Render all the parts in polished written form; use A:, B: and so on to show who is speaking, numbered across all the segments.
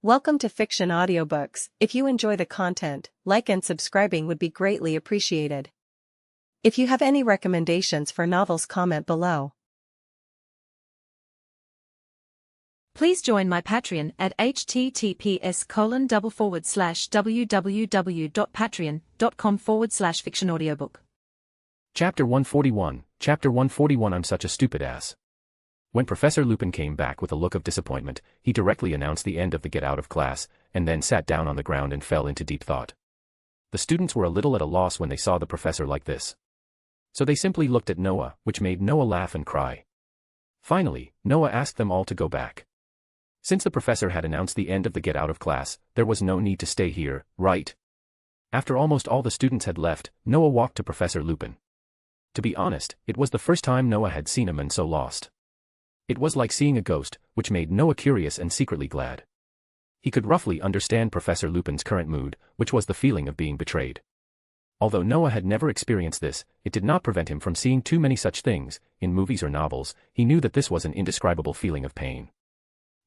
A: Welcome to Fiction Audiobooks. If you enjoy the content, like and subscribing would be greatly appreciated. If you have any recommendations for novels, comment below.
B: Please join my Patreon at https://www.patreon.com/fictionaudiobook.
C: Chapter 141. Chapter 141. I'm such a stupid ass. When Professor Lupin came back with a look of disappointment, he directly announced the end of the get out of class, and then sat down on the ground and fell into deep thought. The students were a little at a loss when they saw the professor like this. So they simply looked at Noah, which made Noah laugh and cry. Finally, Noah asked them all to go back. Since the professor had announced the end of the get out of class, there was no need to stay here, right? After almost all the students had left, Noah walked to Professor Lupin. To be honest, it was the first time Noah had seen him and so lost. It was like seeing a ghost, which made Noah curious and secretly glad. He could roughly understand Professor Lupin's current mood, which was the feeling of being betrayed. Although Noah had never experienced this, it did not prevent him from seeing too many such things, in movies or novels. He knew that this was an indescribable feeling of pain.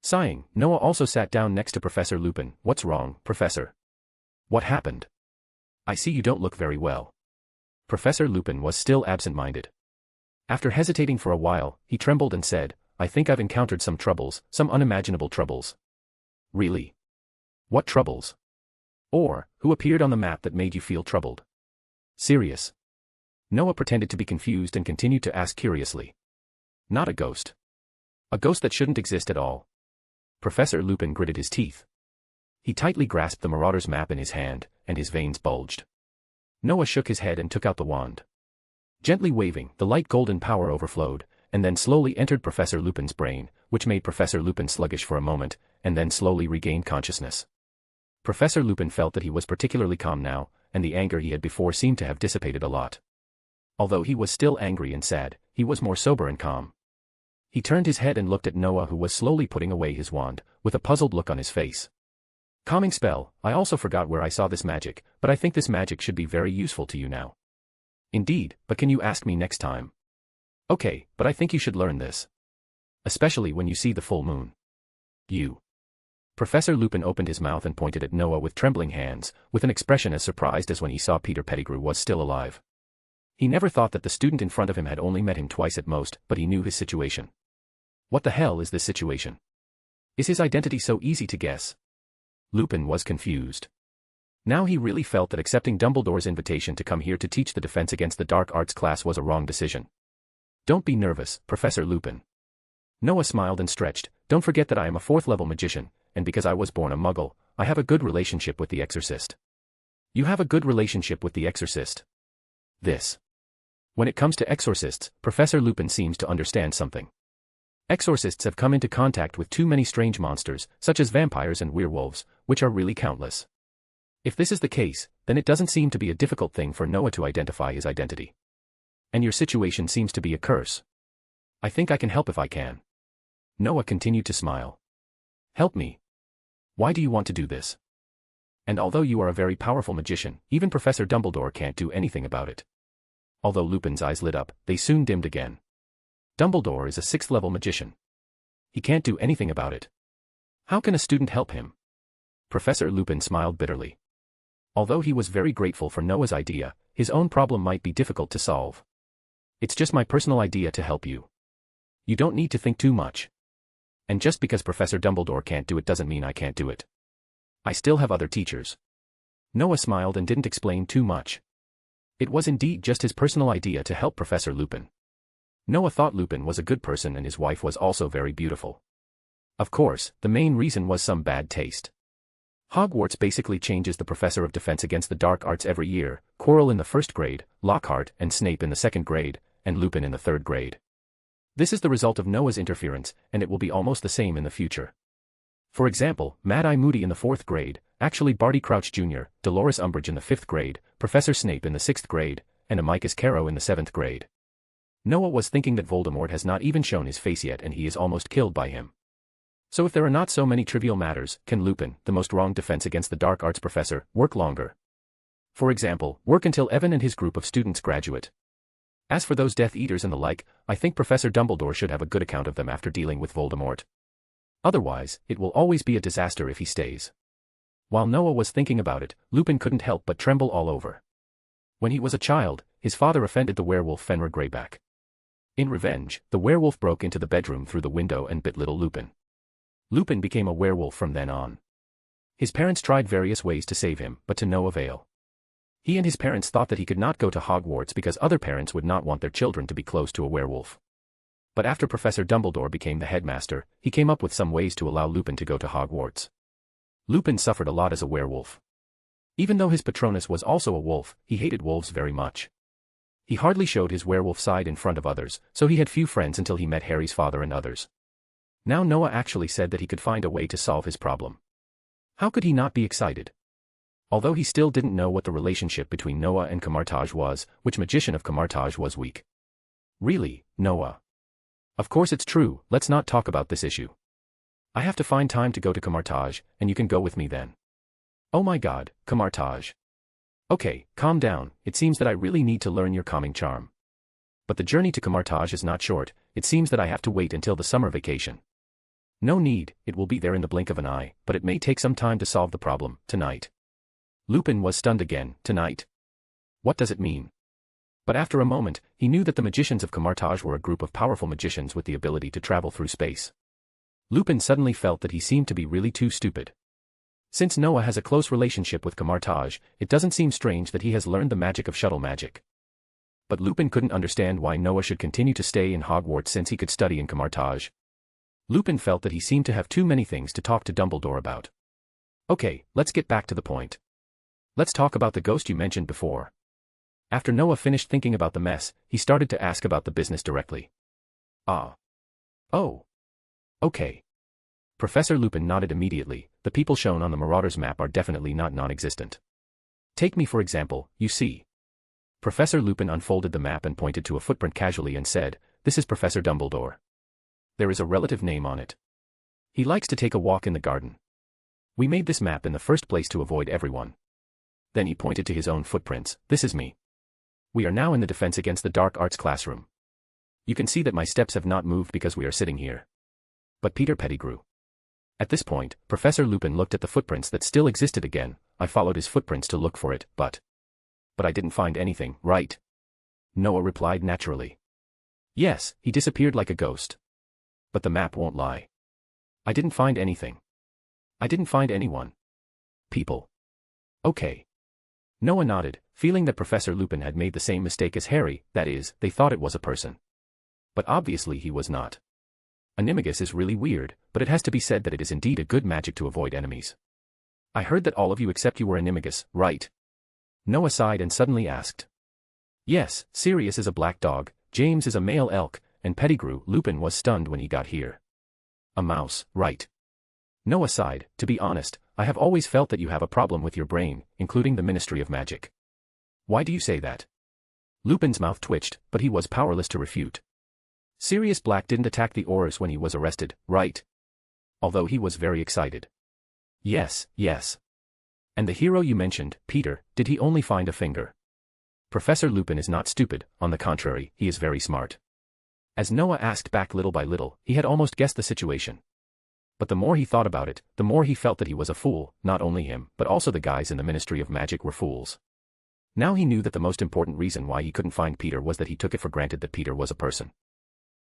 C: Sighing, Noah also sat down next to Professor Lupin. What's wrong, Professor? What happened? I see you don't look very well. Professor Lupin was still absent-minded. After hesitating for a while, he trembled and said, I think I've encountered some troubles, some unimaginable troubles. Really? What troubles? Or, who appeared on the map that made you feel troubled? Serious? Noah pretended to be confused and continued to ask curiously. Not a ghost. A ghost that shouldn't exist at all. Professor Lupin gritted his teeth. He tightly grasped the Marauder's map in his hand, and his veins bulged. Noah shook his head and took out the wand. Gently waving, the light golden power overflowed, and then slowly entered Professor Lupin's brain, which made Professor Lupin sluggish for a moment, and then slowly regained consciousness. Professor Lupin felt that he was particularly calm now, and the anger he had before seemed to have dissipated a lot. Although he was still angry and sad, he was more sober and calm. He turned his head and looked at Noah, who was slowly putting away his wand, with a puzzled look on his face. Calming spell. I also forgot where I saw this magic, but I think this magic should be very useful to you now. Indeed, but can you ask me next time? Okay, but I think you should learn this. Especially when you see the full moon. You. Professor Lupin opened his mouth and pointed at Noah with trembling hands, with an expression as surprised as when he saw Peter Pettigrew was still alive. He never thought that the student in front of him had only met him twice at most, but he knew his situation. What the hell is this situation? Is his identity so easy to guess? Lupin was confused. Now he really felt that accepting Dumbledore's invitation to come here to teach the Defense Against the Dark Arts class was a wrong decision. Don't be nervous, Professor Lupin. Noah smiled and stretched. Don't forget that I am a 4th-level magician, and because I was born a muggle, I have a good relationship with the exorcist. You have a good relationship with the exorcist. This. When it comes to exorcists, Professor Lupin seems to understand something. Exorcists have come into contact with too many strange monsters, such as vampires and werewolves, which are really countless. If this is the case, then it doesn't seem to be a difficult thing for Noah to identify his identity. And your situation seems to be a curse. I think I can help if I can. Noah continued to smile. Help me. Why do you want to do this? And although you are a very powerful magician, even Professor Dumbledore can't do anything about it. Although Lupin's eyes lit up, they soon dimmed again. Dumbledore is a 6th-level magician. He can't do anything about it. How can a student help him? Professor Lupin smiled bitterly. Although he was very grateful for Noah's idea, his own problem might be difficult to solve. It's just my personal idea to help you. You don't need to think too much. And just because Professor Dumbledore can't do it doesn't mean I can't do it. I still have other teachers. Noah smiled and didn't explain too much. It was indeed just his personal idea to help Professor Lupin. Noah thought Lupin was a good person and his wife was also very beautiful. Of course, the main reason was some bad taste. Hogwarts basically changes the Professor of Defense Against the Dark Arts every year, Quirrell in the 1st grade, Lockhart and Snape in the 2nd grade, and Lupin in the 3rd grade. This is the result of Noah's interference, and it will be almost the same in the future. For example, Mad-Eye Moody in the 4th grade, actually Barty Crouch Jr., Dolores Umbridge in the 5th grade, Professor Snape in the 6th grade, and Amicus Carrow in the 7th grade. Noah was thinking that Voldemort has not even shown his face yet and he is almost killed by him. So if there are not so many trivial matters, can Lupin, the most wrong Defense Against the Dark Arts professor, work longer? For example, work until Evan and his group of students graduate. As for those Death Eaters and the like, I think Professor Dumbledore should have a good account of them after dealing with Voldemort. Otherwise, it will always be a disaster if he stays. While Noah was thinking about it, Lupin couldn't help but tremble all over. When he was a child, his father offended the werewolf Fenrir Greyback. In revenge, the werewolf broke into the bedroom through the window and bit little Lupin. Lupin became a werewolf from then on. His parents tried various ways to save him, but to no avail. He and his parents thought that he could not go to Hogwarts because other parents would not want their children to be close to a werewolf. But after Professor Dumbledore became the headmaster, he came up with some ways to allow Lupin to go to Hogwarts. Lupin suffered a lot as a werewolf. Even though his Patronus was also a wolf, he hated wolves very much. He hardly showed his werewolf side in front of others, so he had few friends until he met Harry's father and others. Now Noah actually said that he could find a way to solve his problem. How could he not be excited? Although he still didn't know what the relationship between Noah and Camartage was, which magician of Camartage was weak. Really, Noah? Of course it's true, let's not talk about this issue. I have to find time to go to Camartage, and you can go with me then. Oh my god, Camartage. Okay, calm down, it seems that I really need to learn your calming charm. But the journey to Camartage is not short, it seems that I have to wait until the summer vacation. No need, it will be there in the blink of an eye, but it may take some time to solve the problem, tonight. Lupin was stunned again, tonight. What does it mean? But after a moment, he knew that the magicians of Camartage were a group of powerful magicians with the ability to travel through space. Lupin suddenly felt that he seemed to be really too stupid. Since Noah has a close relationship with Camartage, it doesn't seem strange that he has learned the magic of shuttle magic. But Lupin couldn't understand why Noah should continue to stay in Hogwarts since he could study in Camartage. Lupin felt that he seemed to have too many things to talk to Dumbledore about. Okay, let's get back to the point. Let's talk about the ghost you mentioned before. After Noah finished thinking about the mess, he started to ask about the business directly. Ah. Oh. Okay. Professor Lupin nodded immediately. The people shown on the Marauders map are definitely not non-existent. Take me for example, you see. Professor Lupin unfolded the map and pointed to a footprint casually and said, "This is Professor Dumbledore. There is a relative name on it. He likes to take a walk in the garden. We made this map in the first place to avoid everyone." Then he pointed to his own footprints. "This is me. We are now in the Defense Against the Dark Arts classroom. You can see that my steps have not moved because we are sitting here. But Peter Pettigrew." At this point, Professor Lupin looked at the footprints that still existed again. "I followed his footprints to look for it, but I didn't find anything, right?" Noah replied naturally. "Yes, he disappeared like a ghost. But the map won't lie. I didn't find anything. I didn't find anyone. People. Okay." Noah nodded, feeling that Professor Lupin had made the same mistake as Harry, that is, they thought it was a person. But obviously he was not. Animagus is really weird, but it has to be said that it is indeed a good magic to avoid enemies. "I heard that all of you except you were Animagus, right?" Noah sighed and suddenly asked. "Yes, Sirius is a black dog, James is a male elk, and Pettigrew." Lupin was stunned when he got here. "A mouse, right?" Noah sighed. "To be honest, I have always felt that you have a problem with your brain, including the Ministry of Magic." "Why do you say that?" Lupin's mouth twitched, but he was powerless to refute. Sirius Black didn't attack the Aurors when he was arrested, right? Although he was very excited. "Yes, yes." "And the hero you mentioned, Peter, did he only find a finger?" Professor Lupin is not stupid, on the contrary, he is very smart. As Noah asked back little by little, he had almost guessed the situation. But the more he thought about it, the more he felt that he was a fool. Not only him, but also the guys in the Ministry of Magic were fools. Now he knew that the most important reason why he couldn't find Peter was that he took it for granted that Peter was a person.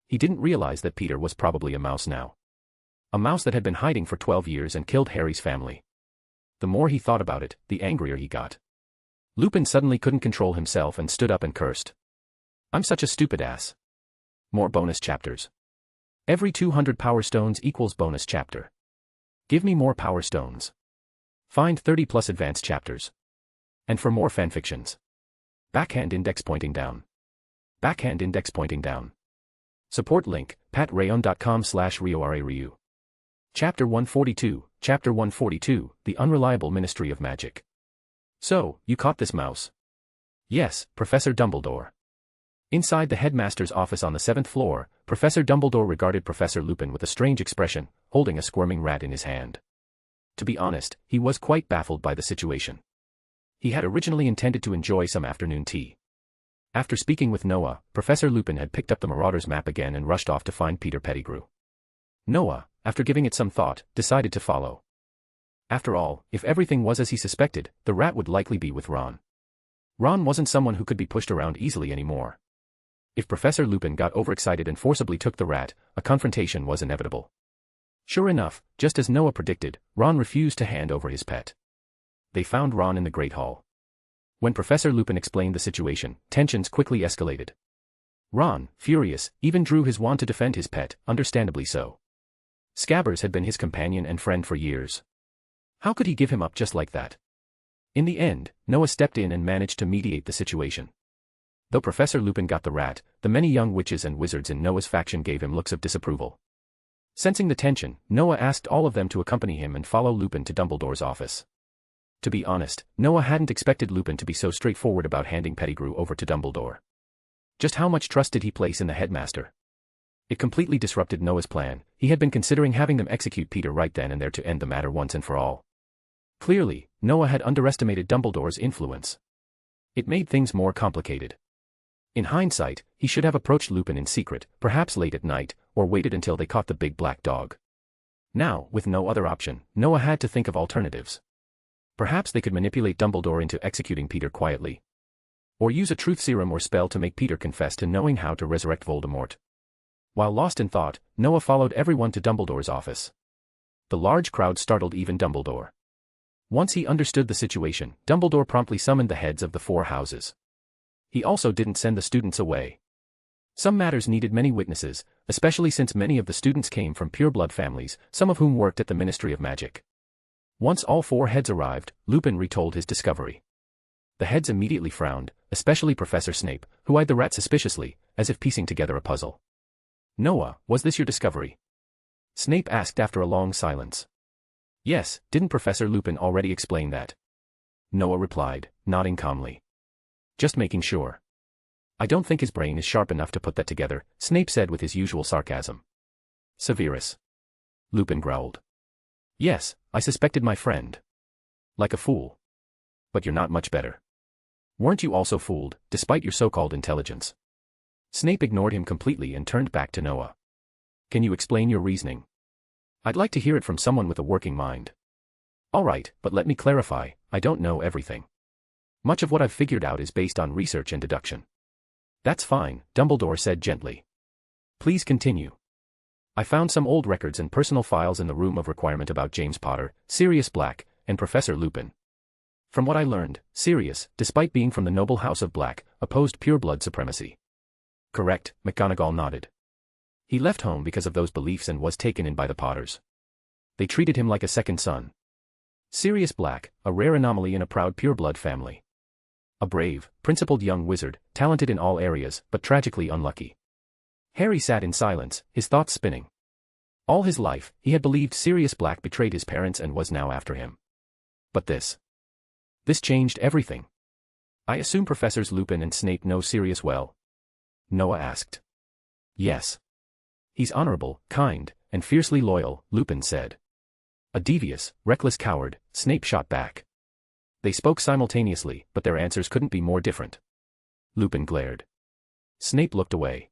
C: He didn't realize that Peter was probably a mouse now. A mouse that had been hiding for 12 years and killed Harry's family. The more he thought about it, the angrier he got. Lupin suddenly couldn't control himself and stood up and cursed. "I'm such a stupid ass." More bonus chapters. Every 200 power stones equals bonus chapter. Give me more power stones. Find 30 plus advanced chapters. And for more fanfictions. Backhand index pointing down. Backhand index pointing down. Support link, patreon.com/RioRaRyu. Chapter 142, Chapter 142, The Unreliable Ministry of Magic. "So, you caught this mouse?" "Yes, Professor Dumbledore." Inside the headmaster's office on the 7th floor, Professor Dumbledore regarded Professor Lupin with a strange expression, holding a squirming rat in his hand. To be honest, he was quite baffled by the situation. He had originally intended to enjoy some afternoon tea. After speaking with Noah, Professor Lupin had picked up the Marauders map again and rushed off to find Peter Pettigrew. "Noah, after giving it some thought, decided to follow. After all, if everything was as he suspected, the rat would likely be with Ron. Ron wasn't someone who could be pushed around easily anymore. If Professor Lupin got overexcited and forcibly took the rat, a confrontation was inevitable. Sure enough, just as Noah predicted, Ron refused to hand over his pet. They found Ron in the Great Hall. When Professor Lupin explained the situation, tensions quickly escalated. Ron, furious, even drew his wand to defend his pet, understandably so. Scabbers had been his companion and friend for years. How could he give him up just like that? In the end, Noah stepped in and managed to mediate the situation. Though Professor Lupin got the rat, the many young witches and wizards in Noah's faction gave him looks of disapproval. Sensing the tension, Noah asked all of them to accompany him and follow Lupin to Dumbledore's office. To be honest, Noah hadn't expected Lupin to be so straightforward about handing Pettigrew over to Dumbledore. Just how much trust did he place in the headmaster? It completely disrupted Noah's plan. He had been considering having them execute Peter right then and there to end the matter once and for all. Clearly, Noah had underestimated Dumbledore's influence. It made things more complicated. In hindsight, he should have approached Lupin in secret, perhaps late at night, or waited until they caught the big black dog. Now, with no other option, Noah had to think of alternatives. Perhaps they could manipulate Dumbledore into executing Peter quietly. Or use a truth serum or spell to make Peter confess to knowing how to resurrect Voldemort. While lost in thought, Noah followed everyone to Dumbledore's office. The large crowd startled even Dumbledore. Once he understood the situation, Dumbledore promptly summoned the heads of the 4 houses. He also didn't send the students away. Some matters needed many witnesses, especially since many of the students came from pureblood families, some of whom worked at the Ministry of Magic. Once all 4 heads arrived, Lupin retold his discovery. The heads immediately frowned, especially Professor Snape, who eyed the rat suspiciously, as if piecing together a puzzle. "Noah, was this your discovery?" Snape asked after a long silence. "Yes, didn't Professor Lupin already explain that?" Noah replied, nodding calmly. "Just making sure." "I don't think his brain is sharp enough to put that together," Snape said with his usual sarcasm. "Severus," Lupin growled. "Yes, I suspected my friend. Like a fool. But you're not much better. Weren't you also fooled, despite your so-called intelligence?" Snape ignored him completely and turned back to Noah. "Can you explain your reasoning? I'd like to hear it from someone with a working mind." "All right, but let me clarify, I don't know everything. Much of what I've figured out is based on research and deduction." "That's fine," Dumbledore said gently. "Please continue." "I found some old records and personal files in the room of requirement about James Potter, Sirius Black, and Professor Lupin. From what I learned, Sirius, despite being from the noble house of Black, opposed pureblood supremacy." "Correct," McGonagall nodded. "He left home because of those beliefs and was taken in by the Potters. They treated him like a second son. Sirius Black, a rare anomaly in a proud pureblood family. A brave, principled young wizard, talented in all areas, but tragically unlucky." Harry sat in silence, his thoughts spinning. All his life, he had believed Sirius Black betrayed his parents and was now after him. But this changed everything. "I assume Professors Lupin and Snape know Sirius well?" Noah asked. "Yes. He's honorable, kind, and fiercely loyal," Lupin said. "A devious, reckless coward," Snape shot back. They spoke simultaneously, but their answers couldn't be more different. Lupin glared. Snape looked away.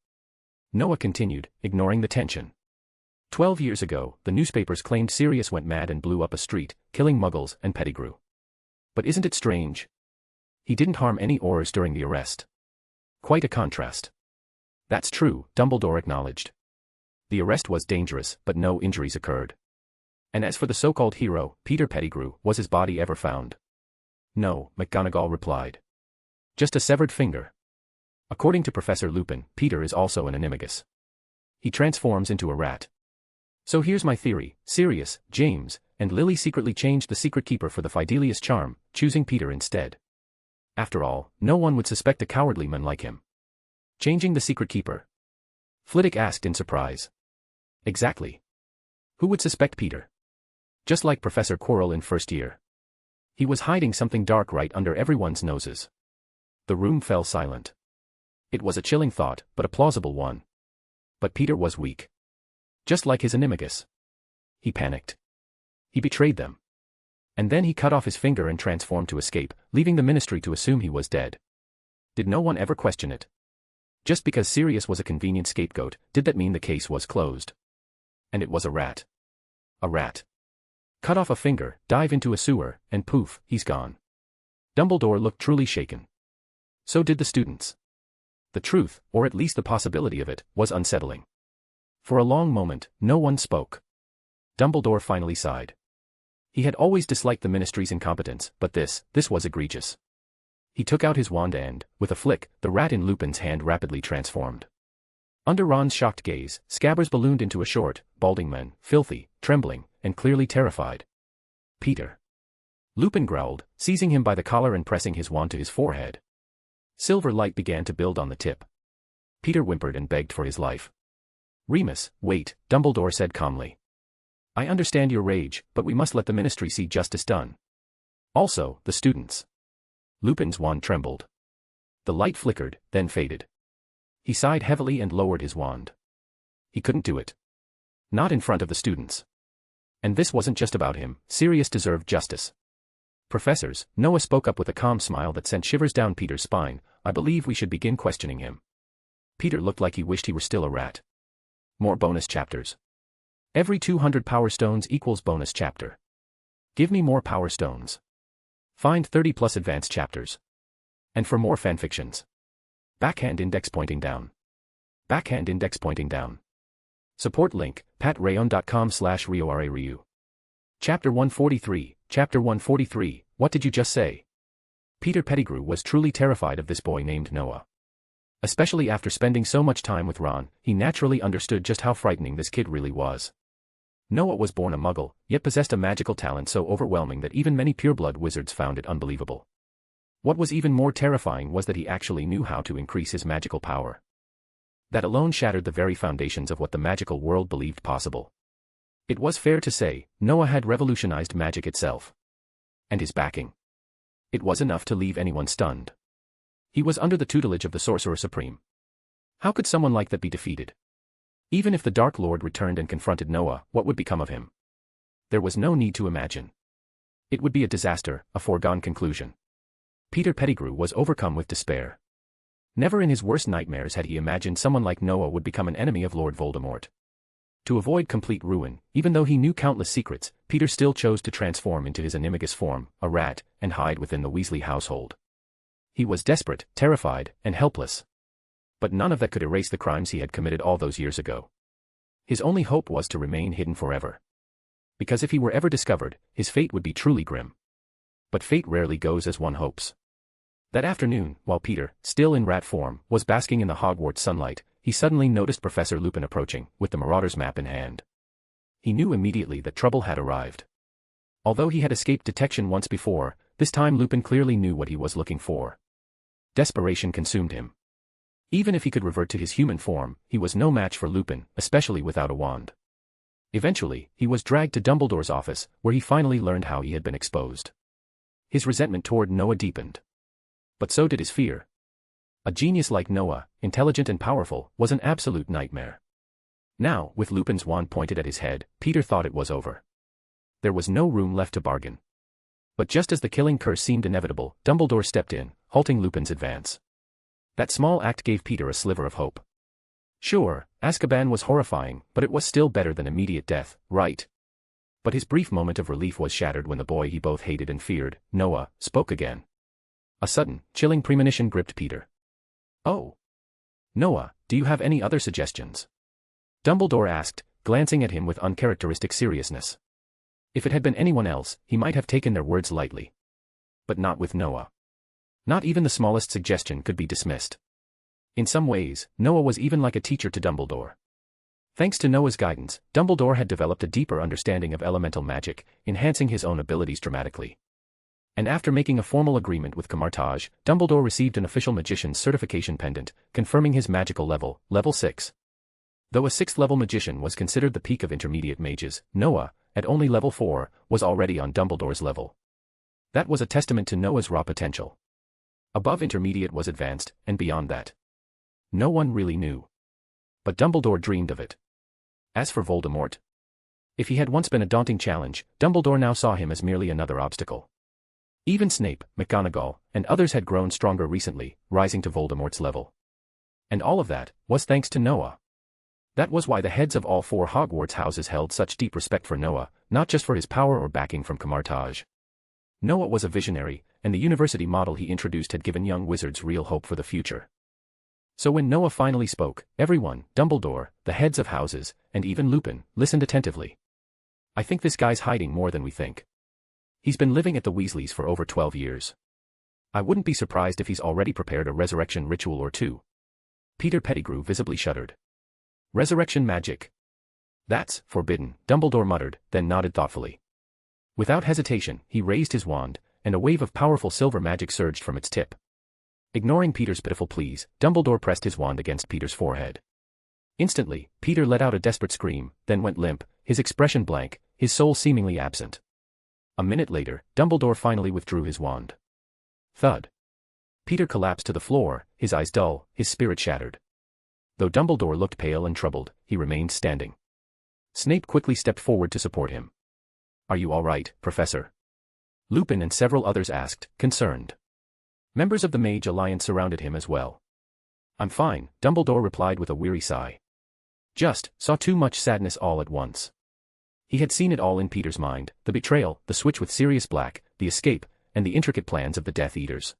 C: Noah continued, ignoring the tension. 12 years ago, the newspapers claimed Sirius went mad and blew up a street, killing Muggles and Pettigrew. But isn't it strange? He didn't harm any Aurors during the arrest. Quite a contrast. "That's true," Dumbledore acknowledged. "The arrest was dangerous, but no injuries occurred. And as for the so-called hero, Peter Pettigrew, was his body ever found?" "No," McGonagall replied. "Just a severed finger. According to Professor Lupin, Peter is also an animagus. He transforms into a rat. So here's my theory: Sirius, James, and Lily secretly changed the Secret Keeper for the Fidelius charm, choosing Peter instead. After all, no one would suspect a cowardly man like him." "Changing the Secret Keeper?" Flitwick asked in surprise. "Exactly. Who would suspect Peter? Just like Professor Quirrell in first year. He was hiding something dark right under everyone's noses." The room fell silent. It was a chilling thought, but a plausible one. But Peter was weak. Just like his animagus. He panicked. He betrayed them. And then he cut off his finger and transformed to escape, leaving the Ministry to assume he was dead. Did no one ever question it? Just because Sirius was a convenient scapegoat, did that mean the case was closed? And it was a rat. A rat. Cut off a finger, dive into a sewer, and poof, he's gone. Dumbledore looked truly shaken. So did the students. The truth, or at least the possibility of it, was unsettling. For a long moment, no one spoke. Dumbledore finally sighed. He had always disliked the Ministry's incompetence, but this was egregious. He took out his wand and, with a flick, the rat in Lupin's hand rapidly transformed. Under Ron's shocked gaze, Scabbers ballooned into a short, balding man, filthy, trembling, and clearly terrified. Peter. Lupin growled, seizing him by the collar and pressing his wand to his forehead. Silver light began to build on the tip. Peter whimpered and begged for his life. Remus, wait, Dumbledore said calmly. I understand your rage, but we must let the Ministry see justice done. Also, the students. Lupin's wand trembled. The light flickered, then faded. He sighed heavily and lowered his wand. He couldn't do it. Not in front of the students. And this wasn't just about him. Sirius deserved justice. Professors, Noah spoke up with a calm smile that sent shivers down Peter's spine. I believe we should begin questioning him. Peter looked like he wished he were still a rat. More bonus chapters. Every 200 power stones equals bonus chapter. Give me more power stones. Find 30 plus advanced chapters. And for more fanfictions. Backhand index pointing down. Backhand index pointing down. Support link, patreon.com/RioRaRyu. Chapter 143, Chapter 143, What did you just say? Peter Pettigrew was truly terrified of this boy named Noah. Especially after spending so much time with Ron, he naturally understood just how frightening this kid really was. Noah was born a muggle, yet possessed a magical talent so overwhelming that even many pureblood wizards found it unbelievable. What was even more terrifying was that he actually knew how to increase his magical power. That alone shattered the very foundations of what the magical world believed possible. It was fair to say, Noah had revolutionized magic itself. And his backing. It was enough to leave anyone stunned. He was under the tutelage of the Sorcerer Supreme. How could someone like that be defeated? Even if the Dark Lord returned and confronted Noah, what would become of him? There was no need to imagine. It would be a disaster, a foregone conclusion. Peter Pettigrew was overcome with despair. Never in his worst nightmares had he imagined someone like Noah would become an enemy of Lord Voldemort. To avoid complete ruin, even though he knew countless secrets, Peter still chose to transform into his animagus form, a rat, and hide within the Weasley household. He was desperate, terrified, and helpless. But none of that could erase the crimes he had committed all those years ago. His only hope was to remain hidden forever. Because if he were ever discovered, his fate would be truly grim. But fate rarely goes as one hopes. That afternoon, while Peter, still in rat form, was basking in the Hogwarts sunlight, he suddenly noticed Professor Lupin approaching, with the Marauder's map in hand. He knew immediately that trouble had arrived. Although he had escaped detection once before, this time Lupin clearly knew what he was looking for. Desperation consumed him. Even if he could revert to his human form, he was no match for Lupin, especially without a wand. Eventually, he was dragged to Dumbledore's office, where he finally learned how he had been exposed. His resentment toward Noah deepened. But so did his fear. A genius like Noah, intelligent and powerful, was an absolute nightmare. Now, with Lupin's wand pointed at his head, Peter thought it was over. There was no room left to bargain. But just as the killing curse seemed inevitable, Dumbledore stepped in, halting Lupin's advance. That small act gave Peter a sliver of hope. Sure, Azkaban was horrifying, but it was still better than immediate death, right? But his brief moment of relief was shattered when the boy he both hated and feared, Noah, spoke again. A sudden, chilling premonition gripped Peter. Oh. Noah, do you have any other suggestions? Dumbledore asked, glancing at him with uncharacteristic seriousness. If it had been anyone else, he might have taken their words lightly. But not with Noah. Not even the smallest suggestion could be dismissed. In some ways, Noah was even like a teacher to Dumbledore. Thanks to Noah's guidance, Dumbledore had developed a deeper understanding of elemental magic, enhancing his own abilities dramatically. And after making a formal agreement with Camartage, Dumbledore received an official magician's certification pendant, confirming his magical level, level 6. Though a 6th-level magician was considered the peak of intermediate mages, Noah, at only level 4, was already on Dumbledore's level. That was a testament to Noah's raw potential. Above intermediate was advanced, and beyond that. No one really knew. But Dumbledore dreamed of it. As for Voldemort, if he had once been a daunting challenge, Dumbledore now saw him as merely another obstacle. Even Snape, McGonagall, and others had grown stronger recently, rising to Voldemort's level. And all of that was thanks to Noah. That was why the heads of all 4 Hogwarts houses held such deep respect for Noah, not just for his power or backing from Camartage. Noah was a visionary, and the university model he introduced had given young wizards real hope for the future. So when Noah finally spoke, everyone, Dumbledore, the heads of houses, and even Lupin, listened attentively. I think this guy's hiding more than we think. He's been living at the Weasleys for over 12 years. I wouldn't be surprised if he's already prepared a resurrection ritual or two. Peter Pettigrew visibly shuddered. Resurrection magic. That's forbidden, Dumbledore muttered, then nodded thoughtfully. Without hesitation, he raised his wand, and a wave of powerful silver magic surged from its tip. Ignoring Peter's pitiful pleas, Dumbledore pressed his wand against Peter's forehead. Instantly, Peter let out a desperate scream, then went limp, his expression blank, his soul seemingly absent. A minute later, Dumbledore finally withdrew his wand. Thud. Peter collapsed to the floor, his eyes dull, his spirit shattered. Though Dumbledore looked pale and troubled, he remained standing. Snape quickly stepped forward to support him. Are you all right, Professor? Lupin and several others asked, concerned. Members of the Mage Alliance surrounded him as well. I'm fine, Dumbledore replied with a weary sigh. Just saw too much sadness all at once. He had seen it all in Peter's mind, the betrayal, the switch with Sirius Black, the escape, and the intricate plans of the Death Eaters.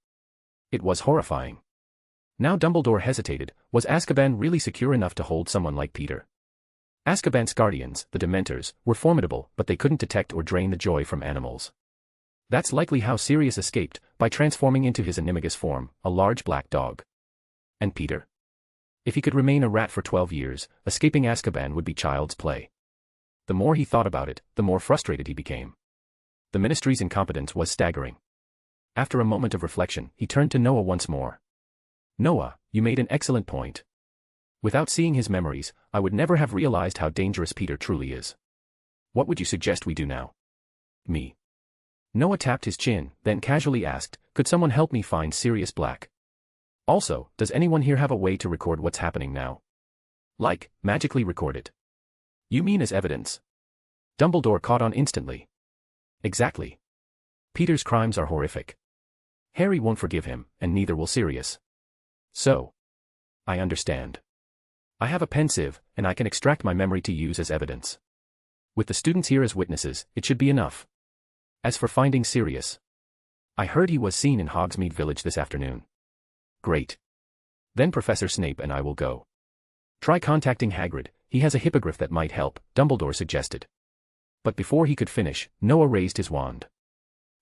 C: It was horrifying. Now Dumbledore hesitated, was Azkaban really secure enough to hold someone like Peter? Azkaban's guardians, the Dementors, were formidable, but they couldn't detect or drain the joy from animals. That's likely how Sirius escaped, by transforming into his animagus form, a large black dog. And Peter? If he could remain a rat for 12 years, escaping Azkaban would be child's play. The more he thought about it, the more frustrated he became. The Ministry's incompetence was staggering. After a moment of reflection, he turned to Noah once more. Noah, you made an excellent point. Without seeing his memories, I would never have realized how dangerous Peter truly is. What would you suggest we do now? Me. Noah tapped his chin, then casually asked, could someone help me find Sirius Black? Also, does anyone here have a way to record what's happening now? Like, magically record it. You mean as evidence? Dumbledore caught on instantly. Exactly. Peter's crimes are horrific. Harry won't forgive him, and neither will Sirius. So. I understand. I have a pensieve, and I can extract my memory to use as evidence. With the students here as witnesses, it should be enough. As for finding Sirius, I heard he was seen in Hogsmeade Village this afternoon. Great. Then Professor Snape and I will go. Try contacting Hagrid, he has a hippogriff that might help, Dumbledore suggested. But before he could finish, Noah raised his wand.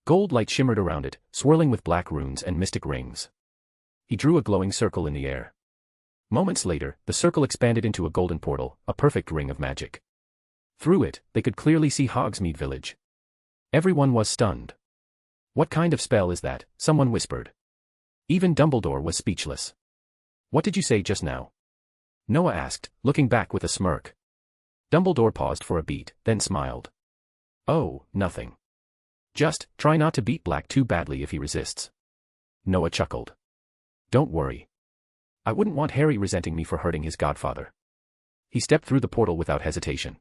C: Gold light shimmered around it, swirling with black runes and mystic rings. He drew a glowing circle in the air. Moments later, the circle expanded into a golden portal, a perfect ring of magic. Through it, they could clearly see Hogsmeade Village. Everyone was stunned. What kind of spell is that? Someone whispered. Even Dumbledore was speechless. What did you say just now? Noah asked, looking back with a smirk. Dumbledore paused for a beat, then smiled. Oh, nothing. Just, try not to beat Black too badly if he resists. Noah chuckled. Don't worry. I wouldn't want Harry resenting me for hurting his godfather. He stepped through the portal without hesitation.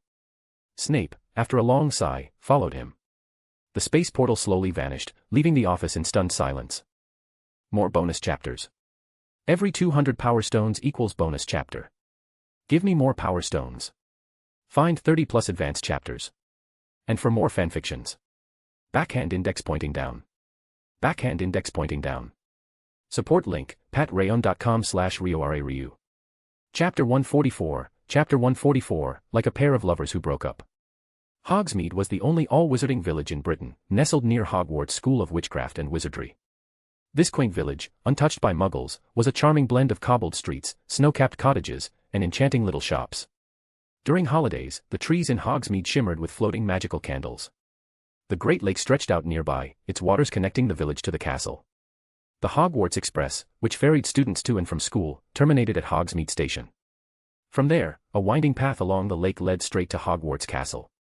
C: Snape, after a long sigh, followed him. The space portal slowly vanished, leaving the office in stunned silence. More bonus chapters. Every 200 power stones equals bonus chapter. Give me more power stones. Find 30 plus advanced chapters. And for more fanfictions. Backhand index pointing down. Backhand index pointing down. Support link, patreon.com/RioRaRyu. Chapter 144, Chapter 144, like a pair of lovers who broke up. Hogsmeade was the only all-wizarding village in Britain, nestled near Hogwarts School of Witchcraft and Wizardry. This quaint village, untouched by muggles, was a charming blend of cobbled streets, snow-capped cottages, and enchanting little shops. During holidays, the trees in Hogsmeade shimmered with floating magical candles. The Great Lake stretched out nearby, its waters connecting the village to the castle. The Hogwarts Express, which ferried students to and from school, terminated at Hogsmeade Station. From there, a winding path along the lake led straight to Hogwarts Castle.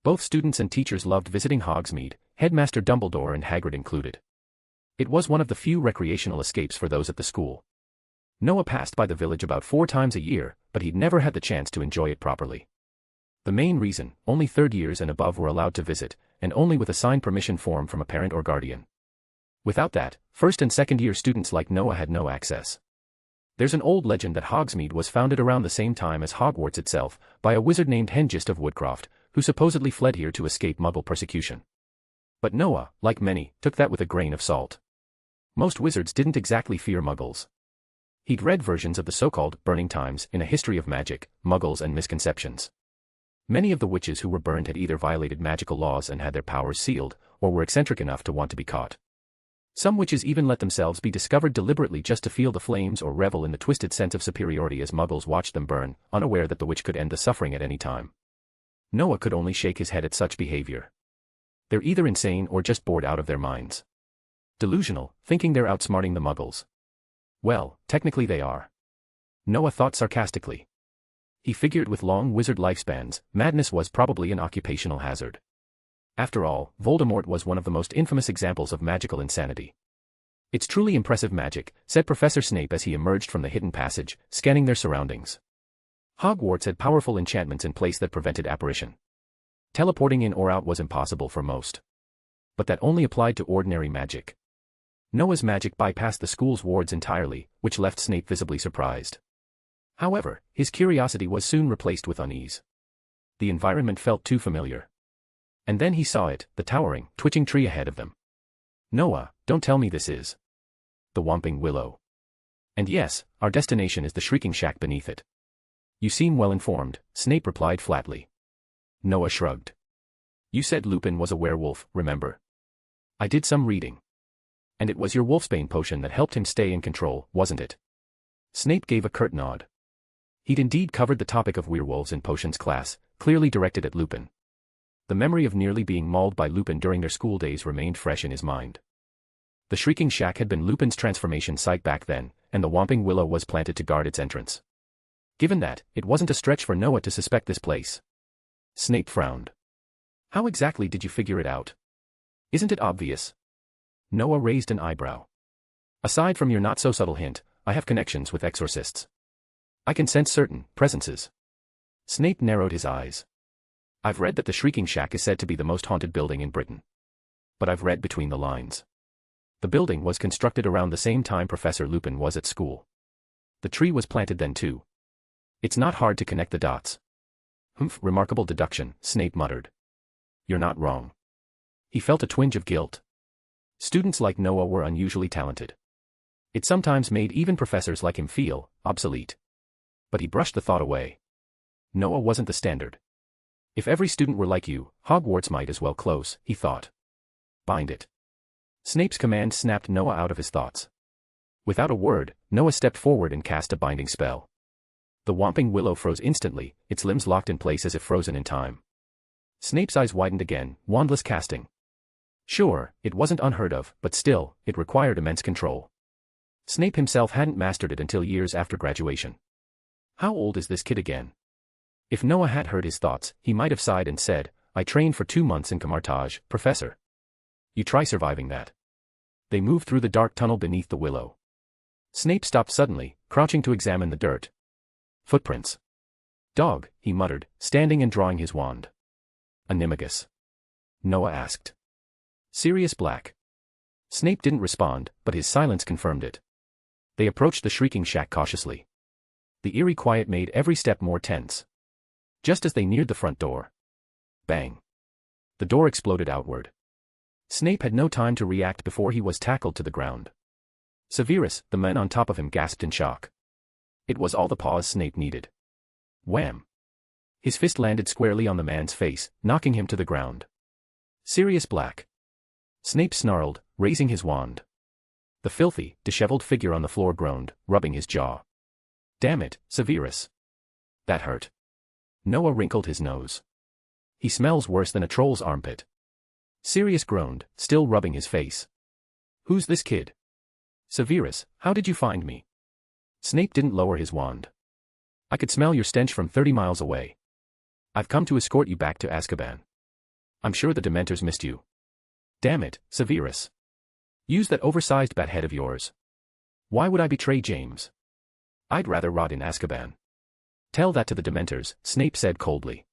C: Both students and teachers loved visiting Hogsmeade, Headmaster Dumbledore and Hagrid included. It was one of the few recreational escapes for those at the school. Noah passed by the village about 4 times a year, but he'd never had the chance to enjoy it properly. The main reason, only third years and above were allowed to visit, and only with a signed permission form from a parent or guardian. Without that, first and second year students like Noah had no access. There's an old legend that Hogsmeade was founded around the same time as Hogwarts itself, by a wizard named Hengist of Woodcroft, who supposedly fled here to escape Muggle persecution. But Noah, like many, took that with a grain of salt. Most wizards didn't exactly fear Muggles. He'd read versions of the so-called Burning Times in A History of Magic, Muggles and Misconceptions. Many of the witches who were burned had either violated magical laws and had their powers sealed, or were eccentric enough to want to be caught. Some witches even let themselves be discovered deliberately just to feel the flames or revel in the twisted sense of superiority as Muggles watched them burn, unaware that the witch could end the suffering at any time. Noah could only shake his head at such behavior. They're either insane or just bored out of their minds. Delusional, thinking they're outsmarting the Muggles. Well, technically they are. Noah thought sarcastically. He figured with long wizard lifespans, madness was probably an occupational hazard. After all, Voldemort was one of the most infamous examples of magical insanity. "It's truly impressive magic," said Professor Snape as he emerged from the hidden passage, scanning their surroundings. Hogwarts had powerful enchantments in place that prevented apparition. Teleporting in or out was impossible for most. But that only applied to ordinary magic. Noah's magic bypassed the school's wards entirely, which left Snape visibly surprised. However, his curiosity was soon replaced with unease. The environment felt too familiar. And then he saw it, the towering, twitching tree ahead of them. "Noah, don't tell me this is the Whomping Willow." "And yes, our destination is the Shrieking Shack beneath it." "You seem well informed," Snape replied flatly. Noah shrugged. "You said Lupin was a werewolf, remember? I did some reading. And it was your wolfsbane potion that helped him stay in control, wasn't it?" Snape gave a curt nod. He'd indeed covered the topic of werewolves in potions class, clearly directed at Lupin. The memory of nearly being mauled by Lupin during their school days remained fresh in his mind. The Shrieking Shack had been Lupin's transformation site back then, and the Whomping Willow was planted to guard its entrance. Given that, it wasn't a stretch for Noah to suspect this place. Snape frowned. "How exactly did you figure it out? Isn't it obvious?" Noah raised an eyebrow. "Aside from your not-so-subtle hint, I have connections with exorcists. I can sense certain presences." Snape narrowed his eyes. "I've read that the Shrieking Shack is said to be the most haunted building in Britain. But I've read between the lines. The building was constructed around the same time Professor Lupin was at school. The tree was planted then too. It's not hard to connect the dots." "Humph, remarkable deduction," Snape muttered. "You're not wrong." He felt a twinge of guilt. Students like Noah were unusually talented. It sometimes made even professors like him feel obsolete. But he brushed the thought away. Noah wasn't the standard. If every student were like you, Hogwarts might as well close, he thought. "Bind it." Snape's command snapped Noah out of his thoughts. Without a word, Noah stepped forward and cast a binding spell. The Whomping Willow froze instantly, its limbs locked in place as if frozen in time. Snape's eyes widened again, wandless casting. Sure, it wasn't unheard of, but still, it required immense control. Snape himself hadn't mastered it until years after graduation. How old is this kid again? If Noah had heard his thoughts, he might have sighed and said, "I trained for 2 months in Camartage, Professor. You try surviving that." They moved through the dark tunnel beneath the willow. Snape stopped suddenly, crouching to examine the dirt. Footprints. "Dog," he muttered, standing and drawing his wand. "Animagus?" Noah asked. "Sirius Black." Snape didn't respond, but his silence confirmed it. They approached the Shrieking Shack cautiously. The eerie quiet made every step more tense. Just as they neared the front door. Bang. The door exploded outward. Snape had no time to react before he was tackled to the ground. Severus, the men on top of him, gasped in shock. It was all the pause Snape needed. Wham! His fist landed squarely on the man's face, knocking him to the ground. Sirius Black. Snape snarled, raising his wand. The filthy, disheveled figure on the floor groaned, rubbing his jaw. "Damn it, Severus. That hurt." Noah wrinkled his nose. "He smells worse than a troll's armpit." Sirius groaned, still rubbing his face. "Who's this kid?" "Severus, how did you find me?" Snape didn't lower his wand. "I could smell your stench from 30 miles away. I've come to escort you back to Azkaban. I'm sure the Dementors missed you." "Damn it, Severus. Use that oversized bat head of yours. Why would I betray James? I'd rather rot in Azkaban." "Tell that to the Dementors," Snape said coldly.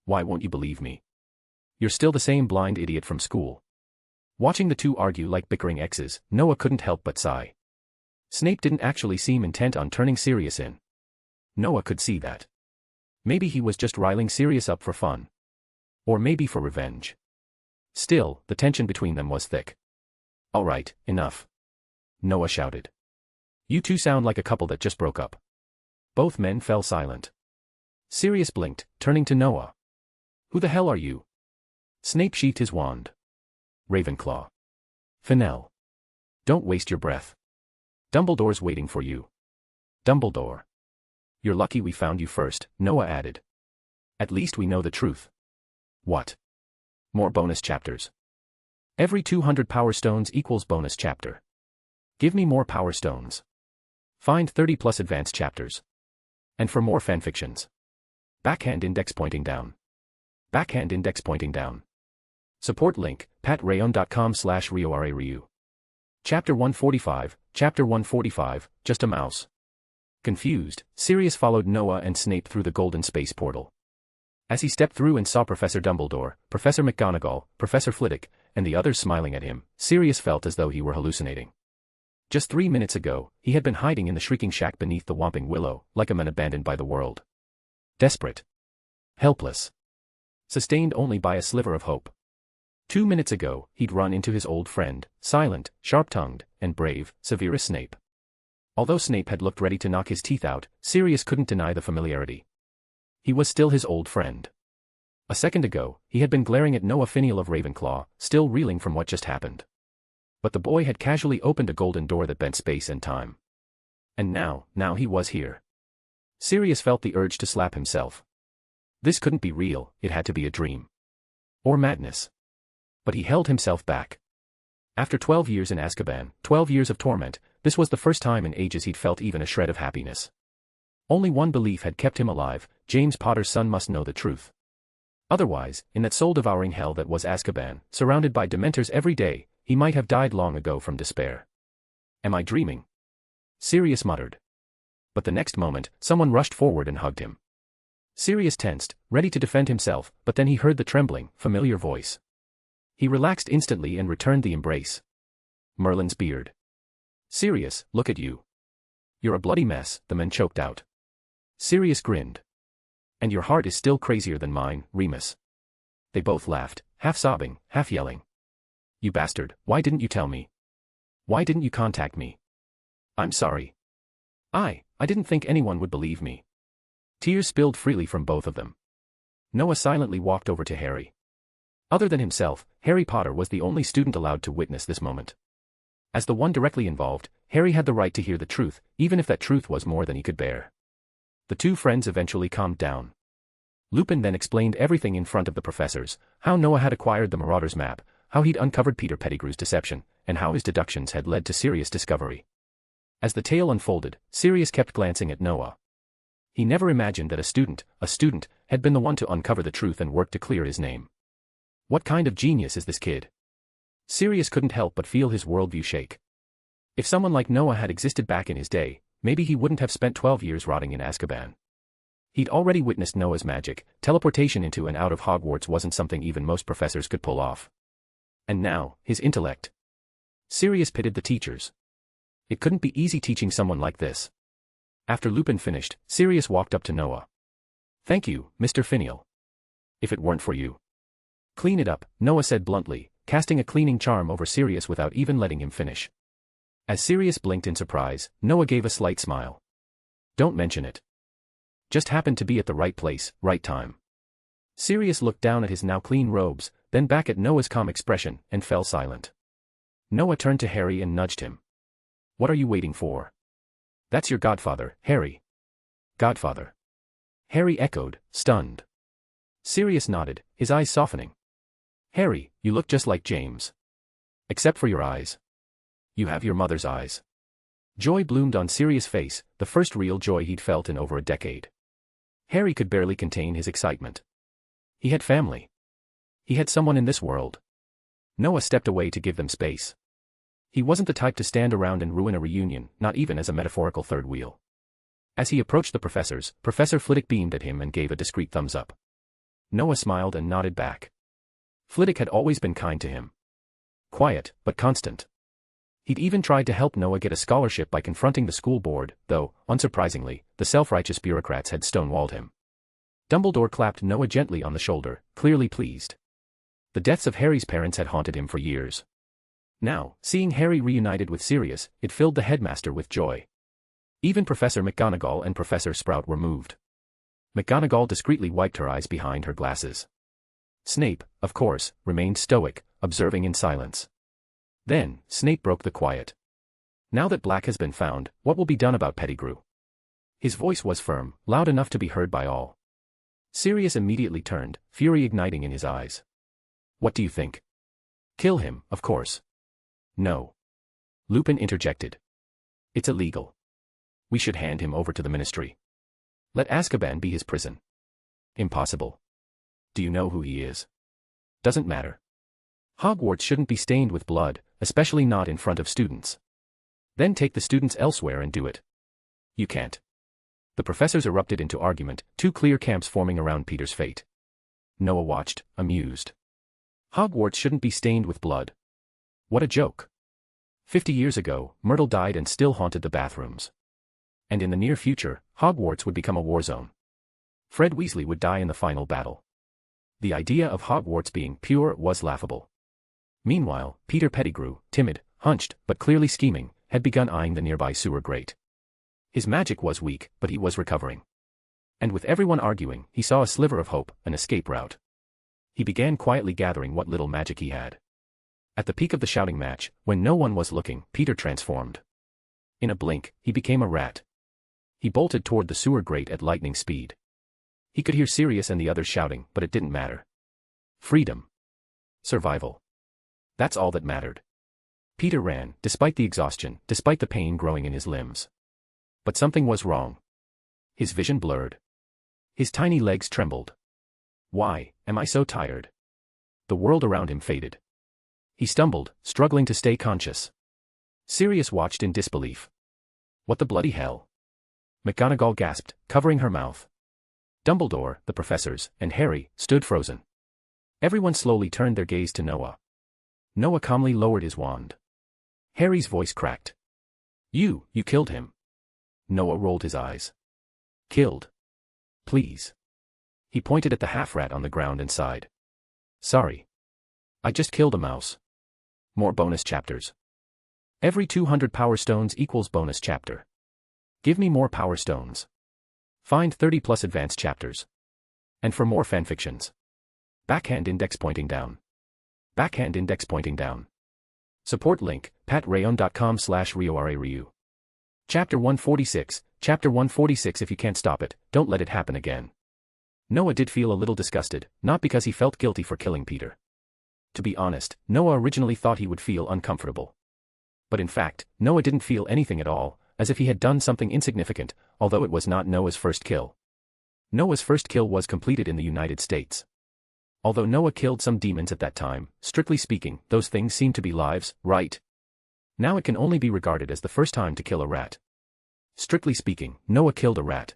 C: "Why won't you believe me? You're still the same blind idiot from school." Watching the two argue like bickering exes, Noah couldn't help but sigh. Snape didn't actually seem intent on turning Sirius in. Noah could see that. Maybe he was just riling Sirius up for fun. Or maybe for revenge. Still, the tension between them was thick. "All right, enough," Noah shouted. "You two sound like a couple that just broke up." Both men fell silent. Sirius blinked, turning to Noah. "Who the hell are you?" Snape sheathed his wand. "Ravenclaw. Fennel. Don't waste your breath. Dumbledore's waiting for you." "Dumbledore. You're lucky we found you first," Noah added. "At least we know the truth." "What?" "More bonus chapters. Every 200 power stones equals bonus chapter. Give me more power stones. Find 30 plus advanced chapters. And for more fanfictions. Backhand index pointing down. Backhand index pointing down. Support link, patreon.com/RioRaRyu. Chapter 145, Chapter 145, Just a Mouse. Confused, Sirius followed Noah and Snape through the golden space portal. As he stepped through and saw Professor Dumbledore, Professor McGonagall, Professor Flitwick, and the others smiling at him, Sirius felt as though he were hallucinating. Just 3 minutes ago, he had been hiding in the shrieking shack beneath the Whomping Willow, like a man abandoned by the world. Desperate. Helpless. Sustained only by a sliver of hope. 2 minutes ago, he'd run into his old friend, silent, sharp-tongued, and brave, Severus Snape. Although Snape had looked ready to knock his teeth out, Sirius couldn't deny the familiarity. He was still his old friend. A second ago, he had been glaring at Noah Finial of Ravenclaw, still reeling from what just happened. But the boy had casually opened a golden door that bent space and time. And now he was here. Sirius felt the urge to slap himself. This couldn't be real, it had to be a dream. Or madness. But he held himself back. After 12 years in Azkaban, 12 years of torment, this was the first time in ages he'd felt even a shred of happiness. Only one belief had kept him alive: James Potter's son must know the truth. Otherwise, in that soul-devouring hell that was Azkaban, surrounded by Dementors every day, he might have died long ago from despair. "Am I dreaming?" Sirius muttered. But the next moment, someone rushed forward and hugged him. Sirius tensed, ready to defend himself, but then he heard the trembling, familiar voice. He relaxed instantly and returned the embrace. Merlin's beard. "Sirius, look at you. You're a bloody mess," the man choked out. Sirius grinned. "And your heart is still crazier than mine, Remus." They both laughed, half sobbing, half yelling. "You bastard, why didn't you tell me? Why didn't you contact me?" "I'm sorry. I didn't think anyone would believe me." Tears spilled freely from both of them. Noah silently walked over to Harry. Other than himself, Harry Potter was the only student allowed to witness this moment. As the one directly involved, Harry had the right to hear the truth, even if that truth was more than he could bear. The two friends eventually calmed down. Lupin then explained everything in front of the professors: how Noah had acquired the Marauder's map, how he'd uncovered Peter Pettigrew's deception, and how his deductions had led to Sirius' discovery. As the tale unfolded, Sirius kept glancing at Noah. He never imagined that a student, had been the one to uncover the truth and work to clear his name. What kind of genius is this kid? Sirius couldn't help but feel his worldview shake. If someone like Noah had existed back in his day, maybe he wouldn't have spent 12 years rotting in Azkaban. He'd already witnessed Noah's magic. Teleportation into and out of Hogwarts wasn't something even most professors could pull off. And now, his intellect. Sirius pitted the teachers. It couldn't be easy teaching someone like this. After Lupin finished, Sirius walked up to Noah. "Thank you, Mr. Finial. If it weren't for you." "Clean it up," Noah said bluntly, casting a cleaning charm over Sirius without even letting him finish. As Sirius blinked in surprise, Noah gave a slight smile. "Don't mention it. Just happened to be at the right place, right time." Sirius looked down at his now clean robes, then back at Noah's calm expression, and fell silent. Noah turned to Harry and nudged him. "What are you waiting for?" "That's your godfather, Harry." "Godfather?" Harry echoed, stunned. Sirius nodded, his eyes softening. "Harry, you look just like James. Except for your eyes. You have your mother's eyes." Joy bloomed on Sirius' face, the first real joy he'd felt in over a decade. Harry could barely contain his excitement. He had family. He had someone in this world. Noah stepped away to give them space. He wasn't the type to stand around and ruin a reunion, not even as a metaphorical third wheel. As he approached the professors, Professor Flitwick beamed at him and gave a discreet thumbs up. Noah smiled and nodded back. Flitwick had always been kind to him. Quiet, but constant. He'd even tried to help Noah get a scholarship by confronting the school board, though, unsurprisingly, the self-righteous bureaucrats had stonewalled him. Dumbledore clapped Noah gently on the shoulder, clearly pleased. The deaths of Harry's parents had haunted him for years. Now, seeing Harry reunited with Sirius, it filled the headmaster with joy. Even Professor McGonagall and Professor Sprout were moved. McGonagall discreetly wiped her eyes behind her glasses. Snape, of course, remained stoic, observing in silence. Then, Snape broke the quiet. Now that Black has been found, what will be done about Pettigrew? His voice was firm, loud enough to be heard by all. Sirius immediately turned, fury igniting in his eyes. What do you think? Kill him, of course. No. Lupin interjected. It's illegal. We should hand him over to the Ministry. Let Azkaban be his prison. Impossible. Do you know who he is? Doesn't matter. Hogwarts shouldn't be stained with blood, especially not in front of students. Then take the students elsewhere and do it. You can't. The professors erupted into argument, two clear camps forming around Peter's fate. Noah watched, amused. Hogwarts shouldn't be stained with blood. What a joke. 50 years ago, Myrtle died and still haunted the bathrooms. And in the near future, Hogwarts would become a war zone. Fred Weasley would die in the final battle. The idea of Hogwarts being pure was laughable. Meanwhile, Peter Pettigrew, timid, hunched, but clearly scheming, had begun eyeing the nearby sewer grate. His magic was weak, but he was recovering. And with everyone arguing, he saw a sliver of hope, an escape route. He began quietly gathering what little magic he had. At the peak of the shouting match, when no one was looking, Peter transformed. In a blink, he became a rat. He bolted toward the sewer grate at lightning speed. He could hear Sirius and the others shouting, but it didn't matter. Freedom. Survival. That's all that mattered. Peter ran, despite the exhaustion, despite the pain growing in his limbs. But something was wrong. His vision blurred. His tiny legs trembled. Why am I so tired? The world around him faded. He stumbled, struggling to stay conscious. Sirius watched in disbelief. What the bloody hell? McGonagall gasped, covering her mouth. Dumbledore, the professors, and Harry stood frozen. Everyone slowly turned their gaze to Noah. Noah calmly lowered his wand. Harry's voice cracked. You killed him. Noah rolled his eyes. Killed? Please. He pointed at the half-rat on the ground and sighed. Sorry. I just killed a mouse. More bonus chapters. Every 200 power stones equals bonus chapter. Give me more power stones. Find 30 plus advanced chapters. And for more fanfictions. Backhand index pointing down. Backhand index pointing down. Support link, patreon.com/RioRaRyu. Chapter 146, Chapter 146. If you can't stop it, don't let it happen again. Noah did feel a little disgusted, not because he felt guilty for killing Peter. To be honest, Noah originally thought he would feel uncomfortable. But in fact, Noah didn't feel anything at all, as if he had done something insignificant, although it was not Noah's first kill. Noah's first kill was completed in the United States. Although Noah killed some demons at that time, strictly speaking, those things seemed to be lives, right? Now it can only be regarded as the first time to kill a rat. Strictly speaking, Noah killed a rat.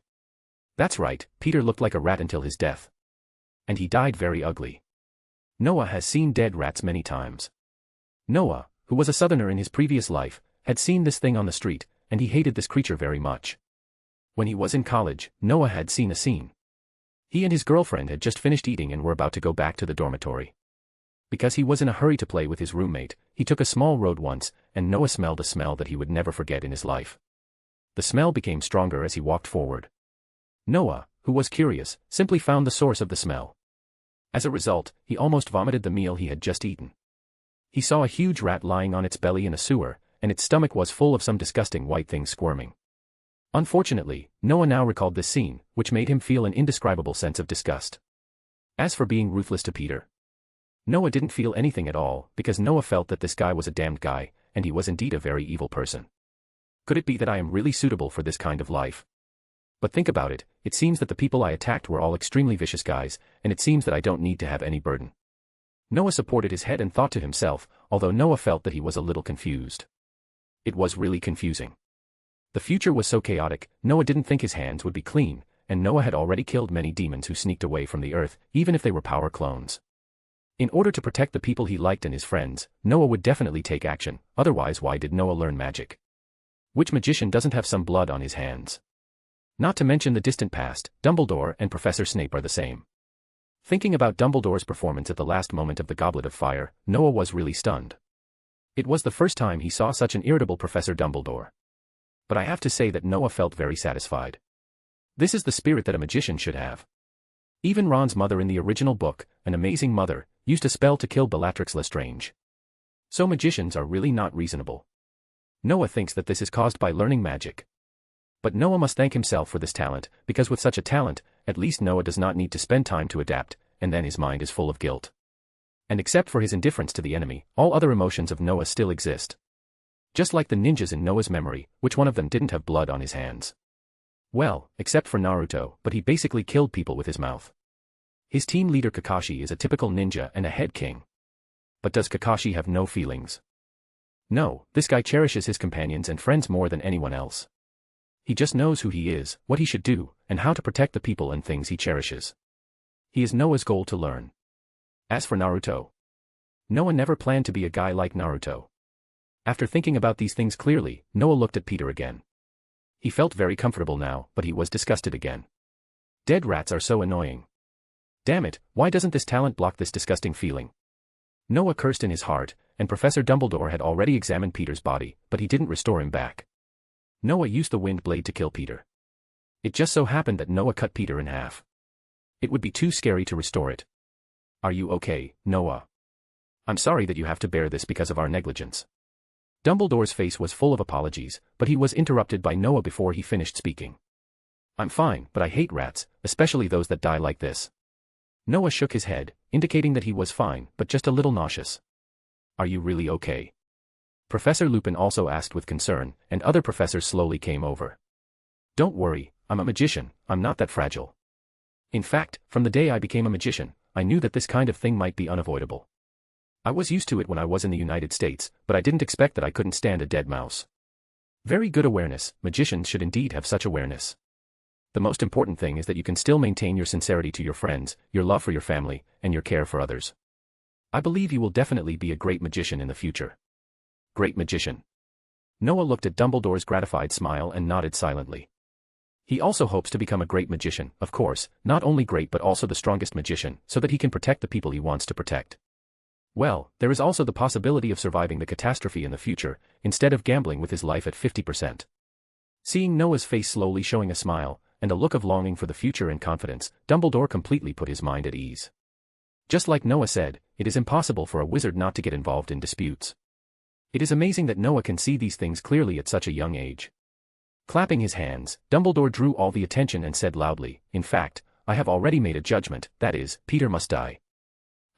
C: That's right, Peter looked like a rat until his death. And he died very ugly. Noah has seen dead rats many times. Noah, who was a southerner in his previous life, had seen this thing on the street, and he hated this creature very much. When he was in college, Noah had seen a scene. He and his girlfriend had just finished eating and were about to go back to the dormitory. Because he was in a hurry to play with his roommate, he took a small road once, and Noah smelled a smell that he would never forget in his life. The smell became stronger as he walked forward. Noah, who was curious, simply found the source of the smell. As a result, he almost vomited the meal he had just eaten. He saw a huge rat lying on its belly in a sewer, and its stomach was full of some disgusting white thing squirming. Unfortunately, Noah now recalled this scene, which made him feel an indescribable sense of disgust. As for being ruthless to Peter, Noah didn't feel anything at all, because Noah felt that this guy was a damned guy, and he was indeed a very evil person. Could it be that I am really suitable for this kind of life? But think about it, it seems that the people I attacked were all extremely vicious guys, and it seems that I don't need to have any burden. Noah supported his head and thought to himself, although Noah felt that he was a little confused. It was really confusing. The future was so chaotic, Noah didn't think his hands would be clean, and Noah had already killed many demons who sneaked away from the earth, even if they were power clones. In order to protect the people he liked and his friends, Noah would definitely take action, otherwise why did Noah learn magic? Which magician doesn't have some blood on his hands? Not to mention the distant past, Dumbledore and Professor Snape are the same. Thinking about Dumbledore's performance at the last moment of the Goblet of Fire, Noah was really stunned. It was the first time he saw such an irritable Professor Dumbledore. But I have to say that Noah felt very satisfied. This is the spirit that a magician should have. Even Ron's mother in the original book, an amazing mother, used a spell to kill Bellatrix Lestrange. So magicians are really not reasonable. Noah thinks that this is caused by learning magic. But Noah must thank himself for this talent, because with such a talent, at least Noah does not need to spend time to adapt, and then his mind is full of guilt. And except for his indifference to the enemy, all other emotions of Noah still exist. Just like the ninjas in Noah's memory, which one of them didn't have blood on his hands? Well, except for Naruto, but he basically killed people with his mouth. His team leader Kakashi is a typical ninja and a head king. But does Kakashi have no feelings? No, this guy cherishes his companions and friends more than anyone else. He just knows who he is, what he should do, and how to protect the people and things he cherishes. He is Noah's goal to learn. As for Naruto, Noah never planned to be a guy like Naruto. After thinking about these things clearly, Noah looked at Peter again. He felt very comfortable now, but he was disgusted again. Dead rats are so annoying. Damn it, why doesn't this talent block this disgusting feeling? Noah cursed in his heart, and Professor Dumbledore had already examined Peter's body, but he didn't restore him back. Noah used the wind blade to kill Peter. It just so happened that Noah cut Peter in half. It would be too scary to restore it. Are you okay, Noah? I'm sorry that you have to bear this because of our negligence. Dumbledore's face was full of apologies, but he was interrupted by Noah before he finished speaking. I'm fine, but I hate rats, especially those that die like this. Noah shook his head, indicating that he was fine, but just a little nauseous. Are you really okay? Professor Lupin also asked with concern, and other professors slowly came over. Don't worry, I'm a magician, I'm not that fragile. In fact, from the day I became a magician, I knew that this kind of thing might be unavoidable. I was used to it when I was in the United States, but I didn't expect that I couldn't stand a dead mouse. Very good awareness, magicians should indeed have such awareness. The most important thing is that you can still maintain your sincerity to your friends, your love for your family, and your care for others. I believe you will definitely be a great magician in the future. Great magician. Noah looked at Dumbledore's gratified smile and nodded silently. He also hopes to become a great magician, of course, not only great but also the strongest magician, so that he can protect the people he wants to protect. Well, there is also the possibility of surviving the catastrophe in the future, instead of gambling with his life at 50%. Seeing Noah's face slowly showing a smile, and a look of longing for the future and confidence, Dumbledore completely put his mind at ease. Just like Noah said, it is impossible for a wizard not to get involved in disputes. It is amazing that Noah can see these things clearly at such a young age. Clapping his hands, Dumbledore drew all the attention and said loudly, in fact, I have already made a judgment, that is, Peter must die.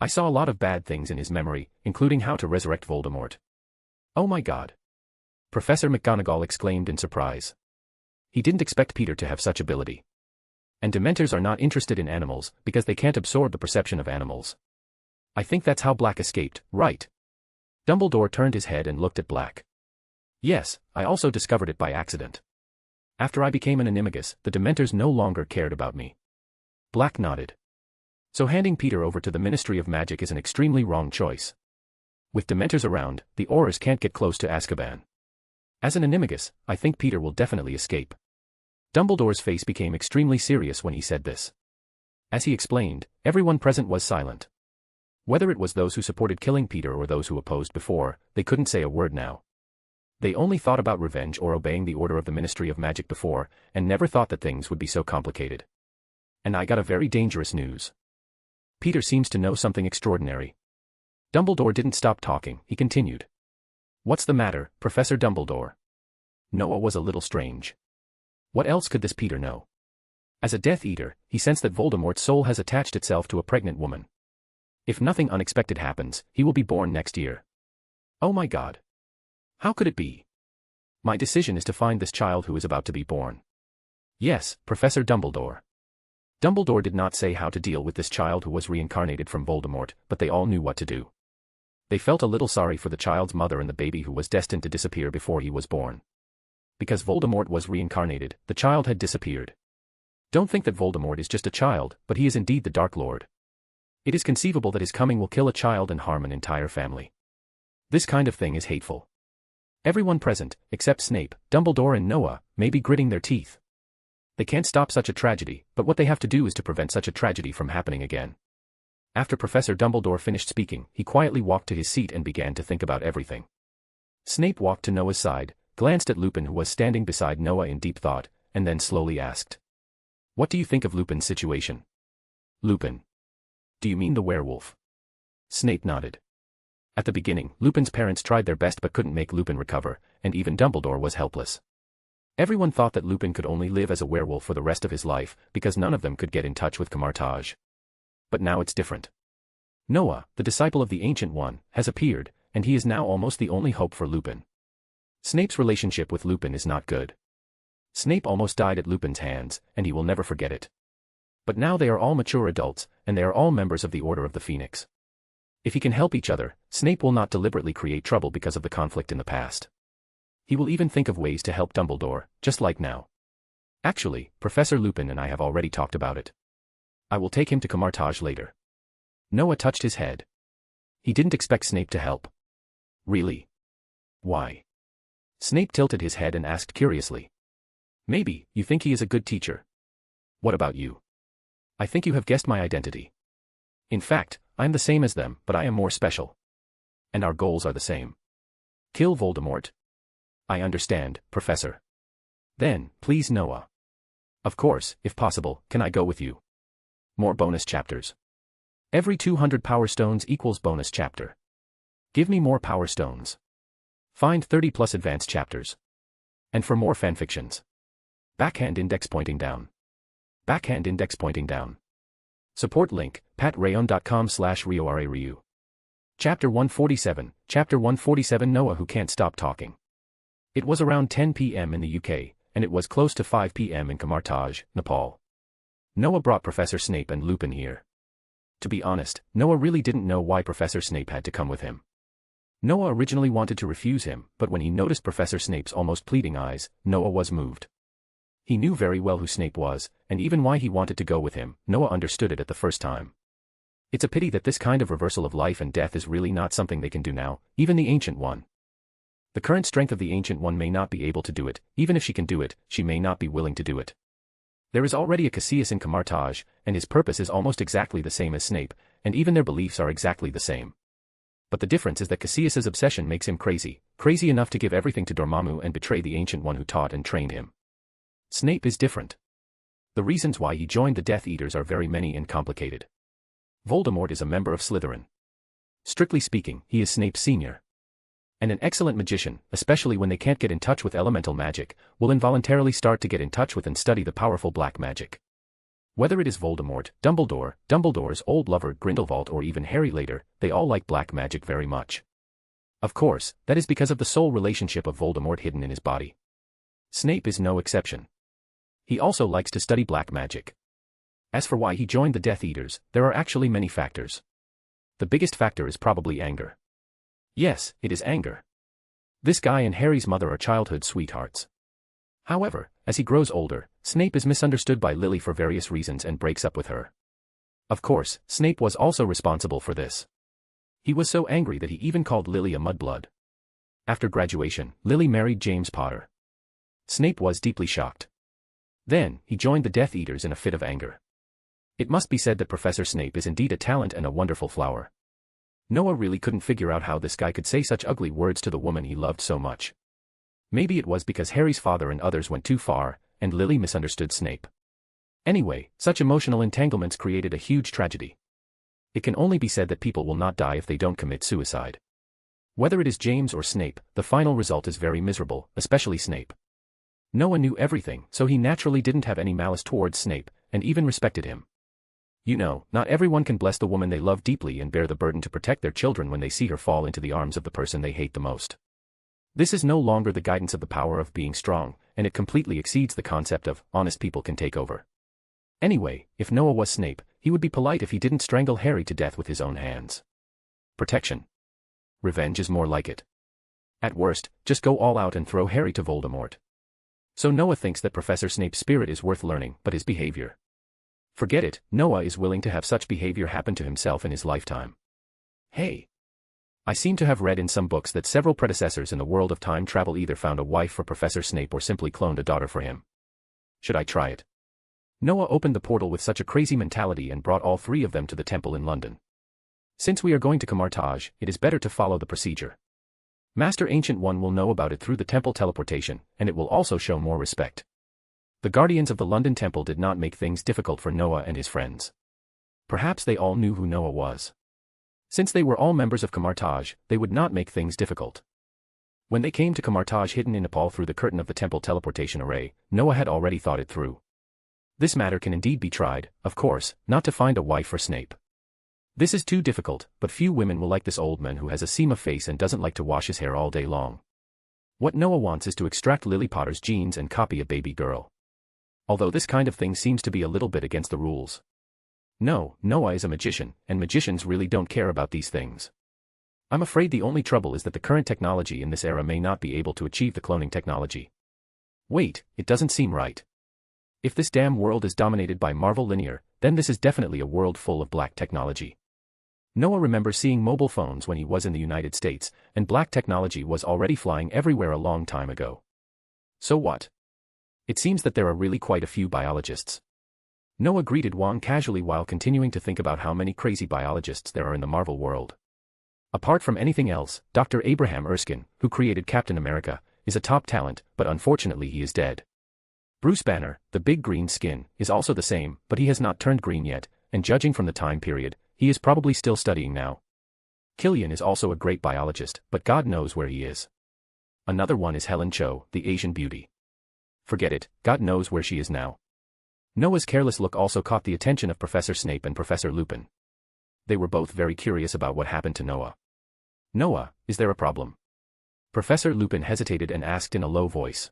C: I saw a lot of bad things in his memory, including how to resurrect Voldemort. Oh my god. Professor McGonagall exclaimed in surprise. He didn't expect Peter to have such ability. And Dementors are not interested in animals, because they can't absorb the perception of animals. I think that's how Black escaped, right? Dumbledore turned his head and looked at Black. Yes, I also discovered it by accident. After I became an animagus, the Dementors no longer cared about me. Black nodded. So handing Peter over to the Ministry of Magic is an extremely wrong choice. With Dementors around, the Aurors can't get close to Azkaban. As an animagus, I think Peter will definitely escape. Dumbledore's face became extremely serious when he said this. As he explained, everyone present was silent. Whether it was those who supported killing Peter or those who opposed before, they couldn't say a word now. They only thought about revenge or obeying the order of the Ministry of Magic before, and never thought that things would be so complicated. And I got a very dangerous news. Peter seems to know something extraordinary. Dumbledore didn't stop talking, he continued. What's the matter, Professor Dumbledore? Noah was a little strange. What else could this Peter know? As a Death Eater, he sensed that Voldemort's soul has attached itself to a pregnant woman. If nothing unexpected happens, he will be born next year. Oh my god. How could it be? My decision is to find this child who is about to be born. Yes, Professor Dumbledore. Dumbledore did not say how to deal with this child who was reincarnated from Voldemort, but they all knew what to do. They felt a little sorry for the child's mother and the baby who was destined to disappear before he was born. Because Voldemort was reincarnated, the child had disappeared. Don't think that Voldemort is just a child, but he is indeed the Dark Lord. It is conceivable that his coming will kill a child and harm an entire family. This kind of thing is hateful. Everyone present, except Snape, Dumbledore and Noah, may be gritting their teeth. They can't stop such a tragedy, but what they have to do is to prevent such a tragedy from happening again. After Professor Dumbledore finished speaking, he quietly walked to his seat and began to think about everything. Snape walked to Noah's side, glanced at Lupin who was standing beside Noah in deep thought, and then slowly asked. "What do you think of Lupin's situation?" "Lupin? Do you mean the werewolf?" Snape nodded. At the beginning, Lupin's parents tried their best but couldn't make Lupin recover, and even Dumbledore was helpless. Everyone thought that Lupin could only live as a werewolf for the rest of his life, because none of them could get in touch with Camartage. But now it's different. Noah, the disciple of the Ancient One, has appeared, and he is now almost the only hope for Lupin. Snape's relationship with Lupin is not good. Snape almost died at Lupin's hands, and he will never forget it. But now they are all mature adults, and they are all members of the Order of the Phoenix. If he can help each other, Snape will not deliberately create trouble because of the conflict in the past. He will even think of ways to help Dumbledore, just like now. Actually, Professor Lupin and I have already talked about it. I will take him to Camartage later. Noah touched his head. He didn't expect Snape to help. Really? Why? Snape tilted his head and asked curiously. Maybe, you think he is a good teacher. What about you? I think you have guessed my identity. In fact, I'm the same as them, but I am more special. And our goals are the same. Kill Voldemort. I understand, Professor. Then, please Noah. Of course, if possible, can I go with you? More bonus chapters. Every 200 Power Stones equals bonus chapter. Give me more Power Stones. Find 30 plus advanced chapters. And for more fanfictions. Backhand index pointing down. Backhand index pointing down. Support link, patreon.com/RioRaRyu. Chapter 147, Chapter 147 Noah Who Can't Stop Talking. It was around 10 p.m. in the UK, and it was close to 5 p.m. in Camartage, Nepal. Noah brought Professor Snape and Lupin here. To be honest, Noah really didn't know why Professor Snape had to come with him. Noah originally wanted to refuse him, but when he noticed Professor Snape's almost pleading eyes, Noah was moved. He knew very well who Snape was, and even why he wanted to go with him. Noah understood it at the first time. It's a pity that this kind of reversal of life and death is really not something they can do now, even the Ancient One. The current strength of the Ancient One may not be able to do it, even if she can do it, she may not be willing to do it. There is already a Cassius in Camartage, and his purpose is almost exactly the same as Snape, and even their beliefs are exactly the same. But the difference is that Cassius's obsession makes him crazy enough to give everything to Dormammu and betray the Ancient One who taught and trained him. Snape is different. The reasons why he joined the Death Eaters are very many and complicated. Voldemort is a member of Slytherin. Strictly speaking, he is Snape's senior. And an excellent magician, especially when they can't get in touch with elemental magic, will involuntarily start to get in touch with and study the powerful black magic. Whether it is Voldemort, Dumbledore, Dumbledore's old lover Grindelwald or even Harry later, they all like black magic very much. Of course, that is because of the soul relationship of Voldemort hidden in his body. Snape is no exception. He also likes to study black magic. As for why he joined the Death Eaters, there are actually many factors. The biggest factor is probably anger. Yes, it is anger. This guy and Harry's mother are childhood sweethearts. However, as he grows older, Snape is misunderstood by Lily for various reasons and breaks up with her. Of course, Snape was also responsible for this. He was so angry that he even called Lily a mudblood. After graduation, Lily married James Potter. Snape was deeply shocked. Then, he joined the Death Eaters in a fit of anger. It must be said that Professor Snape is indeed a talent and a wonderful flower. Noah really couldn't figure out how this guy could say such ugly words to the woman he loved so much. Maybe it was because Harry's father and others went too far, and Lily misunderstood Snape. Anyway, such emotional entanglements created a huge tragedy. It can only be said that people will not die if they don't commit suicide. Whether it is James or Snape, the final result is very miserable, especially Snape. Noah knew everything, so he naturally didn't have any malice towards Snape, and even respected him. You know, not everyone can bless the woman they love deeply and bear the burden to protect their children when they see her fall into the arms of the person they hate the most. This is no longer the guidance of the power of being strong, and it completely exceeds the concept of honest people can take over. Anyway, if Noah was Snape, he would be polite if he didn't strangle Harry to death with his own hands. Protection. Revenge is more like it. At worst, just go all out and throw Harry to Voldemort. So Noah thinks that Professor Snape's spirit is worth learning, but his behavior. Forget it, Noah is willing to have such behavior happen to himself in his lifetime. Hey. I seem to have read in some books that several predecessors in the world of time travel either found a wife for Professor Snape or simply cloned a daughter for him. Should I try it? Noah opened the portal with such a crazy mentality and brought all three of them to the temple in London. Since we are going to Camartage, it is better to follow the procedure. Master Ancient One will know about it through the temple teleportation, and it will also show more respect. The guardians of the London temple did not make things difficult for Noah and his friends. Perhaps they all knew who Noah was. Since they were all members of Camartage, they would not make things difficult. When they came to Camartage hidden in Nepal through the curtain of the temple teleportation array, Noah had already thought it through. This matter can indeed be tried, of course, not to find a wife for Snape. This is too difficult, but few women will like this old man who has a seam of face and doesn't like to wash his hair all day long. What Noah wants is to extract Lily Potter's genes and copy a baby girl. Although this kind of thing seems to be a little bit against the rules. No, Noah is a magician, and magicians really don't care about these things. I'm afraid the only trouble is that the current technology in this era may not be able to achieve the cloning technology. Wait, it doesn't seem right. If this damn world is dominated by Marvel Linear, then this is definitely a world full of black technology. Noah remembers seeing mobile phones when he was in the United States, and black technology was already flying everywhere a long time ago. So what? It seems that there are really quite a few biologists. Noah greeted Wong casually while continuing to think about how many crazy biologists there are in the Marvel world. Apart from anything else, Dr. Abraham Erskine, who created Captain America, is a top talent, but unfortunately he is dead. Bruce Banner, the big green skin, is also the same, but he has not turned green yet, and judging from the time period, he is probably still studying now. Killian is also a great biologist, but God knows where he is. Another one is Helen Cho, the Asian beauty. Forget it, God knows where she is now. Noah's careless look also caught the attention of Professor Snape and Professor Lupin. They were both very curious about what happened to Noah. Noah, is there a problem? Professor Lupin hesitated and asked in a low voice.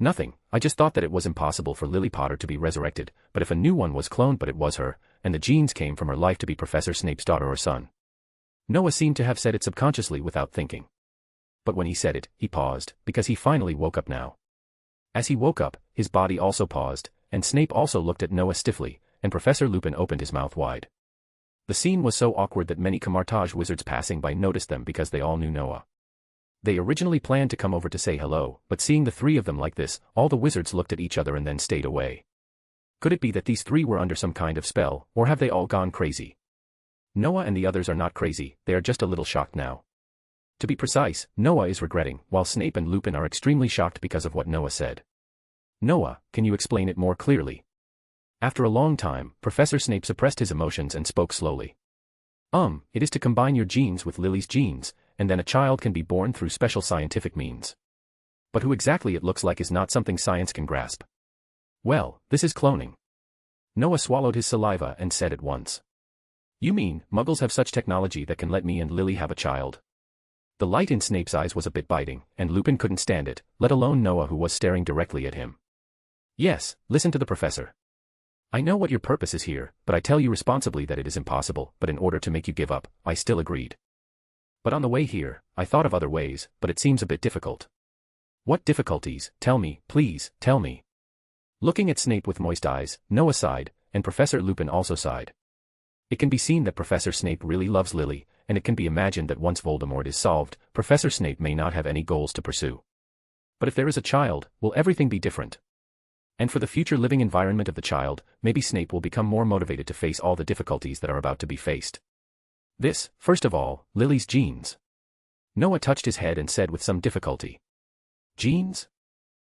C: Nothing, I just thought that it was impossible for Lily Potter to be resurrected, but if a new one was cloned but it was her, and the genes came from her life to be Professor Snape's daughter or son. Noah seemed to have said it subconsciously without thinking. But when he said it, he paused, because he finally woke up now. As he woke up, his body also paused, and Snape also looked at Noah stiffly, and Professor Lupin opened his mouth wide. The scene was so awkward that many Camartage wizards passing by noticed them because they all knew Noah. They originally planned to come over to say hello, but seeing the three of them like this, all the wizards looked at each other and then stayed away. Could it be that these three were under some kind of spell, or have they all gone crazy? Noah and the others are not crazy, they are just a little shocked now. To be precise, Noah is regretting, while Snape and Lupin are extremely shocked because of what Noah said. Noah, can you explain it more clearly? After a long time, Professor Snape suppressed his emotions and spoke slowly. It is to combine your genes with Lily's genes, and then a child can be born through special scientific means. But who exactly it looks like is not something science can grasp. Well, this is cloning. Noah swallowed his saliva and said at once. You mean, Muggles have such technology that can let me and Lily have a child? The light in Snape's eyes was a bit biting, and Lupin couldn't stand it, let alone Noah who was staring directly at him. Yes, listen to the professor. I know what your purpose is here, but I tell you responsibly that it is impossible, but in order to make you give up, I still agreed. But on the way here, I thought of other ways, but it seems a bit difficult. What difficulties? Tell me, please, tell me. Looking at Snape with moist eyes, Noah sighed, and Professor Lupin also sighed. It can be seen that Professor Snape really loves Lily, and it can be imagined that once Voldemort is solved, Professor Snape may not have any goals to pursue. But if there is a child, will everything be different? And for the future living environment of the child, maybe Snape will become more motivated to face all the difficulties that are about to be faced. This, first of all, Lily's genes. Noah touched his head and said with some difficulty. Genes?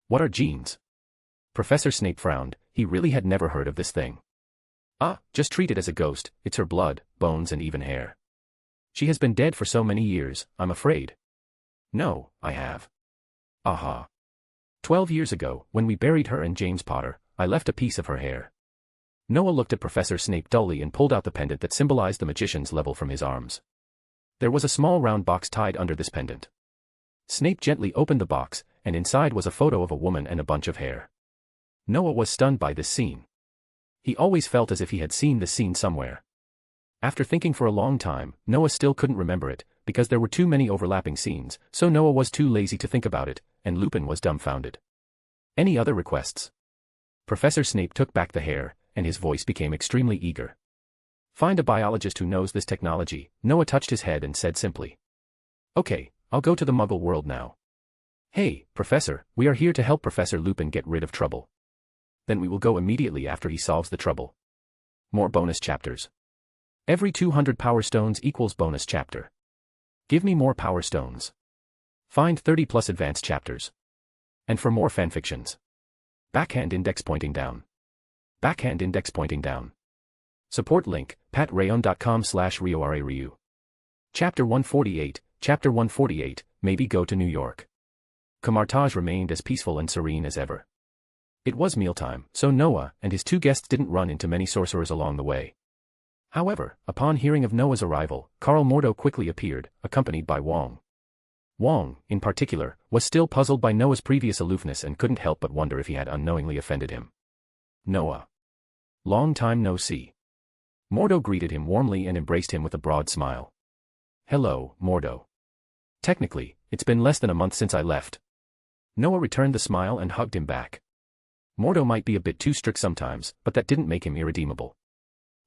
C: What are genes? Professor Snape frowned, he really had never heard of this thing. Just treat it as a ghost, it's her blood, bones and even hair. She has been dead for so many years, I'm afraid. No, I have. Aha. 12 years ago, when we buried her and James Potter, I left a piece of her hair. Noah looked at Professor Snape dully and pulled out the pendant that symbolized the magician's level from his arms. There was a small round box tied under this pendant. Snape gently opened the box, and inside was a photo of a woman and a bunch of hair. Noah was stunned by this scene. He always felt as if he had seen this scene somewhere. After thinking for a long time, Noah still couldn't remember it, because there were too many overlapping scenes, so Noah was too lazy to think about it, and Lupin was dumbfounded. Any other requests? Professor Snape took back the hair, and his voice became extremely eager. Find a biologist who knows this technology. Noah touched his head and said simply. Okay, I'll go to the Muggle world now. Hey, Professor, we are here to help Professor Lupin get rid of trouble. Then we will go immediately after he solves the trouble. More bonus chapters. Every 200 power stones equals bonus chapter. Give me more power stones. Find 30 plus advanced chapters. And for more fanfictions. Backhand index pointing down. Backhand index pointing down. Support link, patrayon.com/RioRaRyu. Chapter 148, Chapter 148, Maybe Go to New York. Camartage remained as peaceful and serene as ever. It was mealtime, so Noah and his two guests didn't run into many sorcerers along the way. However, upon hearing of Noah's arrival, Carl Mordo quickly appeared, accompanied by Wong. Wong, in particular, was still puzzled by Noah's previous aloofness and couldn't help but wonder if he had unknowingly offended him. Noah. Long time no see. Mordo greeted him warmly and embraced him with a broad smile. Hello, Mordo. Technically, it's been less than a month since I left. Noah returned the smile and hugged him back. Mordo might be a bit too strict sometimes, but that didn't make him irredeemable.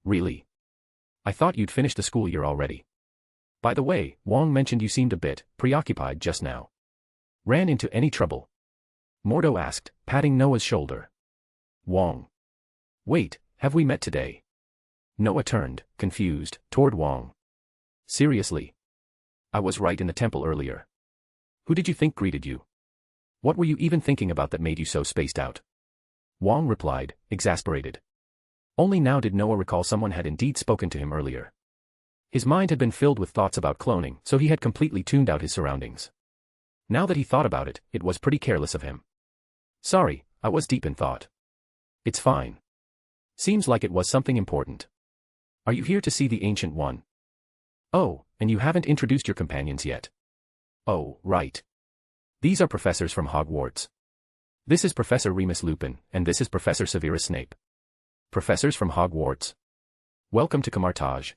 C: Really? I thought you'd finished the school year already. By the way, Wong mentioned you seemed a bit preoccupied just now. Ran into any trouble? Mordo asked, patting Noah's shoulder. Wong. Wait, have we met today? Noah turned, confused, toward Wong. Seriously? I was right in the temple earlier. Who did you think greeted you? What were you even thinking about that made you so spaced out? Wong replied, exasperated. Only now did Noah recall someone had indeed spoken to him earlier. His mind had been filled with thoughts about cloning, so he had completely tuned out his surroundings. Now that he thought about it, it was pretty careless of him. Sorry, I was deep in thought. It's fine. Seems like it was something important. Are you here to see the Ancient One? Oh, and you haven't introduced your companions yet. Oh, right. These are professors from Hogwarts. This is Professor Remus Lupin, and this is Professor Severus Snape. Professors from Hogwarts. Welcome to Camartage.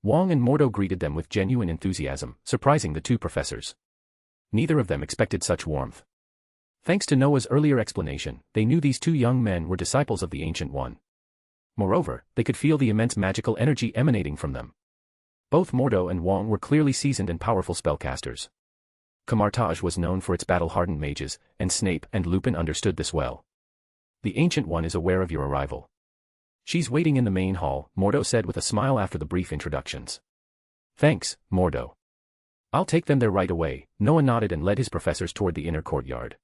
C: Wong and Mordo greeted them with genuine enthusiasm, surprising the two professors. Neither of them expected such warmth. Thanks to Noah's earlier explanation, they knew these two young men were disciples of the Ancient One. Moreover, they could feel the immense magical energy emanating from them. Both Mordo and Wong were clearly seasoned and powerful spellcasters. Camartage was known for its battle-hardened mages, and Snape and Lupin understood this well. The Ancient One is aware of your arrival. She's waiting in the main hall, Mordo said with a smile after the brief introductions. Thanks, Mordo. I'll take them there right away. Noah nodded and led his professors toward the inner courtyard.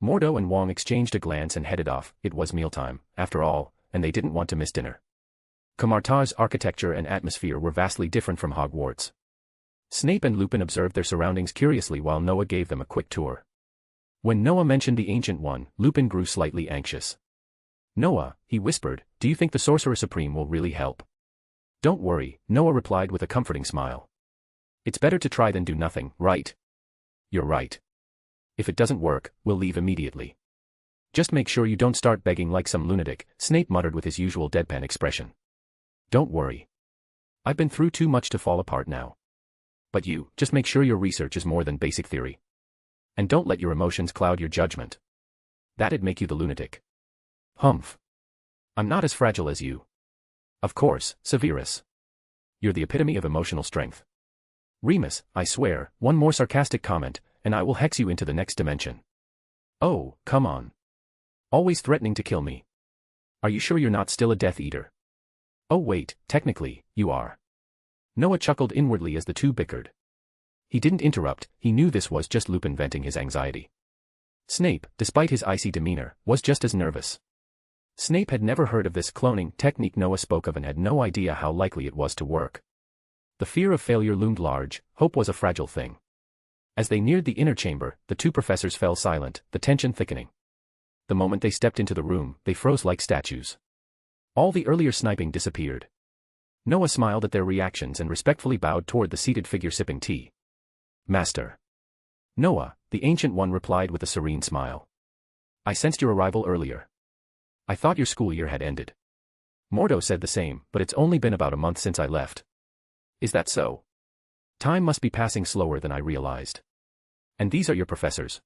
C: Mordo and Wong exchanged a glance and headed off. It was mealtime, after all, and they didn't want to miss dinner. Camartage's architecture and atmosphere were vastly different from Hogwarts. Snape and Lupin observed their surroundings curiously while Noah gave them a quick tour. When Noah mentioned the Ancient One, Lupin grew slightly anxious. Noah, he whispered, do you think the Sorcerer Supreme will really help? Don't worry, Noah replied with a comforting smile. It's better to try than do nothing, right? You're right. If it doesn't work, we'll leave immediately. Just make sure you don't start begging like some lunatic, Snape muttered with his usual deadpan expression. Don't worry. I've been through too much to fall apart now. But you, just make sure your research is more than basic theory. And don't let your emotions cloud your judgment. That'd make you the lunatic. Humph. I'm not as fragile as you. Of course, Severus. You're the epitome of emotional strength. Remus, I swear, one more sarcastic comment, and I will hex you into the next dimension. Oh, come on. Always threatening to kill me. Are you sure you're not still a Death Eater? Oh wait, technically, you are. Noah chuckled inwardly as the two bickered. He didn't interrupt, he knew this was just Lupin venting his anxiety. Snape, despite his icy demeanor, was just as nervous. Snape had never heard of this cloning technique Noah spoke of and had no idea how likely it was to work. The fear of failure loomed large, hope was a fragile thing. As they neared the inner chamber, the two professors fell silent, the tension thickening. The moment they stepped into the room, they froze like statues. All the earlier sniping disappeared. Noah smiled at their reactions and respectfully bowed toward the seated figure sipping tea. Master. Noah, the Ancient One replied with a serene smile. I sensed your arrival earlier. I thought your school year had ended. Mordo said the same, but it's only been about a month since I left. Is that so? Time must be passing slower than I realized. And these are your professors?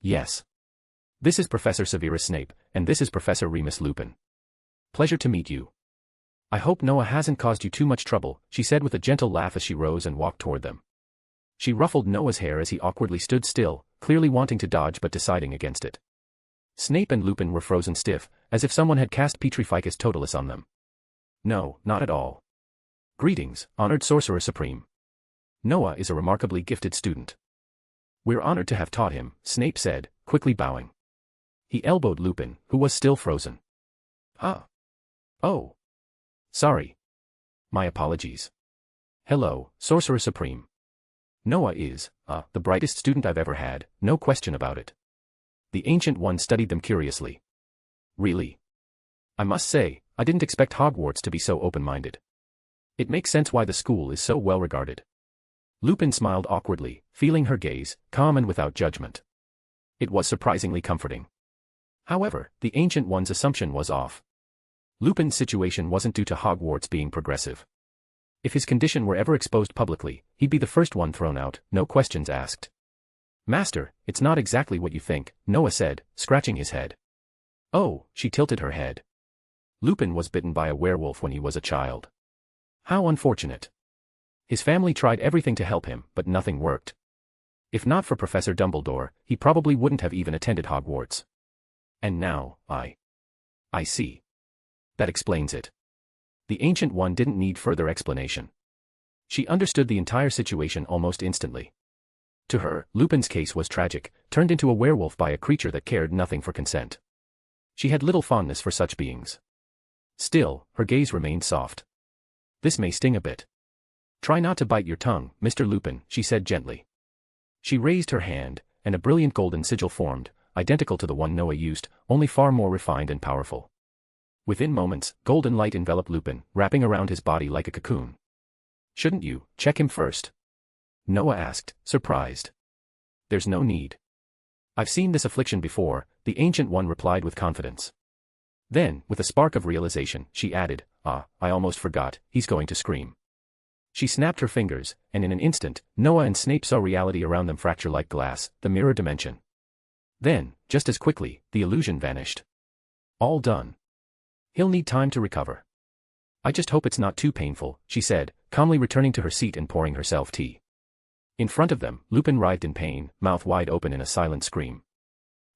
C: Yes. This is Professor Severus Snape, and this is Professor Remus Lupin. Pleasure to meet you. I hope Noah hasn't caused you too much trouble, she said with a gentle laugh as she rose and walked toward them. She ruffled Noah's hair as he awkwardly stood still, clearly wanting to dodge but deciding against it. Snape and Lupin were frozen stiff, as if someone had cast Petrificus Totalis on them. No, not at all. Greetings, honored Sorcerer Supreme. Noah is a remarkably gifted student. We're honored to have taught him, Snape said, quickly bowing. He elbowed Lupin, who was still frozen. Ah. Oh. Sorry. My apologies. Hello, Sorcerer Supreme. Noah is, the brightest student I've ever had, no question about it. The Ancient One studied them curiously. Really? I must say, I didn't expect Hogwarts to be so open-minded. It makes sense why the school is so well regarded. Lupin smiled awkwardly, feeling her gaze, calm and without judgment. It was surprisingly comforting. However, the Ancient One's assumption was off. Lupin's situation wasn't due to Hogwarts being progressive. If his condition were ever exposed publicly, he'd be the first one thrown out, no questions asked. Master, it's not exactly what you think, Noah said, scratching his head. Oh, she tilted her head. Lupin was bitten by a werewolf when he was a child. How unfortunate. His family tried everything to help him, but nothing worked. If not for Professor Dumbledore, he probably wouldn't have even attended Hogwarts. And now, I see. That explains it. The Ancient One didn't need further explanation. She understood the entire situation almost instantly. To her, Lupin's case was tragic, turned into a werewolf by a creature that cared nothing for consent. She had little fondness for such beings. Still, her gaze remained soft. This may sting a bit. Try not to bite your tongue, Mr. Lupin, she said gently. She raised her hand, and a brilliant golden sigil formed, identical to the one Noah used, only far more refined and powerful. Within moments, golden light enveloped Lupin, wrapping around his body like a cocoon. Shouldn't you check him first? Noah asked, surprised. There's no need. I've seen this affliction before, the Ancient One replied with confidence. Then, with a spark of realization, she added, I almost forgot, he's going to scream. She snapped her fingers, and in an instant, Noah and Snape saw reality around them fracture like glass, the mirror dimension. Then, just as quickly, the illusion vanished. All done. He'll need time to recover. I just hope it's not too painful, she said, calmly returning to her seat and pouring herself tea. In front of them, Lupin writhed in pain, mouth wide open in a silent scream.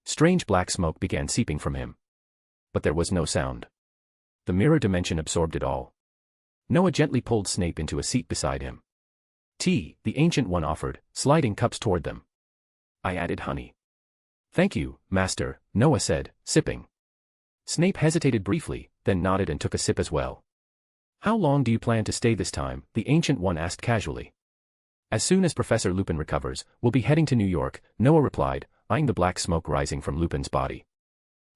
C: Strange black smoke began seeping from him. But there was no sound. The mirror dimension absorbed it all. Noah gently pulled Snape into a seat beside him. Tea, the Ancient One offered, sliding cups toward them. I added honey. Thank you, Master, Noah said, sipping. Snape hesitated briefly, then nodded and took a sip as well. How long do you plan to stay this time? The Ancient One asked casually. As soon as Professor Lupin recovers, we'll be heading to New York, Noah replied, eyeing the black smoke rising from Lupin's body.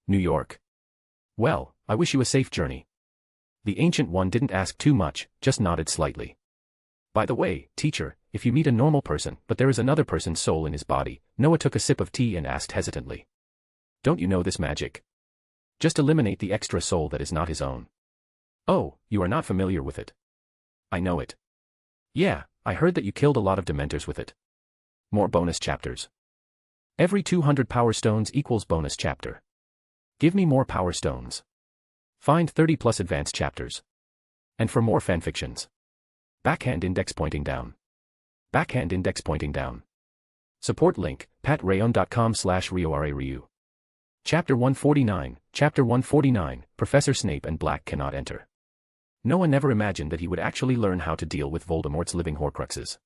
C: New York. Well, I wish you a safe journey. The Ancient One didn't ask too much, just nodded slightly. By the way, teacher, if you meet a normal person but there is another person's soul in his body, Noah took a sip of tea and asked hesitantly. Don't you know this magic? Just eliminate the extra soul that is not his own. Oh, you are not familiar with it. I know it. Yeah, I heard that you killed a lot of Dementors with it. More bonus chapters. Every 200 power stones equals bonus chapter. Give me more power stones. Find 30 plus advanced chapters. And for more fanfictions. Backhand index pointing down. Backhand index pointing down. Support link, patreon.com/RioRaRyu. Chapter 149, Chapter 149, Professor Snape and Black cannot enter. Noah never imagined that he would actually learn how to deal with Voldemort's living Horcruxes.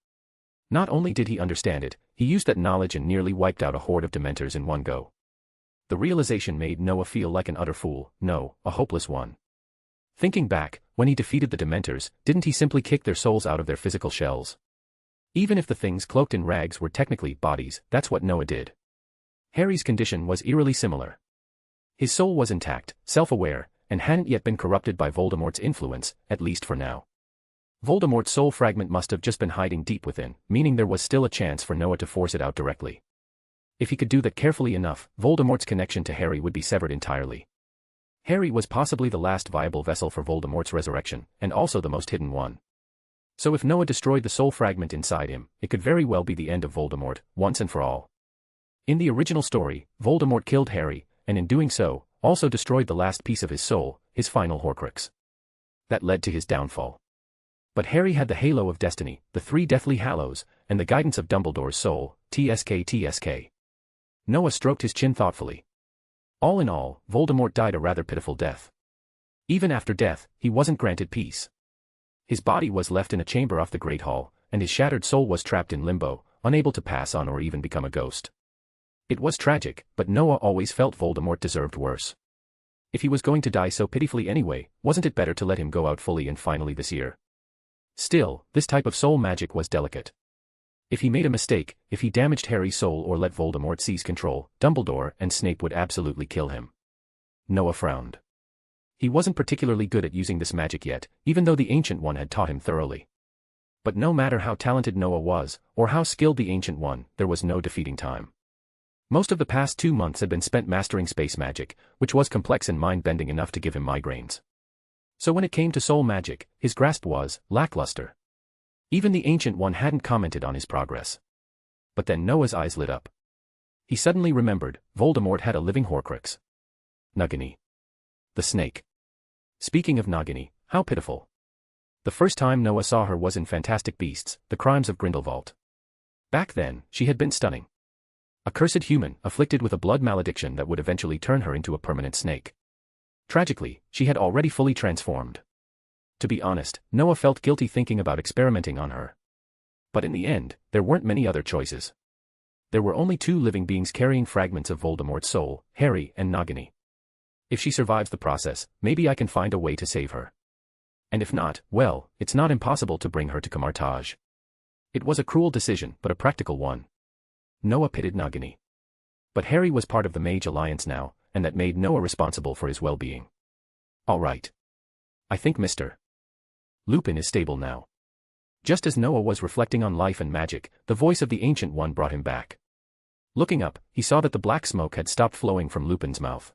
C: Not only did he understand it, he used that knowledge and nearly wiped out a horde of Dementors in one go. The realization made Noah feel like an utter fool, no, a hopeless one. Thinking back, when he defeated the Dementors, didn't he simply kick their souls out of their physical shells? Even if the things cloaked in rags were technically bodies, that's what Noah did. Harry's condition was eerily similar. His soul was intact, self-aware, and hadn't yet been corrupted by Voldemort's influence, at least for now. Voldemort's soul fragment must have just been hiding deep within, meaning there was still a chance for Noah to force it out directly. If he could do that carefully enough, Voldemort's connection to Harry would be severed entirely. Harry was possibly the last viable vessel for Voldemort's resurrection, and also the most hidden one. So if Noah destroyed the soul fragment inside him, it could very well be the end of Voldemort, once and for all. In the original story, Voldemort killed Harry, and in doing so, also destroyed the last piece of his soul, his final Horcrux. That led to his downfall. But Harry had the halo of destiny, the 3 deathly hallows, and the guidance of Dumbledore's soul, TSK. Noah stroked his chin thoughtfully. All in all, Voldemort died a rather pitiful death. Even after death, he wasn't granted peace. His body was left in a chamber off the Great Hall, and his shattered soul was trapped in limbo, unable to pass on or even become a ghost. It was tragic, but Noah always felt Voldemort deserved worse. If he was going to die so pitifully anyway, wasn't it better to let him go out fully and finally this year? Still, this type of soul magic was delicate. If he made a mistake, if he damaged Harry's soul or let Voldemort seize control, Dumbledore and Snape would absolutely kill him. Noah frowned. He wasn't particularly good at using this magic yet, even though the Ancient One had taught him thoroughly. But no matter how talented Noah was, or how skilled the Ancient One, there was no defeating time. Most of the past 2 months had been spent mastering space magic, which was complex and mind-bending enough to give him migraines. So when it came to soul magic, his grasp was lackluster. Even the Ancient One hadn't commented on his progress. But then Noah's eyes lit up. He suddenly remembered, Voldemort had a living Horcrux. Nagini. The snake. Speaking of Nagini, how pitiful. The first time Noah saw her was in Fantastic Beasts, The Crimes of Grindelwald. Back then, she had been stunning. A cursed human, afflicted with a blood malediction that would eventually turn her into a permanent snake. Tragically, she had already fully transformed. To be honest, Noah felt guilty thinking about experimenting on her. But in the end, there weren't many other choices. There were only 2 living beings carrying fragments of Voldemort's soul, Harry and Nagini. If she survives the process, maybe I can find a way to save her. And if not, well, it's not impossible to bring her to Camartage. It was a cruel decision, but a practical one. Noah pitied Nagini. But Harry was part of the Mage Alliance now, and that made Noah responsible for his well-being. All right. I think Mr. Lupin is stable now. Just as Noah was reflecting on life and magic, the voice of the Ancient One brought him back. Looking up, he saw that the black smoke had stopped flowing from Lupin's mouth.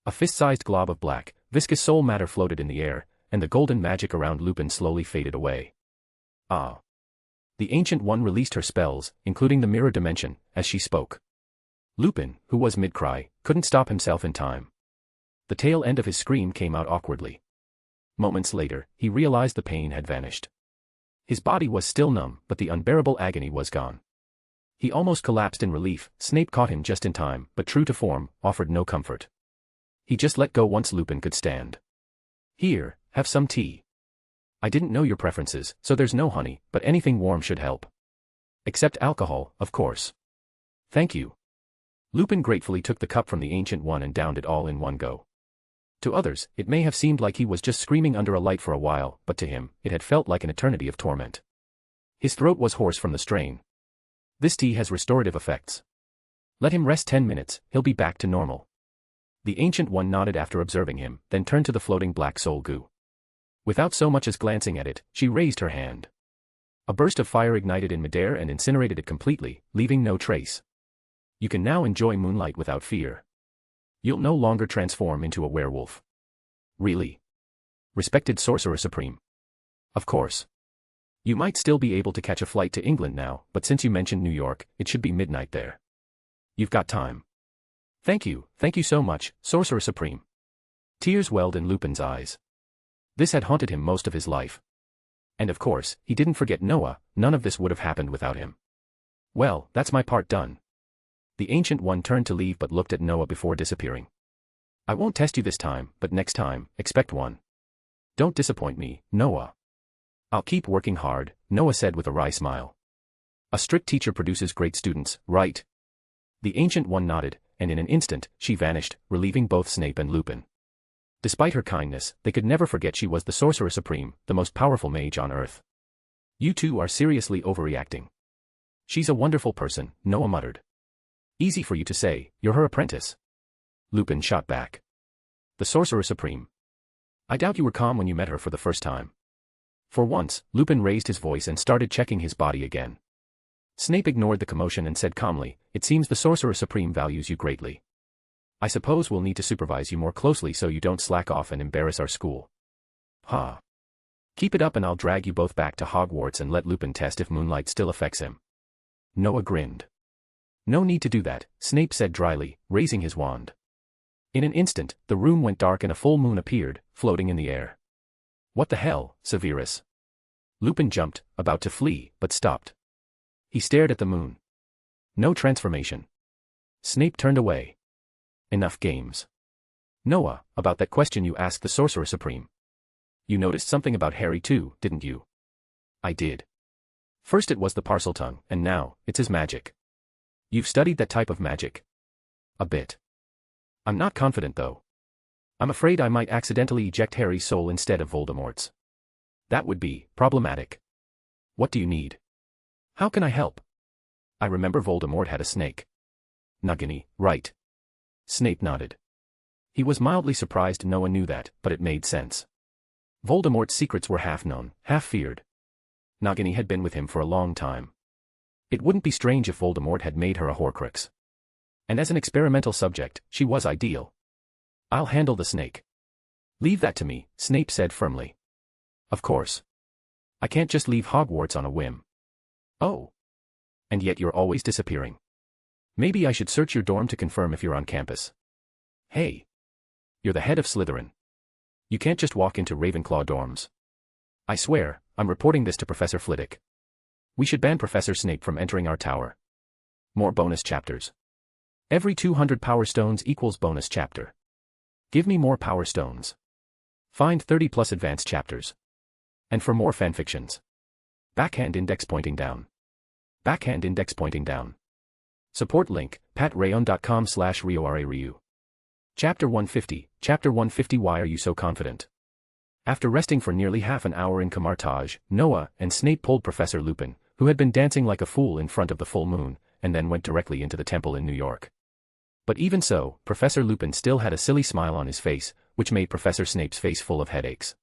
C: A fist-sized glob of black, viscous soul matter floated in the air, and the golden magic around Lupin slowly faded away. Ah. The Ancient One released her spells, including the mirror dimension, as she spoke. Lupin, who was mid-cry, couldn't stop himself in time. The tail end of his scream came out awkwardly. Moments later, he realized the pain had vanished. His body was still numb, but the unbearable agony was gone. He almost collapsed in relief. Snape caught him just in time, but true to form, offered no comfort. He just let go once Lupin could stand. Here, have some tea. I didn't know your preferences, so there's no honey, but anything warm should help. Except alcohol, of course. Thank you. Lupin gratefully took the cup from the Ancient One and downed it all in one go. To others, it may have seemed like he was just screaming under a light for a while, but to him, it had felt like an eternity of torment. His throat was hoarse from the strain. This tea has restorative effects. Let him rest 10 minutes, he'll be back to normal. The Ancient One nodded after observing him, then turned to the floating black soul goo. Without so much as glancing at it, she raised her hand. A burst of fire ignited in midair and incinerated it completely, leaving no trace. You can now enjoy moonlight without fear. You'll no longer transform into a werewolf. Really? Respected Sorcerer Supreme. Of course. You might still be able to catch a flight to England now, but since you mentioned New York, it should be midnight there. You've got time. Thank you so much, Sorcerer Supreme. Tears welled in Lupin's eyes. This had haunted him most of his life. And of course, he didn't forget Noah. None of this would have happened without him. Well, that's my part done. The Ancient One turned to leave but looked at Noah before disappearing. I won't test you this time, but next time, expect one. Don't disappoint me, Noah. I'll keep working hard, Noah said with a wry smile. A strict teacher produces great students, right? The Ancient One nodded, and in an instant, she vanished, relieving both Snape and Lupin. Despite her kindness, they could never forget she was the Sorcerer Supreme, the most powerful mage on Earth. You two are seriously overreacting. She's a wonderful person, Noah muttered. Easy for you to say, you're her apprentice. Lupin shot back. The Sorcerer Supreme. I doubt you were calm when you met her for the first time. For once, Lupin raised his voice and started checking his body again. Snape ignored the commotion and said calmly, it seems the Sorcerer Supreme values you greatly. I suppose we'll need to supervise you more closely so you don't slack off and embarrass our school. Ha. Keep it up and I'll drag you both back to Hogwarts and let Lupin test if moonlight still affects him. Noah grinned. No need to do that, Snape said dryly, raising his wand. In an instant, the room went dark and a full moon appeared, floating in the air. What the hell, Severus? Lupin jumped, about to flee, but stopped. He stared at the moon. No transformation. Snape turned away. Enough games. Noah, about that question you asked the Sorcerer Supreme. You noticed something about Harry too, didn't you? I did. First it was the Parseltongue, and now, it's his magic. You've studied that type of magic? A bit. I'm not confident though. I'm afraid I might accidentally eject Harry's soul instead of Voldemort's. That would be problematic. What do you need? How can I help? I remember Voldemort had a snake. Nagini, right. Snape nodded. He was mildly surprised Noah knew that, but it made sense. Voldemort's secrets were half known, half feared. Nagini had been with him for a long time. It wouldn't be strange if Voldemort had made her a Horcrux. And as an experimental subject, she was ideal. I'll handle the snake. Leave that to me, Snape said firmly. Of course. I can't just leave Hogwarts on a whim. Oh. And yet you're always disappearing. Maybe I should search your dorm to confirm if you're on campus. Hey. You're the head of Slytherin. You can't just walk into Ravenclaw dorms. I swear, I'm reporting this to Professor Flitwick. We should ban Professor Snape from entering our tower. More bonus chapters. Every 200 power stones equals bonus chapter. Give me more power stones. Find 30 plus advanced chapters. And for more fanfictions. Backhand index pointing down. Backhand index pointing down. Support link, patrayon.com/RioRaRyu. Chapter 150, Chapter 150. Why are you so confident? After resting for nearly half an hour in Camartage, Noah and Snape pulled Professor Lupin, who had been dancing like a fool in front of the full moon, and then went directly into the temple in New York. But even so, Professor Lupin still had a silly smile on his face, which made Professor Snape's face full of headaches.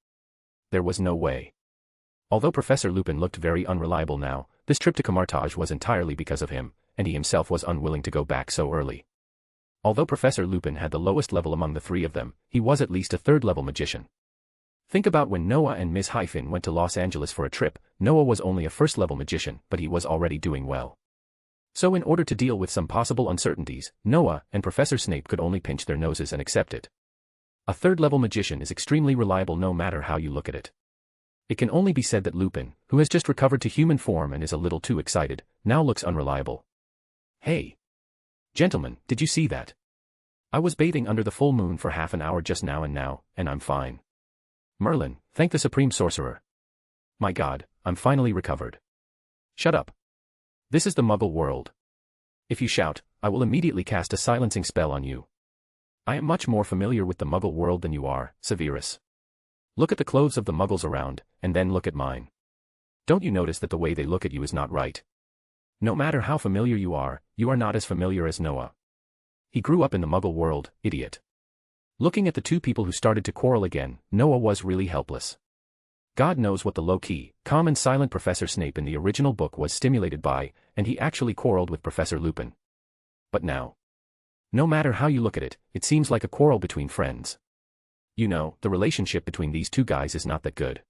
C: There was no way. Although Professor Lupin looked very unreliable now, this trip to Camartage was entirely because of him, and he himself was unwilling to go back so early. Although Professor Lupin had the lowest level among the three of them, he was at least a third-level magician. Think about when Noah and Ms. Hyphen went to Los Angeles for a trip. Noah was only a first-level magician, but he was already doing well. So in order to deal with some possible uncertainties, Noah and Professor Snape could only pinch their noses and accept it. A third-level magician is extremely reliable no matter how you look at it. It can only be said that Lupin, who has just recovered to human form and is a little too excited, now looks unreliable. Hey. Gentlemen, did you see that? I was bathing under the full moon for half an hour just now and I'm fine. Merlin, thank the Supreme Sorcerer. My God, I'm finally recovered. Shut up. This is the Muggle world. If you shout, I will immediately cast a silencing spell on you. I am much more familiar with the Muggle world than you are, Severus. Look at the clothes of the Muggles around, and then look at mine. Don't you notice that the way they look at you is not right? No matter how familiar you are not as familiar as Noah. He grew up in the Muggle world, idiot. Looking at the two people who started to quarrel again, Noah was really helpless. God knows what the low-key, calm and silent Professor Snape in the original book was stimulated by, and he actually quarreled with Professor Lupin. But now. No matter how you look at it, it seems like a quarrel between friends. You know, the relationship between these two guys is not that good.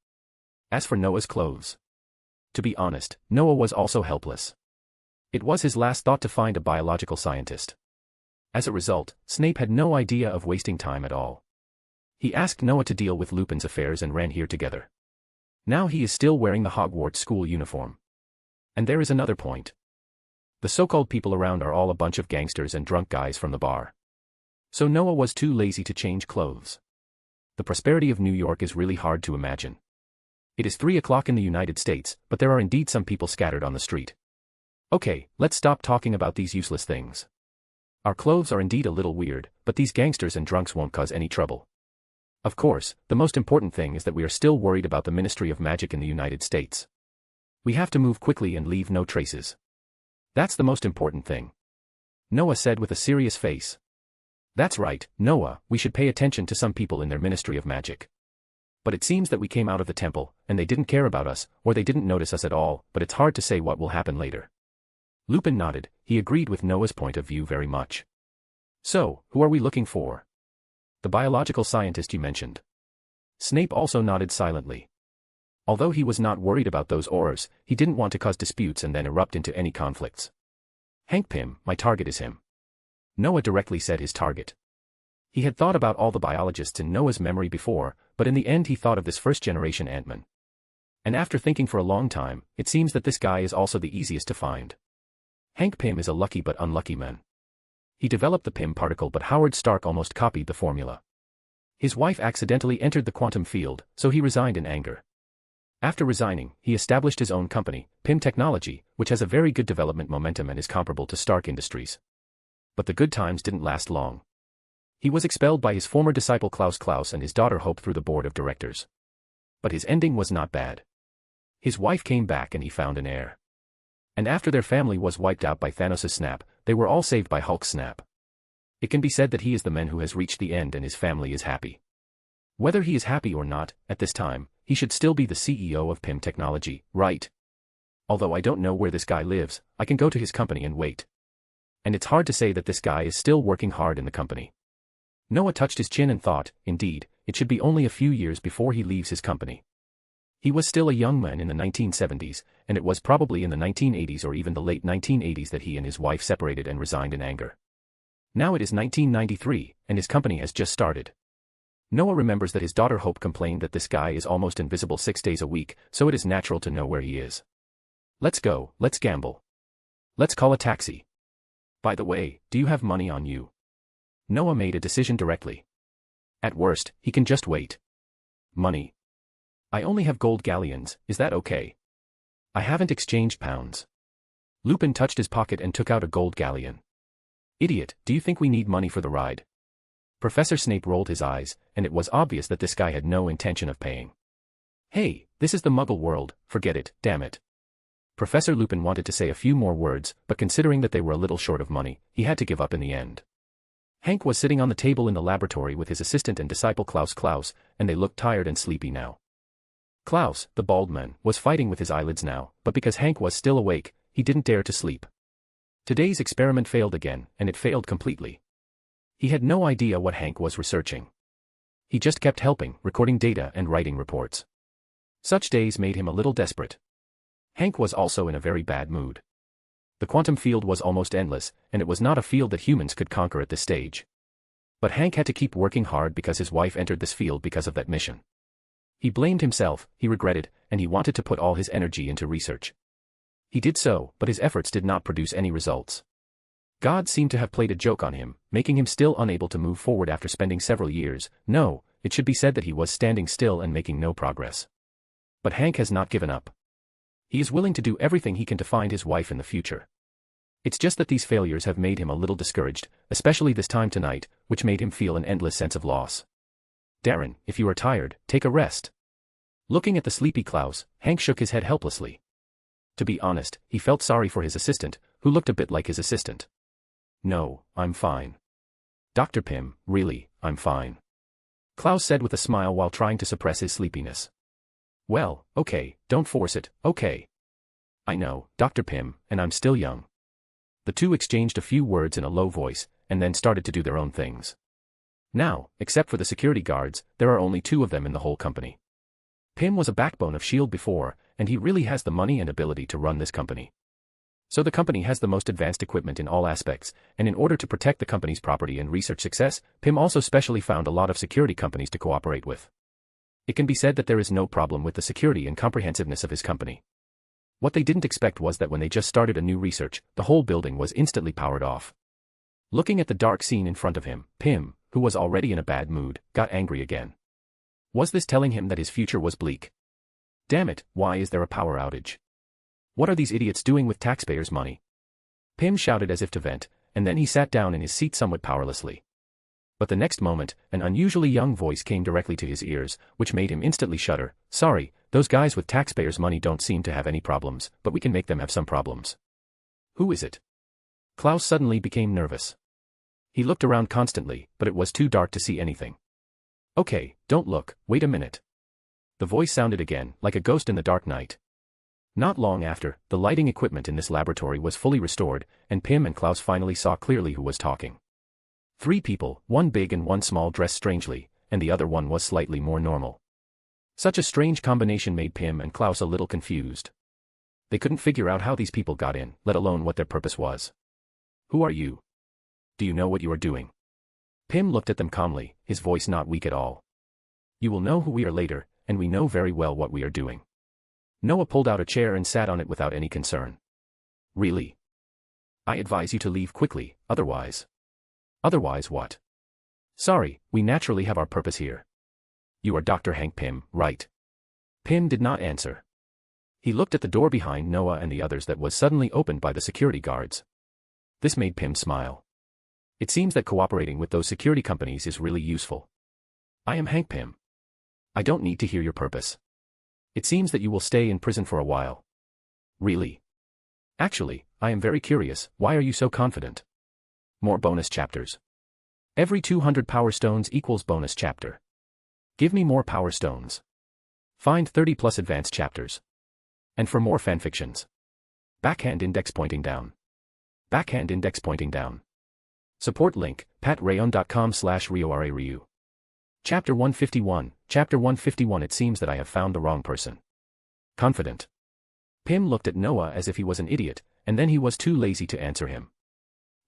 C: As for Noah's clothes. To be honest, Noah was also helpless. It was his last thought to find a biological scientist. As a result, Snape had no idea of wasting time at all. He asked Noah to deal with Lupin's affairs and ran here together. Now he is still wearing the Hogwarts school uniform. And there is another point. The so-called people around are all a bunch of gangsters and drunk guys from the bar. So Noah was too lazy to change clothes. The prosperity of New York is really hard to imagine. It is 3 o'clock in the United States, but there are indeed some people scattered on the street. Okay, let's stop talking about these useless things. Our clothes are indeed a little weird, but these gangsters and drunks won't cause any trouble. Of course, the most important thing is that we are still worried about the Ministry of Magic in the United States. We have to move quickly and leave no traces. That's the most important thing. Noah said with a serious face. That's right, Noah, we should pay attention to some people in their Ministry of Magic. But it seems that we came out of the temple, and they didn't care about us, or they didn't notice us at all, but it's hard to say what will happen later. Lupin nodded, he agreed with Noah's point of view very much. So, who are we looking for? The biological scientist you mentioned. Snape also nodded silently. Although he was not worried about those Aurors, he didn't want to cause disputes and then erupt into any conflicts. Hank Pym, my target is him. Noah directly said his target. He had thought about all the biologists in Noah's memory before, but in the end he thought of this first-generation Ant-Man. And after thinking for a long time, it seems that this guy is also the easiest to find. Hank Pym is a lucky but unlucky man. He developed the Pym particle, but Howard Stark almost copied the formula. His wife accidentally entered the quantum field, so he resigned in anger. After resigning, he established his own company, Pym Technology, which has a very good development momentum and is comparable to Stark Industries. But the good times didn't last long. He was expelled by his former disciple Klaus and his daughter Hope through the board of directors. But his ending was not bad. His wife came back and he found an heir. And after their family was wiped out by Thanos' snap, they were all saved by Hulk's snap. It can be said that he is the man who has reached the end and his family is happy. Whether he is happy or not, at this time, he should still be the CEO of Pym Technology, right? Although I don't know where this guy lives, I can go to his company and wait. And it's hard to say that this guy is still working hard in the company. Noah touched his chin and thought, indeed, it should be only a few years before he leaves his company. He was still a young man in the 1970s, and it was probably in the 1980s or even the late 1980s that he and his wife separated and resigned in anger. Now it is 1993, and his company has just started. Noah remembers that his daughter Hope complained that this guy is almost invisible 6 days a week, so it is natural to know where he is. Let's go, let's gamble. Let's call a taxi. By the way, do you have money on you? Noah made a decision directly. At worst, he can just wait. Money. I only have gold galleons, is that okay? I haven't exchanged pounds. Lupin touched his pocket and took out a gold galleon. Idiot, do you think we need money for the ride? Professor Snape rolled his eyes, and it was obvious that this guy had no intention of paying. Hey, this is the Muggle world, forget it, damn it. Professor Lupin wanted to say a few more words, but considering that they were a little short of money, he had to give up in the end. Hank was sitting on the table in the laboratory with his assistant and disciple Klaus, and they looked tired and sleepy now. Klaus, the bald man, was fighting with his eyelids now, but because Hank was still awake, he didn't dare to sleep. Today's experiment failed again, and it failed completely. He had no idea what Hank was researching. He just kept helping, recording data and writing reports. Such days made him a little desperate. Hank was also in a very bad mood. The quantum field was almost endless, and it was not a field that humans could conquer at this stage. But Hank had to keep working hard because his wife entered this field because of that mission. He blamed himself, he regretted, and he wanted to put all his energy into research. He did so, but his efforts did not produce any results. God seemed to have played a joke on him, making him still unable to move forward after spending several years. No, it should be said that he was standing still and making no progress. But Hank has not given up. He is willing to do everything he can to find his wife in the future. It's just that these failures have made him a little discouraged, especially this time tonight, which made him feel an endless sense of loss. Darren, if you are tired, take a rest. Looking at the sleepy Klaus, Hank shook his head helplessly. To be honest, he felt sorry for his assistant, who looked a bit like his assistant. No, I'm fine. Dr. Pym, really, I'm fine. Klaus said with a smile while trying to suppress his sleepiness. Well, okay, don't force it, okay. I know, Dr. Pym, and I'm still young. The two exchanged a few words in a low voice, and then started to do their own things. Now, except for the security guards, there are only 2 of them in the whole company. Pym was a backbone of S.H.I.E.L.D. before, and he really has the money and ability to run this company. So the company has the most advanced equipment in all aspects, and in order to protect the company's property and research success, Pym also specially found a lot of security companies to cooperate with. It can be said that there is no problem with the security and comprehensiveness of his company. What they didn't expect was that when they just started a new research, the whole building was instantly powered off. Looking at the dark scene in front of him, Pym, who was already in a bad mood, got angry again. Was this telling him that his future was bleak? Damn it, why is there a power outage? What are these idiots doing with taxpayers' money? Pym shouted as if to vent, and then he sat down in his seat somewhat powerlessly. But the next moment, an unusually young voice came directly to his ears, which made him instantly shudder. Sorry, those guys with taxpayers' money don't seem to have any problems, but we can make them have some problems. Who is it? Klaus suddenly became nervous. He looked around constantly, but it was too dark to see anything. Okay, don't look, wait a minute. The voice sounded again, like a ghost in the dark night. Not long after, the lighting equipment in this laboratory was fully restored, and Pym and Klaus finally saw clearly who was talking. 3 people, 1 big and 1 small, dressed strangely, and the other one was slightly more normal. Such a strange combination made Pym and Klaus a little confused. They couldn't figure out how these people got in, let alone what their purpose was. Who are you? Do you know what you are doing? Pym looked at them calmly, his voice not weak at all. You will know who we are later, and we know very well what we are doing. Noah pulled out a chair and sat on it without any concern. Really? I advise you to leave quickly, otherwise. Otherwise what? Sorry, we naturally have our purpose here. You are Dr. Hank Pym, right? Pym did not answer. He looked at the door behind Noah and the others that was suddenly opened by the security guards. This made Pym smile. It seems that cooperating with those security companies is really useful. I am Hank Pym. I don't need to hear your purpose. It seems that you will stay in prison for a while. Really? Actually, I am very curious, why are you so confident? More bonus chapters. Every 200 power stones equals bonus chapter. Give me more power stones. Find 30 plus advanced chapters. And for more fanfictions. Backhand index pointing down. Backhand index pointing down. Support link, patreon.com/RioRaRyu. Chapter 151, Chapter 151. It seems that I have found the wrong person. Confident. Pym looked at Noah as if he was an idiot, and then he was too lazy to answer him.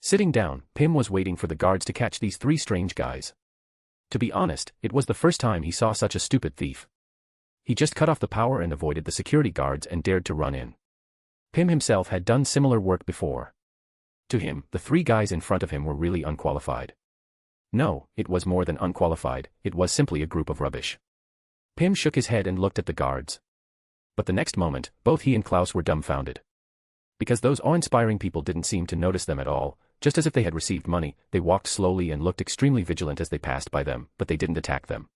C: Sitting down, Pym was waiting for the guards to catch these three strange guys. To be honest, it was the first time he saw such a stupid thief. He just cut off the power and avoided the security guards and dared to run in. Pym himself had done similar work before. To him, the three guys in front of him were really unqualified. No, it was more than unqualified, it was simply a group of rubbish. Pym shook his head and looked at the guards. But the next moment, both he and Klaus were dumbfounded. Because those awe-inspiring people didn't seem to notice them at all, just as if they had received money, they walked slowly and looked extremely vigilant as they passed by them, but they didn't attack them.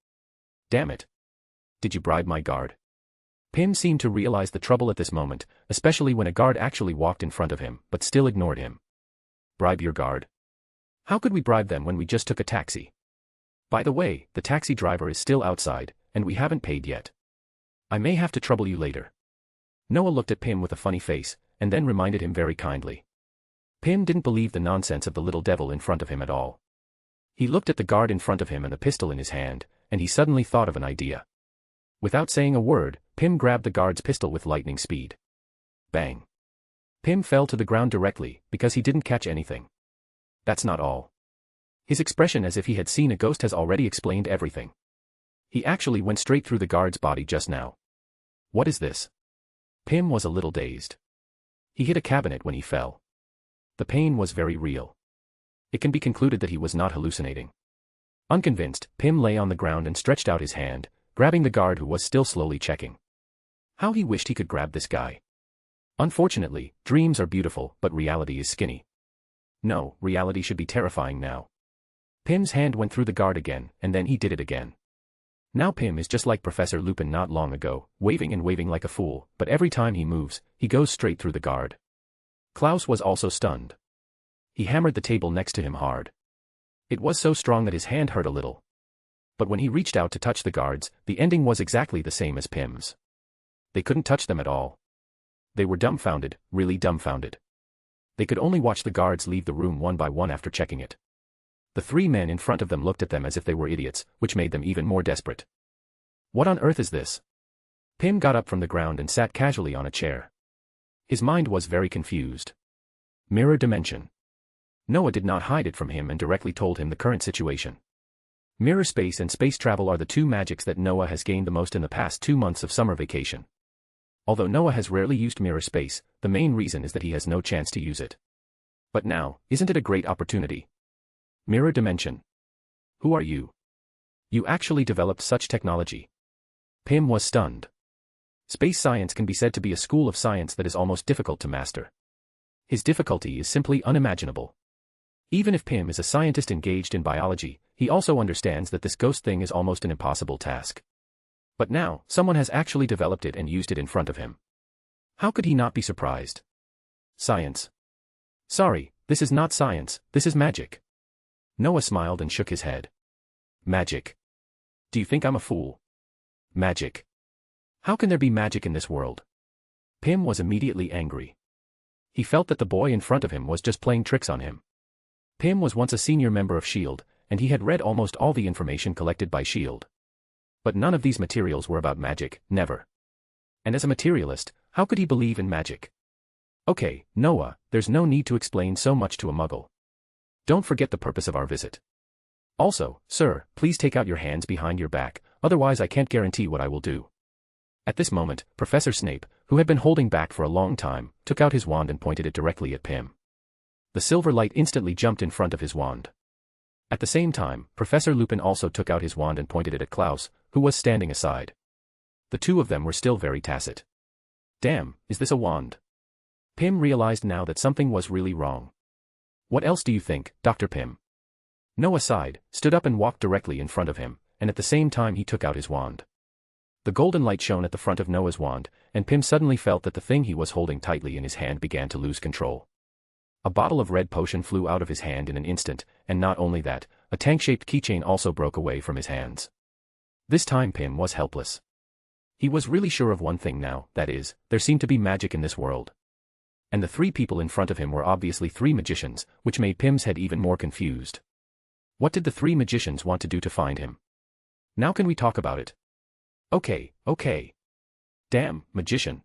C: Damn it. Did you bribe my guard? Pym seemed to realize the trouble at this moment, especially when a guard actually walked in front of him, but still ignored him. Bribe your guard? How could we bribe them when we just took a taxi? By the way, the taxi driver is still outside, and we haven't paid yet. I may have to trouble you later. Noah looked at Pym with a funny face, and then reminded him very kindly. Pym didn't believe the nonsense of the little devil in front of him at all. He looked at the guard in front of him and the pistol in his hand, and he suddenly thought of an idea. Without saying a word, Pym grabbed the guard's pistol with lightning speed. Bang. Pym fell to the ground directly, because he didn't catch anything. That's not all. His expression as if he had seen a ghost has already explained everything. He actually went straight through the guard's body just now. What is this? Pym was a little dazed. He hit a cabinet when he fell. The pain was very real. It can be concluded that he was not hallucinating. Unconvinced, Pym lay on the ground and stretched out his hand, grabbing the guard who was still slowly checking. How he wished he could grab this guy. Unfortunately, dreams are beautiful, but reality is skinny. No, reality should be terrifying now. Pym's hand went through the guard again, and then he did it again. Now Pym is just like Professor Lupin not long ago, waving and waving like a fool, but every time he moves, he goes straight through the guard. Klaus was also stunned. He hammered the table next to him hard. It was so strong that his hand hurt a little. But when he reached out to touch the guards, the ending was exactly the same as Pym's. They couldn't touch them at all. They were dumbfounded, really dumbfounded. They could only watch the guards leave the room one by one after checking it. The three men in front of them looked at them as if they were idiots, which made them even more desperate. What on earth is this? Pym got up from the ground and sat casually on a chair. His mind was very confused. Mirror dimension. Noah did not hide it from him and directly told him the current situation. Mirror space and space travel are the two magics that Noah has gained the most in the past 2 months of summer vacation. Although Noah has rarely used mirror space, the main reason is that he has no chance to use it. But now, isn't it a great opportunity? Mirror dimension. Who are you? You actually developed such technology. Pym was stunned. Space science can be said to be a school of science that is almost difficult to master. His difficulty is simply unimaginable. Even if Pym is a scientist engaged in biology, he also understands that this ghost thing is almost an impossible task. But now, someone has actually developed it and used it in front of him. How could he not be surprised? Science. Sorry, this is not science, this is magic. Noah smiled and shook his head. Magic. Do you think I'm a fool? Magic. How can there be magic in this world? Pym was immediately angry. He felt that the boy in front of him was just playing tricks on him. Pym was once a senior member of S.H.I.E.L.D., and he had read almost all the information collected by S.H.I.E.L.D. But none of these materials were about magic, never. And as a materialist, how could he believe in magic? Okay, Noah, there's no need to explain so much to a muggle. Don't forget the purpose of our visit. Also, sir, please take out your hands behind your back, otherwise I can't guarantee what I will do. At this moment, Professor Snape, who had been holding back for a long time, took out his wand and pointed it directly at Pym. The silver light instantly jumped in front of his wand. At the same time, Professor Lupin also took out his wand and pointed it at Klaus, who was standing aside. The two of them were still very tacit. Damn, is this a wand? Pym realized now that something was really wrong. What else do you think, Dr. Pym? Noah sighed, stood up and walked directly in front of him, and at the same time he took out his wand. The golden light shone at the front of Noah's wand, and Pym suddenly felt that the thing he was holding tightly in his hand began to lose control. A bottle of red potion flew out of his hand in an instant, and not only that, a tank-shaped keychain also broke away from his hands. This time Pym was helpless. He was really sure of one thing now, that is, there seemed to be magic in this world. And the three people in front of him were obviously three magicians, which made Pym's head even more confused. What did the three magicians want to do to find him? Now can we talk about it? Okay. Damn, magician.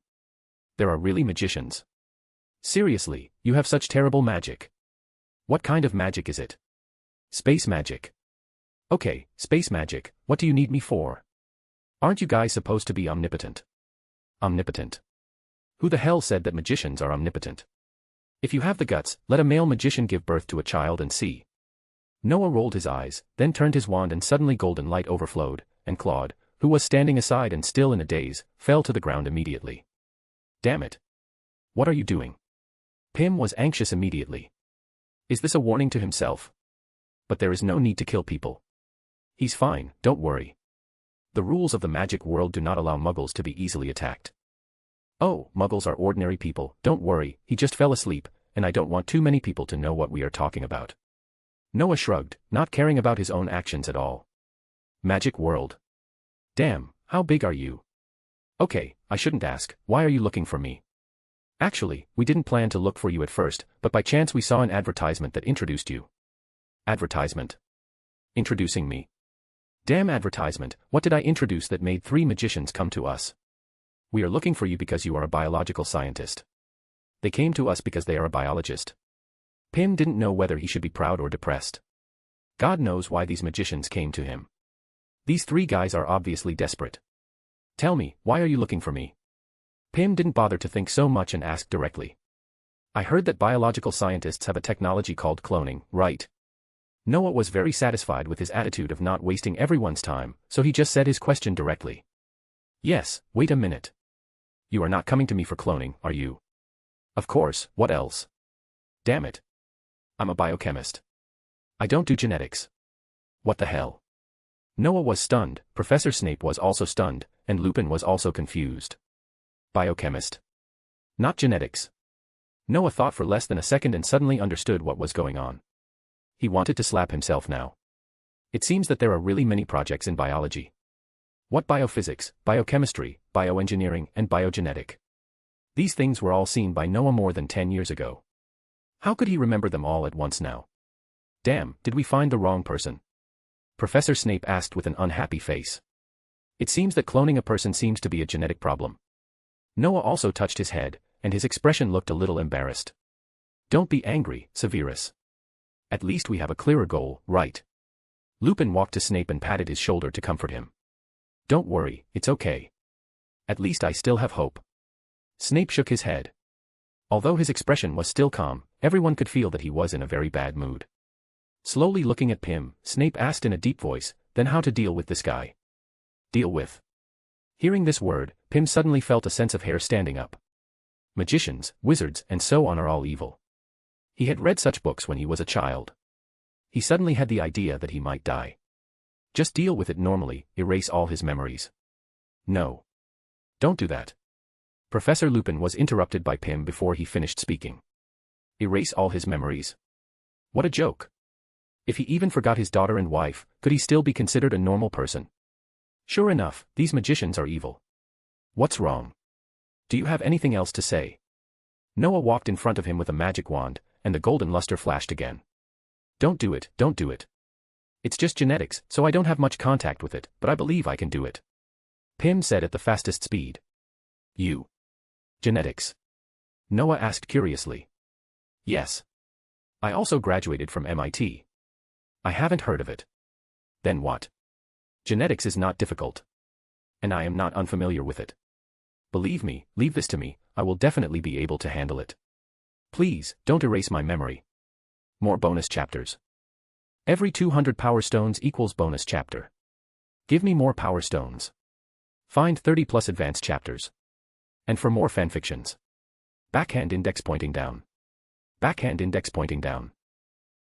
C: There are really magicians. Seriously, you have such terrible magic. What kind of magic is it? Space magic. Okay, space magic, what do you need me for? Aren't you guys supposed to be omnipotent? Omnipotent. Who the hell said that magicians are omnipotent? If you have the guts, let a male magician give birth to a child and see. Noah rolled his eyes, then turned his wand and suddenly golden light overflowed, and Claude, who was standing aside and still in a daze, fell to the ground immediately. Damn it. What are you doing? Pym was anxious immediately. Is this a warning to himself? But there is no need to kill people. He's fine, don't worry. The rules of the magic world do not allow muggles to be easily attacked. Oh, muggles are ordinary people, don't worry, he just fell asleep, and I don't want too many people to know what we are talking about. Noah shrugged, not caring about his own actions at all. Magic world. Damn, how big are you? Okay, I shouldn't ask, why are you looking for me? Actually, we didn't plan to look for you at first, but by chance we saw an advertisement that introduced you. Advertisement? Introducing me? Damn advertisement, what did I introduce that made three magicians come to us? We are looking for you because you are a biological scientist. They came to us because they are a biologist. Pym didn't know whether he should be proud or depressed. God knows why these magicians came to him. These three guys are obviously desperate. Tell me, why are you looking for me? Pym didn't bother to think so much and asked directly. I heard that biological scientists have a technology called cloning, right? Noah was very satisfied with his attitude of not wasting everyone's time, so he just said his question directly. Yes, wait a minute. You are not coming to me for cloning, are you? Of course, what else? Damn it. I'm a biochemist. I don't do genetics. What the hell? Noah was stunned, Professor Snape was also stunned, and Lupin was also confused. Biochemist. Not genetics. Noah thought for less than a second and suddenly understood what was going on. He wanted to slap himself now. It seems that there are really many projects in biology. What biophysics, biochemistry, bioengineering, and biogenetic? These things were all seen by Noah more than 10 years ago. How could he remember them all at once now? Damn, did we find the wrong person? Professor Snape asked with an unhappy face. It seems that cloning a person seems to be a genetic problem. Noah also touched his head, and his expression looked a little embarrassed. Don't be angry, Severus. At least we have a clearer goal, right? Lupin walked to Snape and patted his shoulder to comfort him. Don't worry, it's okay. At least I still have hope. Snape shook his head. Although his expression was still calm, everyone could feel that he was in a very bad mood. Slowly looking at Pym, Snape asked in a deep voice, then how to deal with this guy? Deal with? Hearing this word, Pym suddenly felt a sense of hair standing up. Magicians, wizards, and so on are all evil. He had read such books when he was a child. He suddenly had the idea that he might die. Just deal with it normally, erase all his memories. No. Don't do that. Professor Lupin was interrupted by Pym before he finished speaking. Erase all his memories? What a joke. If he even forgot his daughter and wife, could he still be considered a normal person? Sure enough, these magicians are evil. What's wrong? Do you have anything else to say? Noah walked in front of him with a magic wand, and the golden luster flashed again. Don't do it, don't do it. It's just genetics, so I don't have much contact with it, but I believe I can do it. Pym said at the fastest speed. You. Genetics? Noah asked curiously. Yes. I also graduated from MIT. I haven't heard of it. Then what? Genetics is not difficult. And I am not unfamiliar with it. Believe me, leave this to me, I will definitely be able to handle it. Please, don't erase my memory. More bonus chapters. Every 200 power stones equals bonus chapter. Give me more power stones. Find 30 plus advanced chapters. And for more fanfictions. Backhand index pointing down. Backhand index pointing down.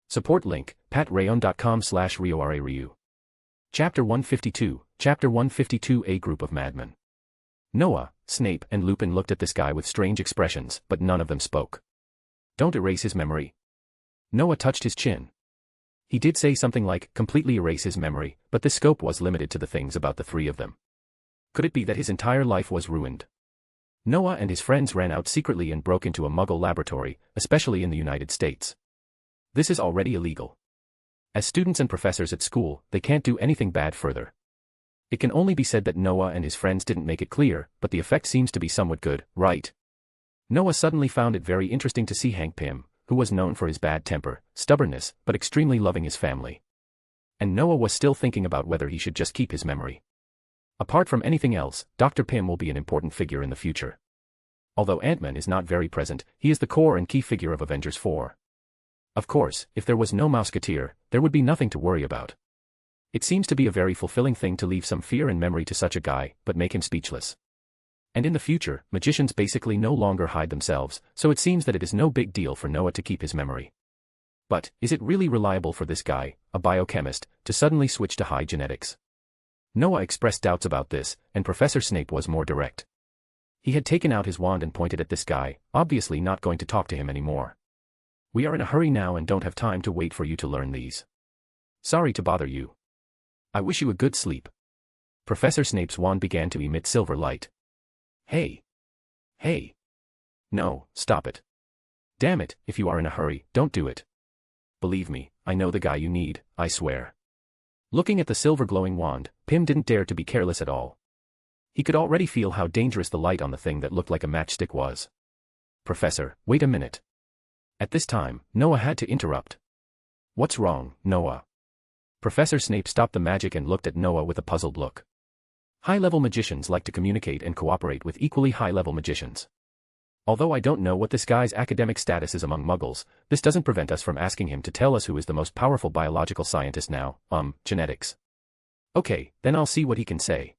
C: Support link, patreon.com/RioRaRyu. Chapter 152, Chapter 152. A group of madmen. Noah, Snape, and Lupin looked at this guy with strange expressions, but none of them spoke. Don't erase his memory. Noah touched his chin. He did say something like, completely erase his memory, but this scope was limited to the things about the three of them. Could it be that his entire life was ruined? Noah and his friends ran out secretly and broke into a Muggle laboratory, especially in the United States. This is already illegal. As students and professors at school, they can't do anything bad further. It can only be said that Noah and his friends didn't make it clear, but the effect seems to be somewhat good, right? Noah suddenly found it very interesting to see Hank Pym, who was known for his bad temper, stubbornness, but extremely loving his family. And Noah was still thinking about whether he should just keep his memory. Apart from anything else, Dr. Pym will be an important figure in the future. Although Ant-Man is not very present, he is the core and key figure of Avengers 4. Of course, if there was no Mouseketeer, there would be nothing to worry about. It seems to be a very fulfilling thing to leave some fear and memory to such a guy, but make him speechless. And in the future, magicians basically no longer hide themselves, so it seems that it is no big deal for Noah to keep his memory. But, is it really reliable for this guy, a biochemist, to suddenly switch to high genetics? Noah expressed doubts about this, and Professor Snape was more direct. He had taken out his wand and pointed at this guy, obviously not going to talk to him anymore. We are in a hurry now and don't have time to wait for you to learn these. Sorry to bother you. I wish you a good sleep. Professor Snape's wand began to emit silver light. Hey. Hey. No, stop it. Damn it, if you are in a hurry, don't do it. Believe me, I know the guy you need, I swear. Looking at the silver glowing wand, Pym didn't dare to be careless at all. He could already feel how dangerous the light on the thing that looked like a matchstick was. Professor, wait a minute. At this time, Noah had to interrupt. What's wrong, Noah? Professor Snape stopped the magic and looked at Noah with a puzzled look. High-level magicians like to communicate and cooperate with equally high-level magicians. Although I don't know what this guy's academic status is among Muggles, this doesn't prevent us from asking him to tell us who is the most powerful biological scientist now, genetics. Okay, then I'll see what he can say.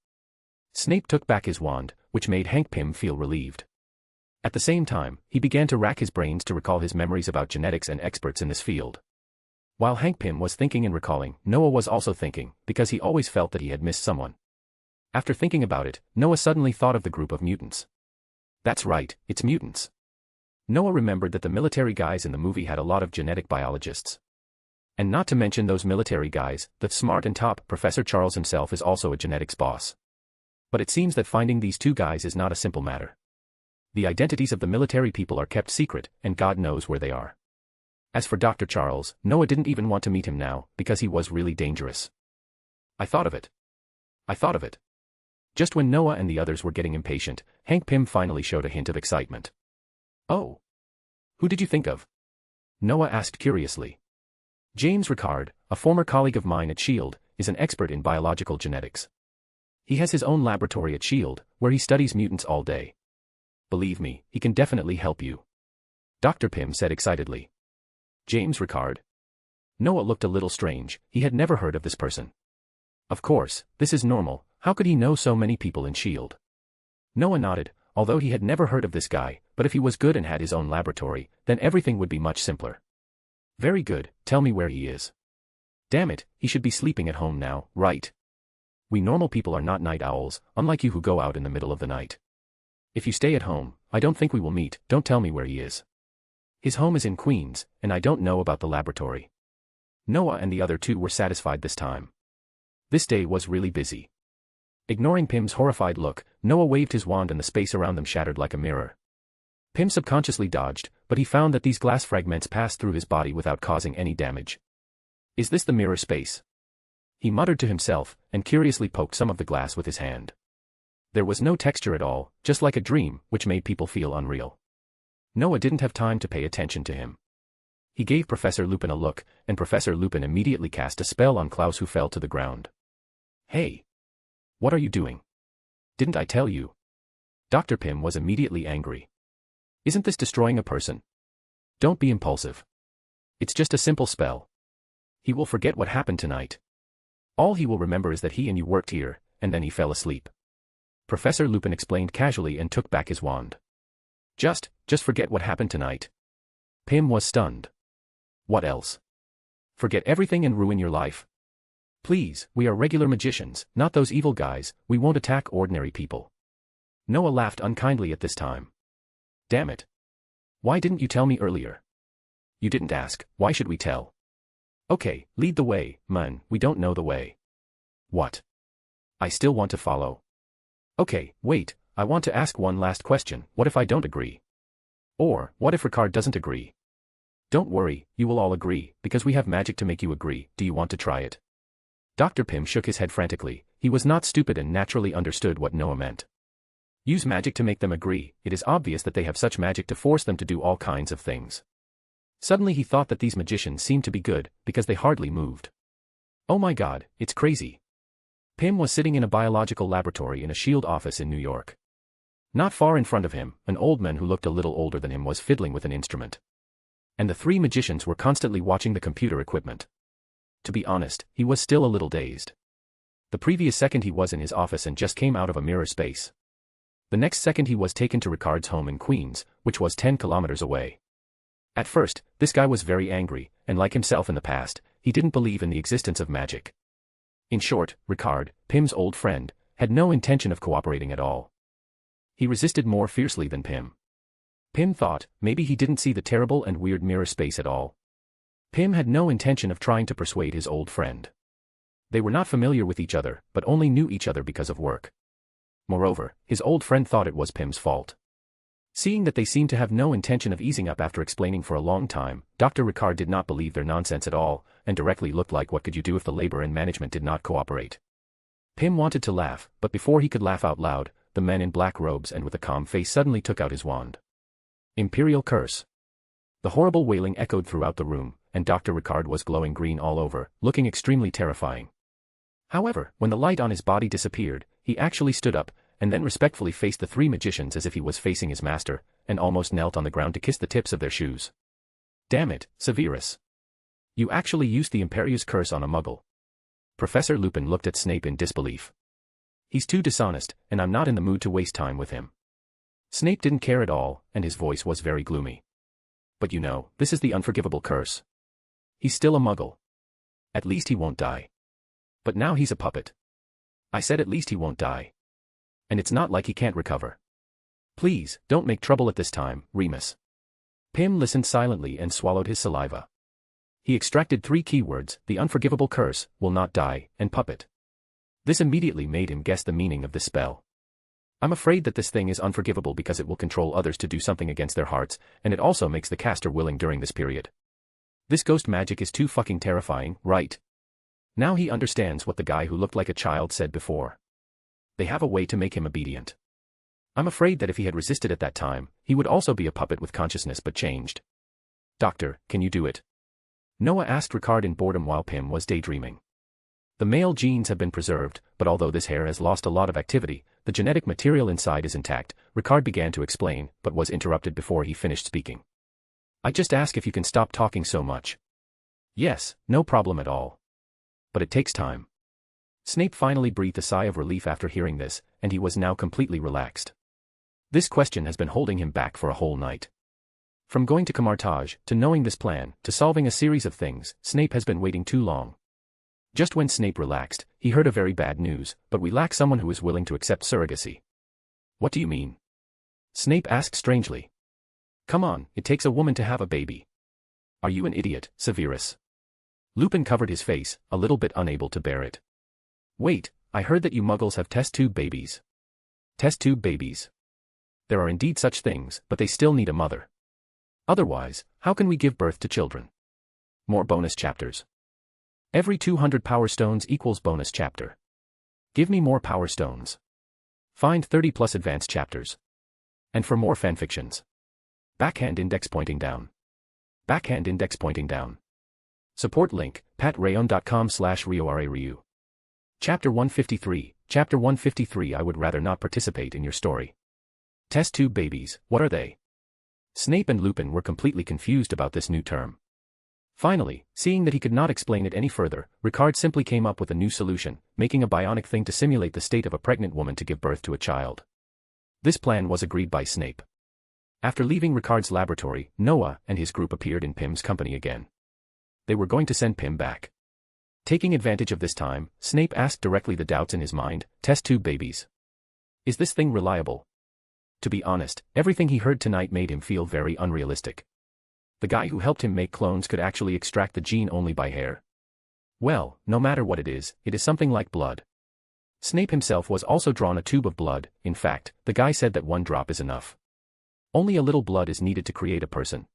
C: Snape took back his wand, which made Hank Pym feel relieved. At the same time, he began to rack his brains to recall his memories about genetics and experts in this field. While Hank Pym was thinking and recalling, Noah was also thinking, because he always felt that he had missed someone. After thinking about it, Noah suddenly thought of the group of mutants. That's right, it's mutants. Noah remembered that the military guys in the movie had a lot of genetic biologists. And not to mention those military guys, the smart and top Professor Charles himself is also a genetics boss. But it seems that finding these two guys is not a simple matter. The identities of the military people are kept secret, and God knows where they are. As for Dr. Charles, Noah didn't even want to meet him now, because he was really dangerous. I thought of it. Just when Noah and the others were getting impatient, Hank Pym finally showed a hint of excitement. Oh. Who did you think of? Noah asked curiously. James Ricard, a former colleague of mine at S.H.I.E.L.D., is an expert in biological genetics. He has his own laboratory at S.H.I.E.L.D., where he studies mutants all day. Believe me, he can definitely help you. Dr. Pym said excitedly. James Ricard? Noah looked a little strange, he had never heard of this person. Of course, this is normal, how could he know so many people in S.H.I.E.L.D.? Noah nodded, although he had never heard of this guy, but if he was good and had his own laboratory, then everything would be much simpler. Very good, tell me where he is. Damn it, he should be sleeping at home now, right? We normal people are not night owls, unlike you who go out in the middle of the night. If you stay at home, I don't think we will meet, don't tell me where he is. His home is in Queens, and I don't know about the laboratory. Noah and the other two were satisfied this time. This day was really busy. Ignoring Pym's horrified look, Noah waved his wand and the space around them shattered like a mirror. Pym subconsciously dodged, but he found that these glass fragments passed through his body without causing any damage. Is this the mirror space? He muttered to himself, and curiously poked some of the glass with his hand. There was no texture at all, just like a dream, which made people feel unreal. Noah didn't have time to pay attention to him. He gave Professor Lupin a look, and Professor Lupin immediately cast a spell on Klaus, who fell to the ground. Hey! What are you doing? Didn't I tell you? Dr. Pym was immediately angry. Isn't this destroying a person? Don't be impulsive. It's just a simple spell. He will forget what happened tonight. All he will remember is that he and you worked here, and then he fell asleep. Professor Lupin explained casually and took back his wand. Just forget what happened tonight. Pym was stunned. What else? Forget everything and ruin your life? Please, we are regular magicians, not those evil guys. We won't attack ordinary people. Noah laughed unkindly at this time. Damn it. Why didn't you tell me earlier? You didn't ask, why should we tell? Okay, lead the way, man, we don't know the way. What? I still want to follow. Okay, wait, I want to ask one last question. What if I don't agree? Or, what if Ricard doesn't agree? Don't worry, you will all agree, because we have magic to make you agree. Do you want to try it? Dr. Pym shook his head frantically. He was not stupid and naturally understood what Noah meant. Use magic to make them agree. It is obvious that they have such magic to force them to do all kinds of things. Suddenly he thought that these magicians seemed to be good, because they hardly moved. Oh my god, it's crazy. Pym was sitting in a biological laboratory in a SHIELD office in New York. Not far in front of him, an old man who looked a little older than him was fiddling with an instrument. And the three magicians were constantly watching the computer equipment. To be honest, he was still a little dazed. The previous second he was in his office and just came out of a mirror space. The next second he was taken to Ricard's home in Queens, which was 10 kilometers away. At first, this guy was very angry, and like himself in the past, he didn't believe in the existence of magic. In short, Ricard, Pym's old friend, had no intention of cooperating at all. He resisted more fiercely than Pym. Pym thought, maybe he didn't see the terrible and weird mirror space at all. Pym had no intention of trying to persuade his old friend. They were not familiar with each other, but only knew each other because of work. Moreover, his old friend thought it was Pym's fault. Seeing that they seemed to have no intention of easing up after explaining for a long time, Dr. Ricard did not believe their nonsense at all, and directly looked like what could you do if the labor and management did not cooperate. Pym wanted to laugh, but before he could laugh out loud, the man in black robes and with a calm face suddenly took out his wand. Imperial Curse. The horrible wailing echoed throughout the room, and Dr. Ricard was glowing green all over, looking extremely terrifying. However, when the light on his body disappeared, he actually stood up, and then respectfully faced the three magicians as if he was facing his master, and almost knelt on the ground to kiss the tips of their shoes. Damn it, Severus. You actually used the Imperius Curse on a muggle. Professor Lupin looked at Snape in disbelief. He's too dishonest, and I'm not in the mood to waste time with him. Snape didn't care at all, and his voice was very gloomy. But you know, this is the unforgivable curse. He's still a muggle. At least he won't die. But now he's a puppet. I said at least he won't die. And it's not like he can't recover. Please, don't make trouble at this time, Remus. Pym listened silently and swallowed his saliva. He extracted 3 keywords: the unforgivable curse, will not die, and puppet. This immediately made him guess the meaning of this spell. I'm afraid that this thing is unforgivable because it will control others to do something against their hearts, and it also makes the caster willing during this period. This ghost magic is too fucking terrifying, right? Now he understands what the guy who looked like a child said before. They have a way to make him obedient. I'm afraid that if he had resisted at that time, he would also be a puppet with consciousness but changed. Doctor, can you do it? Noah asked Ricard in boredom while Pym was daydreaming. The male genes have been preserved, but although this hair has lost a lot of activity, the genetic material inside is intact. Ricard began to explain, but was interrupted before he finished speaking. I just ask if you can stop talking so much. Yes, no problem at all. But it takes time. Snape finally breathed a sigh of relief after hearing this, and he was now completely relaxed. This question has been holding him back for a whole night. From going to Camartage, to knowing this plan, to solving a series of things, Snape has been waiting too long. Just when Snape relaxed, he heard a very bad news, but we lack someone who is willing to accept surrogacy. What do you mean? Snape asked strangely. Come on, it takes a woman to have a baby. Are you an idiot, Severus? Lupin covered his face, a little bit unable to bear it. Wait, I heard that you muggles have test tube babies. Test tube babies. There are indeed such things, but they still need a mother. Otherwise, how can we give birth to children? More bonus chapters. Every 200 power stones equals bonus chapter. Give me more power stones. Find 30 plus advanced chapters. And for more fanfictions. Backhand index pointing down. Backhand index pointing down. Support link, patreon.com/RioRaRyu. Chapter 153. Chapter 153 I would rather not participate in your story. Test tube babies, what are they? Snape and Lupin were completely confused about this new term. Finally, seeing that he could not explain it any further, Ricard simply came up with a new solution, making a bionic thing to simulate the state of a pregnant woman to give birth to a child. This plan was agreed by Snape. After leaving Ricard's laboratory, Noah and his group appeared in Pym's company again. They were going to send Pym back. Taking advantage of this time, Snape asked directly the doubts in his mind, test tube babies. Is this thing reliable? To be honest, everything he heard tonight made him feel very unrealistic. The guy who helped him make clones could actually extract the gene only by hair. Well, no matter what it is something like blood. Snape himself was also drawn a tube of blood. In fact, the guy said that one drop is enough. Only a little blood is needed to create a person.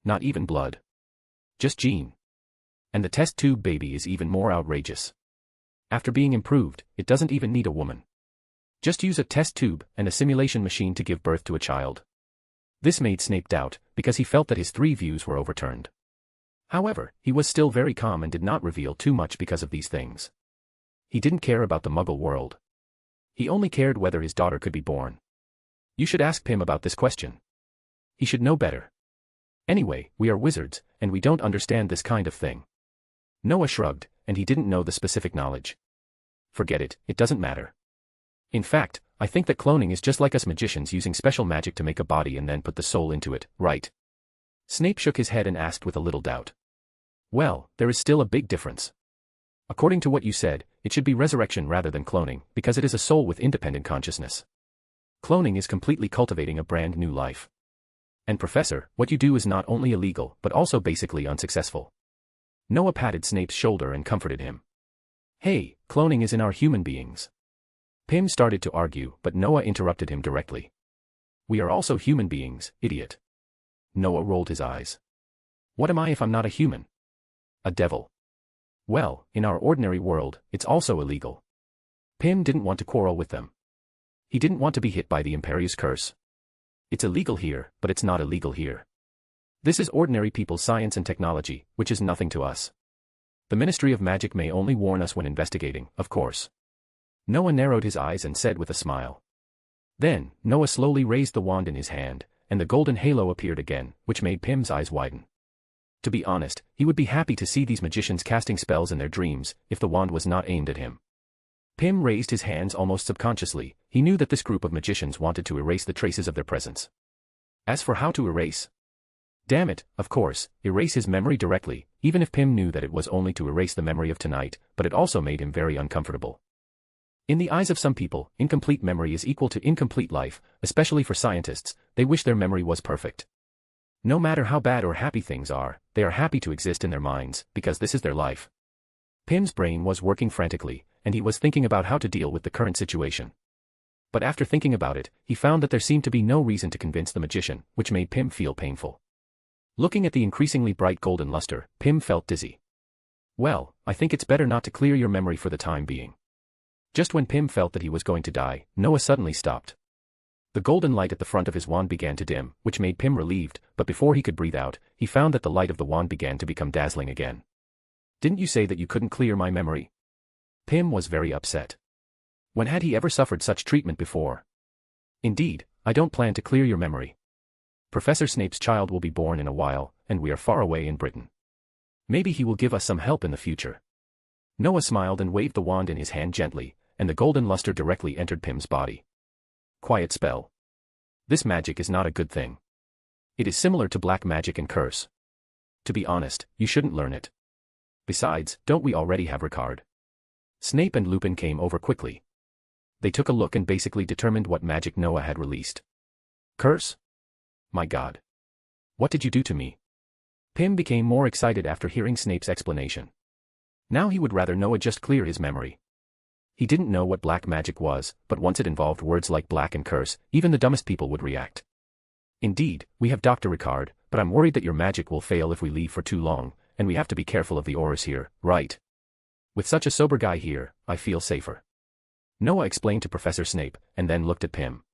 C: Not even blood. Just gene. And the test tube baby is even more outrageous. After being improved, it doesn't even need a woman. Just use a test tube and a simulation machine to give birth to a child. This made Snape doubt, because he felt that his 3 views were overturned. However, he was still very calm and did not reveal too much because of these things. He didn't care about the Muggle world. He only cared whether his daughter could be born. You should ask Pym about this question. He should know better. Anyway, we are wizards, and we don't understand this kind of thing. Noah shrugged, and he didn't know the specific knowledge. Forget it, it doesn't matter. In fact, I think that cloning is just like us magicians using special magic to make a body and then put the soul into it, right? Snape shook his head and asked with a little doubt. Well, there is still a big difference. According to what you said, it should be resurrection rather than cloning, because it is a soul with independent consciousness. Cloning is completely cultivating a brand new life. And Professor, what you do is not only illegal but also basically unsuccessful. Noah patted Snape's shoulder and comforted him. Hey, cloning is in our human beings. Pym started to argue, but Noah interrupted him directly. We are also human beings, idiot. Noah rolled his eyes. What am I if I'm not a human? A devil. Well, in our ordinary world, it's also illegal. Pym didn't want to quarrel with them. He didn't want to be hit by the Imperius curse. It's illegal here, but it's not illegal here. This is ordinary people's science and technology, which is nothing to us. The Ministry of Magic may only warn us when investigating, of course. Noah narrowed his eyes and said with a smile. Then, Noah slowly raised the wand in his hand, and the golden halo appeared again, which made Pym's eyes widen. To be honest, he would be happy to see these magicians casting spells in their dreams, if the wand was not aimed at him. Pym raised his hands almost subconsciously. He knew that this group of magicians wanted to erase the traces of their presence. As for how to erase? Damn it, of course, erase his memory directly, even if Pym knew that it was only to erase the memory of tonight, but it also made him very uncomfortable. In the eyes of some people, incomplete memory is equal to incomplete life, especially for scientists. They wish their memory was perfect. No matter how bad or happy things are, they are happy to exist in their minds, because this is their life. Pym's brain was working frantically, and he was thinking about how to deal with the current situation. But after thinking about it, he found that there seemed to be no reason to convince the magician, which made Pym feel painful. Looking at the increasingly bright golden luster, Pym felt dizzy. Well, I think it's better not to clear your memory for the time being. Just when Pym felt that he was going to die, Noah suddenly stopped. The golden light at the front of his wand began to dim, which made Pym relieved, but before he could breathe out, he found that the light of the wand began to become dazzling again. Didn't you say that you couldn't clear my memory? Pym was very upset. When had he ever suffered such treatment before? Indeed, I don't plan to clear your memory. Professor Snape's child will be born in a while, and we are far away in Britain. Maybe he will give us some help in the future. Noah smiled and waved the wand in his hand gently, and the golden luster directly entered Pym's body. Quiet spell. This magic is not a good thing. It is similar to black magic and curse. To be honest, you shouldn't learn it. Besides, don't we already have Ricard? Snape and Lupin came over quickly. They took a look and basically determined what magic Noah had released. Curse? My God. What did you do to me? Pym became more excited after hearing Snape's explanation. Now he would rather Noah just clear his memory. He didn't know what black magic was, but once it involved words like black and curse, even the dumbest people would react. Indeed, we have Dr. Ricard, but I'm worried that your magic will fail if we leave for too long, and we have to be careful of the auras here, right? With such a sober guy here, I feel safer. Noah explained to Professor Snape, and then looked at Pym.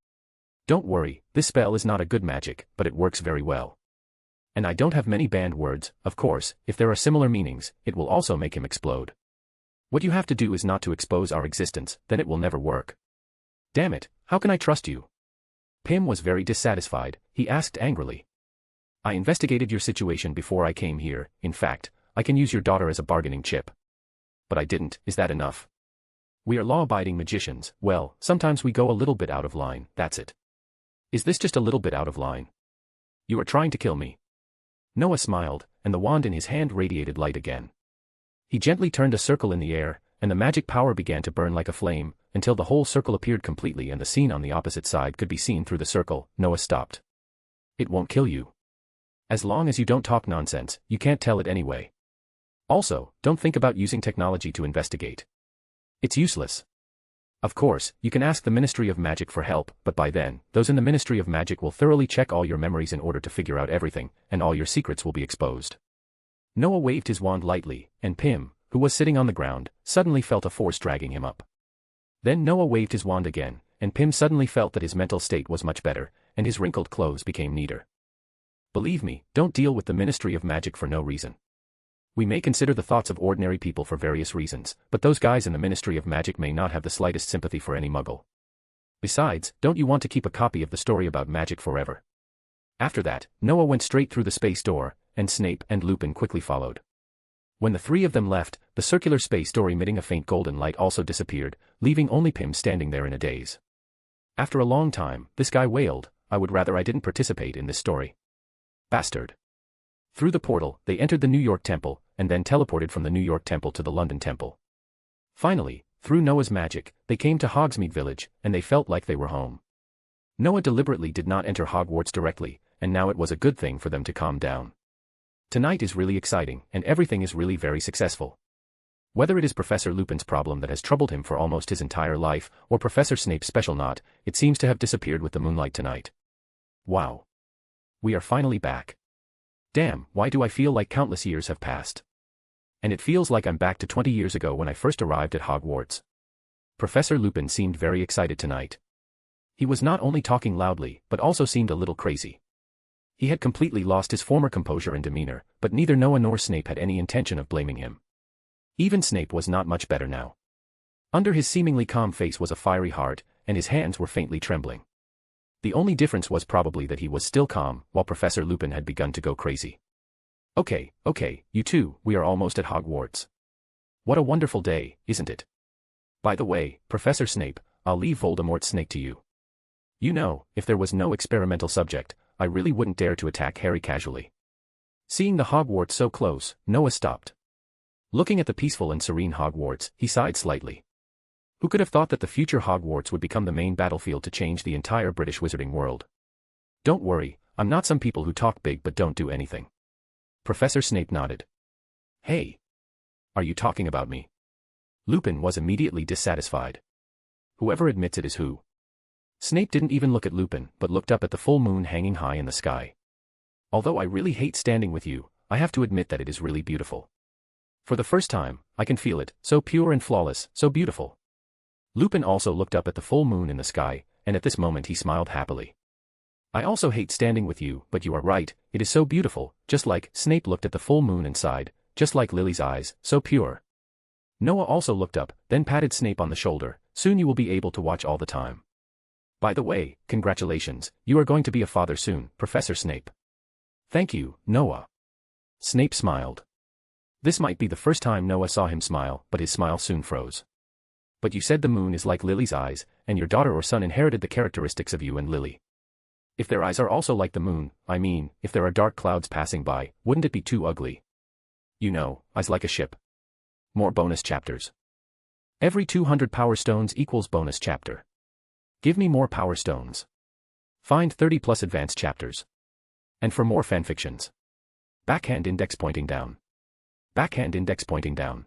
C: Don't worry, this spell is not a good magic, but it works very well. And I don't have many banned words, of course, if there are similar meanings, it will also make him explode. What you have to do is not to expose our existence, then it will never work. Damn it, how can I trust you? Pym was very dissatisfied, he asked angrily. I investigated your situation before I came here, in fact, I can use your daughter as a bargaining chip. But I didn't, is that enough? We are law-abiding magicians, well, sometimes we go a little bit out of line, that's it. Is this just a little bit out of line? You are trying to kill me. Noah smiled, and the wand in his hand radiated light again. He gently turned a circle in the air, and the magic power began to burn like a flame, until the whole circle appeared completely and the scene on the opposite side could be seen through the circle. Noah stopped. It won't kill you. As long as you don't talk nonsense, you can't tell it anyway. Also, don't think about using technology to investigate. It's useless. Of course, you can ask the Ministry of Magic for help, but by then, those in the Ministry of Magic will thoroughly check all your memories in order to figure out everything, and all your secrets will be exposed. Noah waved his wand lightly, and Pym, who was sitting on the ground, suddenly felt a force dragging him up. Then Noah waved his wand again, and Pym suddenly felt that his mental state was much better, and his wrinkled clothes became neater. Believe me, don't deal with the Ministry of Magic for no reason. We may consider the thoughts of ordinary people for various reasons, but those guys in the Ministry of Magic may not have the slightest sympathy for any muggle. Besides, don't you want to keep a copy of the story about magic forever? After that, Noah went straight through the space door, and Snape and Lupin quickly followed. When the three of them left, the circular space door emitting a faint golden light also disappeared, leaving only Pym standing there in a daze. After a long time, this guy wailed, I would rather I didn't participate in this story. Bastard. Through the portal, they entered the New York Temple, and then teleported from the New York Temple to the London Temple. Finally, through Noah's magic, they came to Hogsmeade Village, and they felt like they were home. Noah deliberately did not enter Hogwarts directly, and now it was a good thing for them to calm down. Tonight is really exciting, and everything is really very successful. Whether it is Professor Lupin's problem that has troubled him for almost his entire life, or Professor Snape's special knot, it seems to have disappeared with the moonlight tonight. Wow. We are finally back. Damn, why do I feel like countless years have passed? And it feels like I'm back to 20 years ago when I first arrived at Hogwarts. Professor Lupin seemed very excited tonight. He was not only talking loudly, but also seemed a little crazy. He had completely lost his former composure and demeanor, but neither Noah nor Snape had any intention of blaming him. Even Snape was not much better now. Under his seemingly calm face was a fiery heart, and his hands were faintly trembling. The only difference was probably that he was still calm, while Professor Lupin had begun to go crazy. Okay, you two, we are almost at Hogwarts. What a wonderful day, isn't it? By the way, Professor Snape, I'll leave Voldemort's snake to you. You know, if there was no experimental subject, I really wouldn't dare to attack Harry casually. Seeing the Hogwarts so close, Noah stopped. Looking at the peaceful and serene Hogwarts, he sighed slightly. Who could have thought that the future Hogwarts would become the main battlefield to change the entire British wizarding world? Don't worry, I'm not some people who talk big but don't do anything. Professor Snape nodded. Hey. Are you talking about me? Lupin was immediately dissatisfied. Whoever admits it is who. Snape didn't even look at Lupin but looked up at the full moon hanging high in the sky. Although I really hate standing with you, I have to admit that it is really beautiful. For the first time, I can feel it, so pure and flawless, so beautiful. Lupin also looked up at the full moon in the sky, and at this moment he smiled happily. I also hate standing with you, but you are right, it is so beautiful, just like. Snape looked at the full moon and sighed, just like Lily's eyes, so pure. Noah also looked up, then patted Snape on the shoulder, soon you will be able to watch all the time. By the way, congratulations, you are going to be a father soon, Professor Snape. Thank you, Noah. Snape smiled. This might be the first time Noah saw him smile, but his smile soon froze. But you said the moon is like Lily's eyes, and your daughter or son inherited the characteristics of you and Lily. If their eyes are also like the moon, I mean, if there are dark clouds passing by, wouldn't it be too ugly? You know, eyes like a ship. More bonus chapters. Every 200 power stones equals bonus chapter. Give me more power stones. Find 30 plus advanced chapters. And for more fanfictions. Backhand index pointing down. Backhand index pointing down.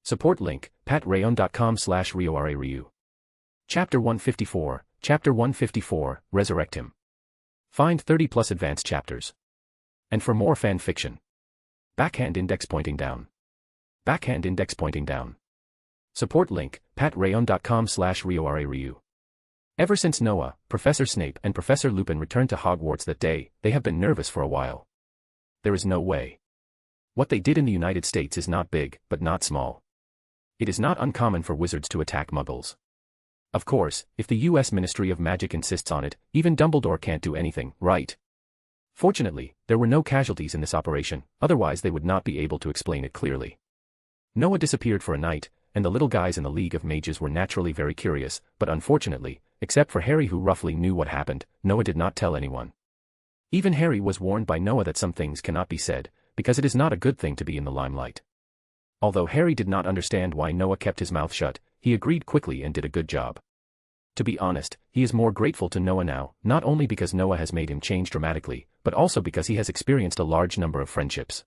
C: Support link, patreon.com/RioRaRyu. Chapter 154, Chapter 154, Resurrect Him. Find 30 plus advanced chapters. And for more fan fiction. Backhand index pointing down. Backhand index pointing down. Support link, patreon.com/RioRaRyu. Ever since Noah, Professor Snape and Professor Lupin returned to Hogwarts that day, they have been nervous for a while. There is no way. What they did in the United States is not big, but not small. It is not uncommon for wizards to attack muggles. Of course, if the US Ministry of Magic insists on it, even Dumbledore can't do anything, right? Fortunately, there were no casualties in this operation, otherwise they would not be able to explain it clearly. Noah disappeared for a night, and the little guys in the League of Mages were naturally very curious, but unfortunately, except for Harry who roughly knew what happened, Noah did not tell anyone. Even Harry was warned by Noah that some things cannot be said, because it is not a good thing to be in the limelight. Although Harry did not understand why Noah kept his mouth shut, he agreed quickly and did a good job. To be honest, he is more grateful to Noah now, not only because Noah has made him change dramatically, but also because he has experienced a large number of friendships.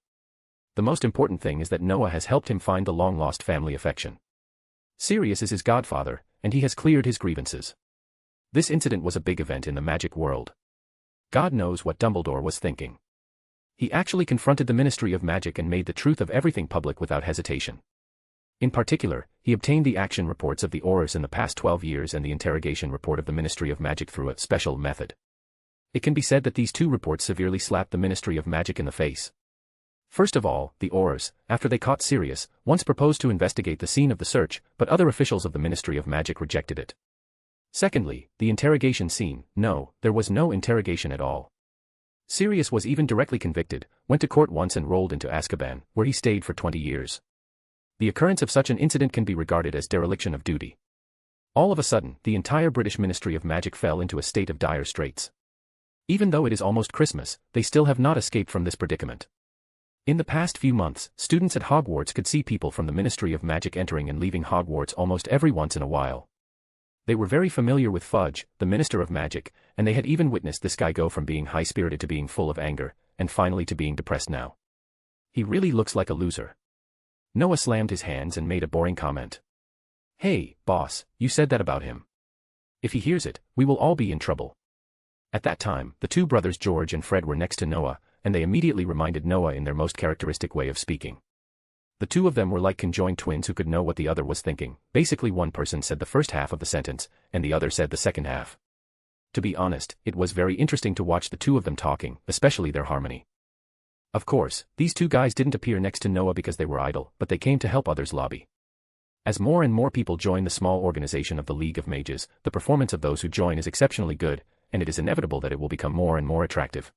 C: The most important thing is that Noah has helped him find the long-lost family affection. Sirius is his godfather, and he has cleared his grievances. This incident was a big event in the magic world. God knows what Dumbledore was thinking. He actually confronted the Ministry of Magic and made the truth of everything public without hesitation. In particular, he obtained the action reports of the Aurors in the past 12 years and the interrogation report of the Ministry of Magic through a special method. It can be said that these two reports severely slapped the Ministry of Magic in the face. First of all, the Aurors, after they caught Sirius, once proposed to investigate the scene of the search, but other officials of the Ministry of Magic rejected it. Secondly, the interrogation scene. No, there was no interrogation at all. Sirius was even directly convicted, went to court once and rolled into Azkaban, where he stayed for 20 years. The occurrence of such an incident can be regarded as dereliction of duty. All of a sudden, the entire British Ministry of Magic fell into a state of dire straits. Even though it is almost Christmas, they still have not escaped from this predicament. In the past few months, students at Hogwarts could see people from the Ministry of Magic entering and leaving Hogwarts almost every once in a while. They were very familiar with Fudge, the Minister of Magic, and they had even witnessed this guy go from being high-spirited to being full of anger, and finally to being depressed now. He really looks like a loser. Noah slammed his hands and made a boring comment. Hey, boss, you said that about him. If he hears it, we will all be in trouble. At that time, the two brothers George and Fred were next to Noah, and they immediately reminded Noah in their most characteristic way of speaking. The two of them were like conjoined twins who could know what the other was thinking. Basically, one person said the first half of the sentence, and the other said the second half. To be honest, it was very interesting to watch the two of them talking, especially their harmony. Of course, these two guys didn't appear next to Noah because they were idle, but they came to help others lobby. As more and more people join the small organization of the League of Mages, the performance of those who join is exceptionally good, and it is inevitable that it will become more and more attractive.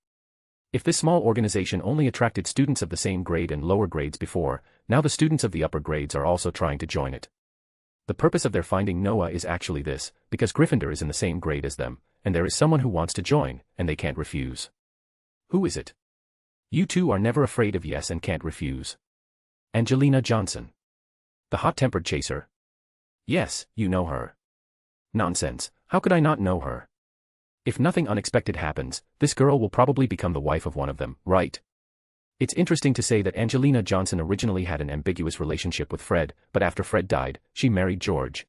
C: If this small organization only attracted students of the same grade and lower grades before, now the students of the upper grades are also trying to join it. The purpose of their finding Noah is actually this, because Gryffindor is in the same grade as them, and there is someone who wants to join, and they can't refuse. Who is it? You two are never afraid of yes and can't refuse. Angelina Johnson. The hot-tempered chaser. Yes, you know her. Nonsense, how could I not know her? If nothing unexpected happens, this girl will probably become the wife of one of them, right? It's interesting to say that Angelina Johnson originally had an ambiguous relationship with Fred, but after Fred died, she married George.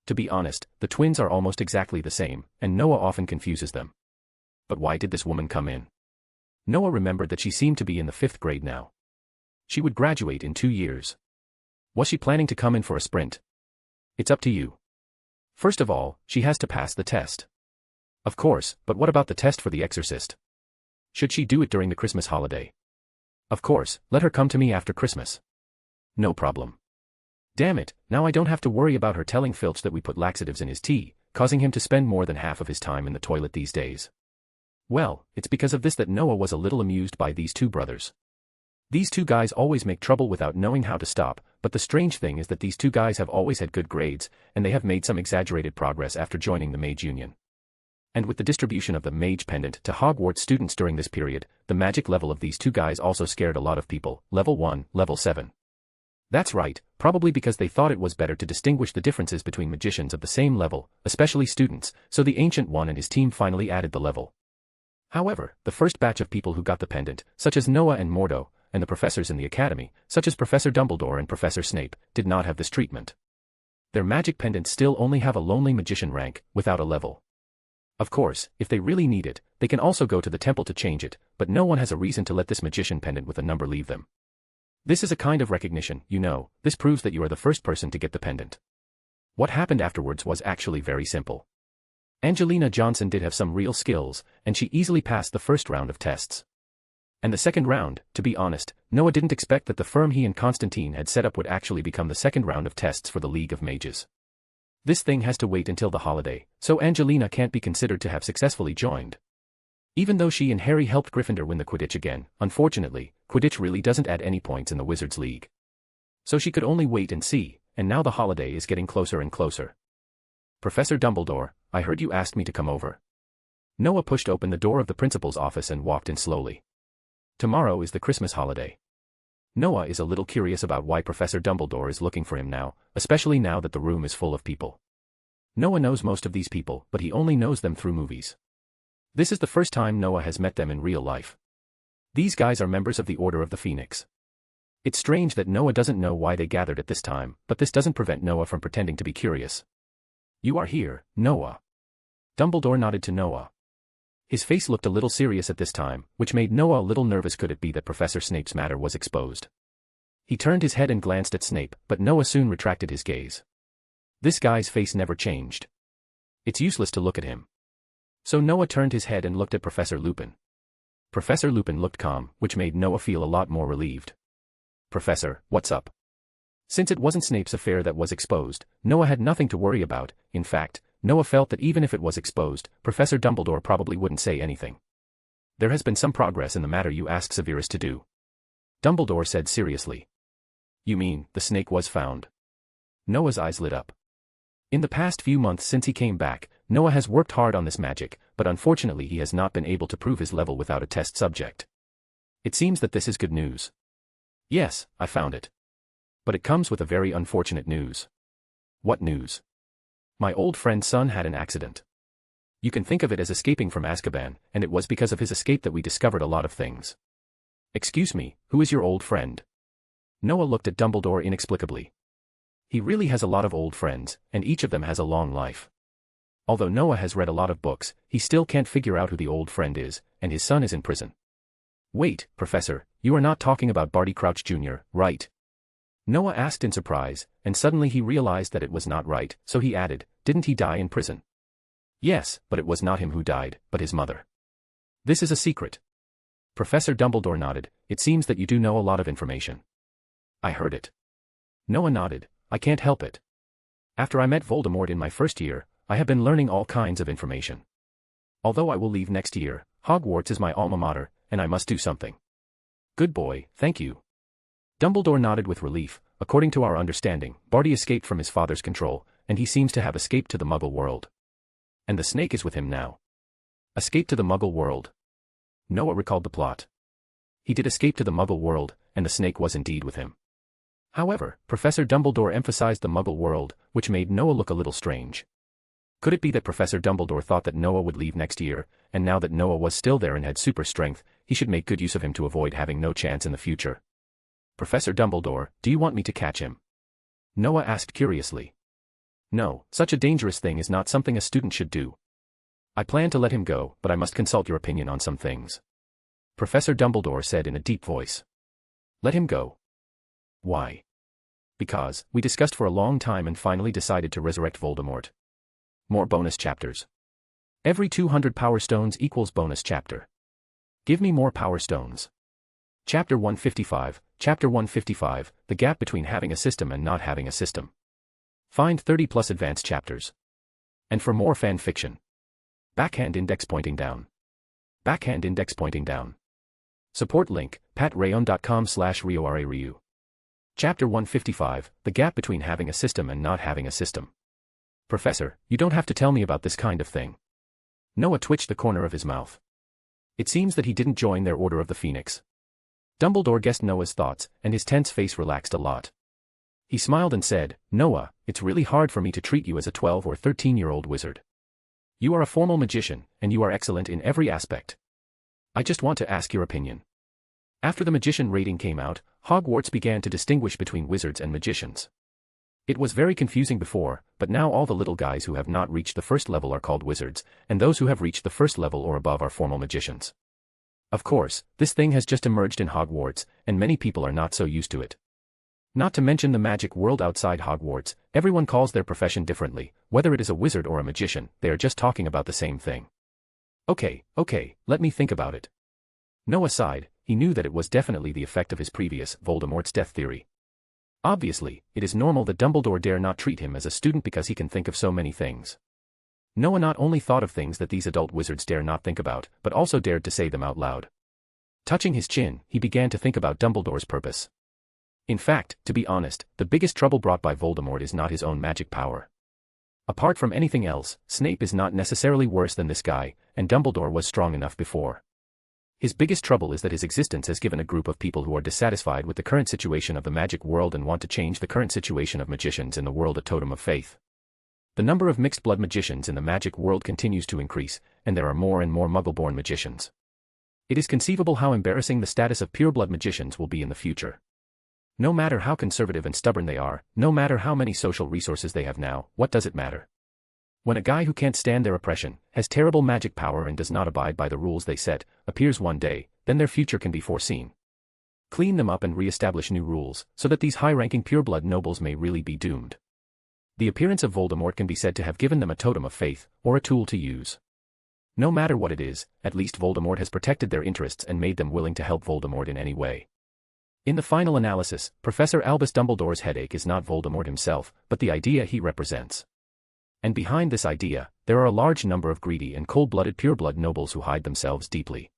C: To be honest, the twins are almost exactly the same, and Noah often confuses them. But why did this woman come in? Noah remembered that she seemed to be in the 5th grade now. She would graduate in 2 years. Was she planning to come in for a sprint? It's up to you. First of all, she has to pass the test. Of course, but what about the test for the Exorcist? Should she do it during the Christmas holiday? Of course, let her come to me after Christmas. No problem. Damn it, now I don't have to worry about her telling Filch that we put laxatives in his tea, causing him to spend more than half of his time in the toilet these days. Well, it's because of this that Noah was a little amused by these two brothers. These two guys always make trouble without knowing how to stop, but the strange thing is that these two guys have always had good grades, and they have made some exaggerated progress after joining the Mage Union. And with the distribution of the Mage Pendant to Hogwarts students during this period, the magic level of these two guys also scared a lot of people, level 1, level 7. That's right, probably because they thought it was better to distinguish the differences between magicians of the same level, especially students, so the Ancient One and his team finally added the level. However, the first batch of people who got the pendant, such as Noah and Mordo, and the professors in the academy, such as Professor Dumbledore and Professor Snape, did not have this treatment. Their magic pendants still only have a lonely magician rank, without a level. Of course, if they really need it, they can also go to the temple to change it, but no one has a reason to let this magician pendant with a number leave them. This is a kind of recognition, you know, this proves that you are the first person to get the pendant. What happened afterwards was actually very simple. Angelina Johnson did have some real skills, and she easily passed the first round of tests. And the second round, to be honest, Noah didn't expect that the firm he and Constantine had set up would actually become the second round of tests for the League of Mages. This thing has to wait until the holiday, so Angelina can't be considered to have successfully joined. Even though she and Harry helped Gryffindor win the Quidditch again, unfortunately, Quidditch really doesn't add any points in the Wizards League. So she could only wait and see, and now the holiday is getting closer and closer. Professor Dumbledore, I heard you asked me to come over. Noah pushed open the door of the principal's office and walked in slowly. Tomorrow is the Christmas holiday. Noah is a little curious about why Professor Dumbledore is looking for him now, especially now that the room is full of people. Noah knows most of these people, but he only knows them through movies. This is the first time Noah has met them in real life. These guys are members of the Order of the Phoenix. It's strange that Noah doesn't know why they gathered at this time, but this doesn't prevent Noah from pretending to be curious. You are here, Noah. Dumbledore nodded to Noah. His face looked a little serious at this time, which made Noah a little nervous. Could it be that Professor Snape's matter was exposed? He turned his head and glanced at Snape, but Noah soon retracted his gaze. This guy's face never changed. It's useless to look at him. So Noah turned his head and looked at Professor Lupin. Professor Lupin looked calm, which made Noah feel a lot more relieved. Professor, what's up? Since it wasn't Snape's affair that was exposed, Noah had nothing to worry about. In fact, Noah felt that even if it was exposed, Professor Dumbledore probably wouldn't say anything. There has been some progress in the matter you asked Severus to do. Dumbledore said seriously. You mean, the snake was found? Noah's eyes lit up. In the past few months since he came back, Noah has worked hard on this magic, but unfortunately he has not been able to prove his level without a test subject. It seems that this is good news. Yes, I found it. But it comes with a very unfortunate news. What news? My old friend's son had an accident. You can think of it as escaping from Azkaban, and it was because of his escape that we discovered a lot of things. Excuse me, who is your old friend? Noah looked at Dumbledore inexplicably. He really has a lot of old friends, and each of them has a long life. Although Noah has read a lot of books, he still can't figure out who the old friend is, and his son is in prison. Wait, Professor, you are not talking about Barty Crouch Jr., right? Noah asked in surprise, and suddenly he realized that it was not right, so he added, didn't he die in prison? Yes, but it was not him who died, but his mother. This is a secret. Professor Dumbledore nodded. It seems that you do know a lot of information. I heard it. Noah nodded. I can't help it. After I met Voldemort in my first year, I have been learning all kinds of information. Although I will leave next year, Hogwarts is my alma mater, and I must do something. Good boy, thank you. Dumbledore nodded with relief. According to our understanding, Barty escaped from his father's control, and he seems to have escaped to the Muggle world. And the snake is with him now. Escape to the Muggle world. Noah recalled the plot. He did escape to the Muggle world, and the snake was indeed with him. However, Professor Dumbledore emphasized the Muggle world, which made Noah look a little strange. Could it be that Professor Dumbledore thought that Noah would leave next year, and now that Noah was still there and had super strength, he should make good use of him to avoid having no chance in the future? Professor Dumbledore, do you want me to catch him? Noah asked curiously. No, such a dangerous thing is not something a student should do. I plan to let him go, but I must consult your opinion on some things. Professor Dumbledore said in a deep voice. Let him go. Why? Because, we discussed for a long time and finally decided to resurrect Voldemort. More bonus chapters. Every 200 Power Stones equals bonus chapter. Give me more Power Stones. Chapter 155, Chapter 155, The Gap Between Having a System and Not Having a System. Find 30 plus advanced chapters. And for more fan fiction. Backhand index pointing down. Backhand index pointing down. Support link, patreon.com/RioRaRyu. Chapter 155, The Gap Between Having a System and Not Having a System. Professor, you don't have to tell me about this kind of thing. Noah twitched the corner of his mouth. It seems that he didn't join their Order of the Phoenix. Dumbledore guessed Noah's thoughts, and his tense face relaxed a lot. He smiled and said, Noah, it's really hard for me to treat you as a 12 or 13-year-old wizard. You are a formal magician, and you are excellent in every aspect. I just want to ask your opinion. After the magician rating came out, Hogwarts began to distinguish between wizards and magicians. It was very confusing before, but now all the little guys who have not reached the first level are called wizards, and those who have reached the first level or above are formal magicians. Of course, this thing has just emerged in Hogwarts, and many people are not so used to it. Not to mention the magic world outside Hogwarts, everyone calls their profession differently, whether it is a wizard or a magician, they are just talking about the same thing. Okay, let me think about it. Noah sighed. he knew that it was definitely the effect of his previous, Voldemort's death theory. Obviously, it is normal that Dumbledore dare not treat him as a student because he can think of so many things. Noah not only thought of things that these adult wizards dare not think about, but also dared to say them out loud. Touching his chin, he began to think about Dumbledore's purpose. In fact, to be honest, the biggest trouble brought by Voldemort is not his own magic power. Apart from anything else, Snape is not necessarily worse than this guy, and Dumbledore was strong enough before. His biggest trouble is that his existence has given a group of people who are dissatisfied with the current situation of the magic world and want to change the current situation of magicians in the world a totem of faith. The number of mixed-blood magicians in the magic world continues to increase, and there are more and more Muggle-born magicians. It is conceivable how embarrassing the status of pureblood magicians will be in the future. No matter how conservative and stubborn they are, no matter how many social resources they have now, what does it matter? When a guy who can't stand their oppression, has terrible magic power and does not abide by the rules they set, appears one day, then their future can be foreseen. Clean them up and re-establish new rules, so that these high-ranking pureblood nobles may really be doomed. The appearance of Voldemort can be said to have given them a totem of faith, or a tool to use. No matter what it is, at least Voldemort has protected their interests and made them willing to help Voldemort in any way. In the final analysis, Professor Albus Dumbledore's headache is not Voldemort himself, but the idea he represents. And behind this idea, there are a large number of greedy and cold-blooded pureblood nobles who hide themselves deeply.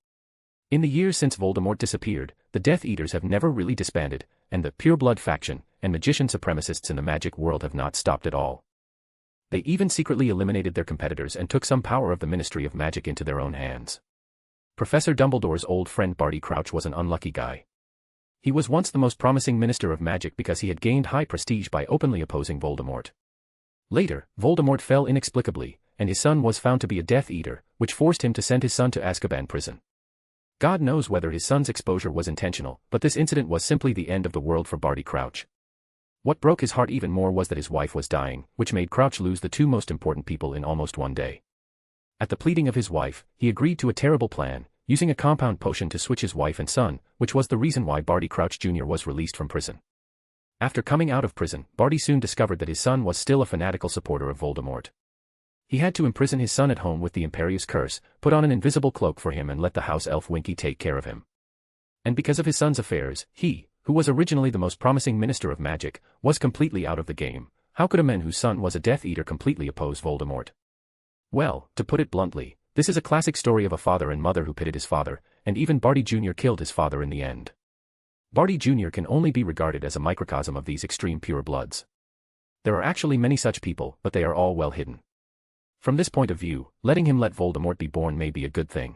C: In the years since Voldemort disappeared, the Death Eaters have never really disbanded, and the pureblood faction and magician supremacists in the magic world have not stopped at all. They even secretly eliminated their competitors and took some power of the Ministry of Magic into their own hands. Professor Dumbledore's old friend Barty Crouch was an unlucky guy. He was once the most promising Minister of Magic because he had gained high prestige by openly opposing Voldemort. Later, Voldemort fell inexplicably, and his son was found to be a Death Eater, which forced him to send his son to Azkaban prison. God knows whether his son's exposure was intentional, but this incident was simply the end of the world for Barty Crouch. What broke his heart even more was that his wife was dying, which made Crouch lose the two most important people in almost one day. At the pleading of his wife, he agreed to a terrible plan, using a compound potion to switch his wife and son, which was the reason why Barty Crouch Jr. was released from prison. After coming out of prison, Barty soon discovered that his son was still a fanatical supporter of Voldemort. He had to imprison his son at home with the Imperius Curse, put on an invisible cloak for him and let the house elf Winky take care of him. And because of his son's affairs, he, who was originally the most promising Minister of Magic, was completely out of the game. How could a man whose son was a Death Eater completely oppose Voldemort? Well, to put it bluntly, this is a classic story of a father and mother who pitted his father, and even Barty Jr. killed his father in the end. Barty Jr. can only be regarded as a microcosm of these extreme purebloods. There are actually many such people, but they are all well hidden. From this point of view, letting him let Voldemort be born may be a good thing.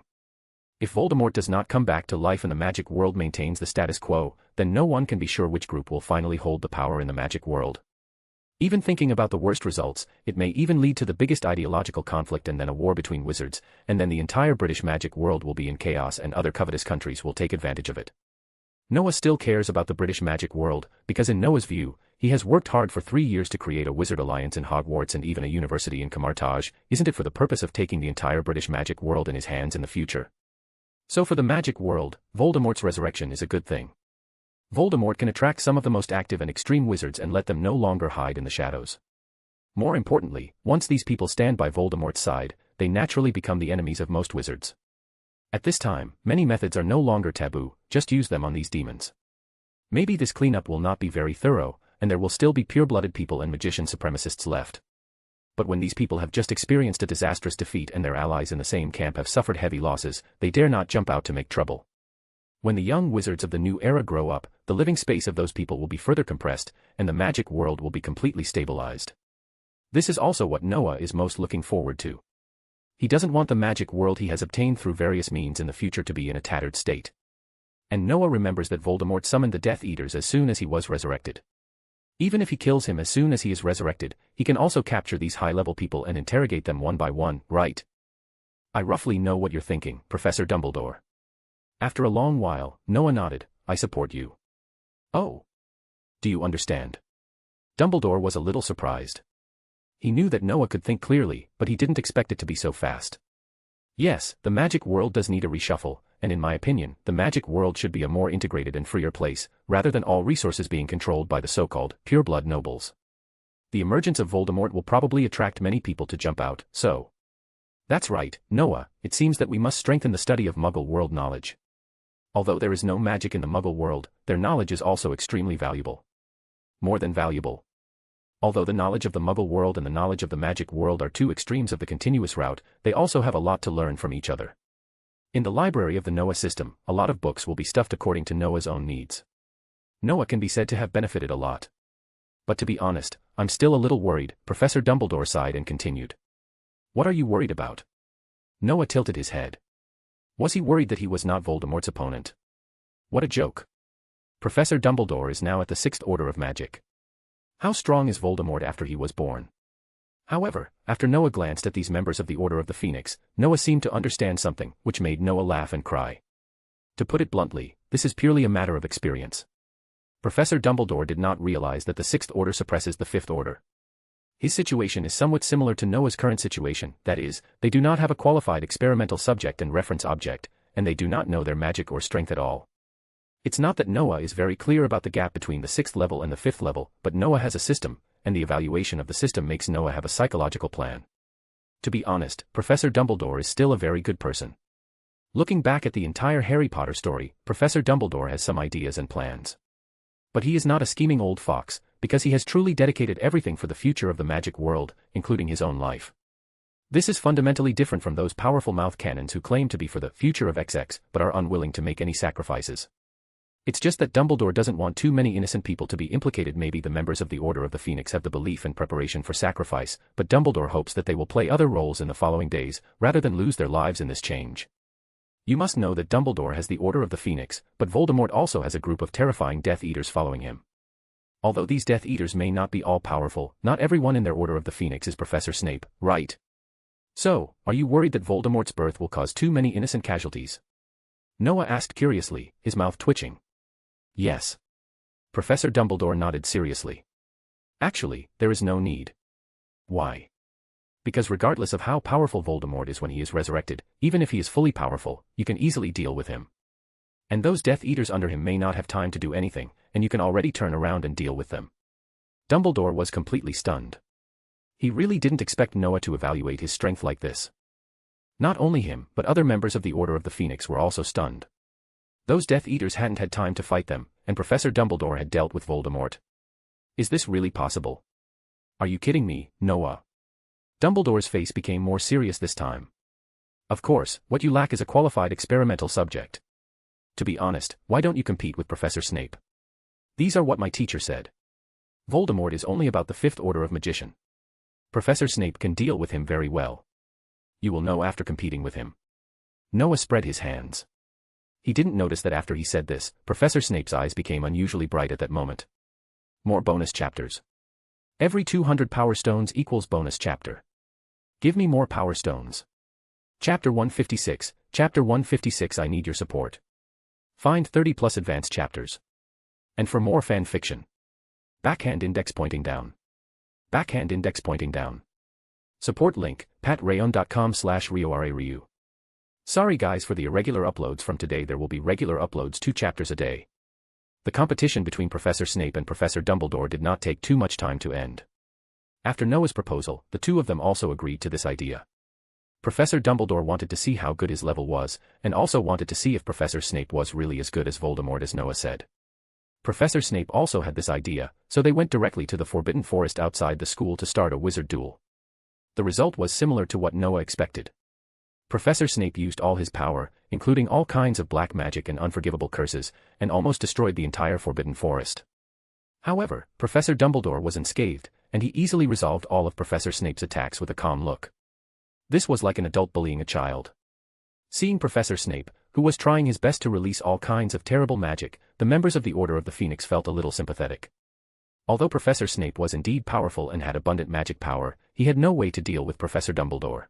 C: If Voldemort does not come back to life and the magic world maintains the status quo, then no one can be sure which group will finally hold the power in the magic world. Even thinking about the worst results, it may even lead to the biggest ideological conflict and then a war between wizards, and then the entire British magic world will be in chaos and other covetous countries will take advantage of it. Noah still cares about the British magic world, because in Noah's view, he has worked hard for 3 years to create a wizard alliance in Hogwarts and even a university in Camartage. Isn't it for the purpose of taking the entire British magic world in his hands in the future? So for the magic world, Voldemort's resurrection is a good thing. Voldemort can attract some of the most active and extreme wizards and let them no longer hide in the shadows. More importantly, once these people stand by Voldemort's side, they naturally become the enemies of most wizards. At this time, many methods are no longer taboo, just use them on these demons. Maybe this cleanup will not be very thorough, and there will still be pure-blooded people and magician supremacists left. But when these people have just experienced a disastrous defeat and their allies in the same camp have suffered heavy losses, they dare not jump out to make trouble. When the young wizards of the new era grow up, the living space of those people will be further compressed, and the magic world will be completely stabilized. This is also what Noah is most looking forward to. He doesn't want the magic world he has obtained through various means in the future to be in a tattered state. And Noah remembers that Voldemort summoned the Death Eaters as soon as he was resurrected. Even if he kills him as soon as he is resurrected, he can also capture these high-level people and interrogate them one by one, right? I roughly know what you're thinking, Professor Dumbledore. After a long while, Noah nodded. I support you. Oh. Do you understand? Dumbledore was a little surprised. He knew that Noah could think clearly, but he didn't expect it to be so fast. Yes, the magic world does need a reshuffle, and in my opinion, the magic world should be a more integrated and freer place, rather than all resources being controlled by the so-called pureblood nobles. The emergence of Voldemort will probably attract many people to jump out, so. That's right, Noah, it seems that we must strengthen the study of Muggle world knowledge. Although there is no magic in the Muggle world, their knowledge is also extremely valuable. More than valuable. Although the knowledge of the Muggle world and the knowledge of the magic world are two extremes of the continuous route, they also have a lot to learn from each other. In the library of the Noah system, a lot of books will be stuffed according to Noah's own needs. Noah can be said to have benefited a lot. But to be honest, I'm still a little worried, Professor Dumbledore sighed and continued. What are you worried about? Noah tilted his head. Was he worried that he was not Voldemort's opponent? What a joke. Professor Dumbledore is now at the 6th Order of Magic. How strong is Voldemort after he was born? However, after Noah glanced at these members of the Order of the Phoenix, Noah seemed to understand something, which made Noah laugh and cry. To put it bluntly, this is purely a matter of experience. Professor Dumbledore did not realize that the 6th Order suppresses the 5th Order. His situation is somewhat similar to Noah's current situation, that is, they do not have a qualified experimental subject and reference object, and they do not know their magic or strength at all. It's not that Noah is very clear about the gap between the 6th level and the 5th level, but Noah has a system, and the evaluation of the system makes Noah have a psychological plan. To be honest, Professor Dumbledore is still a very good person. Looking back at the entire Harry Potter story, Professor Dumbledore has some ideas and plans. But he is not a scheming old fox, because he has truly dedicated everything for the future of the magic world, including his own life. This is fundamentally different from those powerful mouth cannons who claim to be for the future of XX, but are unwilling to make any sacrifices. It's just that Dumbledore doesn't want too many innocent people to be implicated. Maybe the members of the Order of the Phoenix have the belief and preparation for sacrifice, but Dumbledore hopes that they will play other roles in the following days, rather than lose their lives in this change. You must know that Dumbledore has the Order of the Phoenix, but Voldemort also has a group of terrifying Death Eaters following him. Although these Death Eaters may not be all-powerful, not everyone in their Order of the Phoenix is Professor Snape, right? So, are you worried that Voldemort's birth will cause too many innocent casualties? Noah asked curiously, his mouth twitching. Yes. Professor Dumbledore nodded seriously. Actually, there is no need. Why? Because regardless of how powerful Voldemort is when he is resurrected, even if he is fully powerful, you can easily deal with him. And those Death Eaters under him may not have time to do anything, and you can already turn around and deal with them. Dumbledore was completely stunned. He really didn't expect Noah to evaluate his strength like this. Not only him, but other members of the Order of the Phoenix were also stunned. Those Death Eaters hadn't had time to fight them, and Professor Dumbledore had dealt with Voldemort. Is this really possible? Are you kidding me, Noah? Dumbledore's face became more serious this time. Of course, what you lack is a qualified experimental subject. To be honest, why don't you compete with Professor Snape? These are what my teacher said. Voldemort is only about the 5th Order of Magician. Professor Snape can deal with him very well. You will know after competing with him. Noah spread his hands. He didn't notice that after he said this, Professor Snape's eyes became unusually bright at that moment. More bonus chapters. Every 200 Power Stones equals bonus chapter. Give me more Power Stones. Chapter 156, Chapter 156. I need your support. Find 30 plus advanced chapters. And for more fan fiction. Backhand index pointing down. Backhand index pointing down. Support link, patreon.com/RioRaRyu. Sorry guys for the irregular uploads. From today there will be regular uploads 2 chapters a day. The competition between Professor Snape and Professor Dumbledore did not take too much time to end. After Noah's proposal, the two of them also agreed to this idea. Professor Dumbledore wanted to see how good his level was, and also wanted to see if Professor Snape was really as good as Voldemort as Noah said. Professor Snape also had this idea, so they went directly to the Forbidden Forest outside the school to start a wizard duel. The result was similar to what Noah expected. Professor Snape used all his power, including all kinds of black magic and unforgivable curses, and almost destroyed the entire Forbidden Forest. However, Professor Dumbledore was unscathed, and he easily resolved all of Professor Snape's attacks with a calm look. This was like an adult bullying a child. Seeing Professor Snape, who was trying his best to release all kinds of terrible magic, the members of the Order of the Phoenix felt a little sympathetic. Although Professor Snape was indeed powerful and had abundant magic power, he had no way to deal with Professor Dumbledore.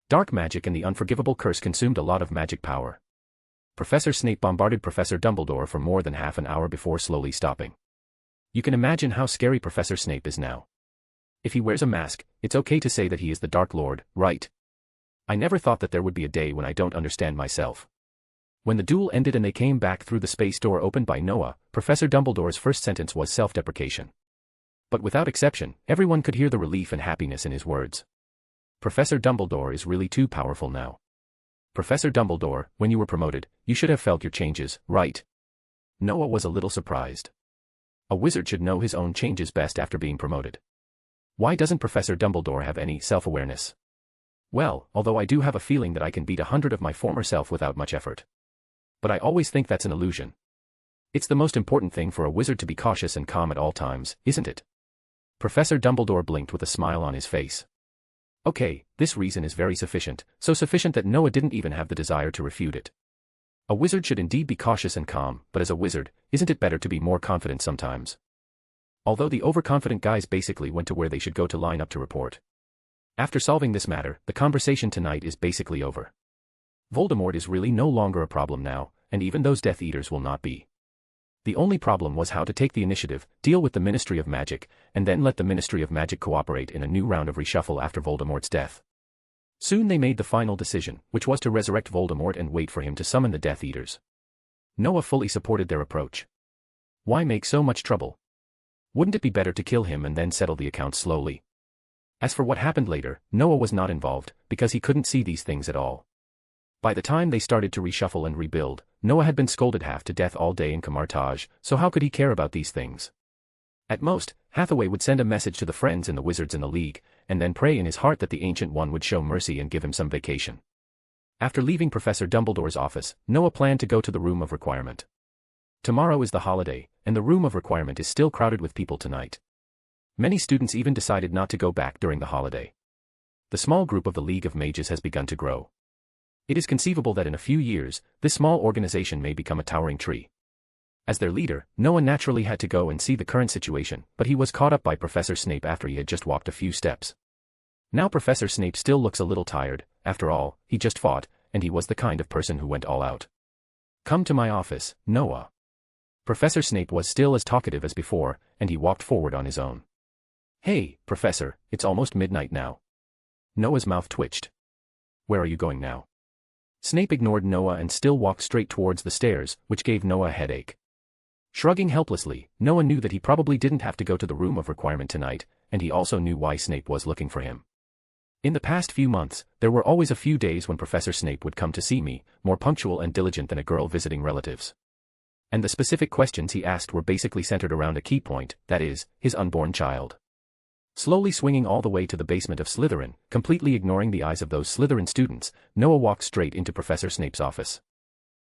C: Dark magic and the unforgivable curse consumed a lot of magic power. Professor Snape bombarded Professor Dumbledore for more than half an hour before slowly stopping. You can imagine how scary Professor Snape is now. If he wears a mask, it's okay to say that he is the Dark Lord, right? I never thought that there would be a day when I don't understand myself. When the duel ended and they came back through the space door opened by Noah, Professor Dumbledore's first sentence was self-deprecation. But without exception, everyone could hear the relief and happiness in his words. Professor Dumbledore is really too powerful now. Professor Dumbledore, when you were promoted, you should have felt your changes, right? Noah was a little surprised. A wizard should know his own changes best after being promoted. Why doesn't Professor Dumbledore have any self-awareness? Well, although I do have a feeling that I can beat 100 of my former self without much effort. But I always think that's an illusion. It's the most important thing for a wizard to be cautious and calm at all times, isn't it? Professor Dumbledore blinked with a smile on his face. Okay, this reason is very sufficient, so sufficient that Noah didn't even have the desire to refute it. A wizard should indeed be cautious and calm, but as a wizard, isn't it better to be more confident sometimes? Although the overconfident guys basically went to where they should go to line up to report. After solving this matter, the conversation tonight is basically over. Voldemort is really no longer a problem now, and even those Death Eaters will not be. The only problem was how to take the initiative, deal with the Ministry of Magic, and then let the Ministry of Magic cooperate in a new round of reshuffle after Voldemort's death. Soon they made the final decision, which was to resurrect Voldemort and wait for him to summon the Death Eaters. Noah fully supported their approach. Why make so much trouble? Wouldn't it be better to kill him and then settle the accounts slowly? As for what happened later, Noah was not involved, because he couldn't see these things at all. By the time they started to reshuffle and rebuild, Noah had been scolded half to death all day in Camartage, so how could he care about these things? At most, Hathaway would send a message to the friends and the wizards in the league, and then pray in his heart that the Ancient One would show mercy and give him some vacation. After leaving Professor Dumbledore's office, Noah planned to go to the Room of Requirement. Tomorrow is the holiday, and the Room of Requirement is still crowded with people tonight. Many students even decided not to go back during the holiday. The small group of the League of Mages has begun to grow. It is conceivable that in a few years, this small organization may become a towering tree. As their leader, Noah naturally had to go and see the current situation, but he was caught up by Professor Snape after he had just walked a few steps. Now Professor Snape still looks a little tired, after all, he just fought, and he was the kind of person who went all out. Come to my office, Noah. Professor Snape was still as talkative as before, and he walked forward on his own. Hey, Professor, it's almost midnight now. Noah's mouth twitched. Where are you going now? Snape ignored Noah and still walked straight towards the stairs, which gave Noah a headache. Shrugging helplessly, Noah knew that he probably didn't have to go to the Room of Requirement tonight, and he also knew why Snape was looking for him. In the past few months, there were always a few days when Professor Snape would come to see me, more punctual and diligent than a girl visiting relatives. And the specific questions he asked were basically centered around a key point, that is, his unborn child. Slowly swinging all the way to the basement of Slytherin, completely ignoring the eyes of those Slytherin students, Noah walked straight into Professor Snape's office.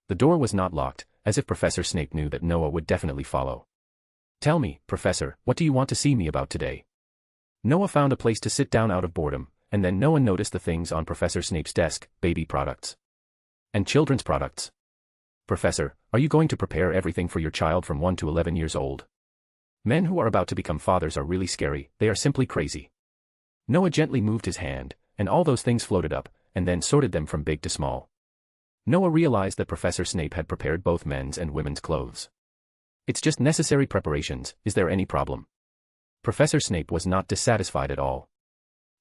C: The door was not locked, as if Professor Snape knew that Noah would definitely follow. Tell me, Professor, what do you want to see me about today? Noah found a place to sit down out of boredom, and then Noah noticed the things on Professor Snape's desk, baby products. And children's products. Professor, are you going to prepare everything for your child from 1 to 11 years old? Men who are about to become fathers are really scary, they are simply crazy. Noah gently moved his hand, and all those things floated up, and then sorted them from big to small. Noah realized that Professor Snape had prepared both men's and women's clothes. It's just necessary preparations, is there any problem? Professor Snape was not dissatisfied at all.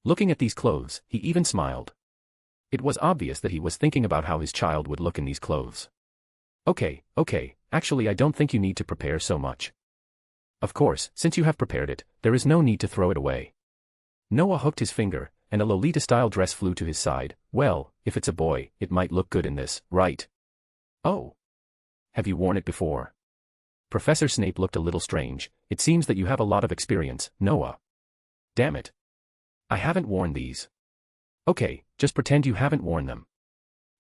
C: Looking at these clothes, he even smiled. It was obvious that he was thinking about how his child would look in these clothes. Okay, actually I don't think you need to prepare so much. Of course, since you have prepared it, there is no need to throw it away. Noah hooked his finger, and a Lolita-style dress flew to his side. Well, if it's a boy, it might look good in this, right? Oh. Have you worn it before? Professor Snape looked a little strange. It seems that you have a lot of experience, Noah. Damn it. I haven't worn these. Okay, just pretend you haven't worn them.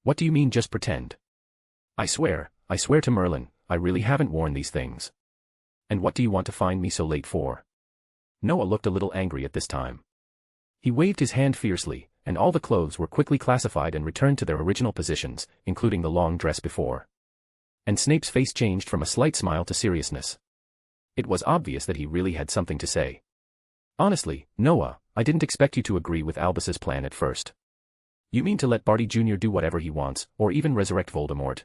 C: What do you mean just pretend? I swear to Merlin, I really haven't worn these things. And what do you want to find me so late for? Noah looked a little angry at this time. He waved his hand fiercely, and all the clothes were quickly classified and returned to their original positions, including the long dress before. And Snape's face changed from a slight smile to seriousness. It was obvious that he really had something to say. Honestly, Noah, I didn't expect you to agree with Albus's plan at first. You mean to let Barty Jr. do whatever he wants, or even resurrect Voldemort?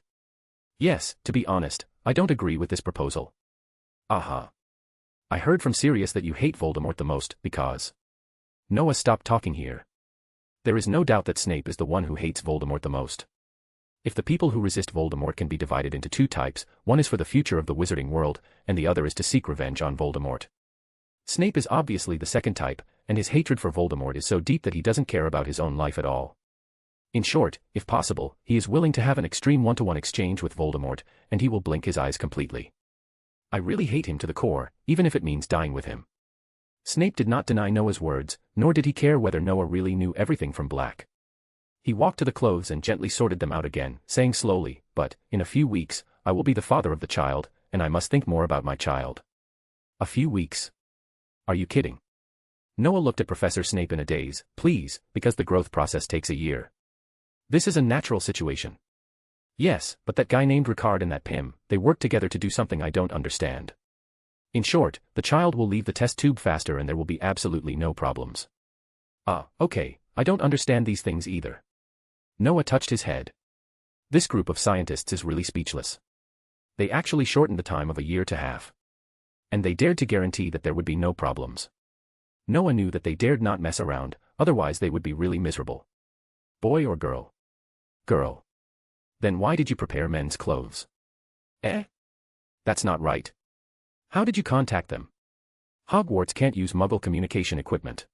C: Yes, to be honest, I don't agree with this proposal. Aha. I heard from Sirius that you hate Voldemort the most, because... Noah stopped talking here. There is no doubt that Snape is the one who hates Voldemort the most. If the people who resist Voldemort can be divided into two types, one is for the future of the wizarding world, and the other is to seek revenge on Voldemort. Snape is obviously the second type, and his hatred for Voldemort is so deep that he doesn't care about his own life at all. In short, if possible, he is willing to have an extreme one-to-one exchange with Voldemort, and he will blink his eyes completely. I really hate him to the core, even if it means dying with him. Snape did not deny Noah's words, nor did he care whether Noah really knew everything from Black. He walked to the clothes and gently sorted them out again, saying slowly, "But, in a few weeks, I will be the father of the child, and I must think more about my child." A few weeks? Are you kidding? Noah looked at Professor Snape in a daze. "Please, because the growth process takes a year. This is a natural situation." "Yes, but that guy named Ricard and that Pym, they work together to do something I don't understand. In short, the child will leave the test tube faster and there will be absolutely no problems." Okay, I don't understand these things either." Noah touched his head. This group of scientists is really speechless. They actually shortened the time of a year to half. And they dared to guarantee that there would be no problems. Noah knew that they dared not mess around, otherwise they would be really miserable. Boy or girl? Girl. Then why did you prepare men's clothes? That's not right. How did you contact them? Hogwarts can't use Muggle communication equipment.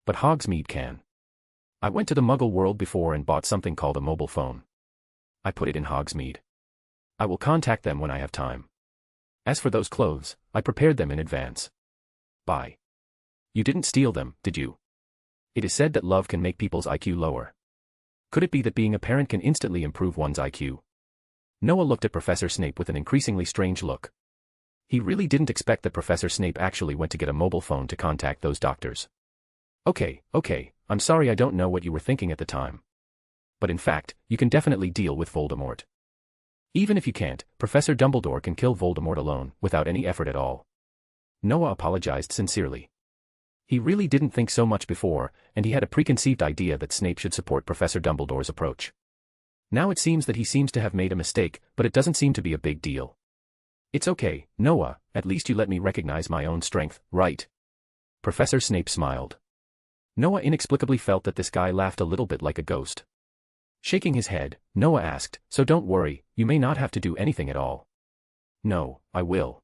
C: But Hogsmeade can. I went to the Muggle world before and bought something called a mobile phone. I put it in Hogsmeade. I will contact them when I have time. As for those clothes, I prepared them in advance. Bye. You didn't steal them, did you? It is said that love can make people's IQ lower. Could it be that being a parent can instantly improve one's IQ? Noah looked at Professor Snape with an increasingly strange look. He really didn't expect that Professor Snape actually went to get a mobile phone to contact those doctors. Okay, I'm sorry I don't know what you were thinking at the time. But in fact, you can definitely deal with Voldemort. Even if you can't, Professor Dumbledore can kill Voldemort alone, without any effort at all. Noah apologized sincerely. He really didn't think so much before, and he had a preconceived idea that Snape should support Professor Dumbledore's approach. Now it seems that he seems to have made a mistake, but it doesn't seem to be a big deal. It's okay, Noah, at least you let me recognize my own strength, right? Professor Snape smiled. Noah inexplicably felt that this guy laughed a little bit like a ghost. Shaking his head, Noah asked, "So don't worry, you may not have to do anything at all." "No, I will."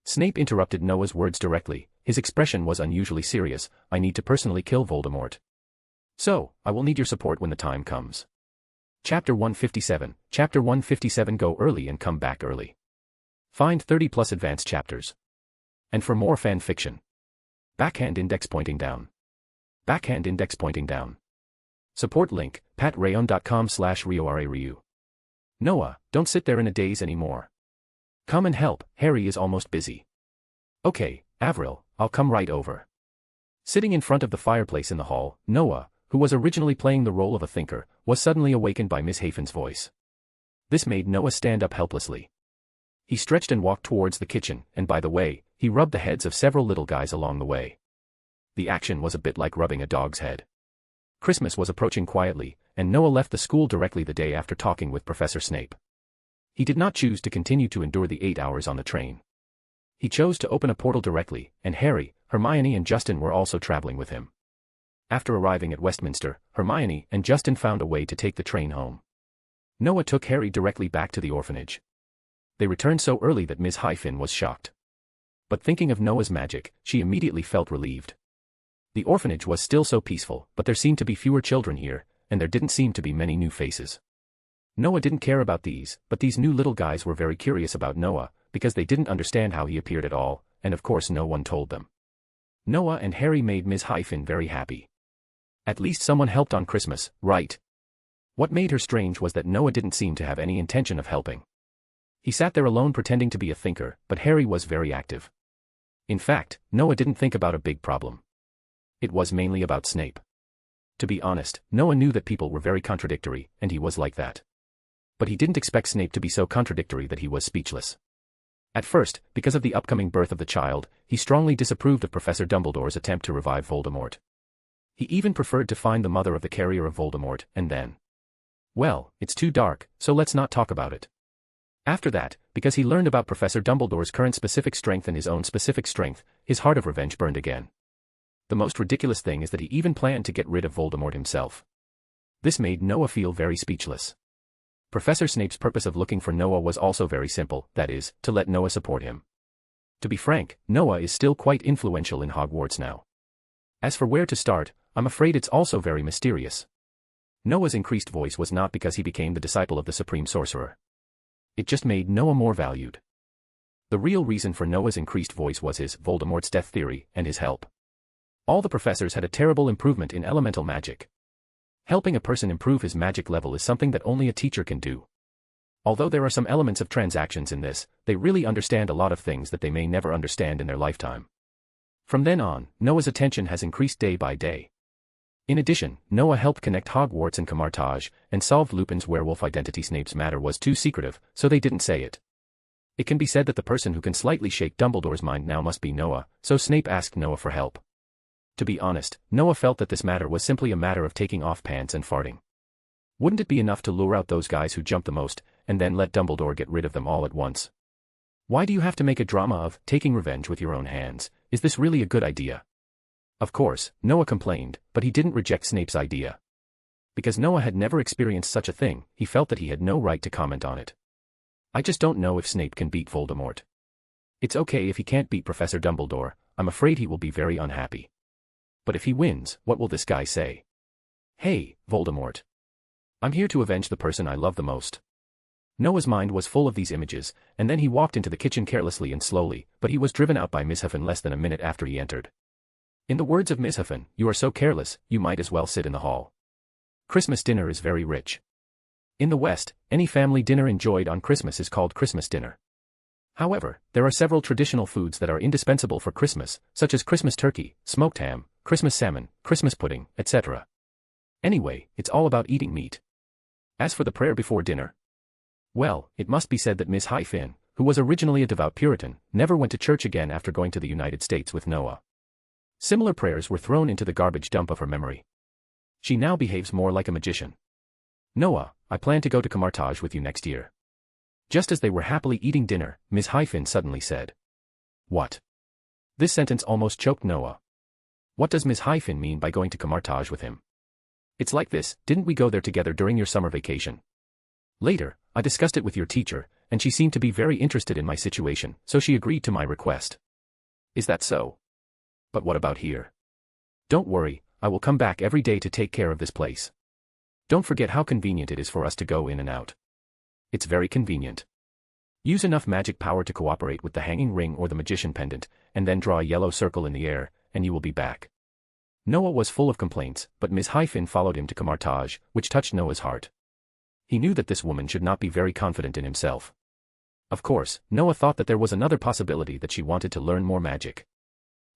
C: Snape interrupted Noah's words directly. His expression was unusually serious. "I need to personally kill Voldemort. So, I will need your support when the time comes." Chapter 157. Chapter 157. Go early and come back early. Find 30+ advanced chapters. And for more fan fiction. Backhand index pointing down. Backhand index pointing down. Support link, patreon.com/RioRaRyu. Noah, don't sit there in a daze anymore. Come and help, Harry is almost busy. Okay, Avril, I'll come right over. Sitting in front of the fireplace in the hall, Noah, who was originally playing the role of a thinker, was suddenly awakened by Miss Haven's voice. This made Noah stand up helplessly. He stretched and walked towards the kitchen, and by the way, he rubbed the heads of several little guys along the way. The action was a bit like rubbing a dog's head. Christmas was approaching quietly, and Noah left the school directly the day after talking with Professor Snape. He did not choose to continue to endure the 8 hours on the train. He chose to open a portal directly, and Harry, Hermione and Justin were also traveling with him. After arriving at Westminster, Hermione and Justin found a way to take the train home. Noah took Harry directly back to the orphanage. They returned so early that Ms. Hyphen was shocked. But thinking of Noah's magic, she immediately felt relieved. The orphanage was still so peaceful, but there seemed to be fewer children here, and there didn't seem to be many new faces. Noah didn't care about these, but these new little guys were very curious about Noah, because they didn't understand how he appeared at all, and of course no one told them. Noah and Harry made Ms. Hyphen very happy. At least someone helped on Christmas, right? What made her strange was that Noah didn't seem to have any intention of helping. He sat there alone pretending to be a thinker, but Harry was very active. In fact, Noah didn't think about a big problem. It was mainly about Snape. To be honest, Noah knew that people were very contradictory, and he was like that. But he didn't expect Snape to be so contradictory that he was speechless. At first, because of the upcoming birth of the child, he strongly disapproved of Professor Dumbledore's attempt to revive Voldemort. He even preferred to find the mother of the carrier of Voldemort, and then. Well, it's too dark, so let's not talk about it. After that, because he learned about Professor Dumbledore's current specific strength and his own specific strength, his heart of revenge burned again. The most ridiculous thing is that he even planned to get rid of Voldemort himself. This made Noah feel very speechless. Professor Snape's purpose of looking for Noah was also very simple, that is, to let Noah support him. To be frank, Noah is still quite influential in Hogwarts now. As for where to start, I'm afraid it's also very mysterious. Noah's increased voice was not because he became the disciple of the supreme sorcerer. It just made Noah more valued. The real reason for Noah's increased voice was his Voldemort's death theory and his help. All the professors had a terrible improvement in elemental magic. Helping a person improve his magic level is something that only a teacher can do. Although there are some elements of transactions in this, they really understand a lot of things that they may never understand in their lifetime. From then on, Noah's attention has increased day by day. In addition, Noah helped connect Hogwarts and Camartage, and solved Lupin's werewolf identity. Snape's matter was too secretive, so they didn't say it. It can be said that the person who can slightly shake Dumbledore's mind now must be Noah, so Snape asked Noah for help. To be honest, Noah felt that this matter was simply a matter of taking off pants and farting. Wouldn't it be enough to lure out those guys who jump the most, and then let Dumbledore get rid of them all at once? Why do you have to make a drama of taking revenge with your own hands? Is this really a good idea? Of course, Noah complained, but he didn't reject Snape's idea. Because Noah had never experienced such a thing, he felt that he had no right to comment on it. I just don't know if Snape can beat Voldemort. It's okay if he can't beat Professor Dumbledore, I'm afraid he will be very unhappy. But if he wins, what will this guy say? Hey, Voldemort. I'm here to avenge the person I love the most. Noah's mind was full of these images, and then he walked into the kitchen carelessly and slowly, but he was driven out by Miss Huffin less than a minute after he entered. In the words of Miss Huffin, you are so careless, you might as well sit in the hall. Christmas dinner is very rich. In the West, any family dinner enjoyed on Christmas is called Christmas dinner. However, there are several traditional foods that are indispensable for Christmas, such as Christmas turkey, smoked ham, Christmas salmon, Christmas pudding, etc. Anyway, it's all about eating meat. As for the prayer before dinner, well, it must be said that Miss Huffin, who was originally a devout Puritan, never went to church again after going to the United States with Noah. Similar prayers were thrown into the garbage dump of her memory. She now behaves more like a magician. Noah, I plan to go to Camartage with you next year. Just as they were happily eating dinner, Miss Huffin suddenly said. What? This sentence almost choked Noah. What does Miss Huffin mean by going to Camartage with him? It's like this, didn't we go there together during your summer vacation? Later, I discussed it with your teacher, and she seemed to be very interested in my situation, so she agreed to my request. Is that so? But what about here? Don't worry, I will come back every day to take care of this place. Don't forget how convenient it is for us to go in and out. It's very convenient. Use enough magic power to cooperate with the hanging ring or the magician pendant, and then draw a yellow circle in the air, and you will be back. Noah was full of complaints, but Miss Huffin followed him to Camartage, which touched Noah's heart. He knew that this woman should not be very confident in himself. Of course, Noah thought that there was another possibility that she wanted to learn more magic.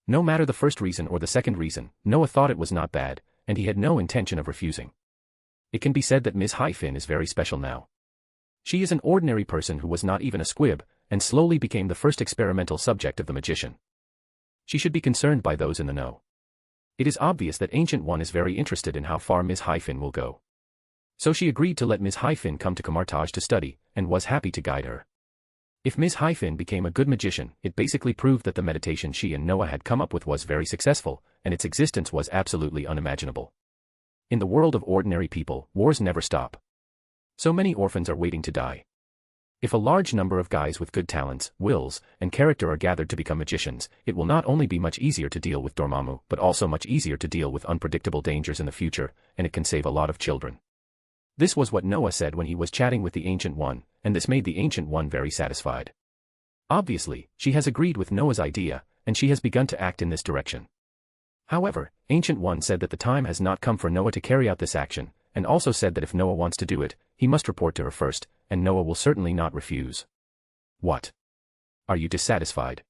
C: No matter the first reason or the second reason, Noah thought it was not bad, and he had no intention of refusing. It can be said that Miss Huffin is very special now. She is an ordinary person who was not even a squib, and slowly became the first experimental subject of the magician. She should be concerned by those in the know. It is obvious that Ancient One is very interested in how far Miss Huffin will go. So she agreed to let Miss Huffin come to Camartage to study, and was happy to guide her. If Miss Huffin became a good magician, it basically proved that the meditation she and Noah had come up with was very successful, and its existence was absolutely unimaginable. In the world of ordinary people, wars never stop. So many orphans are waiting to die. If a large number of guys with good talents, wills, and character are gathered to become magicians, it will not only be much easier to deal with Dormammu, but also much easier to deal with unpredictable dangers in the future, and it can save a lot of children. This was what Noah said when he was chatting with the Ancient One, and this made the Ancient One very satisfied. Obviously, she has agreed with Noah's idea, and she has begun to act in this direction. However, Ancient One said that the time has not come for Noah to carry out this action, and also said that if Noah wants to do it, he must report to her first, and Noah will certainly not refuse. What? Are you dissatisfied?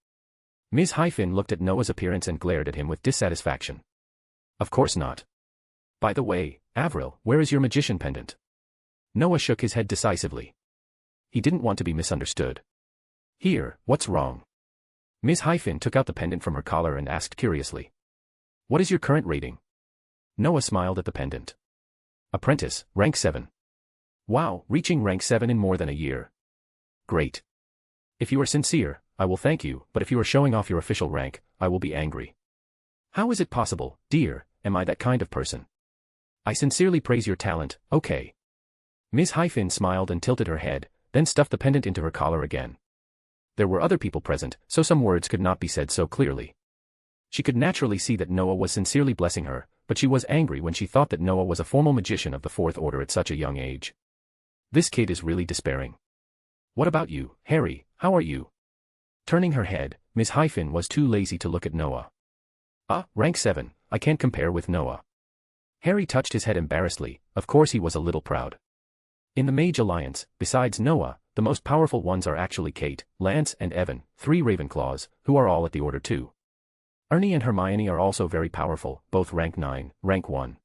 C: Ms. Huffin looked at Noah's appearance and glared at him with dissatisfaction. Of course not. By the way, Avril, where is your magician pendant? Noah shook his head decisively. He didn't want to be misunderstood. Here, what's wrong? Ms. Huffin took out the pendant from her collar and asked curiously. What is your current rating? Noah smiled at the pendant. Apprentice, rank 7. Wow, reaching rank 7 in more than a year. Great. If you are sincere, I will thank you, but if you are showing off your official rank, I will be angry. How is it possible, dear, am I that kind of person? I sincerely praise your talent, okay. Ms. Huffin smiled and tilted her head, then stuffed the pendant into her collar again. There were other people present, so some words could not be said so clearly. She could naturally see that Noah was sincerely blessing her, but she was angry when she thought that Noah was a formal magician of the fourth order at such a young age. This kid is really despairing. What about you, Harry, how are you? Turning her head, Miss Hyphen was too lazy to look at Noah. Rank 7, I can't compare with Noah. Harry touched his head embarrassedly, of course he was a little proud. In the Mage Alliance, besides Noah, the most powerful ones are actually Kate, Lance and Evan, 3 Ravenclaws, who are all at the Order 2. Ernie and Hermione are also very powerful, both rank 9, rank 1.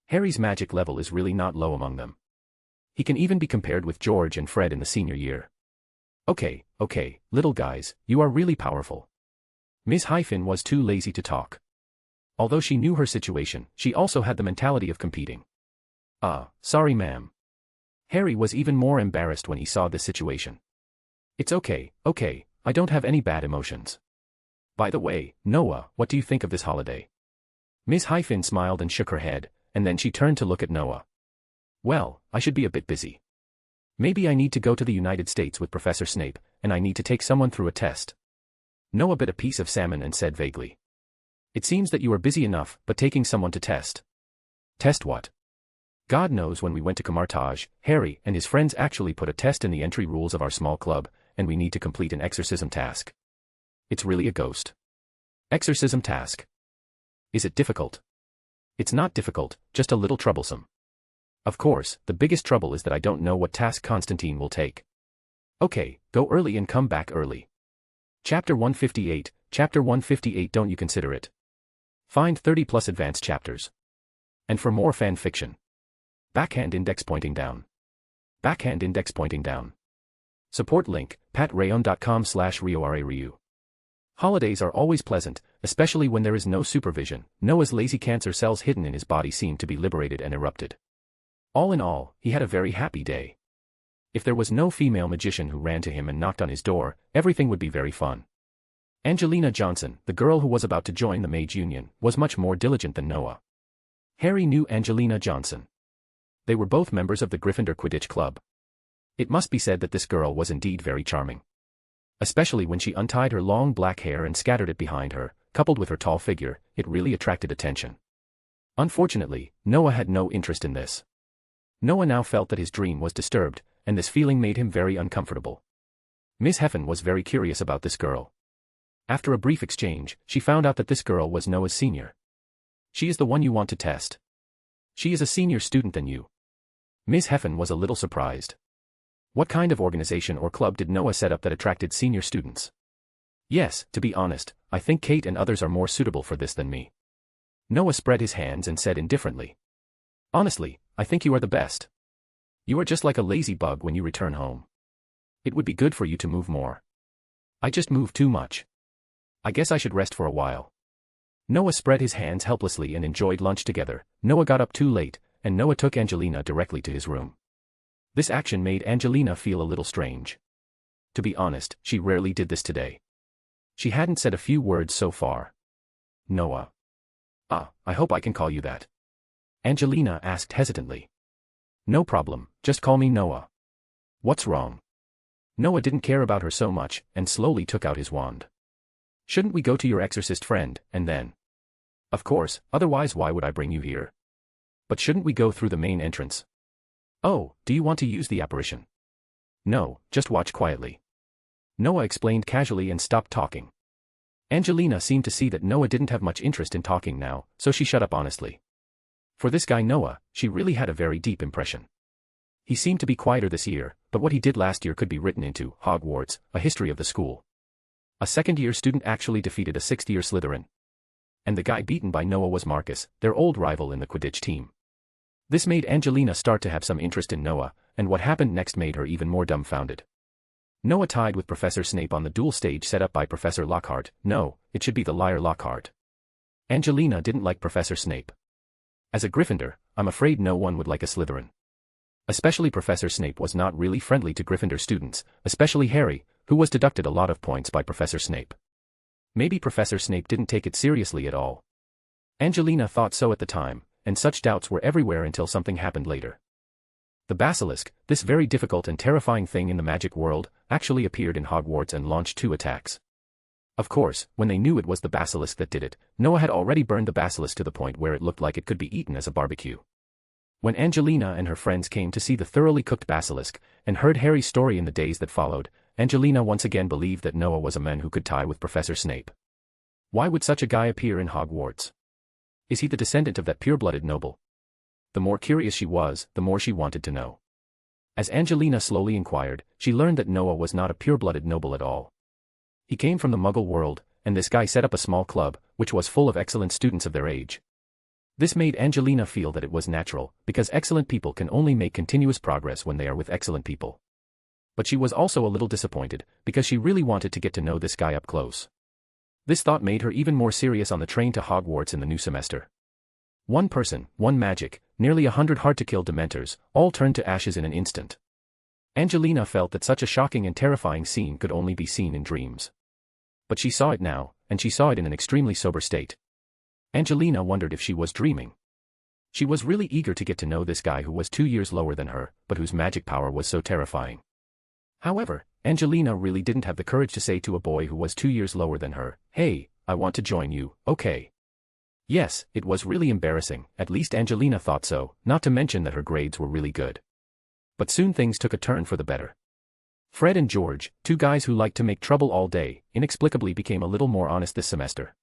C: Harry's magic level is really not low among them. He can even be compared with George and Fred in the senior year. Okay, little guys, you are really powerful. Miss Hyphen was too lazy to talk. Although she knew her situation, she also had the mentality of competing. Sorry ma'am. Harry was even more embarrassed when he saw this situation. It's okay, I don't have any bad emotions. By the way, Noah, what do you think of this holiday? Miss Hyphen smiled and shook her head, and then she turned to look at Noah. Well, I should be a bit busy. Maybe I need to go to the United States with Professor Snape, and I need to take someone through a test. Noah bit a piece of salmon and said vaguely. It seems that you are busy enough, but taking someone to test. Test what? God knows when we went to Camartage, Harry and his friends actually put a test in the entry rules of our small club, and we need to complete an exorcism task. It's really a ghost exorcism task. Is it difficult? It's not difficult, just a little troublesome. Of course, the biggest trouble is that I don't know what task Constantine will take. Okay, go early and come back early. Chapter 158, Chapter 158. Don't you consider it? Find 30 plus advanced chapters. And for more fan fiction. Backhand index pointing down. Backhand index pointing down. Support link, patreon.com/RioRaRyu. Holidays are always pleasant, especially when there is no supervision. Noah's lazy cancer cells hidden in his body seemed to be liberated and erupted. All in all, he had a very happy day. If there was no female magician who ran to him and knocked on his door, everything would be very fun. Angelina Johnson, the girl who was about to join the Mage Union, was much more diligent than Noah. Harry knew Angelina Johnson. They were both members of the Gryffindor Quidditch Club. It must be said that this girl was indeed very charming. Especially when she untied her long black hair and scattered it behind her, coupled with her tall figure, it really attracted attention. Unfortunately, Noah had no interest in this. Noah now felt that his dream was disturbed, and this feeling made him very uncomfortable. Miss Hyphen was very curious about this girl. After a brief exchange, she found out that this girl was Noah's senior. She is the one you want to test. She is a senior student than you. Miss Hyphen was a little surprised. What kind of organization or club did Noah set up that attracted senior students? Yes, to be honest, I think Kate and others are more suitable for this than me. Noah spread his hands and said indifferently. Honestly, I think you are the best. You are just like a lazy bug when you return home. It would be good for you to move more. I just move too much. I guess I should rest for a while. Noah spread his hands helplessly and enjoyed lunch together. Noah got up too late, and Noah took Angelina directly to his room. This action made Angelina feel a little strange. To be honest, she rarely did this today. She hadn't said a few words so far. Noah. I hope I can call you that. Angelina asked hesitantly. No problem, just call me Noah. What's wrong? Noah didn't care about her so much, and slowly took out his wand. Shouldn't we go to your exorcist friend, and then? Of course, otherwise why would I bring you here? But shouldn't we go through the main entrance? Oh, do you want to use the apparition? No, just watch quietly. Noah explained casually and stopped talking. Angelina seemed to see that Noah didn't have much interest in talking now, so she shut up honestly. For this guy Noah, she really had a very deep impression. He seemed to be quieter this year, but what he did last year could be written into Hogwarts, a history of the school. A second-year student actually defeated a sixth-year Slytherin. And the guy beaten by Noah was Marcus, their old rival in the Quidditch team. This made Angelina start to have some interest in Noah, and what happened next made her even more dumbfounded. Noah tied with Professor Snape on the duel stage set up by Professor Lockhart. No, it should be the liar Lockhart. Angelina didn't like Professor Snape. As a Gryffindor, I'm afraid no one would like a Slytherin. Especially Professor Snape was not really friendly to Gryffindor students, especially Harry, who was deducted a lot of points by Professor Snape. Maybe Professor Snape didn't take it seriously at all. Angelina thought so at the time, and such doubts were everywhere until something happened later. The basilisk, this very difficult and terrifying thing in the magic world, actually appeared in Hogwarts and launched 2 attacks. Of course, when they knew it was the basilisk that did it, Noah had already burned the basilisk to the point where it looked like it could be eaten as a barbecue. When Angelina and her friends came to see the thoroughly cooked basilisk, and heard Harry's story in the days that followed, Angelina once again believed that Noah was a man who could tie with Professor Snape. Why would such a guy appear in Hogwarts? Is he the descendant of that pure-blooded noble? The more curious she was, the more she wanted to know. As Angelina slowly inquired, she learned that Noah was not a pure-blooded noble at all. He came from the Muggle world, and this guy set up a small club, which was full of excellent students of their age. This made Angelina feel that it was natural, because excellent people can only make continuous progress when they are with excellent people. But she was also a little disappointed, because she really wanted to get to know this guy up close. This thought made her even more serious on the train to Hogwarts in the new semester. One person, one magic, nearly 100 hard-to-kill Dementors, all turned to ashes in an instant. Angelina felt that such a shocking and terrifying scene could only be seen in dreams. But she saw it now, and she saw it in an extremely sober state. Angelina wondered if she was dreaming. She was really eager to get to know this guy who was 2 years lower than her, but whose magic power was so terrifying. However, Angelina really didn't have the courage to say to a boy who was 2 years lower than her, "Hey, I want to join you, okay?" Yes, it was really embarrassing, at least Angelina thought so, not to mention that her grades were really good. But soon things took a turn for the better. Fred and George, two guys who liked to make trouble all day, inexplicably became a little more honest this semester.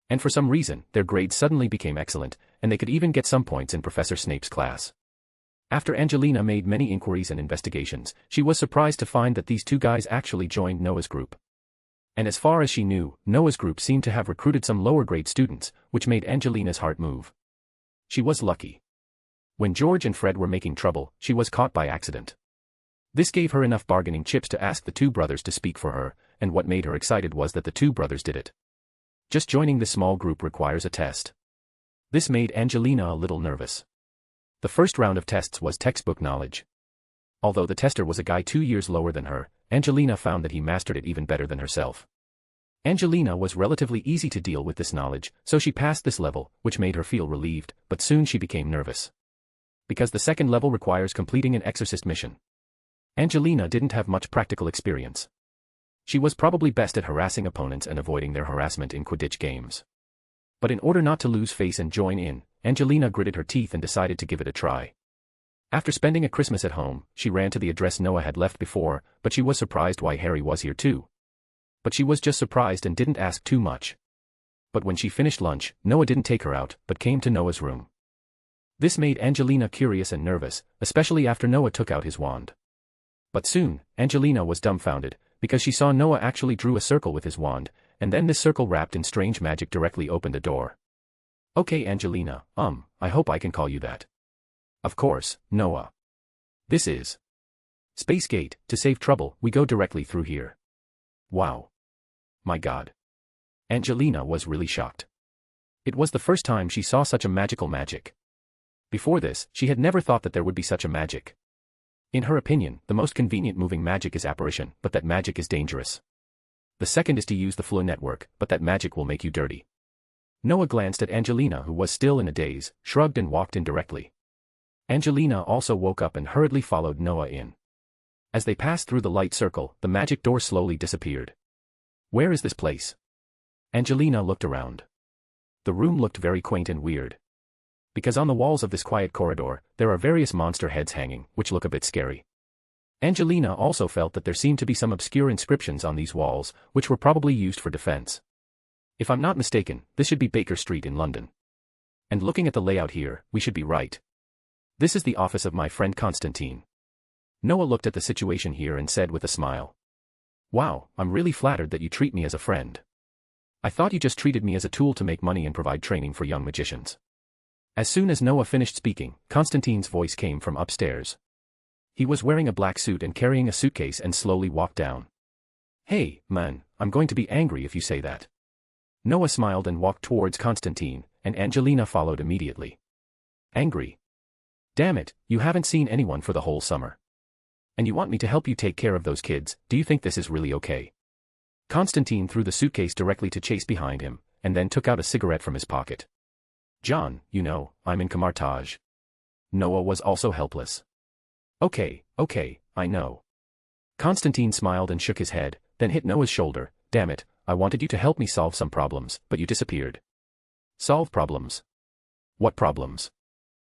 C: And for some reason, their grades suddenly became excellent, and they could even get some points in Professor Snape's class. After Angelina made many inquiries and investigations, she was surprised to find that these two guys actually joined Noah's group. And as far as she knew, Noah's group seemed to have recruited some lower-grade students, which made Angelina's heart move. She was lucky. When George and Fred were making trouble, she was caught by accident. This gave her enough bargaining chips to ask the two brothers to speak for her, and what made her excited was that the two brothers did it. Just joining this small group requires a test. This made Angelina a little nervous. The first round of tests was textbook knowledge. Although the tester was a guy 2 years lower than her, Angelina found that he mastered it even better than herself. Angelina was relatively easy to deal with this knowledge, so she passed this level, which made her feel relieved, but soon she became nervous. Because the second level requires completing an exorcist mission. Angelina didn't have much practical experience. She was probably best at harassing opponents and avoiding their harassment in Quidditch games. But in order not to lose face and join in, Angelina gritted her teeth and decided to give it a try. After spending a Christmas at home, she ran to the address Noah had left before, but she was surprised why Harry was here too. But she was just surprised and didn't ask too much. But when she finished lunch, Noah didn't take her out, but came to Noah's room. This made Angelina curious and nervous, especially after Noah took out his wand. But soon, Angelina was dumbfounded, because she saw Noah actually drew a circle with his wand, and then this circle wrapped in strange magic directly opened a door. "Okay, Angelina, I hope I can call you that." "Of course, Noah. This is Space Gate. To save trouble, we go directly through here." Wow. My God. Angelina was really shocked. It was the first time she saw such a magical magic. Before this, she had never thought that there would be such a magic. In her opinion, the most convenient moving magic is apparition, but that magic is dangerous. The second is to use the flow network, but that magic will make you dirty. Noah glanced at Angelina, who was still in a daze, shrugged and walked in directly. Angelina also woke up and hurriedly followed Noah in. As they passed through the light circle, the magic door slowly disappeared. Where is this place? Angelina looked around. The room looked very quaint and weird. Because on the walls of this quiet corridor, there are various monster heads hanging, which look a bit scary. Angelina also felt that there seemed to be some obscure inscriptions on these walls, which were probably used for defense. If I'm not mistaken, this should be Baker Street in London. And looking at the layout here, we should be right. This is the office of my friend Constantine. Noah looked at the situation here and said with a smile. "Wow, I'm really flattered that you treat me as a friend. I thought you just treated me as a tool to make money and provide training for young magicians." As soon as Noah finished speaking, Constantine's voice came from upstairs. He was wearing a black suit and carrying a suitcase and slowly walked down. "Hey, man, I'm going to be angry if you say that." Noah smiled and walked towards Constantine, and Angelina followed immediately. "Angry? Damn it, you haven't seen anyone for the whole summer. And you want me to help you take care of those kids? Do you think this is really okay?" Constantine threw the suitcase directly to Chase behind him, and then took out a cigarette from his pocket. "John, you know, I'm in Camartage." Noah was also helpless. Okay, I know." Constantine smiled and shook his head, then hit Noah's shoulder. "Damn it, I wanted you to help me solve some problems, but you disappeared. Solve problems? What problems?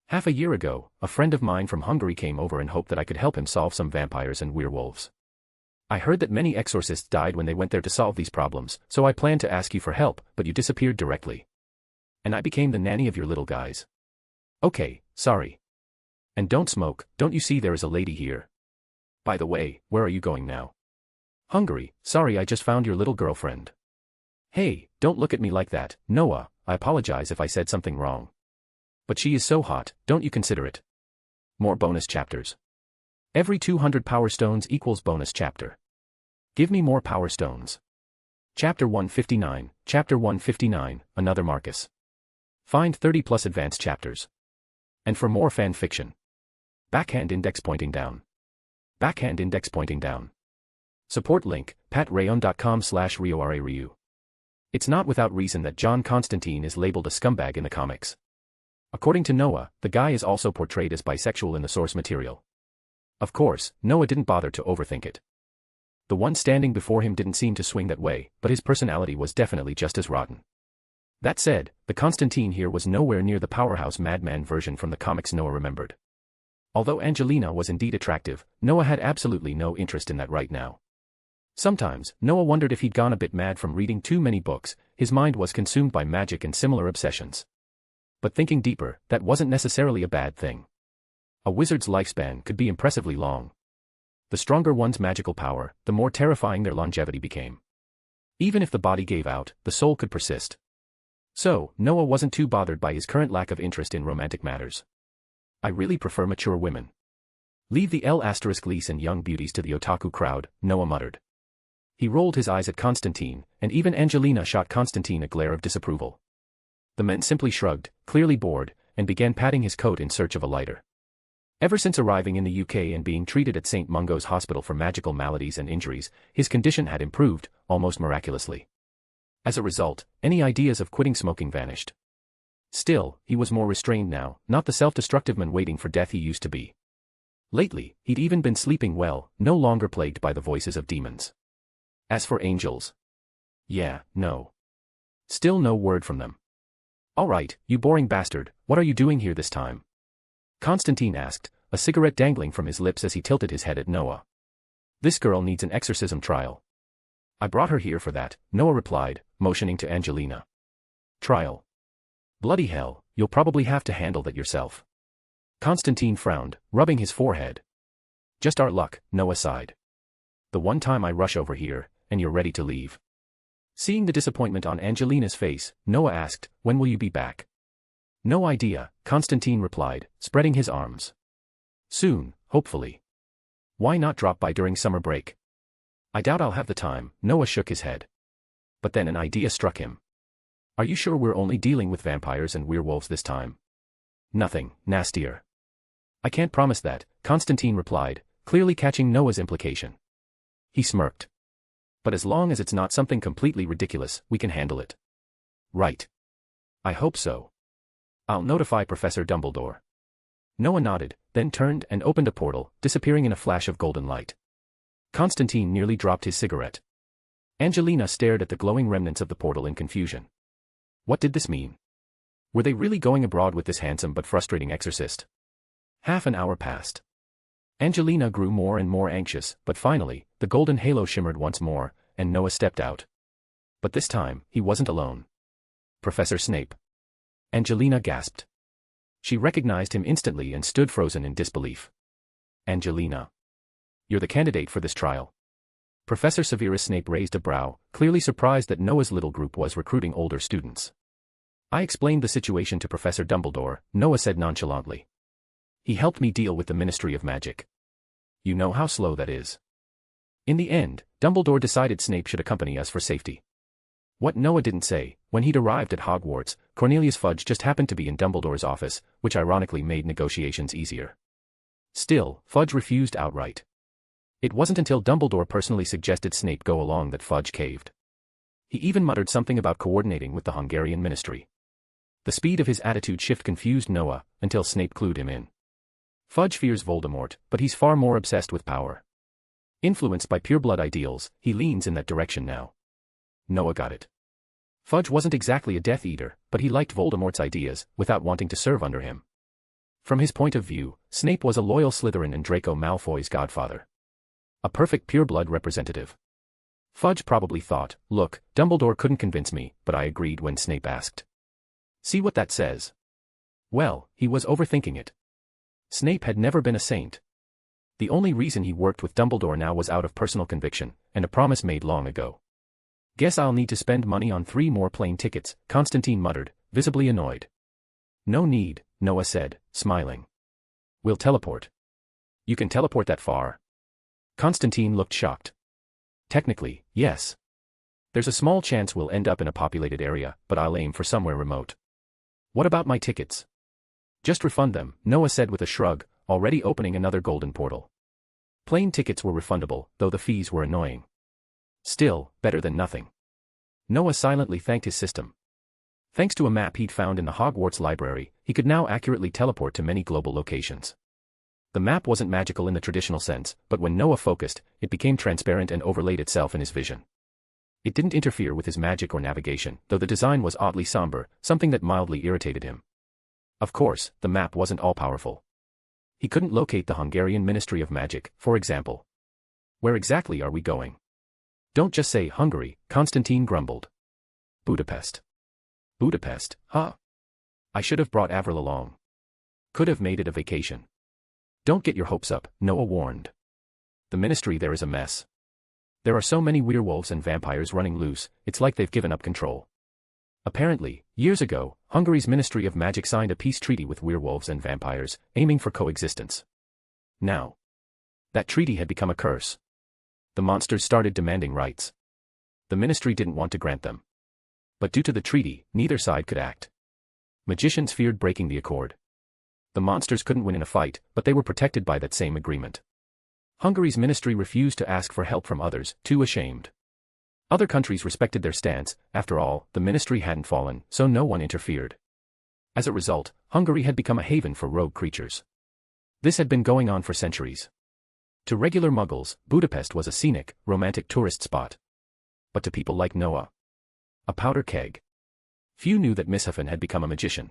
C: Half a year ago, a friend of mine from Hungary came over and hoped that I could help him solve some vampires and werewolves. I heard that many exorcists died when they went there to solve these problems, so I planned to ask you for help, but you disappeared directly. And I became the nanny of your little guys. Okay, sorry. And don't smoke, don't you see there is a lady here? By the way, where are you going now? Hungary, sorry I just found your little girlfriend. Hey, don't look at me like that, Noah, I apologize if I said something wrong. But she is so hot, don't you consider it? More bonus chapters. Every 200 power stones equals bonus chapter. Give me more power stones. Chapter 159, Chapter 159, another Marcus. Find 30 plus advanced chapters. And for more fan fiction. Backhand index pointing down. Backhand index pointing down. Support link, patreon.com/RioRaRyu. It's not without reason that John Constantine is labeled a scumbag in the comics. According to Noah, the guy is also portrayed as bisexual in the source material. Of course, Noah didn't bother to overthink it. The one standing before him didn't seem to swing that way, but his personality was definitely just as rotten. That said, the Constantine here was nowhere near the powerhouse madman version from the comics Noah remembered. Although Angelina was indeed attractive, Noah had absolutely no interest in that right now. Sometimes, Noah wondered if he'd gone a bit mad from reading too many books, his mind was consumed by magic and similar obsessions. But thinking deeper, that wasn't necessarily a bad thing. A wizard's lifespan could be impressively long. The stronger one's magical power, the more terrifying their longevity became. Even if the body gave out, the soul could persist. So, Noah wasn't too bothered by his current lack of interest in romantic matters. I really prefer mature women. Leave the L***lease and young beauties to the otaku crowd, Noah muttered. He rolled his eyes at Constantine, and even Angelina shot Constantine a glare of disapproval. The man simply shrugged, clearly bored, and began patting his coat in search of a lighter. Ever since arriving in the UK and being treated at St. Mungo's Hospital for magical maladies and injuries, his condition had improved, almost miraculously. As a result, any ideas of quitting smoking vanished. Still, he was more restrained now, not the self-destructive man waiting for death he used to be. Lately, he'd even been sleeping well, no longer plagued by the voices of demons. As for angels. Yeah, no. Still no word from them. All right, you boring bastard, what are you doing here this time? Constantine asked, a cigarette dangling from his lips as he tilted his head at Noah. This girl needs an exorcism trial. I brought her here for that, Noah replied, motioning to Angelina. Trial? Bloody hell, you'll probably have to handle that yourself. Constantine frowned, rubbing his forehead. Just our luck, Noah sighed. The one time I rush over here, and you're ready to leave. Seeing the disappointment on Angelina's face, Noah asked, when will you be back? No idea, Constantine replied, spreading his arms. Soon, hopefully. Why not drop by during summer break? I doubt I'll have the time, Noah shook his head. But then an idea struck him. Are you sure we're only dealing with vampires and werewolves this time? Nothing, nastier. I can't promise that, Constantine replied, clearly catching Noah's implication. He smirked. But as long as it's not something completely ridiculous, we can handle it. Right. I hope so. I'll notify Professor Dumbledore. Noah nodded, then turned and opened a portal, disappearing in a flash of golden light. Constantine nearly dropped his cigarette. Angelina stared at the glowing remnants of the portal in confusion. What did this mean? Were they really going abroad with this handsome but frustrating exorcist? Half an hour passed. Angelina grew more and more anxious, but finally, the golden halo shimmered once more, and Noah stepped out. But this time, he wasn't alone. Professor Snape. Angelina gasped. She recognized him instantly and stood frozen in disbelief. Angelina. You're the candidate for this trial. Professor Severus Snape raised a brow, clearly surprised that Noah's little group was recruiting older students. I explained the situation to Professor Dumbledore, Noah said nonchalantly. He helped me deal with the Ministry of Magic. You know how slow that is. In the end, Dumbledore decided Snape should accompany us for safety. What Noah didn't say, when he'd arrived at Hogwarts, Cornelius Fudge just happened to be in Dumbledore's office, which ironically made negotiations easier. Still, Fudge refused outright. It wasn't until Dumbledore personally suggested Snape go along that Fudge caved. He even muttered something about coordinating with the Hungarian ministry. The speed of his attitude shift confused Noah, until Snape clued him in. Fudge fears Voldemort, but he's far more obsessed with power. Influenced by pureblood ideals, he leans in that direction now. Noah got it. Fudge wasn't exactly a Death Eater, but he liked Voldemort's ideas, without wanting to serve under him. From his point of view, Snape was a loyal Slytherin and Draco Malfoy's godfather. A perfect pureblood representative. Fudge probably thought, look, Dumbledore couldn't convince me, but I agreed when Snape asked. See what that says? Well, he was overthinking it. Snape had never been a saint. The only reason he worked with Dumbledore now was out of personal conviction, and a promise made long ago. Guess I'll need to spend money on 3 more plane tickets, Constantine muttered, visibly annoyed. No need, Noah said, smiling. We'll teleport. You can teleport that far? Constantine looked shocked. Technically, yes. There's a small chance we'll end up in a populated area, but I'll aim for somewhere remote. What about my tickets? Just refund them, Noah said with a shrug, already opening another golden portal. Plane tickets were refundable, though the fees were annoying. Still, better than nothing. Noah silently thanked his system. Thanks to a map he'd found in the Hogwarts library, he could now accurately teleport to many global locations. The map wasn't magical in the traditional sense, but when Noah focused, it became transparent and overlaid itself in his vision. It didn't interfere with his magic or navigation, though the design was oddly somber, something that mildly irritated him. Of course, the map wasn't all-powerful. He couldn't locate the Hungarian Ministry of Magic, for example. Where exactly are we going? Don't just say Hungary, Constantine grumbled. Budapest. Budapest, huh? I should have brought Avril along. Could have made it a vacation. Don't get your hopes up, Noah warned. The ministry there is a mess. There are so many werewolves and vampires running loose, it's like they've given up control. Apparently, years ago, Hungary's Ministry of Magic signed a peace treaty with werewolves and vampires, aiming for coexistence. Now, that treaty had become a curse. The monsters started demanding rights. The ministry didn't want to grant them. But due to the treaty, neither side could act. Magicians feared breaking the accord. The monsters couldn't win in a fight, but they were protected by that same agreement. Hungary's ministry refused to ask for help from others, too ashamed. Other countries respected their stance, after all, the ministry hadn't fallen, so no one interfered. As a result, Hungary had become a haven for rogue creatures. This had been going on for centuries. To regular muggles, Budapest was a scenic, romantic tourist spot. But to people like Noah, a powder keg. Few knew that Misthaven had become a magician.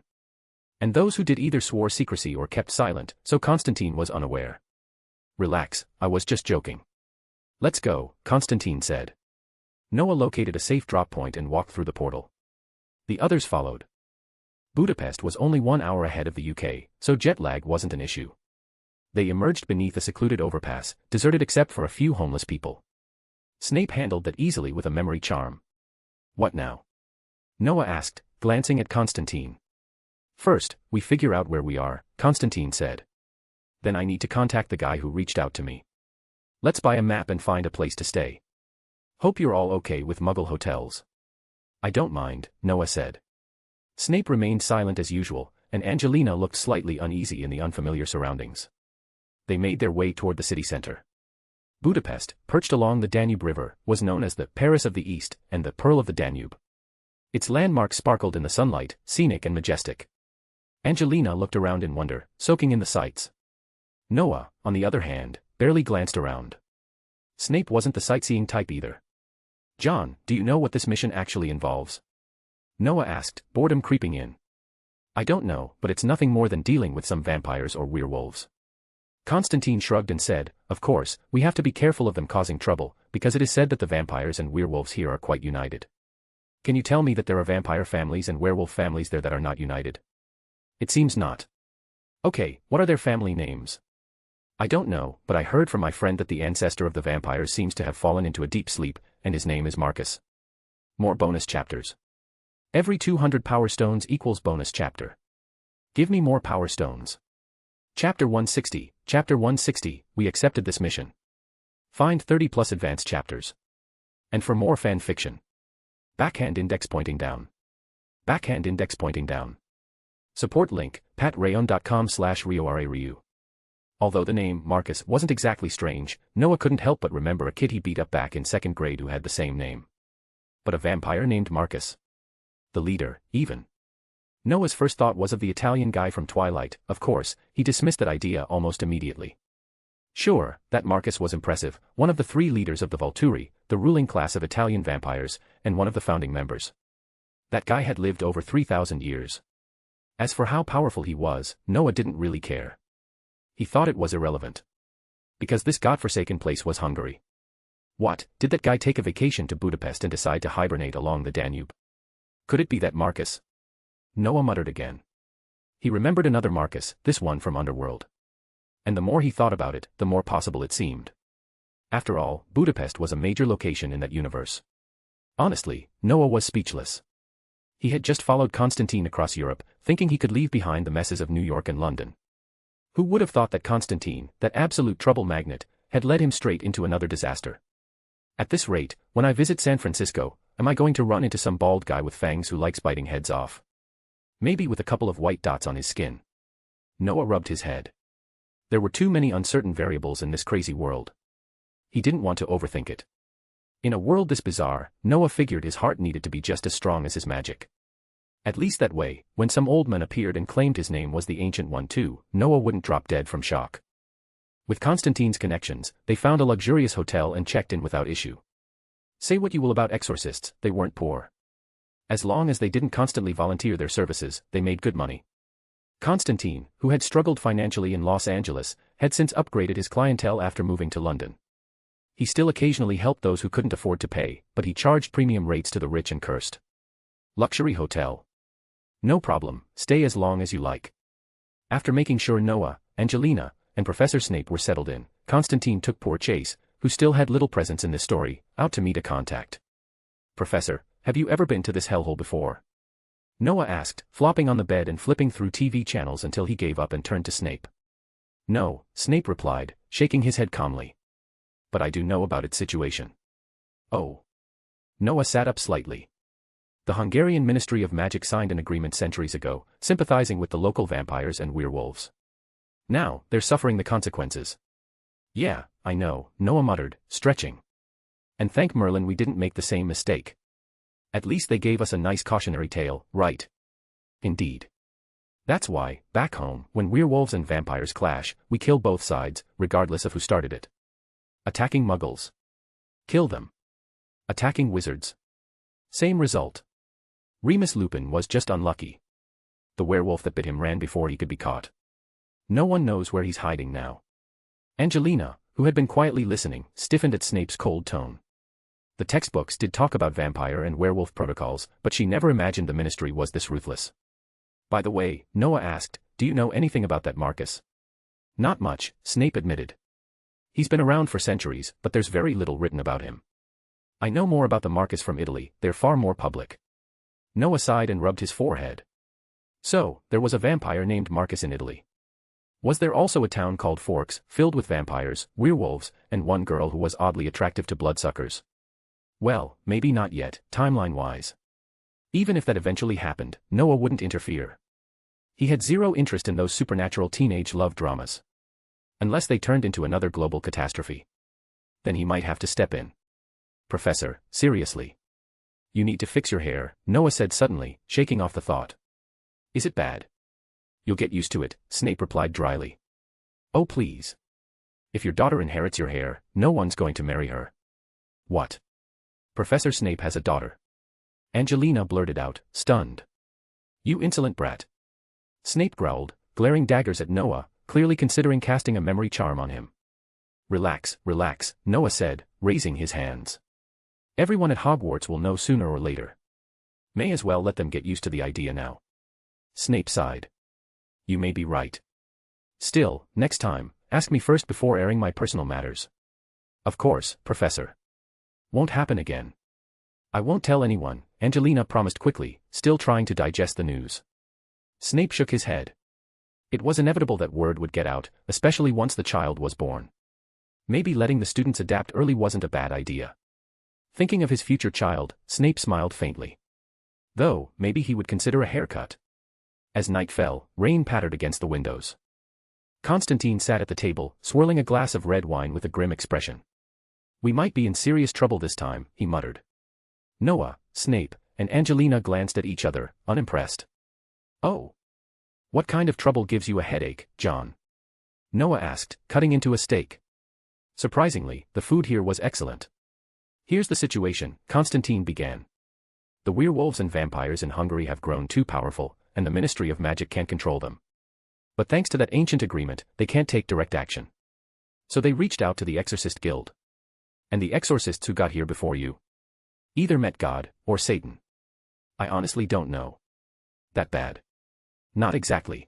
C: And those who did either swore secrecy or kept silent, so Constantine was unaware. Relax, I was just joking. Let's go, Constantine said. Noah located a safe drop point and walked through the portal. The others followed. Budapest was only 1 hour ahead of the UK, so jet lag wasn't an issue. They emerged beneath a secluded overpass, deserted except for a few homeless people. Snape handled that easily with a memory charm. What now? Noah asked, glancing at Constantine. First, we figure out where we are, Constantine said. Then I need to contact the guy who reached out to me. Let's buy a map and find a place to stay. Hope you're all okay with Muggle hotels. I don't mind, Noah said. Snape remained silent as usual, and Angelina looked slightly uneasy in the unfamiliar surroundings. They made their way toward the city center. Budapest, perched along the Danube River, was known as the Paris of the East and the Pearl of the Danube. Its landmarks sparkled in the sunlight, scenic and majestic. Angelina looked around in wonder, soaking in the sights. Noah, on the other hand, barely glanced around. Snape wasn't the sightseeing type either. John, do you know what this mission actually involves? Noah asked, boredom creeping in. I don't know, but it's nothing more than dealing with some vampires or werewolves. Constantine shrugged and said, of course, we have to be careful of them causing trouble, because it is said that the vampires and werewolves here are quite united. Can you tell me that there are vampire families and werewolf families there that are not united? It seems not. Okay, what are their family names? I don't know, but I heard from my friend that the ancestor of the vampires seems to have fallen into a deep sleep, and his name is Marcus. More bonus chapters. Every 200 power stones equals bonus chapter. Give me more power stones. Chapter 160, Chapter 160, we accepted this mission. Find 30 plus advanced chapters. And for more fan fiction. Backhand index pointing down. Backhand index pointing down. Support link, patreon.com/RioRaRyu. Although the name, Marcus, wasn't exactly strange, Noah couldn't help but remember a kid he beat up back in 2nd grade who had the same name. But a vampire named Marcus? The leader, even. Noah's first thought was of the Italian guy from Twilight. Of course, he dismissed that idea almost immediately. Sure, that Marcus was impressive, one of the 3 leaders of the Volturi, the ruling class of Italian vampires, and one of the founding members. That guy had lived over 3,000 years. As for how powerful he was, Noah didn't really care. He thought it was irrelevant. Because this godforsaken place was Hungary. What, did that guy take a vacation to Budapest and decide to hibernate along the Danube? Could it be that Marcus? Noah muttered again. He remembered another Marcus, this one from Underworld. And the more he thought about it, the more possible it seemed. After all, Budapest was a major location in that universe. Honestly, Noah was speechless. He had just followed Constantine across Europe, thinking he could leave behind the messes of New York and London. Who would have thought that Constantine, that absolute trouble magnet, had led him straight into another disaster? At this rate, when I visit San Francisco, am I going to run into some bald guy with fangs who likes biting heads off? Maybe with a couple of white dots on his skin. Noah rubbed his head. There were too many uncertain variables in this crazy world. He didn't want to overthink it. In a world this bizarre, Noah figured his heart needed to be just as strong as his magic. At least that way, when some old man appeared and claimed his name was the Ancient One too, Noah wouldn't drop dead from shock. With Constantine's connections, they found a luxurious hotel and checked in without issue. Say what you will about exorcists, they weren't poor. As long as they didn't constantly volunteer their services, they made good money. Constantine, who had struggled financially in Los Angeles, had since upgraded his clientele after moving to London. He still occasionally helped those who couldn't afford to pay, but he charged premium rates to the rich and cursed. Luxury hotel. No problem, stay as long as you like. After making sure Noah, Angelina, and Professor Snape were settled in, Constantine took poor Chase, who still had little presence in this story, out to meet a contact. Professor, have you ever been to this hellhole before? Noah asked, flopping on the bed and flipping through TV channels until he gave up and turned to Snape. No, Snape replied, shaking his head calmly. But I do know about its situation. Oh. Noah sat up slightly. The Hungarian Ministry of Magic signed an agreement centuries ago, sympathizing with the local vampires and werewolves. Now, they're suffering the consequences. Yeah, I know, Noah muttered, stretching. And thank Merlin we didn't make the same mistake. At least they gave us a nice cautionary tale, right? Indeed. That's why, back home, when werewolves and vampires clash, we kill both sides, regardless of who started it. Attacking muggles. Kill them. Attacking wizards. Same result. Remus Lupin was just unlucky. The werewolf that bit him ran before he could be caught. No one knows where he's hiding now. Angelina, who had been quietly listening, stiffened at Snape's cold tone. The textbooks did talk about vampire and werewolf protocols, but she never imagined the ministry was this ruthless. By the way, Noah asked, do you know anything about that Marcus? Not much, Snape admitted. He's been around for centuries, but there's very little written about him. I know more about the Marcus from Italy, they're far more public. Noah sighed and rubbed his forehead. So, there was a vampire named Marcus in Italy. Was there also a town called Forks, filled with vampires, werewolves, and one girl who was oddly attractive to bloodsuckers? Well, maybe not yet, timeline-wise. Even if that eventually happened, Noah wouldn't interfere. He had zero interest in those supernatural teenage love dramas. Unless they turned into another global catastrophe. Then he might have to step in. Professor, seriously. You need to fix your hair, Noah said suddenly, shaking off the thought. Is it bad? You'll get used to it, Snape replied dryly. Oh please. If your daughter inherits your hair, no one's going to marry her. What? Professor Snape has a daughter. Angelina blurted out, stunned. You insolent brat. Snape growled, glaring daggers at Noah, clearly considering casting a memory charm on him. Relax, relax, Noah said, raising his hands. Everyone at Hogwarts will know sooner or later. May as well let them get used to the idea now. Snape sighed. You may be right. Still, next time, ask me first before airing my personal matters. Of course, Professor. Won't happen again. I won't tell anyone, Angelina promised quickly, still trying to digest the news. Snape shook his head. It was inevitable that word would get out, especially once the child was born. Maybe letting the students adapt early wasn't a bad idea. Thinking of his future child, Snape smiled faintly. Though, maybe he would consider a haircut. As night fell, rain pattered against the windows. Constantine sat at the table, swirling a glass of red wine with a grim expression. We might be in serious trouble this time, he muttered. Noah, Snape, and Angelina glanced at each other, unimpressed. Oh. What kind of trouble gives you a headache, John? Noah asked, cutting into a steak. Surprisingly, the food here was excellent. Here's the situation, Constantine began. The werewolves and vampires in Hungary have grown too powerful, and the Ministry of Magic can't control them. But thanks to that ancient agreement, they can't take direct action. So they reached out to the Exorcist Guild. And the exorcists who got here before you either met God, or Satan. I honestly don't know. That bad? Not exactly.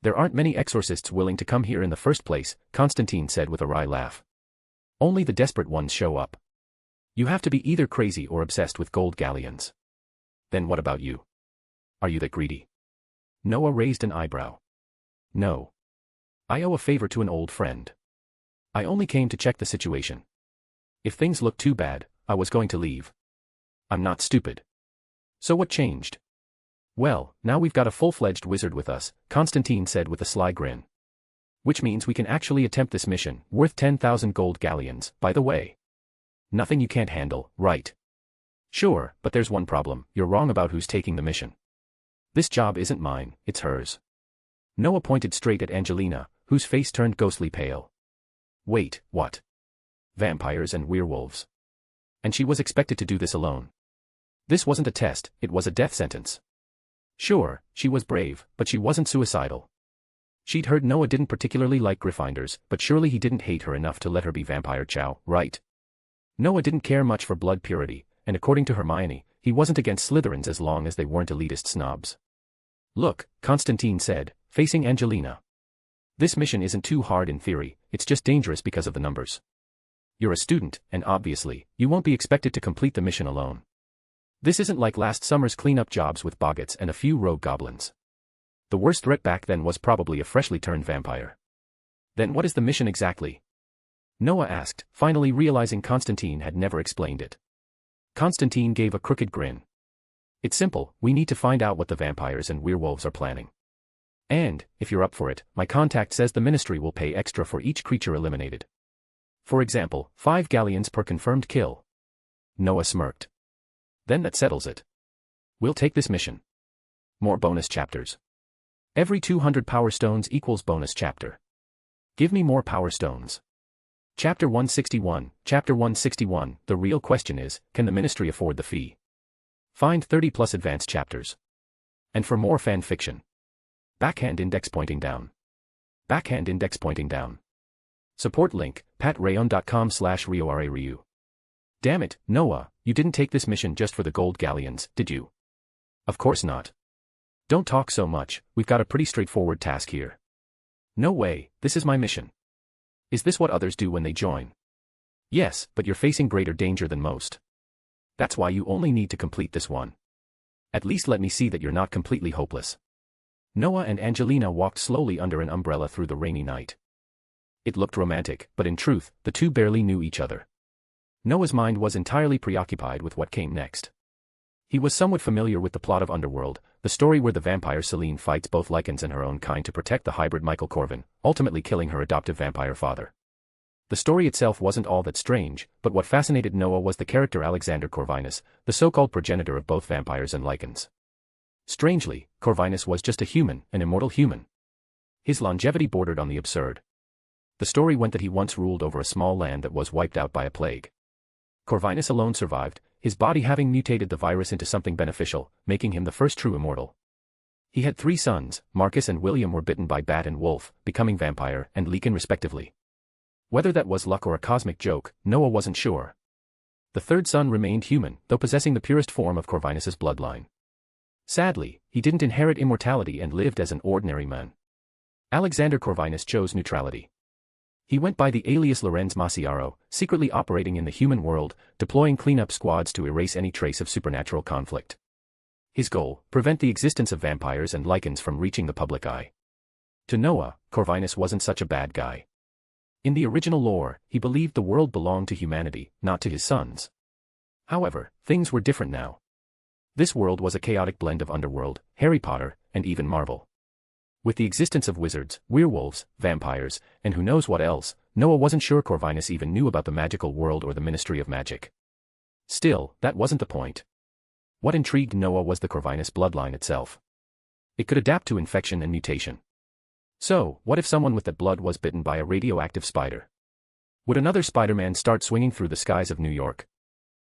C: There aren't many exorcists willing to come here in the first place, Constantine said with a wry laugh. Only the desperate ones show up. You have to be either crazy or obsessed with gold galleons. Then what about you? Are you that greedy? Noah raised an eyebrow. No. I owe a favor to an old friend. I only came to check the situation. If things look too bad, I was going to leave. I'm not stupid. So what changed? Well, now we've got a full-fledged wizard with us, Constantine said with a sly grin. Which means we can actually attempt this mission, worth 10,000 gold galleons, by the way. Nothing you can't handle, right? Sure, but there's one problem, you're wrong about who's taking the mission. This job isn't mine, it's hers. Noah pointed straight at Angelina, whose face turned ghostly pale. Wait, what? Vampires and werewolves. And she was expected to do this alone. This wasn't a test, it was a death sentence. Sure, she was brave, but she wasn't suicidal. She'd heard Noah didn't particularly like Gryffindors, but surely he didn't hate her enough to let her be vampire chow, right? Noah didn't care much for blood purity, and according to Hermione, he wasn't against Slytherins as long as they weren't elitist snobs. Look, Constantine said, facing Angelina. This mission isn't too hard in theory, it's just dangerous because of the numbers. You're a student, and obviously, you won't be expected to complete the mission alone. This isn't like last summer's cleanup jobs with boggarts and a few rogue goblins. The worst threat back then was probably a freshly turned vampire. Then what is the mission exactly? Noah asked, finally realizing Constantine had never explained it. Constantine gave a crooked grin. It's simple, we need to find out what the vampires and werewolves are planning. And, if you're up for it, my contact says the ministry will pay extra for each creature eliminated. For example, 5 galleons per confirmed kill. Noah smirked. Then that settles it. We'll take this mission. More bonus chapters. Every 200 power stones equals bonus chapter. Give me more power stones. Chapter 161, Chapter 161, the real question is, can the ministry afford the fee? Find 30 plus advanced chapters. And for more fan fiction. Backhand index pointing down. Backhand index pointing down. Support link, patreon.com/RioRaRyu. Damn it, Noah, you didn't take this mission just for the gold galleons, did you? Of course not. Don't talk so much, we've got a pretty straightforward task here. No way, this is my mission. Is this what others do when they join? Yes, but you're facing greater danger than most. That's why you only need to complete this one. At least let me see that you're not completely hopeless. Noah and Angelina walked slowly under an umbrella through the rainy night. It looked romantic, but in truth, the two barely knew each other. Noah's mind was entirely preoccupied with what came next. He was somewhat familiar with the plot of Underworld, the story where the vampire Celine fights both Lycans and her own kind to protect the hybrid Michael Corvin, ultimately killing her adoptive vampire father. The story itself wasn't all that strange, but what fascinated Noah was the character Alexander Corvinus, the so-called progenitor of both vampires and Lycans. Strangely, Corvinus was just a human, an immortal human. His longevity bordered on the absurd. The story went that he once ruled over a small land that was wiped out by a plague. Corvinus alone survived, his body having mutated the virus into something beneficial, making him the first true immortal. He had 3 sons, Marcus and William were bitten by bat and wolf, becoming vampire and Lycan respectively. Whether that was luck or a cosmic joke, Noah wasn't sure. The 3rd son remained human, though possessing the purest form of Corvinus's bloodline. Sadly, he didn't inherit immortality and lived as an ordinary man. Alexander Corvinus chose neutrality. He went by the alias Lorenz Masiaro, secretly operating in the human world, deploying cleanup squads to erase any trace of supernatural conflict. His goal, prevent the existence of vampires and Lycans from reaching the public eye. To Noah, Corvinus wasn't such a bad guy. In the original lore, he believed the world belonged to humanity, not to his sons. However, things were different now. This world was a chaotic blend of Underworld, Harry Potter, and even Marvel. With the existence of wizards, werewolves, vampires, and who knows what else, Noah wasn't sure Corvinus even knew about the magical world or the Ministry of Magic. Still, that wasn't the point. What intrigued Noah was the Corvinus bloodline itself. It could adapt to infection and mutation. So, what if someone with that blood was bitten by a radioactive spider? Would another Spider-Man start swinging through the skies of New York?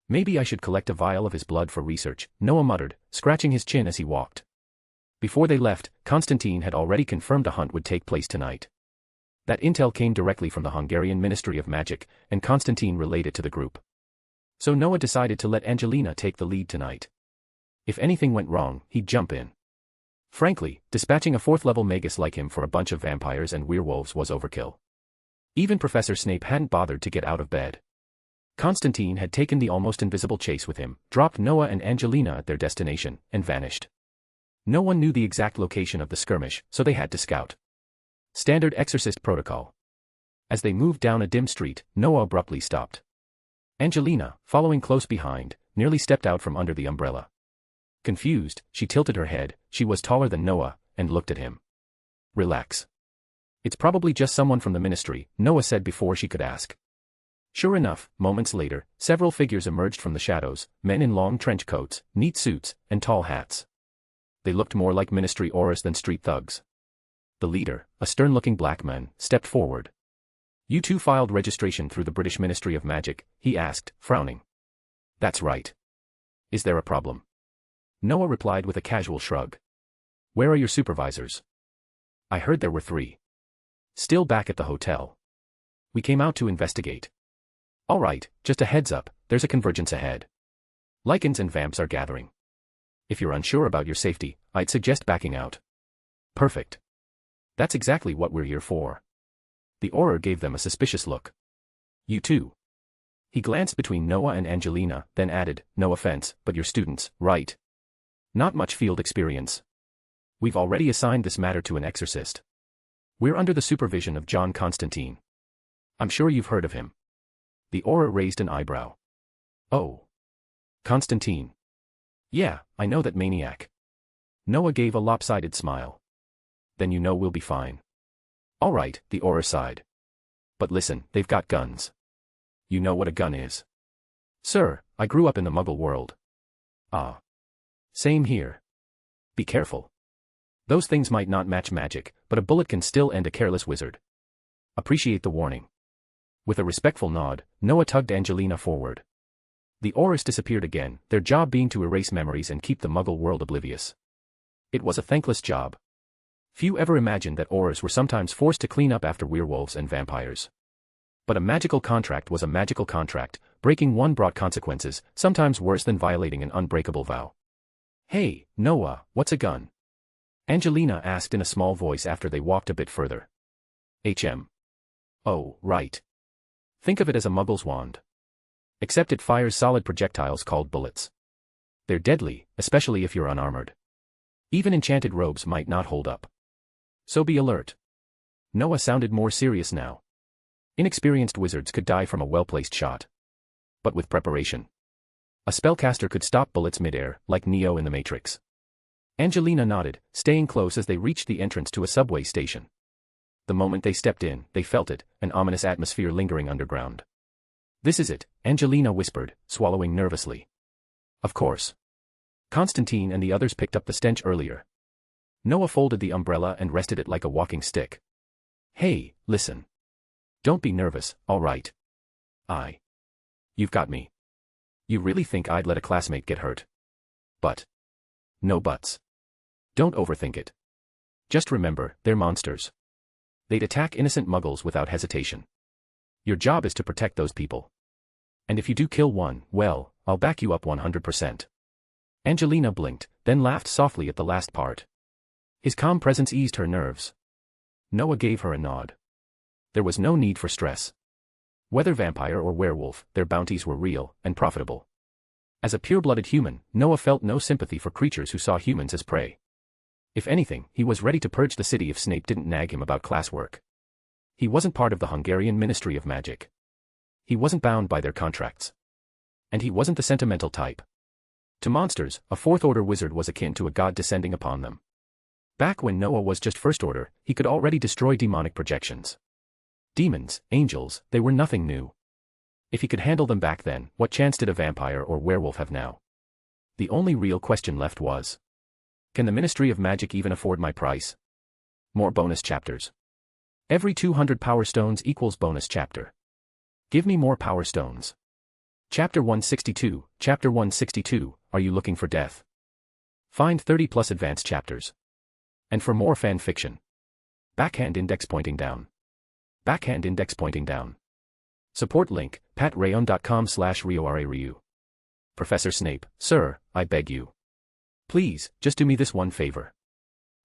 C: Maybe I should collect a vial of his blood for research, Noah muttered, scratching his chin as he walked. Before they left, Constantine had already confirmed a hunt would take place tonight. That intel came directly from the Hungarian Ministry of Magic, and Constantine relayed it to the group. So Noah decided to let Angelina take the lead tonight. If anything went wrong, he'd jump in. Frankly, dispatching a 4th-level magus like him for a bunch of vampires and werewolves was overkill. Even Professor Snape hadn't bothered to get out of bed. Constantine had taken the almost invisible chase with him, dropped Noah and Angelina at their destination, and vanished. No one knew the exact location of the skirmish, so they had to scout. Standard exorcist protocol. As they moved down a dim street, Noah abruptly stopped. Angelina, following close behind, nearly stepped out from under the umbrella. Confused, she tilted her head. She was taller than Noah, and looked at him. Relax. It's probably just someone from the ministry, Noah said before she could ask. Sure enough, moments later, several figures emerged from the shadows, men in long trench coats, neat suits, and tall hats. They looked more like ministry auras than street thugs. The leader, a stern-looking black man, stepped forward. You two filed registration through the British Ministry of Magic, he asked, frowning. That's right. Is there a problem? Noah replied with a casual shrug. Where are your supervisors? I heard there were 3. Still back at the hotel. We came out to investigate. All right, just a heads up, there's a convergence ahead. Lycans and vamps are gathering. If you're unsure about your safety, I'd suggest backing out. Perfect. That's exactly what we're here for. The Auror gave them a suspicious look. You too. He glanced between Noah and Angelina, then added, no offense, but you're students, right? Not much field experience. We've already assigned this matter to an exorcist. We're under the supervision of John Constantine. I'm sure you've heard of him. The Auror raised an eyebrow. Oh. Constantine. Yeah, I know that maniac. Noah gave a lopsided smile. Then you know we'll be fine. All right, the Auror sighed. But listen, they've got guns. You know what a gun is? Sir, I grew up in the Muggle world. Ah. Same here. Be careful. Those things might not match magic, but a bullet can still end a careless wizard. Appreciate the warning. With a respectful nod, Noah tugged Angelina forward. The Aurors disappeared again, their job being to erase memories and keep the Muggle world oblivious. It was a thankless job. Few ever imagined that Aurors were sometimes forced to clean up after werewolves and vampires. But a magical contract was a magical contract, breaking one brought consequences, sometimes worse than violating an unbreakable vow. Hey, Noah, what's a gun? Angelina asked in a small voice after they walked a bit further. Oh, right. Think of it as a Muggle's wand. Except it fires solid projectiles called bullets. They're deadly, especially if you're unarmored. Even enchanted robes might not hold up. So be alert. Noah sounded more serious now. Inexperienced wizards could die from a well-placed shot. But with preparation, a spellcaster could stop bullets mid-air, like Neo in the Matrix. Angelina nodded, staying close as they reached the entrance to a subway station. The moment they stepped in, they felt it, an ominous atmosphere lingering underground. This is it, Angelina whispered, swallowing nervously. Of course. Constantine and the others picked up the stench earlier. Noah folded the umbrella and rested it like a walking stick. Hey, listen. Don't be nervous, all right? You've got me. You really think I'd let a classmate get hurt? But. No buts. Don't overthink it. Just remember, they're monsters. They'd attack innocent Muggles without hesitation. Your job is to protect those people. And if you do kill one, well, I'll back you up 100%. Angelina blinked, then laughed softly at the last part. His calm presence eased her nerves. Noah gave her a nod. There was no need for stress. Whether vampire or werewolf, their bounties were real and profitable. As a pure-blooded human, Noah felt no sympathy for creatures who saw humans as prey. If anything, he was ready to purge the city if Snape didn't nag him about classwork. He wasn't part of the Hungarian Ministry of Magic. He wasn't bound by their contracts. And he wasn't the sentimental type. To monsters, a fourth-order wizard was akin to a god descending upon them. Back when Noah was just first order, he could already destroy demonic projections. Demons, angels, they were nothing new. If he could handle them back then, what chance did a vampire or werewolf have now? The only real question left was, can the Ministry of Magic even afford my price? More bonus chapters. Every 200 power stones equals bonus chapter. Give me more power stones. Chapter 162, Chapter 162, Are You Looking for Death? Find 30 plus advanced chapters. And for more fan fiction. Backhand index pointing down. Backhand index pointing down. Support link, patreon.com/RioRaRyu. Professor Snape, sir, I beg you. Please, just do me this one favor.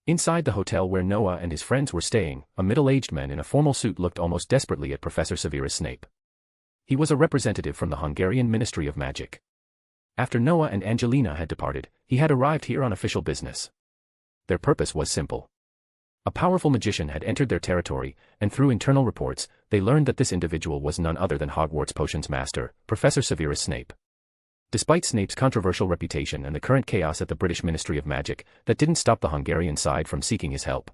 C: Inside the hotel where Noah and his friends were staying, a middle-aged man in a formal suit looked almost desperately at Professor Severus Snape. He was a representative from the Hungarian Ministry of Magic. After Noah and Angelina had departed, he had arrived here on official business. Their purpose was simple. A powerful magician had entered their territory, and through internal reports, they learned that this individual was none other than Hogwarts potions master, Professor Severus Snape. Despite Snape's controversial reputation and the current chaos at the British Ministry of Magic, that didn't stop the Hungarian side from seeking his help.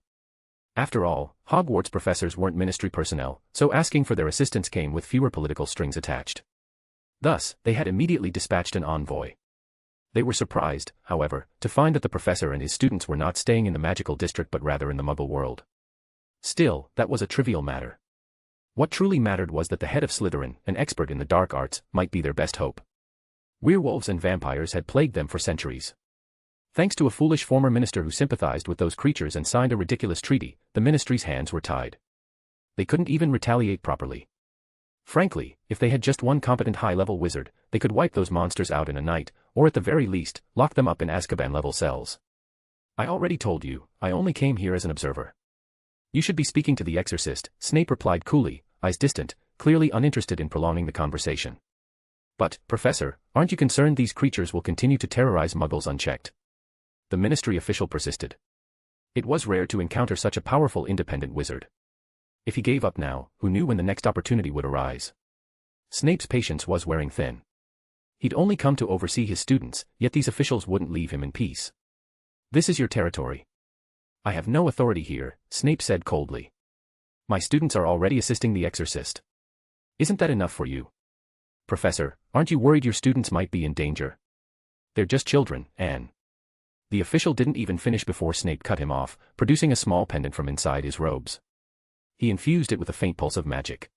C: After all, Hogwarts professors weren't ministry personnel, so asking for their assistance came with fewer political strings attached. Thus, they had immediately dispatched an envoy. They were surprised, however, to find that the professor and his students were not staying in the magical district but rather in the Muggle world. Still, that was a trivial matter. What truly mattered was that the head of Slytherin, an expert in the dark arts, might be their best hope. Werewolves and vampires had plagued them for centuries. Thanks to a foolish former minister who sympathized with those creatures and signed a ridiculous treaty, the ministry's hands were tied. They couldn't even retaliate properly. Frankly, if they had just one competent high-level wizard, they could wipe those monsters out in a night, or at the very least, lock them up in Azkaban-level cells. I already told you, I only came here as an observer. You should be speaking to the exorcist, Snape replied coolly, eyes distant, clearly uninterested in prolonging the conversation. But, Professor, aren't you concerned these creatures will continue to terrorize Muggles unchecked? The ministry official persisted. It was rare to encounter such a powerful independent wizard. If he gave up now, who knew when the next opportunity would arise? Snape's patience was wearing thin. He'd only come to oversee his students, yet these officials wouldn't leave him in peace. This is your territory. I have no authority here, Snape said coldly. My students are already assisting the exorcist. Isn't that enough for you? Professor, aren't you worried your students might be in danger? They're just children, Anne. The official didn't even finish before Snape cut him off, producing a small pendant from inside his robes. He infused it with a faint pulse of magic.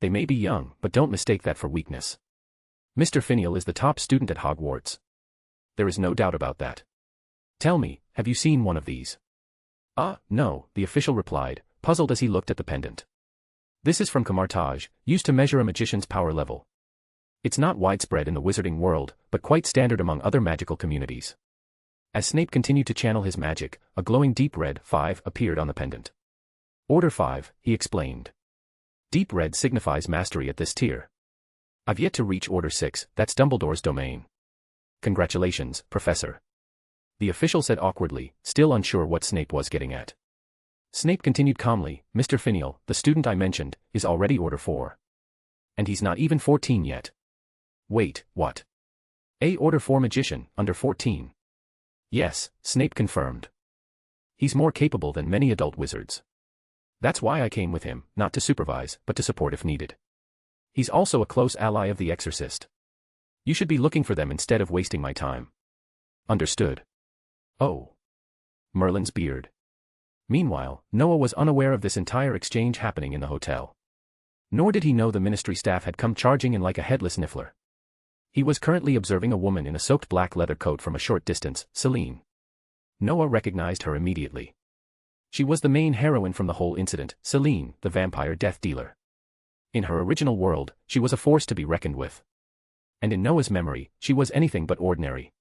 C: They may be young, but don't mistake that for weakness. Mr. Finial is the top student at Hogwarts. There is no doubt about that. Tell me, have you seen one of these? No, the official replied, puzzled as he looked at the pendant. This is from Camartage, used to measure a magician's power level. It's not widespread in the wizarding world, but quite standard among other magical communities. As Snape continued to channel his magic, a glowing deep red 5 appeared on the pendant. Order 5, he explained. Deep red signifies mastery at this tier. I've yet to reach Order 6, that's Dumbledore's domain. Congratulations, Professor. The official said awkwardly, still unsure what Snape was getting at. Snape continued calmly, Mr. Finial, the student I mentioned, is already Order 4. And he's not even 14 yet. Wait, what? A Order 4 magician, under 14. Yes, Snape confirmed. He's more capable than many adult wizards. That's why I came with him, not to supervise, but to support if needed. He's also a close ally of the exorcist. You should be looking for them instead of wasting my time. Understood. Oh. Merlin's beard. Meanwhile, Noah was unaware of this entire exchange happening in the hotel. Nor did he know the ministry staff had come charging in like a headless niffler. He was currently observing a woman in a soaked black leather coat from a short distance, Celine. Noah recognized her immediately. She was the main heroine from the whole incident, Celine, the vampire death dealer. In her original world, she was a force to be reckoned with. And in Noah's memory, she was anything but ordinary.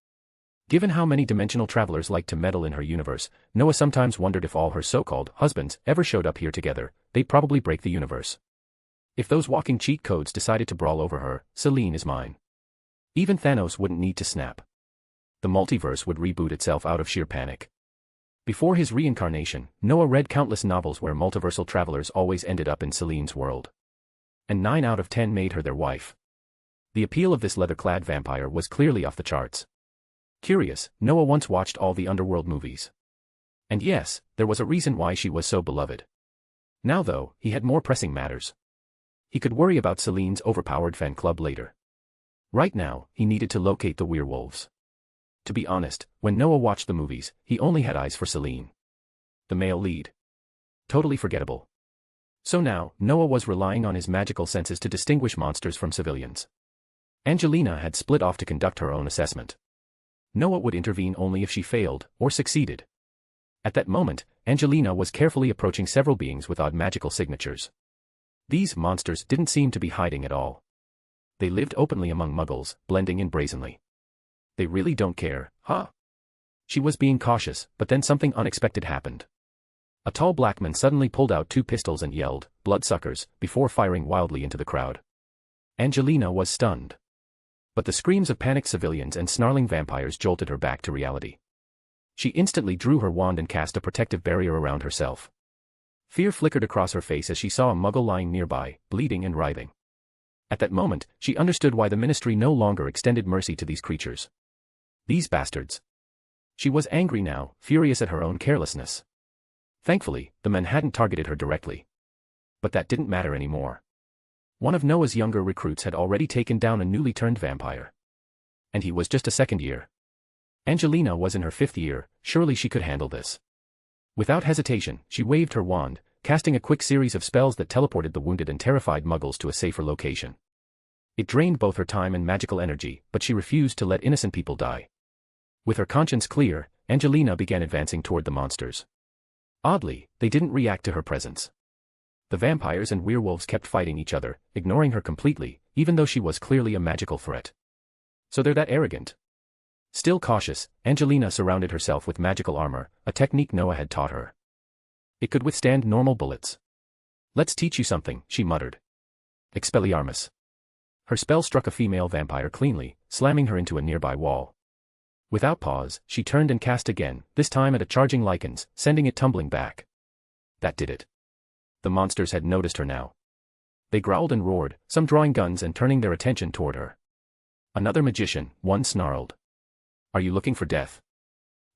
C: Given how many dimensional travelers liked to meddle in her universe, Noah sometimes wondered if all her so-called husbands ever showed up here together, they'd probably break the universe. If those walking cheat codes decided to brawl over her, Celine is mine. Even Thanos wouldn't need to snap. The multiverse would reboot itself out of sheer panic. Before his reincarnation, Noah read countless novels where multiversal travelers always ended up in Celine's world. And 9 out of 10 made her their wife. The appeal of this leather-clad vampire was clearly off the charts. Curious, Noah once watched all the Underworld movies. And yes, there was a reason why she was so beloved. Now though, he had more pressing matters. He could worry about Celine's overpowered fan club later. Right now, he needed to locate the werewolves. To be honest, when Noah watched the movies, he only had eyes for Celine. The male lead. Totally forgettable. So now, Noah was relying on his magical senses to distinguish monsters from civilians. Angelina had split off to conduct her own assessment. Noah would intervene only if she failed, or succeeded. At that moment, Angelina was carefully approaching several beings with odd magical signatures. These monsters didn't seem to be hiding at all. They lived openly among muggles, blending in brazenly. They really don't care, huh? She was being cautious, but then something unexpected happened. A tall black man suddenly pulled out 2 pistols and yelled, "Bloodsuckers," before firing wildly into the crowd. Angelina was stunned. But the screams of panicked civilians and snarling vampires jolted her back to reality. She instantly drew her wand and cast a protective barrier around herself. Fear flickered across her face as she saw a muggle lying nearby, bleeding and writhing. At that moment, she understood why the Ministry no longer extended mercy to these creatures. These bastards. She was angry now, furious at her own carelessness. Thankfully, the men hadn't targeted her directly. But that didn't matter anymore. One of Noah's younger recruits had already taken down a newly turned vampire. And he was just a second year. Angelina was in her 5th year, surely she could handle this. Without hesitation, she waved her wand, casting a quick series of spells that teleported the wounded and terrified muggles to a safer location. It drained both her time and magical energy, but she refused to let innocent people die. With her conscience clear, Angelina began advancing toward the monsters. Oddly, they didn't react to her presence. The vampires and werewolves kept fighting each other, ignoring her completely, even though she was clearly a magical threat. So they're that arrogant. Still cautious, Angelina surrounded herself with magical armor, a technique Noah had taught her. It could withstand normal bullets. "Let's teach you something," she muttered. Expelliarmus. Her spell struck a female vampire cleanly, slamming her into a nearby wall. Without pause, she turned and cast again, this time at a charging lichens, sending it tumbling back. That did it. The monsters had noticed her now. They growled and roared, some drawing guns and turning their attention toward her. "Another magician," one snarled. "Are you looking for death?"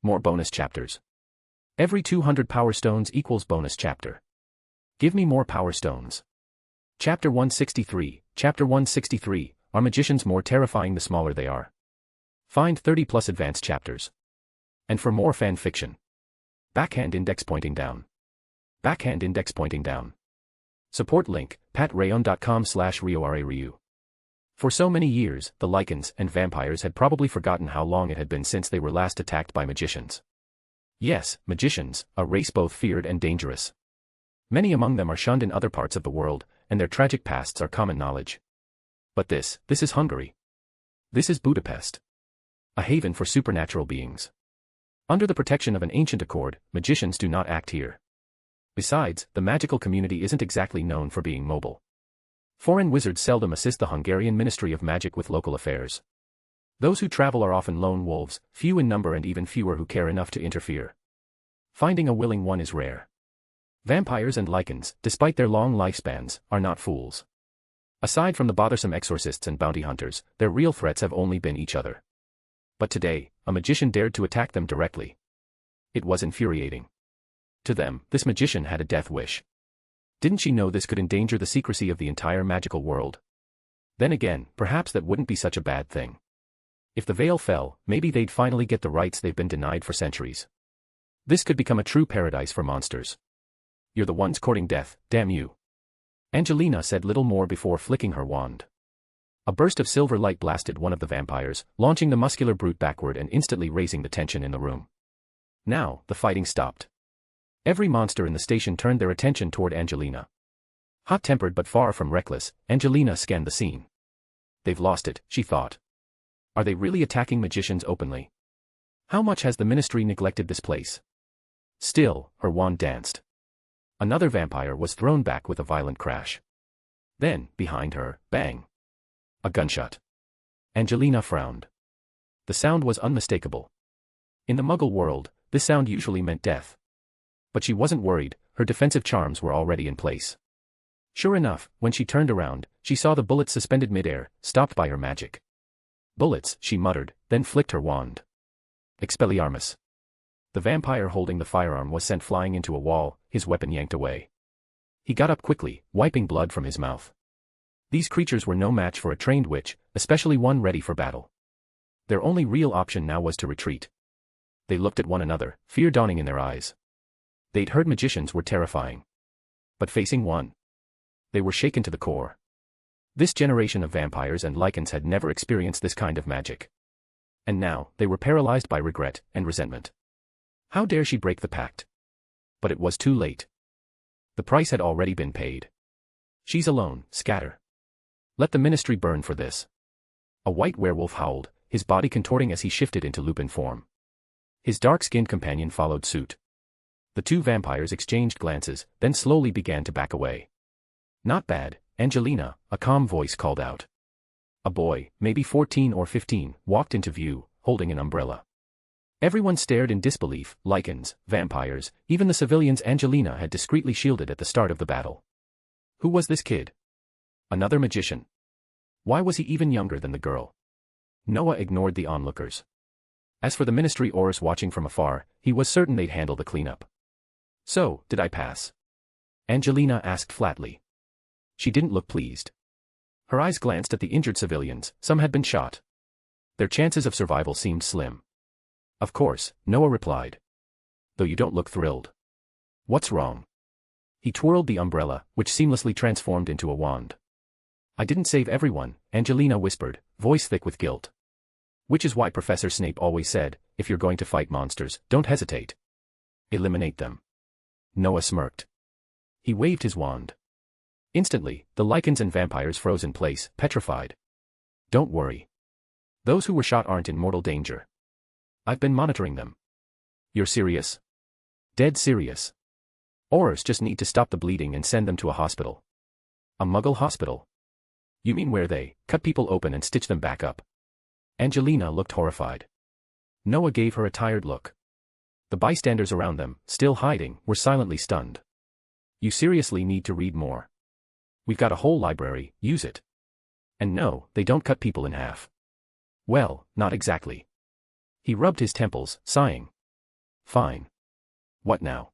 C: More bonus chapters. Every 200 power stones equals bonus chapter. Give me more power stones. Chapter 163, Chapter 163, Are magicians more terrifying the smaller they are? Find 30 plus advanced chapters. And for more fan fiction. Backhand index pointing down. Backhand index pointing down. Support link, patreon.com/RioRaRyu. For so many years, the lichens and vampires had probably forgotten how long it had been since they were last attacked by magicians. Yes, magicians, a race both feared and dangerous. Many among them are shunned in other parts of the world, and their tragic pasts are common knowledge. But this is Hungary. This is Budapest. A haven for supernatural beings. Under the protection of an ancient accord, magicians do not act here. Besides, the magical community isn't exactly known for being mobile. Foreign wizards seldom assist the Hungarian Ministry of Magic with local affairs. Those who travel are often lone wolves, few in number and even fewer who care enough to interfere. Finding a willing one is rare. Vampires and lichens, despite their long lifespans, are not fools. Aside from the bothersome exorcists and bounty hunters, their real threats have only been each other. But today, a magician dared to attack them directly. It was infuriating. To them, this magician had a death wish. Didn't she know this could endanger the secrecy of the entire magical world? Then again, perhaps that wouldn't be such a bad thing. If the veil fell, maybe they'd finally get the rights they've been denied for centuries. This could become a true paradise for monsters. "You're the ones courting death, damn you." Angelina said little more before flicking her wand. A burst of silver light blasted one of the vampires, launching the muscular brute backward and instantly raising the tension in the room. Now, the fighting stopped. Every monster in the station turned their attention toward Angelina. Hot-tempered but far from reckless, Angelina scanned the scene. They've lost it, she thought. Are they really attacking magicians openly? How much has the ministry neglected this place? Still, her wand danced. Another vampire was thrown back with a violent crash. Then, behind her, bang. A gunshot. Angelina frowned. The sound was unmistakable. In the Muggle world, this sound usually meant death. But she wasn't worried, her defensive charms were already in place. Sure enough, when she turned around, she saw the bullets suspended midair, stopped by her magic. "Bullets," she muttered, then flicked her wand. Expelliarmus. The vampire holding the firearm was sent flying into a wall, his weapon yanked away. He got up quickly, wiping blood from his mouth. These creatures were no match for a trained witch, especially one ready for battle. Their only real option now was to retreat. They looked at one another, fear dawning in their eyes. They'd heard magicians were terrifying. But facing one, they were shaken to the core. This generation of vampires and lycans had never experienced this kind of magic. And now, they were paralyzed by regret and resentment. How dare she break the pact? But it was too late. The price had already been paid. She's alone, scatter. Let the ministry burn for this. A white werewolf howled, his body contorting as he shifted into Lupin form. His dark-skinned companion followed suit. The two vampires exchanged glances, then slowly began to back away. Not bad, Angelina, a calm voice called out. A boy, maybe 14 or 15, walked into view, holding an umbrella. Everyone stared in disbelief, lycans, vampires, even the civilians Angelina had discreetly shielded at the start of the battle. Who was this kid? Another magician. Why was he even younger than the girl? Noah ignored the onlookers. As for the ministry Oris watching from afar, he was certain they'd handle the cleanup. So, did I pass? Angelina asked flatly. She didn't look pleased. Her eyes glanced at the injured civilians, some had been shot. Their chances of survival seemed slim. Of course, Noah replied. Though you don't look thrilled. What's wrong? He twirled the umbrella, which seamlessly transformed into a wand. I didn't save everyone, Angelina whispered, voice thick with guilt. Which is why Professor Snape always said, if you're going to fight monsters, don't hesitate. Eliminate them. Noah smirked. He waved his wand. Instantly, the lycans and vampires froze in place, petrified. Don't worry. Those who were shot aren't in mortal danger. I've been monitoring them. You're serious? Dead serious. Oris just need to stop the bleeding and send them to a hospital. A Muggle hospital? You mean where they cut people open and stitch them back up? Angelina looked horrified. Noah gave her a tired look. The bystanders around them, still hiding, were silently stunned. You seriously need to read more. We've got a whole library, use it. And no, they don't cut people in half. Well, not exactly. He rubbed his temples, sighing. Fine. What now?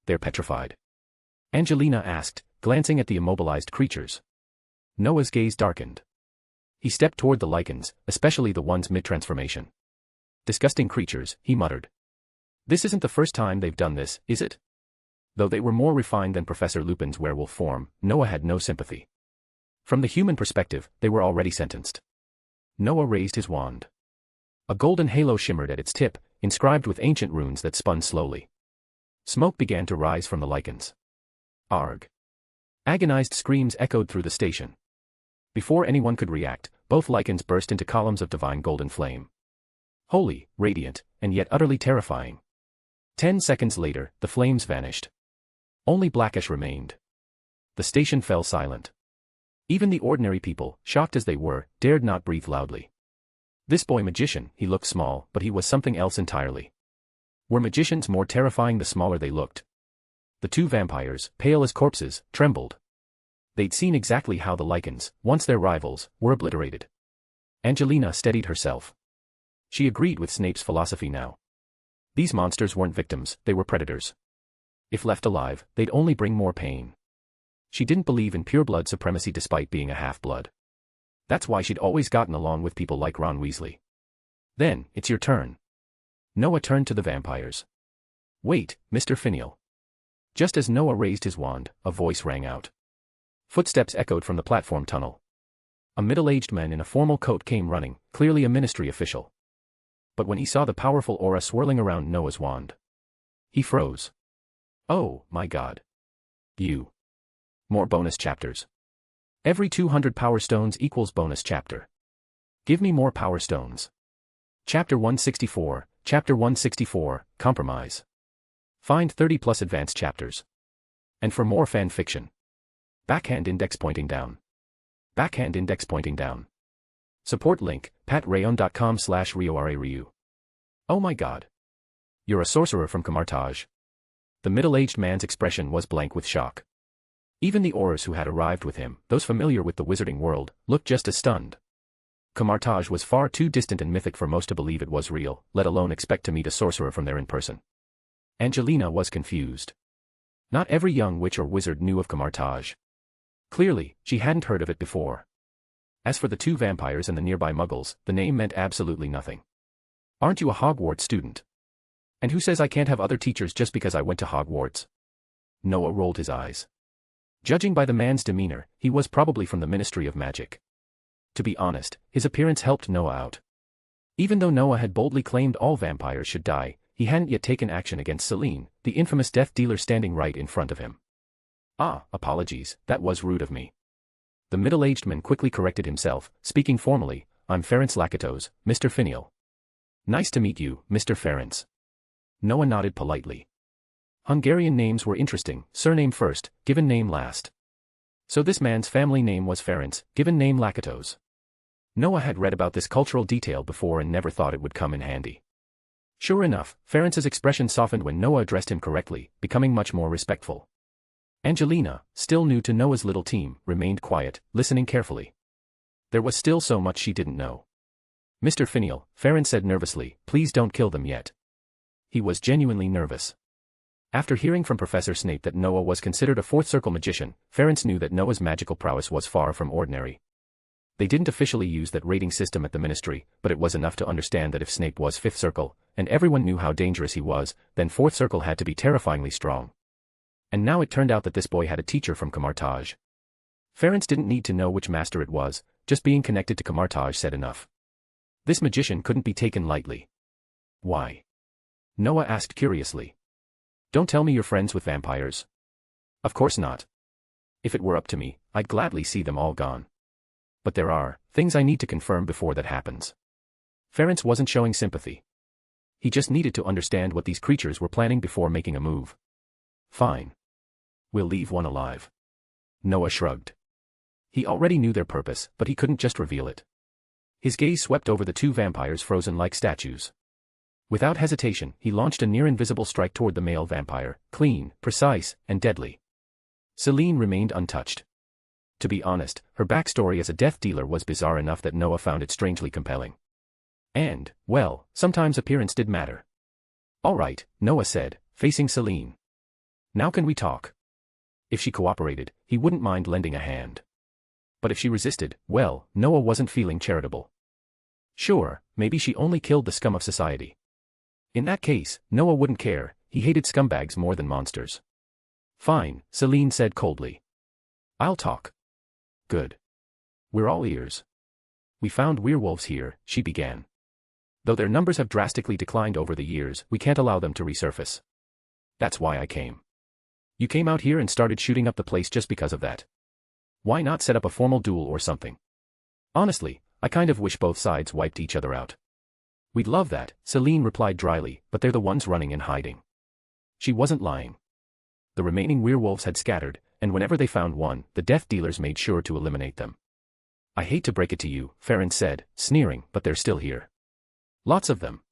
C: They're petrified. Angelina asked, glancing at the immobilized creatures. Noah's gaze darkened. He stepped toward the lycans, especially the ones mid-transformation. Disgusting creatures, he muttered. This isn't the first time they've done this, is it? Though they were more refined than Professor Lupin's werewolf form, Noah had no sympathy. From the human perspective, they were already sentenced. Noah raised his wand. A golden halo shimmered at its tip, inscribed with ancient runes that spun slowly. Smoke began to rise from the lycans. Arg. Agonized screams echoed through the station. Before anyone could react, both lycans burst into columns of divine golden flame. Holy, radiant, and yet utterly terrifying. 10 seconds later, the flames vanished. Only Blackish remained. The station fell silent. Even the ordinary people, shocked as they were, dared not breathe loudly. This boy magician, he looked small, but he was something else entirely. Were magicians more terrifying the smaller they looked? The two vampires, pale as corpses, trembled. They'd seen exactly how the lycans, once their rivals, were obliterated. Angelina steadied herself. She agreed with Snape's philosophy now. These monsters weren't victims, they were predators. If left alive, they'd only bring more pain. She didn't believe in pureblood supremacy despite being a half-blood. That's why she'd always gotten along with people like Ron Weasley. Then, it's your turn. Noah turned to the vampires. Wait, Mr. Finial. Just as Noah raised his wand, a voice rang out. Footsteps echoed from the platform tunnel. A middle-aged man in a formal coat came running, clearly a ministry official. But when he saw the powerful aura swirling around Noah's wand, he froze. Oh, my God. You. More bonus chapters. Every 200 power stones equals bonus chapter. Give me more power stones. Chapter 164, Chapter 164, Compromise. Find 30 plus advanced chapters. And for more fan fiction. Backhand index pointing down. Backhand index pointing down. Support link, patreon.com/RioRaRyu. Oh my God. You're a sorcerer from Camartage. The middle-aged man's expression was blank with shock. Even the Aurors who had arrived with him, those familiar with the wizarding world, looked just as stunned. Camartage was far too distant and mythic for most to believe it was real, let alone expect to meet a sorcerer from there in person. Angelina was confused. Not every young witch or wizard knew of Camartage. Clearly, she hadn't heard of it before. As for the two vampires and the nearby muggles, the name meant absolutely nothing. Aren't you a Hogwarts student? And who says I can't have other teachers just because I went to Hogwarts? Noah rolled his eyes. Judging by the man's demeanor, he was probably from the Ministry of Magic. To be honest, his appearance helped Noah out. Even though Noah had boldly claimed all vampires should die, he hadn't yet taken action against Celine, the infamous death dealer standing right in front of him. Ah, apologies, that was rude of me. The middle-aged man quickly corrected himself, speaking formally, I'm Ferenc Lakatos, Mr. Finial. Nice to meet you, Mr. Ferenc. Noah nodded politely. Hungarian names were interesting, surname first, given name last. So this man's family name was Ferenc, given name Lakatos. Noah had read about this cultural detail before and never thought it would come in handy. Sure enough, Ferenc's expression softened when Noah addressed him correctly, becoming much more respectful. Angelina, still new to Noah's little team, remained quiet, listening carefully. There was still so much she didn't know. Mr. Finial, Ferenc said nervously, please don't kill them yet. He was genuinely nervous. After hearing from Professor Snape that Noah was considered a fourth circle magician, Ferenc knew that Noah's magical prowess was far from ordinary. They didn't officially use that rating system at the ministry, but it was enough to understand that if Snape was fifth circle, and everyone knew how dangerous he was, then fourth circle had to be terrifyingly strong. And now it turned out that this boy had a teacher from Camartage. Ferenc didn't need to know which master it was, just being connected to Camartage said enough. This magician couldn't be taken lightly. Why? Noah asked curiously. Don't tell me you're friends with vampires. Of course not. If it were up to me, I'd gladly see them all gone. But there are things I need to confirm before that happens. Ferenc wasn't showing sympathy. He just needed to understand what these creatures were planning before making a move. Fine. We'll leave one alive. Noah shrugged. He already knew their purpose, but he couldn't just reveal it. His gaze swept over the two vampires frozen like statues. Without hesitation, he launched a near-invisible strike toward the male vampire, clean, precise, and deadly. Celine remained untouched. To be honest, her backstory as a death dealer was bizarre enough that Noah found it strangely compelling. And, well, sometimes appearance did matter. All right, Noah said, facing Celine. Now can we talk? If she cooperated, he wouldn't mind lending a hand. But if she resisted, well, Noah wasn't feeling charitable. Sure, maybe she only killed the scum of society. In that case, Noah wouldn't care, he hated scumbags more than monsters. Fine, Celine said coldly. I'll talk. Good. We're all ears. We found werewolves here, she began. Though their numbers have drastically declined over the years, we can't allow them to resurface. That's why I came. You came out here and started shooting up the place just because of that. Why not set up a formal duel or something? Honestly, I kind of wish both sides wiped each other out. We'd love that, Celine replied dryly, but they're the ones running and hiding. She wasn't lying. The remaining werewolves had scattered, and whenever they found one, the death dealers made sure to eliminate them. I hate to break it to you, Ferenc said, sneering, but they're still here. Lots of them.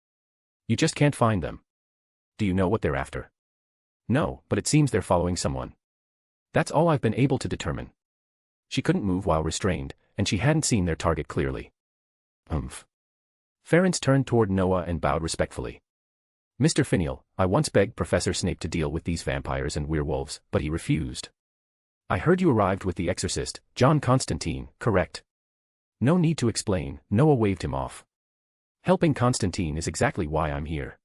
C: You just can't find them. Do you know what they're after? No, but it seems they're following someone. That's all I've been able to determine. She couldn't move while restrained, and she hadn't seen their target clearly. Ferenc turned toward Noah and bowed respectfully. Mr. Finial, I once begged Professor Snape to deal with these vampires and werewolves, but he refused. I heard you arrived with the exorcist, John Constantine, correct? No need to explain, Noah waved him off. Helping Constantine is exactly why I'm here.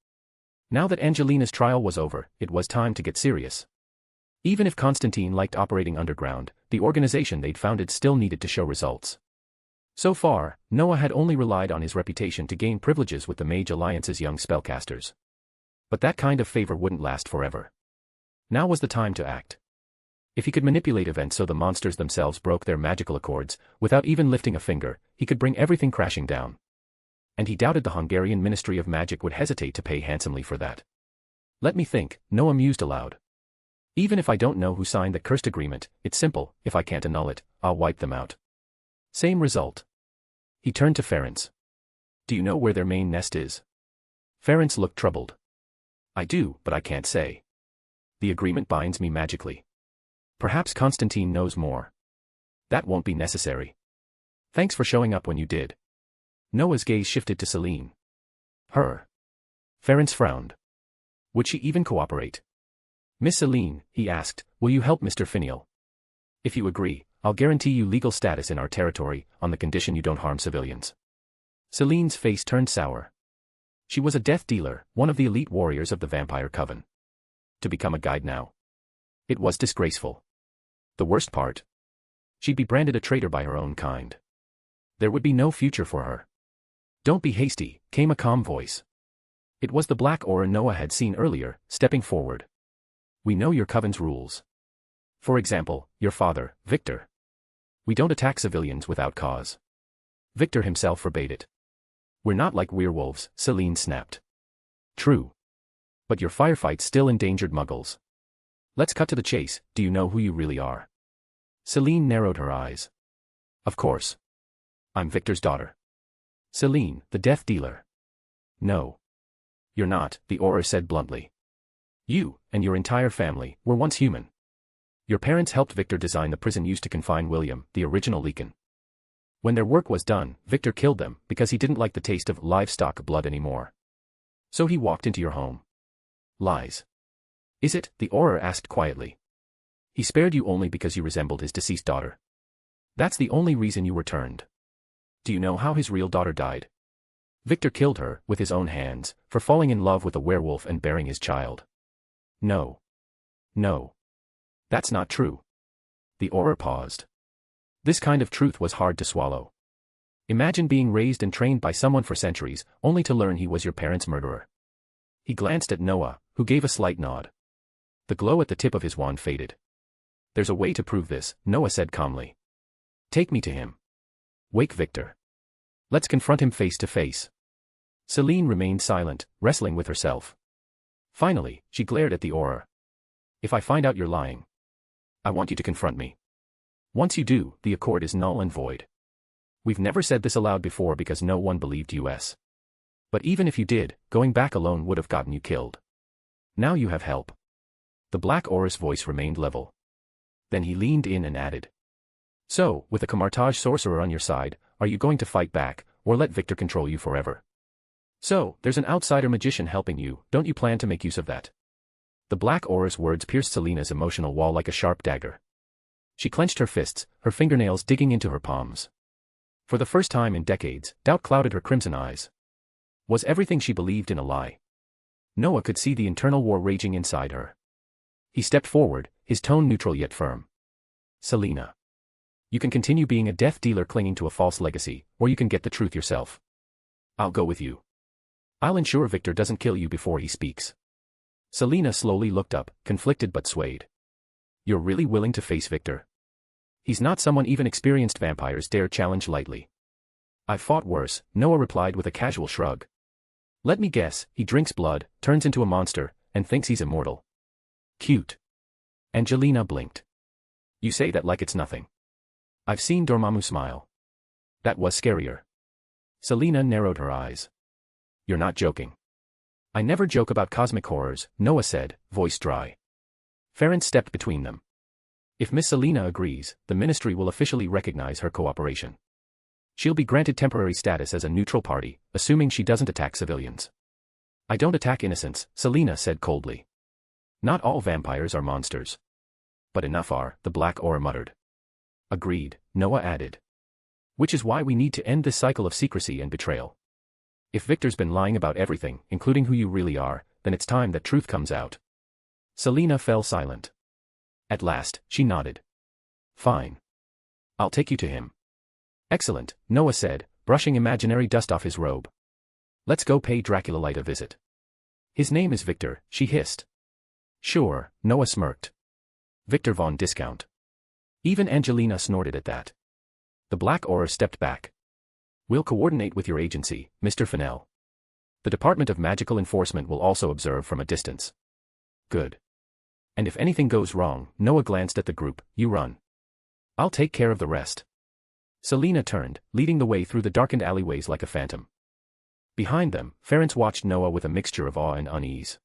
C: Now that Angelina's trial was over, it was time to get serious. Even if Constantine liked operating underground, the organization they'd founded still needed to show results. So far, Noah had only relied on his reputation to gain privileges with the Mage Alliance's young spellcasters. But that kind of favor wouldn't last forever. Now was the time to act. If he could manipulate events so the monsters themselves broke their magical accords, without even lifting a finger, he could bring everything crashing down. And he doubted the Hungarian Ministry of Magic would hesitate to pay handsomely for that. Let me think, Noah mused aloud. Even if I don't know who signed the cursed agreement, it's simple, if I can't annul it, I'll wipe them out. Same result. He turned to Ferenc. Do you know where their main nest is? Ferenc looked troubled. I do, but I can't say. The agreement binds me magically. Perhaps Constantine knows more. That won't be necessary. Thanks for showing up when you did. Noah's gaze shifted to Celine. Her. Ferenc frowned. Would she even cooperate? Miss Celine, he asked, will you help Mr. Finial? If you agree, I'll guarantee you legal status in our territory, on the condition you don't harm civilians. Celine's face turned sour. She was a death dealer, one of the elite warriors of the Vampire Coven. To become a guide now. It was disgraceful. The worst part? She'd be branded a traitor by her own kind. There would be no future for her. Don't be hasty, came a calm voice. It was the black aura Noah had seen earlier, stepping forward. We know your coven's rules. For example, your father, Victor. We don't attack civilians without cause. Victor himself forbade it. We're not like werewolves, Celine snapped. True. But your firefight still endangered muggles. Let's cut to the chase, do you know who you really are? Celine narrowed her eyes. Of course. I'm Victor's daughter. Celine, the death dealer. No. You're not, the aura said bluntly. You, and your entire family, were once human. Your parents helped Victor design the prison used to confine William, the original Leakin. When their work was done, Victor killed them because he didn't like the taste of livestock blood anymore. So he walked into your home. Lies. Is it? The aura asked quietly. He spared you only because you resembled his deceased daughter. That's the only reason you returned. Do you know how his real daughter died? Victor killed her, with his own hands, for falling in love with a werewolf and bearing his child. No. No. That's not true. The aura paused. This kind of truth was hard to swallow. Imagine being raised and trained by someone for centuries, only to learn he was your parents' murderer. He glanced at Noah, who gave a slight nod. The glow at the tip of his wand faded. There's a way to prove this, Noah said calmly. Take me to him. Wake Victor. Let's confront him face to face. Celine remained silent, wrestling with herself. Finally, she glared at the aura. If I find out you're lying, I want you to confront me. Once you do, the accord is null and void. We've never said this aloud before because no one believed us. But even if you did, going back alone would have gotten you killed. Now you have help. The black aura's voice remained level. Then he leaned in and added. So, with a Camartage sorcerer on your side, are you going to fight back, or let Victor control you forever? So, there's an outsider magician helping you, don't you plan to make use of that? The black aura's words pierced Selena's emotional wall like a sharp dagger. She clenched her fists, her fingernails digging into her palms. For the first time in decades, doubt clouded her crimson eyes. Was everything she believed in a lie? Noah could see the internal war raging inside her. He stepped forward, his tone neutral yet firm. Selena. You can continue being a death dealer clinging to a false legacy, or you can get the truth yourself. I'll go with you. I'll ensure Victor doesn't kill you before he speaks. Selena slowly looked up, conflicted but swayed. You're really willing to face Victor? He's not someone even experienced vampires dare challenge lightly. I've fought worse, Noah replied with a casual shrug. Let me guess, he drinks blood, turns into a monster, and thinks he's immortal. Cute. Angelina blinked. You say that like it's nothing. I've seen Dormammu smile. That was scarier. Selena narrowed her eyes. You're not joking. I never joke about cosmic horrors, Noah said, voice dry. Ferenc stepped between them. If Miss Selena agrees, the ministry will officially recognize her cooperation. She'll be granted temporary status as a neutral party, assuming she doesn't attack civilians. I don't attack innocents, Selena said coldly. Not all vampires are monsters. But enough are, the black aura muttered. Agreed, Noah added. Which is why we need to end this cycle of secrecy and betrayal. If Victor's been lying about everything, including who you really are, then it's time that truth comes out. Selena fell silent. At last, she nodded. Fine. I'll take you to him. Excellent, Noah said, brushing imaginary dust off his robe. Let's go pay Dracula Light a visit. His name is Victor, she hissed. Sure, Noah smirked. Victor Von Discount. Even Angelina snorted at that. The black aura stepped back. We'll coordinate with your agency, Mr. Fennell. The Department of Magical Enforcement will also observe from a distance. Good. And if anything goes wrong, Noah glanced at the group, you run. I'll take care of the rest. Selena turned, leading the way through the darkened alleyways like a phantom. Behind them, Ferenc watched Noah with a mixture of awe and unease.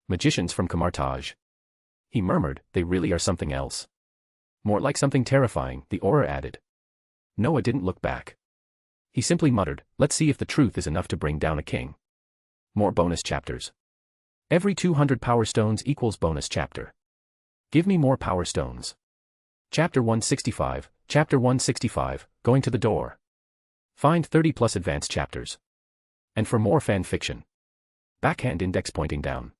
C: Magicians from Camartage. He murmured, they really are something else. More like something terrifying, the aura added. Noah didn't look back. He simply muttered, let's see if the truth is enough to bring down a king. More bonus chapters. Every 200 power stones equals bonus chapter. Give me more power stones. Chapter 165, Chapter 165, Going to the Door. Find 30 plus advanced chapters. And for more fan fiction. Backhand index pointing down.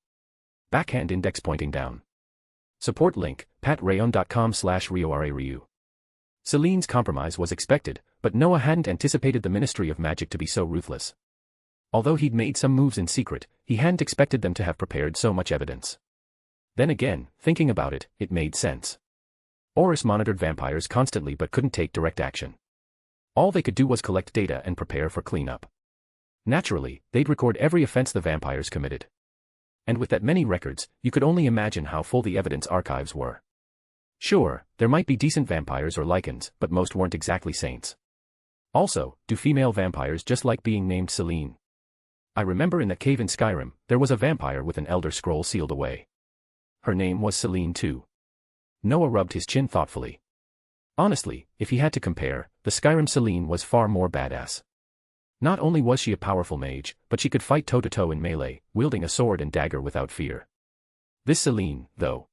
C: Backhand index pointing down. Support link, patreon.com/RioRaRyu. Celine's compromise was expected, but Noah hadn't anticipated the Ministry of Magic to be so ruthless. Although he'd made some moves in secret, he hadn't expected them to have prepared so much evidence. Then again, thinking about it, it made sense. Oris monitored vampires constantly but couldn't take direct action. All they could do was collect data and prepare for cleanup. Naturally, they'd record every offense the vampires committed. And with that many records, you could only imagine how full the evidence archives were. Sure, there might be decent vampires or lichens, but most weren't exactly saints. Also, do female vampires just like being named Celine? I remember in that cave in Skyrim, there was a vampire with an elder scroll sealed away. Her name was Celine too. Noah rubbed his chin thoughtfully. Honestly, if he had to compare, the Skyrim Celine was far more badass. Not only was she a powerful mage, but she could fight toe-to-toe in melee, wielding a sword and dagger without fear. This Celine, though.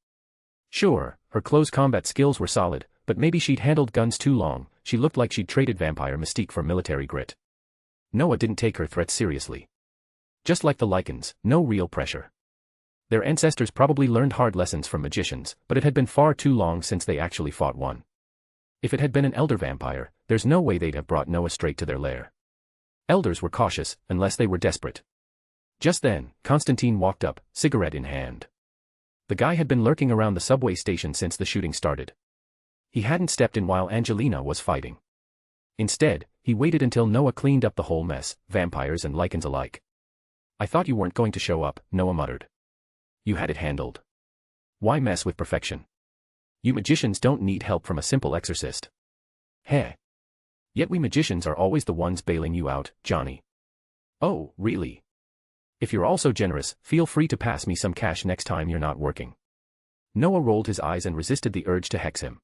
C: Sure, her close combat skills were solid, but maybe she'd handled guns too long. She looked like she'd traded vampire mystique for military grit. Noah didn't take her threats seriously. Just like the lichens, no real pressure. Their ancestors probably learned hard lessons from magicians, but it had been far too long since they actually fought one. If it had been an elder vampire, there's no way they'd have brought Noah straight to their lair. Elders were cautious, unless they were desperate. Just then, Constantine walked up, cigarette in hand. The guy had been lurking around the subway station since the shooting started. He hadn't stepped in while Angelina was fighting. Instead, he waited until Noah cleaned up the whole mess, vampires and lichens alike. I thought you weren't going to show up, Noah muttered. You had it handled. Why mess with perfection? You magicians don't need help from a simple exorcist. Heh. Yet we magicians are always the ones bailing you out, Johnny. Oh, really? If you're all so generous, feel free to pass me some cash next time you're not working. Noah rolled his eyes and resisted the urge to hex him.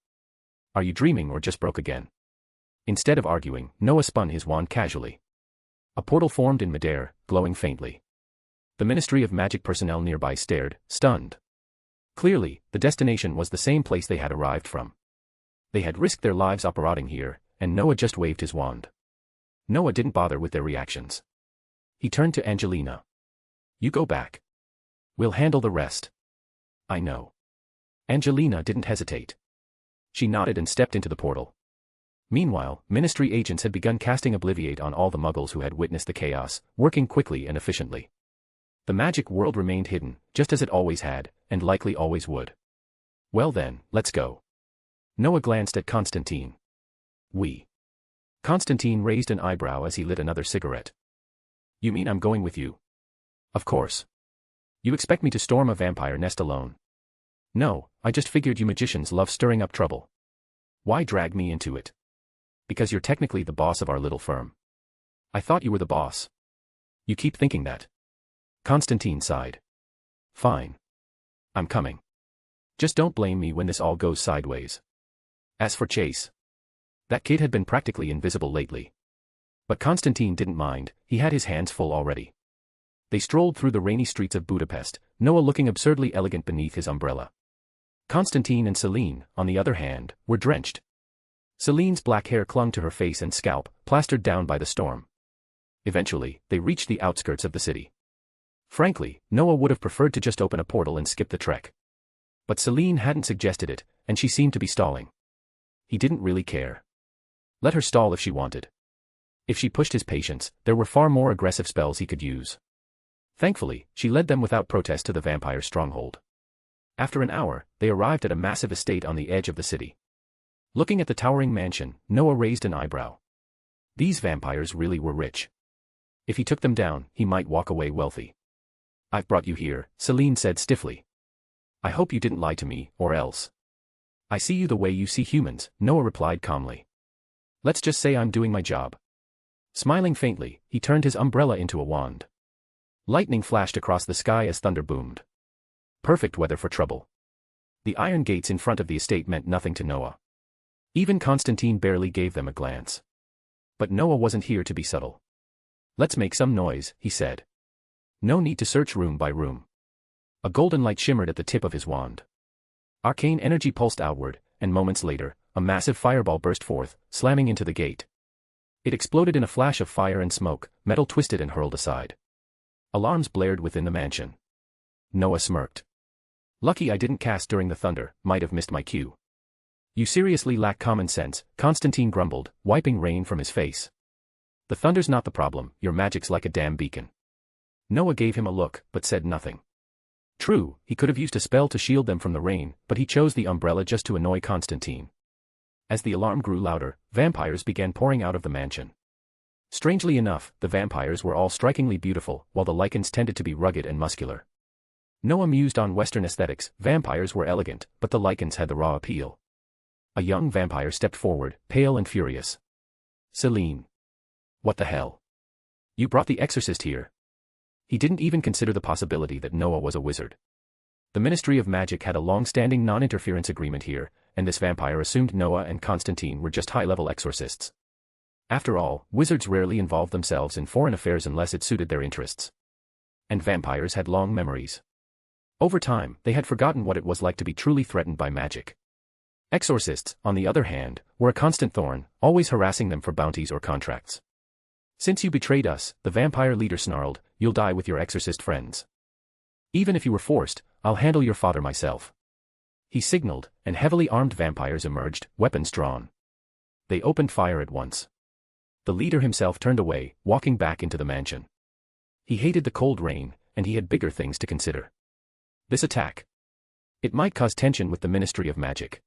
C: Are you dreaming or just broke again? Instead of arguing, Noah spun his wand casually. A portal formed in midair, glowing faintly. The Ministry of Magic personnel nearby stared, stunned. Clearly, the destination was the same place they had arrived from. They had risked their lives operating here, and Noah just waved his wand. Noah didn't bother with their reactions. He turned to Angelina. You go back. We'll handle the rest. I know. Angelina didn't hesitate. She nodded and stepped into the portal. Meanwhile, Ministry agents had begun casting Obliviate on all the muggles who had witnessed the chaos, working quickly and efficiently. The magic world remained hidden, just as it always had, and likely always would. Well then, let's go. Noah glanced at Constantine. We. Constantine raised an eyebrow as he lit another cigarette. You mean I'm going with you? Of course. You expect me to storm a vampire nest alone? No, I just figured you magicians love stirring up trouble. Why drag me into it? Because you're technically the boss of our little firm. I thought you were the boss. You keep thinking that. Constantine sighed. Fine. I'm coming. Just don't blame me when this all goes sideways. As for Chase. That kid had been practically invisible lately. But Constantine didn't mind, he had his hands full already. They strolled through the rainy streets of Budapest, Noah looking absurdly elegant beneath his umbrella. Constantine and Celine, on the other hand, were drenched. Celine's black hair clung to her face and scalp, plastered down by the storm. Eventually, they reached the outskirts of the city. Frankly, Noah would have preferred to just open a portal and skip the trek. But Celine hadn't suggested it, and she seemed to be stalling. He didn't really care. Let her stall if she wanted. If she pushed his patience, there were far more aggressive spells he could use. Thankfully, she led them without protest to the vampire stronghold. After an hour, they arrived at a massive estate on the edge of the city. Looking at the towering mansion, Noah raised an eyebrow. These vampires really were rich. If he took them down, he might walk away wealthy. I've brought you here, Celine said stiffly. I hope you didn't lie to me, or else. I see you the way you see humans, Noah replied calmly. Let's just say I'm doing my job. Smiling faintly, he turned his umbrella into a wand. Lightning flashed across the sky as thunder boomed. Perfect weather for trouble. The iron gates in front of the estate meant nothing to Noah. Even Constantine barely gave them a glance. But Noah wasn't here to be subtle. Let's make some noise, he said. No need to search room by room. A golden light shimmered at the tip of his wand. Arcane energy pulsed outward, and moments later, a massive fireball burst forth, slamming into the gate. It exploded in a flash of fire and smoke, metal twisted and hurled aside. Alarms blared within the mansion. Noah smirked. Lucky I didn't cast during the thunder, might have missed my cue. You seriously lack common sense, Constantine grumbled, wiping rain from his face. The thunder's not the problem, your magic's like a damn beacon. Noah gave him a look, but said nothing. True, he could have used a spell to shield them from the rain, but he chose the umbrella just to annoy Constantine. As the alarm grew louder, vampires began pouring out of the mansion. Strangely enough, the vampires were all strikingly beautiful, while the lichens tended to be rugged and muscular. Noah mused on Western aesthetics, vampires were elegant, but the lichens had the raw appeal. A young vampire stepped forward, pale and furious. Celine. What the hell? You brought the exorcist here. He didn't even consider the possibility that Noah was a wizard. The Ministry of Magic had a long-standing non-interference agreement here, and this vampire assumed Noah and Constantine were just high-level exorcists. After all, wizards rarely involved themselves in foreign affairs unless it suited their interests. And vampires had long memories. Over time, they had forgotten what it was like to be truly threatened by magic. Exorcists, on the other hand, were a constant thorn, always harassing them for bounties or contracts. Since you betrayed us, the vampire leader snarled, you'll die with your exorcist friends. Even if you were forced, I'll handle your father myself. He signaled, and heavily armed vampires emerged, weapons drawn. They opened fire at once. The leader himself turned away, walking back into the mansion. He hated the cold rain, and he had bigger things to consider. This attack. It might cause tension with the Ministry of Magic.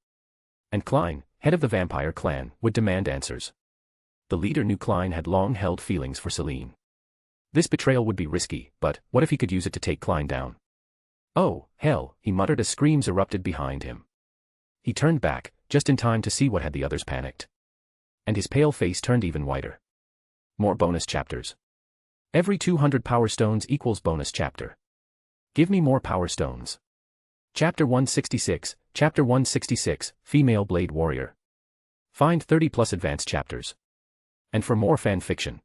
C: And Klein, head of the vampire clan, would demand answers. The leader knew Klein had long held feelings for Celine. This betrayal would be risky, but what if he could use it to take Klein down? Oh, hell, he muttered as screams erupted behind him. He turned back, just in time to see what had the others panicked. And his pale face turned even whiter. More bonus chapters. Every 200 power stones equals bonus chapter. Give me more power stones. Chapter 166, Chapter 166, Female Blade Warrior. Find 30 plus advanced chapters. And for more fan fiction.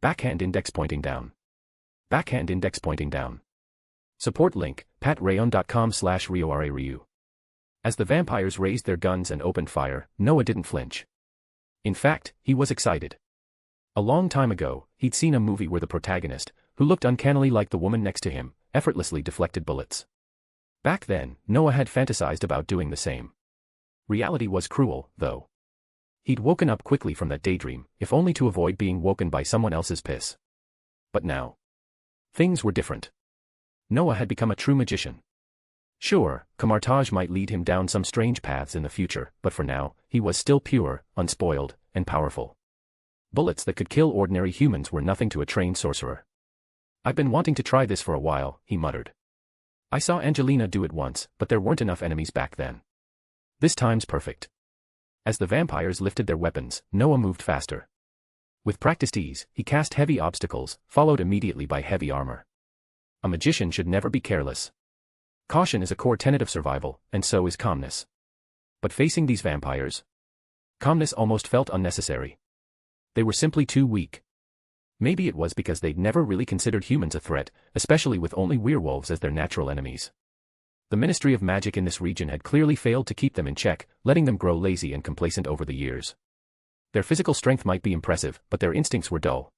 C: Backhand index pointing down. Backhand index pointing down. Support link, patreon.com/RioRaRyu. As the vampires raised their guns and opened fire, Noah didn't flinch. In fact, he was excited. A long time ago, he'd seen a movie where the protagonist, who looked uncannily like the woman next to him, effortlessly deflected bullets. Back then, Noah had fantasized about doing the same. Reality was cruel, though. He'd woken up quickly from that daydream, if only to avoid being woken by someone else's piss. But now. Things were different. Noah had become a true magician. Sure, Kamartaj might lead him down some strange paths in the future, but for now, he was still pure, unspoiled, and powerful. Bullets that could kill ordinary humans were nothing to a trained sorcerer. I've been wanting to try this for a while, he muttered. I saw Angelina do it once, but there weren't enough enemies back then. This time's perfect. As the vampires lifted their weapons, Noah moved faster. With practiced ease, he cast heavy obstacles, followed immediately by heavy armor. A magician should never be careless. Caution is a core tenet of survival, and so is calmness. But facing these vampires, calmness almost felt unnecessary. They were simply too weak. Maybe it was because they'd never really considered humans a threat, especially with only werewolves as their natural enemies. The Ministry of Magic in this region had clearly failed to keep them in check, letting them grow lazy and complacent over the years. Their physical strength might be impressive, but their instincts were dull.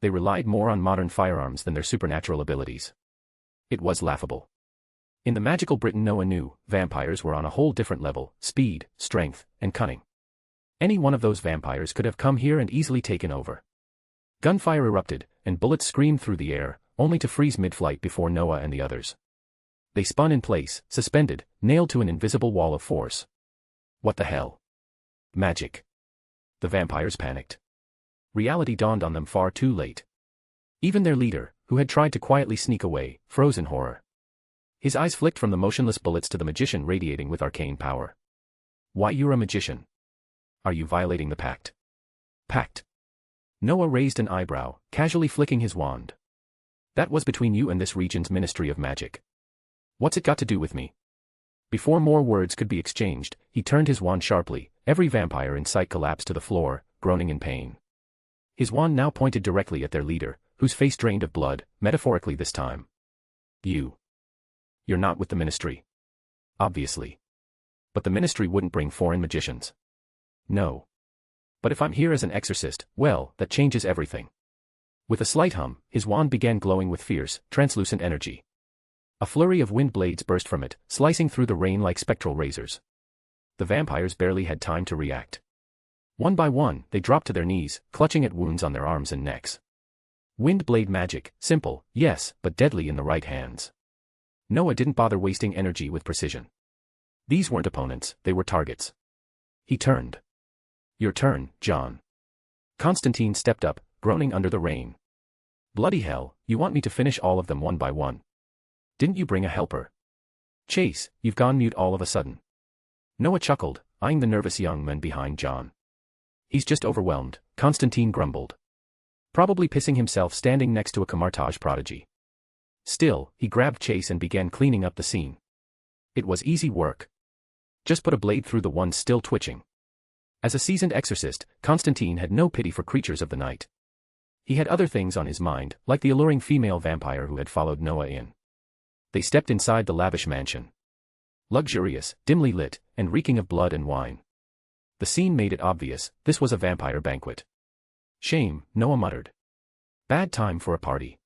C: They relied more on modern firearms than their supernatural abilities. It was laughable. In the magical Britain Noah knew, vampires were on a whole different level: speed, strength, and cunning. Any one of those vampires could have come here and easily taken over. Gunfire erupted, and bullets screamed through the air, only to freeze mid-flight before Noah and the others. They spun in place, suspended, nailed to an invisible wall of force. What the hell? Magic. The vampires panicked. Reality dawned on them far too late. Even their leader, who had tried to quietly sneak away, froze in horror. His eyes flicked from the motionless bullets to the magician radiating with arcane power. Why, you're a magician. Are you violating the pact? Pact. Noah raised an eyebrow, casually flicking his wand. That was between you and this region's Ministry of Magic. What's it got to do with me? Before more words could be exchanged, he turned his wand sharply. Every vampire in sight collapsed to the floor, groaning in pain. His wand now pointed directly at their leader, whose face drained of blood, metaphorically this time. You're not with the Ministry. Obviously. But the Ministry wouldn't bring foreign magicians. No. But if I'm here as an exorcist, well, that changes everything. With a slight hum, his wand began glowing with fierce, translucent energy. A flurry of wind blades burst from it, slicing through the rain like spectral razors. The vampires barely had time to react. One by one, they dropped to their knees, clutching at wounds on their arms and necks. Wind blade magic, simple, yes, but deadly in the right hands. Noah didn't bother wasting energy with precision. These weren't opponents, they were targets. He turned. Your turn, John. Constantine stepped up, groaning under the rain. Bloody hell, you want me to finish all of them one by one? Didn't you bring a helper? Chase, you've gone mute all of a sudden. Noah chuckled, eyeing the nervous young man behind John. He's just overwhelmed, Constantine grumbled. Probably pissing himself standing next to a Camartage prodigy. Still, he grabbed Chase and began cleaning up the scene. It was easy work. Just put a blade through the one still twitching. As a seasoned exorcist, Constantine had no pity for creatures of the night. He had other things on his mind, like the alluring female vampire who had followed Noah in. They stepped inside the lavish mansion. Luxurious, dimly lit, and reeking of blood and wine. The scene made it obvious, this was a vampire banquet. Shame, Noah muttered. Bad time for a party.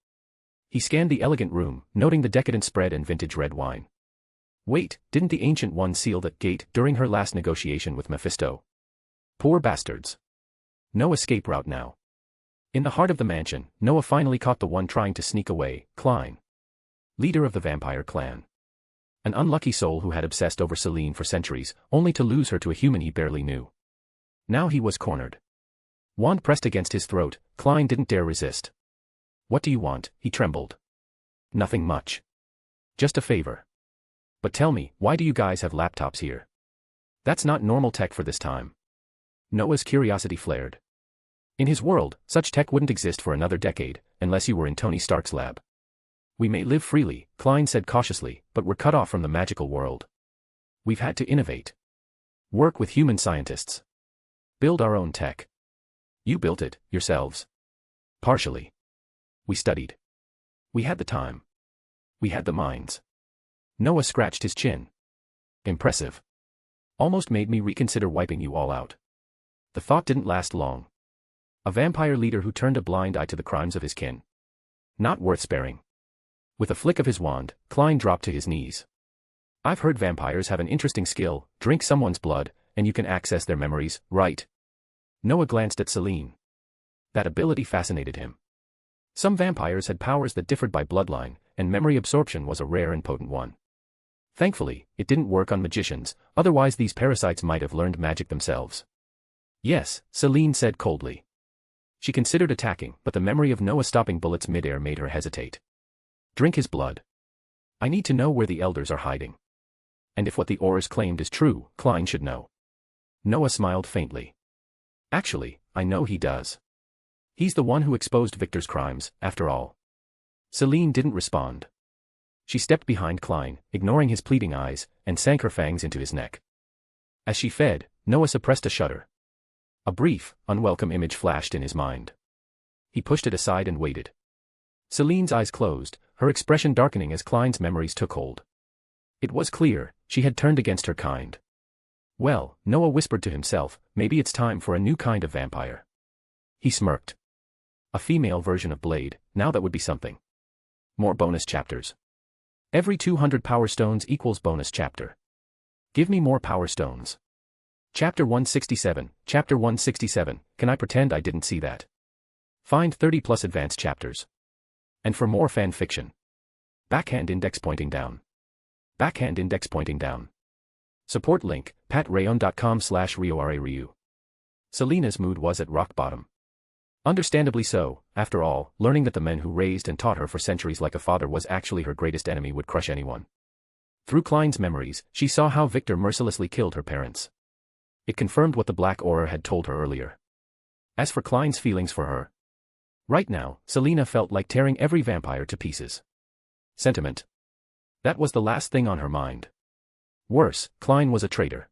C: He scanned the elegant room, noting the decadent spread and vintage red wine. Wait, didn't the Ancient One seal that gate during her last negotiation with Mephisto? Poor bastards. No escape route now. In the heart of the mansion, Noah finally caught the one trying to sneak away, Klein. Leader of the vampire clan. An unlucky soul who had obsessed over Celine for centuries, only to lose her to a human he barely knew. Now he was cornered. Wand pressed against his throat, Klein didn't dare resist. What do you want? He trembled. Nothing much. Just a favor. But tell me, why do you guys have laptops here? That's not normal tech for this time. Noah's curiosity flared. In his world, such tech wouldn't exist for another decade, unless you were in Tony Stark's lab. We may live freely, Klein said cautiously, but we're cut off from the magical world. We've had to innovate. Work with human scientists. Build our own tech. You built it, yourselves. Partially. We studied. We had the time. We had the minds. Noah scratched his chin. Impressive. Almost made me reconsider wiping you all out. The thought didn't last long. A vampire leader who turned a blind eye to the crimes of his kin. Not worth sparing. With a flick of his wand, Klein dropped to his knees. I've heard vampires have an interesting skill, drink someone's blood, and you can access their memories, right? Noah glanced at Celine. That ability fascinated him. Some vampires had powers that differed by bloodline, and memory absorption was a rare and potent one. Thankfully, it didn't work on magicians, otherwise these parasites might have learned magic themselves. Yes, Celine said coldly. She considered attacking, but the memory of Noah stopping bullets midair made her hesitate. Drink his blood. I need to know where the elders are hiding. And if what the Aurors claimed is true, Klein should know. Noah smiled faintly. Actually, I know he does. He's the one who exposed Victor's crimes, after all. Celine didn't respond. She stepped behind Klein, ignoring his pleading eyes, and sank her fangs into his neck. As she fed, Noah suppressed a shudder. A brief, unwelcome image flashed in his mind. He pushed it aside and waited. Celine's eyes closed, her expression darkening as Klein's memories took hold. It was clear, she had turned against her kind. Well, Noah whispered to himself, maybe it's time for a new kind of vampire. He smirked. A female version of Blade, now that would be something. More bonus chapters. Every 200 power stones equals bonus chapter. Give me more power stones. Chapter 167, Chapter 167, can I pretend I didn't see that? Find 30 plus advanced chapters. And for more fan fiction. Backhand index pointing down. Backhand index pointing down. Support link, patreon.com/RioRaRyu. Selena's mood was at rock bottom. Understandably so, after all, learning that the men who raised and taught her for centuries like a father was actually her greatest enemy would crush anyone. Through Klein's memories, she saw how Victor mercilessly killed her parents. It confirmed what the Black Auror had told her earlier. As for Klein's feelings for her, right now, Selena felt like tearing every vampire to pieces. Sentiment. That was the last thing on her mind. Worse, Klein was a traitor.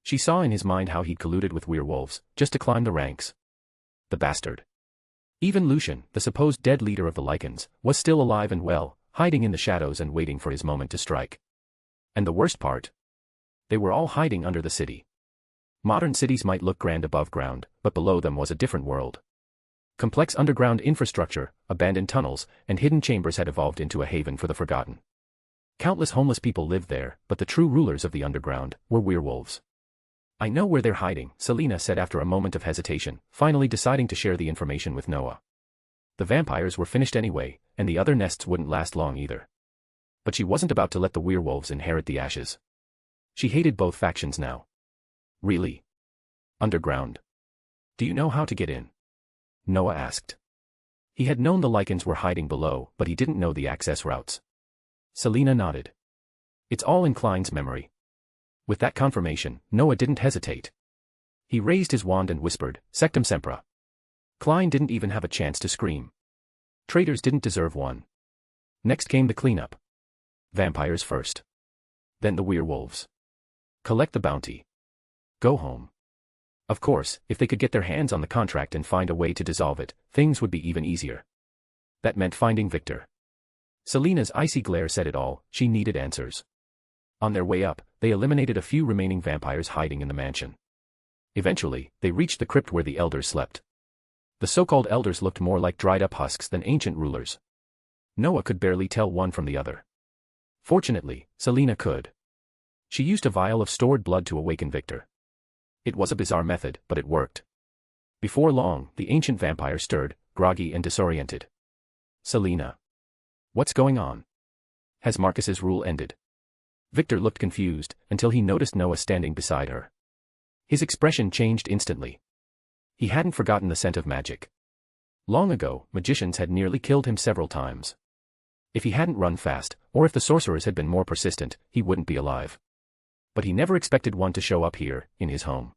C: She saw in his mind how he'd colluded with werewolves, just to climb the ranks. The bastard. Even Lucian, the supposed dead leader of the Lycans, was still alive and well, hiding in the shadows and waiting for his moment to strike. And the worst part? They were all hiding under the city. Modern cities might look grand above ground, but below them was a different world. Complex underground infrastructure, abandoned tunnels, and hidden chambers had evolved into a haven for the forgotten. Countless homeless people lived there, but the true rulers of the underground were werewolves. I know where they're hiding, Selena said after a moment of hesitation, finally deciding to share the information with Noah. The vampires were finished anyway, and the other nests wouldn't last long either. But she wasn't about to let the werewolves inherit the ashes. She hated both factions now. Really? Underground? Do you know how to get in? Noah asked. He had known the lichens were hiding below, but he didn't know the access routes. Selena nodded. It's all in Klein's memory. With that confirmation, Noah didn't hesitate. He raised his wand and whispered, Sectum Sempra. Klein didn't even have a chance to scream. Traitors didn't deserve one. Next came the cleanup. Vampires first. Then the werewolves. Collect the bounty. Go home. Of course, if they could get their hands on the contract and find a way to dissolve it, things would be even easier. That meant finding Victor. Selena's icy glare said it all, she needed answers. On their way up, they eliminated a few remaining vampires hiding in the mansion. Eventually, they reached the crypt where the elders slept. The so-called elders looked more like dried-up husks than ancient rulers. Noah could barely tell one from the other. Fortunately, Selena could. She used a vial of stored blood to awaken Victor. It was a bizarre method, but it worked. Before long, the ancient vampire stirred, groggy and disoriented. Selena. What's going on? Has Marcus's rule ended? Victor looked confused, until he noticed Noah standing beside her. His expression changed instantly. He hadn't forgotten the scent of magic. Long ago, magicians had nearly killed him several times. If he hadn't run fast, or if the sorcerers had been more persistent, he wouldn't be alive. But he never expected one to show up here, in his home.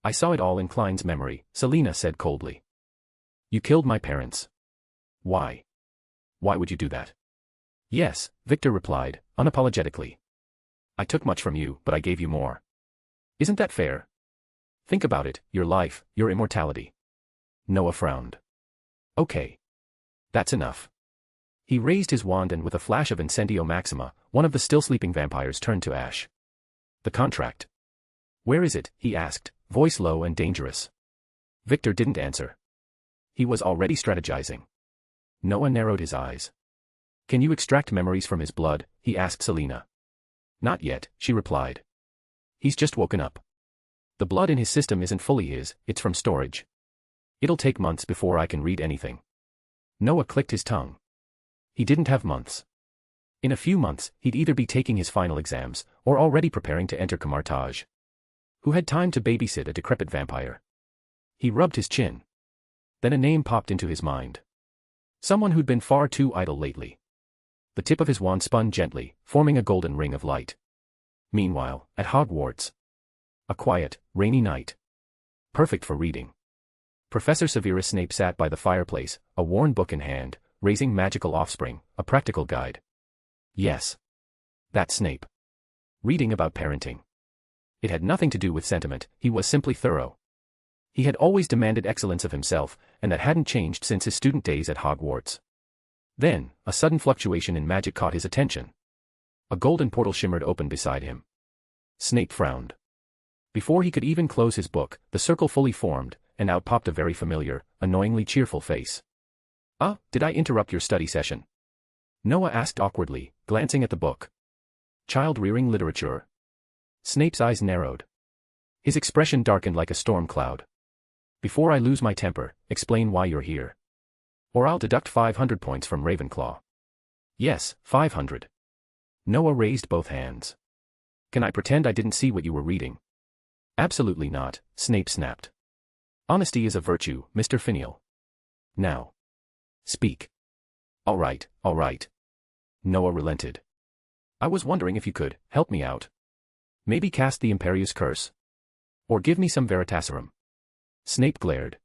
C: I saw it all in Klein's memory, Selena said coldly. You killed my parents. Why? Why would you do that? Yes, Victor replied, unapologetically. I took much from you, but I gave you more. Isn't that fair? Think about it, your life, your immortality. Noah frowned. Okay. That's enough. He raised his wand and with a flash of Incendio Maxima, one of the still sleeping vampires turned to ash. The contract. Where is it? He asked, voice low and dangerous. Victor didn't answer. He was already strategizing. Noah narrowed his eyes. Can you extract memories from his blood? He asked Selena. Not yet, she replied. He's just woken up. The blood in his system isn't fully his, it's from storage. It'll take months before I can read anything. Noah clicked his tongue. He didn't have months. In a few months, he'd either be taking his final exams, or already preparing to enter Camartage. Who had time to babysit a decrepit vampire? He rubbed his chin. Then a name popped into his mind. Someone who'd been far too idle lately. The tip of his wand spun gently, forming a golden ring of light. Meanwhile, at Hogwarts. A quiet, rainy night. Perfect for reading. Professor Severus Snape sat by the fireplace, a worn book in hand, Raising Magical Offspring, a practical guide. Yes. That's Snape. Reading about parenting. It had nothing to do with sentiment, he was simply thorough. He had always demanded excellence of himself, and that hadn't changed since his student days at Hogwarts. Then, a sudden fluctuation in magic caught his attention. A golden portal shimmered open beside him. Snape frowned. Before he could even close his book, the circle fully formed, and out popped a very familiar, annoyingly cheerful face. Did I interrupt your study session? Noah asked awkwardly, glancing at the book. Child-rearing literature. Snape's eyes narrowed. His expression darkened like a storm cloud. Before I lose my temper, explain why you're here. Or I'll deduct 500 points from Ravenclaw. Yes, 500. Noah raised both hands. Can I pretend I didn't see what you were reading? Absolutely not, Snape snapped. Honesty is a virtue, Mr. Finial. Now. Speak. All right. Noah relented. I was wondering if you could help me out. Maybe cast the Imperius Curse. Or give me some Veritaserum. Snape glared.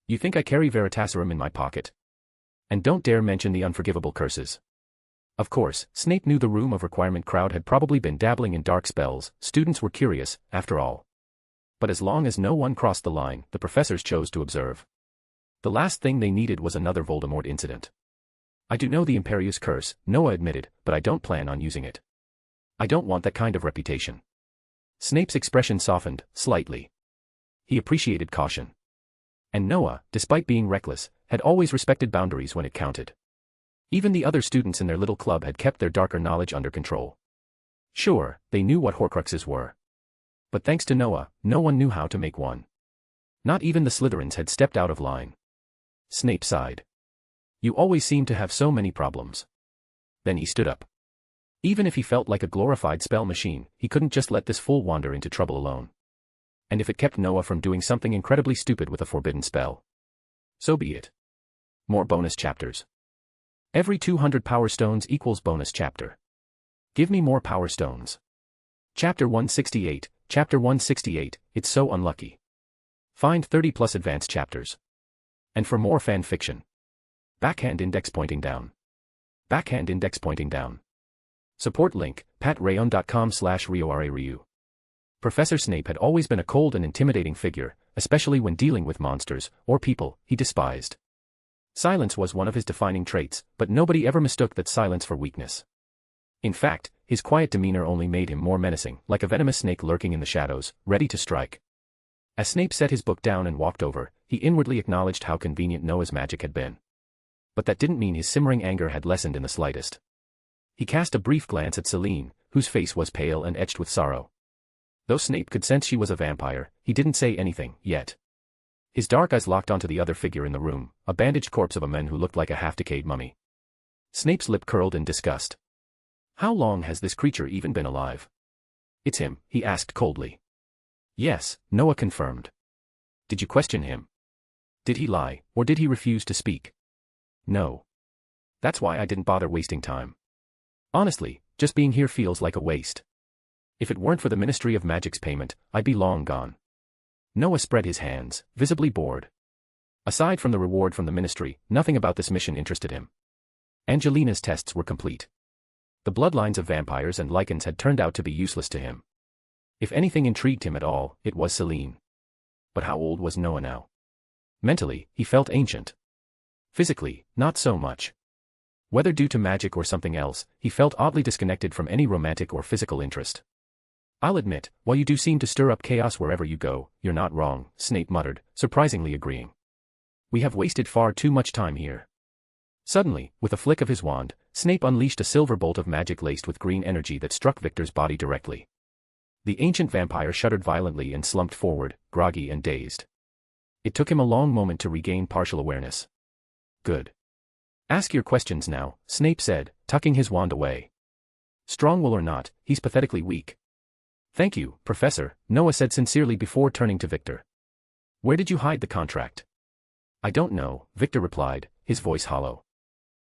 C: You think I carry Veritaserum in my pocket? And don't dare mention the unforgivable curses. Of course, Snape knew the Room of Requirement crowd had probably been dabbling in dark spells, students were curious, after all. But as long as no one crossed the line, the professors chose to observe. The last thing they needed was another Voldemort incident. I do know the Imperius Curse, Noah admitted, but I don't plan on using it. I don't want that kind of reputation. Snape's expression softened, slightly. He appreciated caution. And Noah, despite being reckless, had always respected boundaries when it counted. Even the other students in their little club had kept their darker knowledge under control. Sure, they knew what Horcruxes were. But thanks to Noah, no one knew how to make one. Not even the Slytherins had stepped out of line. Snape sighed. You always seem to have so many problems. Then he stood up. Even if he felt like a glorified spell machine, he couldn't just let this fool wander into trouble alone. And if it kept Noah from doing something incredibly stupid with a forbidden spell, so be it. More bonus chapters. Every 200 power stones equals bonus chapter. Give me more power stones. Chapter 168, Chapter 168, It's So Unlucky. Find 30 plus advanced chapters. And for more fan fiction. Backhand index pointing down. Backhand index pointing down. Support link, patreon.com/RioRaRyu. Professor Snape had always been a cold and intimidating figure, especially when dealing with monsters, or people, he despised. Silence was one of his defining traits, but nobody ever mistook that silence for weakness. In fact, his quiet demeanor only made him more menacing, like a venomous snake lurking in the shadows, ready to strike. As Snape set his book down and walked over, he inwardly acknowledged how convenient Noah's magic had been. But that didn't mean his simmering anger had lessened in the slightest. He cast a brief glance at Celine, whose face was pale and etched with sorrow. Though Snape could sense she was a vampire, he didn't say anything, yet. His dark eyes locked onto the other figure in the room, a bandaged corpse of a man who looked like a half-decayed mummy. Snape's lip curled in disgust. How long has this creature even been alive? It's him, he asked coldly. Yes, Noah confirmed. Did you question him? Did he lie, or did he refuse to speak? No. That's why I didn't bother wasting time. Honestly, just being here feels like a waste. If it weren't for the Ministry of Magic's payment, I'd be long gone. Noah spread his hands, visibly bored. Aside from the reward from the Ministry, nothing about this mission interested him. Angelina's tests were complete. The bloodlines of vampires and lichens had turned out to be useless to him. If anything intrigued him at all, it was Celine. But how old was Noah now? Mentally, he felt ancient. Physically, not so much. Whether due to magic or something else, he felt oddly disconnected from any romantic or physical interest. I'll admit, while you do seem to stir up chaos wherever you go, you're not wrong, Snape muttered, surprisingly agreeing. We have wasted far too much time here. Suddenly, with a flick of his wand, Snape unleashed a silver bolt of magic laced with green energy that struck Victor's body directly. The ancient vampire shuddered violently and slumped forward, groggy and dazed. It took him a long moment to regain partial awareness. Good. Ask your questions now, Snape said, tucking his wand away. Strong will or not, he's pathetically weak. Thank you, Professor, Noah said sincerely before turning to Victor. Where did you hide the contract? I don't know, Victor replied, his voice hollow.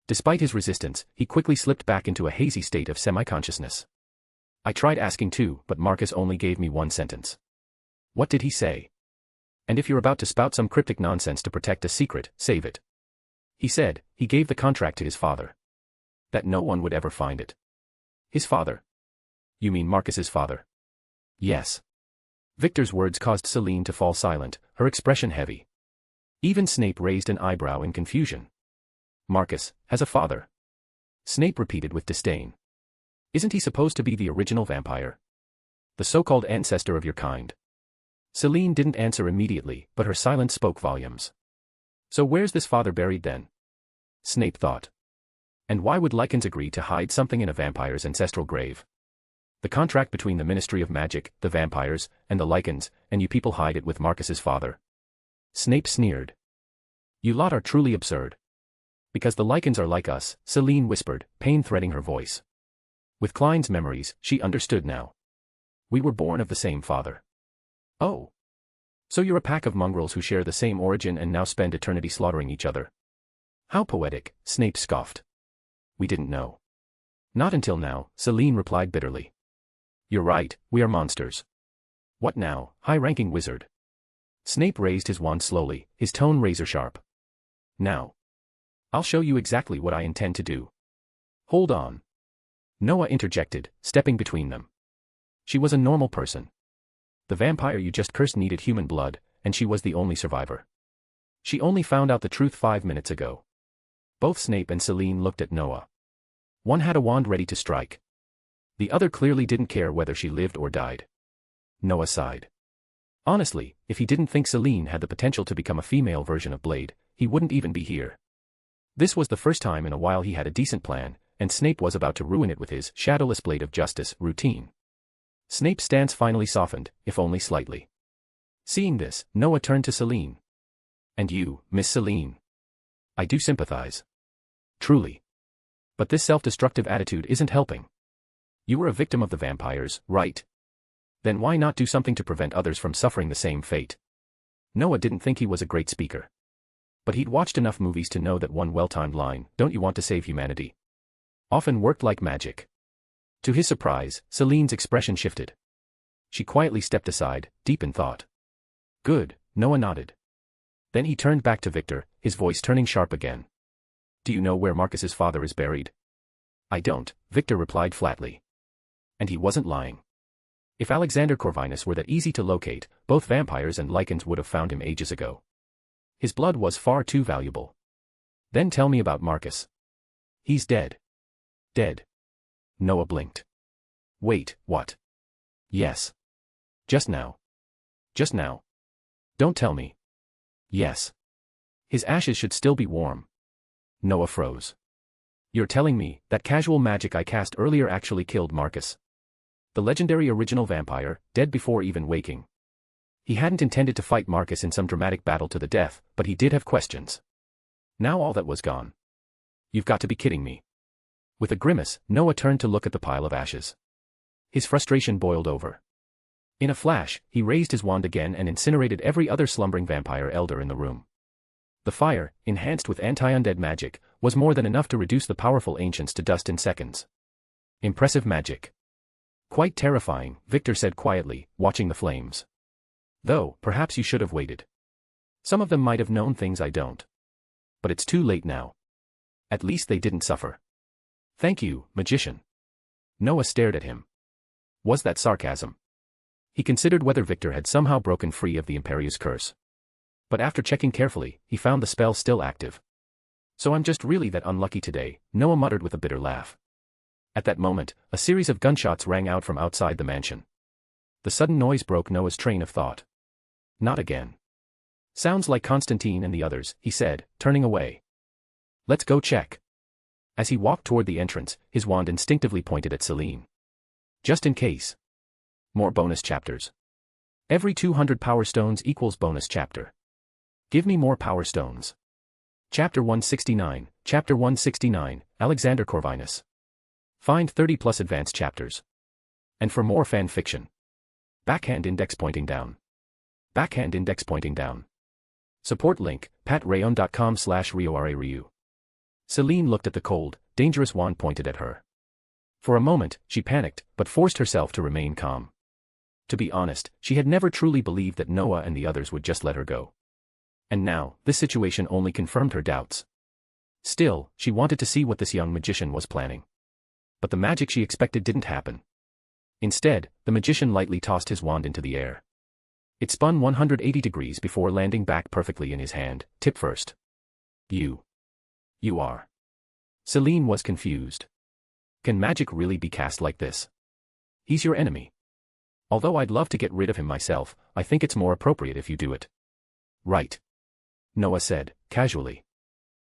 C: Despite his resistance, he quickly slipped back into a hazy state of semi-consciousness. I tried asking too, but Marcus only gave me one sentence. What did he say? And if you're about to spout some cryptic nonsense to protect a secret, save it. He said, he gave the contract to his father. That no one would ever find it. His father? You mean Marcus's father? Yes. Victor's words caused Celine to fall silent, her expression heavy. Even Snape raised an eyebrow in confusion. Marcus has a father? Snape repeated with disdain. Isn't he supposed to be the original vampire? The so-called ancestor of your kind? Celine didn't answer immediately, but her silence spoke volumes. So where's this father buried then? Snape thought. And why would lichens agree to hide something in a vampire's ancestral grave? The contract between the Ministry of Magic, the vampires, and the lichens, and you people hide it with Marcus's father. Snape sneered. You lot are truly absurd. Because the lichens are like us, Celine whispered, pain threading her voice. With Klein's memories, she understood now. We were born of the same father. Oh. So you're a pack of mongrels who share the same origin and now spend eternity slaughtering each other. How poetic, Snape scoffed. We didn't know. Not until now, Celine replied bitterly. You're right, we are monsters. What now, high-ranking wizard? Snape raised his wand slowly, his tone razor-sharp. Now. I'll show you exactly what I intend to do. Hold on. Noah interjected, stepping between them. She was a normal person. The vampire you just cursed needed human blood, and she was the only survivor. She only found out the truth 5 minutes ago. Both Snape and Celine looked at Noah. One had a wand ready to strike. The other clearly didn't care whether she lived or died. Noah sighed. Honestly, if he didn't think Celine had the potential to become a female version of Blade, he wouldn't even be here. This was the first time in a while he had a decent plan, and Snape was about to ruin it with his shadowless blade of justice routine. Snape's stance finally softened, if only slightly. Seeing this, Noah turned to Celine. "And you, Miss Celine. I do sympathize. Truly. But this self-destructive attitude isn't helping. You were a victim of the vampires, right? Then why not do something to prevent others from suffering the same fate?" Noah didn't think he was a great speaker. But he'd watched enough movies to know that one well-timed line, "Don't you want to save humanity?" often worked like magic. To his surprise, Celine's expression shifted. She quietly stepped aside, deep in thought. "Good," Noah nodded. Then he turned back to Victor, his voice turning sharp again. "Do you know where Marcus's father is buried?" "I don't," Victor replied flatly. And he wasn't lying. If Alexander Corvinus were that easy to locate, both vampires and lichens would have found him ages ago. His blood was far too valuable. "Then tell me about Marcus." "He's dead." "Dead?" Noah blinked. "Wait, what?" "Yes. Just now." "Just now? Don't tell me." "Yes. His ashes should still be warm." Noah froze. "You're telling me that casual magic I cast earlier actually killed Marcus? The legendary original vampire, dead before even waking." He hadn't intended to fight Marcus in some dramatic battle to the death, but he did have questions. Now all that was gone. "You've got to be kidding me." With a grimace, Noah turned to look at the pile of ashes. His frustration boiled over. In a flash, he raised his wand again and incinerated every other slumbering vampire elder in the room. The fire, enhanced with anti-undead magic, was more than enough to reduce the powerful ancients to dust in seconds. Impressive magic. "Quite terrifying," Victor said quietly, watching the flames. "Though, perhaps you should have waited. Some of them might have known things I don't. But it's too late now. At least they didn't suffer." "Thank you, magician." Noah stared at him. Was that sarcasm? He considered whether Victor had somehow broken free of the Imperius curse. But after checking carefully, he found the spell still active. "So I'm just really that unlucky today," Noah muttered with a bitter laugh. At that moment, a series of gunshots rang out from outside the mansion. The sudden noise broke Noah's train of thought. "Not again. Sounds like Constantine and the others," he said, turning away. "Let's go check." As he walked toward the entrance, his wand instinctively pointed at Celine. Just in case. More bonus chapters. Every 200 power stones equals bonus chapter. Give me more power stones. Chapter 169, Chapter 169, Alexander Corvinus. Find 30 plus advanced chapters. And for more fan fiction. Backhand index pointing down. Backhand index pointing down. Support link, patreon.com/RioRaRyu. Celine looked at the cold, dangerous wand pointed at her. For a moment, she panicked, but forced herself to remain calm. To be honest, she had never truly believed that Noah and the others would just let her go. And now, this situation only confirmed her doubts. Still, she wanted to see what this young magician was planning. But the magic she expected didn't happen. Instead, the magician lightly tossed his wand into the air. It spun 180 degrees before landing back perfectly in his hand, tip first. You are. Celine was confused. Can magic really be cast like this? He's your enemy. Although I'd love to get rid of him myself, I think it's more appropriate if you do it. Right. Noah said, casually.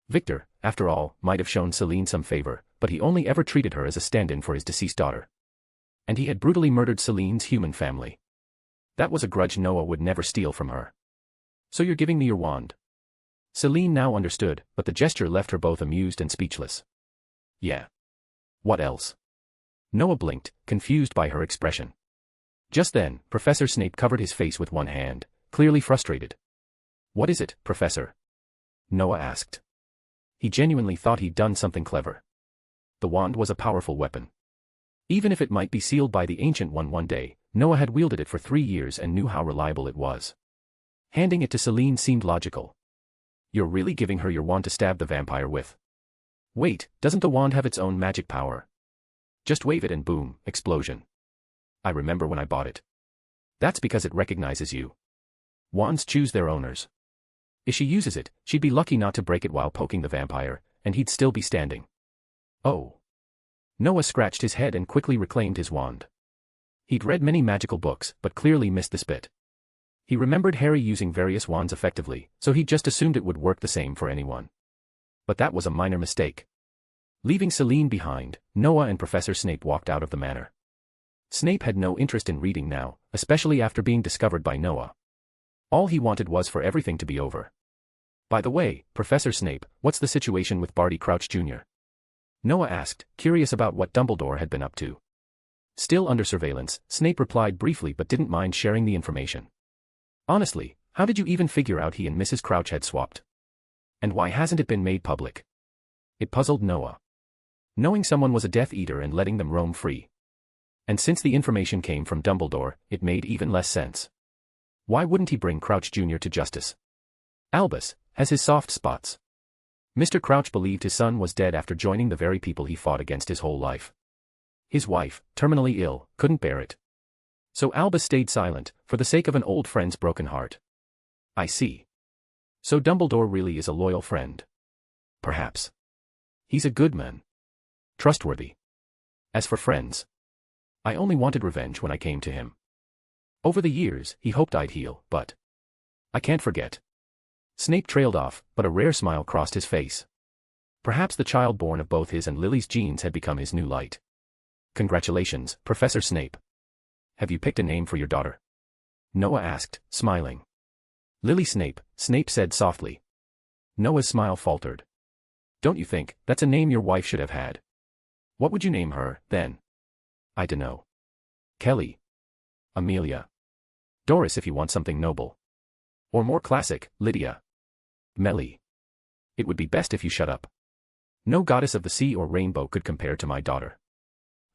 C: Victor, after all, might have shown Celine some favor, but he only ever treated her as a stand-in for his deceased daughter. And he had brutally murdered Celine's human family. That was a grudge Noah would never steal from her. "So you're giving me your wand?" Celine now understood, but the gesture left her both amused and speechless. "Yeah. What else?" Noah blinked, confused by her expression. Just then, Professor Snape covered his face with one hand, clearly frustrated. "What is it, Professor?" Noah asked. He genuinely thought he'd done something clever. The wand was a powerful weapon. Even if it might be sealed by the Ancient one day, Noah had wielded it for 3 years and knew how reliable it was. Handing it to Celine seemed logical. "You're really giving her your wand to stab the vampire with?" "Wait, doesn't the wand have its own magic power?" "Just wave it and boom, explosion. I remember when I bought it." "That's because it recognizes you. Wands choose their owners. If she uses it, she'd be lucky not to break it while poking the vampire, and he'd still be standing." "Oh." Noah scratched his head and quickly reclaimed his wand. He'd read many magical books, but clearly missed this bit. He remembered Harry using various wands effectively, so he just assumed it would work the same for anyone. But that was a minor mistake. Leaving Celine behind, Noah and Professor Snape walked out of the manor. Snape had no interest in reading now, especially after being discovered by Noah. All he wanted was for everything to be over. By the way, Professor Snape, what's the situation with Barty Crouch Jr.? Noah asked, curious about what Dumbledore had been up to. Still under surveillance, Snape replied briefly but didn't mind sharing the information. Honestly, how did you even figure out he and Mrs. Crouch had swapped? And why hasn't it been made public? It puzzled Noah. Knowing someone was a Death Eater and letting them roam free. And since the information came from Dumbledore, it made even less sense. Why wouldn't he bring Crouch Jr. to justice? Albus has his soft spots. Mr. Crouch believed his son was dead after joining the very people he fought against his whole life. His wife, terminally ill, couldn't bear it. So Albus stayed silent, for the sake of an old friend's broken heart. I see. So Dumbledore really is a loyal friend. Perhaps. He's a good man. Trustworthy. As for friends, I only wanted revenge when I came to him. Over the years, he hoped I'd heal, but I can't forget. Snape trailed off, but a rare smile crossed his face. Perhaps the child born of both his and Lily's genes had become his new light. Congratulations, Professor Snape. Have you picked a name for your daughter? Noah asked, smiling. Lily Snape, Snape said softly. Noah's smile faltered. Don't you think that's a name your wife should have had? What would you name her, then? I dunno. Kelly. Amelia. Doris if you want something noble. Or more classic, Lydia. Melly. It would be best if you shut up. No goddess of the sea or rainbow could compare to my daughter.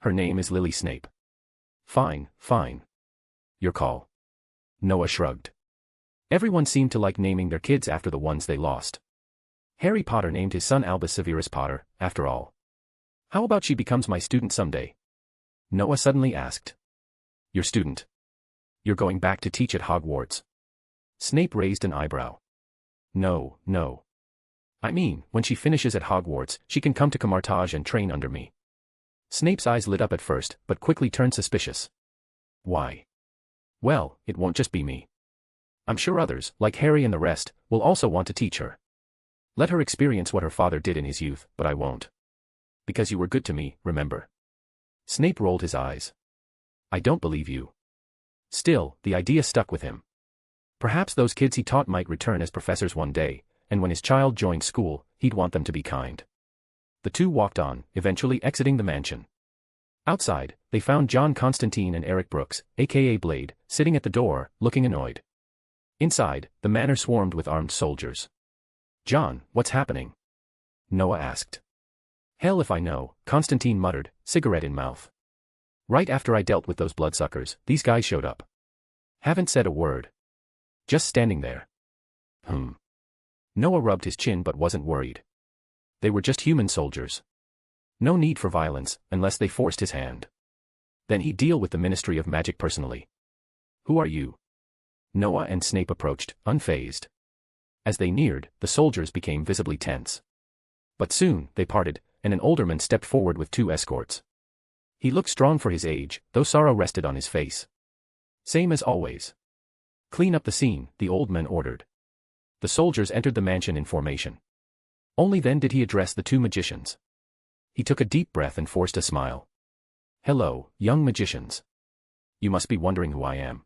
C: Her name is Lily Snape. Fine, fine. Your call. Noah shrugged. Everyone seemed to like naming their kids after the ones they lost. Harry Potter named his son Albus Severus Potter, after all. How about she becomes my student someday? Noah suddenly asked. Your student? You're going back to teach at Hogwarts? Snape raised an eyebrow. No, no. I mean, when she finishes at Hogwarts, she can come to Camartage and train under me. Snape's eyes lit up at first, but quickly turned suspicious. Why? Well, it won't just be me. I'm sure others, like Harry and the rest, will also want to teach her. Let her experience what her father did in his youth, but I won't. Because you were good to me, remember? Snape rolled his eyes. I don't believe you. Still, the idea stuck with him. Perhaps those kids he taught might return as professors one day, and when his child joined school, he'd want them to be kind. The two walked on, eventually exiting the mansion. Outside, they found John Constantine and Eric Brooks, aka Blade, sitting at the door, looking annoyed. Inside, the manor swarmed with armed soldiers. John, what's happening? Noah asked. Hell if I know, Constantine muttered, cigarette in mouth. Right after I dealt with those bloodsuckers, these guys showed up. Haven't said a word. Just standing there. Noah rubbed his chin but wasn't worried. They were just human soldiers. No need for violence, unless they forced his hand. Then he'd deal with the Ministry of Magic personally. Who are you? Noah and Snape approached, unfazed. As they neared, the soldiers became visibly tense. But soon, they parted, and an older man stepped forward with two escorts. He looked strong for his age, though sorrow rested on his face. Same as always. Clean up the scene, the old man ordered. The soldiers entered the mansion in formation. Only then did he address the two magicians. He took a deep breath and forced a smile. Hello, young magicians. You must be wondering who I am.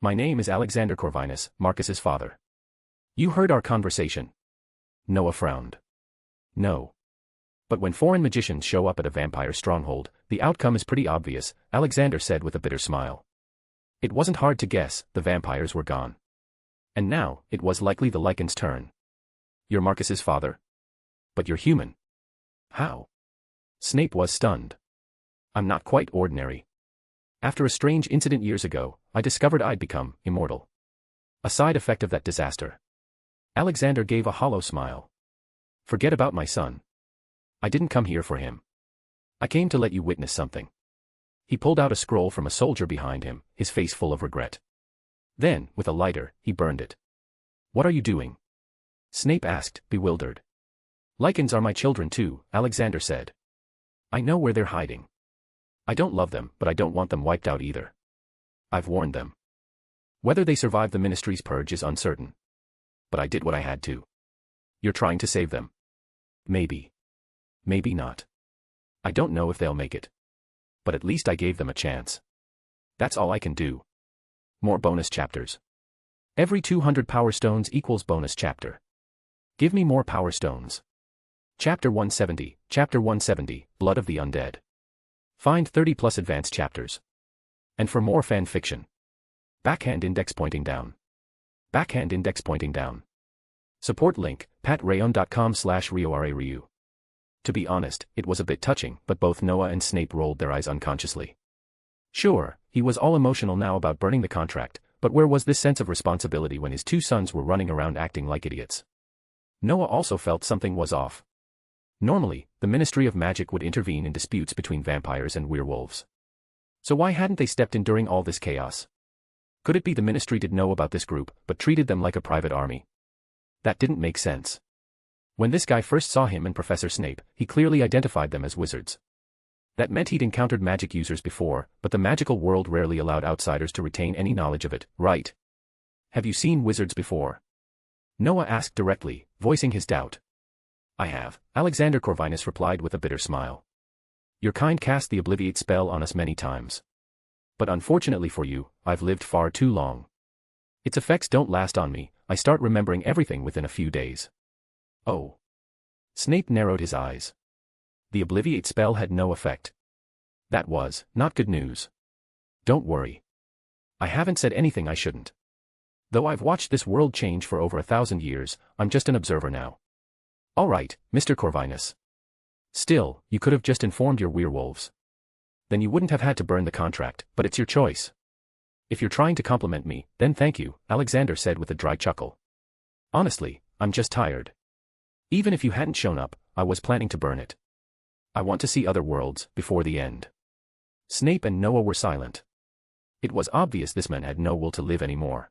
C: My name is Alexander Corvinus, Marcus's father. You heard our conversation. Noah frowned. No. But when foreign magicians show up at a vampire stronghold, the outcome is pretty obvious, Alexander said with a bitter smile. It wasn't hard to guess, the vampires were gone. And now, it was likely the Lycan's turn. You're Marcus's father? But you're human. How? Snape was stunned. I'm not quite ordinary. After a strange incident years ago, I discovered I'd become immortal. A side effect of that disaster. Alexander gave a hollow smile. Forget about my son. I didn't come here for him. I came to let you witness something. He pulled out a scroll from a soldier behind him, his face full of regret. Then, with a lighter, he burned it. What are you doing? Snape asked, bewildered. Lycans are my children too, Alexander said. I know where they're hiding. I don't love them, but I don't want them wiped out either. I've warned them. Whether they survive the Ministry's purge is uncertain. But I did what I had to. You're trying to save them. Maybe. Maybe not. I don't know if they'll make it. But at least I gave them a chance. That's all I can do. More bonus chapters. Every 200 power stones equals bonus chapter. Give me more power stones. Chapter 170, Blood of the Undead. Find 30 plus advanced chapters. And for more fan fiction. Backhand index pointing down. Backhand index pointing down. Support link, patreon.com/RioRaRyu. To be honest, it was a bit touching, but both Noah and Snape rolled their eyes unconsciously. Sure, he was all emotional now about burning the contract, but where was this sense of responsibility when his two sons were running around acting like idiots? Noah also felt something was off. Normally, the Ministry of Magic would intervene in disputes between vampires and werewolves. So why hadn't they stepped in during all this chaos? Could it be the Ministry did know about this group, but treated them like a private army? That didn't make sense. When this guy first saw him and Professor Snape, he clearly identified them as wizards. That meant he'd encountered magic users before, but the magical world rarely allowed outsiders to retain any knowledge of it, right? Have you seen wizards before? Noah asked directly, voicing his doubt. I have, Alexander Corvinus replied with a bitter smile. Your kind cast the Obliviate spell on us many times. But unfortunately for you, I've lived far too long. Its effects don't last on me, I start remembering everything within a few days. Oh. Snape narrowed his eyes. The Obliviate spell had no effect. That was not good news. Don't worry. I haven't said anything I shouldn't. Though I've watched this world change for over 1,000 years, I'm just an observer now. All right, Mr. Corvinus. Still, you could have just informed your werewolves. Then you wouldn't have had to burn the contract, but it's your choice. If you're trying to compliment me, then thank you, Alexander said with a dry chuckle. Honestly, I'm just tired. Even if you hadn't shown up, I was planning to burn it. I want to see other worlds before the end. Snape and Noah were silent. It was obvious this man had no will to live anymore.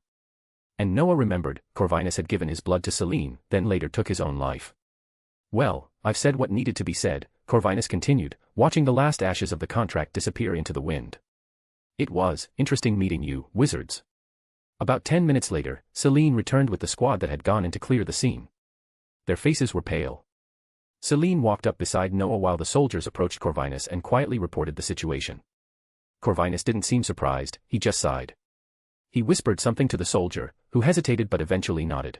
C: And Noah remembered, Corvinus had given his blood to Celine, then later took his own life. Well, I've said what needed to be said, Corvinus continued, watching the last ashes of the contract disappear into the wind. It was interesting meeting you, wizards. About 10 minutes later, Celine returned with the squad that had gone in to clear the scene. Their faces were pale. Celine walked up beside Noah while the soldiers approached Corvinus and quietly reported the situation. Corvinus didn't seem surprised, he just sighed. He whispered something to the soldier, who hesitated but eventually nodded.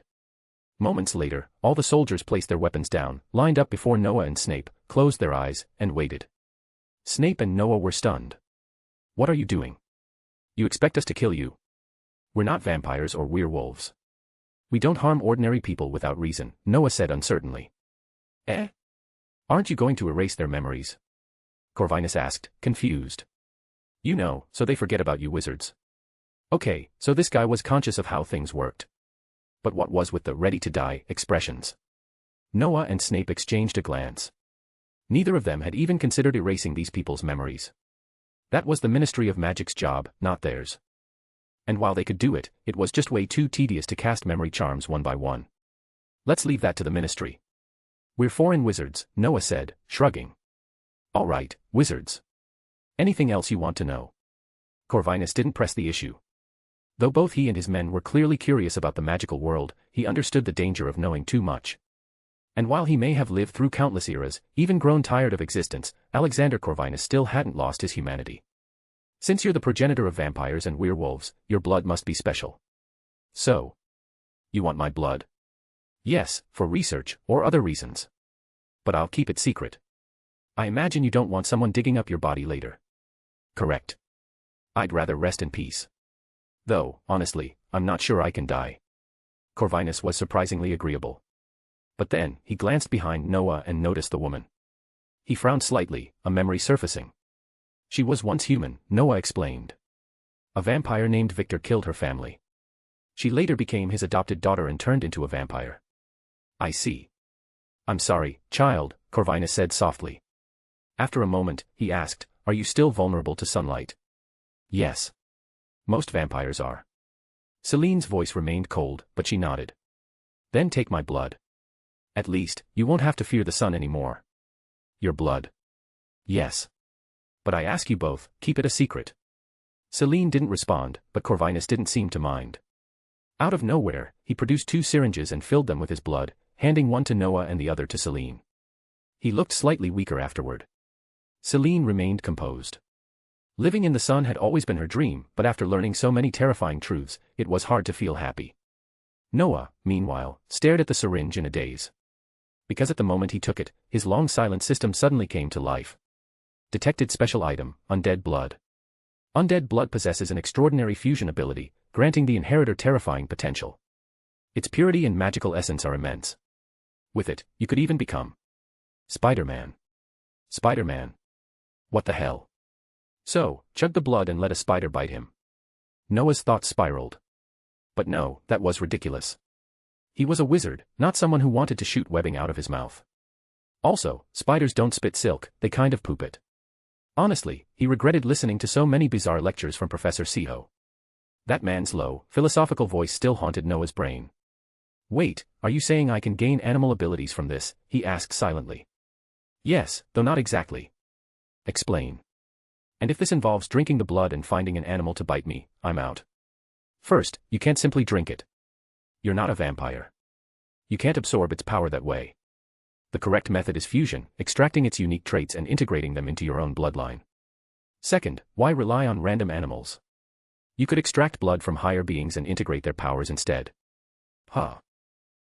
C: Moments later, all the soldiers placed their weapons down, lined up before Noah and Snape, closed their eyes, and waited. Snape and Noah were stunned. What are you doing? You expect us to kill you? We're not vampires or werewolves. We don't harm ordinary people without reason, Noah said uncertainly. Eh? Aren't you going to erase their memories? Corvinus asked, confused. You know, so they forget about you wizards. Okay, so this guy was conscious of how things worked. But what was with the ready-to-die expressions? Noah and Snape exchanged a glance. Neither of them had even considered erasing these people's memories. That was the Ministry of Magic's job, not theirs. And while they could do it, it was just way too tedious to cast memory charms one by one. Let's leave that to the Ministry. We're foreign wizards, Noah said, shrugging. All right, wizards. Anything else you want to know? Corvinus didn't press the issue. Though both he and his men were clearly curious about the magical world, he understood the danger of knowing too much. And while he may have lived through countless eras, even grown tired of existence, Alexander Corvinus still hadn't lost his humanity. Since you're the progenitor of vampires and werewolves, your blood must be special. So, you want my blood? Yes, for research, or other reasons. But I'll keep it secret. I imagine you don't want someone digging up your body later. Correct. I'd rather rest in peace. Though, honestly, I'm not sure I can die. Corvinus was surprisingly agreeable. But then, he glanced behind Noah and noticed the woman. He frowned slightly, a memory surfacing. She was once human, Noah explained. A vampire named Victor killed her family. She later became his adopted daughter and turned into a vampire. I see. I'm sorry, child, Corvinus said softly. After a moment, he asked, are you still vulnerable to sunlight? Yes. Most vampires are. Celine's voice remained cold, but she nodded. Then take my blood. At least, you won't have to fear the sun anymore. Your blood. Yes. But I ask you both, keep it a secret. Celine didn't respond, but Corvinus didn't seem to mind. Out of nowhere, he produced 2 syringes and filled them with his blood, handing one to Noah and the other to Celine. He looked slightly weaker afterward. Celine remained composed. Living in the sun had always been her dream, but after learning so many terrifying truths, it was hard to feel happy. Noah, meanwhile, stared at the syringe in a daze. Because at the moment he took it, his long silent system suddenly came to life. Detected special item, undead blood. Undead blood possesses an extraordinary fusion ability, granting the inheritor terrifying potential. Its purity and magical essence are immense. With it, you could even become Spider-Man. Spider-Man. What the hell? So, chug the blood and let a spider bite him. Noah's thoughts spiraled. But no, that was ridiculous. He was a wizard, not someone who wanted to shoot webbing out of his mouth. Also, spiders don't spit silk, they kind of poop it. Honestly, he regretted listening to so many bizarre lectures from Professor Siho. That man's low, philosophical voice still haunted Noah's brain. Wait, are you saying I can gain animal abilities from this? He asked silently. Yes, though not exactly. Explain. And if this involves drinking the blood and finding an animal to bite me, I'm out. First, you can't simply drink it. You're not a vampire. You can't absorb its power that way. The correct method is fusion, extracting its unique traits and integrating them into your own bloodline. Second, why rely on random animals? You could extract blood from higher beings and integrate their powers instead. Huh.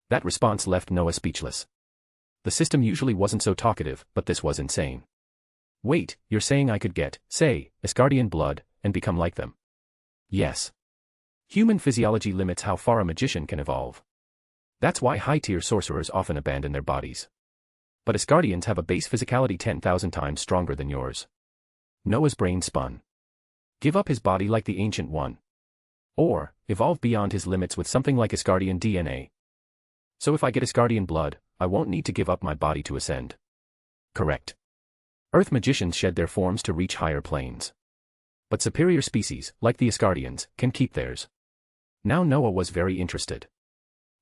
C: That response left Noah speechless. The system usually wasn't so talkative, but this was insane. Wait, you're saying I could get, say, Asgardian blood, and become like them? Yes. Human physiology limits how far a magician can evolve. That's why high-tier sorcerers often abandon their bodies. But Asgardians have a base physicality 10,000 times stronger than yours. Noah's brain spun. Give up his body like the Ancient One. Or, evolve beyond his limits with something like Asgardian DNA. So if I get Asgardian blood, I won't need to give up my body to ascend. Correct. Earth magicians shed their forms to reach higher planes. But superior species, like the Asgardians, can keep theirs. Now Noah was very interested.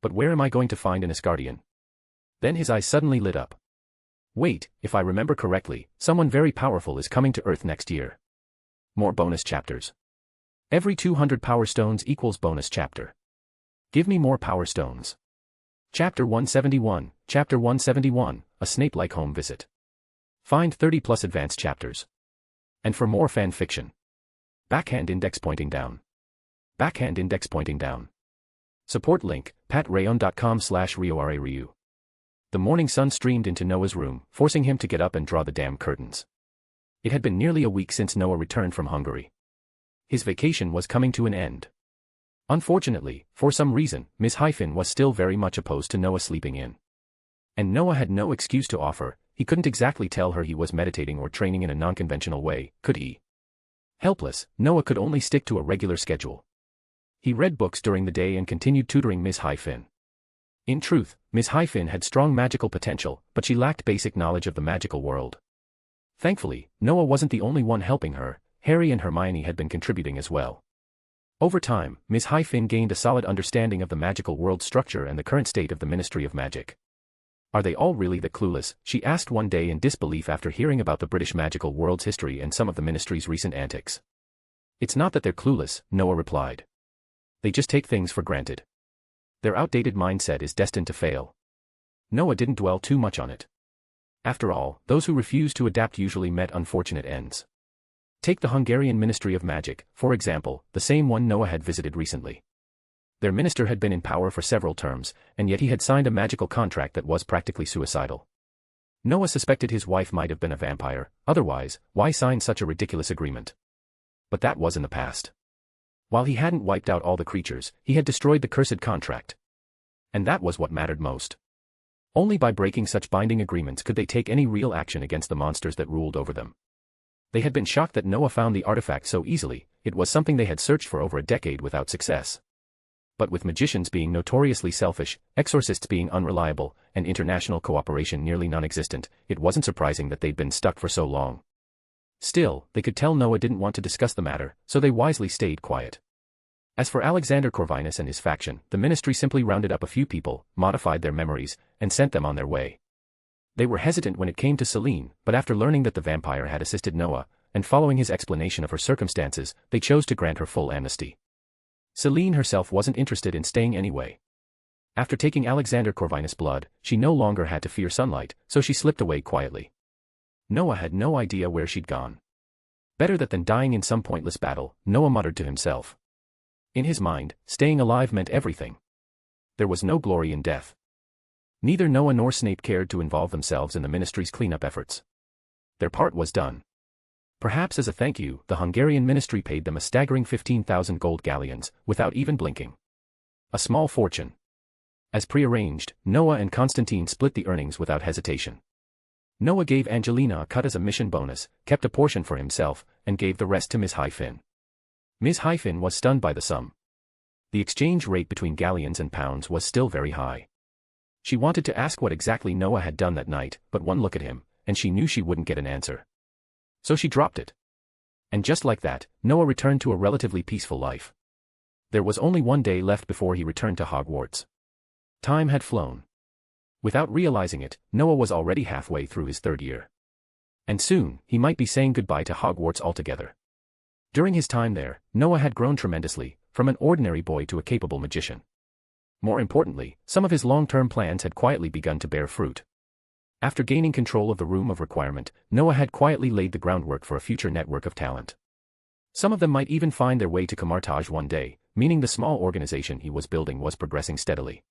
C: But where am I going to find an Asgardian? Then his eyes suddenly lit up. Wait, if I remember correctly, someone very powerful is coming to Earth next year. More bonus chapters. Every 200 power stones equals bonus chapter. Give me more power stones. Chapter 171, Chapter 171, a Snape-like home visit. Find 30+ advanced chapters. And for more fan fiction. Backhand index pointing down. Backhand index pointing down. Support link, patreon.com/RioRaRyu. The morning sun streamed into Noah's room, forcing him to get up and draw the damn curtains. It had been nearly a week since Noah returned from Hungary. His vacation was coming to an end. Unfortunately, for some reason, Ms. Hyphen was still very much opposed to Noah sleeping in. And Noah had no excuse to offer. He couldn't exactly tell her he was meditating or training in a non-conventional way, could he? Helpless, Noah could only stick to a regular schedule. He read books during the day and continued tutoring Ms. Hyphen. In truth, Ms. Hyphen had strong magical potential, but she lacked basic knowledge of the magical world. Thankfully, Noah wasn't the only one helping her. Harry and Hermione had been contributing as well. Over time, Ms. Hyphen gained a solid understanding of the magical world structure and the current state of the Ministry of Magic. Are they all really that clueless? She asked one day in disbelief after hearing about the British magical world's history and some of the Ministry's recent antics. It's not that they're clueless, Noah replied. They just take things for granted. Their outdated mindset is destined to fail. Noah didn't dwell too much on it. After all, those who refuse to adapt usually met unfortunate ends. Take the Hungarian Ministry of Magic, for example, the same one Noah had visited recently. Their minister had been in power for several terms, and yet he had signed a magical contract that was practically suicidal. Noah suspected his wife might have been a vampire, otherwise, why sign such a ridiculous agreement? But that was in the past. While he hadn't wiped out all the creatures, he had destroyed the cursed contract. And that was what mattered most. Only by breaking such binding agreements could they take any real action against the monsters that ruled over them. They had been shocked that Noah found the artifact so easily. It was something they had searched for over a decade without success. But with magicians being notoriously selfish, exorcists being unreliable, and international cooperation nearly non-existent, it wasn't surprising that they'd been stuck for so long. Still, they could tell Noah didn't want to discuss the matter, so they wisely stayed quiet. As for Alexander Corvinus and his faction, the ministry simply rounded up a few people, modified their memories, and sent them on their way. They were hesitant when it came to Celine, but after learning that the vampire had assisted Noah, and following his explanation of her circumstances, they chose to grant her full amnesty. Celine herself wasn't interested in staying anyway. After taking Alexander Corvinus' blood, she no longer had to fear sunlight, so she slipped away quietly. Noah had no idea where she'd gone. Better that than dying in some pointless battle, Noah muttered to himself. In his mind, staying alive meant everything. There was no glory in death. Neither Noah nor Snape cared to involve themselves in the ministry's cleanup efforts. Their part was done. Perhaps as a thank you, the Hungarian ministry paid them a staggering 15,000 gold galleons, without even blinking. A small fortune. As prearranged, Noah and Constantine split the earnings without hesitation. Noah gave Angelina a cut as a mission bonus, kept a portion for himself, and gave the rest to Ms. Hyphen. Ms. Hyphen was stunned by the sum. The exchange rate between galleons and pounds was still very high. She wanted to ask what exactly Noah had done that night, but one look at him, and she knew she wouldn't get an answer. So she dropped it. And just like that, Noah returned to a relatively peaceful life. There was only one day left before he returned to Hogwarts. Time had flown. Without realizing it, Noah was already halfway through his third year. And soon, he might be saying goodbye to Hogwarts altogether. During his time there, Noah had grown tremendously, from an ordinary boy to a capable magician. More importantly, some of his long-term plans had quietly begun to bear fruit. After gaining control of the Room of Requirement, Noah had quietly laid the groundwork for a future network of talent. Some of them might even find their way to Camartage one day, meaning the small organization he was building was progressing steadily.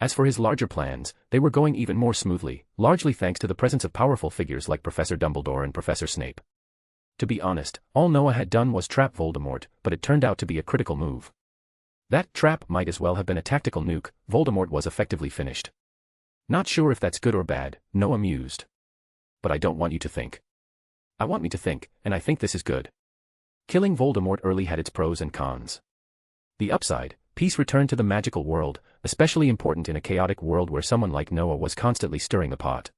C: As for his larger plans, they were going even more smoothly, largely thanks to the presence of powerful figures like Professor Dumbledore and Professor Snape. To be honest, all Noah had done was trap Voldemort, but it turned out to be a critical move. That trap might as well have been a tactical nuke. Voldemort was effectively finished. Not sure if that's good or bad, Noah mused. But I don't want you to think. I want me to think, and I think this is good. Killing Voldemort early had its pros and cons. The upside, peace returned to the magical world, especially important in a chaotic world where someone like Noah was constantly stirring the pot.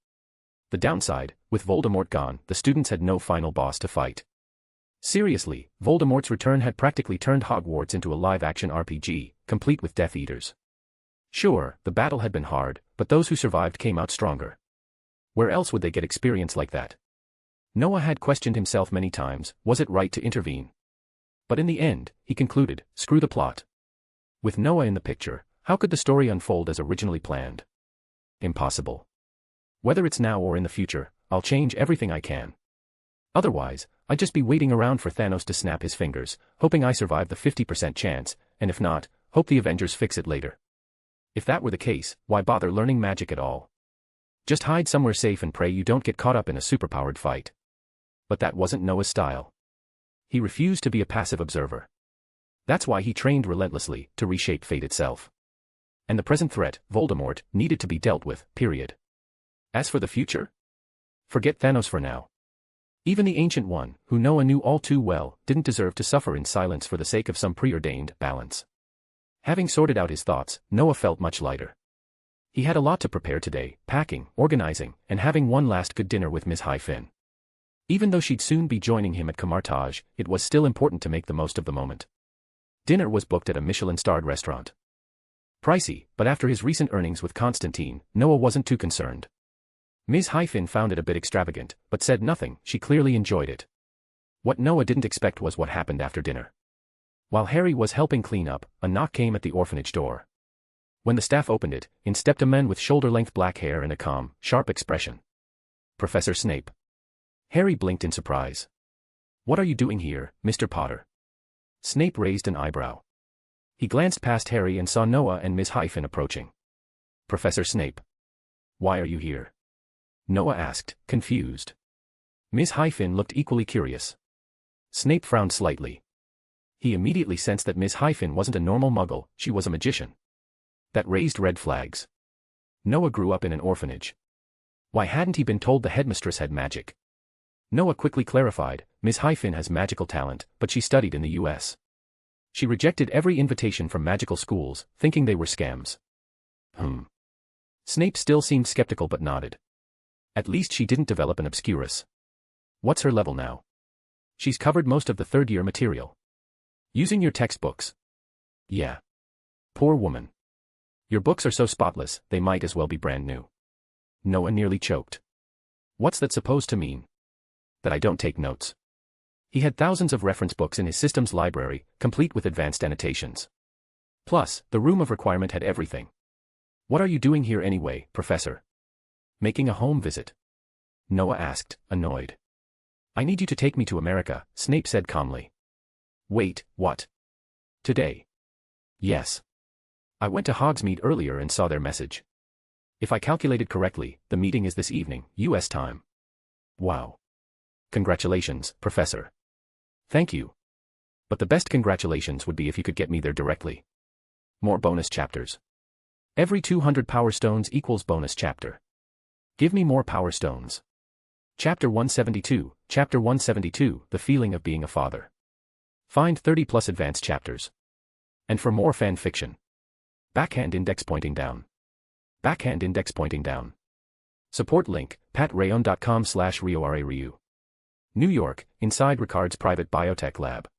C: The downside, with Voldemort gone, the students had no final boss to fight. Seriously, Voldemort's return had practically turned Hogwarts into a live-action RPG, complete with Death Eaters. Sure, the battle had been hard, but those who survived came out stronger. Where else would they get experience like that? Noah had questioned himself many times, was it right to intervene? But in the end, he concluded, screw the plot. With Noah in the picture, how could the story unfold as originally planned? Impossible. Whether it's now or in the future, I'll change everything I can. Otherwise, I'd just be waiting around for Thanos to snap his fingers, hoping I survive the 50% chance, and if not, hope the Avengers fix it later. If that were the case, why bother learning magic at all? Just hide somewhere safe and pray you don't get caught up in a superpowered fight. But that wasn't Noah's style. He refused to be a passive observer. That's why he trained relentlessly, to reshape fate itself. And the present threat, Voldemort, needed to be dealt with, period. As for the future? Forget Thanos for now. Even the Ancient One, who Noah knew all too well, didn't deserve to suffer in silence for the sake of some preordained balance. Having sorted out his thoughts, Noah felt much lighter. He had a lot to prepare today, packing, organizing, and having one last good dinner with Ms. Hyphen. Even though she'd soon be joining him at Camartage, it was still important to make the most of the moment. Dinner was booked at a Michelin-starred restaurant. Pricey, but after his recent earnings with Constantine, Noah wasn't too concerned. Ms. Hyphen found it a bit extravagant, but said nothing. She clearly enjoyed it. What Noah didn't expect was what happened after dinner. While Harry was helping clean up, a knock came at the orphanage door. When the staff opened it, in stepped a man with shoulder-length black hair and a calm, sharp expression. Professor Snape. Harry blinked in surprise. What are you doing here, Mr. Potter? Snape raised an eyebrow. He glanced past Harry and saw Noah and Ms. Hyphen approaching. Professor Snape. Why are you here? Noah asked, confused. Ms. Hyphen looked equally curious. Snape frowned slightly. He immediately sensed that Ms. Hyphen wasn't a normal muggle, she was a magician. That raised red flags. Noah grew up in an orphanage. Why hadn't he been told the headmistress had magic? Noah quickly clarified, Ms. Hyphen has magical talent, but she studied in the US. She rejected every invitation from magical schools, thinking they were scams. Snape still seemed skeptical but nodded. At least she didn't develop an obscurus. What's her level now? She's covered most of the third-year material. Using your textbooks. Yeah. Poor woman. Your books are so spotless, they might as well be brand new. Noah nearly choked. What's that supposed to mean? That I don't take notes. He had thousands of reference books in his systems library, complete with advanced annotations. Plus, the Room of Requirement had everything. What are you doing here anyway, Professor? Making a home visit? Noah asked, annoyed. I need you to take me to America, Snape said calmly. Wait, what? Today? Yes. I went to Hogsmeade earlier and saw their message. If I calculated correctly, the meeting is this evening, US time. Wow. Congratulations, Professor. Thank you. But the best congratulations would be if you could get me there directly. More bonus chapters. Every 200 power stones equals bonus chapter. Give me more power stones. Chapter 172, Chapter 172, The Feeling of Being a Father. Find 30 plus advanced chapters. And for more fan fiction. Backhand index pointing down. Backhand index pointing down. Support link, patreon.com/RioRaRyu. New York, inside Ricard's private biotech lab.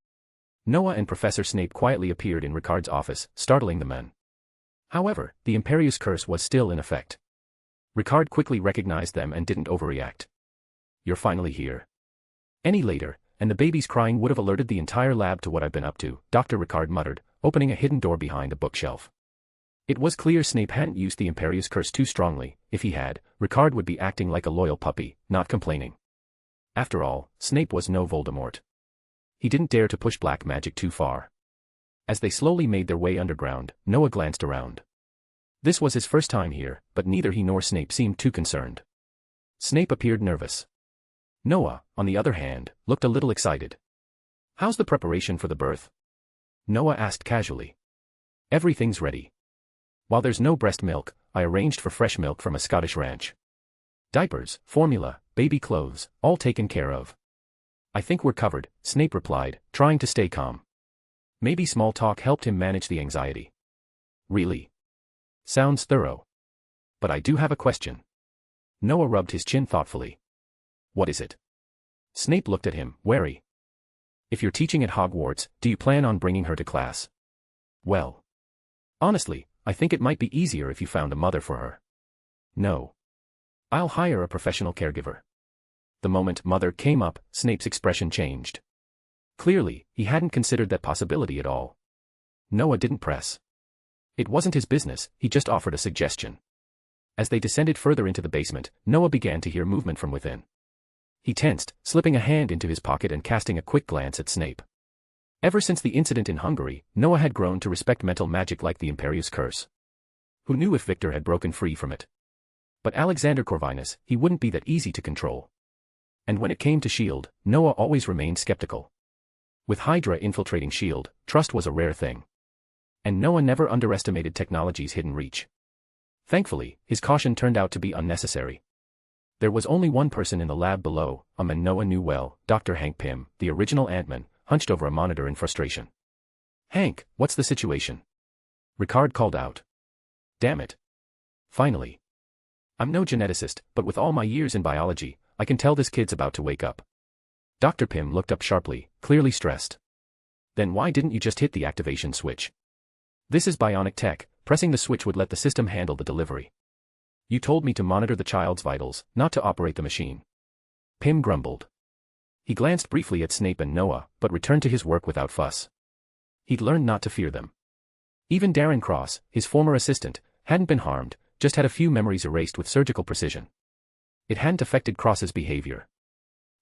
C: Noah and Professor Snape quietly appeared in Ricard's office, startling the men. However, the Imperius Curse was still in effect. Ricard quickly recognized them and didn't overreact. You're finally here. Any later, and the baby's crying would have alerted the entire lab to what I've been up to, Dr. Ricard muttered, opening a hidden door behind a bookshelf. It was clear Snape hadn't used the Imperius Curse too strongly. If he had, Ricard would be acting like a loyal puppy, not complaining. After all, Snape was no Voldemort. He didn't dare to push black magic too far. As they slowly made their way underground, Noah glanced around. This was his first time here, but neither he nor Snape seemed too concerned. Snape appeared nervous. Noah, on the other hand, looked a little excited. How's the preparation for the birth? Noah asked casually. Everything's ready. While there's no breast milk, I arranged for fresh milk from a Scottish ranch. Diapers, formula, baby clothes, all taken care of. I think we're covered, Snape replied, trying to stay calm. Maybe small talk helped him manage the anxiety. Really? Sounds thorough. But I do have a question. Noah rubbed his chin thoughtfully. What is it? Snape looked at him, wary. If you're teaching at Hogwarts, do you plan on bringing her to class? Well. Honestly, I think it might be easier if you found a mother for her. No. I'll hire a professional caregiver. The moment mother came up, Snape's expression changed. Clearly, he hadn't considered that possibility at all. Noah didn't press. It wasn't his business, he just offered a suggestion. As they descended further into the basement, Noah began to hear movement from within. He tensed, slipping a hand into his pocket and casting a quick glance at Snape. Ever since the incident in Hungary, Noah had grown to respect mental magic like the Imperius Curse. Who knew if Victor had broken free from it? But Alexander Corvinus, he wouldn't be that easy to control. And when it came to S.H.I.E.L.D., Noah always remained skeptical. With Hydra infiltrating S.H.I.E.L.D., trust was a rare thing. And Noah never underestimated technology's hidden reach. Thankfully, his caution turned out to be unnecessary. There was only one person in the lab below, a man Noah knew well, Dr. Hank Pym, the original Ant-Man, hunched over a monitor in frustration. Hank, what's the situation? Ricard called out. Damn it. Finally. I'm no geneticist, but with all my years in biology, I can tell this kid's about to wake up. Dr. Pym looked up sharply, clearly stressed. Then why didn't you just hit the activation switch? This is bionic tech, pressing the switch would let the system handle the delivery. You told me to monitor the child's vitals, not to operate the machine. Pym grumbled. He glanced briefly at Snape and Noah, but returned to his work without fuss. He'd learned not to fear them. Even Darren Cross, his former assistant, hadn't been harmed, just had a few memories erased with surgical precision. It hadn't affected Cross's behavior.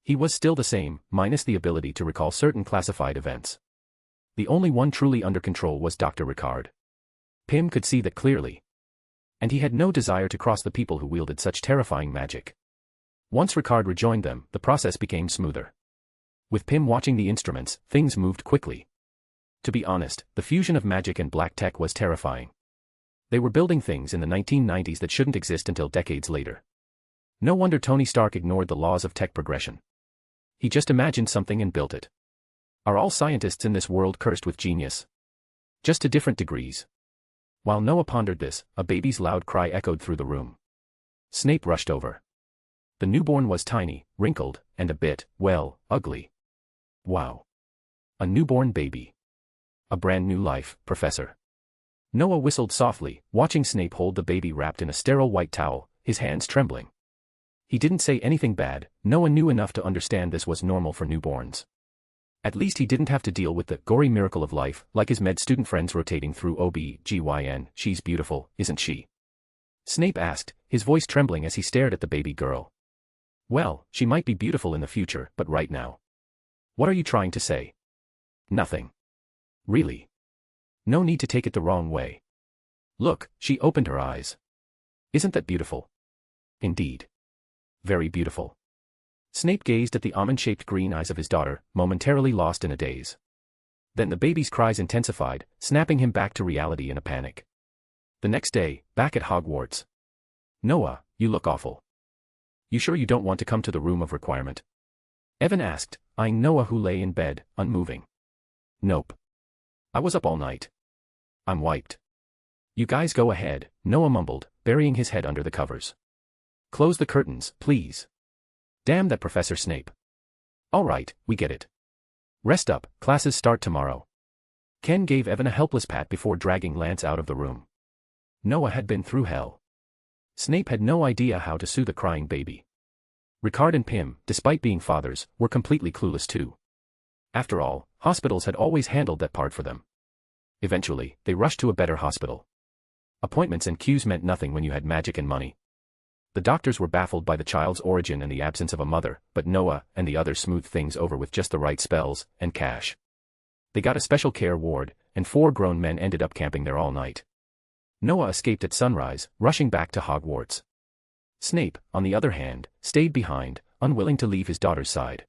C: He was still the same, minus the ability to recall certain classified events. The only one truly under control was Dr. Ricard. Pym could see that clearly. And he had no desire to cross the people who wielded such terrifying magic. Once Ricard rejoined them, the process became smoother. With Pym watching the instruments, things moved quickly. To be honest, the fusion of magic and black tech was terrifying. They were building things in the 1990s that shouldn't exist until decades later. No wonder Tony Stark ignored the laws of tech progression. He just imagined something and built it. Are all scientists in this world cursed with genius? Just to different degrees. While Noah pondered this, a baby's loud cry echoed through the room. Snape rushed over. The newborn was tiny, wrinkled, and a bit, well, ugly. Wow. A newborn baby. A brand new life, Professor. Noah whistled softly, watching Snape hold the baby wrapped in a sterile white towel, his hands trembling. He didn't say anything bad, Noah knew enough to understand this was normal for newborns. At least he didn't have to deal with the gory miracle of life, like his med student friends rotating through OB/GYN, she's beautiful, isn't she? Snape asked, his voice trembling as he stared at the baby girl. Well, she might be beautiful in the future, but right now. What are you trying to say? Nothing. Really? No need to take it the wrong way. Look, she opened her eyes. Isn't that beautiful? Indeed. Very beautiful. Snape gazed at the almond-shaped green eyes of his daughter, momentarily lost in a daze. Then the baby's cries intensified, snapping him back to reality in a panic. The next day, back at Hogwarts. Noah, you look awful. You sure you don't want to come to the room of requirement? Evan asked, eyeing Noah who lay in bed, unmoving. Nope. I was up all night. I'm wiped. You guys go ahead, Noah mumbled, burying his head under the covers. Close the curtains, please. Damn that Professor Snape. All right, we get it. Rest up, classes start tomorrow. Ken gave Evan a helpless pat before dragging Lance out of the room. Noah had been through hell. Snape had no idea how to soothe a crying baby. Ricard and Pym, despite being fathers, were completely clueless too. After all, hospitals had always handled that part for them. Eventually, they rushed to a better hospital. Appointments and queues meant nothing when you had magic and money. The doctors were baffled by the child's origin and the absence of a mother, but Noah and the others smoothed things over with just the right spells and cash. They got a special care ward, and 4 grown men ended up camping there all night. Noah escaped at sunrise, rushing back to Hogwarts. Snape, on the other hand, stayed behind, unwilling to leave his daughter's side.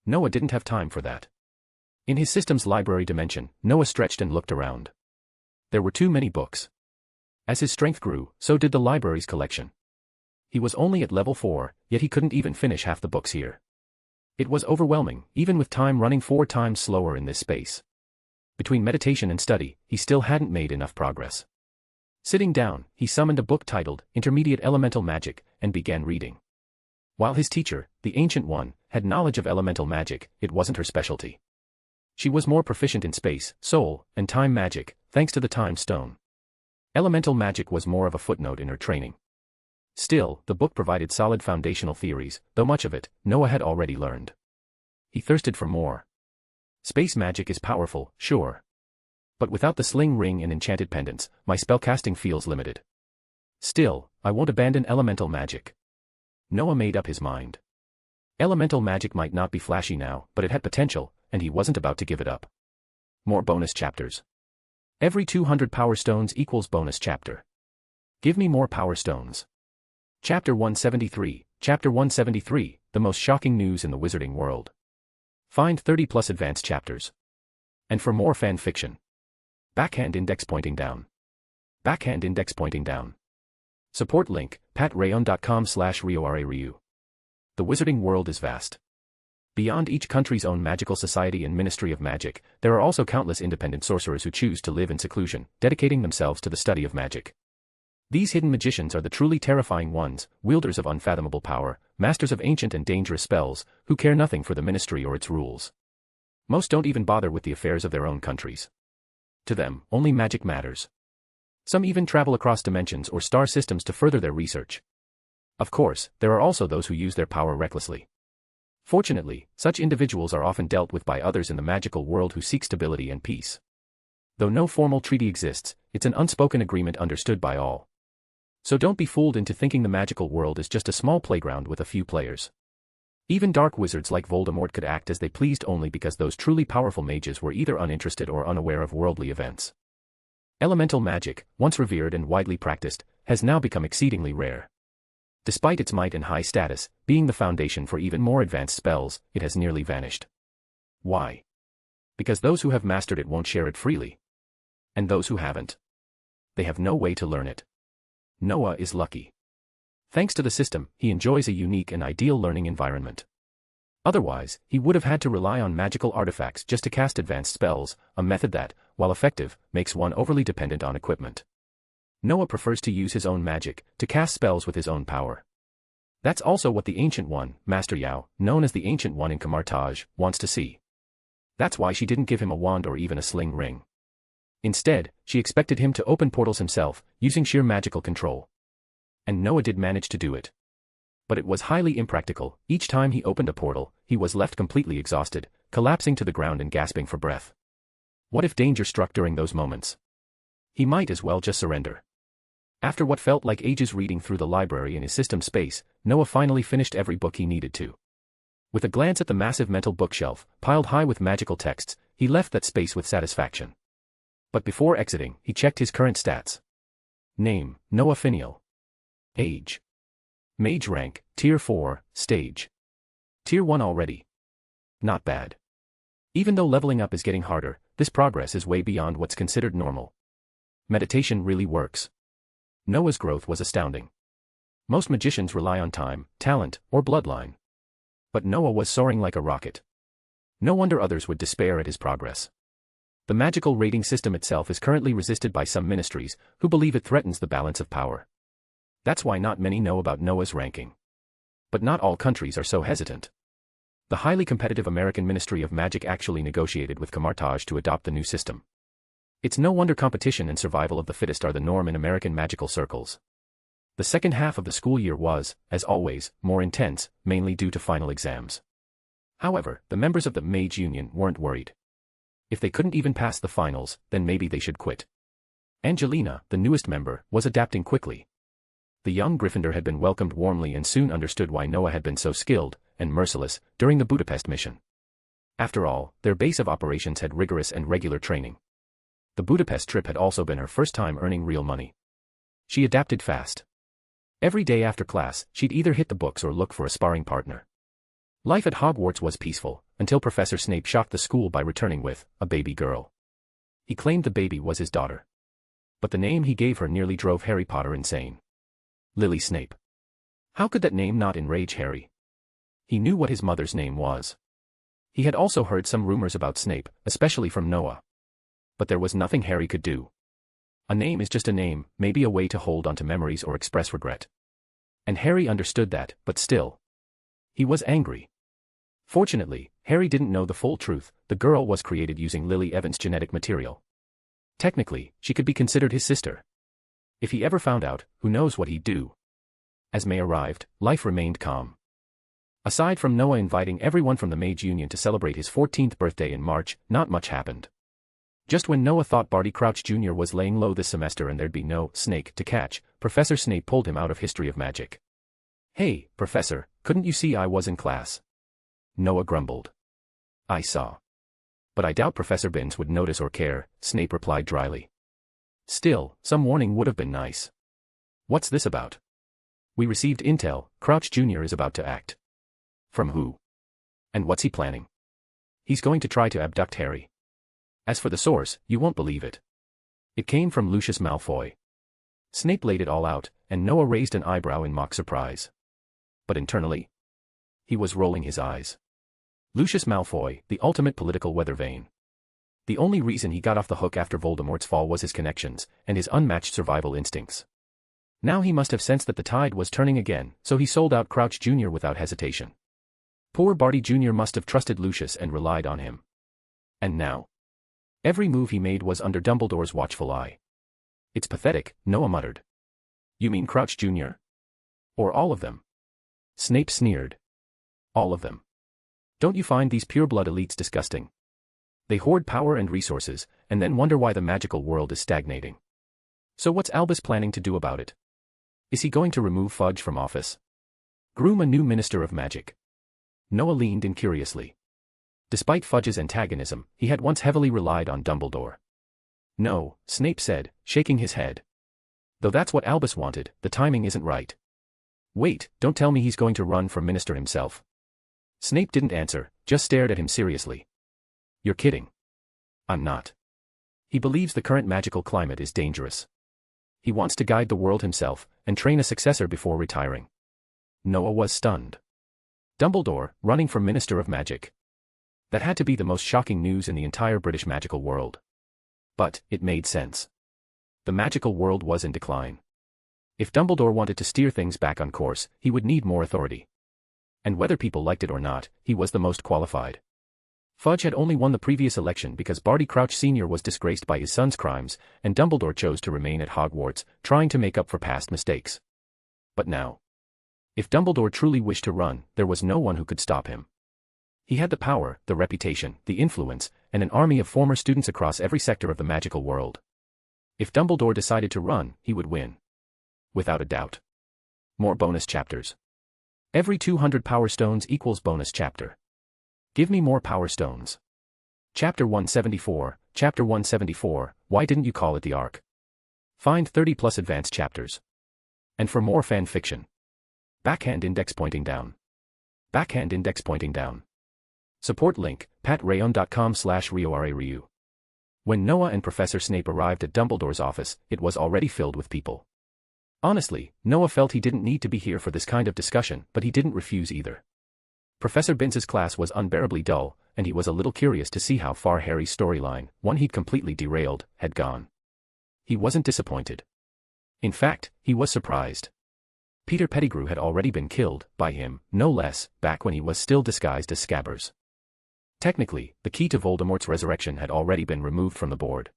C: Noah didn't have time for that. In his system's library dimension, Noah stretched and looked around. There were too many books. As his strength grew, so did the library's collection. He was only at level 4, yet he couldn't even finish half the books here. It was overwhelming, even with time running 4 times slower in this space. Between meditation and study, he still hadn't made enough progress. Sitting down, he summoned a book titled Intermediate Elemental Magic, and began reading. While his teacher, the Ancient One, had knowledge of elemental magic, it wasn't her specialty. She was more proficient in space, soul, and time magic, thanks to the Time Stone. Elemental magic was more of a footnote in her training. Still, the book provided solid foundational theories, though much of it, Noah had already learned. He thirsted for more. Space magic is powerful, sure. But without the sling ring and enchanted pendants, my spellcasting feels limited. Still, I won't abandon elemental magic. Noah made up his mind. Elemental magic might not be flashy now, but it had potential, and he wasn't about to give it up. More bonus chapters. Every 200 power stones equals bonus chapter. Give me more power stones. Chapter 173, Chapter 173, the most shocking news in the wizarding world. Find 30+ advanced chapters. And for more fan fiction. Backhand index pointing down. Backhand index pointing down. Support link, patreon.com/RioRaRyu. The wizarding world is vast. Beyond each country's own magical society and ministry of magic, there are also countless independent sorcerers who choose to live in seclusion, dedicating themselves to the study of magic. These hidden magicians are the truly terrifying ones, wielders of unfathomable power, masters of ancient and dangerous spells, who care nothing for the ministry or its rules. Most don't even bother with the affairs of their own countries. To them, only magic matters. Some even travel across dimensions or star systems to further their research. Of course, there are also those who use their power recklessly. Fortunately, such individuals are often dealt with by others in the magical world who seek stability and peace. Though no formal treaty exists, it's an unspoken agreement understood by all. So don't be fooled into thinking the magical world is just a small playground with a few players. Even dark wizards like Voldemort could act as they pleased only because those truly powerful mages were either uninterested or unaware of worldly events. Elemental magic, once revered and widely practiced, has now become exceedingly rare. Despite its might and high status, being the foundation for even more advanced spells, it has nearly vanished. Why? Because those who have mastered it won't share it freely. And those who haven't, they have no way to learn it. Noah is lucky. Thanks to the system, he enjoys a unique and ideal learning environment. Otherwise, he would have had to rely on magical artifacts just to cast advanced spells, a method that, while effective, makes one overly dependent on equipment. Noah prefers to use his own magic, to cast spells with his own power. That's also what the Ancient One, Master Yao, known as the Ancient One in Camartage, wants to see. That's why she didn't give him a wand or even a sling ring. Instead, she expected him to open portals himself, using sheer magical control. And Noah did manage to do it. But it was highly impractical. Each time he opened a portal, he was left completely exhausted, collapsing to the ground and gasping for breath. What if danger struck during those moments? He might as well just surrender. After what felt like ages reading through the library in his system space, Noah finally finished every book he needed to. With a glance at the massive mental bookshelf, piled high with magical texts, he left that space with satisfaction. But before exiting, he checked his current stats. Name, Noah Finial. Age. Mage rank, Tier 4, Stage. Tier 1 already. Not bad. Even though leveling up is getting harder, this progress is way beyond what's considered normal. Meditation really works. Noah's growth was astounding. Most magicians rely on time, talent, or bloodline. But Noah was soaring like a rocket. No wonder others would despair at his progress. The magical rating system itself is currently resisted by some ministries, who believe it threatens the balance of power. That's why not many know about Noah's ranking. But not all countries are so hesitant. The highly competitive American Ministry of Magic actually negotiated with Camartage to adopt the new system. It's no wonder competition and survival of the fittest are the norm in American magical circles. The second half of the school year was, as always, more intense, mainly due to final exams. However, the members of the Mage Union weren't worried. If they couldn't even pass the finals, then maybe they should quit. Angelina, the newest member, was adapting quickly. The young Gryffindor had been welcomed warmly and soon understood why Noah had been so skilled and merciless during the Budapest mission. After all, their base of operations had rigorous and regular training. The Budapest trip had also been her first time earning real money. She adapted fast. Every day after class, she'd either hit the books or look for a sparring partner. Life at Hogwarts was peaceful, until Professor Snape shocked the school by returning with a baby girl. He claimed the baby was his daughter. But the name he gave her nearly drove Harry Potter insane. Lily Snape. How could that name not enrage Harry? He knew what his mother's name was. He had also heard some rumors about Snape, especially from Noah. But there was nothing Harry could do. A name is just a name, maybe a way to hold onto memories or express regret. And Harry understood that, but still. He was angry. Fortunately, Harry didn't know the full truth. The girl was created using Lily Evans' genetic material. Technically, she could be considered his sister. If he ever found out, who knows what he'd do. As May arrived, life remained calm. Aside from Noah inviting everyone from the Mage Union to celebrate his 14th birthday in March, not much happened. Just when Noah thought Barty Crouch Jr. was laying low this semester and there'd be no snake to catch, Professor Snape pulled him out of History of Magic. "Hey, Professor, couldn't you see I was in class?" Noah grumbled. "I saw. But I doubt Professor Binns would notice or care," Snape replied dryly. "Still, some warning would have been nice." "What's this about?" "We received intel, Crouch Jr. is about to act." "From who? And what's he planning?" "He's going to try to abduct Harry. As for the source, you won't believe it. It came from Lucius Malfoy." Snape laid it all out, and Noah raised an eyebrow in mock surprise. But internally, he was rolling his eyes. Lucius Malfoy, the ultimate political weather vane. The only reason he got off the hook after Voldemort's fall was his connections, and his unmatched survival instincts. Now he must have sensed that the tide was turning again, so he sold out Crouch Jr. without hesitation. Poor Barty Jr. must have trusted Lucius and relied on him. And now? Every move he made was under Dumbledore's watchful eye. "It's pathetic," Noah muttered. "You mean Crouch Jr.? Or all of them?" Snape sneered. "All of them. Don't you find these pureblood elites disgusting? They hoard power and resources, and then wonder why the magical world is stagnating. So what's Albus planning to do about it? Is he going to remove Fudge from office? Groom a new Minister of Magic?" Noah leaned in curiously. Despite Fudge's antagonism, he had once heavily relied on Dumbledore. "No," Snape said, shaking his head. "Though that's what Albus wanted, the timing isn't right." "Wait, don't tell me he's going to run for minister himself." Snape didn't answer, just stared at him seriously. "You're kidding." "I'm not. He believes the current magical climate is dangerous. He wants to guide the world himself, and train a successor before retiring." Noah was stunned. Dumbledore, running for Minister of Magic. That had to be the most shocking news in the entire British magical world. But, it made sense. The magical world was in decline. If Dumbledore wanted to steer things back on course, he would need more authority. And whether people liked it or not, he was the most qualified. Fudge had only won the previous election because Barty Crouch Sr. was disgraced by his son's crimes, and Dumbledore chose to remain at Hogwarts, trying to make up for past mistakes. But now, if Dumbledore truly wished to run, there was no one who could stop him. He had the power, the reputation, the influence, and an army of former students across every sector of the magical world. If Dumbledore decided to run, he would win. Without a doubt. More bonus chapters. Every 200 power stones equals bonus chapter. Give me more power stones. Chapter 174, Chapter 174, why didn't you call it the Ark? Find 30 plus advanced chapters. And for more fan fiction. Backhand index pointing down. Backhand index pointing down. Support link, patreon.com/RioRaRyu. When Noah and Professor Snape arrived at Dumbledore's office, it was already filled with people. Honestly, Noah felt he didn't need to be here for this kind of discussion, but he didn't refuse either. Professor Binz's class was unbearably dull, and he was a little curious to see how far Harry's storyline, one he'd completely derailed, had gone. He wasn't disappointed. In fact, he was surprised. Peter Pettigrew had already been killed, by him, no less, back when he was still disguised as Scabbers. Technically, the key to Voldemort's resurrection had already been removed from the board.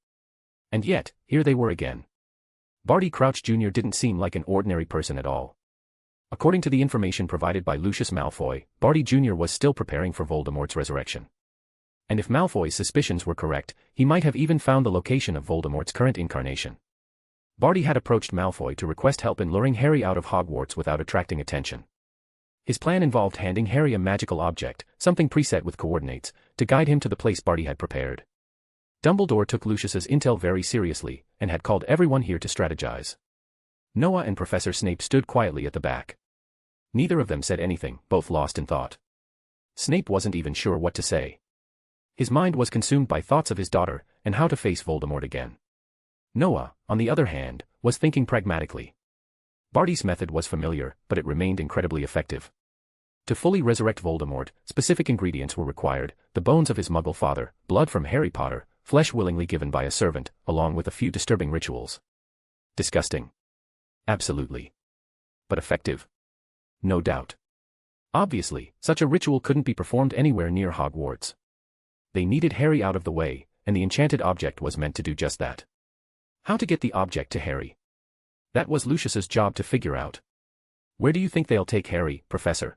C: And yet, here they were again. Barty Crouch Jr. didn't seem like an ordinary person at all. According to the information provided by Lucius Malfoy, Barty Jr. was still preparing for Voldemort's resurrection. And if Malfoy's suspicions were correct, he might have even found the location of Voldemort's current incarnation. Barty had approached Malfoy to request help in luring Harry out of Hogwarts without attracting attention. His plan involved handing Harry a magical object, something preset with coordinates, to guide him to the place Barty had prepared. Dumbledore took Lucius's intel very seriously, and had called everyone here to strategize. Noah and Professor Snape stood quietly at the back. Neither of them said anything, both lost in thought. Snape wasn't even sure what to say. His mind was consumed by thoughts of his daughter, and how to face Voldemort again. Noah, on the other hand, was thinking pragmatically. Barty's method was familiar, but it remained incredibly effective. To fully resurrect Voldemort, specific ingredients were required: the bones of his Muggle father, blood from Harry Potter, flesh willingly given by a servant, along with a few disturbing rituals. Disgusting. Absolutely. But effective. No doubt. Obviously, such a ritual couldn't be performed anywhere near Hogwarts. They needed Harry out of the way, and the enchanted object was meant to do just that. How to get the object to Harry? That was Lucius's job to figure out. Where do you think they'll take Harry, Professor?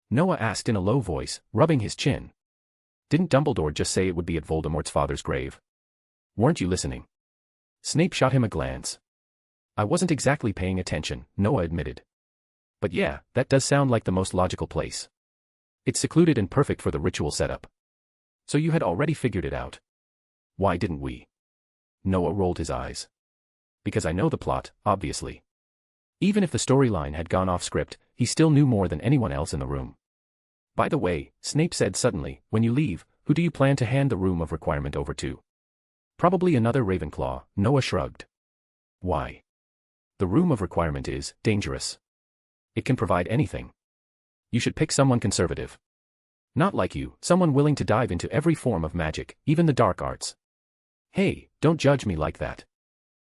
C: Noah asked in a low voice, rubbing his chin. Didn't Dumbledore just say it would be at Voldemort's father's grave? Weren't you listening? Snape shot him a glance. I wasn't exactly paying attention, Noah admitted. But yeah, that does sound like the most logical place. It's secluded and perfect for the ritual setup. So you had already figured it out. Why didn't we? Noah rolled his eyes. Because I know the plot, obviously. Even if the storyline had gone off script, he still knew more than anyone else in the room. By the way, Snape said suddenly, when you leave, who do you plan to hand the room of requirement over to? Probably another Ravenclaw, Noah shrugged. Why? The room of requirement is dangerous. It can provide anything. You should pick someone conservative. Not like you, someone willing to dive into every form of magic, even the dark arts. Hey, don't judge me like that.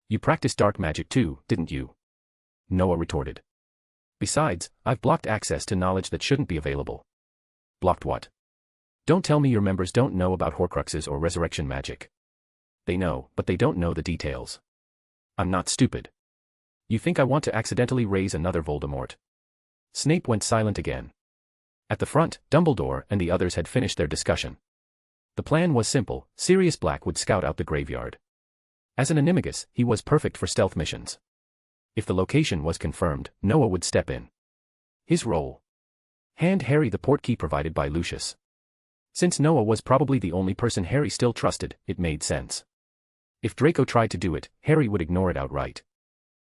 C: You practiced dark magic too, didn't you? Noah retorted. Besides, I've blocked access to knowledge that shouldn't be available. Blocked what? Don't tell me your members don't know about Horcruxes or resurrection magic. They know, but they don't know the details. I'm not stupid. You think I want to accidentally raise another Voldemort? Snape went silent again. At the front, Dumbledore and the others had finished their discussion. The plan was simple: Sirius Black would scout out the graveyard. As an animagus, he was perfect for stealth missions. If the location was confirmed, Noah would step in. His role: hand Harry the portkey provided by Lucius. Since Noah was probably the only person Harry still trusted, it made sense. If Draco tried to do it, Harry would ignore it outright.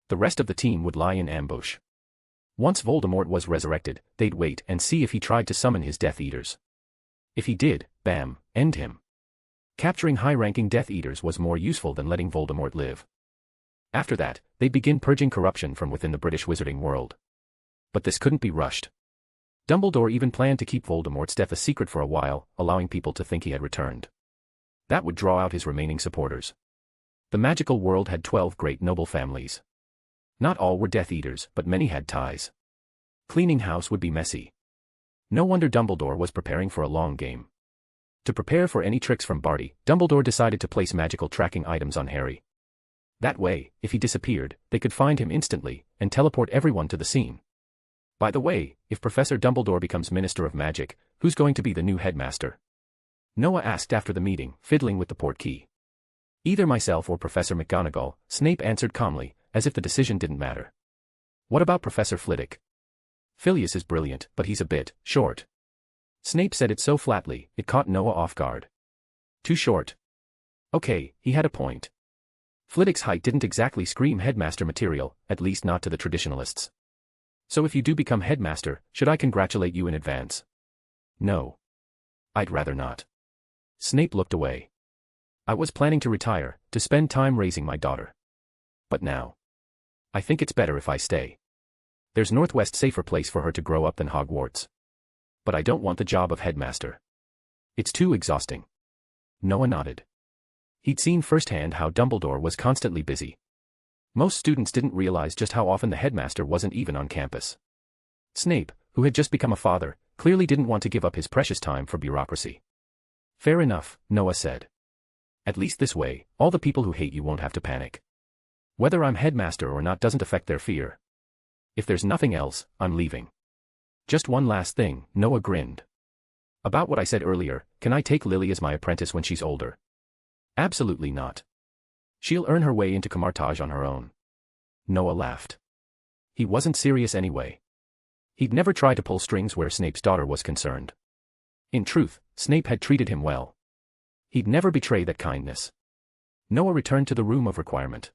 C: The rest of the team would lie in ambush. Once Voldemort was resurrected, they'd wait and see if he tried to summon his Death Eaters. If he did, bam, end him. Capturing high-ranking Death Eaters was more useful than letting Voldemort live. After that, they'd begin purging corruption from within the British wizarding world. But this couldn't be rushed. Dumbledore even planned to keep Voldemort's death a secret for a while, allowing people to think he had returned. That would draw out his remaining supporters. The magical world had 12 great noble families. Not all were Death Eaters, but many had ties. Cleaning house would be messy. No wonder Dumbledore was preparing for a long game. To prepare for any tricks from Barty, Dumbledore decided to place magical tracking items on Harry. That way, if he disappeared, they could find him instantly, and teleport everyone to the scene. By the way, if Professor Dumbledore becomes Minister of Magic, who's going to be the new headmaster? Noah asked after the meeting, fiddling with the portkey. Either myself or Professor McGonagall, Snape answered calmly, as if the decision didn't matter. What about Professor Flitwick? Phileas is brilliant, but he's a bit short. Snape said it so flatly, it caught Noah off guard. Too short. Okay, he had a point. Flitwick's height didn't exactly scream headmaster material, at least not to the traditionalists. So if you do become headmaster, should I congratulate you in advance? No. I'd rather not. Snape looked away. I was planning to retire, to spend time raising my daughter. But now. I think it's better if I stay. There's Northwest safer place for her to grow up than Hogwarts. But I don't want the job of headmaster. It's too exhausting. Noah nodded. He'd seen firsthand how Dumbledore was constantly busy. Most students didn't realize just how often the headmaster wasn't even on campus. Snape, who had just become a father, clearly didn't want to give up his precious time for bureaucracy. Fair enough, Noah said. At least this way, all the people who hate you won't have to panic. Whether I'm headmaster or not doesn't affect their fear. If there's nothing else, I'm leaving. Just one last thing, Noah grinned. About what I said earlier, can I take Lily as my apprentice when she's older? Absolutely not. She'll earn her way into Camartage on her own. Noah laughed. He wasn't serious anyway. He'd never tried to pull strings where Snape's daughter was concerned. In truth, Snape had treated him well. He'd never betray that kindness. Noah returned to the room of requirement.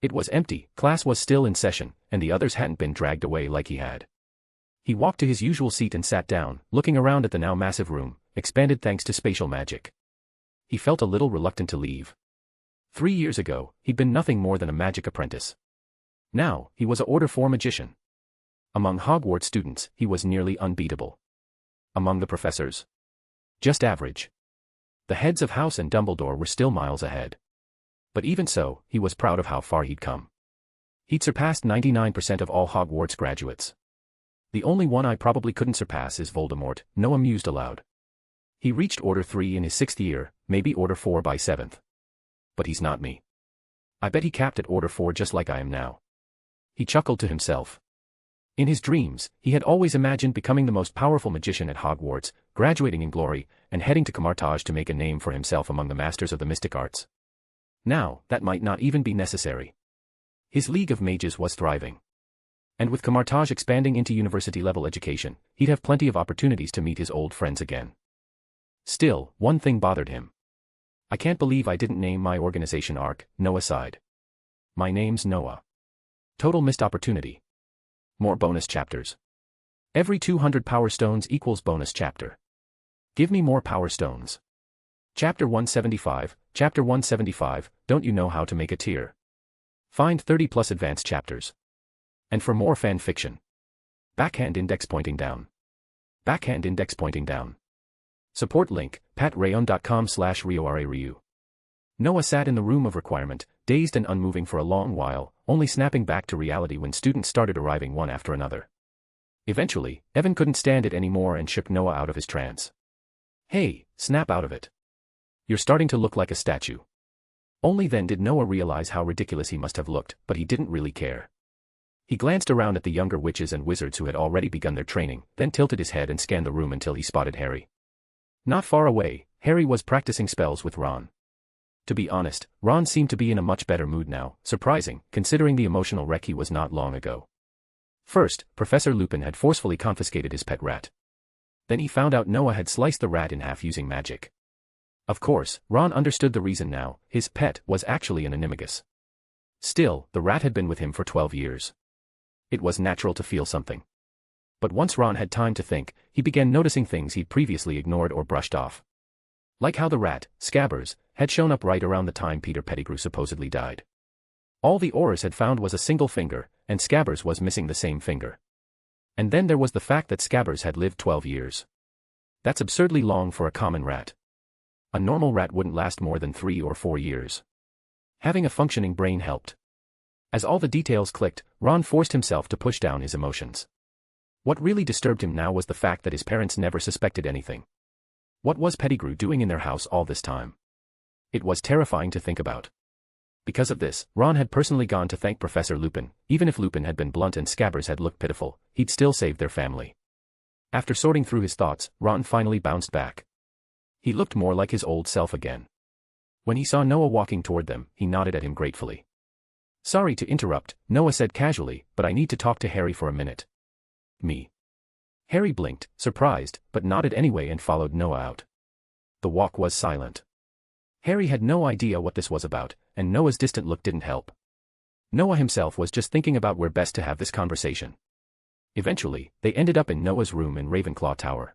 C: It was empty, class was still in session, and the others hadn't been dragged away like he had. He walked to his usual seat and sat down, looking around at the now massive room, expanded thanks to spatial magic. He felt a little reluctant to leave. 3 years ago, he'd been nothing more than a magic apprentice. Now, he was an Order 4 magician. Among Hogwarts students, he was nearly unbeatable. Among the professors, just average. The heads of House and Dumbledore were still miles ahead. But even so, he was proud of how far he'd come. He'd surpassed 99% of all Hogwarts graduates. The only one I probably couldn't surpass is Voldemort, Noah mused aloud. He reached Order 3 in his 6th year, maybe Order 4 by 7th. But he's not me. I bet he capped at Order 4 just like I am now. He chuckled to himself. In his dreams, he had always imagined becoming the most powerful magician at Hogwarts, graduating in glory, and heading to Camartage to make a name for himself among the masters of the mystic arts. Now, that might not even be necessary. His League of Mages was thriving. And with Camartage expanding into university-level education, he'd have plenty of opportunities to meet his old friends again. Still, one thing bothered him. I can't believe I didn't name my organization ARC, Noah sighed. My name's Noah. Total missed opportunity. More bonus chapters. Every 200 power stones equals bonus chapter. Give me more power stones. Chapter 175, Chapter 175, don't you know how to make a tier? Find 30 plus advanced chapters. And for more fan fiction. Backhand index pointing down. Backhand index pointing down. Support link, patrayon.com/RioRaRyu. Noah sat in the room of requirement, dazed and unmoving for a long while, only snapping back to reality when students started arriving one after another. Eventually, Evan couldn't stand it anymore and shook Noah out of his trance. Hey, snap out of it. You're starting to look like a statue. Only then did Noah realize how ridiculous he must have looked, but he didn't really care. He glanced around at the younger witches and wizards who had already begun their training, then tilted his head and scanned the room until he spotted Harry. Not far away, Harry was practicing spells with Ron. To be honest, Ron seemed to be in a much better mood now, surprising, considering the emotional wreck he was not long ago. First, Professor Lupin had forcefully confiscated his pet rat. Then he found out Noah had sliced the rat in half using magic. Of course, Ron understood the reason now, his pet was actually an animagus. Still, the rat had been with him for 12 years. It was natural to feel something. But once Ron had time to think, he began noticing things he'd previously ignored or brushed off. Like how the rat, Scabbers, had shown up right around the time Peter Pettigrew supposedly died. All the Aurors had found was a single finger, and Scabbers was missing the same finger. And then there was the fact that Scabbers had lived 12 years. That's absurdly long for a common rat. A normal rat wouldn't last more than 3 or 4 years. Having a functioning brain helped. As all the details clicked, Ron forced himself to push down his emotions. What really disturbed him now was the fact that his parents never suspected anything. What was Pettigrew doing in their house all this time? It was terrifying to think about. Because of this, Ron had personally gone to thank Professor Lupin. Even if Lupin had been blunt and Scabbers had looked pitiful, he'd still saved their family. After sorting through his thoughts, Ron finally bounced back. He looked more like his old self again. When he saw Noah walking toward them, he nodded at him gratefully. Sorry to interrupt, Noah said casually, but I need to talk to Harry for a minute. Me. Harry blinked, surprised, but nodded anyway and followed Noah out. The walk was silent. Harry had no idea what this was about, and Noah's distant look didn't help. Noah himself was just thinking about where best to have this conversation. Eventually, they ended up in Noah's room in Ravenclaw Tower.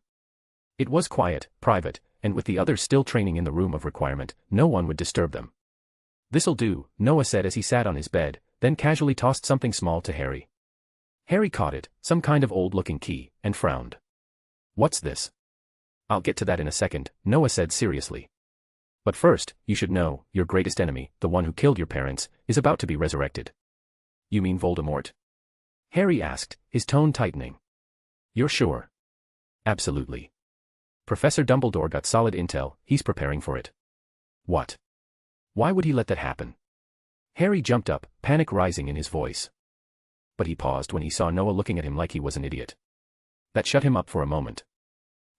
C: It was quiet, private, and with the others still training in the room of requirement, no one would disturb them. This'll do, Noah said as he sat on his bed, then casually tossed something small to Harry. Harry caught it, some kind of old-looking key, and frowned. What's this? I'll get to that in a second, Noah said seriously. But first, you should know, your greatest enemy, the one who killed your parents, is about to be resurrected. You mean Voldemort? Harry asked, his tone tightening. You're sure? Absolutely. Professor Dumbledore got solid intel, he's preparing for it. What? Why would he let that happen? Harry jumped up, panic rising in his voice. But he paused when he saw Noah looking at him like he was an idiot. That shut him up for a moment.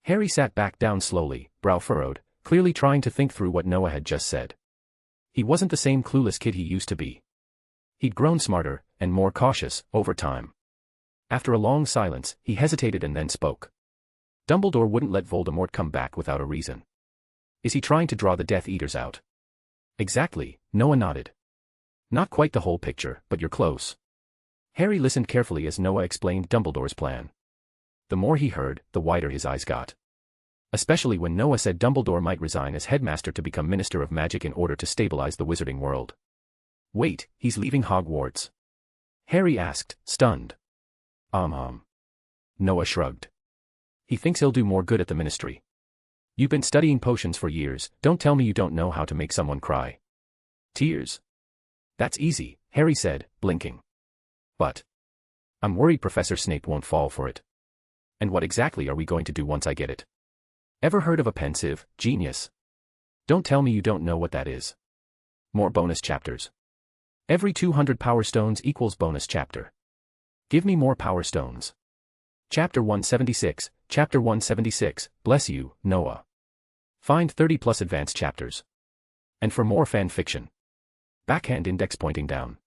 C: Harry sat back down slowly, brow furrowed, clearly trying to think through what Noah had just said. He wasn't the same clueless kid he used to be. He'd grown smarter, and more cautious, over time. After a long silence, he hesitated and then spoke. Dumbledore wouldn't let Voldemort come back without a reason. Is he trying to draw the Death Eaters out? Exactly, Noah nodded. Not quite the whole picture, but you're close. Harry listened carefully as Noah explained Dumbledore's plan. The more he heard, the wider his eyes got. Especially when Noah said Dumbledore might resign as headmaster to become Minister of Magic in order to stabilize the wizarding world. Wait, he's leaving Hogwarts? Harry asked, stunned. Noah shrugged. He thinks he'll do more good at the ministry. You've been studying potions for years, don't tell me you don't know how to make someone cry. Tears? That's easy, Harry said, blinking. But I'm worried Professor Snape won't fall for it. And what exactly are we going to do once I get it? Ever heard of a pensive genius? Don't tell me you don't know what that is. More bonus chapters. Every 200 power stones equals bonus chapter. Give me more power stones. Chapter 176, Chapter 176, bless you, Noah. Find 30 plus advanced chapters. And for more fan fiction. Backhand index pointing down.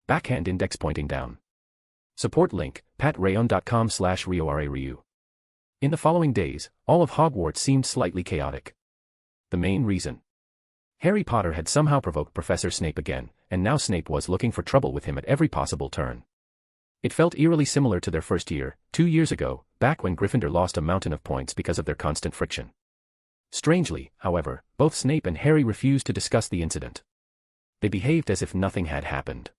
C: Backhand index pointing down. Support link, patreon.com/RioRaRyu. In the following days, all of Hogwarts seemed slightly chaotic. The main reason. Harry Potter had somehow provoked Professor Snape again, and now Snape was looking for trouble with him at every possible turn. It felt eerily similar to their first year, 2 years ago, back when Gryffindor lost a mountain of points because of their constant friction. Strangely, however, both Snape and Harry refused to discuss the incident. They behaved as if nothing had happened.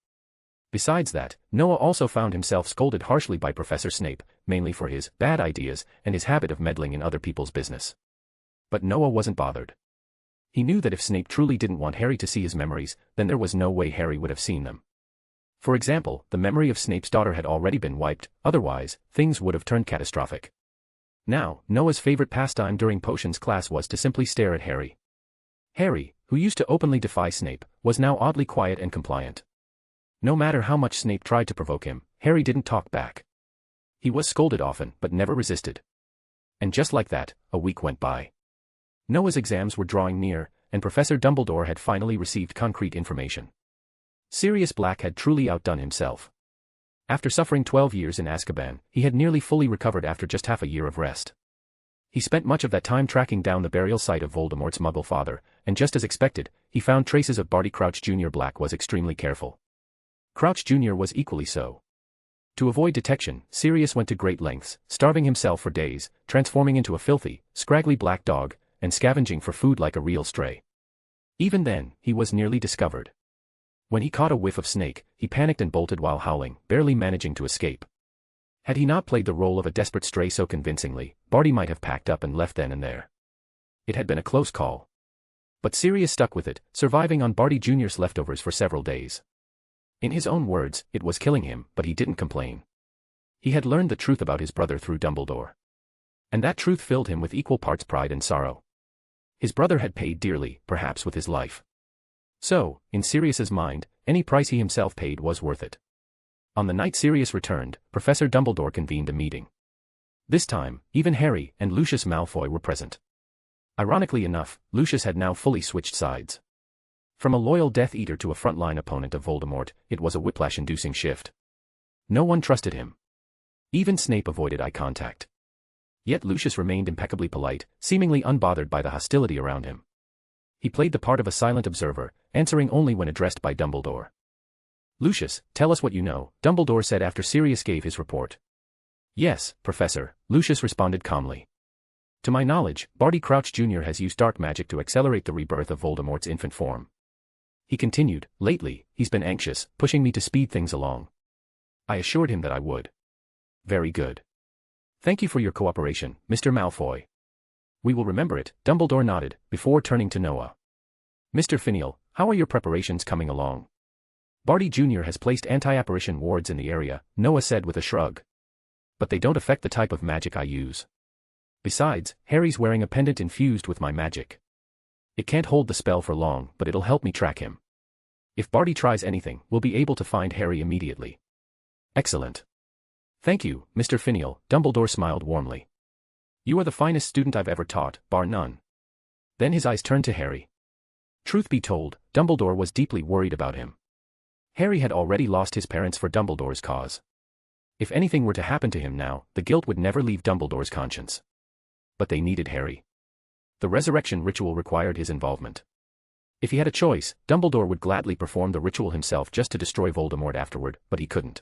C: Besides that, Noah also found himself scolded harshly by Professor Snape, mainly for his bad ideas and his habit of meddling in other people's business. But Noah wasn't bothered. He knew that if Snape truly didn't want Harry to see his memories, then there was no way Harry would have seen them. For example, the memory of Snape's daughter had already been wiped, otherwise, things would have turned catastrophic. Now, Noah's favorite pastime during potions class was to simply stare at Harry. Harry, who used to openly defy Snape, was now oddly quiet and compliant. No matter how much Snape tried to provoke him, Harry didn't talk back. He was scolded often but never resisted. And just like that, a week went by. Noah's exams were drawing near, and Professor Dumbledore had finally received concrete information. Sirius Black had truly outdone himself. After suffering 12 years in Azkaban, he had nearly fully recovered after just half a year of rest. He spent much of that time tracking down the burial site of Voldemort's Muggle father, and just as expected, he found traces of Barty Crouch Jr. Black was extremely careful. Crouch Jr. was equally so. To avoid detection, Sirius went to great lengths, starving himself for days, transforming into a filthy, scraggly black dog, and scavenging for food like a real stray. Even then, he was nearly discovered. When he caught a whiff of snake, he panicked and bolted while howling, barely managing to escape. Had he not played the role of a desperate stray so convincingly, Barty might have packed up and left then and there. It had been a close call. But Sirius stuck with it, surviving on Barty Jr.'s leftovers for several days. In his own words, it was killing him, but he didn't complain. He had learned the truth about his brother through Dumbledore. And that truth filled him with equal parts pride and sorrow. His brother had paid dearly, perhaps with his life. So, in Sirius's mind, any price he himself paid was worth it. On the night Sirius returned, Professor Dumbledore convened a meeting. This time, even Harry and Lucius Malfoy were present. Ironically enough, Lucius had now fully switched sides. From a loyal Death Eater to a frontline opponent of Voldemort, it was a whiplash-inducing shift. No one trusted him. Even Snape avoided eye contact. Yet Lucius remained impeccably polite, seemingly unbothered by the hostility around him. He played the part of a silent observer, answering only when addressed by Dumbledore. "Lucius, tell us what you know," Dumbledore said after Sirius gave his report. "Yes, Professor," Lucius responded calmly. "To my knowledge, Barty Crouch Jr. has used dark magic to accelerate the rebirth of Voldemort's infant form." He continued, "Lately, he's been anxious, pushing me to speed things along. I assured him that I would." "Very good. Thank you for your cooperation, Mr. Malfoy." "We will remember it," Dumbledore nodded, before turning to Noah. "Mr. Finial, how are your preparations coming along?" "Barty Jr. has placed anti-apparition wards in the area," Noah said with a shrug. "But they don't affect the type of magic I use. Besides, Harry's wearing a pendant infused with my magic. It can't hold the spell for long, but it'll help me track him. If Barty tries anything, we'll be able to find Harry immediately." "Excellent. Thank you, Mr. Finial," Dumbledore smiled warmly. "You are the finest student I've ever taught, bar none." Then his eyes turned to Harry. Truth be told, Dumbledore was deeply worried about him. Harry had already lost his parents for Dumbledore's cause. If anything were to happen to him now, the guilt would never leave Dumbledore's conscience. But they needed Harry. The resurrection ritual required his involvement. If he had a choice, Dumbledore would gladly perform the ritual himself just to destroy Voldemort afterward, but he couldn't.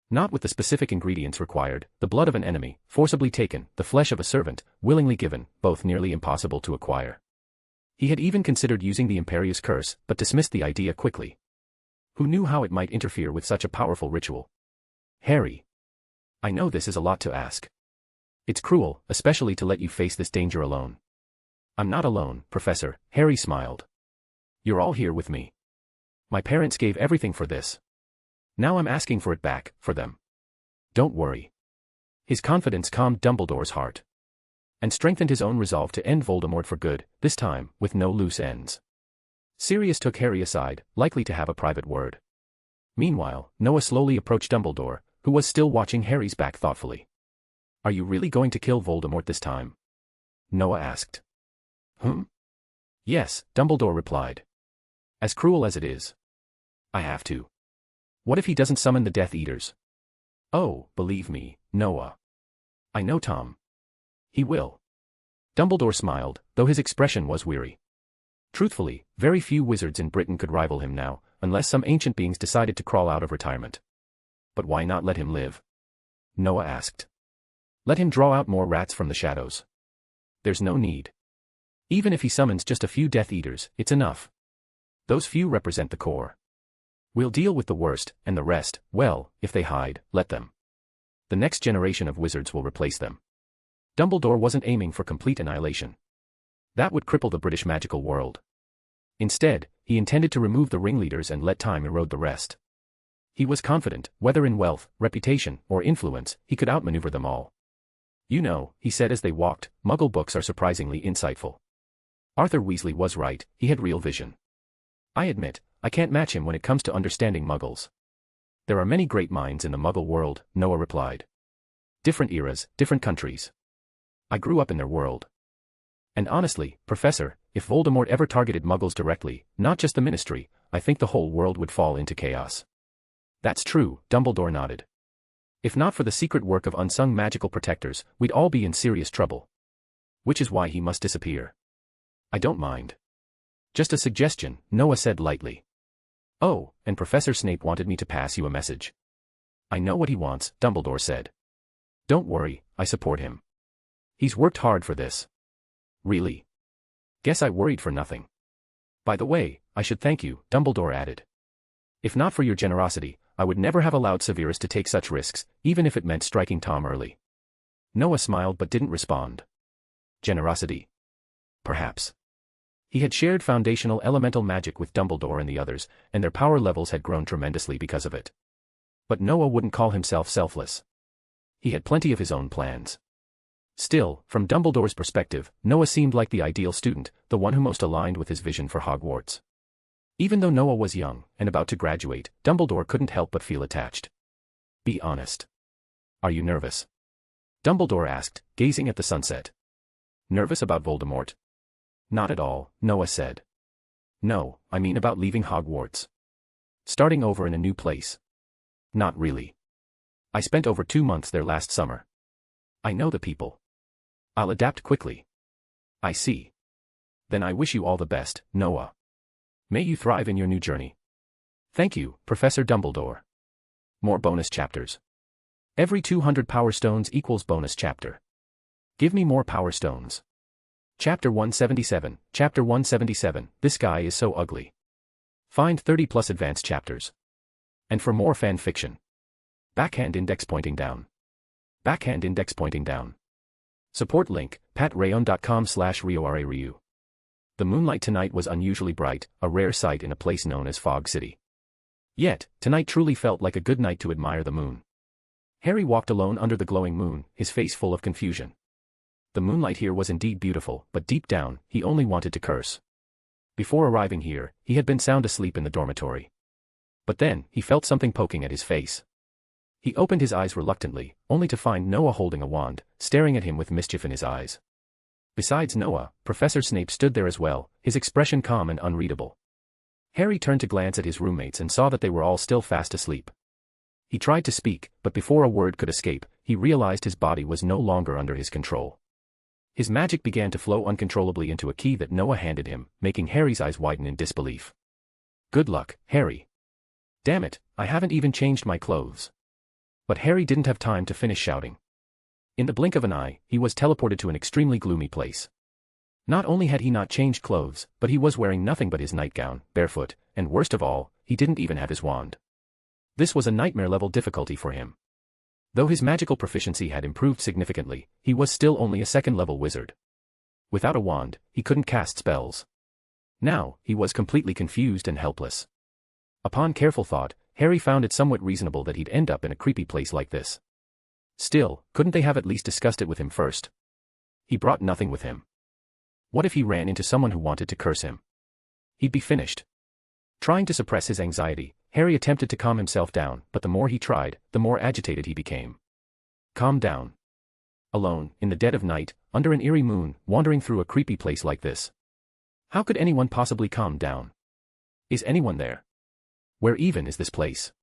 C: Not with the specific ingredients required: the blood of an enemy, forcibly taken, the flesh of a servant, willingly given, both nearly impossible to acquire. He had even considered using the Imperious Curse, but dismissed the idea quickly. Who knew how it might interfere with such a powerful ritual? "Harry. I know this is a lot to ask. It's cruel, especially to let you face this danger alone." "I'm not alone, Professor," Harry smiled. "You're all here with me. My parents gave everything for this. Now I'm asking for it back, for them. Don't worry." His confidence calmed Dumbledore's heart. And strengthened his own resolve to end Voldemort for good, this time, with no loose ends. Sirius took Harry aside, likely to have a private word. Meanwhile, Noah slowly approached Dumbledore, who was still watching Harry's back thoughtfully. "Are you really going to kill Voldemort this time?" Noah asked. "Yes," Dumbledore replied. "As cruel as it is. I have to. What if he doesn't summon the Death Eaters?" "Oh, believe me, Noah. I know Tom. He will." Dumbledore smiled, though his expression was weary. Truthfully, very few wizards in Britain could rival him now, unless some ancient beings decided to crawl out of retirement. "But why not let him live?" Noah asked. "Let him draw out more rats from the shadows. There's no need. Even if he summons just a few Death Eaters, it's enough. Those few represent the core. We'll deal with the worst, and the rest, well, if they hide, let them. The next generation of wizards will replace them." Dumbledore wasn't aiming for complete annihilation. That would cripple the British magical world. Instead, he intended to remove the ringleaders and let time erode the rest. He was confident, whether in wealth, reputation, or influence, he could outmaneuver them all. "You know," he said as they walked, "Muggle books are surprisingly insightful. Arthur Weasley was right, he had real vision. I admit, I can't match him when it comes to understanding Muggles." "There are many great minds in the Muggle world," Noah replied. "Different eras, different countries. I grew up in their world. And honestly, Professor, if Voldemort ever targeted Muggles directly, not just the Ministry, I think the whole world would fall into chaos." "That's true," Dumbledore nodded. "If not for the secret work of unsung magical protectors, we'd all be in serious trouble. Which is why he must disappear." "I don't mind. Just a suggestion," Noah said lightly. "Oh, and Professor Snape wanted me to pass you a message." "I know what he wants," Dumbledore said. "Don't worry, I support him. He's worked hard for this." "Really? Guess I worried for nothing. By the way, I should thank you," Dumbledore added. "If not for your generosity, I would never have allowed Severus to take such risks, even if it meant striking Tom early." Noah smiled but didn't respond. Generosity? Perhaps. He had shared foundational elemental magic with Dumbledore and the others, and their power levels had grown tremendously because of it. But Noah wouldn't call himself selfless. He had plenty of his own plans. Still, from Dumbledore's perspective, Noah seemed like the ideal student, the one who most aligned with his vision for Hogwarts. Even though Noah was young, and about to graduate, Dumbledore couldn't help but feel attached. "Be honest. Are you nervous?" Dumbledore asked, gazing at the sunset. "Nervous about Voldemort?" "Not at all," Noah said. No, I mean about leaving Hogwarts. Starting over in a new place. Not really. I spent over 2 months there last summer. I know the people. I'll adapt quickly. I see. Then I wish you all the best, Noah. May you thrive in your new journey. Thank you, Professor Dumbledore. More bonus chapters. Every 200 Power Stones equals bonus chapter. Give me more Power Stones. Chapter 177, Chapter 177, This Guy is So Ugly. Find 30 plus advanced chapters. And for more fan fiction. Backhand index pointing down. Backhand index pointing down. Support link, patreon.com/RioRaRyu. The moonlight tonight was unusually bright, a rare sight in a place known as Fog City. Yet, tonight truly felt like a good night to admire the moon. Harry walked alone under the glowing moon, his face full of confusion. The moonlight here was indeed beautiful, but deep down, he only wanted to curse. Before arriving here, he had been sound asleep in the dormitory. But then, he felt something poking at his face. He opened his eyes reluctantly, only to find Noah holding a wand, staring at him with mischief in his eyes. Besides Noah, Professor Snape stood there as well, his expression calm and unreadable. Harry turned to glance at his roommates and saw that they were all still fast asleep. He tried to speak, but before a word could escape, he realized his body was no longer under his control. His magic began to flow uncontrollably into a key that Noah handed him, making Harry's eyes widen in disbelief. Good luck, Harry. Damn it, I haven't even changed my clothes. But Harry didn't have time to finish shouting. In the blink of an eye, he was teleported to an extremely gloomy place. Not only had he not changed clothes, but he was wearing nothing but his nightgown, barefoot, and worst of all, he didn't even have his wand. This was a nightmare-level difficulty for him. Though his magical proficiency had improved significantly, he was still only a second-level wizard. Without a wand, he couldn't cast spells. Now, he was completely confused and helpless. Upon careful thought, Harry found it somewhat reasonable that he'd end up in a creepy place like this. Still, couldn't they have at least discussed it with him first? He brought nothing with him. What if he ran into someone who wanted to curse him? He'd be finished. Trying to suppress his anxiety, Harry attempted to calm himself down, but the more he tried, the more agitated he became. Calm down. Alone, in the dead of night, under an eerie moon, wandering through a creepy place like this. How could anyone possibly calm down? Is anyone there? Where even is this place?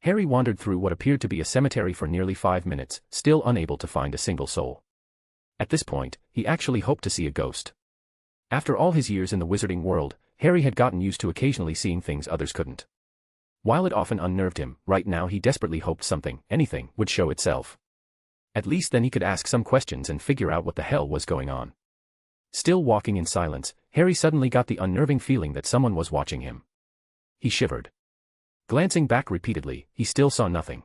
C: Harry wandered through what appeared to be a cemetery for nearly 5 minutes, still unable to find a single soul. At this point, he actually hoped to see a ghost. After all his years in the wizarding world, Harry had gotten used to occasionally seeing things others couldn't. While it often unnerved him, right now he desperately hoped something, anything, would show itself. At least then he could ask some questions and figure out what the hell was going on. Still walking in silence, Harry suddenly got the unnerving feeling that someone was watching him. He shivered. Glancing back repeatedly, he still saw nothing.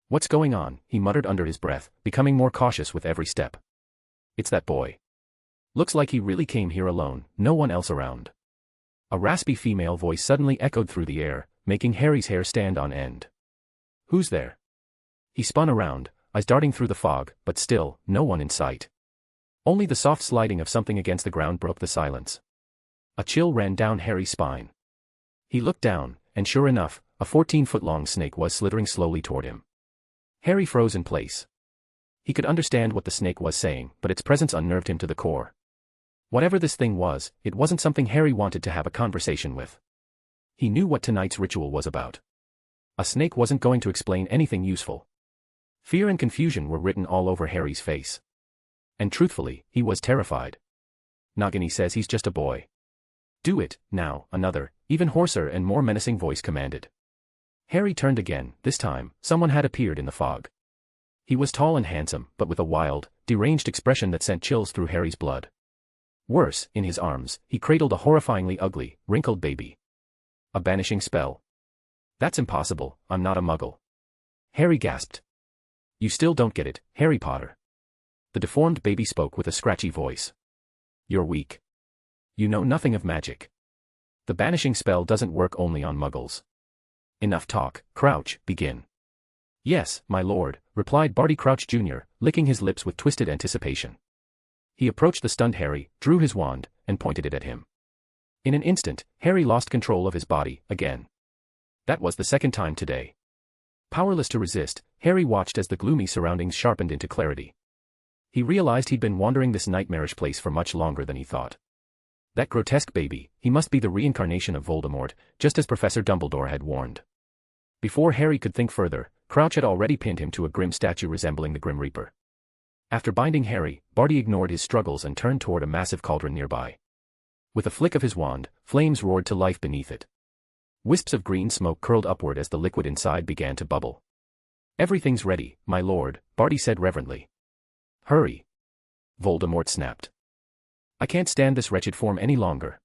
C: What's going on? He muttered under his breath, becoming more cautious with every step. It's that boy. Looks like he really came here alone, no one else around. A raspy female voice suddenly echoed through the air, making Harry's hair stand on end. Who's there? He spun around, eyes darting through the fog, but still, no one in sight. Only the soft sliding of something against the ground broke the silence. A chill ran down Harry's spine. He looked down, and sure enough, a 14-foot-long snake was slithering slowly toward him. Harry froze in place. He could understand what the snake was saying, but its presence unnerved him to the core. Whatever this thing was, it wasn't something Harry wanted to have a conversation with. He knew what tonight's ritual was about. A snake wasn't going to explain anything useful. Fear and confusion were written all over Harry's face. And truthfully, he was terrified. Nagini says he's just a boy. Do it, now, another, even hoarser and more menacing voice commanded. Harry turned again. This time, someone had appeared in the fog. He was tall and handsome, but with a wild, deranged expression that sent chills through Harry's blood. Worse, in his arms, he cradled a horrifyingly ugly, wrinkled baby. A banishing spell. That's impossible, I'm not a muggle. Harry gasped. You still don't get it, Harry Potter. The deformed baby spoke with a scratchy voice. You're weak. You know nothing of magic. The banishing spell doesn't work only on muggles. Enough talk, Crouch, begin. Yes, my lord, replied Barty Crouch Jr., licking his lips with twisted anticipation. He approached the stunned Harry, drew his wand, and pointed it at him. In an instant, Harry lost control of his body, again. That was the second time today. Powerless to resist, Harry watched as the gloomy surroundings sharpened into clarity. He realized he'd been wandering this nightmarish place for much longer than he thought. That grotesque baby, he must be the reincarnation of Voldemort, just as Professor Dumbledore had warned. Before Harry could think further, Crouch had already pinned him to a grim statue resembling the Grim Reaper. After binding Harry, Barty ignored his struggles and turned toward a massive cauldron nearby. With a flick of his wand, flames roared to life beneath it. Wisps of green smoke curled upward as the liquid inside began to bubble. "Everything's ready, my lord," Barty said reverently. "Hurry!" Voldemort snapped. "I can't stand this wretched form any longer."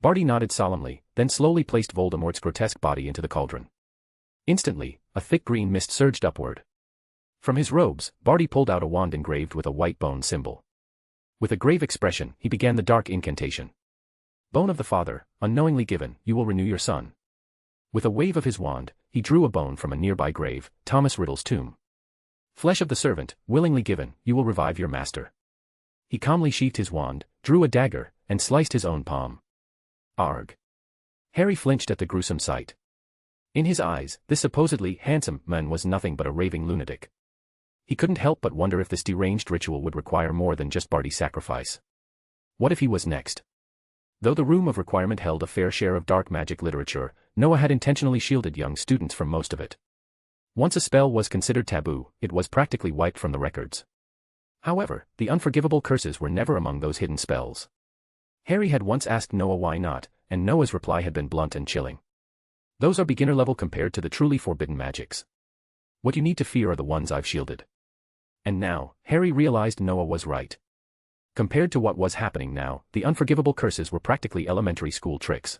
C: Barty nodded solemnly, then slowly placed Voldemort's grotesque body into the cauldron. Instantly, a thick green mist surged upward. From his robes, Barty pulled out a wand engraved with a white bone symbol. With a grave expression, he began the dark incantation. "Bone of the father, unknowingly given, you will renew your son." With a wave of his wand, he drew a bone from a nearby grave, Thomas Riddle's tomb. "Flesh of the servant, willingly given, you will revive your master." He calmly sheathed his wand, drew a dagger, and sliced his own palm. Arg! Harry flinched at the gruesome sight. In his eyes, this supposedly handsome man was nothing but a raving lunatic. He couldn't help but wonder if this deranged ritual would require more than just Barty's sacrifice. What if he was next? Though the Room of Requirement held a fair share of dark magic literature, Noah had intentionally shielded young students from most of it. Once a spell was considered taboo, it was practically wiped from the records. However, the unforgivable curses were never among those hidden spells. Harry had once asked Noah why not, and Noah's reply had been blunt and chilling. "Those are beginner level compared to the truly forbidden magics. What you need to fear are the ones I've shielded." And now, Harry realized Noah was right. Compared to what was happening now, the unforgivable curses were practically elementary school tricks.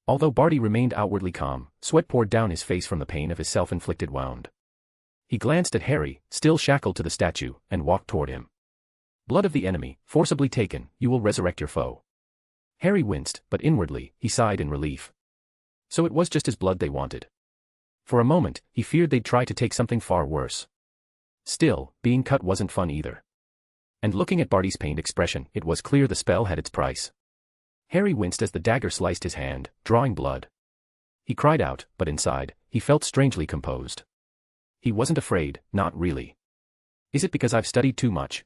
C: Although Barty remained outwardly calm, sweat poured down his face from the pain of his self-inflicted wound. He glanced at Harry, still shackled to the statue, and walked toward him. "Blood of the enemy, forcibly taken, you will resurrect your foe." Harry winced, but inwardly, he sighed in relief. So it was just his blood they wanted. For a moment, he feared they'd try to take something far worse. Still, being cut wasn't fun either. And looking at Barty's pained expression, it was clear the spell had its price. Harry winced as the dagger sliced his hand, drawing blood. He cried out, but inside, he felt strangely composed. He wasn't afraid, not really. Is it because I've studied too much?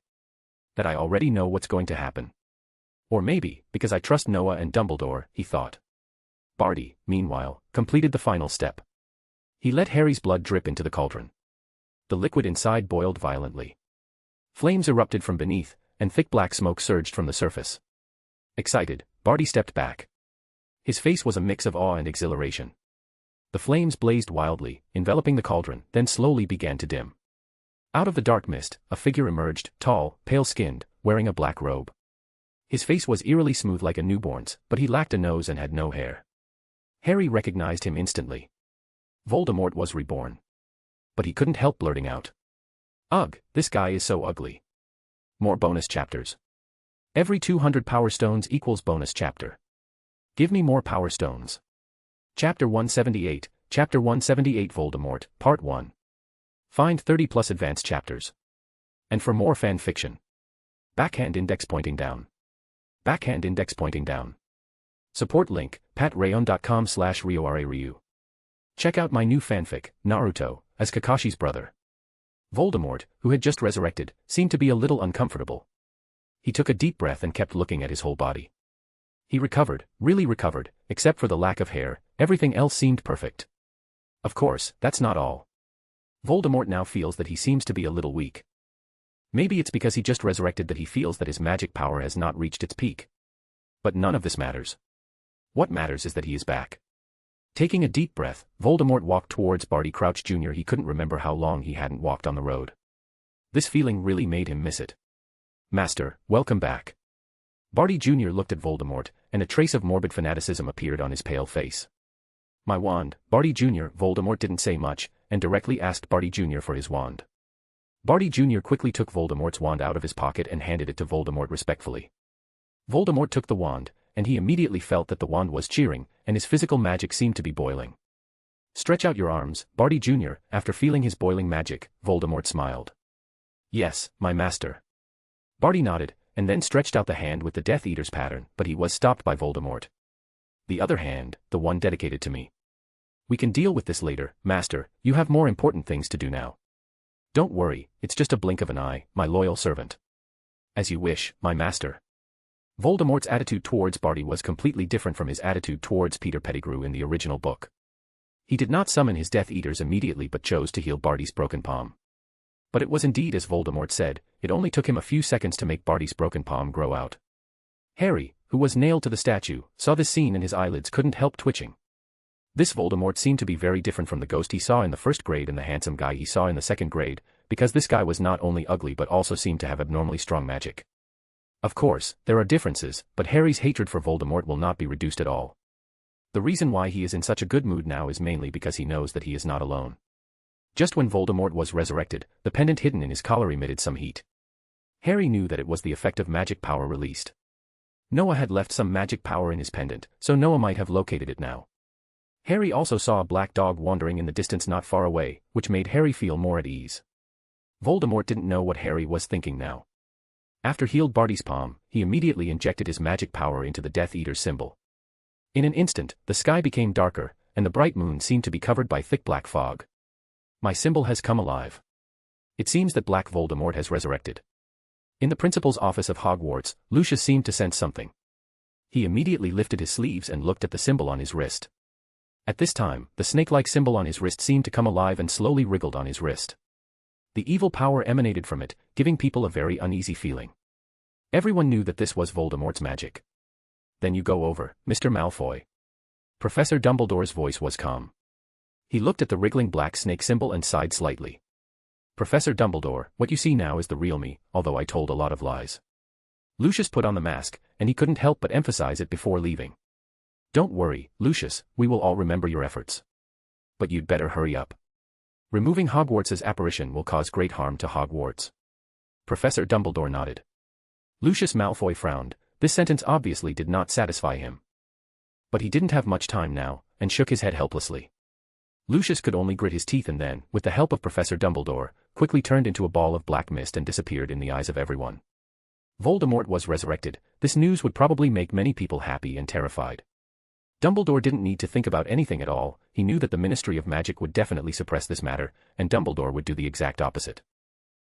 C: That I already know what's going to happen? Or maybe, because I trust Noah and Dumbledore, he thought. Barty, meanwhile, completed the final step. He let Harry's blood drip into the cauldron. The liquid inside boiled violently. Flames erupted from beneath, and thick black smoke surged from the surface. Excited, Barty stepped back. His face was a mix of awe and exhilaration. The flames blazed wildly, enveloping the cauldron, then slowly began to dim. Out of the dark mist, a figure emerged, tall, pale-skinned, wearing a black robe. His face was eerily smooth like a newborn's, but he lacked a nose and had no hair. Harry recognized him instantly. Voldemort was reborn. But he couldn't help blurting out, "Ugh, this guy is so ugly." More bonus chapters. Every 200 power stones equals bonus chapter. Give me more power stones. Chapter 178, Chapter 178 Voldemort, Part 1. Find 30 plus advanced chapters. And for more fan fiction. Backhand index pointing down. Backhand index pointing down. Support link, patreon.com/RioRaRyu. Check out my new fanfic, Naruto, as Kakashi's brother. Voldemort, who had just resurrected, seemed to be a little uncomfortable. He took a deep breath and kept looking at his whole body. He recovered, really recovered, except for the lack of hair, everything else seemed perfect. Of course, that's not all. Voldemort now feels that he seems to be a little weak. Maybe it's because he just resurrected that he feels that his magic power has not reached its peak. But none of this matters. What matters is that he is back. Taking a deep breath, Voldemort walked towards Barty Crouch Jr. He couldn't remember how long he hadn't walked on the road. This feeling really made him miss it. "Master, welcome back." Barty Jr. looked at Voldemort, and a trace of morbid fanaticism appeared on his pale face. "My wand, Barty Jr." Voldemort didn't say much, and directly asked Barty Jr. for his wand. Barty Jr. quickly took Voldemort's wand out of his pocket and handed it to Voldemort respectfully. Voldemort took the wand, and he immediately felt that the wand was cheering, and his physical magic seemed to be boiling. "Stretch out your arms, Barty Jr." After feeling his boiling magic, Voldemort smiled. "Yes, my master." Barty nodded, and then stretched out the hand with the Death Eater's pattern, but he was stopped by Voldemort. "The other hand, the one dedicated to me. We can deal with this later, master, you have more important things to do now." "Don't worry, it's just a blink of an eye, my loyal servant." "As you wish, my master." Voldemort's attitude towards Barty was completely different from his attitude towards Peter Pettigrew in the original book. He did not summon his Death Eaters immediately but chose to heal Barty's broken palm. But it was indeed as Voldemort said, it only took him a few seconds to make Barty's broken palm grow out. Harry, who was nailed to the statue, saw this scene and his eyelids couldn't help twitching. This Voldemort seemed to be very different from the ghost he saw in the first grade and the handsome guy he saw in the second grade, because this guy was not only ugly but also seemed to have abnormally strong magic. Of course, there are differences, but Harry's hatred for Voldemort will not be reduced at all. The reason why he is in such a good mood now is mainly because he knows that he is not alone. Just when Voldemort was resurrected, the pendant hidden in his collar emitted some heat. Harry knew that it was the effect of magic power released. Noah had left some magic power in his pendant, so Noah might have located it now. Harry also saw a black dog wandering in the distance not far away, which made Harry feel more at ease. Voldemort didn't know what Harry was thinking now. After healed Barty's palm, he immediately injected his magic power into the Death Eater's symbol. In an instant, the sky became darker, and the bright moon seemed to be covered by thick black fog. My symbol has come alive. It seems that Black Voldemort has resurrected. In the principal's office of Hogwarts, Lucius seemed to sense something. He immediately lifted his sleeves and looked at the symbol on his wrist. At this time, the snake-like symbol on his wrist seemed to come alive and slowly wriggled on his wrist. The evil power emanated from it, giving people a very uneasy feeling. Everyone knew that this was Voldemort's magic. Then you go over, Mr. Malfoy. Professor Dumbledore's voice was calm. He looked at the wriggling black snake symbol and sighed slightly. Professor Dumbledore, what you see now is the real me, although I told a lot of lies. Lucius put on the mask, and he couldn't help but emphasize it before leaving. Don't worry, Lucius, we will all remember your efforts. But you'd better hurry up. Removing Hogwarts's apparition will cause great harm to Hogwarts. Professor Dumbledore nodded. Lucius Malfoy frowned. This sentence obviously did not satisfy him. But he didn't have much time now, and shook his head helplessly. Lucius could only grit his teeth and then, with the help of Professor Dumbledore, quickly turned into a ball of black mist and disappeared in the eyes of everyone. Voldemort was resurrected. This news would probably make many people happy and terrified. Dumbledore didn't need to think about anything at all. He knew that the Ministry of Magic would definitely suppress this matter, and Dumbledore would do the exact opposite.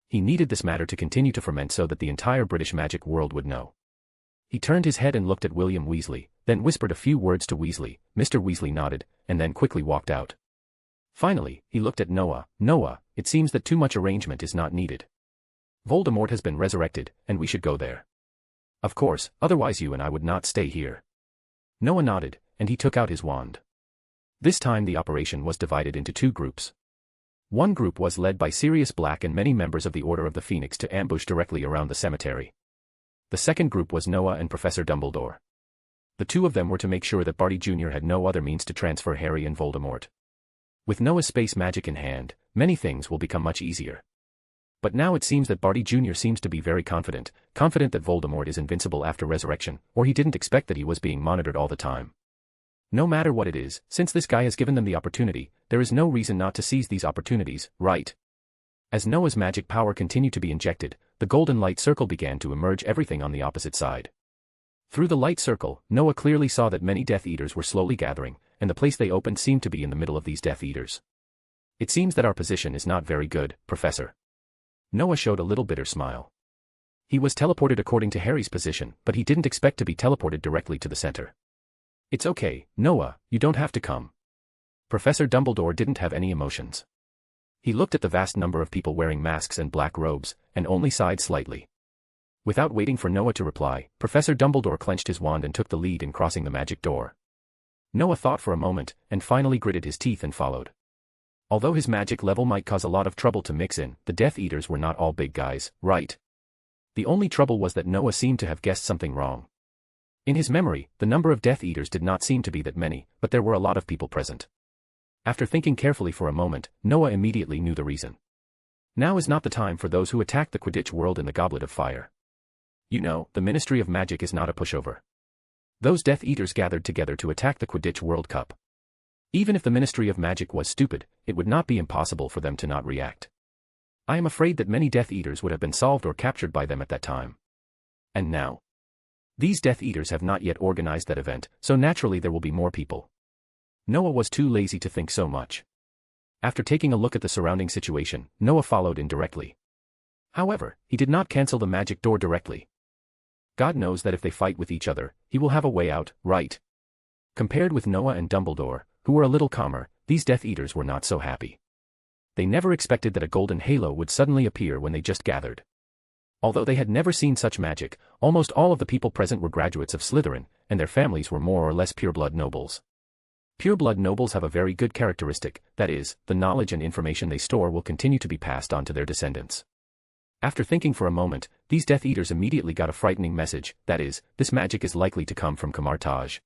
C: He needed this matter to continue to ferment so that the entire British magic world would know. He turned his head and looked at William Weasley, then whispered a few words to Weasley. Mr. Weasley nodded, and then quickly walked out. Finally, he looked at Noah. Noah, it seems that too much arrangement is not needed. Voldemort has been resurrected, and we should go there. Of course, otherwise you and I would not stay here. Noah nodded, and he took out his wand. This time the operation was divided into two groups. One group was led by Sirius Black and many members of the Order of the Phoenix to ambush directly around the cemetery. The second group was Noah and Professor Dumbledore. The two of them were to make sure that Barty Jr. had no other means to transfer Harry and Voldemort. With Noah's space magic in hand, many things will become much easier. But now it seems that Barty Jr. seems to be very confident that Voldemort is invincible after resurrection, or he didn't expect that he was being monitored all the time. No matter what it is, since this guy has given them the opportunity, there is no reason not to seize these opportunities, right? As Noah's magic power continued to be injected, the golden light circle began to emerge everything on the opposite side. Through the light circle, Noah clearly saw that many Death Eaters were slowly gathering, and the place they opened seemed to be in the middle of these Death Eaters. It seems that our position is not very good, Professor. Noah showed a little bitter smile. He was teleported according to Harry's position, but he didn't expect to be teleported directly to the center. It's okay, Noah, you don't have to come. Professor Dumbledore didn't have any emotions. He looked at the vast number of people wearing masks and black robes, and only sighed slightly. Without waiting for Noah to reply, Professor Dumbledore clenched his wand and took the lead in crossing the magic door. Noah thought for a moment, and finally gritted his teeth and followed. Although his magic level might cause a lot of trouble to mix in, the Death Eaters were not all big guys, right? The only trouble was that Noah seemed to have guessed something wrong. In his memory, the number of Death Eaters did not seem to be that many, but there were a lot of people present. After thinking carefully for a moment, Noah immediately knew the reason. Now is not the time for those who attack the Quidditch world in the Goblet of Fire. You know, the Ministry of Magic is not a pushover. Those Death Eaters gathered together to attack the Quidditch World Cup. Even if the Ministry of Magic was stupid, it would not be impossible for them to not react. I am afraid that many Death Eaters would have been solved or captured by them at that time. And now? These Death Eaters have not yet organized that event, so naturally there will be more people. Noah was too lazy to think so much. After taking a look at the surrounding situation, Noah followed in directly. However, he did not cancel the magic door directly. God knows that if they fight with each other, he will have a way out, right? Compared with Noah and Dumbledore, who were a little calmer, these Death Eaters were not so happy. They never expected that a golden halo would suddenly appear when they just gathered. Although they had never seen such magic, almost all of the people present were graduates of Slytherin, and their families were more or less pureblood nobles. Pureblood nobles have a very good characteristic, that is, the knowledge and information they store will continue to be passed on to their descendants. After thinking for a moment, these Death Eaters immediately got a frightening message, that is, this magic is likely to come from Camartage.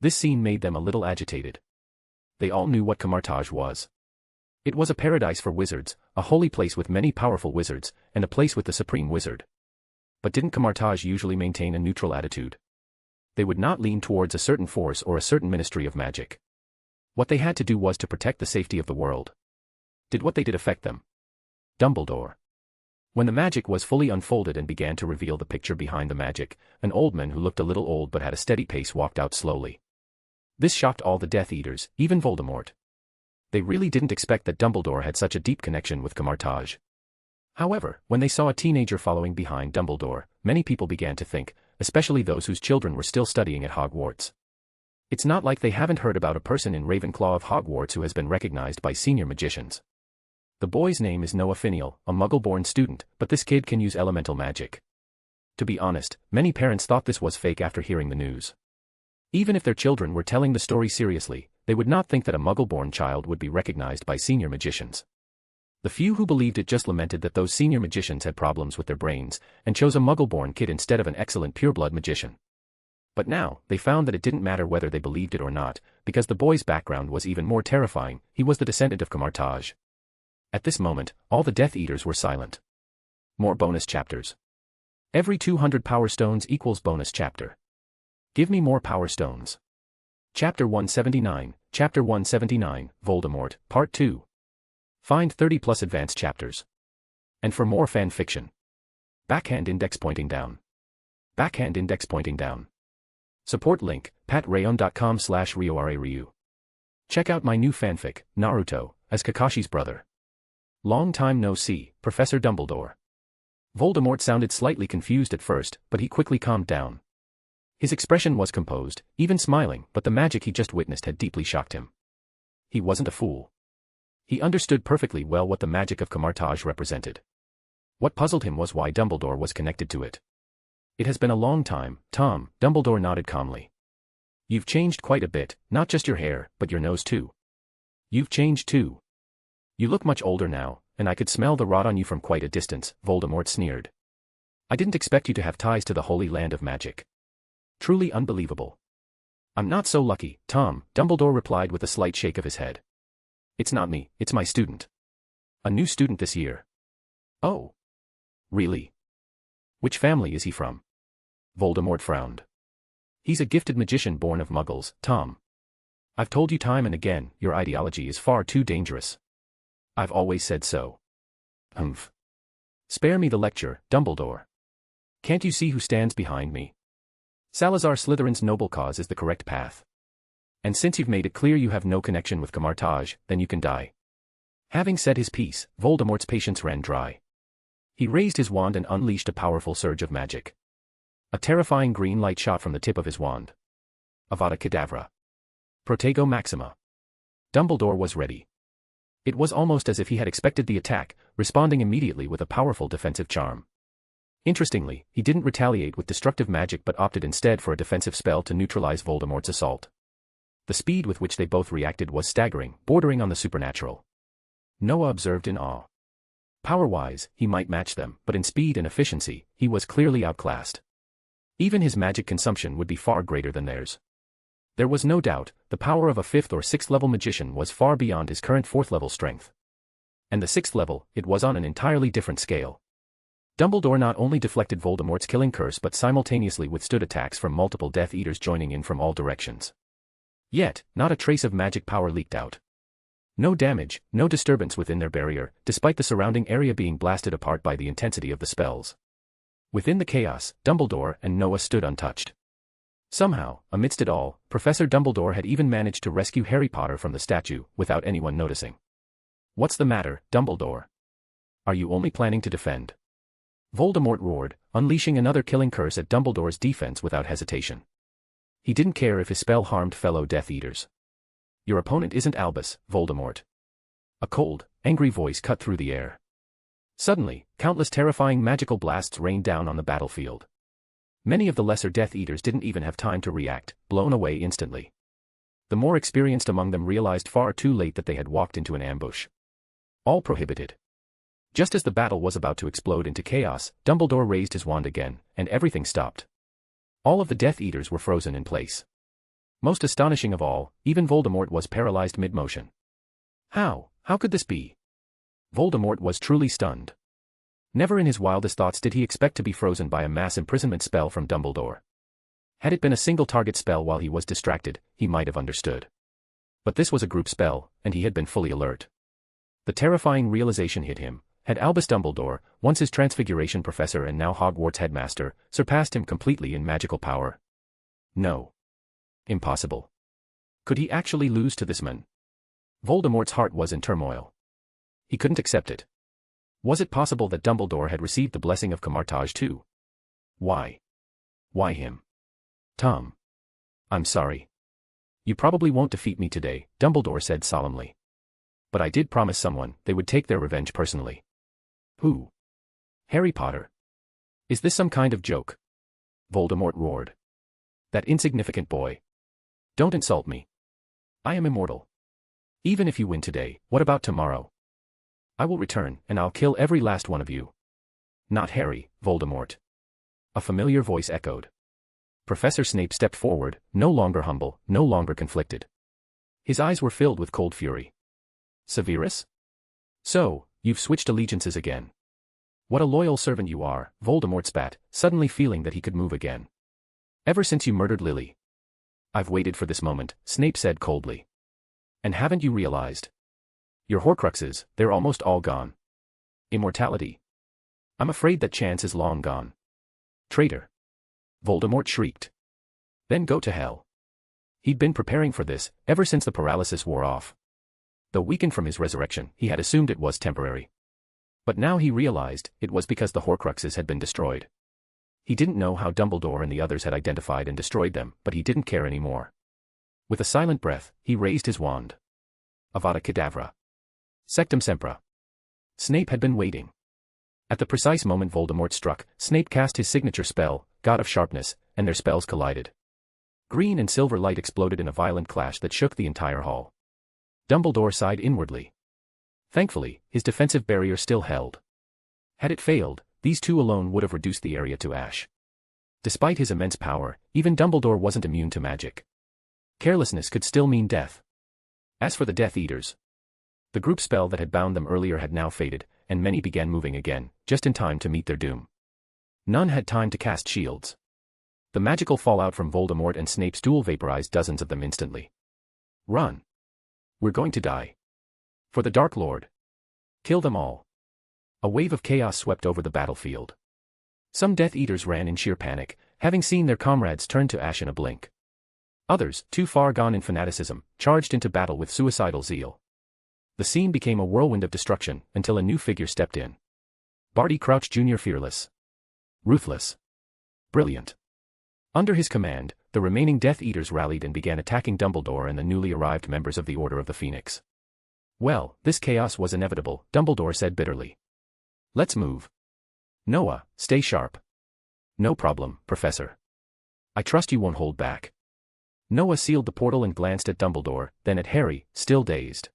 C: This scene made them a little agitated. They all knew what Camartage was. It was a paradise for wizards, a holy place with many powerful wizards, and a place with the supreme wizard. But didn't Camartage usually maintain a neutral attitude? They would not lean towards a certain force or a certain ministry of magic. What they had to do was to protect the safety of the world. Did what they did affect them? Dumbledore. When the magic was fully unfolded and began to reveal the picture behind the magic, an old man who looked a little old but had a steady pace walked out slowly. This shocked all the Death Eaters, even Voldemort. They really didn't expect that Dumbledore had such a deep connection with Camartage. However, when they saw a teenager following behind Dumbledore, many people began to think, especially those whose children were still studying at Hogwarts. It's not like they haven't heard about a person in Ravenclaw of Hogwarts who has been recognized by senior magicians. The boy's name is Noah Finial, a Muggle-born student, but this kid can use elemental magic. To be honest, many parents thought this was fake after hearing the news. Even if their children were telling the story seriously, they would not think that a Muggle-born child would be recognized by senior magicians. The few who believed it just lamented that those senior magicians had problems with their brains, and chose a Muggle-born kid instead of an excellent pureblood magician. But now, they found that it didn't matter whether they believed it or not, because the boy's background was even more terrifying. He was the descendant of Camartage. At this moment, all the Death Eaters were silent. More bonus chapters. Every 200 Power Stones equals bonus chapter. Give me more Power Stones. Chapter 179, Chapter 179, Voldemort, Part 2. Find 30 plus advanced chapters. And for more fan fiction. Backhand index pointing down. Backhand index pointing down. Support link, patreon.com/RioRaRyu. Check out my new fanfic, Naruto, as Kakashi's brother. Long time no see, Professor Dumbledore. Voldemort sounded slightly confused at first, but he quickly calmed down. His expression was composed, even smiling, but the magic he just witnessed had deeply shocked him. He wasn't a fool. He understood perfectly well what the magic of Camartage represented. What puzzled him was why Dumbledore was connected to it. It has been a long time, Tom, Dumbledore nodded calmly. You've changed quite a bit, not just your hair, but your nose too. You've changed too. You look much older now, and I could smell the rot on you from quite a distance, Voldemort sneered. I didn't expect you to have ties to the holy land of magic. Truly unbelievable. I'm not so lucky, Tom, Dumbledore replied with a slight shake of his head. It's not me, it's my student. A new student this year. Oh. Really? Which family is he from? Voldemort frowned. He's a gifted magician born of Muggles, Tom. I've told you time and again, your ideology is far too dangerous. I've always said so. Humph. Spare me the lecture, Dumbledore. Can't you see who stands behind me? Salazar Slytherin's noble cause is the correct path. And since you've made it clear you have no connection with Camartage, then you can die. Having said his piece, Voldemort's patience ran dry. He raised his wand and unleashed a powerful surge of magic. A terrifying green light shot from the tip of his wand. Avada Kedavra. Protego Maxima. Dumbledore was ready. It was almost as if he had expected the attack, responding immediately with a powerful defensive charm. Interestingly, he didn't retaliate with destructive magic but opted instead for a defensive spell to neutralize Voldemort's assault. The speed with which they both reacted was staggering, bordering on the supernatural. Noah observed in awe. Power-wise, he might match them, but in speed and efficiency, he was clearly outclassed. Even his magic consumption would be far greater than theirs. There was no doubt, the power of a 5th or 6th level magician was far beyond his current 4th level strength. And the 6th level, it was on an entirely different scale. Dumbledore not only deflected Voldemort's killing curse but simultaneously withstood attacks from multiple Death Eaters joining in from all directions. Yet, not a trace of magic power leaked out. No damage, no disturbance within their barrier, despite the surrounding area being blasted apart by the intensity of the spells. Within the chaos, Dumbledore and Noah stood untouched. Somehow, amidst it all, Professor Dumbledore had even managed to rescue Harry Potter from the statue, without anyone noticing. What's the matter, Dumbledore? Are you only planning to defend? Voldemort roared, unleashing another killing curse at Dumbledore's defense without hesitation. He didn't care if his spell harmed fellow Death Eaters. Your opponent isn't Albus, Voldemort. A cold, angry voice cut through the air. Suddenly, countless terrifying magical blasts rained down on the battlefield. Many of the lesser Death Eaters didn't even have time to react, blown away instantly. The more experienced among them realized far too late that they had walked into an ambush. All prohibited. Just as the battle was about to explode into chaos, Dumbledore raised his wand again, and everything stopped. All of the Death Eaters were frozen in place. Most astonishing of all, even Voldemort was paralyzed mid-motion. How could this be? Voldemort was truly stunned. Never in his wildest thoughts did he expect to be frozen by a mass imprisonment spell from Dumbledore. Had it been a single target spell while he was distracted, he might have understood. But this was a group spell, and he had been fully alert. The terrifying realization hit him. Had Albus Dumbledore, once his Transfiguration professor and now Hogwarts headmaster, surpassed him completely in magical power? No. Impossible. Could he actually lose to this man? Voldemort's heart was in turmoil. He couldn't accept it. Was it possible that Dumbledore had received the blessing of Camartage too? Why? Why him? Tom. I'm sorry. You probably won't defeat me today, Dumbledore said solemnly. But I did promise someone they would take their revenge personally. Who? Harry Potter. Is this some kind of joke? Voldemort roared. That insignificant boy. Don't insult me. I am immortal. Even if you win today, what about tomorrow? I will return, and I'll kill every last one of you. Not Harry, Voldemort. A familiar voice echoed. Professor Snape stepped forward, no longer humble, no longer conflicted. His eyes were filled with cold fury. Severus? So, you've switched allegiances again. What a loyal servant you are, Voldemort spat, suddenly feeling that he could move again. Ever since you murdered Lily. I've waited for this moment, Snape said coldly. And haven't you realized? Your Horcruxes, they're almost all gone. Immortality. I'm afraid that chance is long gone. Traitor. Voldemort shrieked. Then go to hell. He'd been preparing for this, ever since the paralysis wore off. Though weakened from his resurrection, he had assumed it was temporary. But now he realized, it was because the Horcruxes had been destroyed. He didn't know how Dumbledore and the others had identified and destroyed them, but he didn't care anymore. With a silent breath, he raised his wand. Avada Kedavra. Sectum Sempra. Snape had been waiting. At the precise moment Voldemort struck, Snape cast his signature spell, God of Sharpness, and their spells collided. Green and silver light exploded in a violent clash that shook the entire hall. Dumbledore sighed inwardly. Thankfully, his defensive barrier still held. Had it failed, these two alone would have reduced the area to ash. Despite his immense power, even Dumbledore wasn't immune to magic. Carelessness could still mean death. As for the Death Eaters, the group spell that had bound them earlier had now faded, and many began moving again, just in time to meet their doom. None had time to cast shields. The magical fallout from Voldemort and Snape's duel vaporized dozens of them instantly. Run. We're going to die. For the Dark Lord. Kill them all. A wave of chaos swept over the battlefield. Some Death Eaters ran in sheer panic, having seen their comrades turn to ash in a blink. Others, too far gone in fanaticism, charged into battle with suicidal zeal. The scene became a whirlwind of destruction, until a new figure stepped in. Barty Crouch Jr. Fearless. Ruthless. Brilliant. Under his command, the remaining Death Eaters rallied and began attacking Dumbledore and the newly arrived members of the Order of the Phoenix. Well, this chaos was inevitable, Dumbledore said bitterly. Let's move. Noah, stay sharp. No problem, Professor. I trust you won't hold back. Noah sealed the portal and glanced at Dumbledore, then at Harry, still dazed.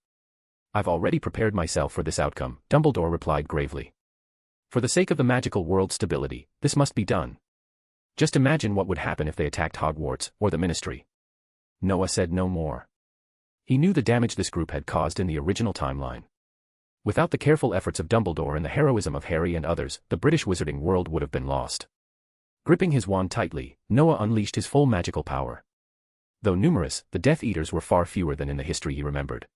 C: I've already prepared myself for this outcome, Dumbledore replied gravely. For the sake of the magical world's stability, this must be done. Just imagine what would happen if they attacked Hogwarts, or the Ministry. Noah said no more. He knew the damage this group had caused in the original timeline. Without the careful efforts of Dumbledore and the heroism of Harry and others, the British wizarding world would have been lost. Gripping his wand tightly, Noah unleashed his full magical power. Though numerous, the Death Eaters were far fewer than in the history he remembered.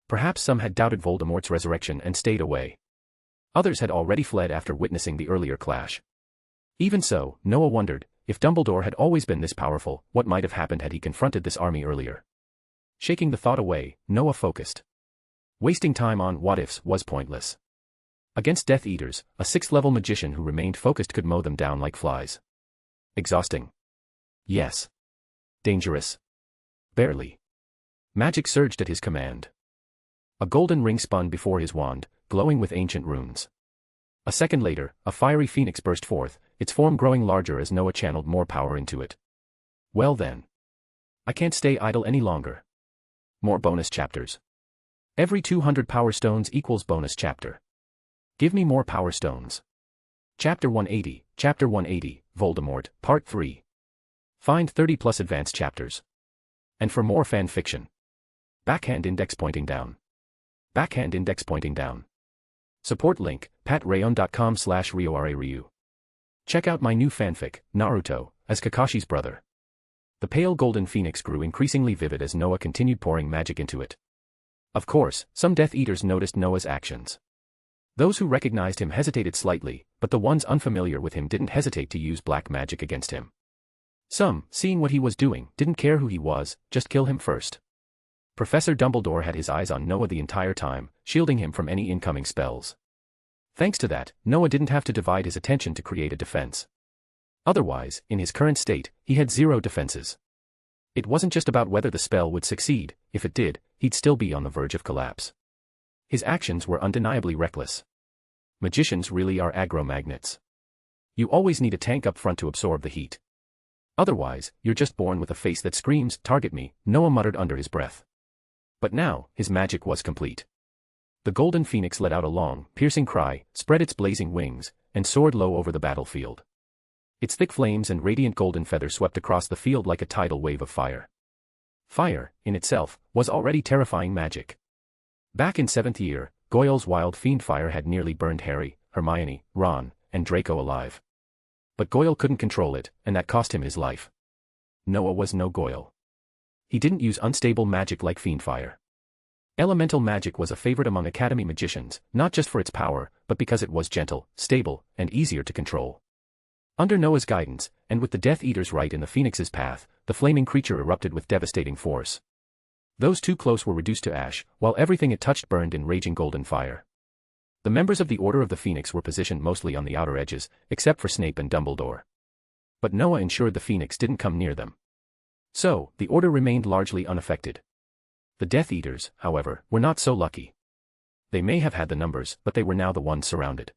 C: Perhaps some had doubted Voldemort's resurrection and stayed away. Others had already fled after witnessing the earlier clash. Even so, Noah wondered, if Dumbledore had always been this powerful, what might have happened had he confronted this army earlier? Shaking the thought away, Noah focused. Wasting time on what-ifs was pointless. Against Death Eaters, a 6th-level magician who remained focused could mow them down like flies. Exhausting. Yes. Dangerous. Barely. Magic surged at his command. A golden ring spun before his wand, glowing with ancient runes. A second later, a fiery phoenix burst forth, its form growing larger as Noah channeled more power into it. Well then. I can't stay idle any longer. More bonus chapters. Every 200 power stones equals bonus chapter. Give me more power stones. Chapter 180, Voldemort, Part 3. Find 30 plus advanced chapters. And for more fan fiction. Backhand index pointing down. Backhand index pointing down. Support link, patreon.com/RioRaRyu. Check out my new fanfic, Naruto, as Kakashi's brother. The pale golden phoenix grew increasingly vivid as Noah continued pouring magic into it. Of course, some Death Eaters noticed Noah's actions. Those who recognized him hesitated slightly, but the ones unfamiliar with him didn't hesitate to use black magic against him. Some, seeing what he was doing, didn't care who he was, just kill him first. Professor Dumbledore had his eyes on Noah the entire time, shielding him from any incoming spells. Thanks to that, Noah didn't have to divide his attention to create a defense. Otherwise, in his current state, he had 0 defenses. It wasn't just about whether the spell would succeed; if it did, he'd still be on the verge of collapse. His actions were undeniably reckless. Magicians really are aggro magnets. You always need a tank up front to absorb the heat. Otherwise, you're just born with a face that screams, "Target me," Noah muttered under his breath. But now, his magic was complete. The golden phoenix let out a long, piercing cry, spread its blazing wings, and soared low over the battlefield. Its thick flames and radiant golden feathers swept across the field like a tidal wave of fire. Fire, in itself, was already terrifying magic. Back in 7th year, Goyle's wild fiend fire had nearly burned Harry, Hermione, Ron, and Draco alive. But Goyle couldn't control it, and that cost him his life. Noah was no Goyle. He didn't use unstable magic like fiend fire. Elemental magic was a favorite among Academy magicians, not just for its power, but because it was gentle, stable, and easier to control. Under Noah's guidance, and with the Death Eaters right in the Phoenix's path, the flaming creature erupted with devastating force. Those too close were reduced to ash, while everything it touched burned in raging golden fire. The members of the Order of the Phoenix were positioned mostly on the outer edges, except for Snape and Dumbledore. But Noah ensured the Phoenix didn't come near them. So, the Order remained largely unaffected. The Death Eaters, however, were not so lucky. They may have had the numbers, but they were now the ones surrounded.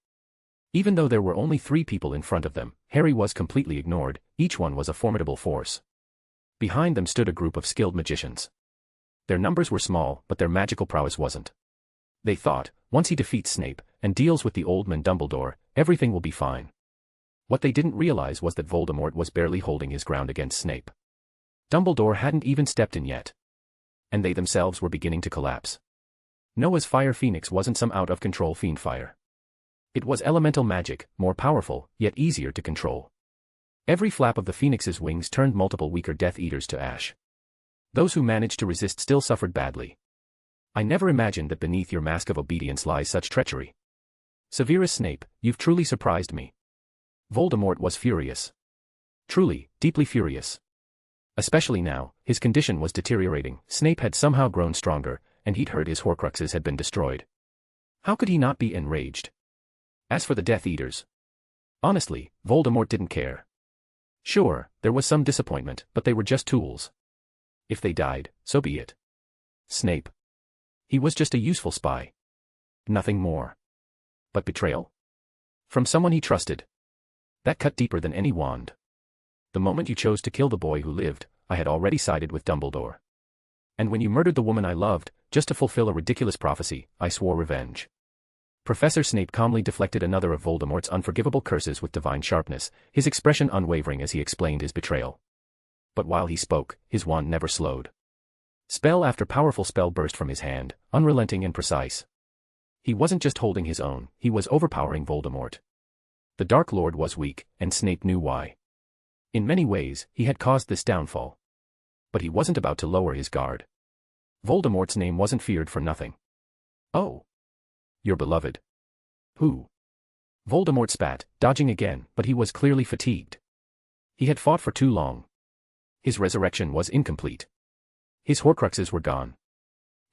C: Even though there were only 3 people in front of them, Harry was completely ignored; each one was a formidable force. Behind them stood a group of skilled magicians. Their numbers were small, but their magical prowess wasn't. They thought, once he defeats Snape, and deals with the old man Dumbledore, everything will be fine. What they didn't realize was that Voldemort was barely holding his ground against Snape. Dumbledore hadn't even stepped in yet. And they themselves were beginning to collapse. Noah's fire phoenix wasn't some out-of-control fiend fire. It was elemental magic, more powerful, yet easier to control. Every flap of the phoenix's wings turned multiple weaker Death Eaters to ash. Those who managed to resist still suffered badly. I never imagined that beneath your mask of obedience lies such treachery. Severus Snape, you've truly surprised me. Voldemort was furious. Truly, deeply furious. Especially now, his condition was deteriorating. Snape had somehow grown stronger, and he'd heard his Horcruxes had been destroyed. How could he not be enraged? As for the Death Eaters, honestly, Voldemort didn't care. Sure, there was some disappointment, but they were just tools. If they died, so be it. Snape. He was just a useful spy. Nothing more. But betrayal? From someone he trusted. That cut deeper than any wand. The moment you chose to kill the boy who lived, I had already sided with Dumbledore. And when you murdered the woman I loved, just to fulfill a ridiculous prophecy, I swore revenge. Professor Snape calmly deflected another of Voldemort's unforgivable curses with divine sharpness, his expression unwavering as he explained his betrayal. But while he spoke, his wand never slowed. Spell after powerful spell burst from his hand, unrelenting and precise. He wasn't just holding his own, he was overpowering Voldemort. The Dark Lord was weak, and Snape knew why. In many ways, he had caused this downfall. But he wasn't about to lower his guard. Voldemort's name wasn't feared for nothing. Oh. Your beloved. Who? Voldemort spat, dodging again, but he was clearly fatigued. He had fought for too long. His resurrection was incomplete. His Horcruxes were gone.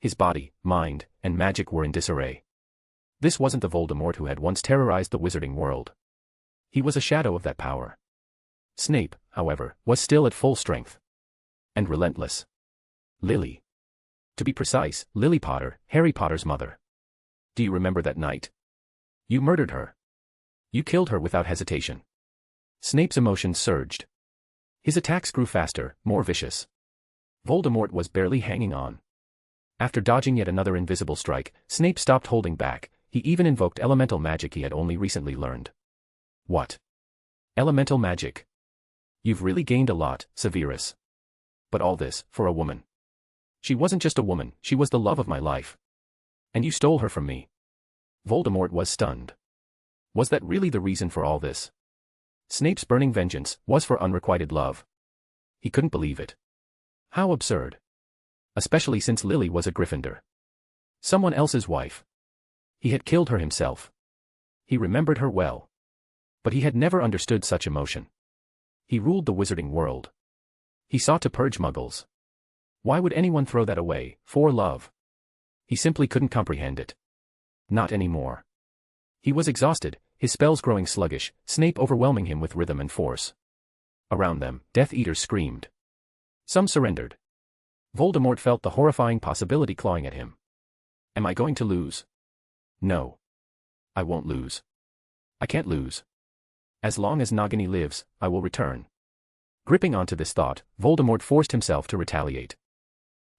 C: His body, mind, and magic were in disarray. This wasn't the Voldemort who had once terrorized the wizarding world. He was a shadow of that power. Snape, however, was still at full strength. And relentless. Lily. To be precise, Lily Potter, Harry Potter's mother. Do you remember that night? You murdered her. You killed her without hesitation. Snape's emotions surged. His attacks grew faster, more vicious. Voldemort was barely hanging on. After dodging yet another invisible strike, Snape stopped holding back. He even invoked elemental magic he had only recently learned. What? Elemental magic? You've really gained a lot, Severus. But all this, for a woman. She wasn't just a woman, she was the love of my life. And you stole her from me. Voldemort was stunned. Was that really the reason for all this? Snape's burning vengeance was for unrequited love. He couldn't believe it. How absurd. Especially since Lily was a Gryffindor. Someone else's wife. He had killed her himself. He remembered her well. But he had never understood such emotion. He ruled the wizarding world. He sought to purge muggles. Why would anyone throw that away, for love? He simply couldn't comprehend it. Not anymore. He was exhausted, his spells growing sluggish, Snape overwhelming him with rhythm and force. Around them, Death Eaters screamed. Some surrendered. Voldemort felt the horrifying possibility clawing at him. Am I going to lose? No. I won't lose. I can't lose. As long as Nagini lives, I will return. Gripping onto this thought, Voldemort forced himself to retaliate.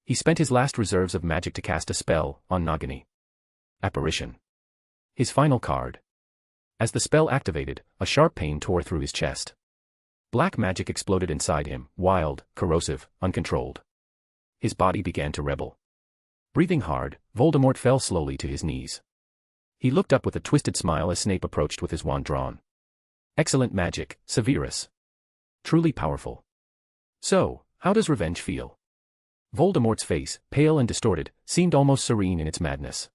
C: He spent his last reserves of magic to cast a spell on Nagini. Apparition. His final card. As the spell activated, a sharp pain tore through his chest. Black magic exploded inside him, wild, corrosive, uncontrolled. His body began to rebel. Breathing hard, Voldemort fell slowly to his knees. He looked up with a twisted smile as Snape approached with his wand drawn. Excellent magic, Severus. Truly powerful. So, how does revenge feel? Voldemort's face, pale and distorted, seemed almost serene in its madness.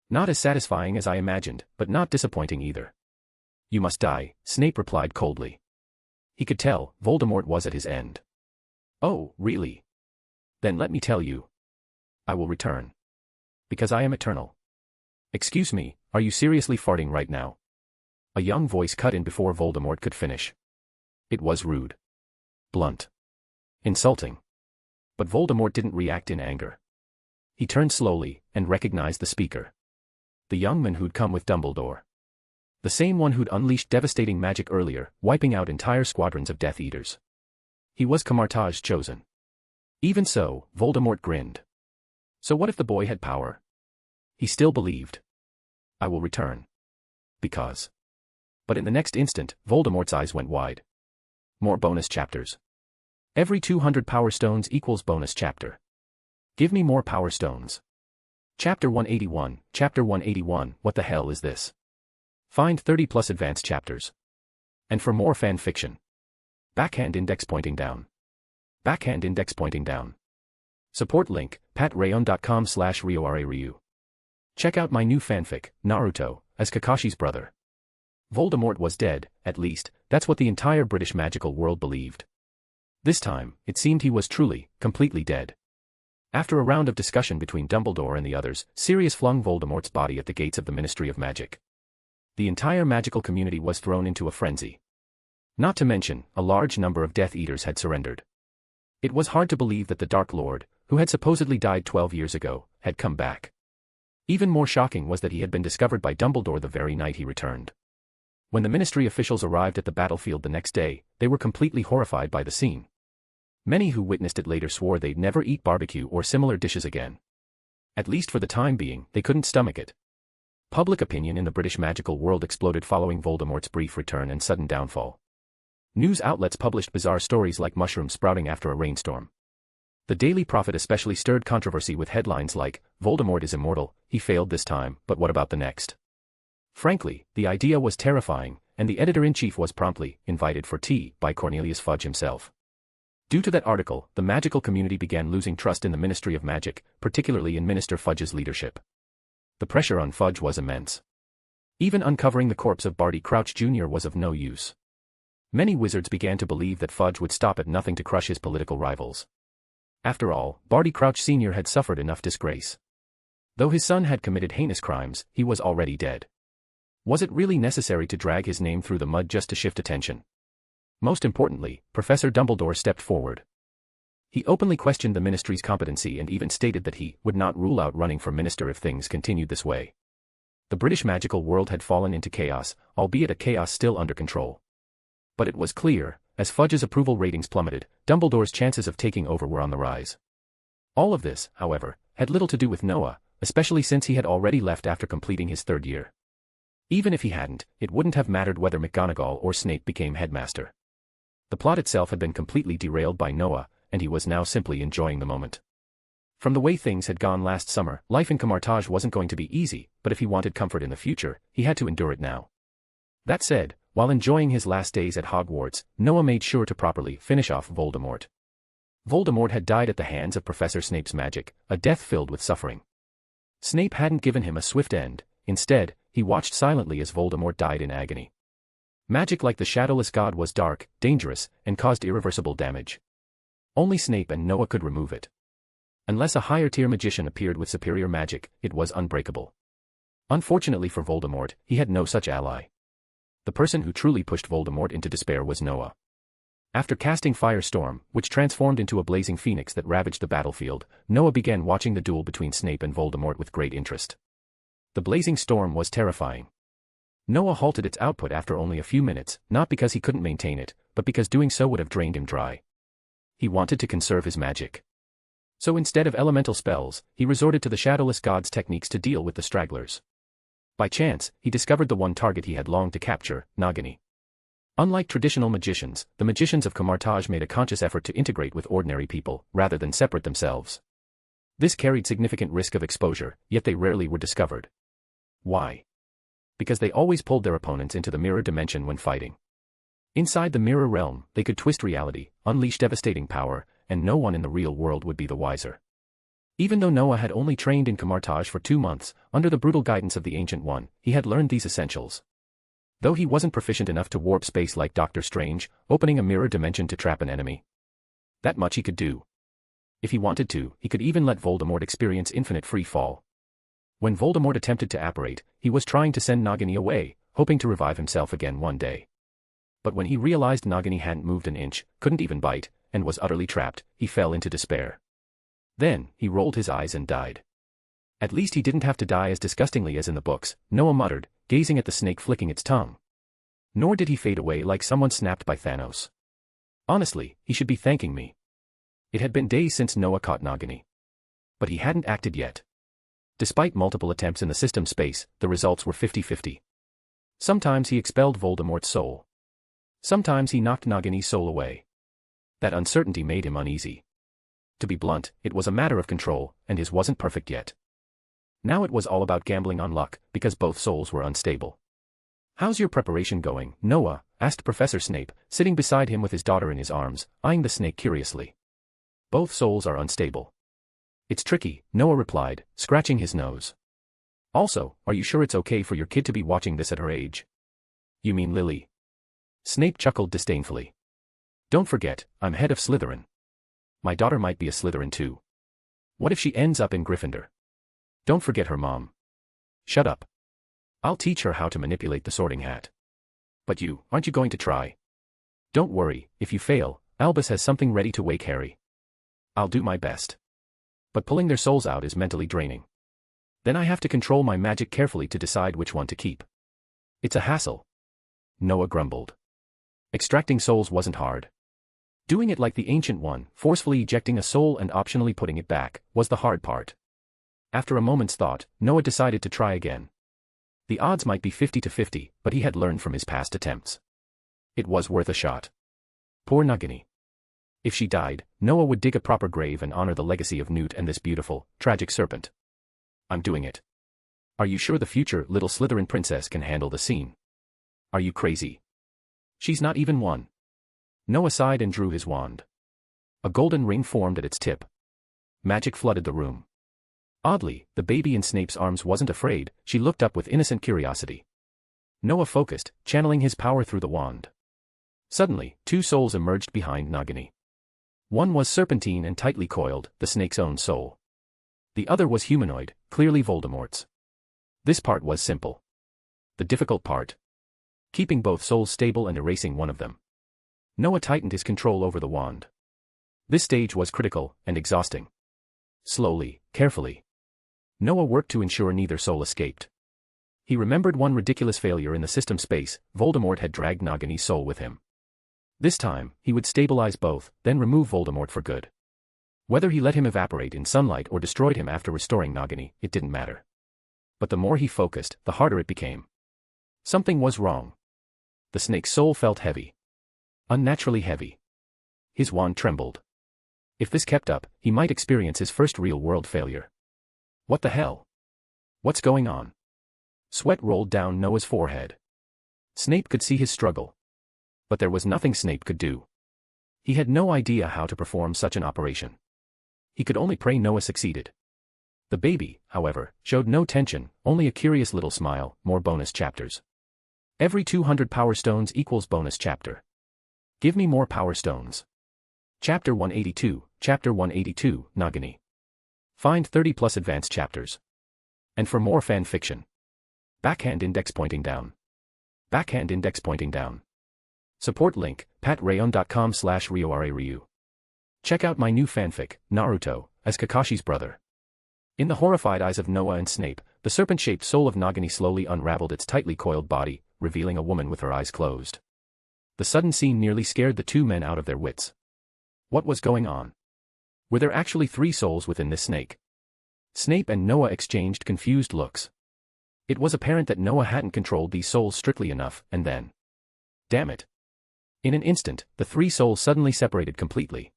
C: Not as satisfying as I imagined, but not disappointing either. You must die, Snape replied coldly. He could tell, Voldemort was at his end. Oh, really? Then let me tell you. I will return. Because I am eternal. Excuse me, are you seriously farting right now? A young voice cut in before Voldemort could finish. It was rude. Blunt. Insulting. But Voldemort didn't react in anger. He turned slowly, and recognized the speaker. The young man who'd come with Dumbledore. The same one who'd unleashed devastating magic earlier, wiping out entire squadrons of Death Eaters. He was Camartage's chosen. Even so, Voldemort grinned. So what if the boy had power? He still believed. I will return. Because. But in the next instant, Voldemort's eyes went wide. More bonus chapters. Every 200 Power Stones equals bonus chapter. Give me more Power Stones. Chapter 181, Chapter 181, what the hell is this? Find 30 plus advanced chapters. And for more fan fiction. Backhand index pointing down. Backhand index pointing down. Support link, patreon.com/RioRaRyu. Check out my new fanfic, Naruto, as Kakashi's brother. Voldemort was dead, at least, that's what the entire British magical world believed. This time, it seemed he was truly, completely dead. After a round of discussion between Dumbledore and the others, Sirius flung Voldemort's body at the gates of the Ministry of Magic. The entire magical community was thrown into a frenzy. Not to mention, a large number of Death Eaters had surrendered. It was hard to believe that the Dark Lord, who had supposedly died 12 years ago, had come back. Even more shocking was that he had been discovered by Dumbledore the very night he returned. When the Ministry officials arrived at the battlefield the next day, they were completely horrified by the scene. Many who witnessed it later swore they'd never eat barbecue or similar dishes again. At least for the time being, they couldn't stomach it. Public opinion in the British magical world exploded following Voldemort's brief return and sudden downfall. News outlets published bizarre stories like mushrooms sprouting after a rainstorm. The Daily Prophet especially stirred controversy with headlines like, Voldemort is immortal, he failed this time, but what about the next? Frankly, the idea was terrifying, and the editor-in-chief was promptly invited for tea by Cornelius Fudge himself. Due to that article, the magical community began losing trust in the Ministry of Magic, particularly in Minister Fudge's leadership. The pressure on Fudge was immense. Even uncovering the corpse of Barty Crouch Jr. was of no use. Many wizards began to believe that Fudge would stop at nothing to crush his political rivals. After all, Barty Crouch Sr. had suffered enough disgrace. Though his son had committed heinous crimes, he was already dead. Was it really necessary to drag his name through the mud just to shift attention? Most importantly, Professor Dumbledore stepped forward. He openly questioned the ministry's competency and even stated that he would not rule out running for minister if things continued this way. The British magical world had fallen into chaos, albeit a chaos still under control. But it was clear, as Fudge's approval ratings plummeted, Dumbledore's chances of taking over were on the rise. All of this, however, had little to do with Noah, especially since he had already left after completing his third year. Even if he hadn't, it wouldn't have mattered whether McGonagall or Snape became headmaster. The plot itself had been completely derailed by Noah, and he was now simply enjoying the moment. From the way things had gone last summer, life in Camartage wasn't going to be easy, but if he wanted comfort in the future, he had to endure it now. That said, while enjoying his last days at Hogwarts, Noah made sure to properly finish off Voldemort. Voldemort had died at the hands of Professor Snape's magic, a death filled with suffering. Snape hadn't given him a swift end. Instead, he watched silently as Voldemort died in agony. Magic like the Shadowless God was dark, dangerous, and caused irreversible damage. Only Snape and Noah could remove it. Unless a higher-tier magician appeared with superior magic, it was unbreakable. Unfortunately for Voldemort, he had no such ally. The person who truly pushed Voldemort into despair was Noah. After casting Firestorm, which transformed into a blazing phoenix that ravaged the battlefield, Noah began watching the duel between Snape and Voldemort with great interest. The blazing storm was terrifying. Noah halted its output after only a few minutes, not because he couldn't maintain it, but because doing so would have drained him dry. He wanted to conserve his magic. So instead of elemental spells, he resorted to the Shadowless God's techniques to deal with the stragglers. By chance, he discovered the one target he had longed to capture, Nagini. Unlike traditional magicians, the magicians of Camartage made a conscious effort to integrate with ordinary people, rather than separate themselves. This carried significant risk of exposure, yet they rarely were discovered. Why? Because they always pulled their opponents into the mirror dimension when fighting. Inside the mirror realm, they could twist reality, unleash devastating power, and no one in the real world would be the wiser. Even though Noah had only trained in Camartage for 2 months, under the brutal guidance of the Ancient One, he had learned these essentials. Though he wasn't proficient enough to warp space like Doctor Strange, opening a mirror dimension to trap an enemy. That much he could do. If he wanted to, he could even let Voldemort experience infinite free fall. When Voldemort attempted to apparate, he was trying to send Nagini away, hoping to revive himself again one day. But when he realized Nagini hadn't moved an inch, couldn't even bite, and was utterly trapped, he fell into despair. Then, he rolled his eyes and died. At least he didn't have to die as disgustingly as in the books, Noah muttered, gazing at the snake flicking its tongue. Nor did he fade away like someone snapped by Thanos. Honestly, he should be thanking me. It had been days since Noah caught Nagini. But he hadn't acted yet. Despite multiple attempts in the system space, the results were 50-50. Sometimes he expelled Voldemort's soul. Sometimes he knocked Nagini's soul away. That uncertainty made him uneasy. To be blunt, it was a matter of control, and his wasn't perfect yet. Now it was all about gambling on luck, because both souls were unstable. "How's your preparation going, Noah?" asked Professor Snape, sitting beside him with his daughter in his arms, eyeing the snake curiously. "Both souls are unstable." "It's tricky," Noah replied, scratching his nose. "Also, are you sure it's okay for your kid to be watching this at her age?" "You mean Lily?" Snape chuckled disdainfully. "Don't forget, I'm head of Slytherin. My daughter might be a Slytherin too. What if she ends up in Gryffindor? Don't forget her mom." "Shut up. I'll teach her how to manipulate the Sorting Hat." "But aren't you going to try?" "Don't worry, if you fail, Albus has something ready to wake Harry." "I'll do my best. But pulling their souls out is mentally draining. Then I have to control my magic carefully to decide which one to keep. It's a hassle." Noah grumbled. Extracting souls wasn't hard. Doing it like the Ancient One, forcefully ejecting a soul and optionally putting it back, was the hard part. After a moment's thought, Noah decided to try again. The odds might be 50-50, but he had learned from his past attempts. It was worth a shot. Poor Nagini. If she died, Noah would dig a proper grave and honor the legacy of Newt and this beautiful, tragic serpent. "I'm doing it." "Are you sure the future little Slytherin princess can handle the scene?" "Are you crazy? She's not even one." Noah sighed and drew his wand. A golden ring formed at its tip. Magic flooded the room. Oddly, the baby in Snape's arms wasn't afraid, she looked up with innocent curiosity. Noah focused, channeling his power through the wand. Suddenly, 2 souls emerged behind Nagini. One was serpentine and tightly coiled, the snake's own soul. The other was humanoid, clearly Voldemort's. This part was simple. The difficult part: keeping both souls stable and erasing one of them. Noah tightened his control over the wand. This stage was critical and exhausting. Slowly, carefully, Noah worked to ensure neither soul escaped. He remembered one ridiculous failure in the system space: Voldemort had dragged Nagini's soul with him. This time, he would stabilize both, then remove Voldemort for good. Whether he let him evaporate in sunlight or destroyed him after restoring Nagini, it didn't matter. But the more he focused, the harder it became. Something was wrong. The snake's soul felt heavy. Unnaturally heavy. His wand trembled. If this kept up, he might experience his first real-world failure. What the hell? What's going on? Sweat rolled down Noah's forehead. Snape could see his struggle. But there was nothing Snape could do. He had no idea how to perform such an operation. He could only pray Noah succeeded. The baby, however, showed no tension, only a curious little smile. More bonus chapters. Every 200 power stones equals bonus chapter. Give me more power stones. Chapter 182, Chapter 182, Nagini. Find 30 plus advanced chapters. And for more fan fiction. Backhand index pointing down. Backhand index pointing down. Support link, patrayon.com/ryoraryu. Check out my new fanfic, Naruto, as Kakashi's brother. In the horrified eyes of Noah and Snape, the serpent-shaped soul of Nagini slowly unraveled its tightly coiled body, revealing a woman with her eyes closed. The sudden scene nearly scared the two men out of their wits. What was going on? Were there actually 3 souls within this snake? Snape and Noah exchanged confused looks. It was apparent that Noah hadn't controlled these souls strictly enough, and then... Damn it. In an instant, the 3 souls suddenly separated completely.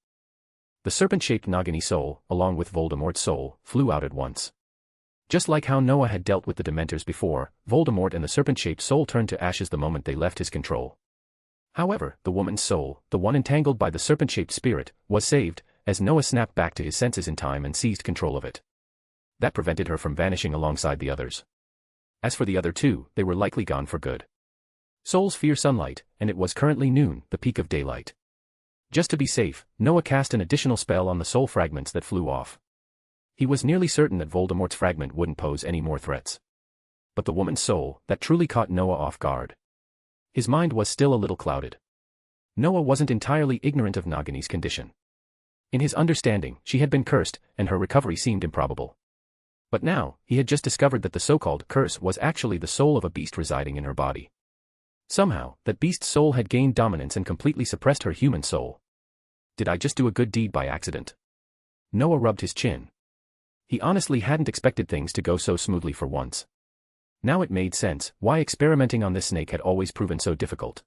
C: The serpent-shaped Nagini soul, along with Voldemort's soul, flew out at once. Just like how Noah had dealt with the Dementors before, Voldemort and the serpent-shaped soul turned to ashes the moment they left his control. However, the woman's soul, the one entangled by the serpent-shaped spirit, was saved, as Noah snapped back to his senses in time and seized control of it. That prevented her from vanishing alongside the others. As for the other 2, they were likely gone for good. Souls fear sunlight, and it was currently noon, the peak of daylight. Just to be safe, Noah cast an additional spell on the soul fragments that flew off. He was nearly certain that Voldemort's fragment wouldn't pose any more threats. But the woman's soul, that truly caught Noah off guard. His mind was still a little clouded. Noah wasn't entirely ignorant of Nagini's condition. In his understanding, she had been cursed, and her recovery seemed improbable. But now, he had just discovered that the so-called curse was actually the soul of a beast residing in her body. Somehow, that beast's soul had gained dominance and completely suppressed her human soul. Did I just do a good deed by accident? Noah rubbed his chin. He honestly hadn't expected things to go so smoothly for once. Now it made sense why experimenting on this snake had always proven so difficult.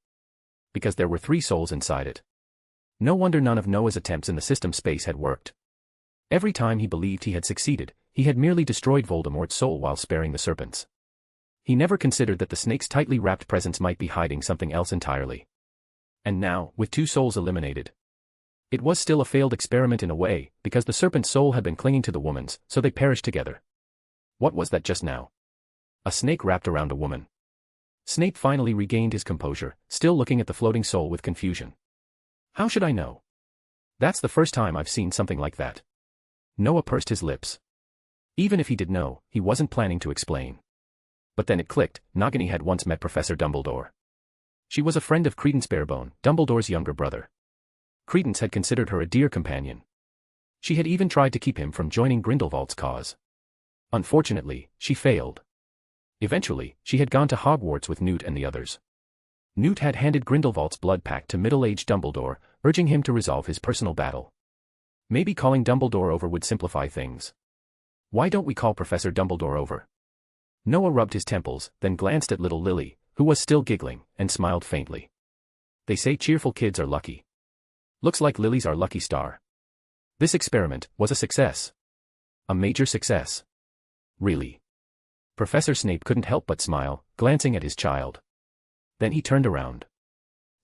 C: Because there were 3 souls inside it. No wonder none of Noah's attempts in the system space had worked. Every time he believed he had succeeded, he had merely destroyed Voldemort's soul while sparing the serpents. He never considered that the snake's tightly wrapped presence might be hiding something else entirely. And now, with 2 souls eliminated, it was still a failed experiment in a way, because the serpent's soul had been clinging to the woman's, so they perished together. What was that just now? A snake wrapped around a woman. Snape finally regained his composure, still looking at the floating soul with confusion. How should I know? That's the first time I've seen something like that. Noah pursed his lips. Even if he did know, he wasn't planning to explain. But then it clicked, Nagini had once met Professor Dumbledore. She was a friend of Credence Barebone, Dumbledore's younger brother. Credence had considered her a dear companion. She had even tried to keep him from joining Grindelwald's cause. Unfortunately, she failed. Eventually, she had gone to Hogwarts with Newt and the others. Newt had handed Grindelwald's blood pact to middle-aged Dumbledore, urging him to resolve his personal battle. Maybe calling Dumbledore over would simplify things. Why don't we call Professor Dumbledore over? Noah rubbed his temples, then glanced at little Lily, who was still giggling, and smiled faintly. They say cheerful kids are lucky. Looks like Lily's our lucky star. This experiment was a success. A major success. Really. Professor Snape couldn't help but smile, glancing at his child. Then he turned around.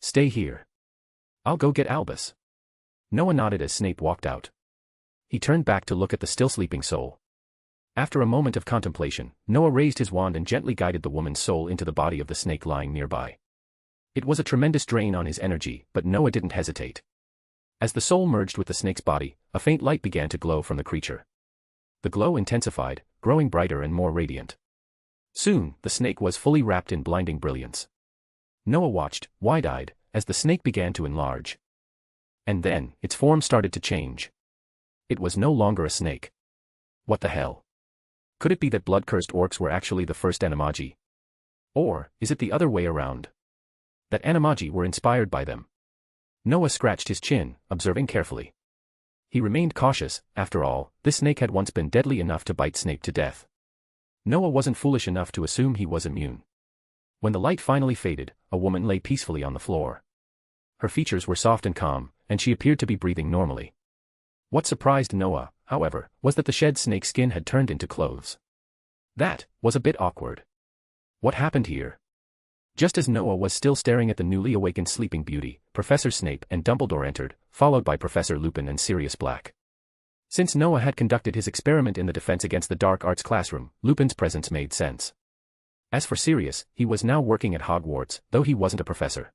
C: Stay here. I'll go get Albus. Noah nodded as Snape walked out. He turned back to look at the still sleeping soul. After a moment of contemplation, Noah raised his wand and gently guided the woman's soul into the body of the snake lying nearby. It was a tremendous drain on his energy, but Noah didn't hesitate. As the soul merged with the snake's body, a faint light began to glow from the creature. The glow intensified, growing brighter and more radiant. Soon, the snake was fully wrapped in blinding brilliance. Noah watched, wide-eyed, as the snake began to enlarge. And then, its form started to change. It was no longer a snake. What the hell? Could it be that blood-cursed orcs were actually the first animagi? Or, is it the other way around? That animagi were inspired by them? Noah scratched his chin, observing carefully. He remained cautious. After all, this snake had once been deadly enough to bite Snape to death. Noah wasn't foolish enough to assume he was immune. When the light finally faded, a woman lay peacefully on the floor. Her features were soft and calm, and she appeared to be breathing normally. What surprised Noah, however, was that the shed snake skin had turned into clothes. That was a bit awkward. What happened here? Just as Noah was still staring at the newly awakened Sleeping Beauty, Professor Snape and Dumbledore entered, followed by Professor Lupin and Sirius Black. Since Noah had conducted his experiment in the Defense Against the Dark Arts classroom, Lupin's presence made sense. As for Sirius, he was now working at Hogwarts, though he wasn't a professor.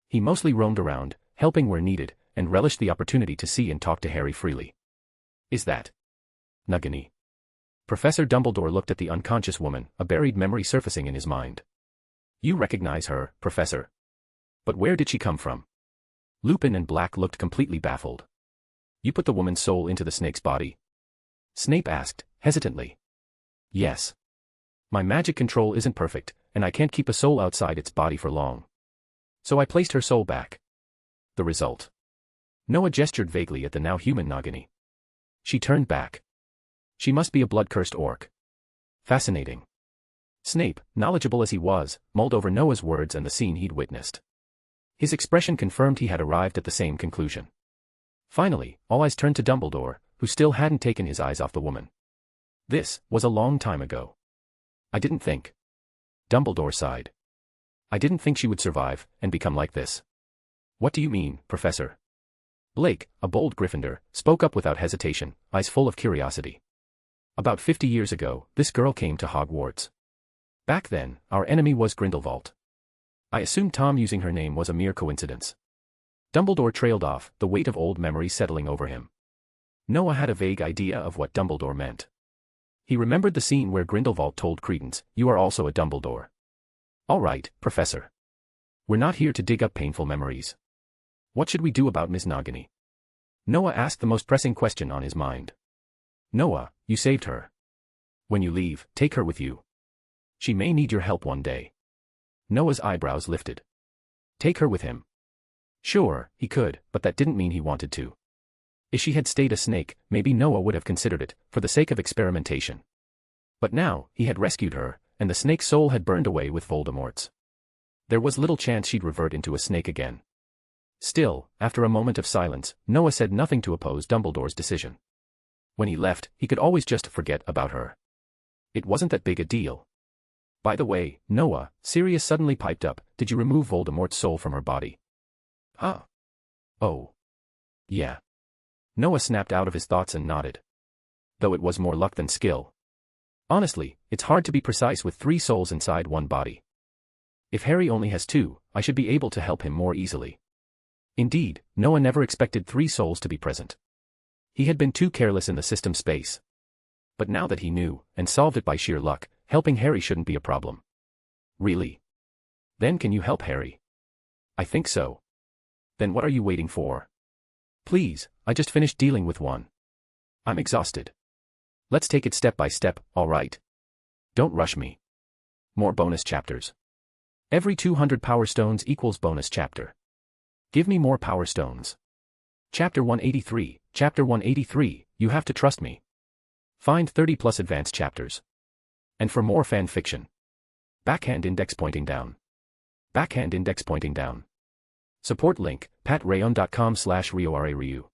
C: He mostly roamed around, helping where needed, and relished the opportunity to see and talk to Harry freely. Is that Nagini? Professor Dumbledore looked at the unconscious woman, a buried memory surfacing in his mind. You recognize her, Professor. But where did she come from? Lupin and Black looked completely baffled. You put the woman's soul into the snake's body? Snape asked, hesitantly. Yes. My magic control isn't perfect, and I can't keep a soul outside its body for long. So I placed her soul back. The result. Noah gestured vaguely at the now human Nagini. She turned back. She must be a blood-cursed orc. Fascinating. Snape, knowledgeable as he was, mulled over Noah's words and the scene he'd witnessed. His expression confirmed he had arrived at the same conclusion. Finally, all eyes turned to Dumbledore, who still hadn't taken his eyes off the woman. This was a long time ago. I didn't think. Dumbledore sighed. I didn't think she would survive and become like this. What do you mean, Professor? Blake, a bold Gryffindor, spoke up without hesitation, eyes full of curiosity. About 50 years ago, this girl came to Hogwarts. Back then, our enemy was Grindelwald. I assumed Tom using her name was a mere coincidence. Dumbledore trailed off, the weight of old memories settling over him. Noah had a vague idea of what Dumbledore meant. He remembered the scene where Grindelwald told Credence, "You are also a Dumbledore." All right, Professor. We're not here to dig up painful memories. What should we do about Ms. Nagini? Noah asked the most pressing question on his mind. Noah, you saved her. When you leave, take her with you. She may need your help one day. Noah's eyebrows lifted. Take her with him. Sure, he could, but that didn't mean he wanted to. If she had stayed a snake, maybe Noah would have considered it, for the sake of experimentation. But now, he had rescued her, and the snake's soul had burned away with Voldemort's. There was little chance she'd revert into a snake again. Still, after a moment of silence, Noah said nothing to oppose Dumbledore's decision. When he left, he could always just forget about her. It wasn't that big a deal. By the way, Noah, Sirius suddenly piped up, did you remove Voldemort's soul from her body? Huh? Oh. Yeah. Noah snapped out of his thoughts and nodded. Though it was more luck than skill. Honestly, it's hard to be precise with 3 souls inside one body. If Harry only has 2, I should be able to help him more easily. Indeed, Noah never expected 3 souls to be present. He had been too careless in the system space. But now that he knew, and solved it by sheer luck, helping Harry shouldn't be a problem. Really? Then can you help Harry? I think so. Then what are you waiting for? Please, I just finished dealing with one. I'm exhausted. Let's take it step by step, alright? Don't rush me. More bonus chapters. Every 200 power stones equals bonus chapter. Give me more power stones. Chapter 183, Chapter 183, you have to trust me. Find 30 plus advanced chapters. And for more fan fiction. Backhand index pointing down. Backhand index pointing down. Support link, patreon.com/RioRaRyu.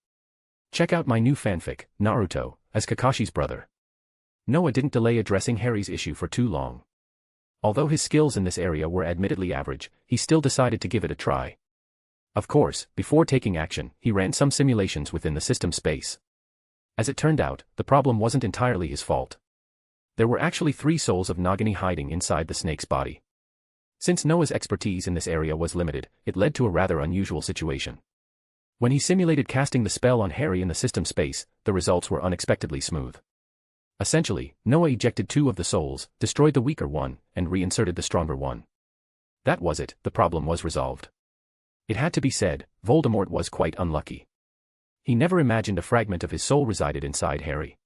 C: Check out my new fanfic, Naruto, as Kakashi's brother. Noah didn't delay addressing Harry's issue for too long. Although his skills in this area were admittedly average, he still decided to give it a try. Of course, before taking action, he ran some simulations within the system space. As it turned out, the problem wasn't entirely his fault. There were actually 3 souls of Nagini hiding inside the snake's body. Since Noah's expertise in this area was limited, it led to a rather unusual situation. When he simulated casting the spell on Harry in the system space, the results were unexpectedly smooth. Essentially, Noah ejected two of the souls, destroyed the weaker one, and reinserted the stronger one. That was it, the problem was resolved. It had to be said, Voldemort was quite unlucky. He never imagined a fragment of his soul resided inside Harry.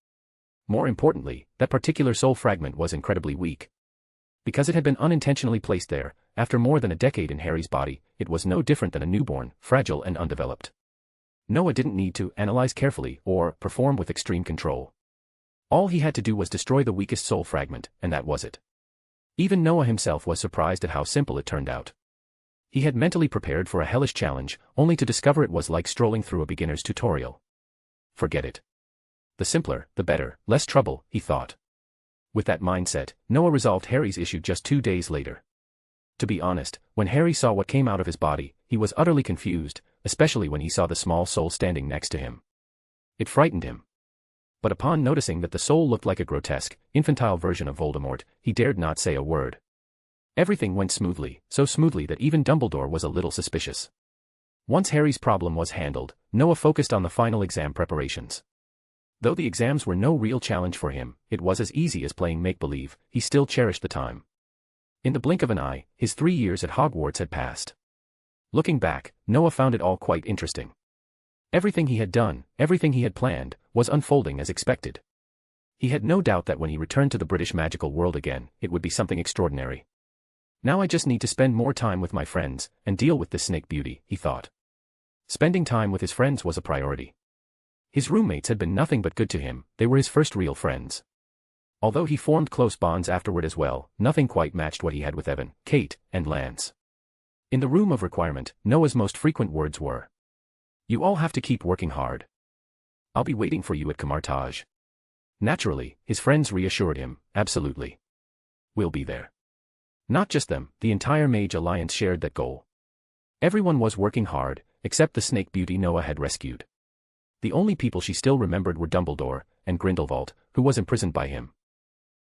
C: More importantly, that particular soul fragment was incredibly weak. Because it had been unintentionally placed there, after more than a decade in Harry's body, it was no different than a newborn, fragile and undeveloped. Noah didn't need to analyze carefully or perform with extreme control. All he had to do was destroy the weakest soul fragment, and that was it. Even Noah himself was surprised at how simple it turned out. He had mentally prepared for a hellish challenge, only to discover it was like strolling through a beginner's tutorial. Forget it. The simpler, the better, less trouble, he thought. With that mindset, Noah resolved Harry's issue just 2 days later. To be honest, when Harry saw what came out of his body, he was utterly confused, especially when he saw the small soul standing next to him. It frightened him. But upon noticing that the soul looked like a grotesque, infantile version of Voldemort, he dared not say a word. Everything went smoothly, so smoothly that even Dumbledore was a little suspicious. Once Harry's problem was handled, Noah focused on the final exam preparations. Though the exams were no real challenge for him, it was as easy as playing make-believe, he still cherished the time. In the blink of an eye, his 3 years at Hogwarts had passed. Looking back, Noah found it all quite interesting. Everything he had done, everything he had planned, was unfolding as expected. He had no doubt that when he returned to the British magical world again, it would be something extraordinary. Now I just need to spend more time with my friends, and deal with this snake beauty, he thought. Spending time with his friends was a priority. His roommates had been nothing but good to him, they were his first real friends. Although he formed close bonds afterward as well, nothing quite matched what he had with Evan, Kate, and Lance. In the room of requirement, Noah's most frequent words were, "You all have to keep working hard. I'll be waiting for you at Camartage." Naturally, his friends reassured him, absolutely. "We'll be there." Not just them, the entire Mage Alliance shared that goal. Everyone was working hard, except the snake beauty Noah had rescued. The only people she still remembered were Dumbledore, and Grindelwald, who was imprisoned by him.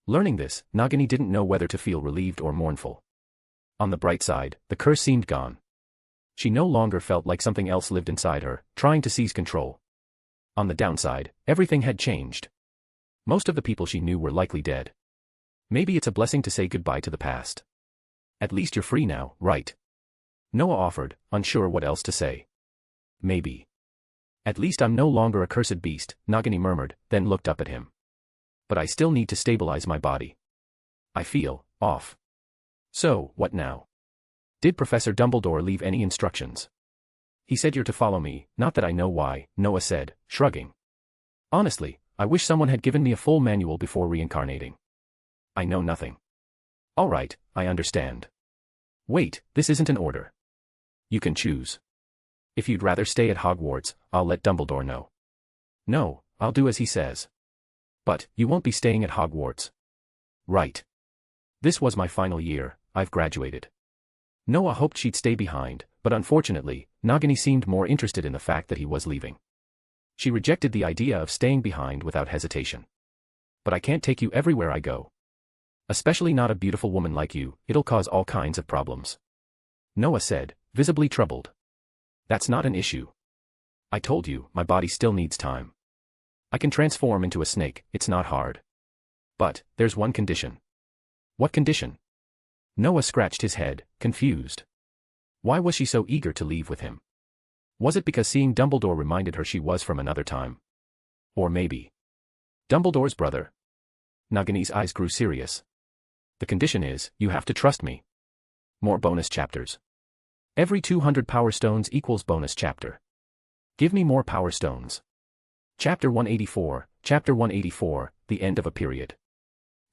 C: Learning this, Nagini didn't know whether to feel relieved or mournful. On the bright side, the curse seemed gone. She no longer felt like something else lived inside her, trying to seize control. On the downside, everything had changed. Most of the people she knew were likely dead. Maybe it's a blessing to say goodbye to the past. At least you're free now, right? Noah offered, unsure what else to say. Maybe. At least I'm no longer a cursed beast, Nagini murmured, then looked up at him. But I still need to stabilize my body. I feel off. So, what now? Did Professor Dumbledore leave any instructions? He said you're to follow me, not that I know why, Noah said, shrugging. Honestly, I wish someone had given me a full manual before reincarnating. I know nothing. All right, I understand. Wait, this isn't an order. You can choose. If you'd rather stay at Hogwarts, I'll let Dumbledore know. No, I'll do as he says. But, you won't be staying at Hogwarts. Right. This was my final year, I've graduated. Noah hoped she'd stay behind, but unfortunately, Nagini seemed more interested in the fact that he was leaving. She rejected the idea of staying behind without hesitation. But I can't take you everywhere I go. Especially not a beautiful woman like you, it'll cause all kinds of problems. Noah said, visibly troubled. That's not an issue. I told you, my body still needs time. I can transform into a snake, it's not hard. But, there's one condition. What condition? Noah scratched his head, confused. Why was she so eager to leave with him? Was it because seeing Dumbledore reminded her she was from another time? Or maybe Dumbledore's brother? Nagini's eyes grew serious. The condition is, you have to trust me. More bonus chapters. Every 200 power stones equals bonus chapter. Give me more power stones. Chapter 184, Chapter 184, the end of a period.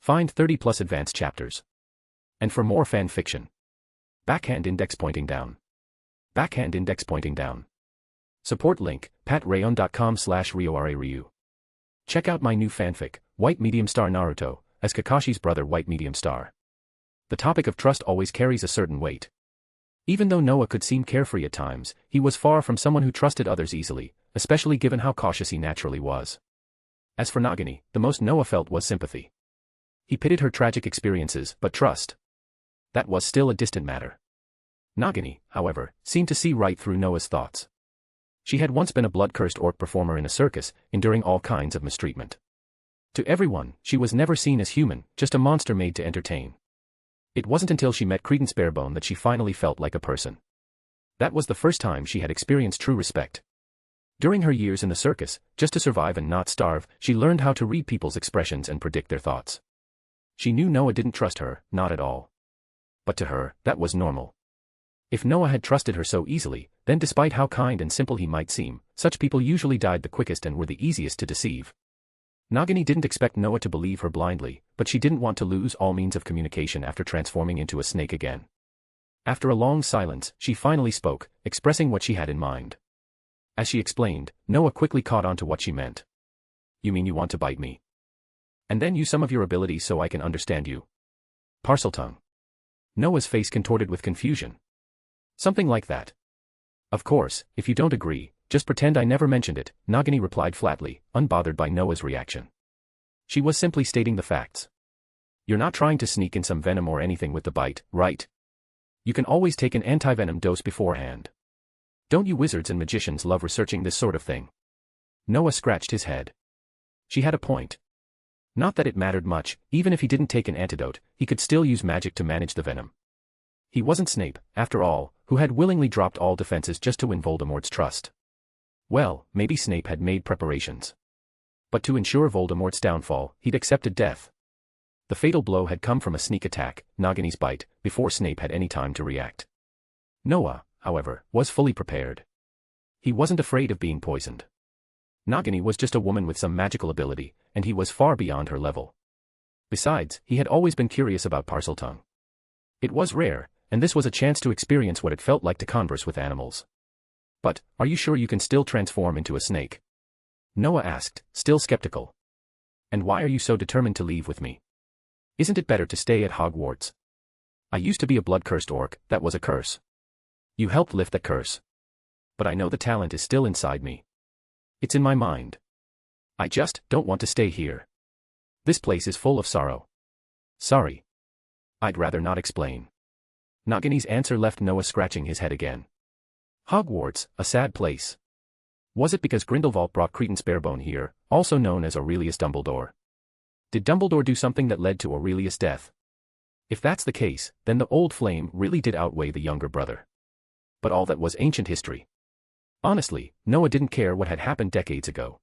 C: Find 30 plus advanced chapters. And for more fan fiction. Backhand index pointing down. Backhand index pointing down. Support link, patrayon.com/ryoraryu. Check out my new fanfic, White Medium Star Naruto, as Kakashi's brother White Medium Star. The topic of trust always carries a certain weight. Even though Noah could seem carefree at times, he was far from someone who trusted others easily, especially given how cautious he naturally was. As for Nagini, the most Noah felt was sympathy. He pitied her tragic experiences, but trust. That was still a distant matter. Nagini, however, seemed to see right through Noah's thoughts. She had once been a blood-cursed orc performer in a circus, enduring all kinds of mistreatment. To everyone, she was never seen as human, just a monster made to entertain. It wasn't until she met Credence Barebone that she finally felt like a person. That was the first time she had experienced true respect. During her years in the circus, just to survive and not starve, she learned how to read people's expressions and predict their thoughts. She knew Noah didn't trust her, not at all. But to her, that was normal. If Noah had trusted her so easily, then despite how kind and simple he might seem, such people usually died the quickest and were the easiest to deceive. Nagini didn't expect Noah to believe her blindly, but she didn't want to lose all means of communication after transforming into a snake again. After a long silence, she finally spoke, expressing what she had in mind. As she explained, Noah quickly caught on to what she meant. "You mean you want to bite me? And then use some of your abilities so I can understand you?" Parseltongue. Noah's face contorted with confusion. "Something like that. Of course, if you don't agree, just pretend I never mentioned it," Nagini replied flatly, unbothered by Noah's reaction. She was simply stating the facts. "You're not trying to sneak in some venom or anything with the bite, right? You can always take an anti-venom dose beforehand. Don't you wizards and magicians love researching this sort of thing?" Noah scratched his head. She had a point. Not that it mattered much, even if he didn't take an antidote, he could still use magic to manage the venom. He wasn't Snape, after all, who had willingly dropped all defenses just to win Voldemort's trust. Well, maybe Snape had made preparations. But to ensure Voldemort's downfall, he'd accepted death. The fatal blow had come from a sneak attack, Nagini's bite, before Snape had any time to react. Noah, however, was fully prepared. He wasn't afraid of being poisoned. Nagini was just a woman with some magical ability, and he was far beyond her level. Besides, he had always been curious about Parseltongue. It was rare, and this was a chance to experience what it felt like to converse with animals. "But, are you sure you can still transform into a snake?" Noah asked, still skeptical. "And why are you so determined to leave with me? Isn't it better to stay at Hogwarts? I used to be a blood-cursed orc, that was a curse. You helped lift that curse. But I know the talent is still inside me. It's in my mind. I just don't want to stay here. This place is full of sorrow." "Sorry. I'd rather not explain." Nagini's answer left Noah scratching his head again. Hogwarts, a sad place. Was it because Grindelwald brought Credence Barebone here, also known as Aurelius Dumbledore? Did Dumbledore do something that led to Aurelius' death? If that's the case, then the old flame really did outweigh the younger brother. But all that was ancient history. Honestly, Noah didn't care what had happened decades ago.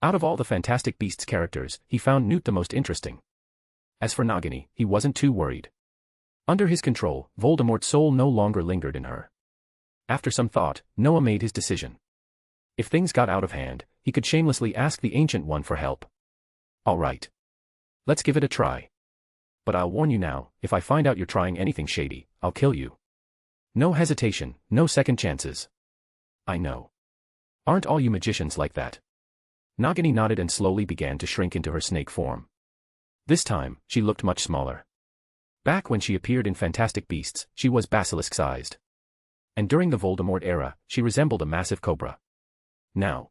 C: Out of all the Fantastic Beasts characters, he found Newt the most interesting. As for Nagini, he wasn't too worried. Under his control, Voldemort's soul no longer lingered in her. After some thought, Noah made his decision. If things got out of hand, he could shamelessly ask the Ancient One for help. "All right. Let's give it a try. But I'll warn you now, if I find out you're trying anything shady, I'll kill you. No hesitation, no second chances." "I know. Aren't all you magicians like that?" Nagini nodded and slowly began to shrink into her snake form. This time, she looked much smaller. Back when she appeared in Fantastic Beasts, she was basilisk-sized. And during the Voldemort era, she resembled a massive cobra. Now,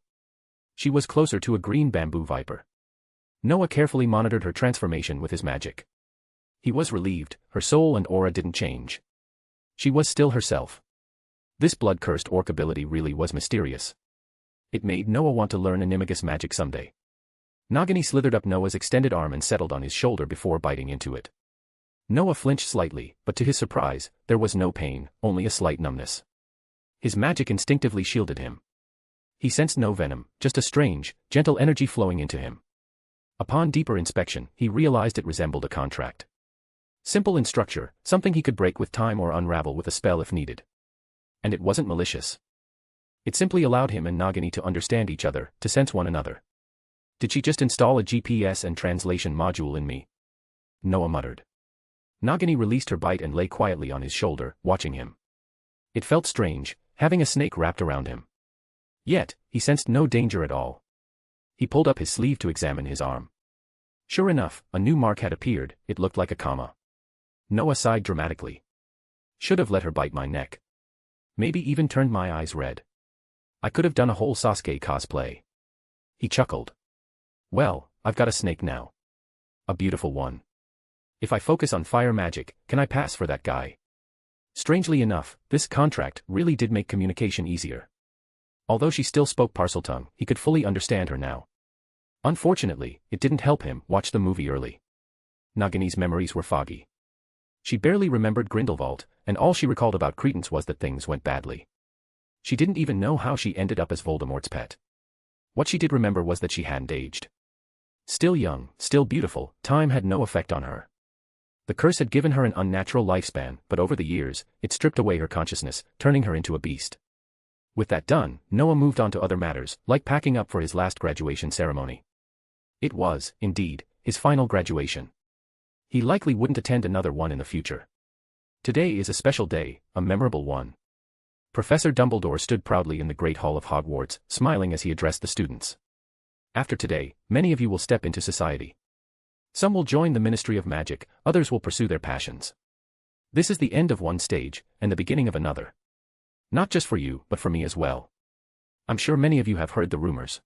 C: she was closer to a green bamboo viper. Noah carefully monitored her transformation with his magic. He was relieved, her soul and aura didn't change. She was still herself. This blood-cursed orc ability really was mysterious. It made Noah want to learn animagus magic someday. Nagini slithered up Noah's extended arm and settled on his shoulder before biting into it. Noah flinched slightly, but to his surprise, there was no pain, only a slight numbness. His magic instinctively shielded him. He sensed no venom, just a strange, gentle energy flowing into him. Upon deeper inspection, he realized it resembled a contract. Simple in structure, something he could break with time or unravel with a spell if needed. And it wasn't malicious. It simply allowed him and Nagini to understand each other, to sense one another. "Did she just install a GPS and translation module in me?" Noah muttered. Nagini released her bite and lay quietly on his shoulder, watching him. It felt strange, having a snake wrapped around him. Yet, he sensed no danger at all. He pulled up his sleeve to examine his arm. Sure enough, a new mark had appeared, it looked like a comma. Noah sighed dramatically. Should have let her bite my neck. Maybe even turned my eyes red. I could have done a whole Sasuke cosplay. He chuckled. Well, I've got a snake now. A beautiful one. If I focus on fire magic, can I pass for that guy? Strangely enough, this contract really did make communication easier. Although she still spoke Parseltongue, he could fully understand her now. Unfortunately, it didn't help him watch the movie early. Nagini's memories were foggy. She barely remembered Grindelwald, and all she recalled about Cretans was that things went badly. She didn't even know how she ended up as Voldemort's pet. What she did remember was that she hadn't aged. Still young, still beautiful, time had no effect on her. The curse had given her an unnatural lifespan, but over the years, it stripped away her consciousness, turning her into a beast. With that done, Noah moved on to other matters, like packing up for his last graduation ceremony. It was, indeed, his final graduation. He likely wouldn't attend another one in the future. Today is a special day, a memorable one. Professor Dumbledore stood proudly in the Great Hall of Hogwarts, smiling as he addressed the students. After today, many of you will step into society. Some will join the Ministry of Magic, others will pursue their passions. This is the end of one stage, and the beginning of another. Not just for you, but for me as well. I'm sure many of you have heard the rumors.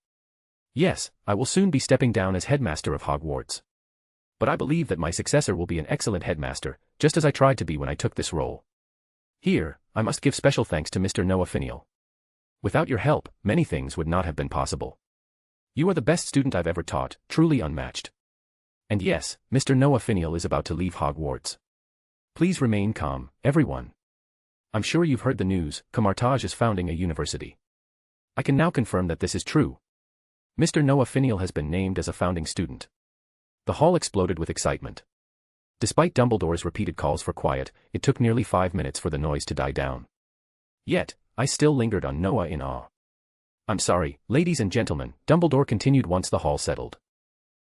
C: Yes, I will soon be stepping down as headmaster of Hogwarts. But I believe that my successor will be an excellent headmaster, just as I tried to be when I took this role. Here, I must give special thanks to Mr. Noah Finial. Without your help, many things would not have been possible. You are the best student I've ever taught, truly unmatched. And yes, Mr. Noah Finial is about to leave Hogwarts. Please remain calm, everyone. I'm sure you've heard the news, Camartage is founding a university. I can now confirm that this is true. Mr. Noah Finial has been named as a founding student. The hall exploded with excitement. Despite Dumbledore's repeated calls for quiet, it took nearly 5 minutes for the noise to die down. Yet, I still lingered on Noah in awe. I'm sorry, ladies and gentlemen, Dumbledore continued once the hall settled.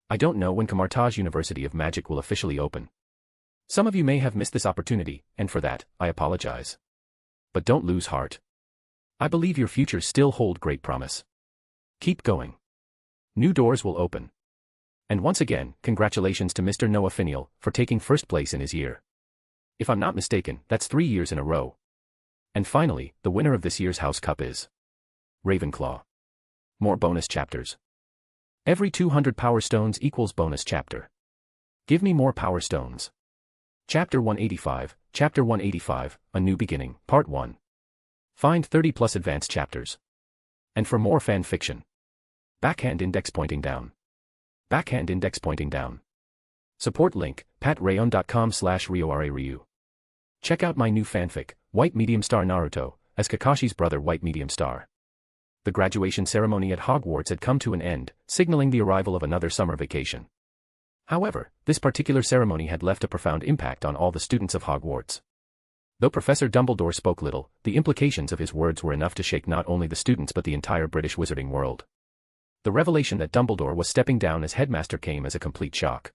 C: I don't know when Camartage University of Magic will officially open. Some of you may have missed this opportunity, and for that, I apologize. But don't lose heart. I believe your futures still hold great promise. Keep going. New doors will open. And once again, congratulations to Mr. Noah Finial for taking first place in his year. If I'm not mistaken, that's 3 years in a row. And finally, the winner of this year's House Cup is Ravenclaw. More bonus chapters. Every 200 Power Stones equals bonus chapter. Give me more Power Stones. Chapter 185, A New Beginning, Part 1. Find 30 plus advanced chapters. And for more fan fiction. Backhand index pointing down. Backhand index pointing down. Support link, patreon.com/RioRaRyu. Check out my new fanfic, White Medium Star Naruto, as Kakashi's brother White Medium Star. The graduation ceremony at Hogwarts had come to an end, signaling the arrival of another summer vacation. However, this particular ceremony had left a profound impact on all the students of Hogwarts. Though Professor Dumbledore spoke little, the implications of his words were enough to shake not only the students but the entire British wizarding world. The revelation that Dumbledore was stepping down as headmaster came as a complete shock.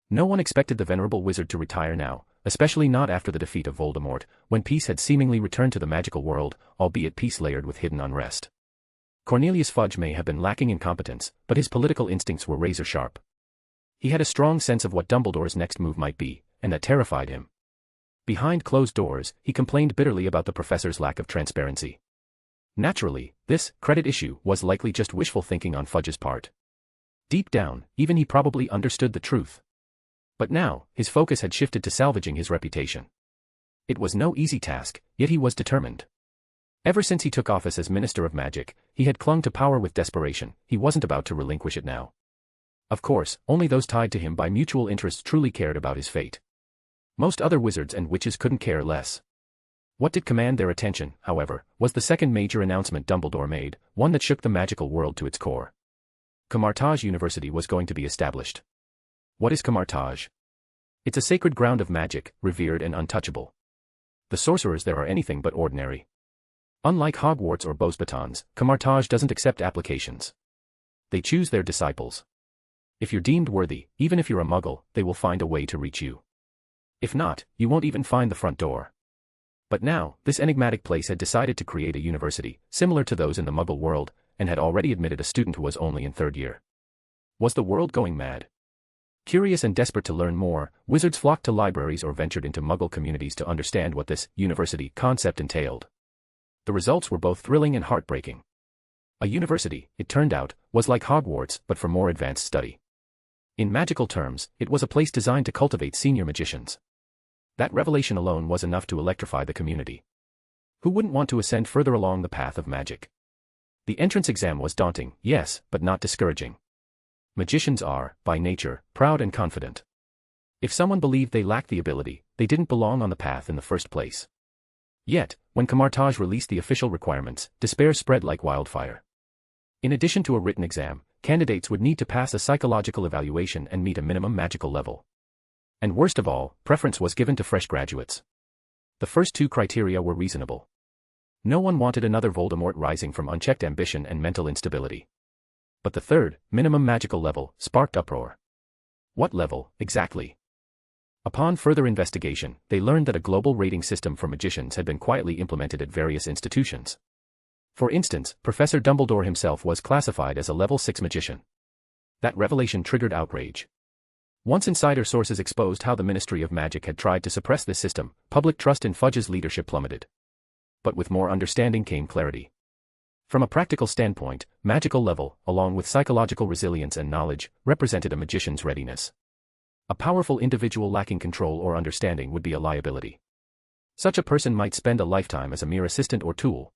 C: No one expected the venerable wizard to retire now, especially not after the defeat of Voldemort, when peace had seemingly returned to the magical world, albeit peace layered with hidden unrest. Cornelius Fudge may have been lacking in competence, but his political instincts were razor-sharp. He had a strong sense of what Dumbledore's next move might be, and that terrified him. Behind closed doors, he complained bitterly about the professor's lack of transparency. Naturally, this credit issue was likely just wishful thinking on Fudge's part. Deep down, even he probably understood the truth. But now, his focus had shifted to salvaging his reputation. It was no easy task, yet he was determined. Ever since he took office as Minister of Magic, he had clung to power with desperation. He wasn't about to relinquish it now. Of course, only those tied to him by mutual interests truly cared about his fate. Most other wizards and witches couldn't care less. What did command their attention, however, was the second major announcement Dumbledore made, one that shook the magical world to its core. Camartage University was going to be established. What is Camartage? It's a sacred ground of magic, revered and untouchable. The sorcerers there are anything but ordinary. Unlike Hogwarts or Beauxbatons, Camartage doesn't accept applications. They choose their disciples. If you're deemed worthy, even if you're a muggle, they will find a way to reach you. If not, you won't even find the front door. But now, this enigmatic place had decided to create a university, similar to those in the muggle world, and had already admitted a student who was only in third year. Was the world going mad? Curious and desperate to learn more, wizards flocked to libraries or ventured into muggle communities to understand what this university concept entailed. The results were both thrilling and heartbreaking. A university, it turned out, was like Hogwarts but for more advanced study. In magical terms, it was a place designed to cultivate senior magicians. That revelation alone was enough to electrify the community. Who wouldn't want to ascend further along the path of magic? The entrance exam was daunting, yes, but not discouraging. Magicians are, by nature, proud and confident. If someone believed they lacked the ability, they didn't belong on the path in the first place. Yet, when Kamartaj released the official requirements, despair spread like wildfire. In addition to a written exam, candidates would need to pass a psychological evaluation and meet a minimum magical level. And worst of all, preference was given to fresh graduates. The first two criteria were reasonable. No one wanted another Voldemort rising from unchecked ambition and mental instability. But the third, minimum magical level, sparked uproar. What level, exactly? Upon further investigation, they learned that a global rating system for magicians had been quietly implemented at various institutions. For instance, Professor Dumbledore himself was classified as a level 6 magician. That revelation triggered outrage. Once insider sources exposed how the Ministry of Magic had tried to suppress this system, public trust in Fudge's leadership plummeted. But with more understanding came clarity. From a practical standpoint, magical level, along with psychological resilience and knowledge, represented a magician's readiness. A powerful individual lacking control or understanding would be a liability. Such a person might spend a lifetime as a mere assistant or tool.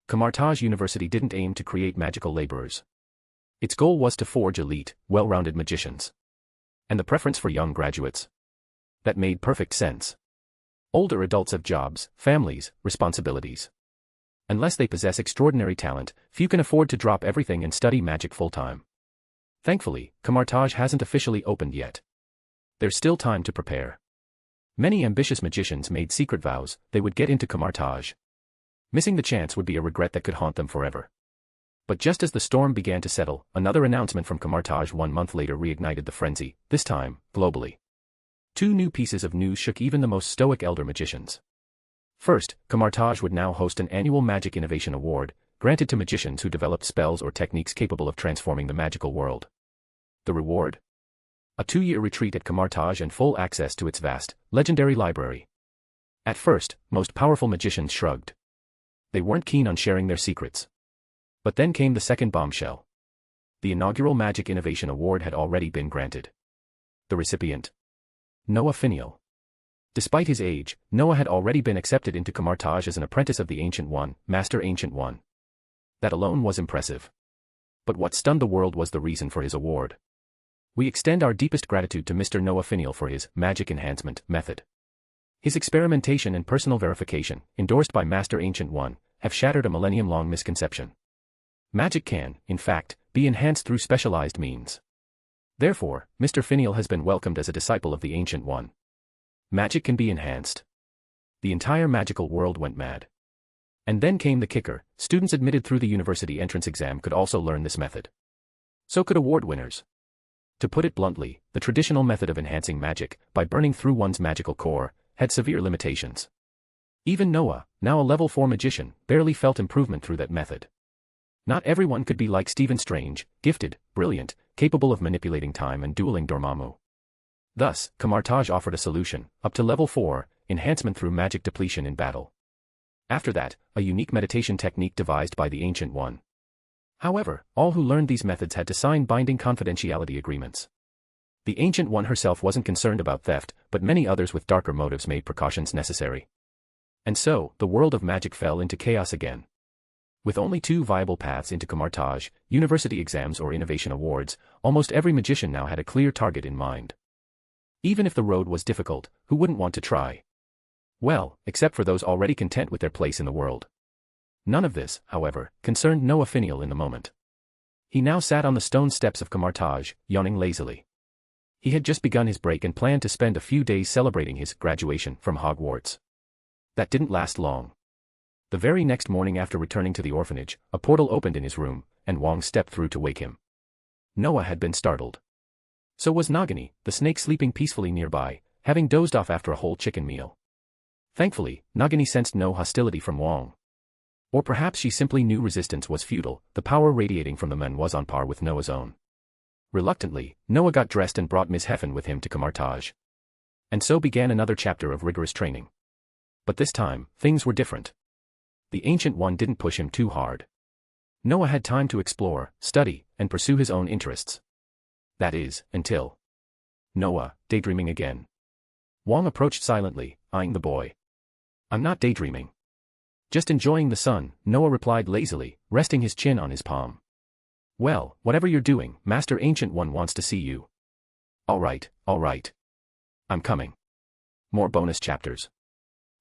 C: Kamartaj University didn't aim to create magical laborers. Its goal was to forge elite, well-rounded magicians. And the preference for young graduates? That made perfect sense. Older adults have jobs, families, responsibilities. Unless they possess extraordinary talent, few can afford to drop everything and study magic full-time. Thankfully, Kamartaj hasn't officially opened yet. There's still time to prepare. Many ambitious magicians made secret vows they would get into Kamartaj. Missing the chance would be a regret that could haunt them forever. But just as the storm began to settle, another announcement from Kamartaj 1 month later reignited the frenzy, this time, globally. Two new pieces of news shook even the most stoic elder magicians. First, Kamartaj would now host an annual Magic Innovation Award, granted to magicians who developed spells or techniques capable of transforming the magical world. The reward? A 2-year retreat at Kamartaj and full access to its vast, legendary library. At first, most powerful magicians shrugged. They weren't keen on sharing their secrets. But then came the second bombshell. The inaugural Magic Innovation Award had already been granted. The recipient? Noah Finial. Despite his age, Noah had already been accepted into Kamartaj as an apprentice of the Ancient One, Master Ancient One. That alone was impressive. But what stunned the world was the reason for his award. We extend our deepest gratitude to Mr. Noah Finial for his magic enhancement method. His experimentation and personal verification, endorsed by Master Ancient One, have shattered a millennium-long misconception. Magic can, in fact, be enhanced through specialized means. Therefore, Mr. Finial has been welcomed as a disciple of the Ancient One. Magic can be enhanced. The entire magical world went mad. And then came the kicker: students admitted through the university entrance exam could also learn this method. So could award winners. To put it bluntly, the traditional method of enhancing magic, by burning through one's magical core, had severe limitations. Even Noah, now a level 4 magician, barely felt improvement through that method. Not everyone could be like Stephen Strange, gifted, brilliant, capable of manipulating time and dueling Dormammu. Thus, Kamartaj offered a solution, up to level 4, enhancement through magic depletion in battle. After that, a unique meditation technique devised by the Ancient One. However, all who learned these methods had to sign binding confidentiality agreements. The Ancient One herself wasn't concerned about theft, but many others with darker motives made precautions necessary. And so, the world of magic fell into chaos again. With only 2 viable paths into Kamartaj, university exams or innovation awards, almost every magician now had a clear target in mind. Even if the road was difficult, who wouldn't want to try? Well, except for those already content with their place in the world. None of this, however, concerned Noah Finial in the moment. He now sat on the stone steps of Kamartaj, yawning lazily. He had just begun his break and planned to spend a few days celebrating his graduation from Hogwarts. That didn't last long. The very next morning after returning to the orphanage, a portal opened in his room, and Wong stepped through to wake him. Noah had been startled. So was Nagini, the snake sleeping peacefully nearby, having dozed off after a whole chicken meal. Thankfully, Nagini sensed no hostility from Wong. Or perhaps she simply knew resistance was futile, the power radiating from the men was on par with Noah's own. Reluctantly, Noah got dressed and brought Miss Heffen with him to Kamartaj. And so began another chapter of rigorous training. But this time, things were different. The Ancient One didn't push him too hard. Noah had time to explore, study, and pursue his own interests. That is, until... Noah, daydreaming again. Wong approached silently, eyeing the boy. I'm not daydreaming. Just enjoying the sun, Noah replied lazily, resting his chin on his palm. Well, whatever you're doing, Master Ancient One wants to see you. Alright. I'm coming. More bonus chapters.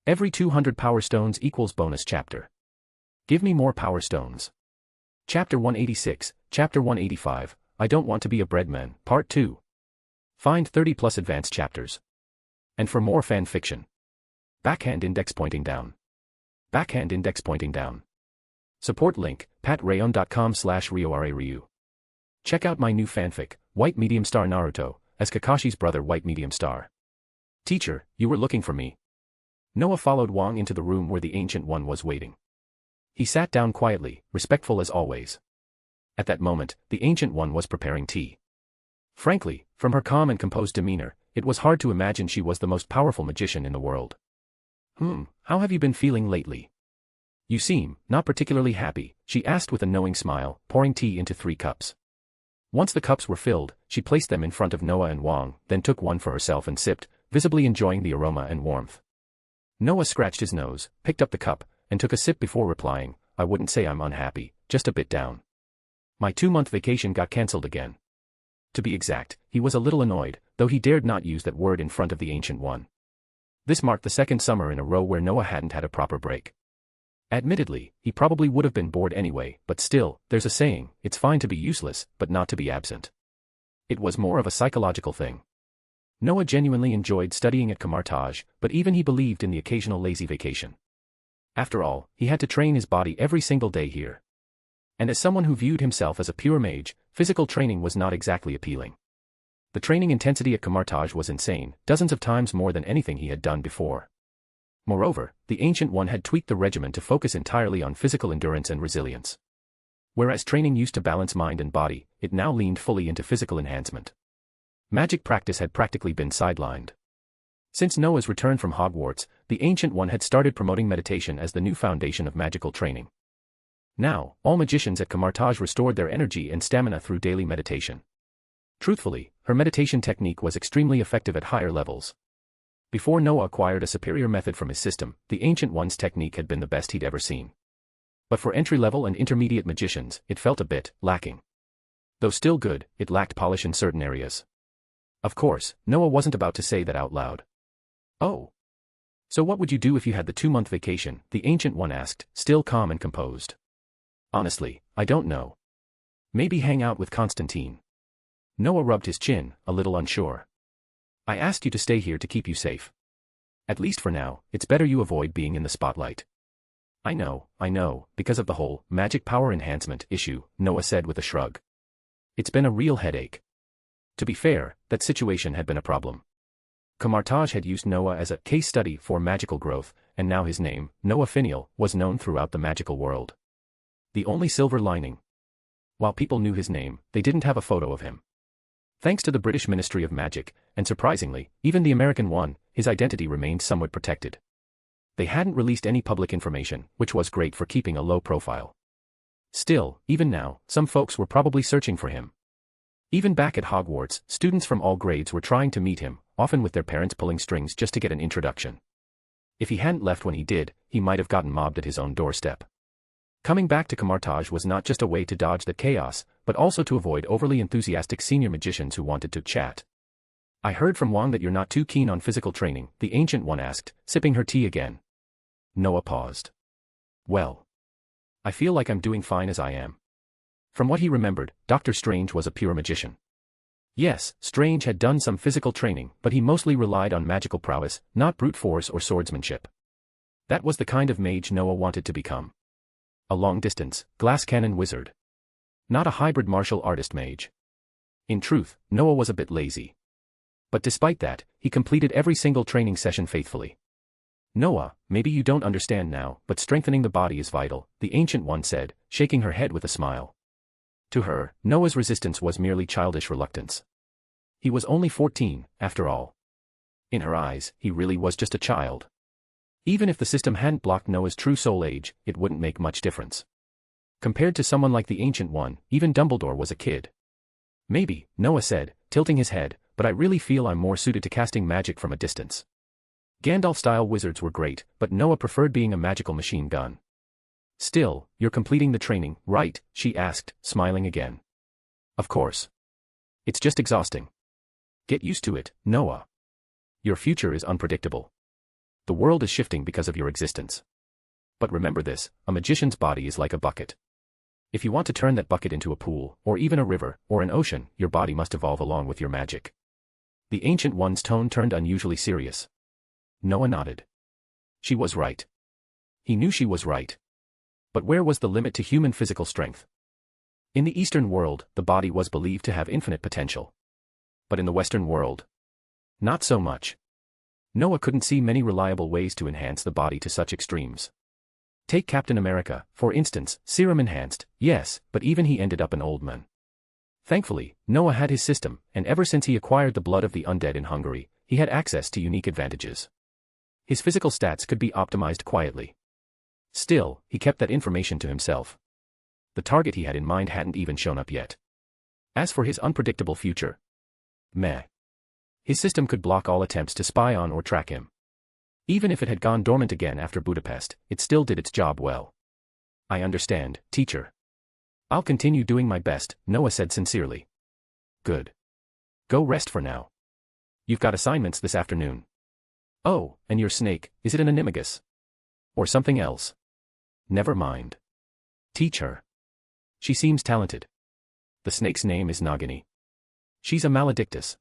C: Every 200 power stones equals bonus chapter. Give me more power stones. Chapter 186, Chapter 185, I Don't Want to Be a Breadman, Part 2. Find 30 plus advanced chapters. And for more fan fiction. Backhand index pointing down. Backhand index pointing down. Support link, patreon.com/ryoraryu. Check out my new fanfic, White Medium Star Naruto, as Kakashi's brother White Medium Star. Teacher, you were looking for me. Noah followed Wang into the room where the Ancient One was waiting. He sat down quietly, respectful as always. At that moment, the Ancient One was preparing tea. Frankly, from her calm and composed demeanor, it was hard to imagine she was the most powerful magician in the world. How have you been feeling lately? You seem not particularly happy, she asked with a knowing smile, pouring tea into 3 cups. Once the cups were filled, she placed them in front of Noah and Wang, then took one for herself and sipped, visibly enjoying the aroma and warmth. Noah scratched his nose, picked up the cup, and took a sip before replying, I wouldn't say I'm unhappy, just a bit down. My 2-month vacation got cancelled again. To be exact, he was a little annoyed, though he dared not use that word in front of the Ancient One. This marked the 2nd summer in a row where Noah hadn't had a proper break. Admittedly, he probably would have been bored anyway, but still, there's a saying, it's fine to be useless, but not to be absent. It was more of a psychological thing. Noah genuinely enjoyed studying at Kamartaj, but even he believed in the occasional lazy vacation. After all, he had to train his body every single day here. And as someone who viewed himself as a pure mage, physical training was not exactly appealing. The training intensity at Kamartaj was insane, dozens of times more than anything he had done before. Moreover, the Ancient One had tweaked the regimen to focus entirely on physical endurance and resilience. Whereas training used to balance mind and body, it now leaned fully into physical enhancement. Magic practice had practically been sidelined. Since Noah's return from Hogwarts, the Ancient One had started promoting meditation as the new foundation of magical training. Now, all magicians at Kamartaj restored their energy and stamina through daily meditation. Truthfully, her meditation technique was extremely effective at higher levels. Before Noah acquired a superior method from his system, the Ancient One's technique had been the best he'd ever seen. But for entry-level and intermediate magicians, it felt a bit lacking. Though still good, it lacked polish in certain areas. Of course, Noah wasn't about to say that out loud. Oh. So what would you do if you had the 2-month vacation? The Ancient One asked, still calm and composed. Honestly, I don't know. Maybe hang out with Constantine. Noah rubbed his chin, a little unsure. I asked you to stay here to keep you safe. At least for now, it's better you avoid being in the spotlight. I know, because of the whole magic power enhancement issue, Noah said with a shrug. It's been a real headache. To be fair, that situation had been a problem. Kamartaj had used Noah as a case study for magical growth, and now his name, Noah Finial, was known throughout the magical world. The only silver lining. While people knew his name, they didn't have a photo of him. Thanks to the British Ministry of Magic, and surprisingly, even the American one, his identity remained somewhat protected. They hadn't released any public information, which was great for keeping a low profile. Still, even now, some folks were probably searching for him. Even back at Hogwarts, students from all grades were trying to meet him, often with their parents pulling strings just to get an introduction. If he hadn't left when he did, he might have gotten mobbed at his own doorstep. Coming back to Kamartaj was not just a way to dodge that chaos, but also to avoid overly enthusiastic senior magicians who wanted to chat. I heard from Wang that you're not too keen on physical training, the Ancient One asked, sipping her tea again. Noah paused. Well. I feel like I'm doing fine as I am. From what he remembered, Dr. Strange was a pure magician. Yes, Strange had done some physical training, but he mostly relied on magical prowess, not brute force or swordsmanship. That was the kind of mage Noah wanted to become. A long-distance, glass cannon wizard. Not a hybrid martial artist mage. In truth, Noah was a bit lazy. But despite that, he completed every single training session faithfully. Noah, maybe you don't understand now, but strengthening the body is vital, the Ancient One said, shaking her head with a smile. To her, Noah's resistance was merely childish reluctance. He was only 14, after all. In her eyes, he really was just a child. Even if the system hadn't blocked Noah's true soul age, it wouldn't make much difference. Compared to someone like the Ancient One, even Dumbledore was a kid. Maybe, Noah said, tilting his head, but I really feel I'm more suited to casting magic from a distance. Gandalf-style wizards were great, but Noah preferred being a magical machine gun. Still, you're completing the training, right? She asked, smiling again. Of course. It's just exhausting. Get used to it, Noah. Your future is unpredictable. The world is shifting because of your existence. But remember this, a magician's body is like a bucket. If you want to turn that bucket into a pool, or even a river, or an ocean, your body must evolve along with your magic. The Ancient One's tone turned unusually serious. Noah nodded. She was right. He knew she was right. But where was the limit to human physical strength? In the Eastern world, the body was believed to have infinite potential. But in the Western world, not so much. Noah couldn't see many reliable ways to enhance the body to such extremes. Take Captain America, for instance, serum enhanced, yes, but even he ended up an old man. Thankfully, Noah had his system, and ever since he acquired the blood of the undead in Hungary, he had access to unique advantages. His physical stats could be optimized quietly. Still, he kept that information to himself. The target he had in mind hadn't even shown up yet. As for his unpredictable future, meh. His system could block all attempts to spy on or track him. Even if it had gone dormant again after Budapest, it still did its job well. I understand, teacher. I'll continue doing my best, Noah said sincerely. Good. Go rest for now. You've got assignments this afternoon. Oh, and your snake, is it an animagus? Or something else? Never mind. Teach her. She seems talented. The snake's name is Nagini. She's a maledictus.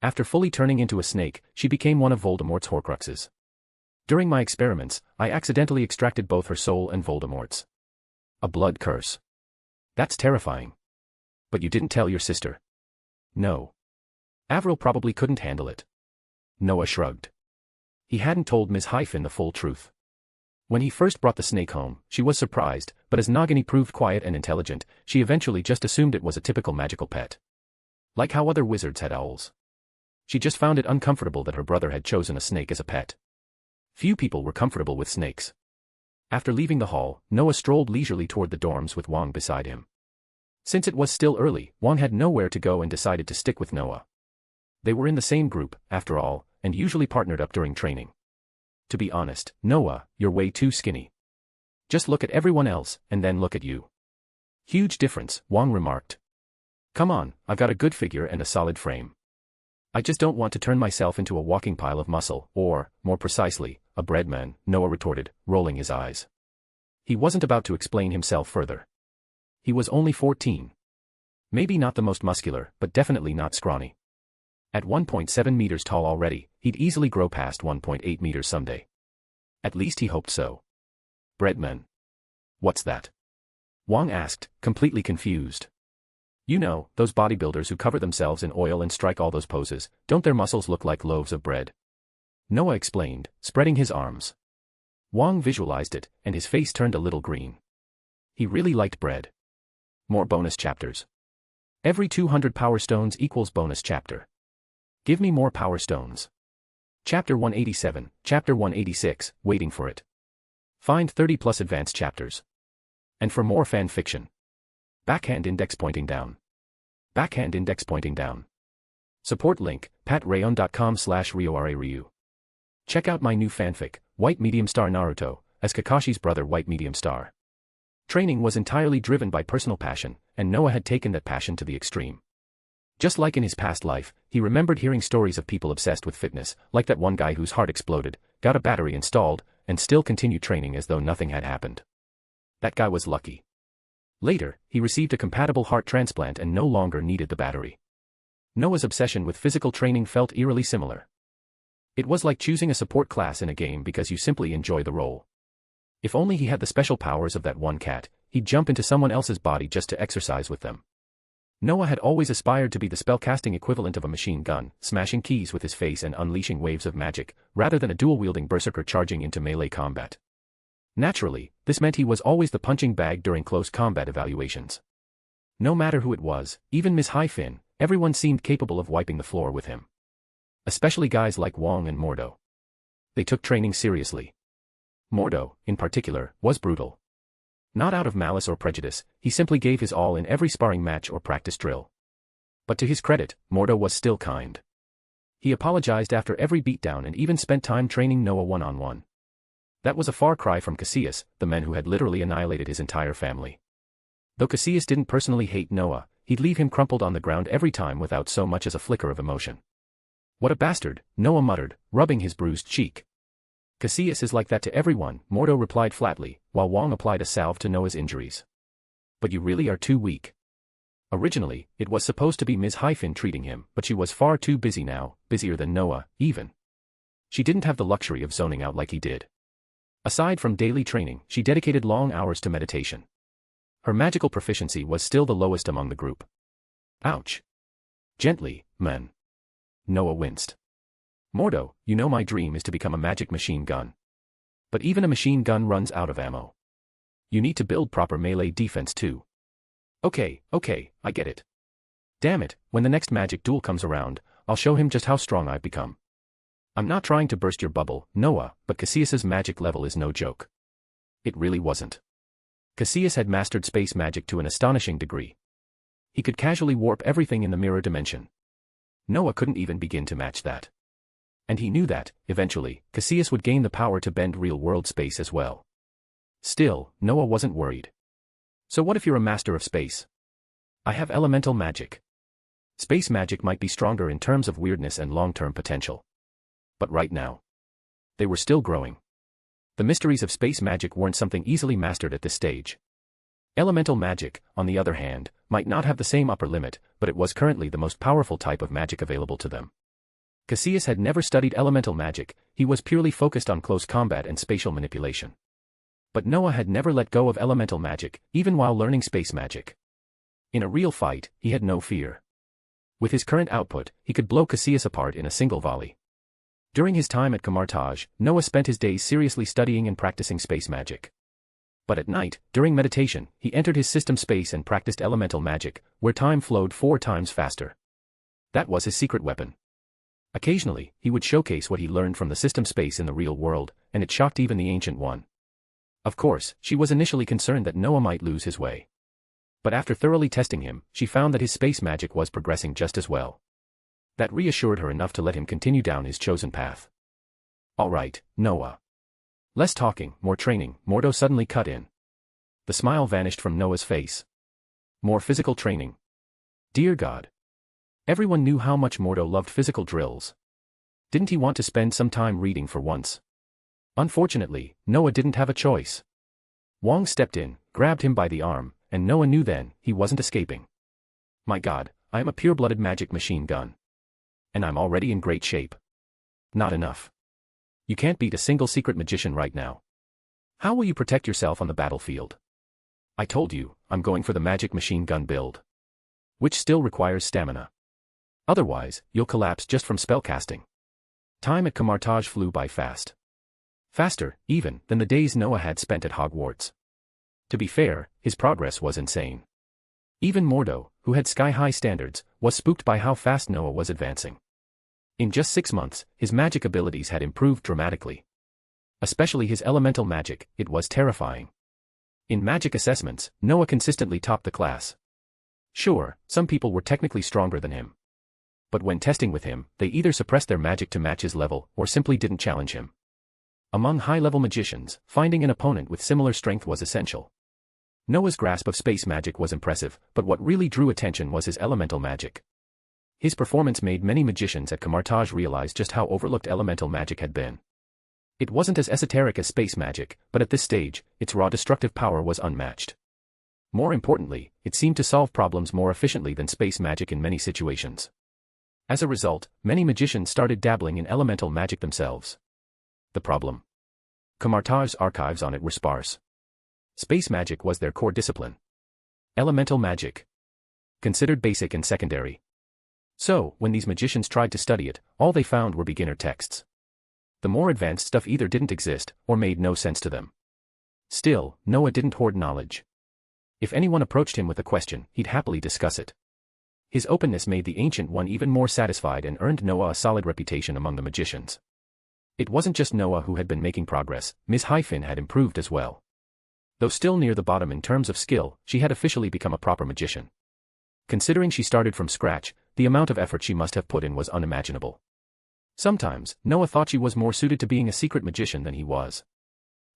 C: After fully turning into a snake, she became one of Voldemort's Horcruxes. During my experiments, I accidentally extracted both her soul and Voldemort's. A blood curse. That's terrifying. But you didn't tell your sister. No. Avril probably couldn't handle it. Noah shrugged. He hadn't told Ms. Hyphen the full truth. When he first brought the snake home, she was surprised, but as Nagini proved quiet and intelligent, she eventually just assumed it was a typical magical pet. Like how other wizards had owls. She just found it uncomfortable that her brother had chosen a snake as a pet. Few people were comfortable with snakes. After leaving the hall, Noah strolled leisurely toward the dorms with Wang beside him. Since it was still early, Wang had nowhere to go and decided to stick with Noah. They were in the same group, after all, and usually partnered up during training. To be honest, Noah, you're way too skinny. Just look at everyone else, and then look at you. Huge difference, Wang remarked. Come on, I've got a good figure and a solid frame. I just don't want to turn myself into a walking pile of muscle, or, more precisely, a breadman, Noah retorted, rolling his eyes. He wasn't about to explain himself further. He was only 14. Maybe not the most muscular, but definitely not scrawny. At 1.7 meters tall already, he'd easily grow past 1.8 meters someday. At least he hoped so. Breadman. What's that? Wang asked, completely confused. You know, those bodybuilders who cover themselves in oil and strike all those poses, don't their muscles look like loaves of bread? Noah explained, spreading his arms. Wang visualized it, and his face turned a little green. He really liked bread. More bonus chapters. Every 200 power stones equals bonus chapter. Give me more power stones. Chapter 187, Chapter 186, waiting for it. Find 30 plus advanced chapters. And for more fan fiction. Backhand index pointing down. Backhand index pointing down. Support link, patreon.com/RioRaRyu. Check out my new fanfic, White Medium Star Naruto, as Kakashi's brother White Medium Star. Training was entirely driven by personal passion, and Noah had taken that passion to the extreme. Just like in his past life, he remembered hearing stories of people obsessed with fitness, like that one guy whose heart exploded, got a battery installed, and still continued training as though nothing had happened. That guy was lucky. Later, he received a compatible heart transplant and no longer needed the battery. Noah's obsession with physical training felt eerily similar. It was like choosing a support class in a game because you simply enjoy the role. If only he had the special powers of that one cat, he'd jump into someone else's body just to exercise with them. Noah had always aspired to be the spellcasting equivalent of a machine gun, smashing keys with his face and unleashing waves of magic, rather than a dual-wielding berserker charging into melee combat. Naturally, this meant he was always the punching bag during close combat evaluations. No matter who it was, even Miss Hyphen, everyone seemed capable of wiping the floor with him. Especially guys like Wang and Mordo. They took training seriously. Mordo, in particular, was brutal. Not out of malice or prejudice, he simply gave his all in every sparring match or practice drill. But to his credit, Mordo was still kind. He apologized after every beatdown and even spent time training Noah one-on-one. That was a far cry from Cassius, the man who had literally annihilated his entire family. Though Cassius didn't personally hate Noah, he'd leave him crumpled on the ground every time without so much as a flicker of emotion. "What a bastard," Noah muttered, rubbing his bruised cheek. "Cassius is like that to everyone," Mordo replied flatly, while Wong applied a salve to Noah's injuries. "But you really are too weak." Originally, it was supposed to be Ms. Hyphen treating him, but she was far too busy now, busier than Noah, even. She didn't have the luxury of zoning out like he did. Aside from daily training, she dedicated long hours to meditation. Her magical proficiency was still the lowest among the group. "Ouch. Gently, man." Noah winced. "Mordo, you know my dream is to become a magic machine gun. But even a machine gun runs out of ammo. You need to build proper melee defense too." Okay, I get it. Damn it, when the next magic duel comes around, I'll show him just how strong I've become. I'm not trying to burst your bubble, Noah, but Cassius's magic level is no joke. It really wasn't. Cassius had mastered space magic to an astonishing degree. He could casually warp everything in the mirror dimension. Noah couldn't even begin to match that. And he knew that, eventually, Cassius would gain the power to bend real-world space as well. Still, Noah wasn't worried. "So what if you're a master of space?" "I have elemental magic. Space magic might be stronger in terms of weirdness and long-term potential. But right now, they were still growing. The mysteries of space magic weren't something easily mastered at this stage. Elemental magic, on the other hand, might not have the same upper limit, but it was currently the most powerful type of magic available to them. Cassius had never studied elemental magic, he was purely focused on close combat and spatial manipulation. But Noah had never let go of elemental magic, even while learning space magic. In a real fight, he had no fear. With his current output, he could blow Cassius apart in a single volley. During his time at Camartage, Noah spent his days seriously studying and practicing space magic. But at night, during meditation, he entered his system space and practiced elemental magic, where time flowed 4 times faster. That was his secret weapon. Occasionally, he would showcase what he learned from the system space in the real world, and it shocked even the Ancient One. Of course, she was initially concerned that Noah might lose his way. But after thoroughly testing him, she found that his space magic was progressing just as well. That reassured her enough to let him continue down his chosen path. "All right, Noah. Less talking, more training," Mordo suddenly cut in. The smile vanished from Noah's face. "More physical training." Dear God. Everyone knew how much Mordo loved physical drills. Didn't he want to spend some time reading for once? Unfortunately, Noah didn't have a choice. Wong stepped in, grabbed him by the arm, and Noah knew then, he wasn't escaping. "My God, I am a pure-blooded magic machine gun. And I'm already in great shape. Not enough. You can't beat a single secret magician right now. How will you protect yourself on the battlefield?" "I told you, I'm going for the magic machine gun build. Which still requires stamina. Otherwise, you'll collapse just from spellcasting." Time at Camartage flew by fast. Faster, even, than the days Noah had spent at Hogwarts. To be fair, his progress was insane. Even Mordo, who had sky-high standards, was spooked by how fast Noah was advancing. In just 6 months, his magic abilities had improved dramatically. Especially his elemental magic, it was terrifying. In magic assessments, Noah consistently topped the class. Sure, some people were technically stronger than him. But when testing with him, they either suppressed their magic to match his level, or simply didn't challenge him. Among high-level magicians, finding an opponent with similar strength was essential. Noah's grasp of space magic was impressive, but what really drew attention was his elemental magic. His performance made many magicians at Camartage realize just how overlooked elemental magic had been. It wasn't as esoteric as space magic, but at this stage, its raw destructive power was unmatched. More importantly, it seemed to solve problems more efficiently than space magic in many situations. As a result, many magicians started dabbling in elemental magic themselves. The problem? Camartage's archives on it were sparse. Space magic was their core discipline. Elemental magic, considered basic and secondary. So, when these magicians tried to study it, all they found were beginner texts. The more advanced stuff either didn't exist, or made no sense to them. Still, Noah didn't hoard knowledge. If anyone approached him with a question, he'd happily discuss it. His openness made the Ancient One even more satisfied and earned Noah a solid reputation among the magicians. It wasn't just Noah who had been making progress, Ms. Hyphen had improved as well. Though still near the bottom in terms of skill, she had officially become a proper magician. Considering she started from scratch, the amount of effort she must have put in was unimaginable. Sometimes, Noah thought she was more suited to being a secret magician than he was.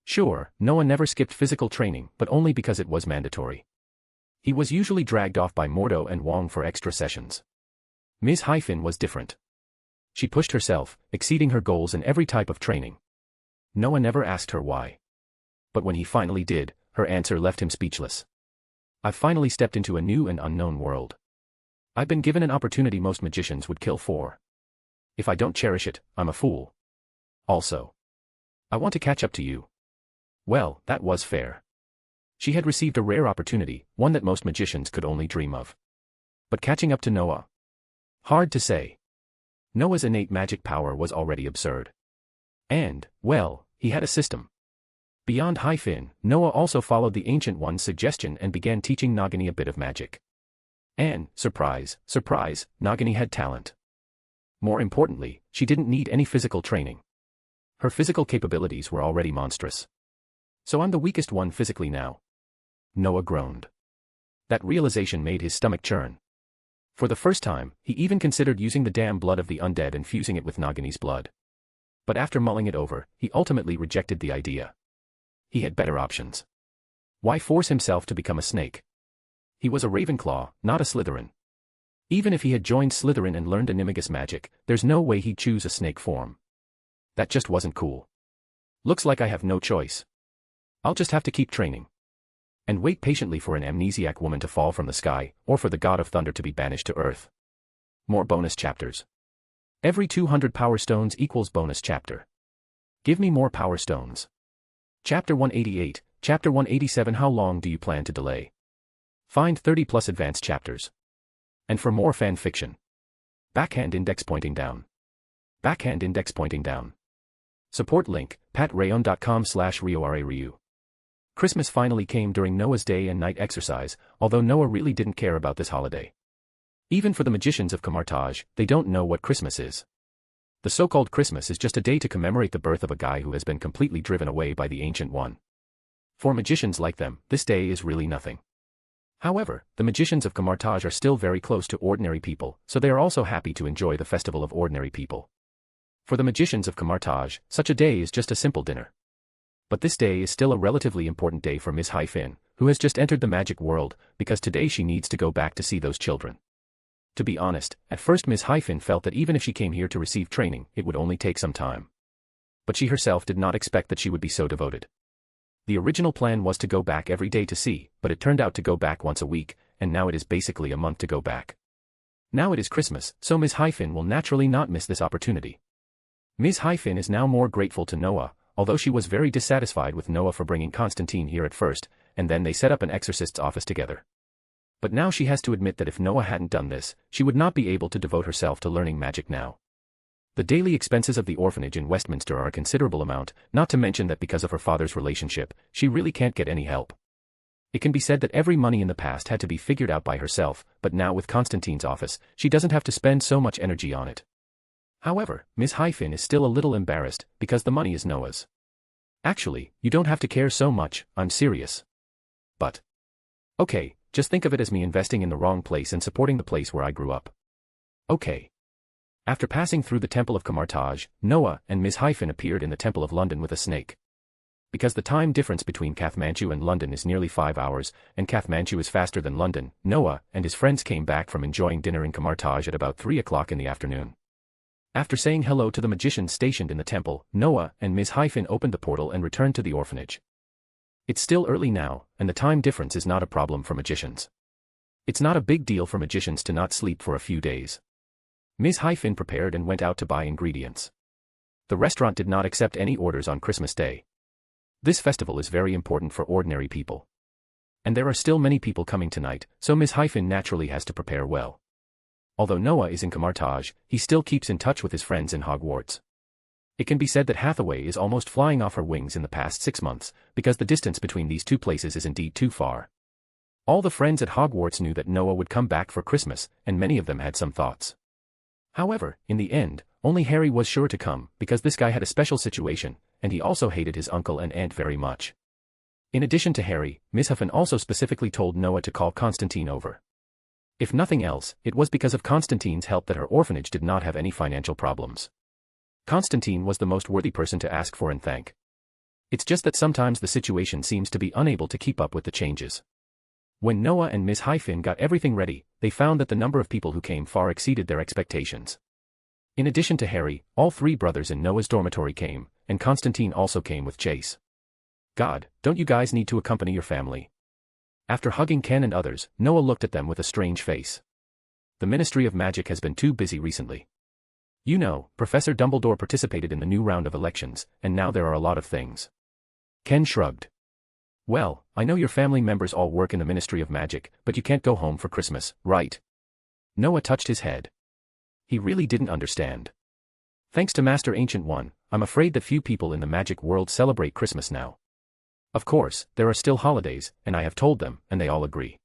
C: Sure, Noah never skipped physical training, but only because it was mandatory. He was usually dragged off by Mordo and Wong for extra sessions. Ms. Hyphen was different. She pushed herself, exceeding her goals in every type of training. Noah never asked her why. But when he finally did, her answer left him speechless. I've finally stepped into a new and unknown world. I've been given an opportunity most magicians would kill for. If I don't cherish it, I'm a fool. Also, I want to catch up to you. Well, that was fair. She had received a rare opportunity, one that most magicians could only dream of. But catching up to Noah? Hard to say. Noah's innate magic power was already absurd. And, well, he had a system. Beyond Hyphen, Noah also followed the Ancient One's suggestion and began teaching Nagini a bit of magic. And, surprise, surprise, Nagini had talent. More importantly, she didn't need any physical training. Her physical capabilities were already monstrous. So I'm the weakest one physically now. Noah groaned. That realization made his stomach churn. For the first time, he even considered using the damn blood of the undead and fusing it with Nagini's blood. But after mulling it over, he ultimately rejected the idea. He had better options. Why force himself to become a snake? He was a Ravenclaw, not a Slytherin. Even if he had joined Slytherin and learned Animagus magic, there's no way he'd choose a snake form. That just wasn't cool. Looks like I have no choice. I'll just have to keep training. And wait patiently for an amnesiac woman to fall from the sky, or for the god of thunder to be banished to earth. More bonus chapters. Every 200 power stones equals bonus chapter. Give me more power stones. Chapter 188, Chapter 187. How long do you plan to delay? Find 30 plus advanced chapters. And for more fan fiction. Backhand index pointing down. Backhand index pointing down. Support link, patreon.com/RioRaRyu. Christmas finally came during Noah's day and night exercise, although Noah really didn't care about this holiday. Even for the magicians of Camartage, they don't know what Christmas is. The so-called Christmas is just a day to commemorate the birth of a guy who has been completely driven away by the Ancient One. For magicians like them, this day is really nothing. However, the magicians of Camartage are still very close to ordinary people, so they are also happy to enjoy the festival of ordinary people. For the magicians of Camartage, such a day is just a simple dinner. But this day is still a relatively important day for Ms. Hyphen, who has just entered the magic world, because today she needs to go back to see those children. To be honest, at first Ms. Hyphen felt that even if she came here to receive training, it would only take some time. But she herself did not expect that she would be so devoted. The original plan was to go back every day to see, but it turned out to go back once a week, and now it is basically a month to go back. Now it is Christmas, so Ms. Hyphen will naturally not miss this opportunity. Ms. Hyphen is now more grateful to Noah, although she was very dissatisfied with Noah for bringing Constantine here at first, and then they set up an exorcist's office together. But now she has to admit that if Noah hadn't done this, she would not be able to devote herself to learning magic now. The daily expenses of the orphanage in Westminster are a considerable amount, not to mention that because of her father's relationship, she really can't get any help. It can be said that every money in the past had to be figured out by herself, but now with Constantine's office, she doesn't have to spend so much energy on it. However, Ms. Hyphen is still a little embarrassed, because the money is Noah's. Actually, you don't have to care so much, I'm serious. But. Okay, just think of it as me investing in the wrong place and supporting the place where I grew up. Okay. After passing through the Temple of Camartage, Noah and Ms. Hyphen appeared in the Temple of London with a snake. Because the time difference between Kathmandu and London is nearly 5 hours, and Kathmandu is faster than London, Noah and his friends came back from enjoying dinner in Camartage at about 3 o'clock in the afternoon. After saying hello to the magicians stationed in the temple, Noah and Ms. Hyphen opened the portal and returned to the orphanage. It's still early now, and the time difference is not a problem for magicians. It's not a big deal for magicians to not sleep for a few days. Ms. Hyphen prepared and went out to buy ingredients. The restaurant did not accept any orders on Christmas Day. This festival is very important for ordinary people. And there are still many people coming tonight, so Ms. Hyphen naturally has to prepare well. Although Noah is in Camartage, he still keeps in touch with his friends in Hogwarts. It can be said that Hathaway is almost flying off her wings in the past 6 months, because the distance between these two places is indeed too far. All the friends at Hogwarts knew that Noah would come back for Christmas, and many of them had some thoughts. However, in the end, only Harry was sure to come, because this guy had a special situation, and he also hated his uncle and aunt very much. In addition to Harry, Ms. Hyphen also specifically told Noah to call Constantine over. If nothing else, it was because of Constantine's help that her orphanage did not have any financial problems. Constantine was the most worthy person to ask for and thank. It's just that sometimes the situation seems to be unable to keep up with the changes. When Noah and Ms. Hyphen got everything ready, they found that the number of people who came far exceeded their expectations. In addition to Harry, all three brothers in Noah's dormitory came, and Constantine also came with Chase. God, don't you guys need to accompany your family? After hugging Ken and others, Noah looked at them with a strange face. The Ministry of Magic has been too busy recently. You know, Professor Dumbledore participated in the new round of elections, and now there are a lot of things. Ken shrugged. Well, I know your family members all work in the Ministry of Magic, but you can't go home for Christmas, right? Noah touched his head. He really didn't understand. Thanks to Master Ancient One, I'm afraid that few people in the magic world celebrate Christmas now. Of course, there are still holidays, and I have told them, and they all agree.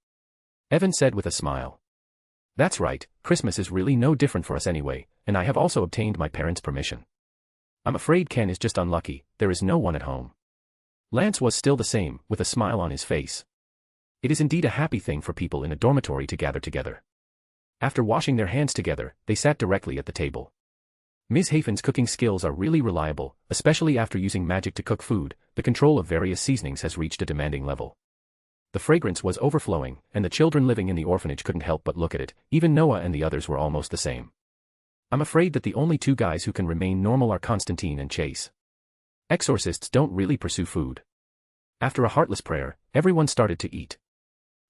C: Evan said with a smile. That's right, Christmas is really no different for us anyway, and I have also obtained my parents' permission. I'm afraid Ken is just unlucky, there is no one at home. Lance was still the same, with a smile on his face. It is indeed a happy thing for people in a dormitory to gather together. After washing their hands together, they sat directly at the table. Ms. Hafen's cooking skills are really reliable, especially after using magic to cook food. The control of various seasonings has reached a demanding level. The fragrance was overflowing, and the children living in the orphanage couldn't help but look at it. Even Noah and the others were almost the same. I'm afraid that the only two guys who can remain normal are Constantine and Chase. Exorcists don't really pursue food. After a heartless prayer, everyone started to eat.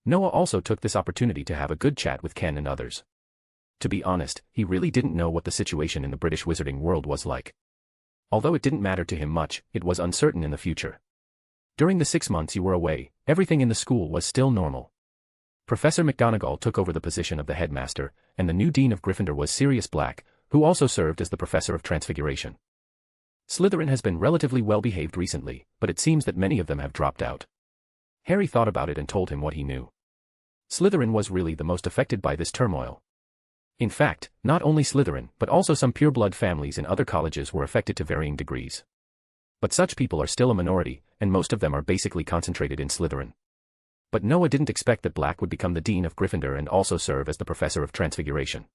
C: Noah also took this opportunity to have a good chat with Ken and others. To be honest, he really didn't know what the situation in the British wizarding world was like. Although it didn't matter to him much, it was uncertain in the future. During the 6 months you were away, everything in the school was still normal. Professor McGonagall took over the position of the headmaster, and the new dean of Gryffindor was Sirius Black, who also served as the professor of Transfiguration. Slytherin has been relatively well-behaved recently, but it seems that many of them have dropped out. Harry thought about it and told him what he knew. Slytherin was really the most affected by this turmoil. In fact, not only Slytherin, but also some pureblood families in other colleges were affected to varying degrees. But such people are still a minority, and most of them are basically concentrated in Slytherin. But Noah didn't expect that Black would become the dean of Gryffindor and also serve as the professor of Transfiguration.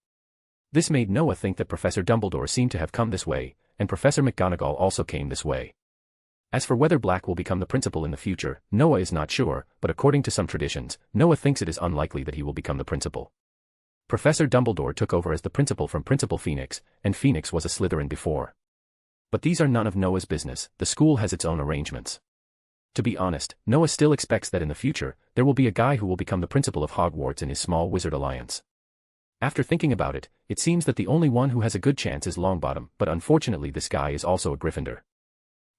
C: This made Noah think that Professor Dumbledore seemed to have come this way, and Professor McGonagall also came this way. As for whether Black will become the principal in the future, Noah is not sure, but according to some traditions, Noah thinks it is unlikely that he will become the principal. Professor Dumbledore took over as the principal from Principal Phoenix, and Phoenix was a Slytherin before. But these are none of Noah's business, the school has its own arrangements. To be honest, Noah still expects that in the future, there will be a guy who will become the principal of Hogwarts in his small wizard alliance. After thinking about it, it seems that the only one who has a good chance is Longbottom, but unfortunately this guy is also a Gryffindor.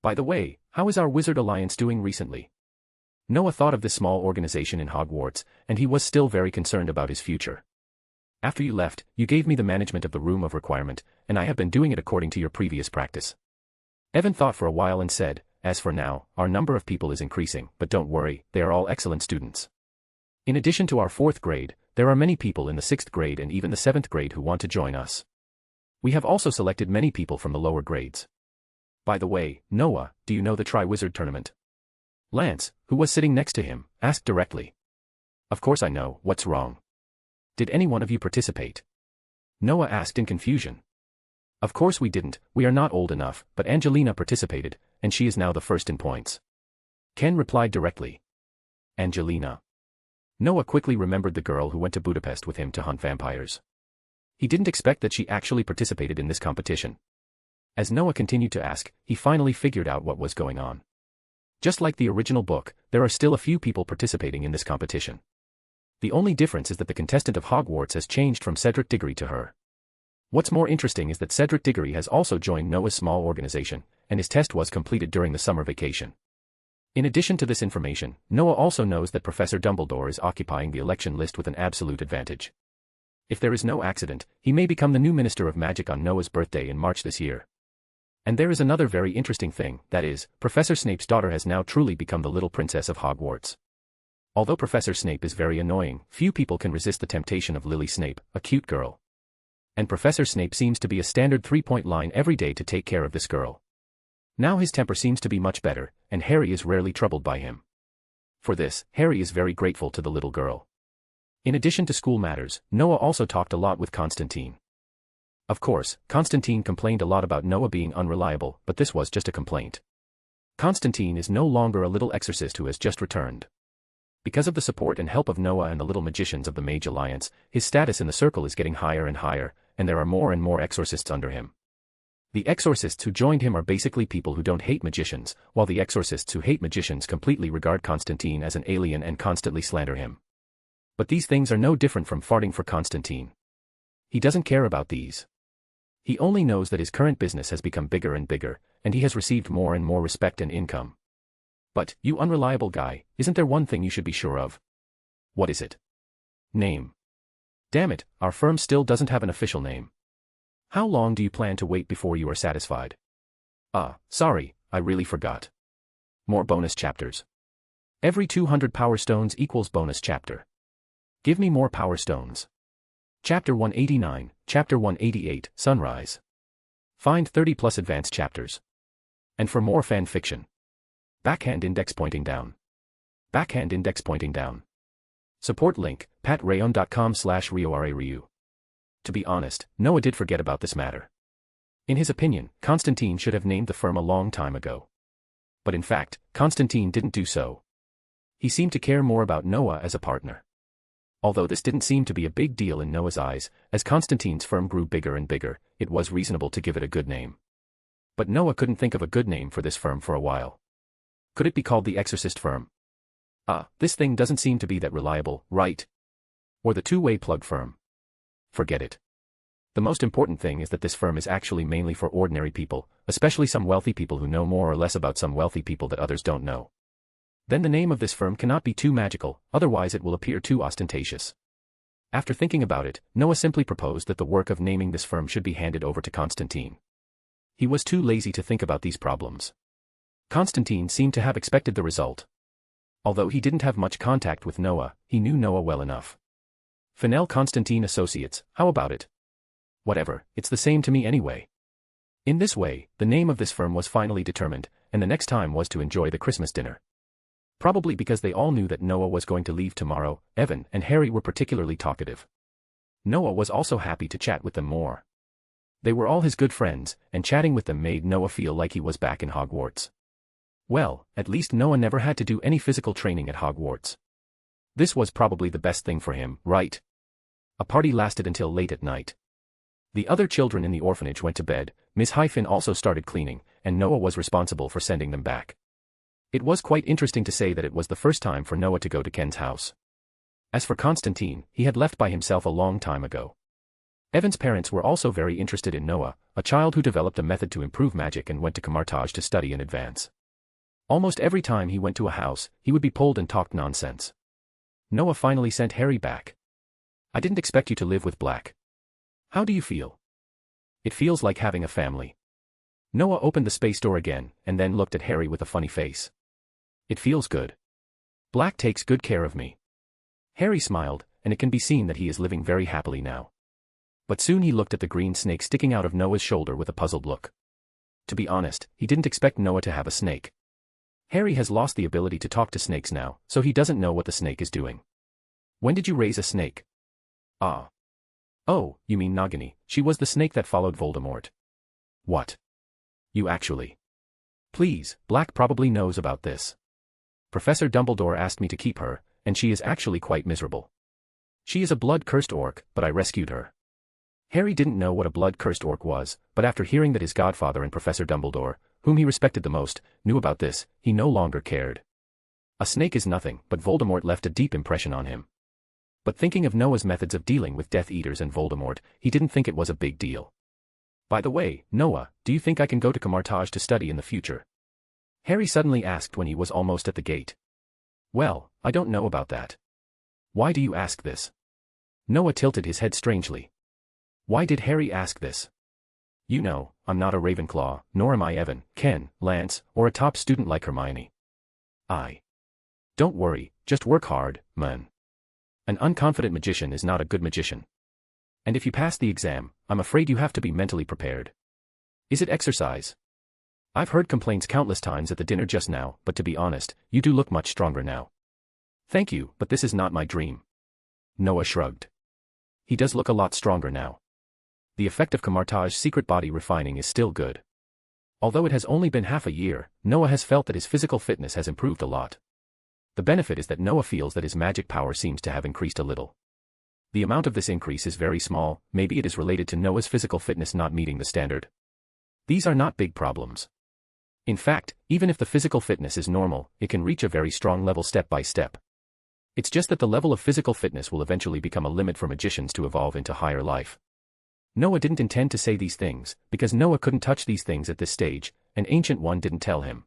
C: By the way, how is our wizard alliance doing recently? Noah thought of this small organization in Hogwarts, and he was still very concerned about his future. After you left, you gave me the management of the Room of Requirement, and I have been doing it according to your previous practice. Evan thought for a while and said, as for now, our number of people is increasing, but don't worry, they are all excellent students. In addition to our 4th grade, there are many people in the 6th grade and even the 7th grade who want to join us. We have also selected many people from the lower grades. By the way, Noah, do you know the Tri-Wizard tournament? Lance, who was sitting next to him, asked directly. Of course I know, what's wrong? Did any one of you participate? Noah asked in confusion. Of course we didn't, we are not old enough, but Angelina participated, and she is now the first in points. Ken replied directly. Angelina. Noah quickly remembered the girl who went to Budapest with him to hunt vampires. He didn't expect that she actually participated in this competition. As Noah continued to ask, he finally figured out what was going on. Just like the original book, there are still a few people participating in this competition. The only difference is that the contestant of Hogwarts has changed from Cedric Diggory to her. What's more interesting is that Cedric Diggory has also joined Noah's small organization, and his test was completed during the summer vacation. In addition to this information, Noah also knows that Professor Dumbledore is occupying the election list with an absolute advantage. If there is no accident, he may become the new Minister of Magic on Noah's birthday in March this year. And there is another very interesting thing, that is, Professor Snape's daughter has now truly become the little princess of Hogwarts. Although Professor Snape is very annoying, few people can resist the temptation of Lily Snape, a cute girl. And Professor Snape seems to be a standard 3-point line every day to take care of this girl. Now his temper seems to be much better, and Harry is rarely troubled by him. For this, Harry is very grateful to the little girl. In addition to school matters, Noah also talked a lot with Constantine. Of course, Constantine complained a lot about Noah being unreliable, but this was just a complaint. Constantine is no longer a little exorcist who has just returned. Because of the support and help of Noah and the little magicians of the Mage Alliance, his status in the circle is getting higher and higher, and there are more and more exorcists under him. The exorcists who joined him are basically people who don't hate magicians, while the exorcists who hate magicians completely regard Constantine as an alien and constantly slander him. But these things are no different from farting for Constantine. He doesn't care about these. He only knows that his current business has become bigger and bigger, and he has received more and more respect and income. But, you unreliable guy, isn't there one thing you should be sure of? What is it? Name. Damn it, our firm still doesn't have an official name. How long do you plan to wait before you are satisfied? Sorry, I really forgot. More bonus chapters. Every 200 power stones equals bonus chapter. Give me more power stones. Chapter 189, Chapter 188, Sunrise. Find 30 plus advanced chapters. And for more fan fiction. Backhand index pointing down. Backhand index pointing down. Support link, patreon.com/RioRaRyu. To be honest, Noah did forget about this matter. In his opinion, Constantine should have named the firm a long time ago. But in fact, Constantine didn't do so. He seemed to care more about Noah as a partner. Although this didn't seem to be a big deal in Noah's eyes, as Constantine's firm grew bigger and bigger, it was reasonable to give it a good name. But Noah couldn't think of a good name for this firm for a while. Could it be called the Exorcist Firm? This thing doesn't seem to be that reliable, right? Or the two-way plug firm? Forget it. The most important thing is that this firm is actually mainly for ordinary people, especially some wealthy people who know more or less about some wealthy people that others don't know. Then the name of this firm cannot be too magical, otherwise it will appear too ostentatious. After thinking about it, Noah simply proposed that the work of naming this firm should be handed over to Constantine. He was too lazy to think about these problems. Constantine seemed to have expected the result. Although he didn't have much contact with Noah, he knew Noah well enough. Fennell Constantine Associates, how about it? Whatever, it's the same to me anyway. In this way, the name of this firm was finally determined, and the next time was to enjoy the Christmas dinner. Probably because they all knew that Noah was going to leave tomorrow, Evan and Harry were particularly talkative. Noah was also happy to chat with them more. They were all his good friends, and chatting with them made Noah feel like he was back in Hogwarts. Well, at least Noah never had to do any physical training at Hogwarts. This was probably the best thing for him, right? A party lasted until late at night. The other children in the orphanage went to bed, Miss Hyphen also started cleaning, and Noah was responsible for sending them back. It was quite interesting to say that it was the first time for Noah to go to Ken's house. As for Constantine, he had left by himself a long time ago. Evan's parents were also very interested in Noah, a child who developed a method to improve magic and went to Camartage to study in advance. Almost every time he went to a house, he would be pulled and talked nonsense. Noah finally sent Harry back. I didn't expect you to live with Black. How do you feel? It feels like having a family. Noah opened the space door again, and then looked at Harry with a funny face. It feels good. Black takes good care of me. Harry smiled, and it can be seen that he is living very happily now. But soon he looked at the green snake sticking out of Noah's shoulder with a puzzled look. To be honest, he didn't expect Noah to have a snake. Harry has lost the ability to talk to snakes now, so he doesn't know what the snake is doing. When did you raise a snake? Oh, you mean Nagini, she was the snake that followed Voldemort. What? You actually? Please, Black probably knows about this. Professor Dumbledore asked me to keep her, and she is actually quite miserable. She is a blood-cursed orc, but I rescued her. Harry didn't know what a blood-cursed orc was, but after hearing that his godfather and Professor Dumbledore, whom he respected the most, knew about this, he no longer cared. A snake is nothing, but Voldemort left a deep impression on him. But thinking of Noah's methods of dealing with Death Eaters and Voldemort, he didn't think it was a big deal. By the way, Noah, do you think I can go to Camartage to study in the future? Harry suddenly asked when he was almost at the gate. Well, I don't know about that. Why do you ask this? Noah tilted his head strangely. Why did Harry ask this? You know, I'm not a Ravenclaw, nor am I Evan, Ken, Lance, or a top student like Hermione. Don't worry, just work hard, man. An unconfident magician is not a good magician. And if you pass the exam, I'm afraid you have to be mentally prepared. Is it exercise? I've heard complaints countless times at the dinner just now, but to be honest, you do look much stronger now. Thank you, but this is not my dream. Noah shrugged. He does look a lot stronger now. The effect of Camartage's secret body refining is still good. Although it has only been half a year, Noah has felt that his physical fitness has improved a lot. The benefit is that Noah feels that his magic power seems to have increased a little. The amount of this increase is very small, maybe it is related to Noah's physical fitness not meeting the standard. These are not big problems. In fact, even if the physical fitness is normal, it can reach a very strong level step by step. It's just that the level of physical fitness will eventually become a limit for magicians to evolve into higher life. Noah didn't intend to say these things, because Noah couldn't touch these things at this stage, and Ancient One didn't tell him.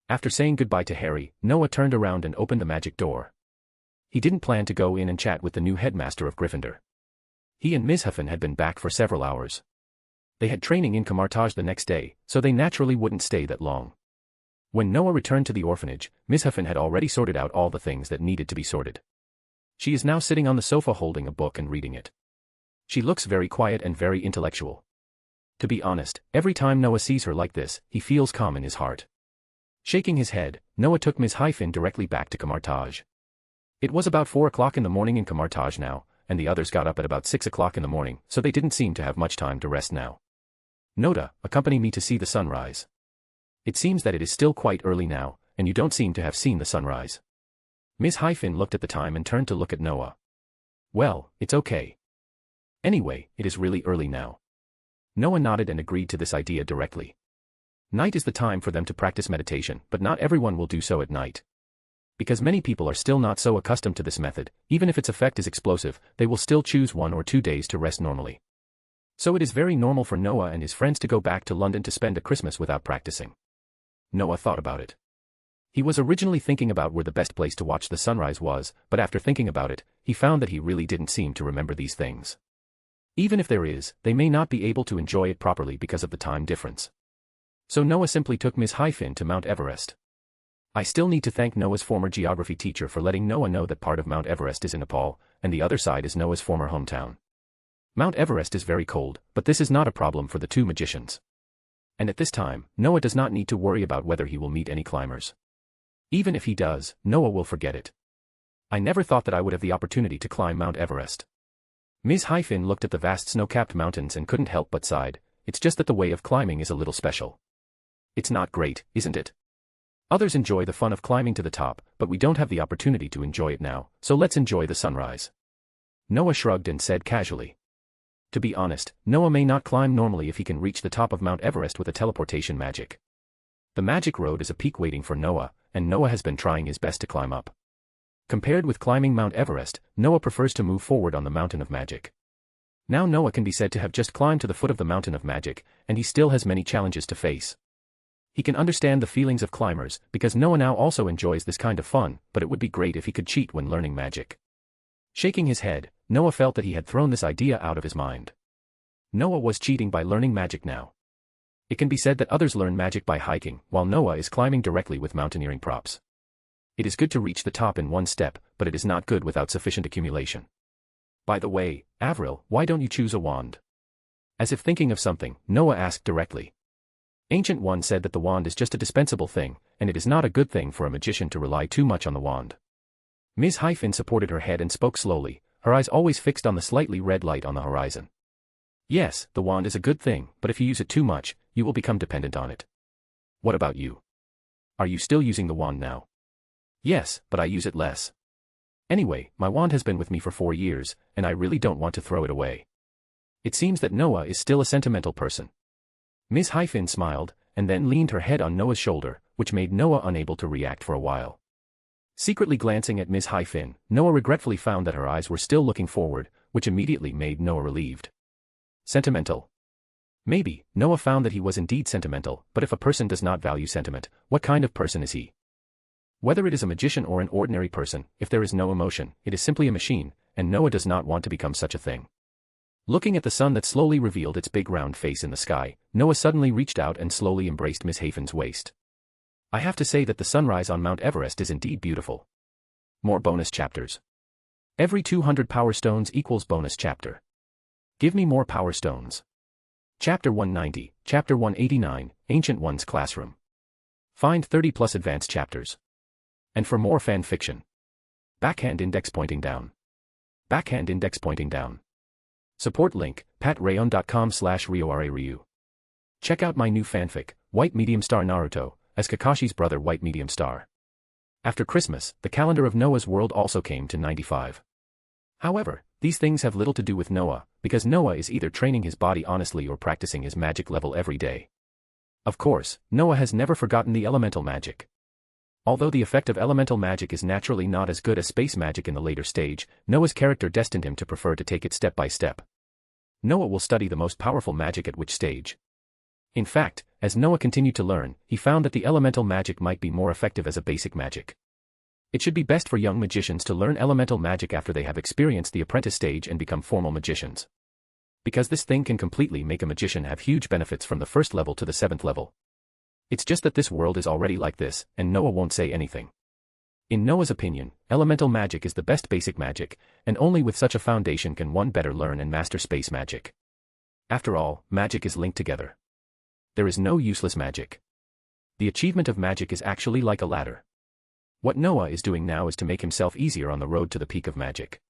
C: After saying goodbye to Harry, Noah turned around and opened the magic door. He didn't plan to go in and chat with the new headmaster of Gryffindor. He and Ms. Huffin had been back for several hours. They had training in Camartage the next day, so they naturally wouldn't stay that long. When Noah returned to the orphanage, Ms. Huffin had already sorted out all the things that needed to be sorted. She is now sitting on the sofa holding a book and reading it. She looks very quiet and very intellectual. To be honest, every time Noah sees her like this, he feels calm in his heart. Shaking his head, Noah took Ms. Hyphen directly back to Camartage. It was about 4 o'clock in the morning in Camartage now, and the others got up at about 6 o'clock in the morning, so they didn't seem to have much time to rest now. Noda, accompany me to see the sunrise. It seems that it is still quite early now, and you don't seem to have seen the sunrise. Ms. Hyphen looked at the time and turned to look at Noah. Well, it's okay. Anyway, it is really early now. Noah nodded and agreed to this idea directly. Night is the time for them to practice meditation, but not everyone will do so at night. Because many people are still not so accustomed to this method, even if its effect is explosive, they will still choose 1 or 2 days to rest normally. So it is very normal for Noah and his friends to go back to London to spend a Christmas without practicing. Noah thought about it. He was originally thinking about where the best place to watch the sunrise was, but after thinking about it, he found that he really didn't seem to remember these things. Even if there is, they may not be able to enjoy it properly because of the time difference. So Noah simply took Ms. Hyphen to Mount Everest. I still need to thank Noah's former geography teacher for letting Noah know that part of Mount Everest is in Nepal, and the other side is Noah's former hometown. Mount Everest is very cold, but this is not a problem for the two magicians. And at this time, Noah does not need to worry about whether he will meet any climbers. Even if he does, Noah will forget it. I never thought that I would have the opportunity to climb Mount Everest. Ms. Hyphen looked at the vast snow-capped mountains and couldn't help but sighed. It's just that the way of climbing is a little special. It's not great, isn't it? Others enjoy the fun of climbing to the top, but we don't have the opportunity to enjoy it now, so let's enjoy the sunrise. Noah shrugged and said casually. To be honest, Noah may not climb normally if he can reach the top of Mount Everest with a teleportation magic. The magic road is a peak waiting for Noah, and Noah has been trying his best to climb up. Compared with climbing Mount Everest, Noah prefers to move forward on the Mountain of Magic. Now Noah can be said to have just climbed to the foot of the Mountain of Magic, and he still has many challenges to face. He can understand the feelings of climbers, because Noah now also enjoys this kind of fun, but it would be great if he could cheat when learning magic. Shaking his head, Noah felt that he had thrown this idea out of his mind. Noah was cheating by learning magic now. It can be said that others learn magic by hiking, while Noah is climbing directly with mountaineering props. It is good to reach the top in one step, but it is not good without sufficient accumulation. By the way, Avril, why don't you choose a wand? As if thinking of something, Noah asked directly. Ancient One said that the wand is just a dispensable thing, and it is not a good thing for a magician to rely too much on the wand. Ms. Hyphen supported her head and spoke slowly, her eyes always fixed on the slightly red light on the horizon. Yes, the wand is a good thing, but if you use it too much, you will become dependent on it. What about you? Are you still using the wand now? Yes, but I use it less. Anyway, my wand has been with me for 4 years, and I really don't want to throw it away. It seems that Noah is still a sentimental person. Ms. Hyphen smiled, and then leaned her head on Noah's shoulder, which made Noah unable to react for a while. Secretly glancing at Ms. Hyphen, Noah regretfully found that her eyes were still looking forward, which immediately made Noah relieved. Sentimental. Maybe, Noah found that he was indeed sentimental, but if a person does not value sentiment, what kind of person is he? Whether it is a magician or an ordinary person, if there is no emotion, it is simply a machine, and Noah does not want to become such a thing. Looking at the sun that slowly revealed its big round face in the sky, Noah suddenly reached out and slowly embraced Miss Hyphen's waist. I have to say that the sunrise on Mount Everest is indeed beautiful. More bonus chapters. Every 200 power stones equals bonus chapter. Give me more power stones. Chapter 190, Chapter 189, Ancient One's Classroom. Find 30 plus advanced chapters. And for more fan fiction. Backhand index pointing down. Backhand index pointing down. Support link, patrayon.com/RioRaRyu. Check out my new fanfic, White Medium Star Naruto, as Kakashi's brother White Medium Star. After Christmas, the calendar of Noah's world also came to 95. However, these things have little to do with Noah, because Noah is either training his body honestly or practicing his magic level every day. Of course, Noah has never forgotten the elemental magic. Although the effect of elemental magic is naturally not as good as space magic in the later stage, Noah's character destined him to prefer to take it step by step. Noah will study the most powerful magic at which stage. In fact, as Noah continued to learn, he found that the elemental magic might be more effective as a basic magic. It should be best for young magicians to learn elemental magic after they have experienced the apprentice stage and become formal magicians. Because this thing can completely make a magician have huge benefits from the first level to the 7th level. It's just that this world is already like this, and Noah won't say anything. In Noah's opinion, elemental magic is the best basic magic, and only with such a foundation can one better learn and master space magic. After all, magic is linked together. There is no useless magic. The achievement of magic is actually like a ladder. What Noah is doing now is to make himself easier on the road to the peak of magic.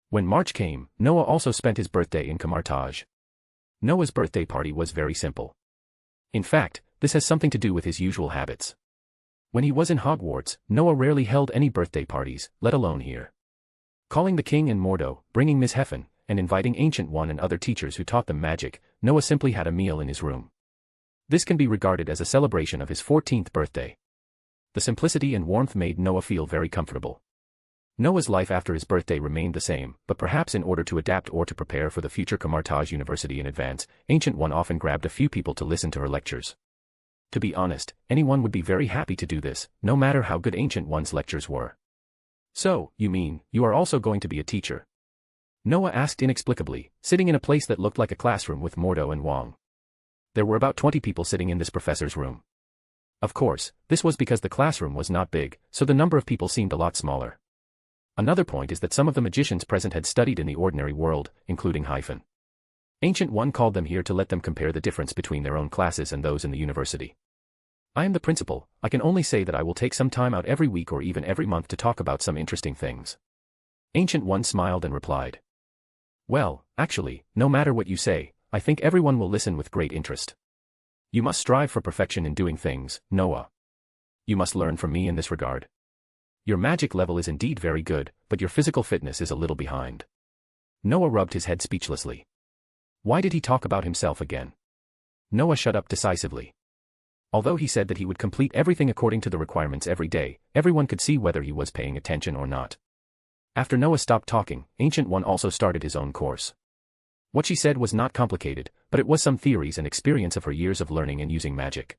C: When March came, Noah also spent his birthday in Kamartaj. Noah's birthday party was very simple. In fact, this has something to do with his usual habits. When he was in Hogwarts, Noah rarely held any birthday parties, let alone here. Calling the king and Mordo, bringing Miss Heffen, and inviting Ancient One and other teachers who taught them magic, Noah simply had a meal in his room. This can be regarded as a celebration of his 14th birthday. The simplicity and warmth made Noah feel very comfortable. Noah's life after his birthday remained the same, but perhaps in order to adapt or to prepare for the future Kamartaj University in advance, Ancient One often grabbed a few people to listen to her lectures. To be honest, anyone would be very happy to do this, no matter how good Ancient One's lectures were. So, you mean, you are also going to be a teacher? Noah asked inexplicably, sitting in a place that looked like a classroom with Mordo and Wong. There were about 20 people sitting in this professor's room. Of course, this was because the classroom was not big, so the number of people seemed a lot smaller. Another point is that some of the magicians present had studied in the ordinary world, including Hyphen. Ancient One called them here to let them compare the difference between their own classes and those in the university. I am the principal, I can only say that I will take some time out every week or even every month to talk about some interesting things. Ancient One smiled and replied. Well, actually, no matter what you say, I think everyone will listen with great interest. You must strive for perfection in doing things, Noah. You must learn from me in this regard. Your magic level is indeed very good, but your physical fitness is a little behind. Noah rubbed his head speechlessly. Why did he talk about himself again? Noah shut up decisively. Although he said that he would complete everything according to the requirements every day, everyone could see whether he was paying attention or not. After Noah stopped talking, Ancient One also started his own course. What she said was not complicated, but it was some theories and experience of her years of learning and using magic.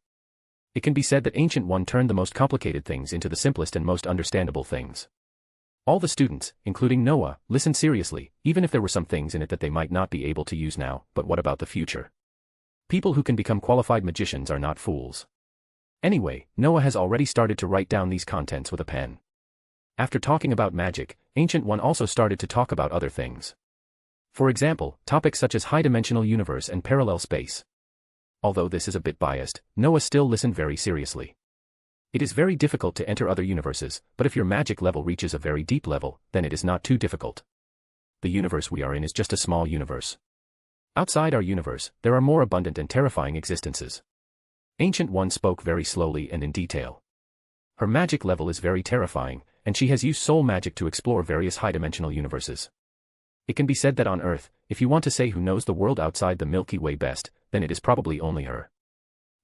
C: It can be said that Ancient One turned the most complicated things into the simplest and most understandable things. All the students, including Noah, listened seriously, even if there were some things in it that they might not be able to use now, but what about the future? People who can become qualified magicians are not fools. Anyway, Noah has already started to write down these contents with a pen. After talking about magic, Ancient One also started to talk about other things. For example, topics such as high-dimensional universe and parallel space. Although this is a bit biased, Noah still listened very seriously. It is very difficult to enter other universes, but if your magic level reaches a very deep level, then it is not too difficult. The universe we are in is just a small universe. Outside our universe, there are more abundant and terrifying existences. Ancient One spoke very slowly and in detail. Her magic level is very terrifying, and she has used soul magic to explore various high-dimensional universes. It can be said that on Earth, if you want to say who knows the world outside the Milky Way best, then it is probably only her.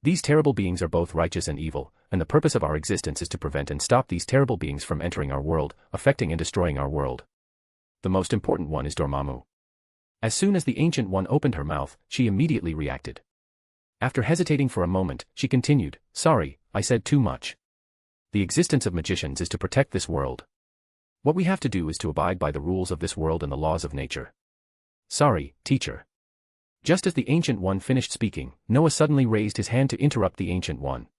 C: These terrible beings are both righteous and evil, and the purpose of our existence is to prevent and stop these terrible beings from entering our world, affecting and destroying our world. The most important one is Dormammu. As soon as the Ancient One opened her mouth, she immediately reacted. After hesitating for a moment, she continued, "Sorry, I said too much. The existence of magicians is to protect this world. What we have to do is to abide by the rules of this world and the laws of nature." "Sorry, teacher." Just as the Ancient One finished speaking, Noah suddenly raised his hand to interrupt the Ancient One.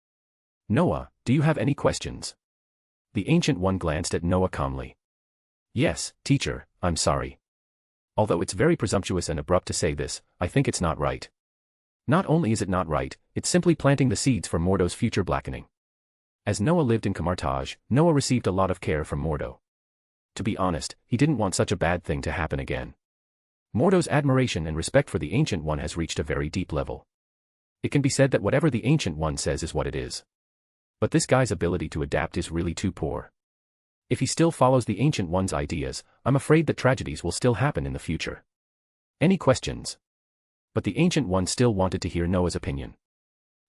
C: "Noah, do you have any questions?" The Ancient One glanced at Noah calmly. "Yes, teacher, I'm sorry. Although it's very presumptuous and abrupt to say this, I think it's not right. Not only is it not right, it's simply planting the seeds for Mordo's future blackening." As Noah lived in Kamartaj, Noah received a lot of care from Mordo. To be honest, he didn't want such a bad thing to happen again. Mordo's admiration and respect for the Ancient One has reached a very deep level. It can be said that whatever the Ancient One says is what it is. But this guy's ability to adapt is really too poor. If he still follows the Ancient One's ideas, I'm afraid that tragedies will still happen in the future. Any questions? But the Ancient One still wanted to hear Noah's opinion.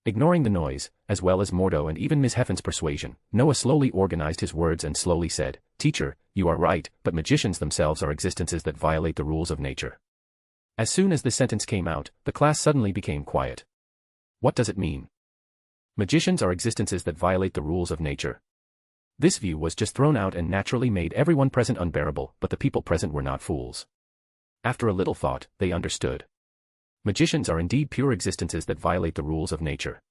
C: Ignoring the noise, as well as Mordo and even Ms. Heffen's persuasion, Noah slowly organized his words and slowly said, "Teacher, you are right, but magicians themselves are existences that violate the rules of nature." As soon as this sentence came out, the class suddenly became quiet. What does it mean? Magicians are existences that violate the rules of nature. This view was just thrown out and naturally made everyone present unbearable, but the people present were not fools. After a little thought, they understood. Magicians are indeed pure existences that violate the rules of nature.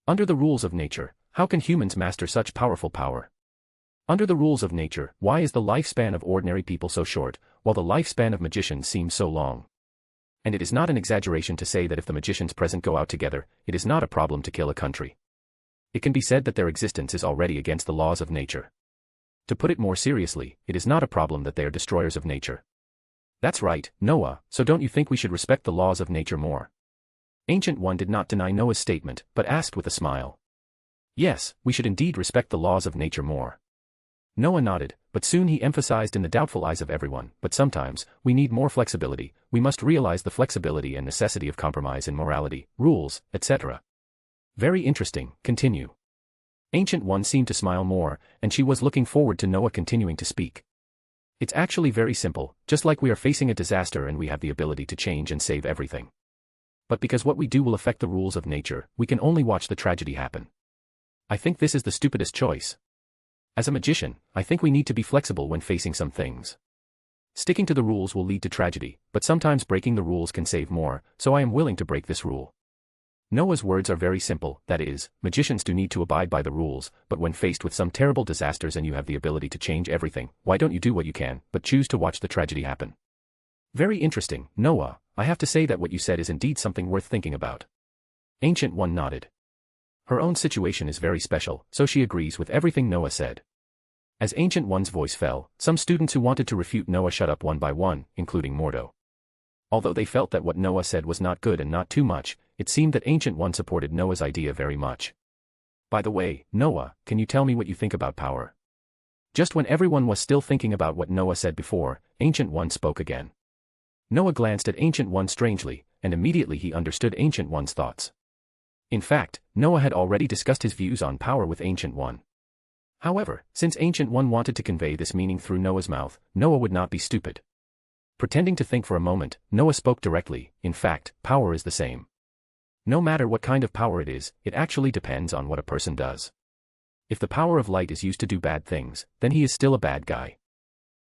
C: Under the rules of nature, how can humans master such powerful power? Under the rules of nature, why is the lifespan of ordinary people so short, while the lifespan of magicians seems so long? And it is not an exaggeration to say that if the magicians present go out together, it is not a problem to kill a country. It can be said that their existence is already against the laws of nature. To put it more seriously, it is not a problem that they are destroyers of nature. That's right, Noah, so don't you think we should respect the laws of nature more? Ancient One did not deny Noah's statement, but asked with a smile. Yes, we should indeed respect the laws of nature more. Noah nodded, but soon he emphasized in the doubtful eyes of everyone, but sometimes, we need more flexibility, we must realize the flexibility and necessity of compromise in morality, rules, etc. Very interesting, continue. Ancient One seemed to smile more, and she was looking forward to Noah continuing to speak. It's actually very simple, just like we are facing a disaster and we have the ability to change and save everything. But because what we do will affect the rules of nature, we can only watch the tragedy happen. I think this is the stupidest choice. As a magician, I think we need to be flexible when facing some things. Sticking to the rules will lead to tragedy, but sometimes breaking the rules can save more, so I am willing to break this rule. Noah's words are very simple, that is, magicians do need to abide by the rules, but when faced with some terrible disasters and you have the ability to change everything, why don't you do what you can, but choose to watch the tragedy happen? Very interesting, Noah, I have to say that what you said is indeed something worth thinking about. Ancient One nodded. Her own situation is very special, so she agrees with everything Noah said. As Ancient One's voice fell, some students who wanted to refute Noah shut up one by one, including Mordo. Although they felt that what Noah said was not good and not too much, it seemed that Ancient One supported Noah's idea very much. By the way, Noah, can you tell me what you think about power? Just when everyone was still thinking about what Noah said before, Ancient One spoke again. Noah glanced at Ancient One strangely, and immediately he understood Ancient One's thoughts. In fact, Noah had already discussed his views on power with Ancient One. However, since Ancient One wanted to convey this meaning through Noah's mouth, Noah would not be stupid. Pretending to think for a moment, Noah spoke directly. In fact, power is the same. No matter what kind of power it is, it actually depends on what a person does. If the power of light is used to do bad things, then he is still a bad guy.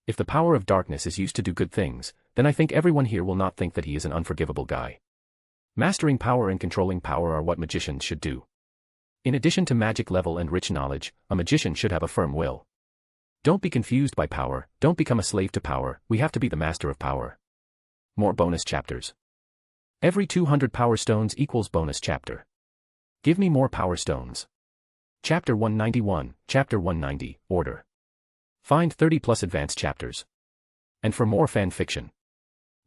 C: If the power of darkness is used to do good things, then I think everyone here will not think that he is an unforgivable guy. Mastering power and controlling power are what magicians should do. In addition to magic level and rich knowledge, a magician should have a firm will. Don't be confused by power, don't become a slave to power, we have to be the master of power. More bonus chapters. Every 200 power stones equals bonus chapter. Give me more power stones. Chapter 191, Chapter 190, Order. Find 30 plus advanced chapters. And for more fan fiction.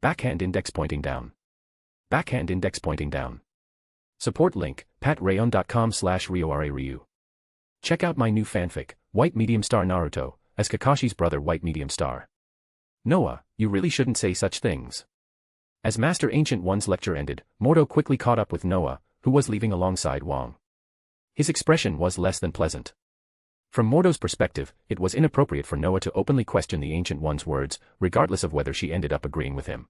C: Backhand index pointing down. Backhand index pointing down. Support link, patreon.com/RioRaRyu. Check out my new fanfic, White Medium Star Naruto, as Kakashi's brother White Medium Star. Noah, you really shouldn't say such things. As Master Ancient One's lecture ended, Mordo quickly caught up with Noah, who was leaving alongside Wong. His expression was less than pleasant. From Mordo's perspective, it was inappropriate for Noah to openly question the Ancient One's words, regardless of whether she ended up agreeing with him.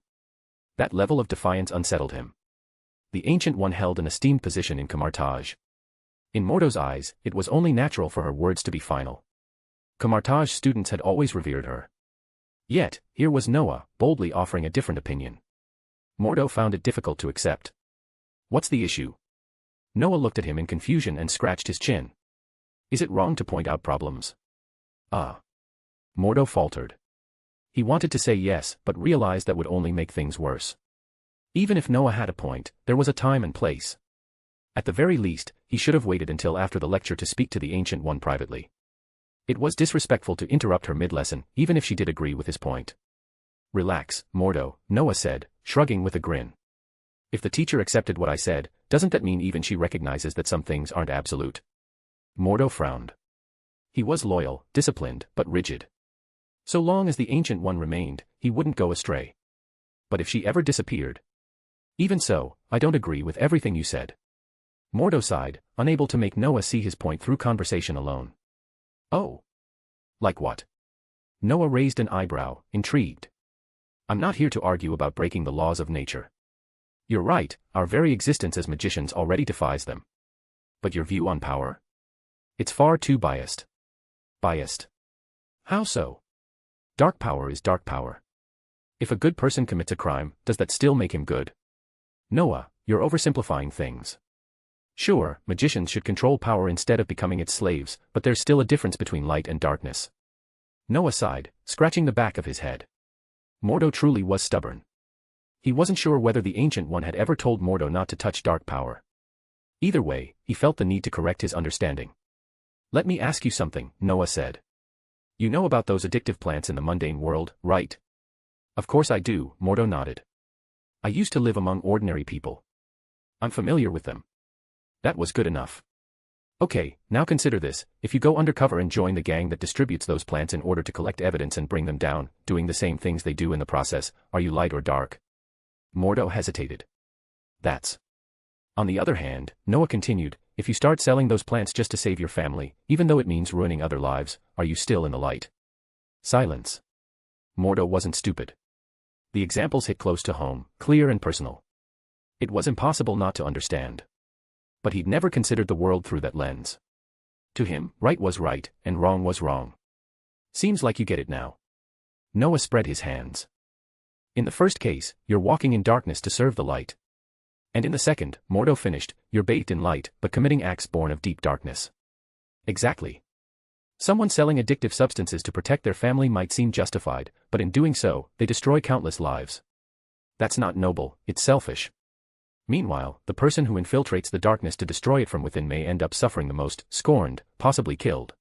C: That level of defiance unsettled him. The Ancient One held an esteemed position in Kamartaj. In Mordo's eyes, it was only natural for her words to be final. Kamartaj students had always revered her. Yet, here was Noah, boldly offering a different opinion. Mordo found it difficult to accept. What's the issue? Noah looked at him in confusion and scratched his chin. Is it wrong to point out problems? Mordo faltered. He wanted to say yes, but realized that would only make things worse. Even if Noah had a point, there was a time and place. At the very least, he should have waited until after the lecture to speak to the Ancient One privately. It was disrespectful to interrupt her mid-lesson, even if she did agree with his point. Relax, Mordo, Noah said, shrugging with a grin. If the teacher accepted what I said, doesn't that mean even she recognizes that some things aren't absolute? Mordo frowned. He was loyal, disciplined, but rigid. So long as the Ancient One remained, he wouldn't go astray. But if she ever disappeared? Even so, I don't agree with everything you said. Mordo sighed, unable to make Noah see his point through conversation alone. Oh. Like what? Noah raised an eyebrow, intrigued. I'm not here to argue about breaking the laws of nature. You're right, our very existence as magicians already defies them. But your view on power? It's far too biased. Biased? How so? Dark power is dark power. If a good person commits a crime, does that still make him good? Noah, you're oversimplifying things. Sure, magicians should control power instead of becoming its slaves, but there's still a difference between light and darkness. Noah sighed, scratching the back of his head. Mordo truly was stubborn. He wasn't sure whether the Ancient One had ever told Mordo not to touch dark power. Either way, he felt the need to correct his understanding. Let me ask you something, Noah said. You know about those addictive plants in the mundane world, right? Of course I do, Mordo nodded. I used to live among ordinary people. I'm familiar with them. That was good enough. Okay, now consider this, if you go undercover and join the gang that distributes those plants in order to collect evidence and bring them down, doing the same things they do in the process, are you light or dark? Mordo hesitated. That's. On the other hand, Noah continued, if you start selling those plants just to save your family, even though it means ruining other lives, are you still in the light? Silence. Mordo wasn't stupid. The examples hit close to home, clear and personal. It was impossible not to understand. But he'd never considered the world through that lens. To him, right was right, and wrong was wrong. Seems like you get it now. Noah spread his hands. In the first case, you're walking in darkness to serve the light. And in the second, Mordo finished, you're bathed in light, but committing acts born of deep darkness. Exactly. Someone selling addictive substances to protect their family might seem justified, but in doing so, they destroy countless lives. That's not noble, it's selfish. Meanwhile, the person who infiltrates the darkness to destroy it from within may end up suffering the most, scorned, possibly killed.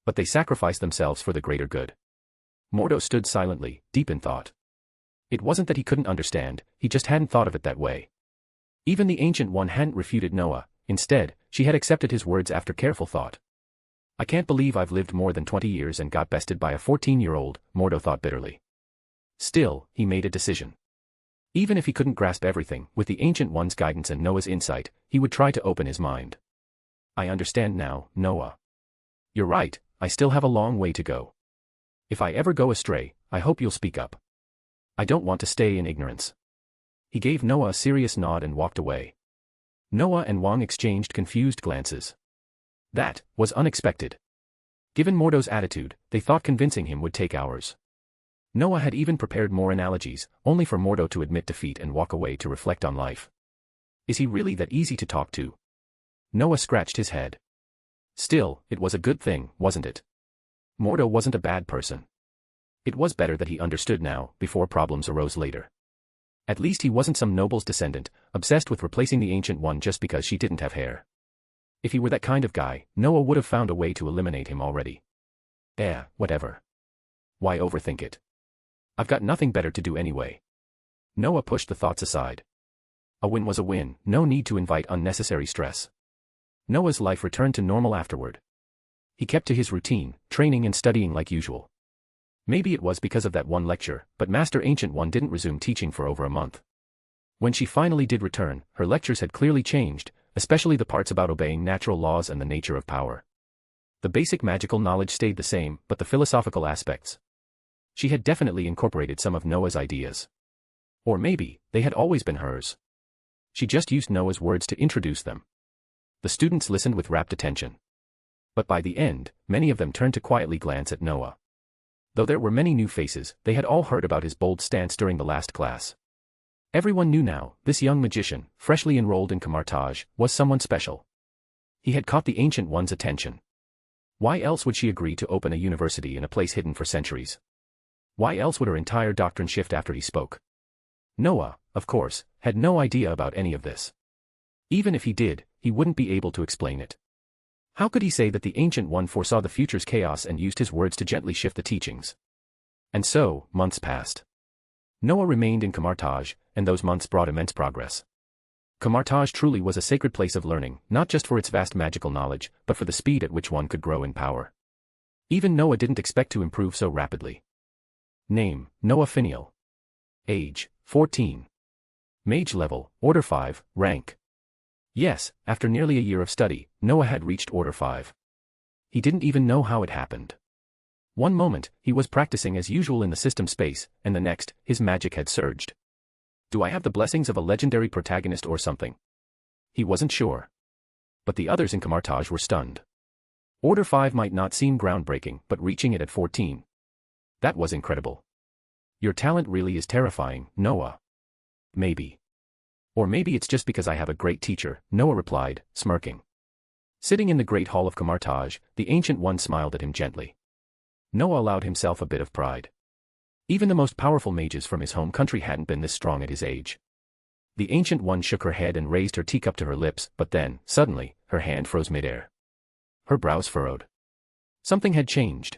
C: But they sacrifice themselves for the greater good. Mordo stood silently, deep in thought. It wasn't that he couldn't understand, he just hadn't thought of it that way. Even the Ancient One hadn't refuted Noah, instead, she had accepted his words after careful thought. I can't believe I've lived more than 20 years and got bested by a 14-year-old, Mordo thought bitterly. Still, he made a decision. Even if he couldn't grasp everything, with the Ancient One's guidance and Noah's insight, he would try to open his mind. I understand now, Noah. You're right, I still have a long way to go. If I ever go astray, I hope you'll speak up. I don't want to stay in ignorance. He gave Noah a serious nod and walked away. Noah and Wang exchanged confused glances. That was unexpected. Given Mordo's attitude, they thought convincing him would take hours. Noah had even prepared more analogies, only for Mordo to admit defeat and walk away to reflect on life. Is he really that easy to talk to? Noah scratched his head. Still, it was a good thing, wasn't it? Mordo wasn't a bad person. It was better that he understood now, before problems arose later. At least he wasn't some noble's descendant, obsessed with replacing the Ancient One just because she didn't have hair. If he were that kind of guy, Noah would have found a way to eliminate him already. Whatever. Why overthink it? I've got nothing better to do anyway. Noah pushed the thoughts aside. A win was a win, no need to invite unnecessary stress. Noah's life returned to normal afterward. He kept to his routine, training and studying like usual. Maybe it was because of that one lecture, but Master Ancient One didn't resume teaching for over a month. When she finally did return, her lectures had clearly changed, especially the parts about obeying natural laws and the nature of power. The basic magical knowledge stayed the same, but the philosophical aspects. She had definitely incorporated some of Noah's ideas. Or maybe, they had always been hers. She just used Noah's words to introduce them. The students listened with rapt attention. But by the end, many of them turned to quietly glance at Noah. Though there were many new faces, they had all heard about his bold stance during the last class. Everyone knew now, this young magician, freshly enrolled in Camartage, was someone special. He had caught the Ancient One's attention. Why else would she agree to open a university in a place hidden for centuries? Why else would her entire doctrine shift after he spoke? Noah, of course, had no idea about any of this. Even if he did, he wouldn't be able to explain it. How could he say that the Ancient One foresaw the future's chaos and used his words to gently shift the teachings? And so, months passed. Noah remained in Camartage, and those months brought immense progress. Camartage truly was a sacred place of learning, not just for its vast magical knowledge, but for the speed at which one could grow in power. Even Noah didn't expect to improve so rapidly. Name, Noah Finial. Age, 14. Mage level, Order 5, rank. Yes, after nearly a year of study, Noah had reached Order 5. He didn't even know how it happened. One moment, he was practicing as usual in the system space, and the next, his magic had surged. Do I have the blessings of a legendary protagonist or something? He wasn't sure. But the others in Camartage were stunned. Order 5 might not seem groundbreaking, but reaching it at 14. That was incredible. Your talent really is terrifying, Noah. Maybe. Or maybe it's just because I have a great teacher, Noah replied, smirking. Sitting in the great hall of Camartage, the Ancient One smiled at him gently. Noah allowed himself a bit of pride. Even the most powerful mages from his home country hadn't been this strong at his age. The Ancient One shook her head and raised her teacup to her lips, but then, suddenly, her hand froze midair. Her brows furrowed. Something had changed.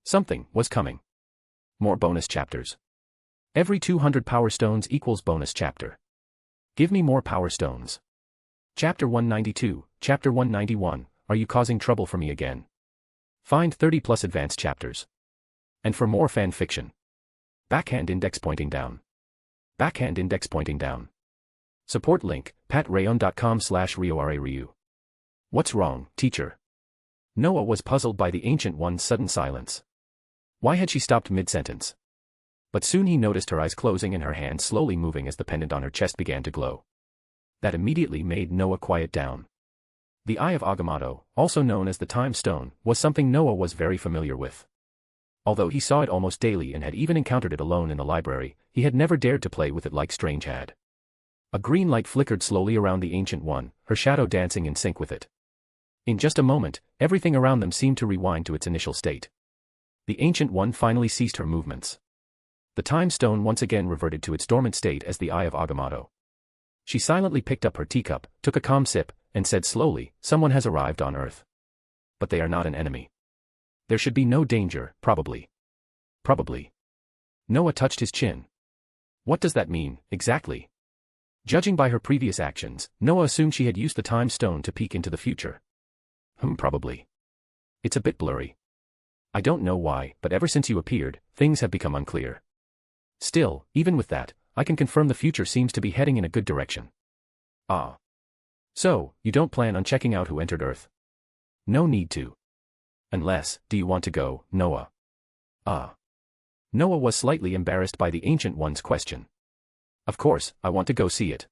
C: Something was coming. More bonus chapters. Every 200 power stones equals bonus chapter. Give me more power stones. Chapter 192, Chapter 191, Are you causing trouble for me again? Find 30 plus advanced chapters. And for more fan fiction. Backhand index pointing down. Backhand index pointing down. Support link, patrayon.com/RioRaRyu. What's wrong, teacher? Noah was puzzled by the Ancient One's sudden silence. Why had she stopped mid-sentence? But soon he noticed her eyes closing and her hand slowly moving as the pendant on her chest began to glow. That immediately made Noah quiet down. The Eye of Agamotto, also known as the Time Stone, was something Noah was very familiar with. Although he saw it almost daily and had even encountered it alone in the library, he had never dared to play with it like Strange had. A green light flickered slowly around the Ancient One, her shadow dancing in sync with it. In just a moment, everything around them seemed to rewind to its initial state. The Ancient One finally ceased her movements. The Time Stone once again reverted to its dormant state as the Eye of Agamotto. She silently picked up her teacup, took a calm sip, and said slowly, "Someone has arrived on Earth. But they are not an enemy. There should be no danger, probably." Probably. Noah touched his chin. What does that mean, exactly? Judging by her previous actions, Noah assumed she had used the Time Stone to peek into the future. Probably. It's a bit blurry. I don't know why, but ever since you appeared, things have become unclear. Still, even with that, I can confirm the future seems to be heading in a good direction. Ah. So, you don't plan on checking out who entered Earth? No need to. Unless, do you want to go, Noah? Ah. Noah was slightly embarrassed by the Ancient One's question. Of course, I want to go see it.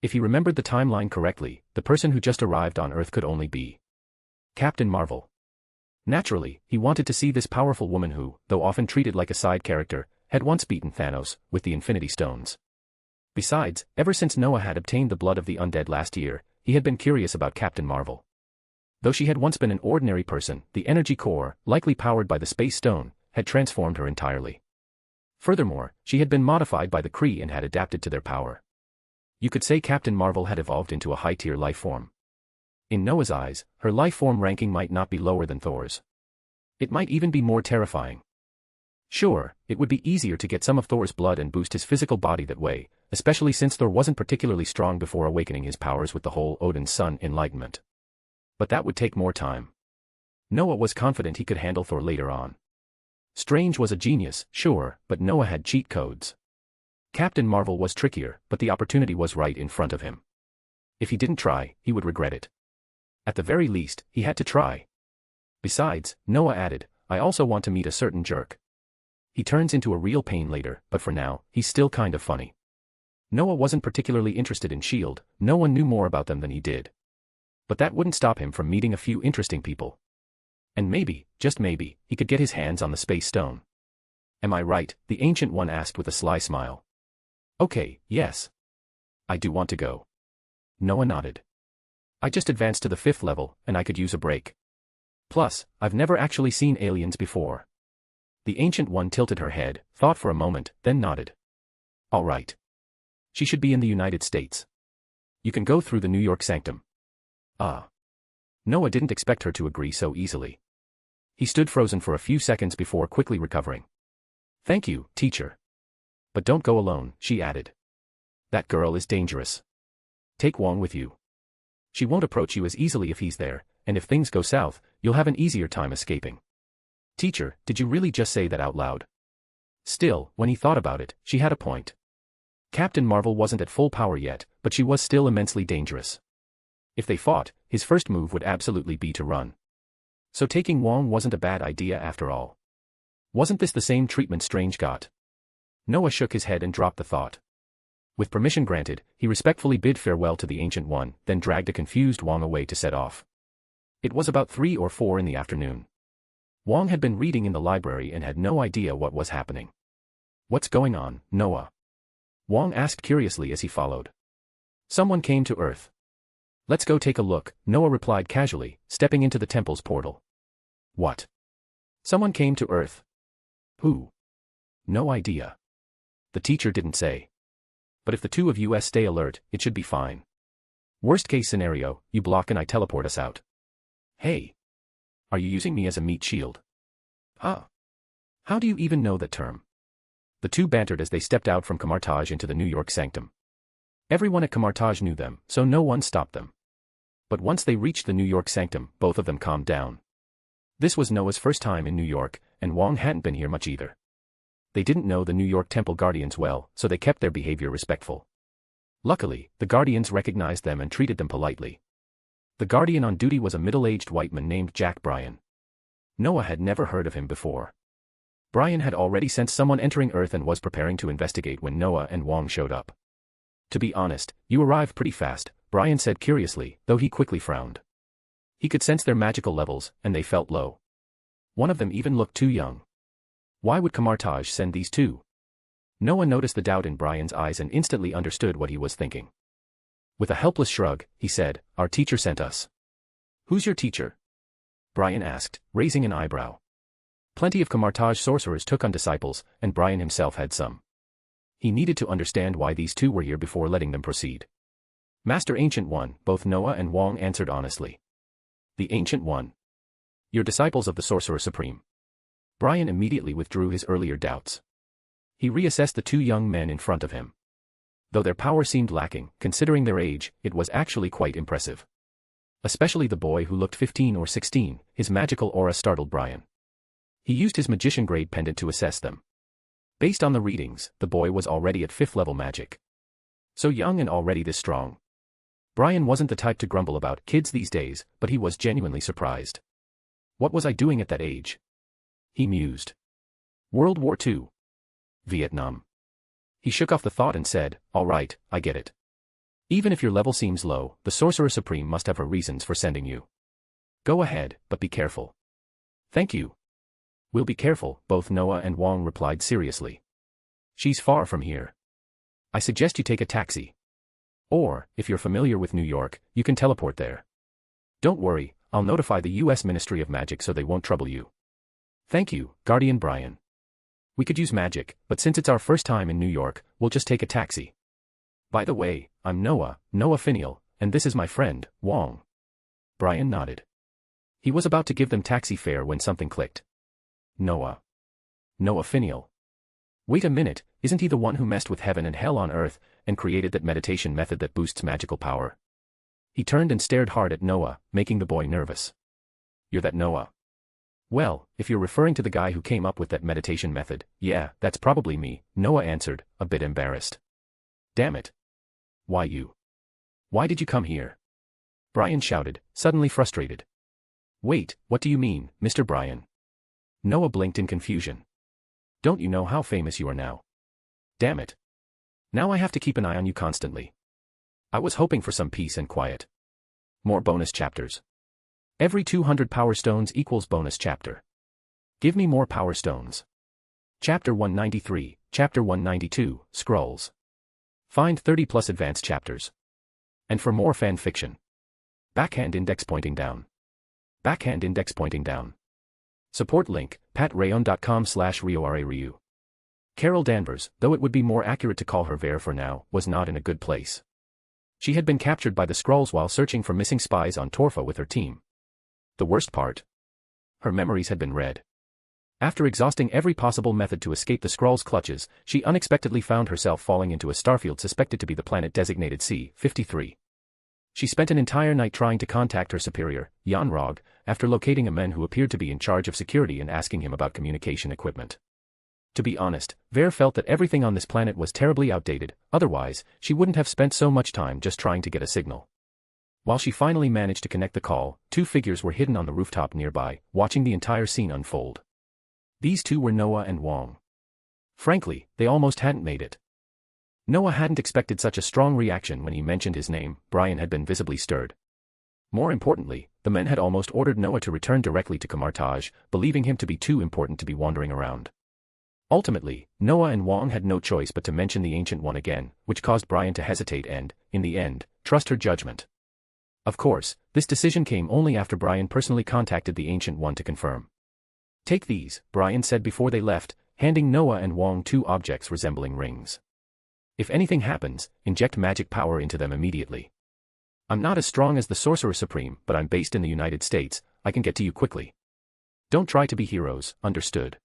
C: If he remembered the timeline correctly, the person who just arrived on Earth could only be Captain Marvel. Naturally, he wanted to see this powerful woman who, though often treated like a side character, had once beaten Thanos with the Infinity Stones. Besides, ever since Noah had obtained the blood of the undead last year, he had been curious about Captain Marvel. Though she had once been an ordinary person, the energy core, likely powered by the Space Stone, had transformed her entirely. Furthermore, she had been modified by the Kree and had adapted to their power. You could say Captain Marvel had evolved into a high-tier life form. In Noah's eyes, her life form ranking might not be lower than Thor's. It might even be more terrifying. Sure, it would be easier to get some of Thor's blood and boost his physical body that way, especially since Thor wasn't particularly strong before awakening his powers with the whole Odin's Son enlightenment. But that would take more time. Noah was confident he could handle Thor later on. Strange was a genius, sure, but Noah had cheat codes. Captain Marvel was trickier, but the opportunity was right in front of him. If he didn't try, he would regret it. At the very least, he had to try. Besides, Noah added, I also want to meet a certain jerk. He turns into a real pain later, but for now, he's still kind of funny. Noah wasn't particularly interested in S.H.I.E.L.D., no one knew more about them than he did. But that wouldn't stop him from meeting a few interesting people. And maybe, just maybe, he could get his hands on the Space Stone. Am I right? The Ancient One asked with a sly smile. Okay, yes. I do want to go. Noah nodded. I just advanced to the 5th level, and I could use a break. Plus, I've never actually seen aliens before. The Ancient One tilted her head, thought for a moment, then nodded. All right. She should be in the United States. You can go through the New York Sanctum. Ah. Noah didn't expect her to agree so easily. He stood frozen for a few seconds before quickly recovering. Thank you, teacher. But don't go alone, she added. That girl is dangerous. Take Wong with you. She won't approach you as easily if he's there, and if things go south, you'll have an easier time escaping. Teacher, did you really just say that out loud? Still, when he thought about it, she had a point. Captain Marvel wasn't at full power yet, but she was still immensely dangerous. If they fought, his first move would absolutely be to run. So taking Wong wasn't a bad idea after all. Wasn't this the same treatment Strange got? Noah shook his head and dropped the thought. With permission granted, he respectfully bid farewell to the Ancient One, then dragged a confused Wong away to set off. It was about 3 or 4 in the afternoon. Wong had been reading in the library and had no idea what was happening. What's going on, Noah? Wong asked curiously as he followed. Someone came to Earth. Let's go take a look, Noah replied casually, stepping into the temple's portal. What? Someone came to Earth. Who? No idea. The teacher didn't say. But if the two of you stay alert, it should be fine. Worst case scenario, you block and I teleport us out. Hey. Are you using me as a meat shield? Huh? How do you even know that term? The two bantered as they stepped out from Camartage into the New York sanctum. Everyone at Camartage knew them, so no one stopped them. But once they reached the New York sanctum, both of them calmed down. This was Noah's first time in New York, and Wong hadn't been here much either. They didn't know the New York Temple Guardians well, so they kept their behavior respectful. Luckily, the Guardians recognized them and treated them politely. The Guardian on duty was a middle-aged white man named Jack Bryan. Noah had never heard of him before. Bryan had already sensed someone entering Earth and was preparing to investigate when Noah and Wong showed up. To be honest, you arrived pretty fast, Bryan said curiously, though he quickly frowned. He could sense their magical levels, and they felt low. One of them even looked too young. Why would Camartage send these two? Noah noticed the doubt in Bryan's eyes and instantly understood what he was thinking. With a helpless shrug, he said, "Our teacher sent us." "Who's your teacher?" Bryan asked, raising an eyebrow. Plenty of Camartage sorcerers took on disciples, and Bryan himself had some. He needed to understand why these two were here before letting them proceed. Master Ancient One, both Noah and Wong answered honestly. The Ancient One. Your disciples of the Sorcerer Supreme. Bryan immediately withdrew his earlier doubts. He reassessed the two young men in front of him. Though their power seemed lacking, considering their age, it was actually quite impressive. Especially the boy who looked 15 or 16, his magical aura startled Bryan. He used his magician-grade pendant to assess them. Based on the readings, the boy was already at 5th level magic. So young and already this strong. Bryan wasn't the type to grumble about kids these days, but he was genuinely surprised. What was I doing at that age? He mused. World War II. Vietnam. He shook off the thought and said, "All right, I get it. Even if your level seems low, the Sorcerer Supreme must have her reasons for sending you. Go ahead, but be careful." "Thank you." "We'll be careful," both Noah and Wong replied seriously. "She's far from here. I suggest you take a taxi. Or, if you're familiar with New York, you can teleport there. Don't worry, I'll notify the U.S. Ministry of Magic so they won't trouble you." "Thank you, Guardian Bryan. We could use magic, but since it's our first time in New York, we'll just take a taxi. By the way, I'm Noah Finial, and this is my friend, Wong." Bryan nodded. He was about to give them taxi fare when something clicked. Noah Finial. Wait a minute, isn't he the one who messed with heaven and hell on Earth, and created that meditation method that boosts magical power? He turned and stared hard at Noah, making the boy nervous. "You're that Noah?" "Well, if you're referring to the guy who came up with that meditation method, yeah, that's probably me," Noah answered, a bit embarrassed. "Damn it. Why you? Why did you come here?" Bryan shouted, suddenly frustrated. "Wait, what do you mean, Mr. Bryan?" Noah blinked in confusion. "Don't you know how famous you are now? Damn it. Now I have to keep an eye on you constantly. I was hoping for some peace and quiet. More bonus chapters. Every 200 power stones equals bonus chapter. Give me more power stones. Chapter 193, Chapter 192, Scrolls. Find 30 plus advanced chapters. And for more fan fiction. Backhand index pointing down. Backhand index pointing down. Support link, patreon.com/RioRaRyu. Carol Danvers, though it would be more accurate to call her Vare for now, was not in a good place. She had been captured by the Skrulls while searching for missing spies on Torfa with her team. The worst part? Her memories had been read. After exhausting every possible method to escape the Skrulls' clutches, she unexpectedly found herself falling into a starfield suspected to be the planet designated C-53. She spent an entire night trying to contact her superior, Jan Rog, after locating a man who appeared to be in charge of security and asking him about communication equipment. To be honest, Vare felt that everything on this planet was terribly outdated, otherwise, she wouldn't have spent so much time just trying to get a signal. While she finally managed to connect the call, two figures were hidden on the rooftop nearby, watching the entire scene unfold. These two were Noah and Wong. Frankly, they almost hadn't made it. Noah hadn't expected such a strong reaction when he mentioned his name. Brian had been visibly stirred. More importantly, the men had almost ordered Noah to return directly to Kamartaj, believing him to be too important to be wandering around. Ultimately, Noah and Wong had no choice but to mention the Ancient One again, which caused Brian to hesitate and, in the end, trust her judgment. Of course, this decision came only after Brian personally contacted the Ancient One to confirm. "Take these," Brian said before they left, handing Noah and Wong two objects resembling rings. "If anything happens, inject magic power into them immediately. I'm not as strong as the Sorcerer Supreme, but I'm based in the United States, I can get to you quickly. Don't try to be heroes, understood?"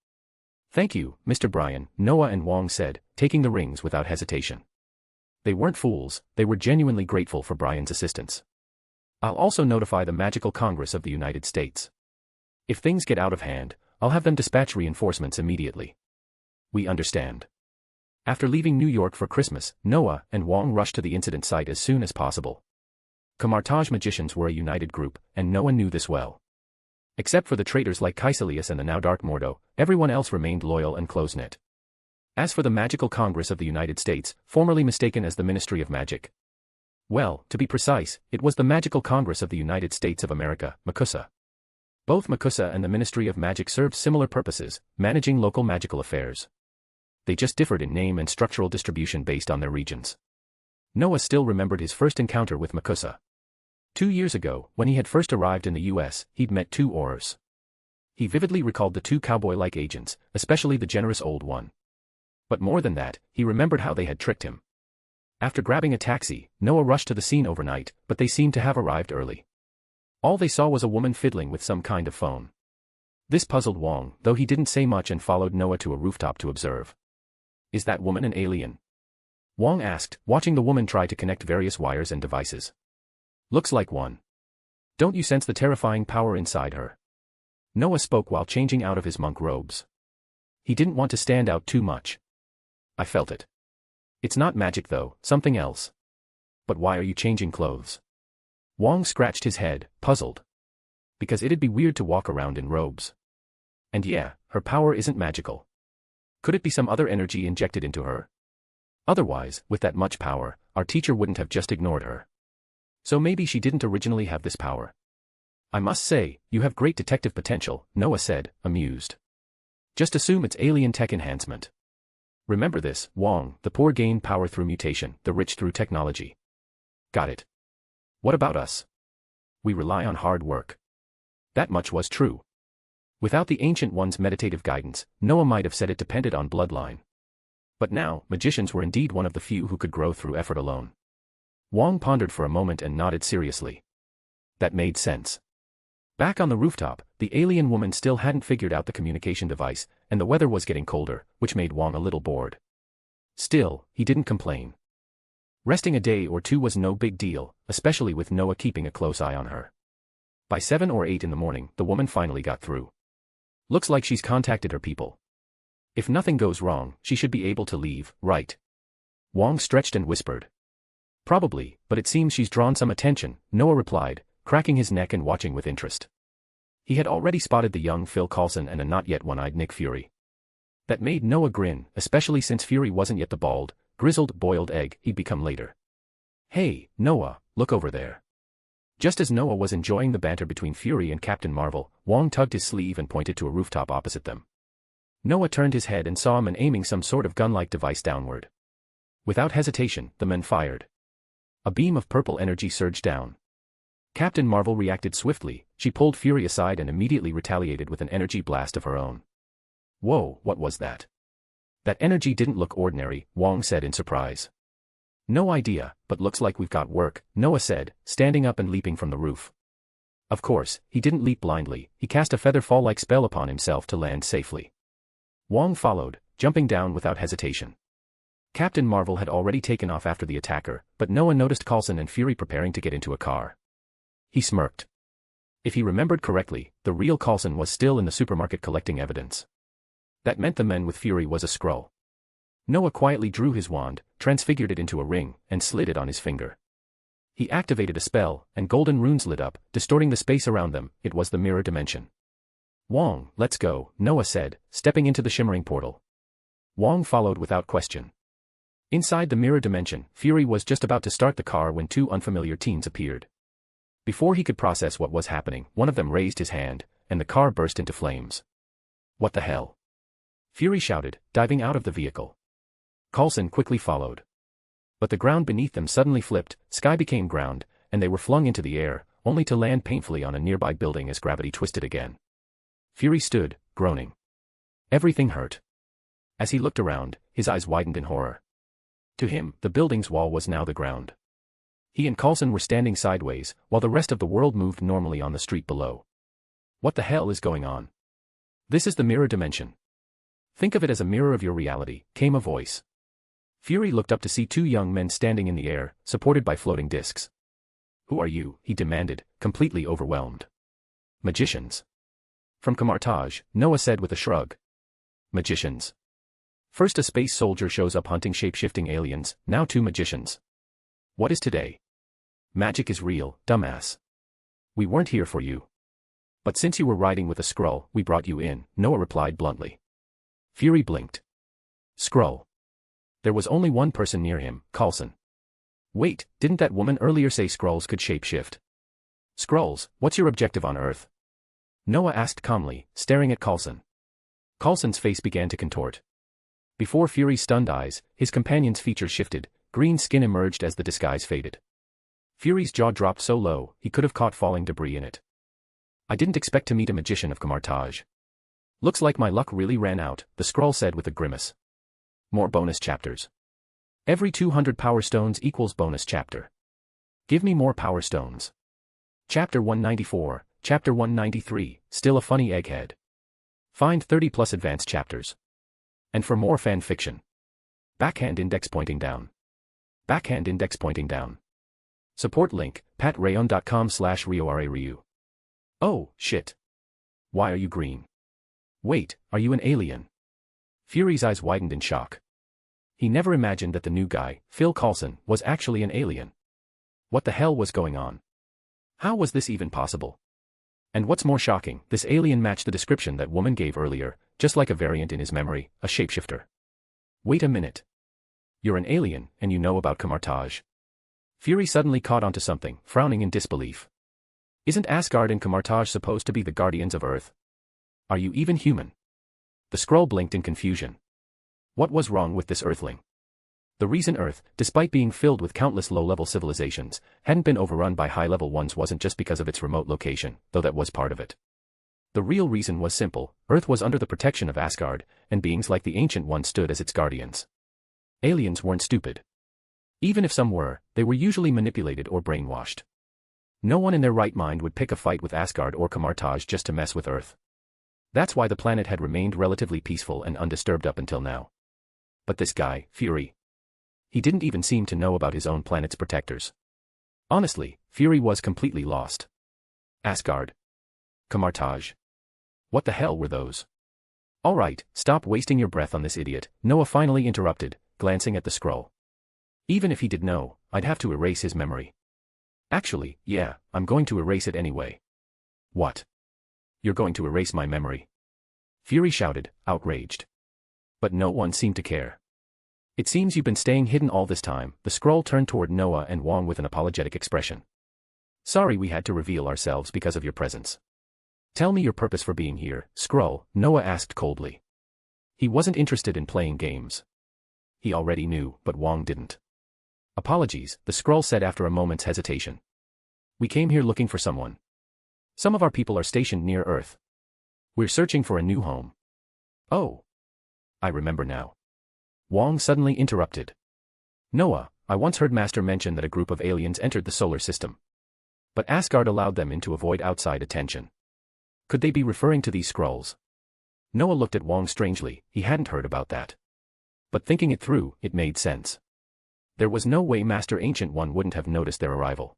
C: "Thank you, Mr. Brian," Noah and Wong said, taking the rings without hesitation. They weren't fools, they were genuinely grateful for Brian's assistance. "I'll also notify the Magical Congress of the United States. If things get out of hand, I'll have them dispatch reinforcements immediately." "We understand." After leaving New York for Christmas, Noah and Wong rushed to the incident site as soon as possible. Kamartaj magicians were a united group, and Noah knew this well. Except for the traitors like Kaisalius and the now Dark Mordo, everyone else remained loyal and close-knit. As for the Magical Congress of the United States, formerly mistaken as the Ministry of Magic. Well, to be precise, it was the Magical Congress of the United States of America, MACUSA. Both MACUSA and the Ministry of Magic served similar purposes, managing local magical affairs. They just differed in name and structural distribution based on their regions. Noah still remembered his first encounter with MACUSA. 2 years ago, when he had first arrived in the US, he'd met two Aurors. He vividly recalled the two cowboy-like agents, especially the generous old one. But more than that, he remembered how they had tricked him. After grabbing a taxi, Noah rushed to the scene overnight, but they seemed to have arrived early. All they saw was a woman fiddling with some kind of phone. This puzzled Wong, though he didn't say much and followed Noah to a rooftop to observe. "Is that woman an alien?" Wong asked, watching the woman try to connect various wires and devices. "Looks like one. Don't you sense the terrifying power inside her?" Noah spoke while changing out of his monk robes. He didn't want to stand out too much. "I felt it. It's not magic though, something else." "But why are you changing clothes?" Wong scratched his head, puzzled. "Because it'd be weird to walk around in robes. And yeah, her power isn't magical. Could it be some other energy injected into her? Otherwise, with that much power, our teacher wouldn't have just ignored her. So maybe she didn't originally have this power." "I must say, you have great detective potential," Noah said, amused. "Just assume it's alien tech enhancement. Remember this, Wong, the poor gain power through mutation, the rich through technology." "Got it. What about us? We rely on hard work." That much was true. Without the Ancient One's meditative guidance, Noah might have said it depended on bloodline. But now, magicians were indeed one of the few who could grow through effort alone. Wong pondered for a moment and nodded seriously. That made sense. Back on the rooftop, the alien woman still hadn't figured out the communication device, and the weather was getting colder, which made Wong a little bored. Still, he didn't complain. Resting a day or two was no big deal, especially with Noah keeping a close eye on her. By 7 or 8 in the morning, the woman finally got through. "Looks like she's contacted her people. If nothing goes wrong, she should be able to leave, right?" Wong stretched and whispered. "Probably, but it seems she's drawn some attention," Noah replied, cracking his neck and watching with interest. He had already spotted the young Phil Coulson and a not yet one-eyed Nick Fury. That made Noah grin, especially since Fury wasn't yet the bald, grizzled boiled egg he'd become later. "Hey, Noah, look over there." Just as Noah was enjoying the banter between Fury and Captain Marvel, Wong tugged his sleeve and pointed to a rooftop opposite them. Noah turned his head and saw a man aiming some sort of gun-like device downward. Without hesitation, the man fired. A beam of purple energy surged down. Captain Marvel reacted swiftly, she pulled Fury aside and immediately retaliated with an energy blast of her own. "Whoa, what was that?" "That energy didn't look ordinary," Wong said in surprise. "No idea, but looks like we've got work," Noah said, standing up and leaping from the roof. Of course, he didn't leap blindly, he cast a feather fall-like spell upon himself to land safely. Wong followed, jumping down without hesitation. Captain Marvel had already taken off after the attacker, but Noah noticed Coulson and Fury preparing to get into a car. He smirked. If he remembered correctly, the real Coulson was still in the supermarket collecting evidence. That meant the man with Fury was a Skrull. Noah quietly drew his wand, transfigured it into a ring, and slid it on his finger. He activated a spell, and golden runes lit up, distorting the space around them. It was the mirror dimension. Wong, let's go, Noah said, stepping into the shimmering portal. Wong followed without question. Inside the mirror dimension, Fury was just about to start the car when two unfamiliar teens appeared. Before he could process what was happening, one of them raised his hand, and the car burst into flames. What the hell? Fury shouted, diving out of the vehicle. Coulson quickly followed. But the ground beneath them suddenly flipped, sky became ground, and they were flung into the air, only to land painfully on a nearby building as gravity twisted again. Fury stood, groaning. Everything hurt. As he looked around, his eyes widened in horror. To him, the building's wall was now the ground. He and Coulson were standing sideways, while the rest of the world moved normally on the street below. What the hell is going on? This is the mirror dimension. Think of it as a mirror of your reality, came a voice. Fury looked up to see two young men standing in the air, supported by floating discs. Who are you? He demanded, completely overwhelmed. Magicians. From Camartage, Noah said with a shrug. Magicians. First a space soldier shows up hunting shape-shifting aliens, now two magicians. What is today? Magic is real, dumbass. We weren't here for you. But since you were riding with a Skrull, we brought you in, Noah replied bluntly. Fury blinked. Skrull. There was only one person near him, Coulson. Wait, didn't that woman earlier say Skrulls could shapeshift? Skrulls, what's your objective on Earth? Noah asked calmly, staring at Coulson. Coulson's face began to contort. Before Fury's stunned eyes, his companion's features shifted, green skin emerged as the disguise faded. Fury's jaw dropped so low, he could have caught falling debris in it. I didn't expect to meet a magician of Camartage. Looks like my luck really ran out, the Skrull said with a grimace. More bonus chapters. Every 200 power stones equals bonus chapter. Give me more power stones. Chapter 194, Chapter 193, still a funny egghead. Find 30 plus advanced chapters. And for more fan fiction. Backhand index pointing down. Backhand index pointing down. Support link, patreon.com/RioRaRyu. Oh, shit. Why are you green? Wait, are you an alien? Fury's eyes widened in shock. He never imagined that the new guy, Phil Coulson, was actually an alien. What the hell was going on? How was this even possible? And what's more shocking, this alien matched the description that woman gave earlier, just like a variant in his memory, a shapeshifter. Wait a minute. You're an alien, and you know about Camartage. Fury suddenly caught onto something, frowning in disbelief. Isn't Asgard and Camartage supposed to be the guardians of Earth? Are you even human? The Skrull blinked in confusion. What was wrong with this Earthling? The reason Earth, despite being filled with countless low-level civilizations, hadn't been overrun by high-level ones wasn't just because of its remote location, though that was part of it. The real reason was simple: Earth was under the protection of Asgard, and beings like the Ancient One stood as its guardians. Aliens weren't stupid. Even if some were, they were usually manipulated or brainwashed. No one in their right mind would pick a fight with Asgard or Camartage just to mess with Earth. That's why the planet had remained relatively peaceful and undisturbed up until now. But this guy, Fury. He didn't even seem to know about his own planet's protectors. Honestly, Fury was completely lost. Asgard. Camartage. What the hell were those? Alright, stop wasting your breath on this idiot, Noah finally interrupted, glancing at the Skrull. Even if he did know, I'd have to erase his memory. Actually, yeah, I'm going to erase it anyway. What? You're going to erase my memory? Fury shouted, outraged. But no one seemed to care. It seems you've been staying hidden all this time. The Skrull turned toward Noah and Wong with an apologetic expression. Sorry we had to reveal ourselves because of your presence. Tell me your purpose for being here, Skrull, Noah asked coldly. He wasn't interested in playing games. He already knew, but Wong didn't. Apologies, the Skrull said after a moment's hesitation. We came here looking for someone. Some of our people are stationed near Earth. We're searching for a new home. Oh. I remember now. Wong suddenly interrupted. Noah, I once heard Master mention that a group of aliens entered the solar system. But Asgard allowed them in to avoid outside attention. Could they be referring to these Skrulls? Noah looked at Wong strangely, he hadn't heard about that. But thinking it through, it made sense. There was no way Master Ancient One wouldn't have noticed their arrival.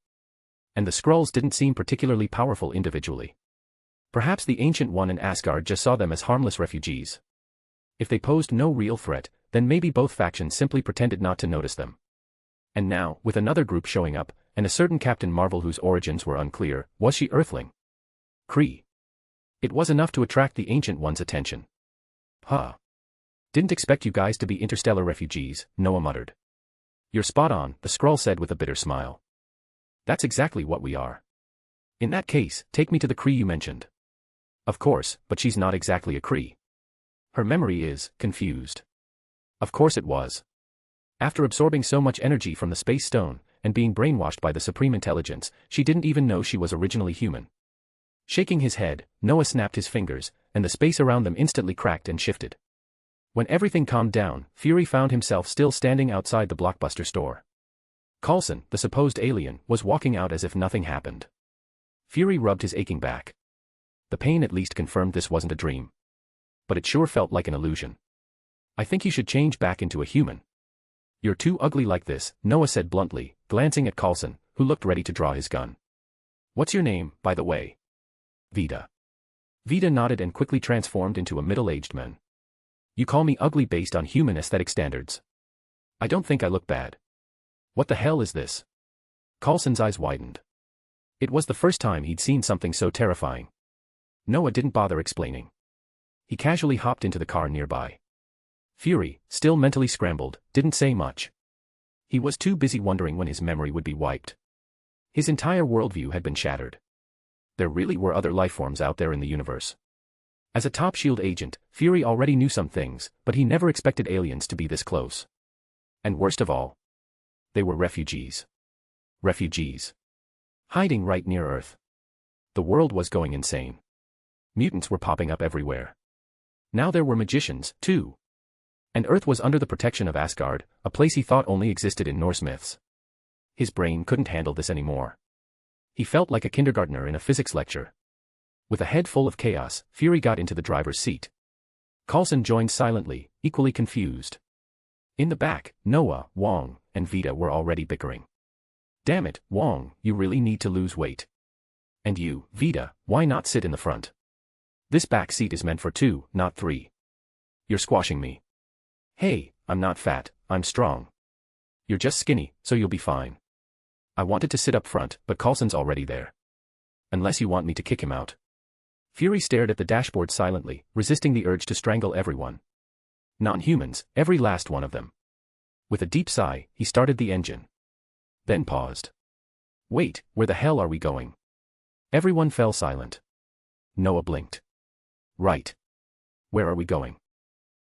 C: And the Skrulls didn't seem particularly powerful individually. Perhaps the Ancient One and Asgard just saw them as harmless refugees. If they posed no real threat, then maybe both factions simply pretended not to notice them. And now, with another group showing up, and a certain Captain Marvel whose origins were unclear, was she Earthling? Kree. It was enough to attract the Ancient One's attention. Huh. Didn't expect you guys to be interstellar refugees, Noah muttered. You're spot on, the Skrull said with a bitter smile. That's exactly what we are. In that case, take me to the Kree you mentioned. Of course, but she's not exactly a Kree. Her memory is confused. Of course it was. After absorbing so much energy from the Space Stone, and being brainwashed by the Supreme Intelligence, she didn't even know she was originally human. Shaking his head, Noah snapped his fingers, and the space around them instantly cracked and shifted. When everything calmed down, Fury found himself still standing outside the Blockbuster store. Coulson, the supposed alien, was walking out as if nothing happened. Fury rubbed his aching back. The pain at least confirmed this wasn't a dream. But it sure felt like an illusion. I think you should change back into a human. You're too ugly like this, Noah said bluntly, glancing at Coulson, who looked ready to draw his gun. What's your name, by the way? Vita. Vita nodded and quickly transformed into a middle-aged man. You call me ugly based on human aesthetic standards. I don't think I look bad. What the hell is this? Coulson's eyes widened. It was the first time he'd seen something so terrifying. Noah didn't bother explaining. He casually hopped into the car nearby. Fury, still mentally scrambled, didn't say much. He was too busy wondering when his memory would be wiped. His entire worldview had been shattered. There really were other lifeforms out there in the universe. As a top S.H.I.E.L.D. agent, Fury already knew some things, but he never expected aliens to be this close. And worst of all, they were refugees. Refugees. Hiding right near Earth. The world was going insane. Mutants were popping up everywhere. Now there were magicians, too. And Earth was under the protection of Asgard, a place he thought only existed in Norse myths. His brain couldn't handle this anymore. He felt like a kindergartner in a physics lecture. With a head full of chaos, Fury got into the driver's seat. Coulson joined silently, equally confused. In the back, Noah, Wong, and Vita were already bickering. Damn it, Wong, you really need to lose weight. And you, Vita, why not sit in the front? This back seat is meant for 2, not 3. You're squashing me. Hey, I'm not fat, I'm strong. You're just skinny, so you'll be fine. I wanted to sit up front, but Coulson's already there. Unless you want me to kick him out. Fury stared at the dashboard silently, resisting the urge to strangle everyone. Non-humans, every last one of them. With a deep sigh, he started the engine. Then paused. Wait, where the hell are we going? Everyone fell silent. Noah blinked. Right. Where are we going?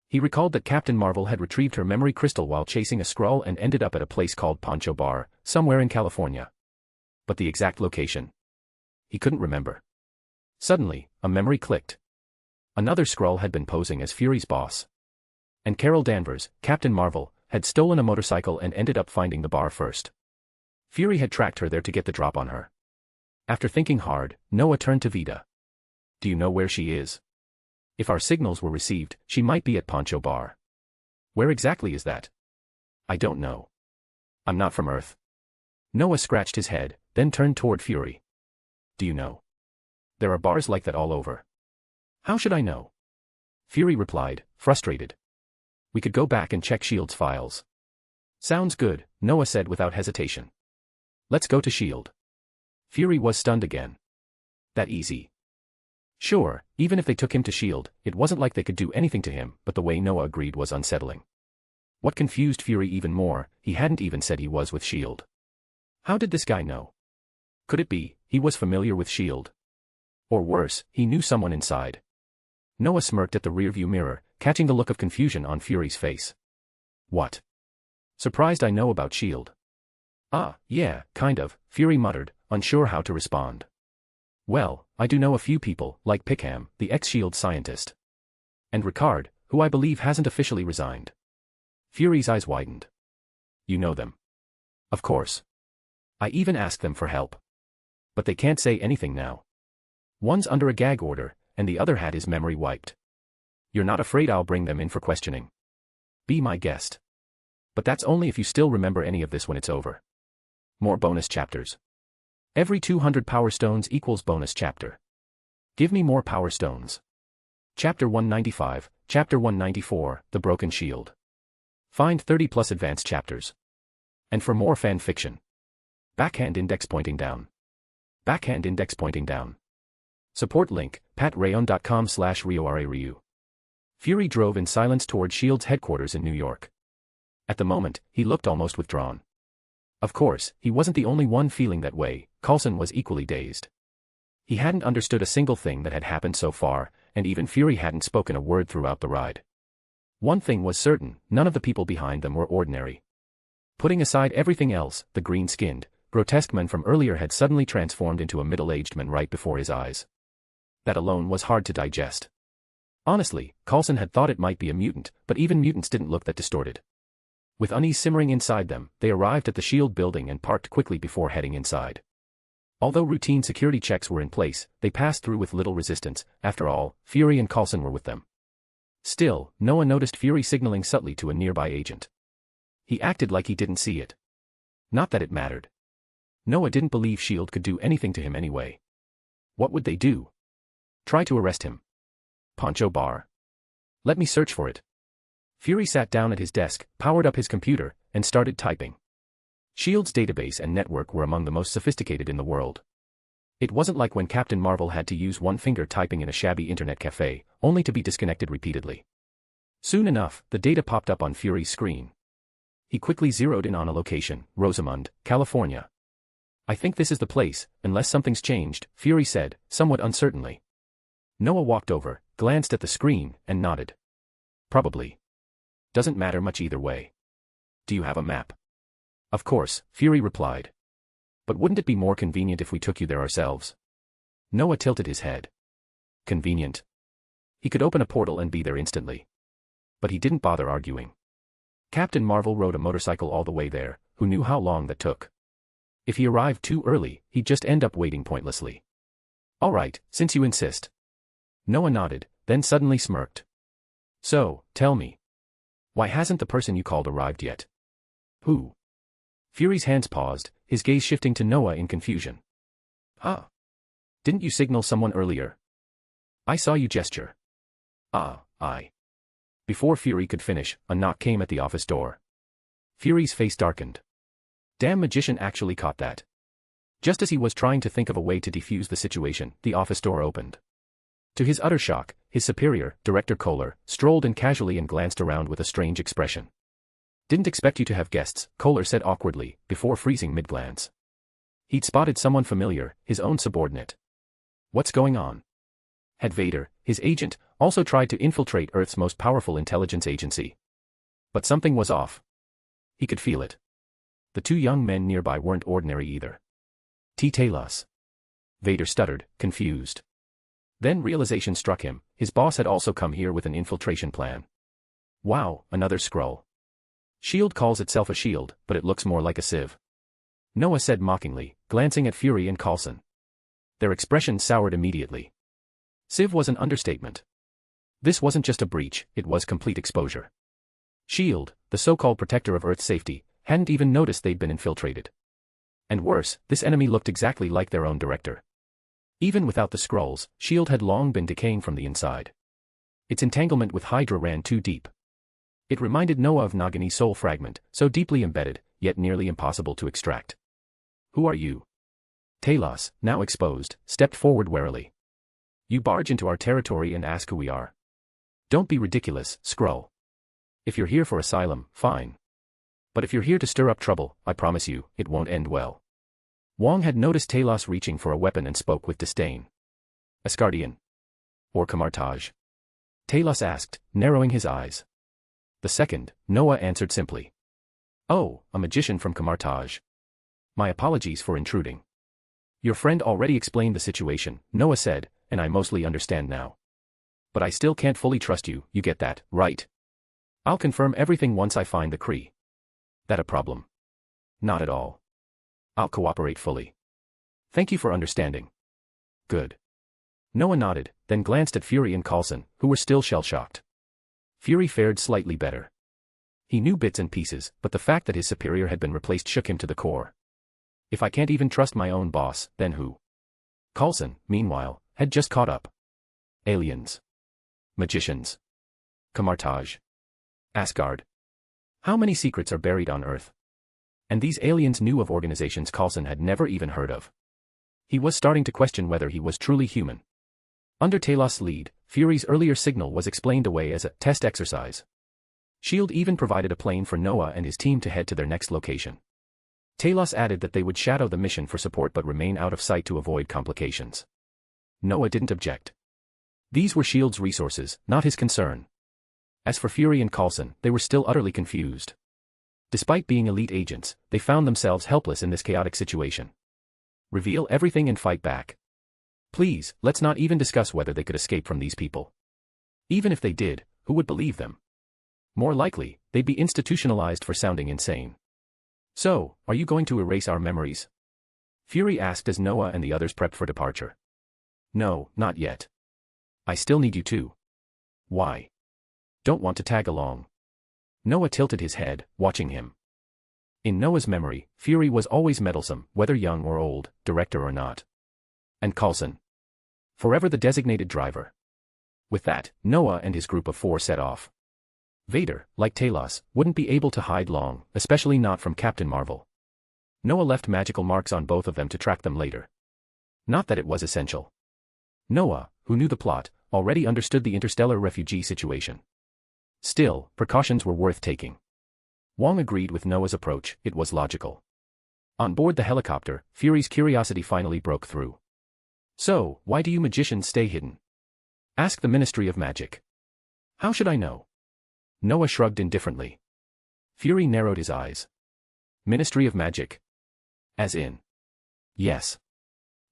C: He recalled that Captain Marvel had retrieved her memory crystal while chasing a Skrull and ended up at a place called Poncho Bar, somewhere in California. But the exact location? He couldn't remember. Suddenly, a memory clicked. Another Skrull had been posing as Fury's boss. And Carol Danvers, Captain Marvel, had stolen a motorcycle and ended up finding the bar first. Fury had tracked her there to get the drop on her. After thinking hard, Noah turned to Vita. Do you know where she is? If our signals were received, she might be at Poncho Bar. Where exactly is that? I don't know. I'm not from Earth. Noah scratched his head, then turned toward Fury. Do you know? There are bars like that all over. How should I know? Fury replied, frustrated. We could go back and check S.H.I.E.L.D.'s files. Sounds good, Noah said without hesitation. Let's go to S.H.I.E.L.D. Fury was stunned again. That easy? Sure, even if they took him to S.H.I.E.L.D., it wasn't like they could do anything to him, but the way Noah agreed was unsettling. What confused Fury even more, he hadn't even said he was with S.H.I.E.L.D. How did this guy know? Could it be, he was familiar with S.H.I.E.L.D.? Or worse, he knew someone inside. Noah smirked at the rearview mirror, catching the look of confusion on Fury's face. What? Surprised I know about S.H.I.E.L.D. Ah, yeah, kind of, Fury muttered, unsure how to respond. Well, I do know a few people, like Pickham, the ex-S.H.I.E.L.D. scientist. And Ricard, who I believe hasn't officially resigned. Fury's eyes widened. You know them. Of course. I even asked them for help. But they can't say anything now. One's under a gag order, and the other had his memory wiped. You're not afraid I'll bring them in for questioning? Be my guest. But that's only if you still remember any of this when it's over. More bonus chapters. Every 200 power stones equals bonus chapter. Give me more power stones. Chapter 195, Chapter 194, The Broken Shield. Find 30 plus advanced chapters. And for more fan fiction. Backhand index pointing down. Backhand index pointing down. Support link, patreon.com/RioRaRyu. Fury drove in silence toward S.H.I.E.L.D.'s headquarters in New York. At the moment, he looked almost withdrawn. Of course, he wasn't the only one feeling that way. Coulson was equally dazed. He hadn't understood a single thing that had happened so far, and even Fury hadn't spoken a word throughout the ride. One thing was certain, none of the people behind them were ordinary. Putting aside everything else, the green-skinned, grotesque man from earlier had suddenly transformed into a middle-aged man right before his eyes. That alone was hard to digest. Honestly, Coulson had thought it might be a mutant, but even mutants didn't look that distorted. With unease simmering inside them, they arrived at the S.H.I.E.L.D. building and parked quickly before heading inside. Although routine security checks were in place, they passed through with little resistance. After all, Fury and Coulson were with them. Still, Noah noticed Fury signaling subtly to a nearby agent. He acted like he didn't see it. Not that it mattered. Noah didn't believe S.H.I.E.L.D. could do anything to him anyway. What would they do? Try to arrest him. Poncho Bar. Let me search for it. Fury sat down at his desk, powered up his computer, and started typing. S.H.I.E.L.D.'s database and network were among the most sophisticated in the world. It wasn't like when Captain Marvel had to use one finger typing in a shabby internet cafe, only to be disconnected repeatedly. Soon enough, the data popped up on Fury's screen. He quickly zeroed in on a location, Rosamond, California. I think this is the place, unless something's changed, Fury said, somewhat uncertainly. Noah walked over, glanced at the screen, and nodded. Probably. Doesn't matter much either way. Do you have a map? Of course, Fury replied. But wouldn't it be more convenient if we took you there ourselves? Noah tilted his head. Convenient. He could open a portal and be there instantly. But he didn't bother arguing. Captain Marvel rode a motorcycle all the way there, who knew how long that took. If he arrived too early, he'd just end up waiting pointlessly. All right, since you insist. Noah nodded, then suddenly smirked. So, tell me. Why hasn't the person you called arrived yet? Who? Fury's hands paused, his gaze shifting to Noah in confusion. Ah. Didn't you signal someone earlier? I saw you gesture. I. Before Fury could finish, a knock came at the office door. Fury's face darkened. Damn magician actually caught that. Just as he was trying to think of a way to defuse the situation, the office door opened. To his utter shock, his superior, Director Kohler, strolled in casually and glanced around with a strange expression. Didn't expect you to have guests, Kohler said awkwardly, before freezing mid-glance. He'd spotted someone familiar, his own subordinate. What's going on? Had Vader, his agent, also tried to infiltrate Earth's most powerful intelligence agency? But something was off. He could feel it. The two young men nearby weren't ordinary either. Talos. Vader stuttered, confused. Then realization struck him, his boss had also come here with an infiltration plan. Wow, another Skrull. S.H.I.E.L.D. calls itself a shield, but it looks more like a sieve. Noah said mockingly, glancing at Fury and Coulson. Their expressions soured immediately. Sieve was an understatement. This wasn't just a breach, it was complete exposure. S.H.I.E.L.D., the so-called protector of Earth's safety, hadn't even noticed they'd been infiltrated. And worse, this enemy looked exactly like their own director. Even without the Skrulls, S.H.I.E.L.D. had long been decaying from the inside. Its entanglement with Hydra ran too deep. It reminded Noah of Nagini's soul fragment, so deeply embedded, yet nearly impossible to extract. Who are you? Talos, now exposed, stepped forward warily. You barge into our territory and ask who we are. Don't be ridiculous, Skrull. If you're here for asylum, fine. But if you're here to stir up trouble, I promise you, it won't end well. Wong had noticed Talos reaching for a weapon and spoke with disdain. Asgardian? Or Camartage? Talos asked, narrowing his eyes. The second, Noah answered simply. Oh, a magician from Camartage. My apologies for intruding. Your friend already explained the situation, Noah said, and I mostly understand now. But I still can't fully trust you, you get that, right? I'll confirm everything once I find the Kree. That a problem? Not at all. I'll cooperate fully. Thank you for understanding. Good. Noah nodded, then glanced at Fury and Coulson, who were still shell-shocked. Fury fared slightly better. He knew bits and pieces, but the fact that his superior had been replaced shook him to the core. If I can't even trust my own boss, then who? Coulson, meanwhile, had just caught up. Aliens. Magicians. Camartage. Asgard. How many secrets are buried on Earth? And these aliens knew of organizations Coulson had never even heard of. He was starting to question whether he was truly human. Under Talos' lead, Fury's earlier signal was explained away as a test exercise. S.H.I.E.L.D. even provided a plane for Noah and his team to head to their next location. Talos added that they would shadow the mission for support but remain out of sight to avoid complications. Noah didn't object. These were S.H.I.E.L.D.'s resources, not his concern. As for Fury and Coulson, they were still utterly confused. Despite being elite agents, they found themselves helpless in this chaotic situation. Reveal everything and fight back. Please, let's not even discuss whether they could escape from these people. Even if they did, who would believe them? More likely, they'd be institutionalized for sounding insane. So, are you going to erase our memories? Fury asked as Noah and the others prepped for departure. No, not yet. I still need you too. Why? Don't want to tag along. Noah tilted his head, watching him. In Noah's memory, Fury was always meddlesome, whether young or old, director or not. And Coulson. Forever the designated driver. With that, Noah and his group of 4 set off. Vader, like Talos, wouldn't be able to hide long, especially not from Captain Marvel. Noah left magical marks on both of them to track them later. Not that it was essential. Noah, who knew the plot, already understood the interstellar refugee situation. Still, precautions were worth taking. Wong agreed with Noah's approach, it was logical. On board the helicopter, Fury's curiosity finally broke through. So, why do you magicians stay hidden? Ask the Ministry of Magic. How should I know? Noah shrugged indifferently. Fury narrowed his eyes. Ministry of Magic? As in? Yes.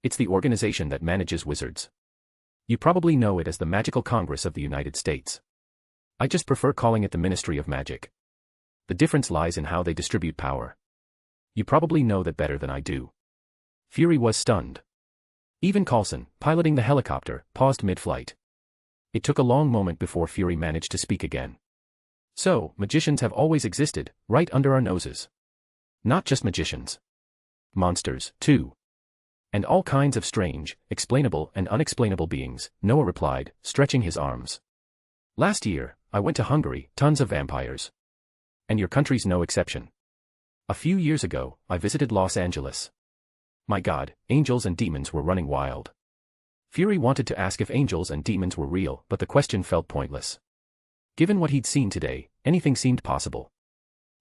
C: It's the organization that manages wizards. You probably know it as the Magical Congress of the United States. I just prefer calling it the Ministry of Magic. The difference lies in how they distribute power. You probably know that better than I do. Fury was stunned. Even Coulson, piloting the helicopter, paused mid-flight. It took a long moment before Fury managed to speak again. So, magicians have always existed, right under our noses. Not just magicians. Monsters, too. And all kinds of strange, explainable and unexplainable beings, Noah replied, stretching his arms. Last year, I went to Hungary, tons of vampires. And your country's no exception. A few years ago, I visited Los Angeles. My God, angels and demons were running wild. Fury wanted to ask if angels and demons were real, but the question felt pointless. Given what he'd seen today, anything seemed possible.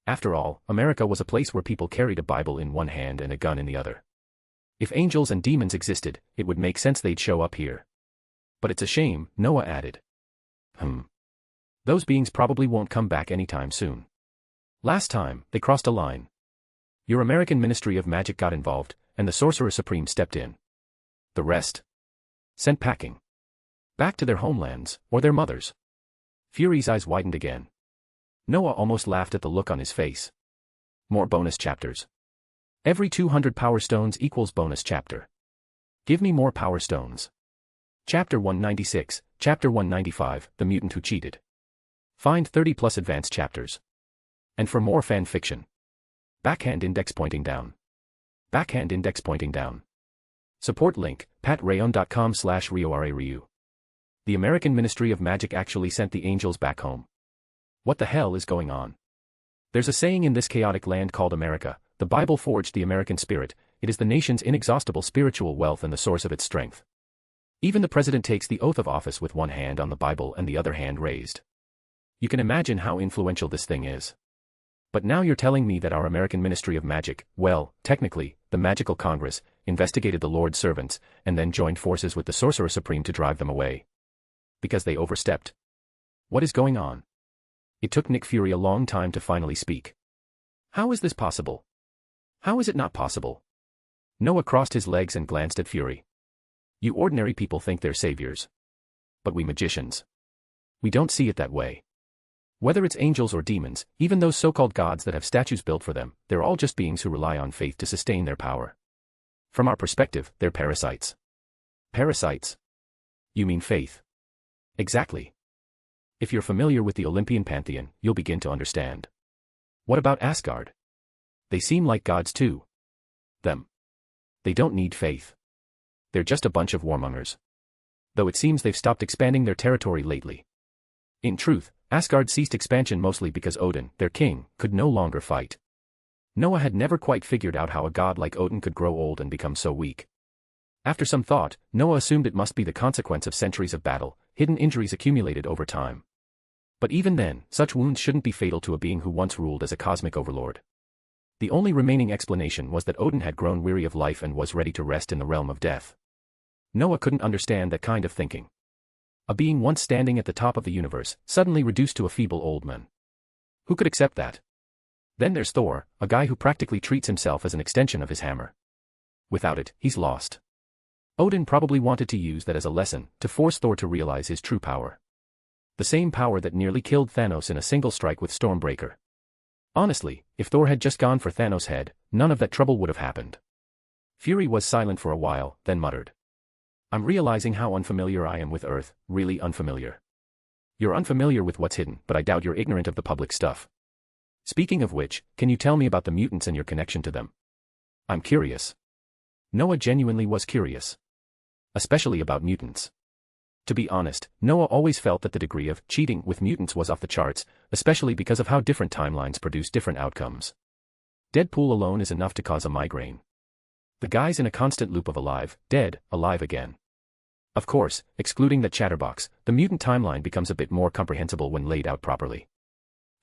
C: After all, America was a place where people carried a Bible in one hand and a gun in the other. If angels and demons existed, it would make sense they'd show up here. But it's a shame, Noah added. Those beings probably won't come back anytime soon. Last time, they crossed a line. Your American Ministry of Magic got involved, and the Sorcerer Supreme stepped in. The rest? Sent packing. Back to their homelands, or their mothers. Fury's eyes widened again. Noah almost laughed at the look on his face. More bonus chapters. Every 200 power stones equals bonus chapter. Give me more power stones. Chapter 196, Chapter 195, The Mutant Who Cheated. Find 30 plus advanced chapters. And for more fan fiction. Backhand index pointing down. Backhand index pointing down. Support link, patreon.com/RioRaRyu. The American Ministry of Magic actually sent the angels back home. What the hell is going on? There's a saying in this chaotic land called America, the Bible forged the American spirit, it is the nation's inexhaustible spiritual wealth and the source of its strength. Even the president takes the oath of office with one hand on the Bible and the other hand raised. You can imagine how influential this thing is. But now you're telling me that our American Ministry of Magic, well, technically, the Magical Congress, investigated the Lord's servants, and then joined forces with the Sorcerer Supreme to drive them away. Because they overstepped. What is going on? It took Nick Fury a long time to finally speak. How is this possible? How is it not possible? Noah crossed his legs and glanced at Fury. You ordinary people think they're saviors. But we magicians. We don't see it that way. Whether it's angels or demons, even those so-called gods that have statues built for them, they're all just beings who rely on faith to sustain their power. From our perspective, they're parasites. Parasites? You mean faith? Exactly. If you're familiar with the Olympian pantheon, you'll begin to understand. What about Asgard? They seem like gods too. Them. They don't need faith. They're just a bunch of warmongers. Though it seems they've stopped expanding their territory lately. In truth, Asgard ceased expansion mostly because Odin, their king, could no longer fight. Noah had never quite figured out how a god like Odin could grow old and become so weak. After some thought, Noah assumed it must be the consequence of centuries of battle, hidden injuries accumulated over time. But even then, such wounds shouldn't be fatal to a being who once ruled as a cosmic overlord. The only remaining explanation was that Odin had grown weary of life and was ready to rest in the realm of death. Noah couldn't understand that kind of thinking. A being once standing at the top of the universe, suddenly reduced to a feeble old man. Who could accept that? Then there's Thor, a guy who practically treats himself as an extension of his hammer. Without it, he's lost. Odin probably wanted to use that as a lesson, to force Thor to realize his true power. The same power that nearly killed Thanos in a single strike with Stormbreaker. Honestly, if Thor had just gone for Thanos' head, none of that trouble would have happened. Fury was silent for a while, then muttered. I'm realizing how unfamiliar I am with Earth, really unfamiliar. You're unfamiliar with what's hidden, but I doubt you're ignorant of the public stuff. Speaking of which, can you tell me about the mutants and your connection to them? I'm curious. Noah genuinely was curious. Especially about mutants. To be honest, Noah always felt that the degree of cheating with mutants was off the charts, especially because of how different timelines produce different outcomes. Deadpool alone is enough to cause a migraine. The guy's in a constant loop of alive, dead, alive again. Of course, excluding that chatterbox, the mutant timeline becomes a bit more comprehensible when laid out properly.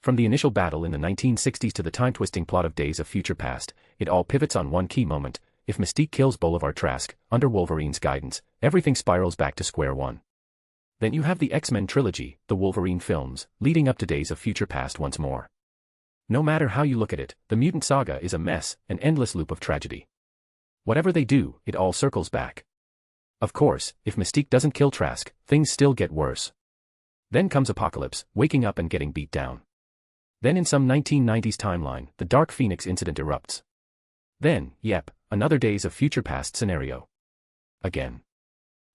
C: From the initial battle in the 1960s to the time-twisting plot of Days of Future Past, it all pivots on one key moment. If Mystique kills Bolivar Trask, under Wolverine's guidance, everything spirals back to square one. Then you have the X-Men trilogy, the Wolverine films, leading up to Days of Future Past once more. No matter how you look at it, the mutant saga is a mess, an endless loop of tragedy. Whatever they do, it all circles back. Of course, if Mystique doesn't kill Trask, things still get worse. Then comes Apocalypse, waking up and getting beat down. Then in some 1990s timeline, the Dark Phoenix incident erupts. Then, yep, another Days of Future Past scenario. Again.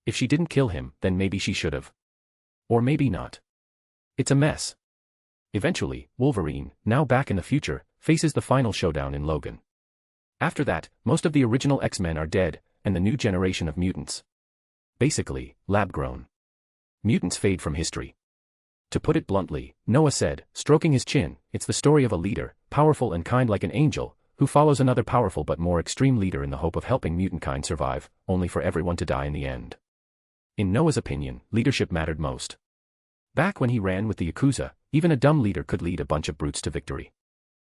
C: If she didn't kill him, then maybe she should've. Or maybe not. It's a mess. Eventually, Wolverine, now back in the future, faces the final showdown in Logan. After that, most of the original X-Men are dead, and the new generation of mutants. Basically, lab-grown. Mutants fade from history. To put it bluntly, Noah said, stroking his chin, it's the story of a leader, powerful and kind like an angel, who follows another powerful but more extreme leader in the hope of helping mutant kind survive, only for everyone to die in the end. In Noah's opinion, leadership mattered most. Back when he ran with the Yakuza, even a dumb leader could lead a bunch of brutes to victory.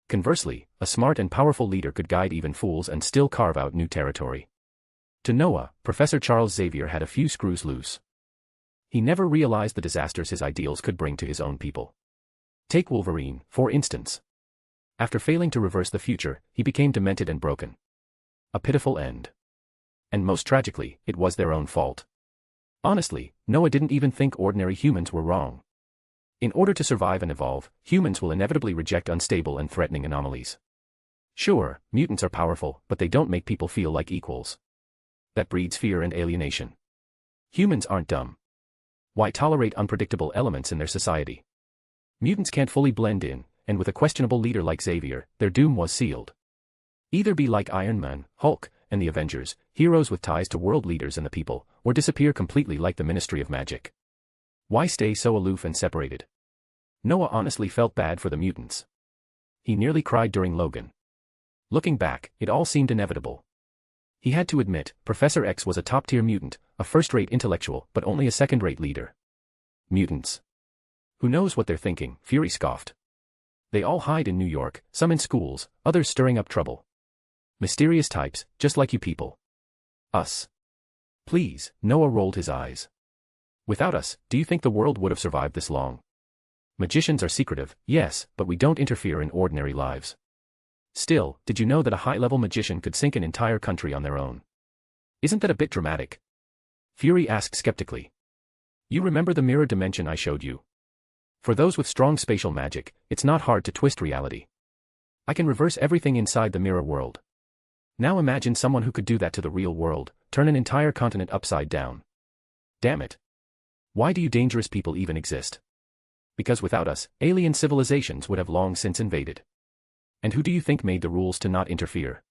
C: Conversely, a smart and powerful leader could guide even fools and still carve out new territory. To Noah, Professor Charles Xavier had a few screws loose. He never realized the disasters his ideals could bring to his own people. Take Wolverine, for instance. After failing to reverse the future, he became demented and broken. A pitiful end. And most tragically, it was their own fault. Honestly, Noah didn't even think ordinary humans were wrong. In order to survive and evolve, humans will inevitably reject unstable and threatening anomalies. Sure, mutants are powerful, but they don't make people feel like equals. That breeds fear and alienation. Humans aren't dumb. Why tolerate unpredictable elements in their society? Mutants can't fully blend in, and with a questionable leader like Xavier, their doom was sealed. Either be like Iron Man, Hulk, and the Avengers, heroes with ties to world leaders and the people, or disappear completely like the Ministry of Magic. Why stay so aloof and separated? Noah honestly felt bad for the mutants. He nearly cried during Logan. Looking back, it all seemed inevitable. He had to admit, Professor X was a top-tier mutant, a first-rate intellectual, but only a second-rate leader. Mutants. Who knows what they're thinking, Fury scoffed. They all hide in New York, some in schools, others stirring up trouble. Mysterious types, just like you people. Us. Please, Noah rolled his eyes. Without us, do you think the world would have survived this long? Magicians are secretive, yes, but we don't interfere in ordinary lives. Still, did you know that a high-level magician could sink an entire country on their own? Isn't that a bit dramatic? Fury asked skeptically. You remember the mirror dimension I showed you? For those with strong spatial magic, it's not hard to twist reality. I can reverse everything inside the mirror world. Now imagine someone who could do that to the real world, turn an entire continent upside down. Damn it. Why do you dangerous people even exist? Because without us, alien civilizations would have long since invaded. And who do you think made the rules to not interfere?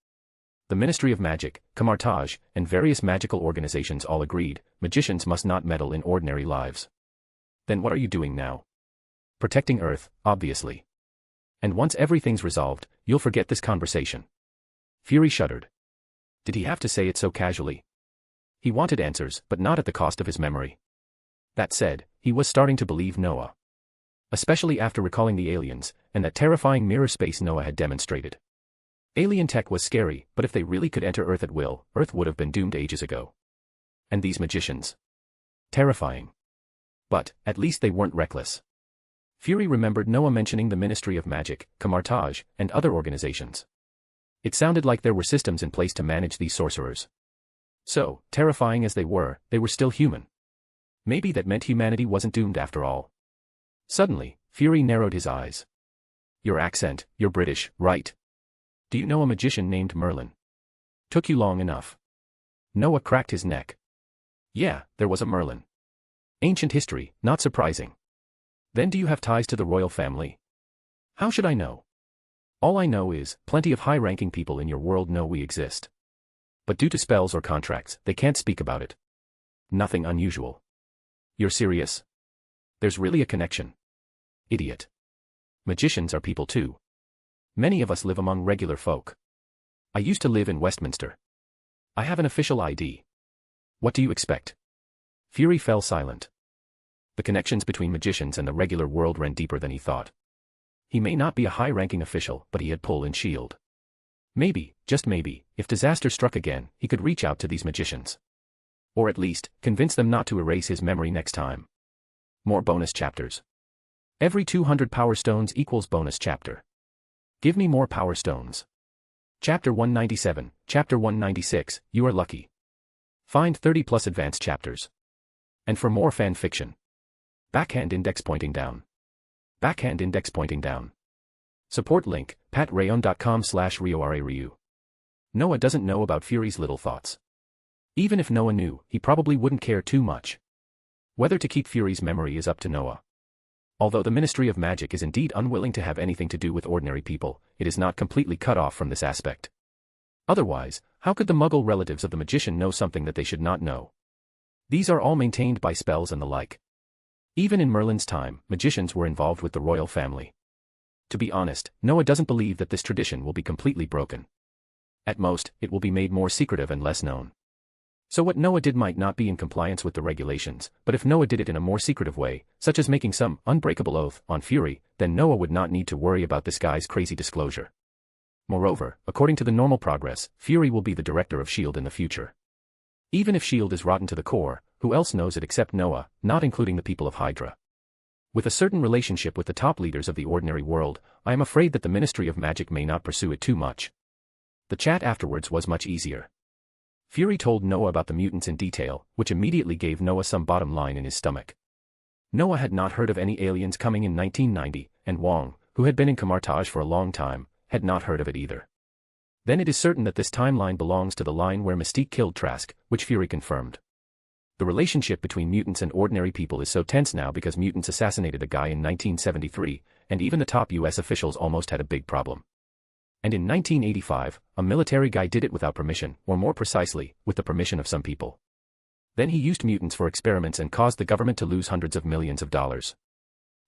C: The Ministry of Magic, Camartage, and various magical organizations all agreed, magicians must not meddle in ordinary lives. Then what are you doing now? Protecting Earth, obviously. And once everything's resolved, you'll forget this conversation. Fury shuddered. Did he have to say it so casually? He wanted answers, but not at the cost of his memory. That said, he was starting to believe Noah. Especially after recalling the aliens, and that terrifying mirror space Noah had demonstrated. Alien tech was scary, but if they really could enter Earth at will, Earth would have been doomed ages ago. And these magicians? Terrifying. But, at least they weren't reckless. Fury remembered Noah mentioning the Ministry of Magic, Camartage, and other organizations. It sounded like there were systems in place to manage these sorcerers. So, terrifying as they were still human. Maybe that meant humanity wasn't doomed after all. Suddenly, Fury narrowed his eyes. Your accent, you're British, right? Do you know a magician named Merlin? Took you long enough. Noah cracked his neck. Yeah, there was a Merlin. Ancient history, not surprising. Then do you have ties to the royal family? How should I know? All I know is, plenty of high-ranking people in your world know we exist. But due to spells or contracts, they can't speak about it. Nothing unusual. You're serious? There's really a connection. Idiot. Magicians are people too. Many of us live among regular folk. I used to live in Westminster. I have an official ID. What do you expect? Fury fell silent. The connections between magicians and the regular world ran deeper than he thought. He may not be a high-ranking official, but he had pull and shield. Maybe, just maybe, if disaster struck again, he could reach out to these magicians. Or at least, convince them not to erase his memory next time. More bonus chapters. Every 200 power stones equals bonus chapter. Give me more power stones. Chapter 197, Chapter 196, you are lucky. Find 30 plus advanced chapters. And for more fan fiction. Backhand index pointing down. Backhand index pointing down. Support link, patreon.com/RioRaRyu. Noah doesn't know about Fury's little thoughts. Even if Noah knew, he probably wouldn't care too much. Whether to keep Fury's memory is up to Noah. Although the Ministry of Magic is indeed unwilling to have anything to do with ordinary people, it is not completely cut off from this aspect. Otherwise, how could the Muggle relatives of the magician know something that they should not know? These are all maintained by spells and the like. Even in Merlin's time, magicians were involved with the royal family. To be honest, Noah doesn't believe that this tradition will be completely broken. At most, it will be made more secretive and less known. So what Noah did might not be in compliance with the regulations, but if Noah did it in a more secretive way, such as making some unbreakable oath on Fury, then Noah would not need to worry about this guy's crazy disclosure. Moreover, according to the normal progress, Fury will be the director of S.H.I.E.L.D. in the future. Even if S.H.I.E.L.D. is rotten to the core, who else knows it except Noah, not including the people of Hydra? With a certain relationship with the top leaders of the ordinary world, I am afraid that the Ministry of Magic may not pursue it too much. The chat afterwards was much easier. Fury told Noah about the mutants in detail, which immediately gave Noah some bottom line in his stomach. Noah had not heard of any aliens coming in 1990, and Wong, who had been in Camartage for a long time, had not heard of it either. Then it is certain that this timeline belongs to the line where Mystique killed Trask, which Fury confirmed. The relationship between mutants and ordinary people is so tense now because mutants assassinated a guy in 1973, and even the top US officials almost had a big problem. And in 1985, a military guy did it without permission, or more precisely, with the permission of some people. Then he used mutants for experiments and caused the government to lose hundreds of millions of dollars.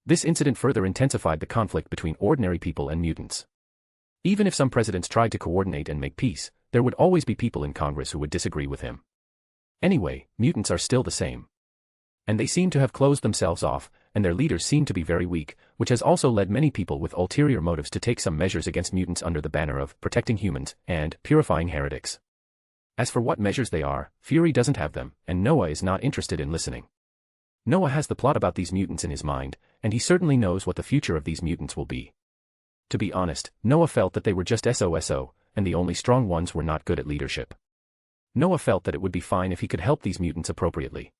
C: This incident further intensified the conflict between ordinary people and mutants. Even if some presidents tried to coordinate and make peace, there would always be people in Congress who would disagree with him. Anyway, mutants are still the same. And they seem to have closed themselves off, and their leaders seem to be very weak, which has also led many people with ulterior motives to take some measures against mutants under the banner of protecting humans and purifying heretics. As for what measures they are, Fury doesn't have them, and Noah is not interested in listening. Noah has the plot about these mutants in his mind, and he certainly knows what the future of these mutants will be. To be honest, Noah felt that they were just SOSO, and the only strong ones were not good at leadership. Noah felt that it would be fine if he could help these mutants appropriately.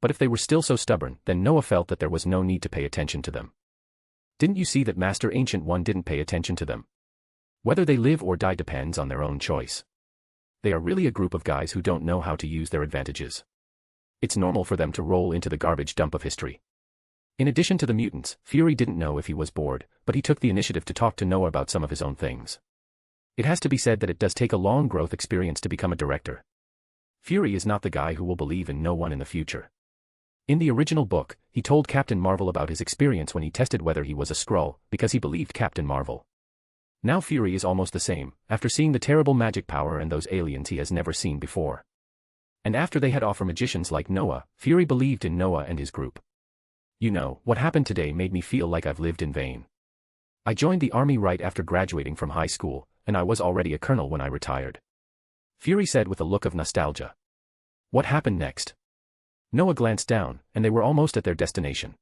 C: But if they were still so stubborn, then Noah felt that there was no need to pay attention to them. Didn't you see that Master Ancient One didn't pay attention to them? Whether they live or die depends on their own choice. They are really a group of guys who don't know how to use their advantages. It's normal for them to roll into the garbage dump of history. In addition to the mutants, Fury didn't know if he was bored, but he took the initiative to talk to Noah about some of his own things. It has to be said that it does take a long growth experience to become a director. Fury is not the guy who will believe in no one in the future. In the original book, he told Captain Marvel about his experience when he tested whether he was a Skrull, because he believed Captain Marvel. Now Fury is almost the same, after seeing the terrible magic power and those aliens he has never seen before. And after they had offered magicians like Noah, Fury believed in Noah and his group. You know, what happened today made me feel like I've lived in vain. I joined the army right after graduating from high school, and I was already a colonel when I retired. Fury said with a look of nostalgia. What happened next? Noah glanced down, and they were almost at their destination.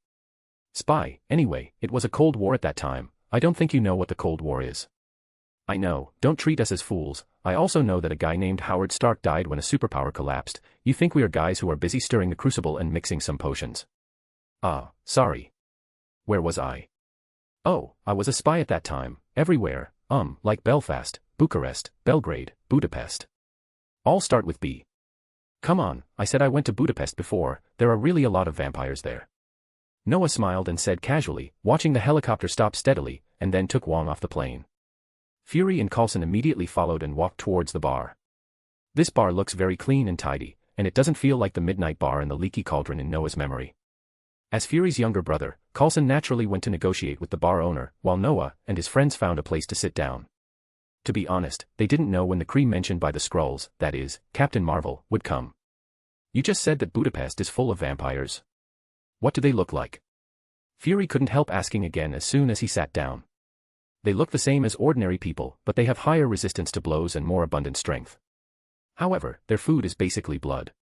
C: Spy, anyway, it was a Cold War at that time. I don't think you know what the Cold War is. I know, don't treat us as fools. I also know that a guy named Howard Stark died when a superpower collapsed. You think we are guys who are busy stirring the crucible and mixing some potions. Ah, sorry. Where was I? Oh, I was a spy at that time, everywhere, like Belfast, Bucharest, Belgrade, Budapest. All start with B. Come on, I said I went to Budapest before, there are really a lot of vampires there. Noah smiled and said casually, watching the helicopter stop steadily, and then took Wong off the plane. Fury and Coulson immediately followed and walked towards the bar. This bar looks very clean and tidy, and it doesn't feel like the Midnight Bar and the Leaky Cauldron in Noah's memory. As Fury's younger brother, Coulson naturally went to negotiate with the bar owner, while Noah and his friends found a place to sit down. To be honest, they didn't know when the Kree mentioned by the Skrulls, that is, Captain Marvel, would come. You just said that Budapest is full of vampires. What do they look like? Fury couldn't help asking again as soon as he sat down. They look the same as ordinary people, but they have higher resistance to blows and more abundant strength. However, their food is basically blood.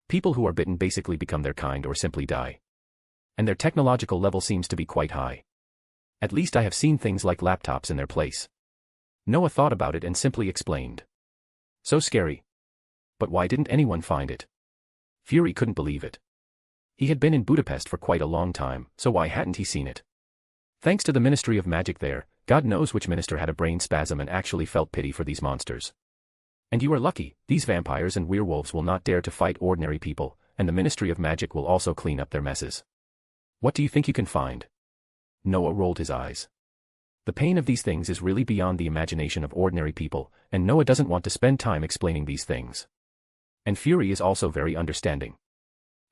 C: People who are bitten basically become their kind or simply die. And their technological level seems to be quite high. At least I have seen things like laptops in their place. Noah thought about it and simply explained. So scary. But why didn't anyone find it? Fury couldn't believe it. He had been in Budapest for quite a long time, so why hadn't he seen it? Thanks to the Ministry of Magic there, God knows which minister had a brain spasm and actually felt pity for these monsters. And you are lucky, these vampires and werewolves will not dare to fight ordinary people, and the Ministry of Magic will also clean up their messes. What do you think you can find? Noah rolled his eyes. The pain of these things is really beyond the imagination of ordinary people, and Noah doesn't want to spend time explaining these things. And Fury is also very understanding.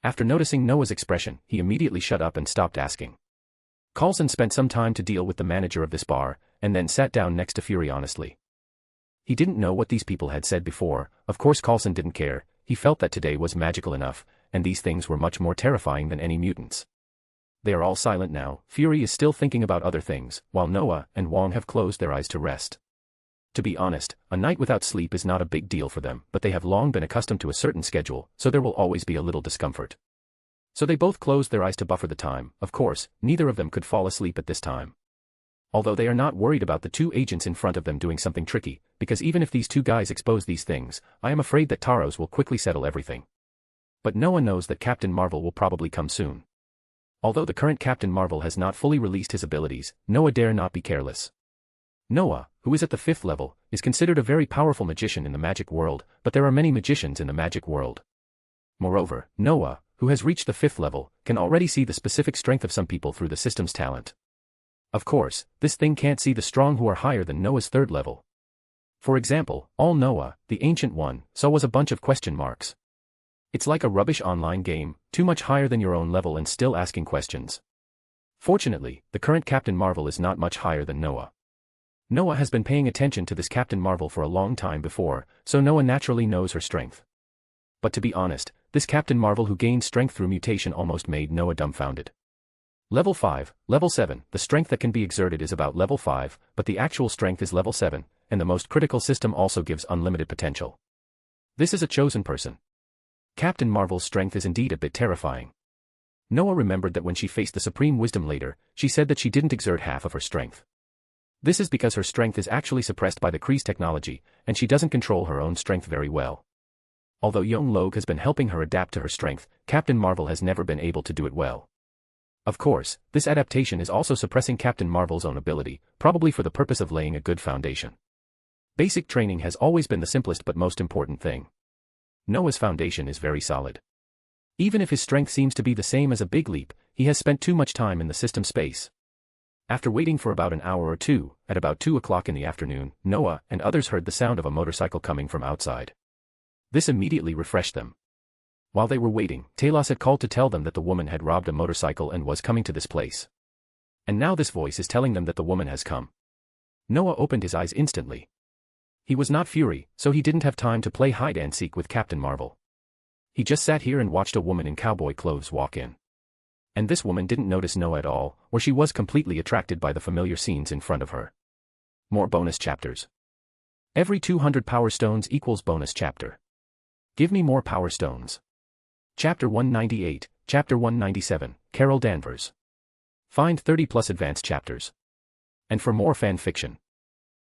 C: After noticing Noah's expression, he immediately shut up and stopped asking. Coulson spent some time to deal with the manager of this bar, and then sat down next to Fury honestly. He didn't know what these people had said before, of course Coulson didn't care, he felt that today was magical enough, and these things were much more terrifying than any mutants. They are all silent now, Fury is still thinking about other things, while Noah and Wong have closed their eyes to rest. To be honest, a night without sleep is not a big deal for them, but they have long been accustomed to a certain schedule, so there will always be a little discomfort. So they both closed their eyes to buffer the time. Of course, neither of them could fall asleep at this time. Although they are not worried about the two agents in front of them doing something tricky, because even if these two guys expose these things, I am afraid that Taros will quickly settle everything. But Noah knows that Captain Marvel will probably come soon. Although the current Captain Marvel has not fully released his abilities, Noah dare not be careless. Noah, who is at the 5th level, is considered a very powerful magician in the magic world, but there are many magicians in the magic world. Moreover, Noah, who has reached the 5th level, can already see the specific strength of some people through the system's talent. Of course, this thing can't see the strong who are higher than Noah's 3rd level. For example, all Noah, the Ancient One, saw was a bunch of question marks. It's like a rubbish online game, too much higher than your own level and still asking questions. Fortunately, the current Captain Marvel is not much higher than Noah. Noah has been paying attention to this Captain Marvel for a long time before, so Noah naturally knows her strength. But to be honest, this Captain Marvel who gained strength through mutation almost made Noah dumbfounded. Level 5, Level 7, the strength that can be exerted is about Level 5, but the actual strength is Level 7, and the most critical system also gives unlimited potential. This is a chosen person. Captain Marvel's strength is indeed a bit terrifying. Noah remembered that when she faced the Supreme Wisdom later, she said that she didn't exert half of her strength. This is because her strength is actually suppressed by the Kree's technology, and she doesn't control her own strength very well. Although Young Logue has been helping her adapt to her strength, Captain Marvel has never been able to do it well. Of course, this adaptation is also suppressing Captain Marvel's own ability, probably for the purpose of laying a good foundation. Basic training has always been the simplest but most important thing. Noah's foundation is very solid. Even if his strength seems to be the same as a big leap, he has spent too much time in the system space. After waiting for about an hour or two, at about 2 o'clock in the afternoon, Noah and others heard the sound of a motorcycle coming from outside. This immediately refreshed them. While they were waiting, Talos had called to tell them that the woman had robbed a motorcycle and was coming to this place. And now this voice is telling them that the woman has come. Noah opened his eyes instantly. He was not Fury, so he didn't have time to play hide-and-seek with Captain Marvel. He just sat here and watched a woman in cowboy clothes walk in. And this woman didn't notice Noah at all, or she was completely attracted by the familiar scenes in front of her. More bonus chapters. Every 200 power stones equals bonus chapter. Give me more power stones. Chapter 198, Chapter 197, Carol Danvers. Find 30 plus advanced chapters. And for more fan fiction.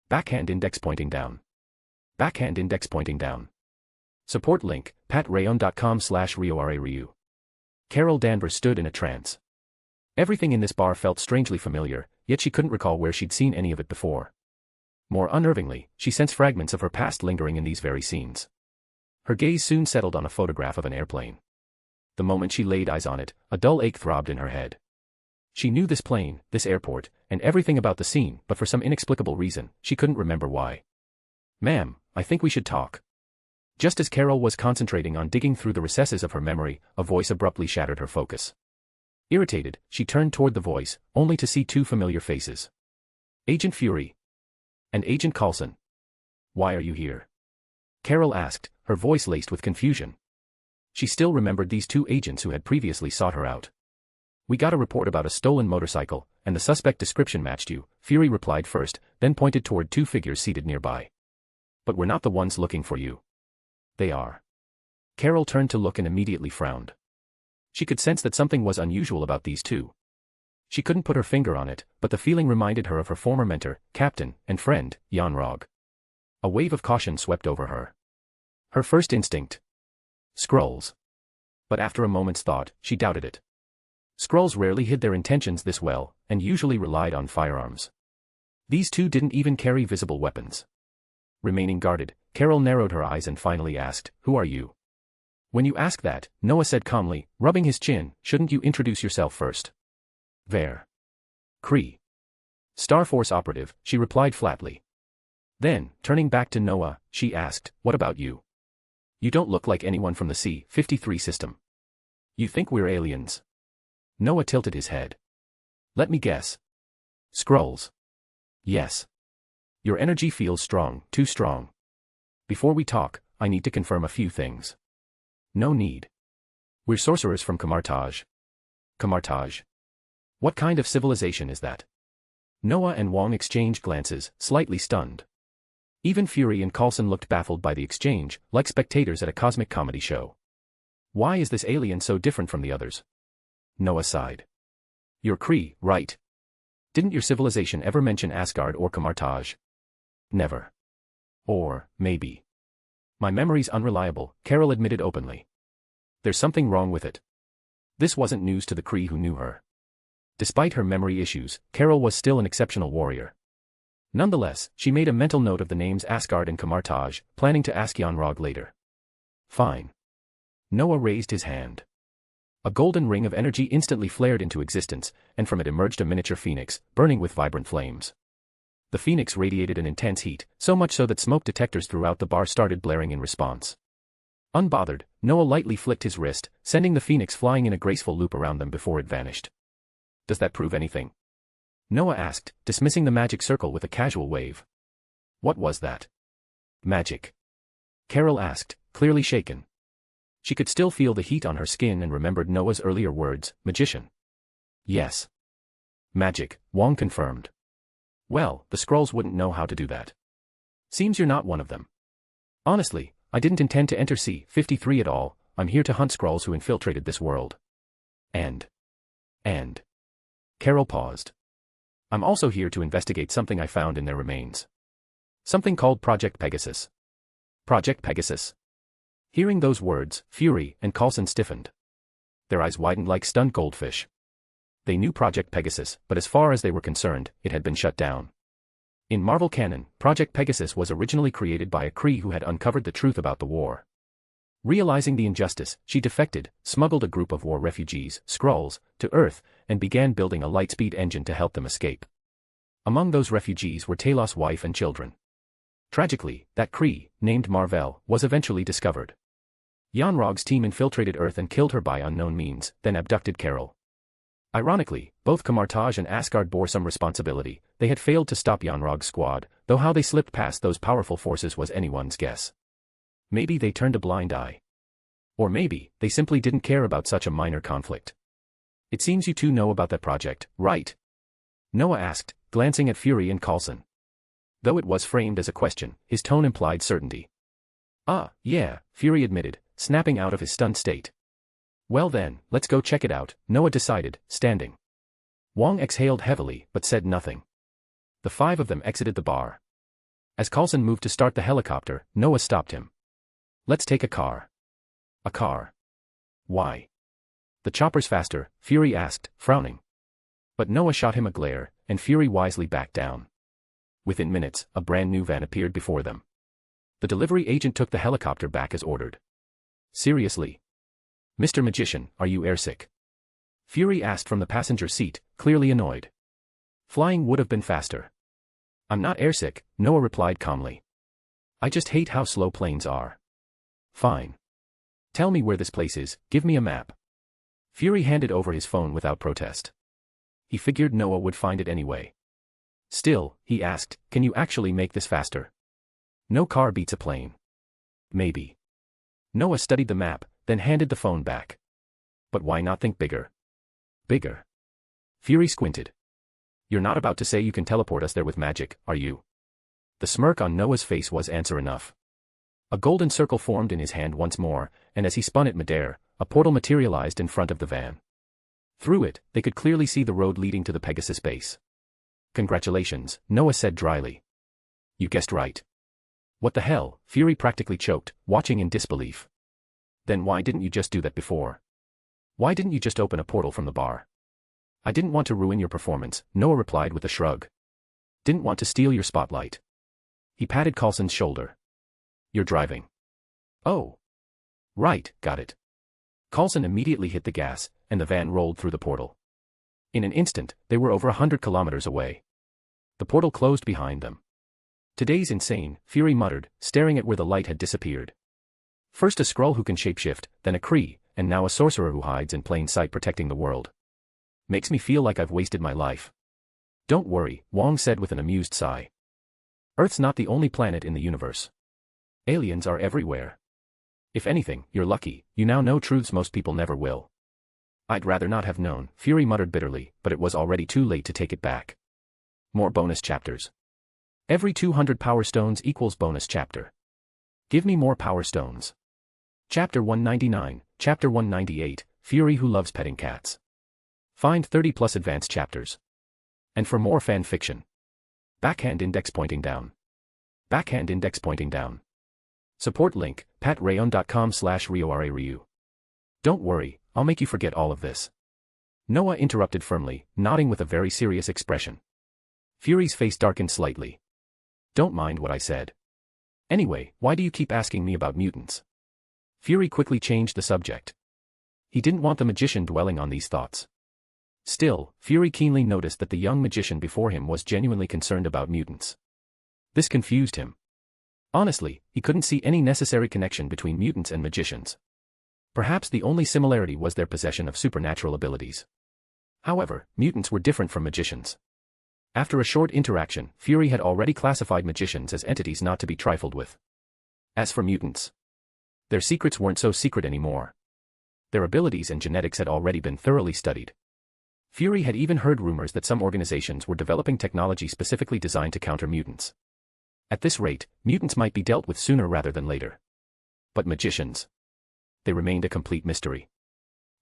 C: Backhand index pointing down. Backhand index pointing down. Support link, patreon.com/RioRaRyu. Carol Danvers stood in a trance. Everything in this bar felt strangely familiar, yet she couldn't recall where she'd seen any of it before. More unnervingly, she sensed fragments of her past lingering in these very scenes. Her gaze soon settled on a photograph of an airplane. The moment she laid eyes on it, a dull ache throbbed in her head. She knew this plane, this airport, and everything about the scene, but for some inexplicable reason, she couldn't remember why. "Ma'am, I think we should talk." Just as Carol was concentrating on digging through the recesses of her memory, a voice abruptly shattered her focus. Irritated, she turned toward the voice, only to see two familiar faces. Agent Fury. And Agent Coulson. "Why are you here?" Carol asked, her voice laced with confusion. She still remembered these two agents who had previously sought her out. "We got a report about a stolen motorcycle, and the suspect description matched you," Fury replied first, then pointed toward two figures seated nearby. "But we're not the ones looking for you." "They are." Carol turned to look and immediately frowned. She could sense that something was unusual about these two. She couldn't put her finger on it, but the feeling reminded her of her former mentor, captain, and friend, Jan Rog. A wave of caution swept over her. Her first instinct. Skrulls. But after a moment's thought, she doubted it. Skrulls rarely hid their intentions this well, and usually relied on firearms. These two didn't even carry visible weapons. Remaining guarded, Carol narrowed her eyes and finally asked, "Who are you?" "When you ask that," Noah said calmly, rubbing his chin, "shouldn't you introduce yourself first?" "Ver. Kree. Star Force operative," she replied flatly. Then, turning back to Noah, she asked, "What about you? You don't look like anyone from the C-53 system. You think we're aliens?" Noah tilted his head. "Let me guess. Skrulls." "Yes. Your energy feels strong, too strong. Before we talk, I need to confirm a few things." "No need. We're sorcerers from Kamartaj." "Kamartaj? What kind of civilization is that?" Noah and Wong exchanged glances, slightly stunned. Even Fury and Coulson looked baffled by the exchange, like spectators at a cosmic comedy show. "Why is this alien so different from the others?" Noah sighed. "You're Kree, right? Didn't your civilization ever mention Asgard or Kamartaj?" "Never. Or, maybe. My memory's unreliable," Carol admitted openly. "There's something wrong with it." This wasn't news to the Kree who knew her. Despite her memory issues, Carol was still an exceptional warrior. Nonetheless, she made a mental note of the names Asgard and Kamartaj, planning to ask Jan Rog later. "Fine." Noah raised his hand. A golden ring of energy instantly flared into existence, and from it emerged a miniature phoenix, burning with vibrant flames. The phoenix radiated an intense heat, so much so that smoke detectors throughout the bar started blaring in response. Unbothered, Noah lightly flicked his wrist, sending the phoenix flying in a graceful loop around them before it vanished. "Does that prove anything?" Noah asked, dismissing the magic circle with a casual wave. "What was that?" "Magic?" Carol asked, clearly shaken. She could still feel the heat on her skin and remembered Noah's earlier words, magician. "Yes. Magic," Wong confirmed. "Well, the Skrulls wouldn't know how to do that. Seems you're not one of them." "Honestly, I didn't intend to enter C-53 at all. I'm here to hunt Skrulls who infiltrated this world." And. Carol paused. "I'm also here to investigate something I found in their remains. Something called Project Pegasus." "Project Pegasus?" Hearing those words, Fury and Coulson stiffened. Their eyes widened like stunned goldfish. They knew Project Pegasus, but as far as they were concerned, it had been shut down. In Marvel canon, Project Pegasus was originally created by a Kree who had uncovered the truth about the war. Realizing the injustice, she defected, smuggled a group of war refugees, Skrulls, to Earth, and began building a lightspeed engine to help them escape. Among those refugees were Talos' wife and children. Tragically, that Kree, named Marvel, was eventually discovered. Yanrog's team infiltrated Earth and killed her by unknown means, then abducted Carol. Ironically, both Kamartaj and Asgard bore some responsibility. They had failed to stop Yanrog's squad, though how they slipped past those powerful forces was anyone's guess. Maybe they turned a blind eye. Or maybe, they simply didn't care about such a minor conflict. It seems you two know about that project, right? Noah asked, glancing at Fury and Coulson. Though it was framed as a question, his tone implied certainty. Yeah, Fury admitted, snapping out of his stunned state. Well then, let's go check it out, Noah decided, standing. Wong exhaled heavily, but said nothing. The five of them exited the bar. As Coulson moved to start the helicopter, Noah stopped him. Let's take a car. A car? Why? The chopper's faster, Fury asked, frowning. But Noah shot him a glare, and Fury wisely backed down. Within minutes, a brand new van appeared before them. The delivery agent took the helicopter back as ordered. Seriously? Mr. Magician, are you airsick? Fury asked from the passenger seat, clearly annoyed. Flying would have been faster. I'm not airsick, Noah replied calmly. I just hate how slow planes are. Fine. Tell me where this place is, give me a map. Fury handed over his phone without protest. He figured Noah would find it anyway. Still, he asked, can you actually make this faster? No car beats a plane. Maybe. Noah studied the map, then handed the phone back. But why not think bigger? Bigger? Fury squinted. You're not about to say you can teleport us there with magic, are you? The smirk on Noah's face was answer enough. A golden circle formed in his hand once more, and as he spun it midair, a portal materialized in front of the van. Through it, they could clearly see the road leading to the Pegasus base. Congratulations, Noah said dryly. You guessed right. What the hell, Fury practically choked, watching in disbelief. Then why didn't you just do that before? Why didn't you just open a portal from the bar? I didn't want to ruin your performance, Noah replied with a shrug. Didn't want to steal your spotlight. He patted Coulson's shoulder. You're driving. Oh. Right, got it. Coulson immediately hit the gas, and the van rolled through the portal. In an instant, they were over 100 kilometers away. The portal closed behind them. Today's insane, Fury muttered, staring at where the light had disappeared. First a Skrull who can shapeshift, then a Kree, and now a sorcerer who hides in plain sight protecting the world. Makes me feel like I've wasted my life. Don't worry, Wong said with an amused sigh. Earth's not the only planet in the universe. Aliens are everywhere. If anything, you're lucky, you now know truths most people never will. I'd rather not have known, Fury muttered bitterly, but it was already too late to take it back. More bonus chapters. Every 200 power stones equals bonus chapter. Give me more power stones. Chapter 199, Chapter 198, Fury who loves petting cats. Find 30 plus advanced chapters. And for more fan fiction. Backhand index pointing down. Backhand index pointing down. Support link, patreon.com/RioRaRyu. Don't worry, I'll make you forget all of this. Noah interrupted firmly, nodding with a very serious expression. Fury's face darkened slightly. Don't mind what I said. Anyway, why do you keep asking me about mutants? Fury quickly changed the subject. He didn't want the magician dwelling on these thoughts. Still, Fury keenly noticed that the young magician before him was genuinely concerned about mutants. This confused him. Honestly, he couldn't see any necessary connection between mutants and magicians. Perhaps the only similarity was their possession of supernatural abilities. However, mutants were different from magicians. After a short interaction, Fury had already classified magicians as entities not to be trifled with. As for mutants, their secrets weren't so secret anymore. Their abilities and genetics had already been thoroughly studied. Fury had even heard rumors that some organizations were developing technology specifically designed to counter mutants. At this rate, mutants might be dealt with sooner rather than later. But magicians? They remained a complete mystery.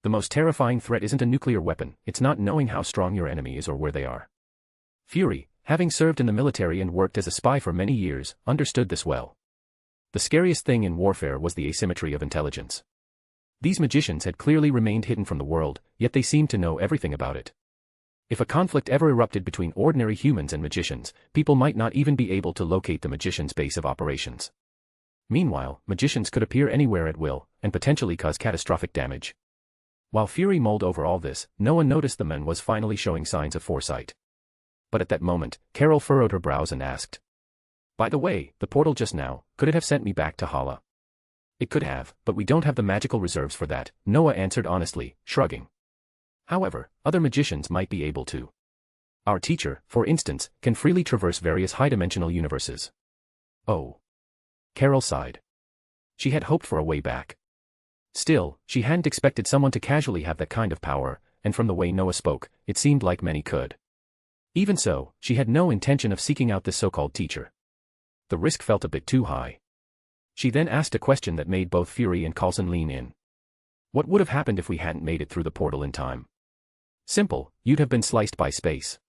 C: The most terrifying threat isn't a nuclear weapon, it's not knowing how strong your enemy is or where they are. Fury, having served in the military and worked as a spy for many years, understood this well. The scariest thing in warfare was the asymmetry of intelligence. These magicians had clearly remained hidden from the world, yet they seemed to know everything about it. If a conflict ever erupted between ordinary humans and magicians, people might not even be able to locate the magician's base of operations. Meanwhile, magicians could appear anywhere at will, and potentially cause catastrophic damage. While Fury mulled over all this, Noah noticed the man was finally showing signs of foresight. But at that moment, Carol furrowed her brows and asked. By the way, the portal just now, could it have sent me back to Hala? It could have, but we don't have the magical reserves for that, Noah answered honestly, shrugging. However, other magicians might be able to. Our teacher, for instance, can freely traverse various high-dimensional universes. Oh. Carol sighed. She had hoped for a way back. Still, she hadn't expected someone to casually have that kind of power, and from the way Noah spoke, it seemed like many could. Even so, she had no intention of seeking out this so-called teacher. The risk felt a bit too high. She then asked a question that made both Fury and Coulson lean in. What would have happened if we hadn't made it through the portal in time? Simple, you'd have been sliced by space.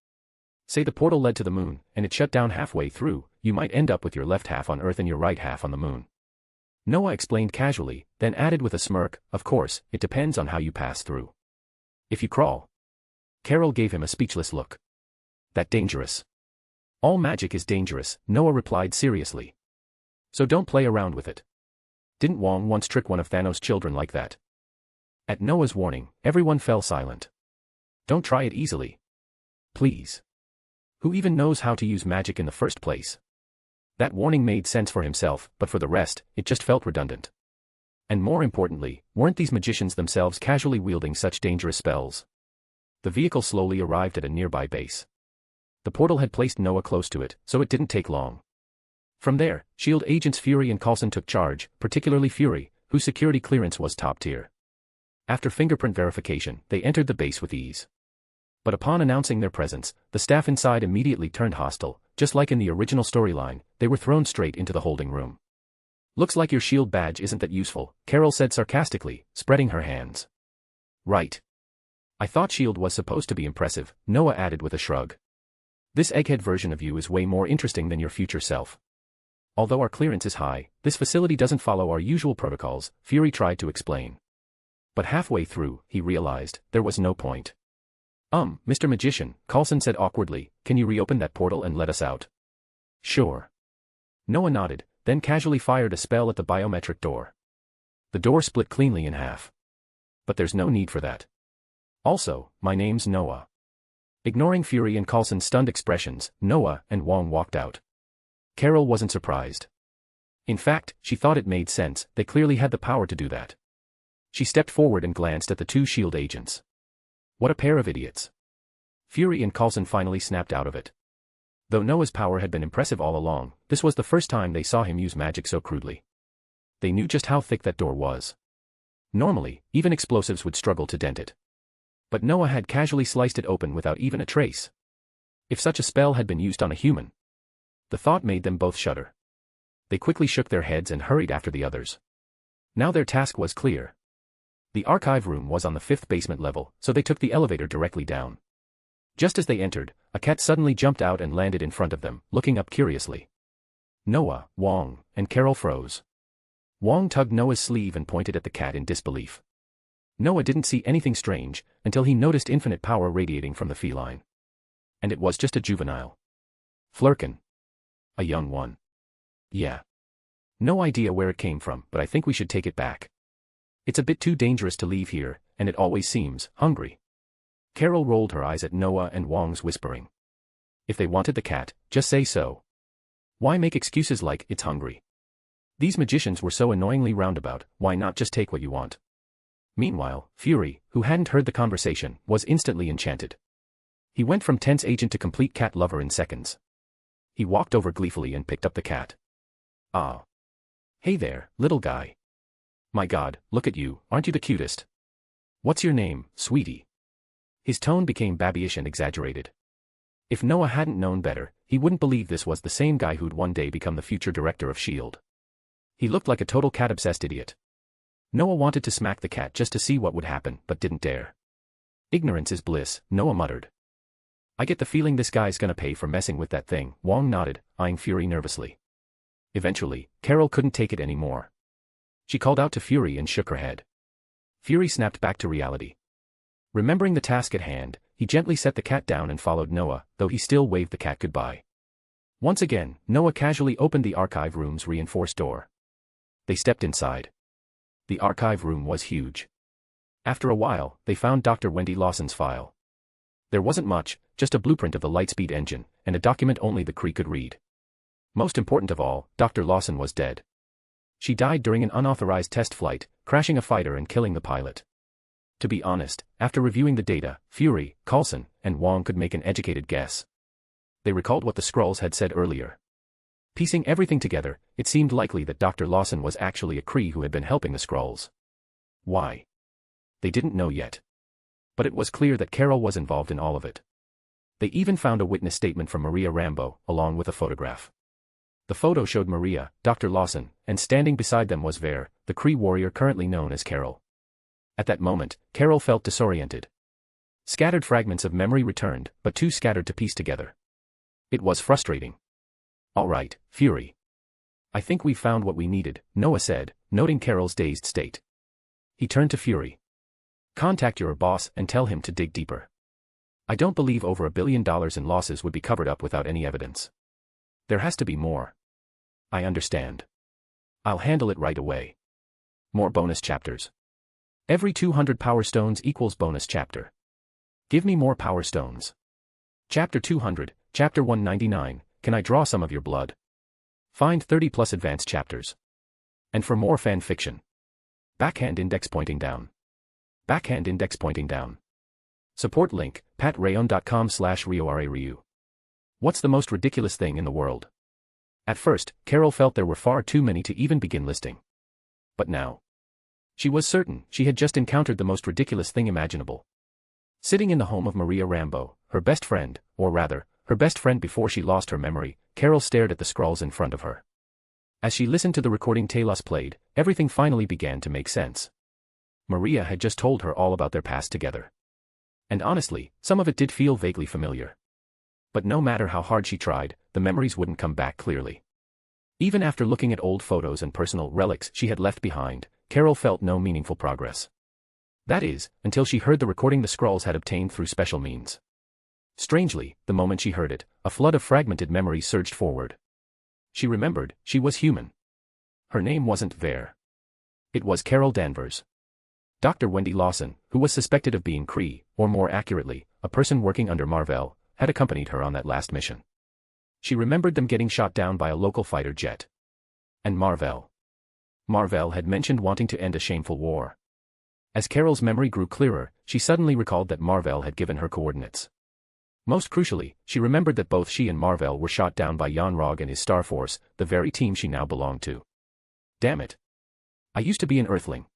C: Say the portal led to the moon, and it shut down halfway through, you might end up with your left half on Earth and your right half on the moon. Noah explained casually, then added with a smirk, of course, it depends on how you pass through. If you crawl. Carol gave him a speechless look. That dangerous. All magic is dangerous, Noah replied seriously. So don't play around with it. Didn't Wong once trick one of Thanos' children like that? At Noah's warning, everyone fell silent. Don't try it easily. Please. Who even knows how to use magic in the first place? That warning made sense for himself, but for the rest, it just felt redundant. And more importantly, weren't these magicians themselves casually wielding such dangerous spells? The vehicle slowly arrived at a nearby base. The portal had placed Noah close to it, so it didn't take long. From there, S.H.I.E.L.D. agents Fury and Coulson took charge, particularly Fury, whose security clearance was top tier. After fingerprint verification, they entered the base with ease. But upon announcing their presence, the staff inside immediately turned hostile, just like in the original storyline, they were thrown straight into the holding room. Looks like your S.H.I.E.L.D. badge isn't that useful, Carol said sarcastically, spreading her hands. Right. I thought S.H.I.E.L.D. was supposed to be impressive, Noah added with a shrug. This egghead version of you is way more interesting than your future self. Although our clearance is high, this facility doesn't follow our usual protocols, Fury tried to explain. But halfway through, he realized, there was no point. Mr. Magician, Coulson said awkwardly, can you reopen that portal and let us out? Sure. Noah nodded, then casually fired a spell at the biometric door. The door split cleanly in half. But there's no need for that. Also, my name's Noah. Ignoring Fury and Coulson's stunned expressions, Noah and Wong walked out. Carol wasn't surprised. In fact, she thought it made sense, they clearly had the power to do that. She stepped forward and glanced at the two S.H.I.E.L.D. agents. What a pair of idiots. Fury and Coulson finally snapped out of it. Though Noah's power had been impressive all along, this was the first time they saw him use magic so crudely. They knew just how thick that door was. Normally, even explosives would struggle to dent it. But Noah had casually sliced it open without even a trace. If such a spell had been used on a human. The thought made them both shudder. They quickly shook their heads and hurried after the others. Now their task was clear. The archive room was on the 5th basement level, so they took the elevator directly down. Just as they entered, a cat suddenly jumped out and landed in front of them, looking up curiously. Noah, Wong, and Carol froze. Wong tugged Noah's sleeve and pointed at the cat in disbelief. Noah didn't see anything strange, until he noticed infinite power radiating from the feline. And it was just a juvenile. Flurkin. A young one. Yeah. No idea where it came from, but I think we should take it back. It's a bit too dangerous to leave here, and it always seems hungry. Carol rolled her eyes at Noah and Wong's whispering. If they wanted the cat, just say so. Why make excuses like, it's hungry? These magicians were so annoyingly roundabout, why not just take what you want? Meanwhile, Fury, who hadn't heard the conversation, was instantly enchanted. He went from tense agent to complete cat lover in seconds. He walked over gleefully and picked up the cat. Ah. Hey there, little guy. My God, look at you, aren't you the cutest? What's your name, sweetie? His tone became babyish and exaggerated. If Noah hadn't known better, he wouldn't believe this was the same guy who'd one day become the future director of S.H.I.E.L.D. He looked like a total cat-obsessed idiot. Noah wanted to smack the cat just to see what would happen, but didn't dare. Ignorance is bliss, Noah muttered. I get the feeling this guy's gonna pay for messing with that thing, Wong nodded, eyeing Fury nervously. Eventually, Carol couldn't take it anymore. She called out to Fury and shook her head. Fury snapped back to reality. Remembering the task at hand, he gently set the cat down and followed Noah, though he still waved the cat goodbye. Once again, Noah casually opened the archive room's reinforced door. They stepped inside. The archive room was huge. After a while, they found Dr. Wendy Lawson's file. There wasn't much, just a blueprint of the Lightspeed engine, and a document only the Kree could read. Most important of all, Dr. Lawson was dead. She died during an unauthorized test flight, crashing a fighter and killing the pilot. To be honest, after reviewing the data, Fury, Coulson, and Wong could make an educated guess. They recalled what the Skrulls had said earlier. Piecing everything together, it seemed likely that Dr. Lawson was actually a Kree who had been helping the Skrulls. Why? They didn't know yet. But it was clear that Carol was involved in all of it. They even found a witness statement from Maria Rambeau, along with a photograph. The photo showed Maria, Dr. Lawson, and standing beside them was Ver, the Kree warrior currently known as Carol. At that moment, Carol felt disoriented. Scattered fragments of memory returned, but too scattered to piece together. It was frustrating. "All right, Fury. I think we've found what we needed," Noah said, noting Carol's dazed state. He turned to Fury. "Contact your boss and tell him to dig deeper. I don't believe over $1 billion in losses would be covered up without any evidence. There has to be more." "I understand. I'll handle it right away." More bonus chapters. Every 200 Power Stones equals bonus chapter. Give me more Power Stones. Chapter 200, Chapter 199, Can I Draw Some of Your Blood? Find 30 plus advanced chapters. And for more fan fiction. Backhand index pointing down. Backhand index pointing down. Support link, patreon.com/RioRaRyu. What's the most ridiculous thing in the world? At first, Carol felt there were far too many to even begin listing. But now, she was certain she had just encountered the most ridiculous thing imaginable. Sitting in the home of Maria Rambeau, her best friend, or rather, her best friend before she lost her memory, Carol stared at the Skrulls in front of her. As she listened to the recording Talos played, everything finally began to make sense. Maria had just told her all about their past together. And honestly, some of it did feel vaguely familiar. But no matter how hard she tried, the memories wouldn't come back clearly. Even after looking at old photos and personal relics she had left behind, Carol felt no meaningful progress. That is, until she heard the recording the Skrulls had obtained through special means. Strangely, the moment she heard it, a flood of fragmented memories surged forward. She remembered, she was human. Her name wasn't Ver. It was Carol Danvers. Dr. Wendy Lawson, who was suspected of being Kree, or more accurately, a person working under Mar-Vell, had accompanied her on that last mission. She remembered them getting shot down by a local fighter jet. And Mar-Vell. Mar-Vell had mentioned wanting to end a shameful war. As Carol's memory grew clearer, she suddenly recalled that Mar-Vell had given her coordinates. Most crucially, she remembered that both she and Mar-Vell were shot down by Yon-Rogg and his Star Force, the very team she now belonged to. Damn it. I used to be an Earthling.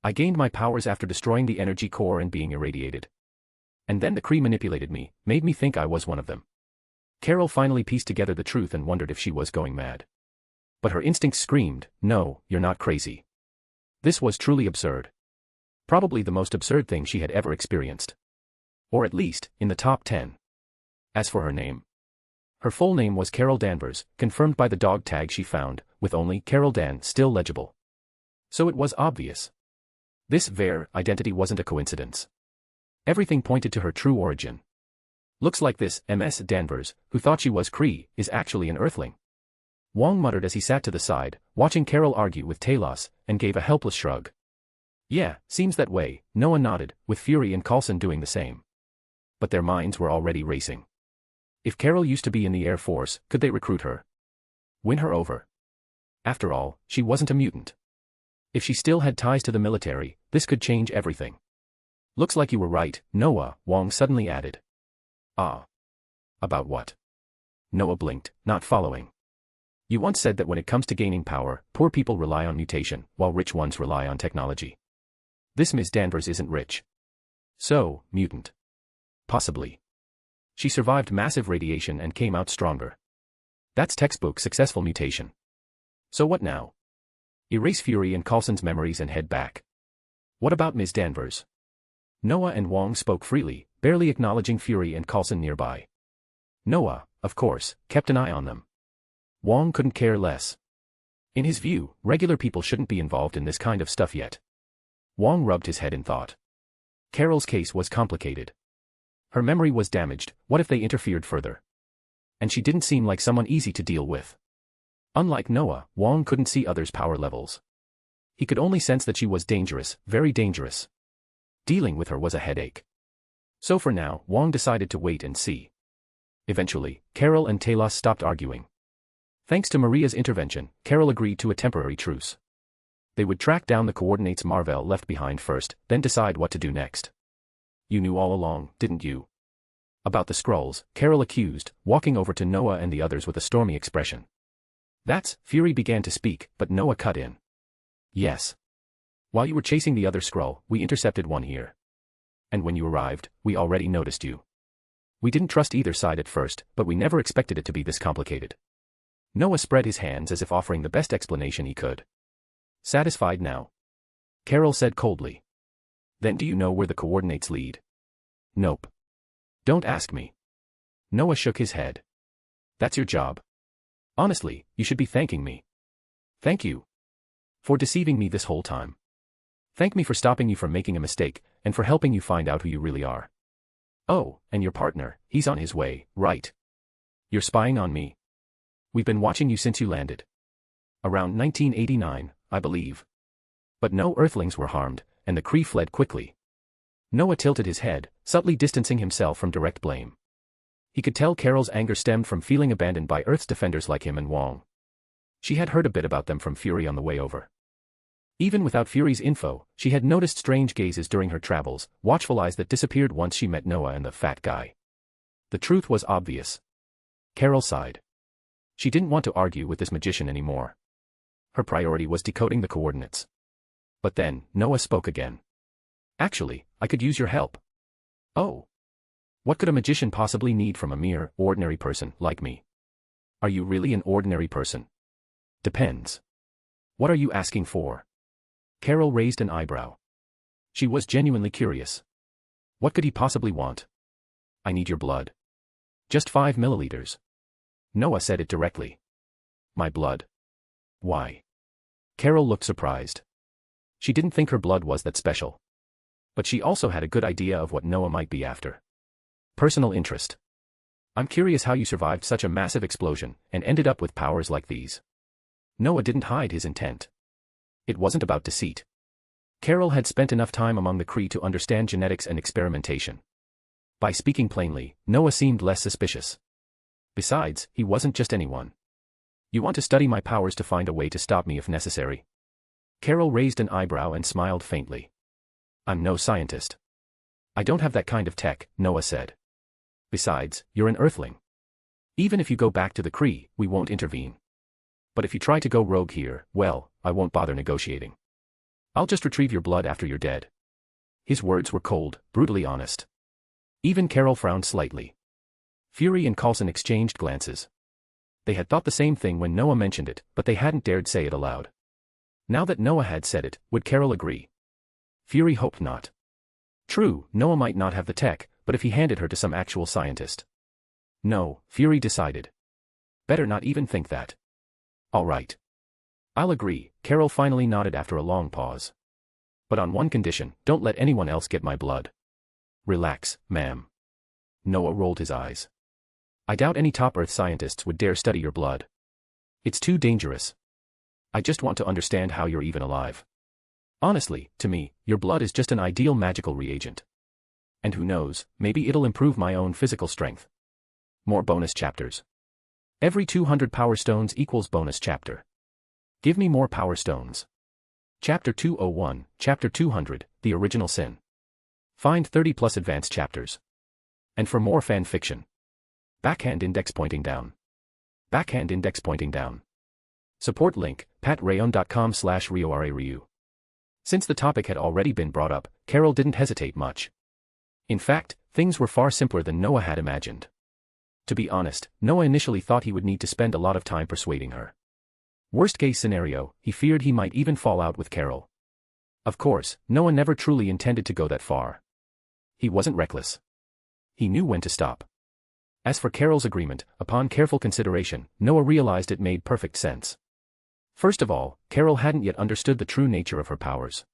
C: I gained my powers after destroying the energy core and being irradiated. And then the Kree manipulated me, made me think I was one of them. Carol finally pieced together the truth and wondered if she was going mad. But her instincts screamed, "No, you're not crazy." This was truly absurd. Probably the most absurd thing she had ever experienced. Or at least, in the top 10. As for her name. Her full name was Carol Danvers, confirmed by the dog tag she found, with only Carol Dan still legible. So it was obvious. This Ver identity wasn't a coincidence. Everything pointed to her true origin. Looks like this Ms. Danvers, who thought she was Kree, is actually an Earthling. Wong muttered as he sat to the side, watching Carol argue with Talos, and gave a helpless shrug. Yeah, seems that way, Noah nodded, with Fury and Coulson doing the same. But their minds were already racing. If Carol used to be in the Air Force, could they recruit her? Win her over? After all, she wasn't a mutant. If she still had ties to the military, this could change everything. Looks like you were right, Noah, Wong suddenly added. Ah. About what? Noah blinked, not following. You once said that when it comes to gaining power, poor people rely on mutation, while rich ones rely on technology. This Ms. Danvers isn't rich. So, mutant. Possibly. She survived massive radiation and came out stronger. That's textbook successful mutation. So what now? Erase Fury and Coulson's memories and head back. What about Ms. Danvers? Noah and Wong spoke freely, barely acknowledging Fury and Coulson nearby. Noah, of course, kept an eye on them. Wong couldn't care less. In his view, regular people shouldn't be involved in this kind of stuff yet. Wong rubbed his head in thought. Carol's case was complicated. Her memory was damaged, what if they interfered further? And she didn't seem like someone easy to deal with. Unlike Noah, Wong couldn't see others' power levels. He could only sense that she was dangerous, very dangerous. Dealing with her was a headache. So for now, Wong decided to wait and see. Eventually, Carol and Talos stopped arguing. Thanks to Maria's intervention, Carol agreed to a temporary truce. They would track down the coordinates Marvell left behind first, then decide what to do next. You knew all along, didn't you? About the scrolls, Carol accused, walking over to Noah and the others with a stormy expression. Fury began to speak, but Noah cut in. Yes. While you were chasing the other scroll, we intercepted one here. And when you arrived, we already noticed you. We didn't trust either side at first, but we never expected it to be this complicated. Noah spread his hands as if offering the best explanation he could. Satisfied now? Carol said coldly. Then do you know where the coordinates lead? Nope. Don't ask me. Noah shook his head. That's your job. Honestly, you should be thanking me. Thank you. For deceiving me this whole time. Thank me for stopping you from making a mistake, and for helping you find out who you really are. Oh, and your partner, he's on his way, right? You're spying on me. We've been watching you since you landed. Around 1989, I believe. But no Earthlings were harmed, and the Kree fled quickly. Noah tilted his head, subtly distancing himself from direct blame. He could tell Carol's anger stemmed from feeling abandoned by Earth's defenders like him and Wong. She had heard a bit about them from Fury on the way over. Even without Fury's info, she had noticed strange gazes during her travels, watchful eyes that disappeared once she met Noah and the fat guy. The truth was obvious. Carol sighed. She didn't want to argue with this magician anymore. Her priority was decoding the coordinates. But then, Noah spoke again. Actually, I could use your help. Oh. What could a magician possibly need from a mere, ordinary person like me? Are you really an ordinary person? Depends. What are you asking for? Carol raised an eyebrow. She was genuinely curious. What could he possibly want? I need your blood. Just 5 milliliters. Noah said it directly. My blood? Why? Carol looked surprised. She didn't think her blood was that special. But she also had a good idea of what Noah might be after. Personal interest. I'm curious how you survived such a massive explosion and ended up with powers like these. Noah didn't hide his intent. It wasn't about deceit. Carol had spent enough time among the Kree to understand genetics and experimentation. By speaking plainly, Noah seemed less suspicious. Besides, he wasn't just anyone. You want to study my powers to find a way to stop me if necessary? Carol raised an eyebrow and smiled faintly. I'm no scientist. I don't have that kind of tech, Noah said. Besides, you're an Earthling. Even if you go back to the Kree, we won't intervene. But if you try to go rogue here, well, I won't bother negotiating. I'll just retrieve your blood after you're dead. His words were cold, brutally honest. Even Carol frowned slightly. Fury and Coulson exchanged glances. They had thought the same thing when Noah mentioned it, but they hadn't dared say it aloud. Now that Noah had said it, would Carol agree? Fury hoped not. True, Noah might not have the tech, but if he handed her to some actual scientist. No, Fury decided. Better not even think that. All right. I'll agree, Carol finally nodded after a long pause. But on one condition, don't let anyone else get my blood. Relax, ma'am. Noah rolled his eyes. I doubt any top Earth scientists would dare study your blood. It's too dangerous. I just want to understand how you're even alive. Honestly, to me, your blood is just an ideal magical reagent. And who knows, maybe it'll improve my own physical strength. More bonus chapters. Every 200 power stones equals bonus chapter. Give me more power stones. Chapter 201, Chapter 200, The Original Sin. Find 30 plus advanced chapters. And for more fan fiction. Backhand index pointing down. Backhand index pointing down. Support link, patreon.com/RioRaRyu. Since the topic had already been brought up, Carol didn't hesitate much. In fact, things were far simpler than Noah had imagined. To be honest, Noah initially thought he would need to spend a lot of time persuading her. Worst-case scenario, he feared he might even fall out with Carol. Of course, Noah never truly intended to go that far. He wasn't reckless. He knew when to stop. As for Carol's agreement, upon careful consideration, Noah realized it made perfect sense. First of all, Carol hadn't yet understood the true nature of her powers.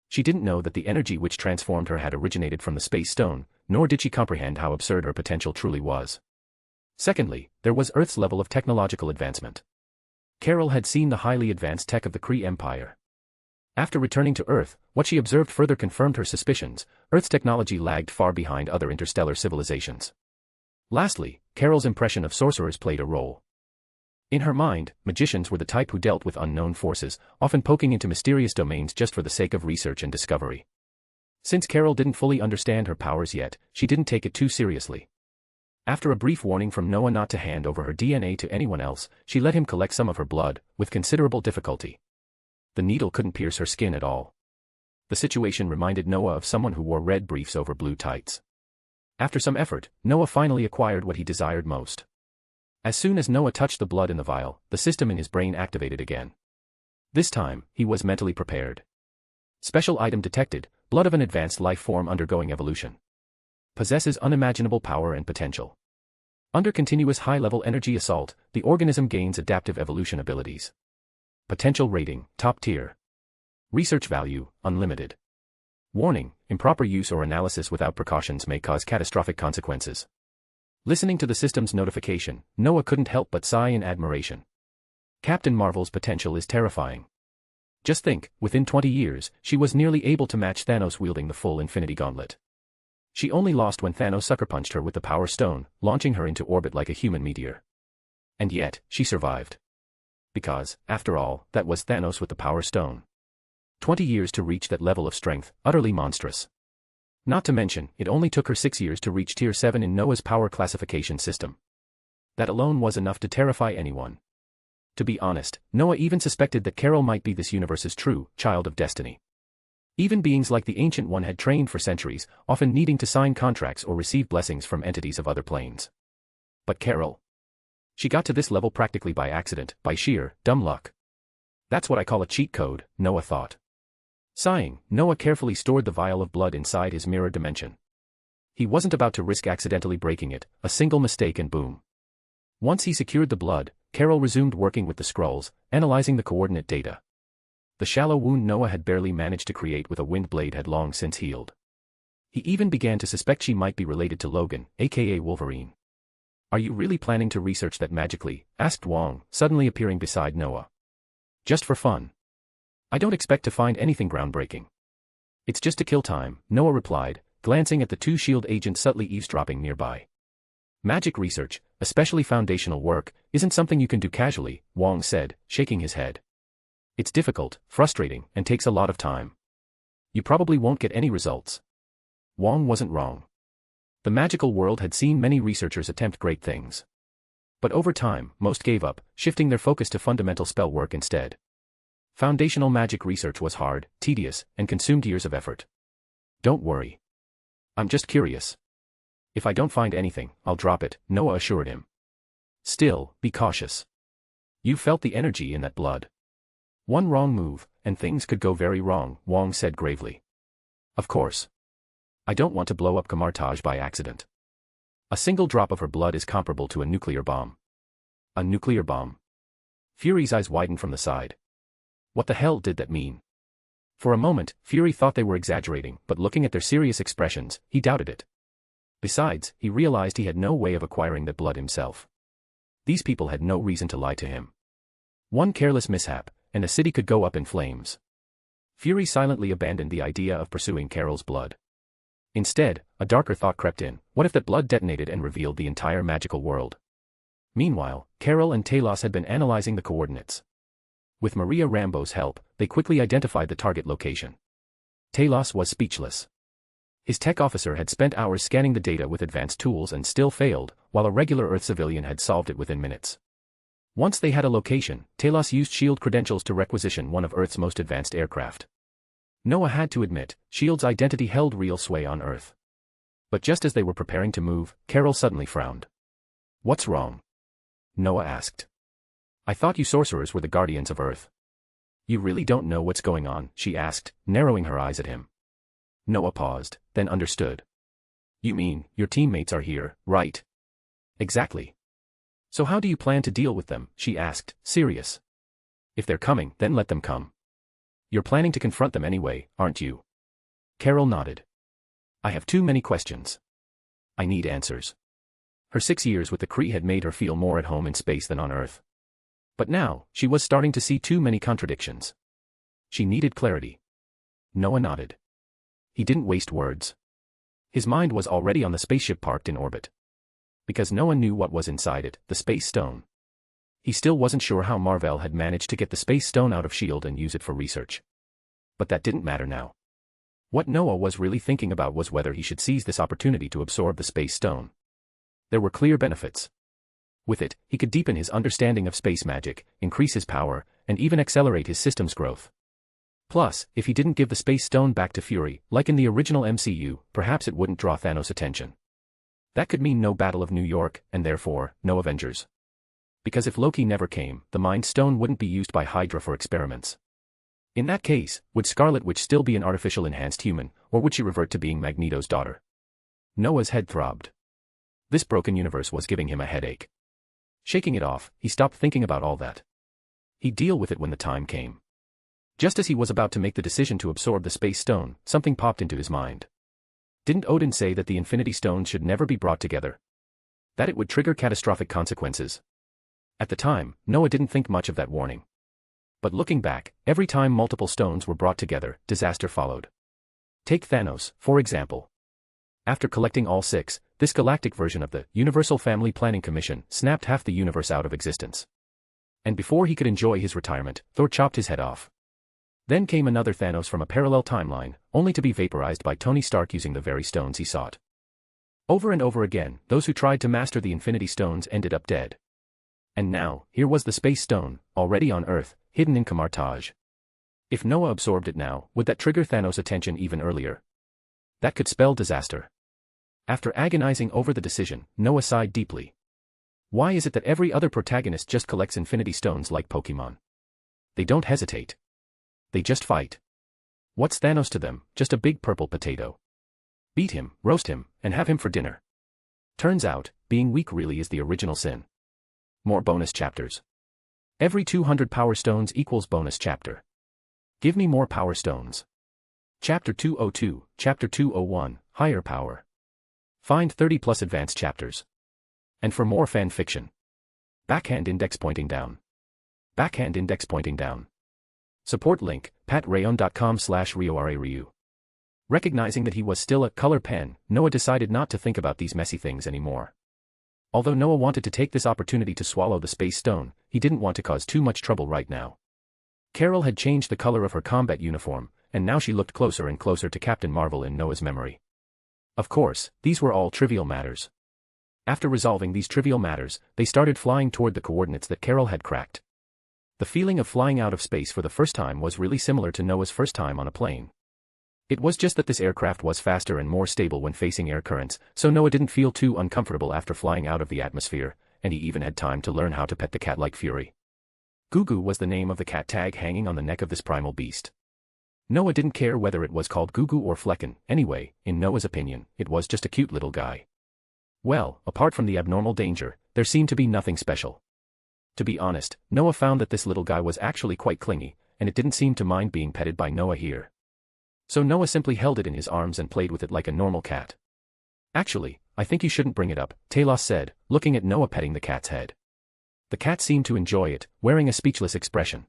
C: She didn't know that the energy which transformed her had originated from the Space Stone, nor did she comprehend how absurd her potential truly was. Secondly, there was Earth's level of technological advancement. Carol had seen the highly advanced tech of the Kree Empire. After returning to Earth, what she observed further confirmed her suspicions. Earth's technology lagged far behind other interstellar civilizations. Lastly, Carol's impression of sorcerers played a role. In her mind, magicians were the type who dealt with unknown forces, often poking into mysterious domains just for the sake of research and discovery. Since Carol didn't fully understand her powers yet, she didn't take it too seriously. After a brief warning from Noah not to hand over her DNA to anyone else, she let him collect some of her blood, with considerable difficulty. The needle couldn't pierce her skin at all. The situation reminded Noah of someone who wore red briefs over blue tights. After some effort, Noah finally acquired what he desired most. As soon as Noah touched the blood in the vial, the system in his brain activated again. This time, he was mentally prepared. Special item detected: blood of an advanced life form undergoing evolution. Possesses unimaginable power and potential. Under continuous high-level energy assault, the organism gains adaptive evolution abilities. Potential rating: top tier. Research value: unlimited. Warning: improper use or analysis without precautions may cause catastrophic consequences. Listening to the system's notification, Noah couldn't help but sigh in admiration. Captain Marvel's potential is terrifying. Just think, within 20 years, she was nearly able to match Thanos wielding the full Infinity Gauntlet. She only lost when Thanos sucker-punched her with the Power Stone, launching her into orbit like a human meteor. And yet, she survived. Because, after all, that was Thanos with the Power Stone. 20 years to reach that level of strength, utterly monstrous. Not to mention, it only took her 6 years to reach Tier 7 in Noah's power classification system. That alone was enough to terrify anyone. To be honest, Noah even suspected that Carol might be this universe's true child of destiny. Even beings like the Ancient One had trained for centuries, often needing to sign contracts or receive blessings from entities of other planes. But Carol? She got to this level practically by accident, by sheer, dumb luck. That's what I call a cheat code, Noah thought. Sighing, Noah carefully stored the vial of blood inside his mirror dimension. He wasn't about to risk accidentally breaking it, a single mistake and boom. Once he secured the blood, Carol resumed working with the scrolls, analyzing the coordinate data. The shallow wound Noah had barely managed to create with a wind blade had long since healed. He even began to suspect she might be related to Logan, aka Wolverine. "Are you really planning to research that magically?" asked Wong, suddenly appearing beside Noah. "Just for fun. I don't expect to find anything groundbreaking." "It's just to kill time," Noah replied, glancing at the two S.H.I.E.L.D. agents subtly eavesdropping nearby. "Magic research, especially foundational work, isn't something you can do casually," Wong said, shaking his head. "It's difficult, frustrating, and takes a lot of time. You probably won't get any results." Wong wasn't wrong. The magical world had seen many researchers attempt great things. But over time, most gave up, shifting their focus to fundamental spell work instead. Foundational magic research was hard, tedious, and consumed years of effort. "Don't worry. I'm just curious. If I don't find anything, I'll drop it," Noah assured him. "Still, be cautious. You felt the energy in that blood. One wrong move, and things could go very wrong," Wong said gravely. "Of course. I don't want to blow up Kamartaj by accident. A single drop of her blood is comparable to a nuclear bomb." "A nuclear bomb?" Fury's eyes widened from the side. What the hell did that mean? For a moment, Fury thought they were exaggerating, but looking at their serious expressions, he doubted it. Besides, he realized he had no way of acquiring that blood himself. These people had no reason to lie to him. One careless mishap, and the city could go up in flames. Fury silently abandoned the idea of pursuing Carol's blood. Instead, a darker thought crept in: what if that blood detonated and revealed the entire magical world? Meanwhile, Carol and Talos had been analyzing the coordinates. With Maria Rambo's help, they quickly identified the target location. Talos was speechless. His tech officer had spent hours scanning the data with advanced tools and still failed, while a regular Earth civilian had solved it within minutes. Once they had a location, Talos used S.H.I.E.L.D. credentials to requisition one of Earth's most advanced aircraft. Noah had to admit, S.H.I.E.L.D.'s identity held real sway on Earth. But just as they were preparing to move, Carol suddenly frowned. "What's wrong?" Noah asked. "I thought you sorcerers were the guardians of Earth." "You really don't know what's going on?" she asked, narrowing her eyes at him. Noah paused, then understood. "You mean, your teammates are here, right?" "Exactly. So how do you plan to deal with them?" she asked, serious. "If they're coming, then let them come. You're planning to confront them anyway, aren't you?" Carol nodded. "I have too many questions. I need answers." Her 6 years with the Kree had made her feel more at home in space than on Earth. But now, she was starting to see too many contradictions. She needed clarity. Noah nodded. He didn't waste words. His mind was already on the spaceship parked in orbit. Because no one knew what was inside it, the space stone. He still wasn't sure how Marvell had managed to get the space stone out of S.H.I.E.L.D. and use it for research. But that didn't matter now. What Noah was really thinking about was whether he should seize this opportunity to absorb the space stone. There were clear benefits. With it, he could deepen his understanding of space magic, increase his power, and even accelerate his system's growth. Plus, if he didn't give the space stone back to Fury, like in the original MCU, perhaps it wouldn't draw Thanos' attention. That could mean no Battle of New York, and therefore, no Avengers. Because if Loki never came, the Mind Stone wouldn't be used by Hydra for experiments. In that case, would Scarlet Witch still be an artificial enhanced human, or would she revert to being Magneto's daughter? Noah's head throbbed. This broken universe was giving him a headache. Shaking it off, he stopped thinking about all that. He'd deal with it when the time came. Just as he was about to make the decision to absorb the space stone, something popped into his mind. Didn't Odin say that the Infinity Stones should never be brought together? That it would trigger catastrophic consequences? At the time, Noah didn't think much of that warning. But looking back, every time multiple stones were brought together, disaster followed. Take Thanos, for example. After collecting all 6, this galactic version of the Universal Family Planning Commission snapped half the universe out of existence. And before he could enjoy his retirement, Thor chopped his head off. Then came another Thanos from a parallel timeline, only to be vaporized by Tony Stark using the very stones he sought. Over and over again, those who tried to master the Infinity Stones ended up dead. And now, here was the Space Stone, already on Earth, hidden in Kamartaj. If Noah absorbed it now, would that trigger Thanos' attention even earlier? That could spell disaster. After agonizing over the decision, Noah sighed deeply. Why is it that every other protagonist just collects Infinity Stones like Pokemon? They don't hesitate. They just fight. What's Thanos to them, just a big purple potato? Beat him, roast him, and have him for dinner. Turns out, being weak really is the original sin. More bonus chapters. Every 200 Power Stones equals bonus chapter. Give me more Power Stones. Chapter 202, Chapter 201, Higher Power. Find 30 plus advanced chapters. And for more fan fiction. Backhand index pointing down. Backhand index pointing down. Support link, patreon.com/RioRaRyu. Recognizing that he was still a color pen, Noah decided not to think about these messy things anymore. Although Noah wanted to take this opportunity to swallow the space stone, he didn't want to cause too much trouble right now. Carol had changed the color of her combat uniform, and now she looked closer and closer to Captain Marvel in Noah's memory. Of course, these were all trivial matters. After resolving these trivial matters, they started flying toward the coordinates that Carol had cracked. The feeling of flying out of space for the first time was really similar to Noah's first time on a plane. It was just that this aircraft was faster and more stable when facing air currents, so Noah didn't feel too uncomfortable after flying out of the atmosphere, and he even had time to learn how to pet the cat like Fury. Gugu was the name of the cat tag hanging on the neck of this primal beast. Noah didn't care whether it was called Gugu or Flecken, anyway, in Noah's opinion, it was just a cute little guy. Well, apart from the abnormal danger, there seemed to be nothing special. To be honest, Noah found that this little guy was actually quite clingy, and it didn't seem to mind being petted by Noah here. So Noah simply held it in his arms and played with it like a normal cat. Actually, I think you shouldn't bring it up, Talos said, looking at Noah petting the cat's head. The cat seemed to enjoy it, wearing a speechless expression.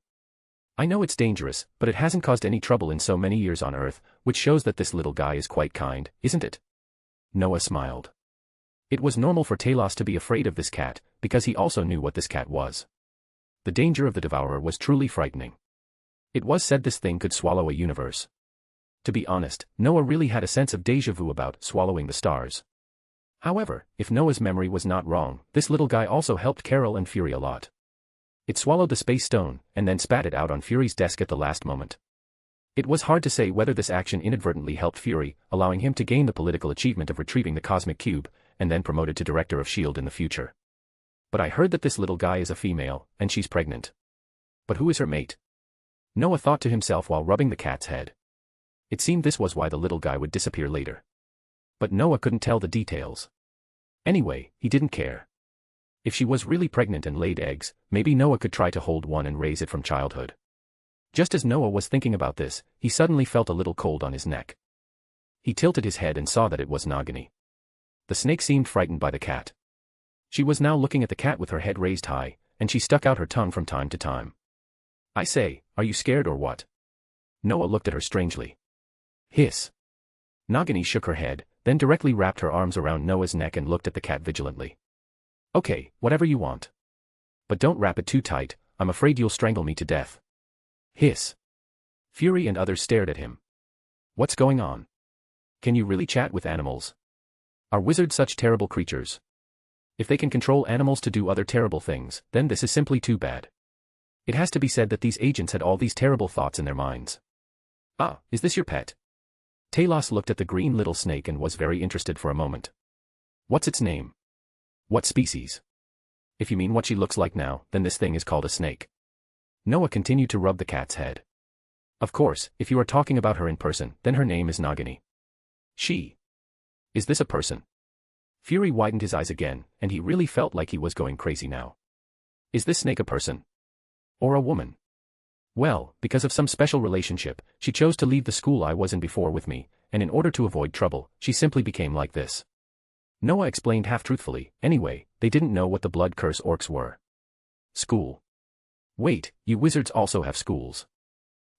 C: I know it's dangerous, but it hasn't caused any trouble in so many years on Earth, which shows that this little guy is quite kind, isn't it? Noah smiled. It was normal for Talos to be afraid of this cat, because he also knew what this cat was. The danger of the Devourer was truly frightening. It was said this thing could swallow a universe. To be honest, Noah really had a sense of déjà vu about swallowing the stars. However, if Noah's memory was not wrong, this little guy also helped Carol and Fury a lot. It swallowed the space stone, and then spat it out on Fury's desk at the last moment. It was hard to say whether this action inadvertently helped Fury, allowing him to gain the political achievement of retrieving the Cosmic Cube, and then promoted to Director of S.H.I.E.L.D. in the future. But I heard that this little guy is a female, and she's pregnant. But who is her mate? Noah thought to himself while rubbing the cat's head. It seemed this was why the little guy would disappear later. But Noah couldn't tell the details. Anyway, he didn't care. If she was really pregnant and laid eggs, maybe Noah could try to hold one and raise it from childhood. Just as Noah was thinking about this, he suddenly felt a little cold on his neck. He tilted his head and saw that it was Nagini. The snake seemed frightened by the cat. She was now looking at the cat with her head raised high, and she stuck out her tongue from time to time. I say, are you scared or what? Noah looked at her strangely. Hiss. Nagini shook her head, then directly wrapped her arms around Noah's neck and looked at the cat vigilantly. Okay, whatever you want. But don't wrap it too tight, I'm afraid you'll strangle me to death. Hiss. Fury and others stared at him. What's going on? Can you really chat with animals? Are wizards such terrible creatures? If they can control animals to do other terrible things, then this is simply too bad. It has to be said that these agents had all these terrible thoughts in their minds. Ah, is this your pet? Talos looked at the green little snake and was very interested for a moment. What's its name? What species? If you mean what she looks like now, then this thing is called a snake. Noah continued to rub the cat's head. Of course, if you are talking about her in person, then her name is Nagini. She. Is this a person? Fury widened his eyes again, and he really felt like he was going crazy now. Is this snake a person? Or a woman? Well, because of some special relationship, she chose to leave the school I was in before with me, and in order to avoid trouble, she simply became like this. Noah explained half-truthfully. Anyway, they didn't know what the blood curse orcs were. School. Wait, you wizards also have schools.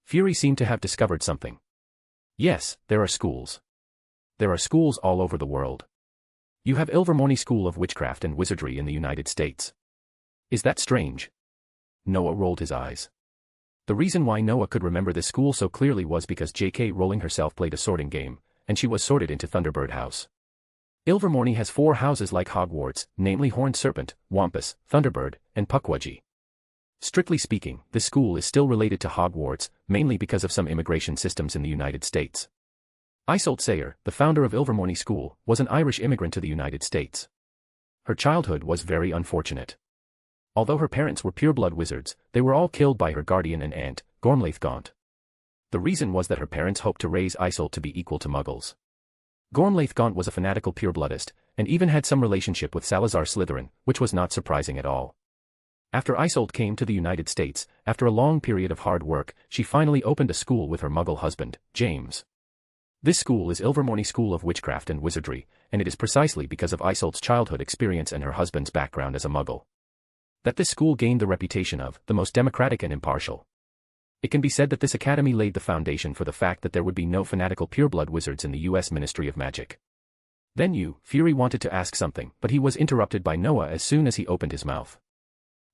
C: Fury seemed to have discovered something. Yes, there are schools. There are schools all over the world. You have Ilvermorny School of Witchcraft and Wizardry in the United States. Is that strange? Noah rolled his eyes. The reason why Noah could remember this school so clearly was because J.K. Rowling herself played a sorting game, and she was sorted into Thunderbird House. Ilvermorny has 4 houses like Hogwarts, namely Horned Serpent, Wampus, Thunderbird, and Pukwudgie. Strictly speaking, this school is still related to Hogwarts, mainly because of some immigration systems in the United States. Isolde Sayer, the founder of Ilvermorny School, was an Irish immigrant to the United States. Her childhood was very unfortunate. Although her parents were pureblood wizards, they were all killed by her guardian and aunt, Gormlaith Gaunt. The reason was that her parents hoped to raise Isolde to be equal to Muggles. Gormlaith Gaunt was a fanatical purebloodist, and even had some relationship with Salazar Slytherin, which was not surprising at all. After Isolde came to the United States, after a long period of hard work, she finally opened a school with her Muggle husband, James. This school is Ilvermorny School of Witchcraft and Wizardry, and it is precisely because of Isolde's childhood experience and her husband's background as a Muggle that this school gained the reputation of the most democratic and impartial. It can be said that this academy laid the foundation for the fact that there would be no fanatical pureblood wizards in the U.S. Ministry of Magic. Then Fury wanted to ask something, but he was interrupted by Noah as soon as he opened his mouth.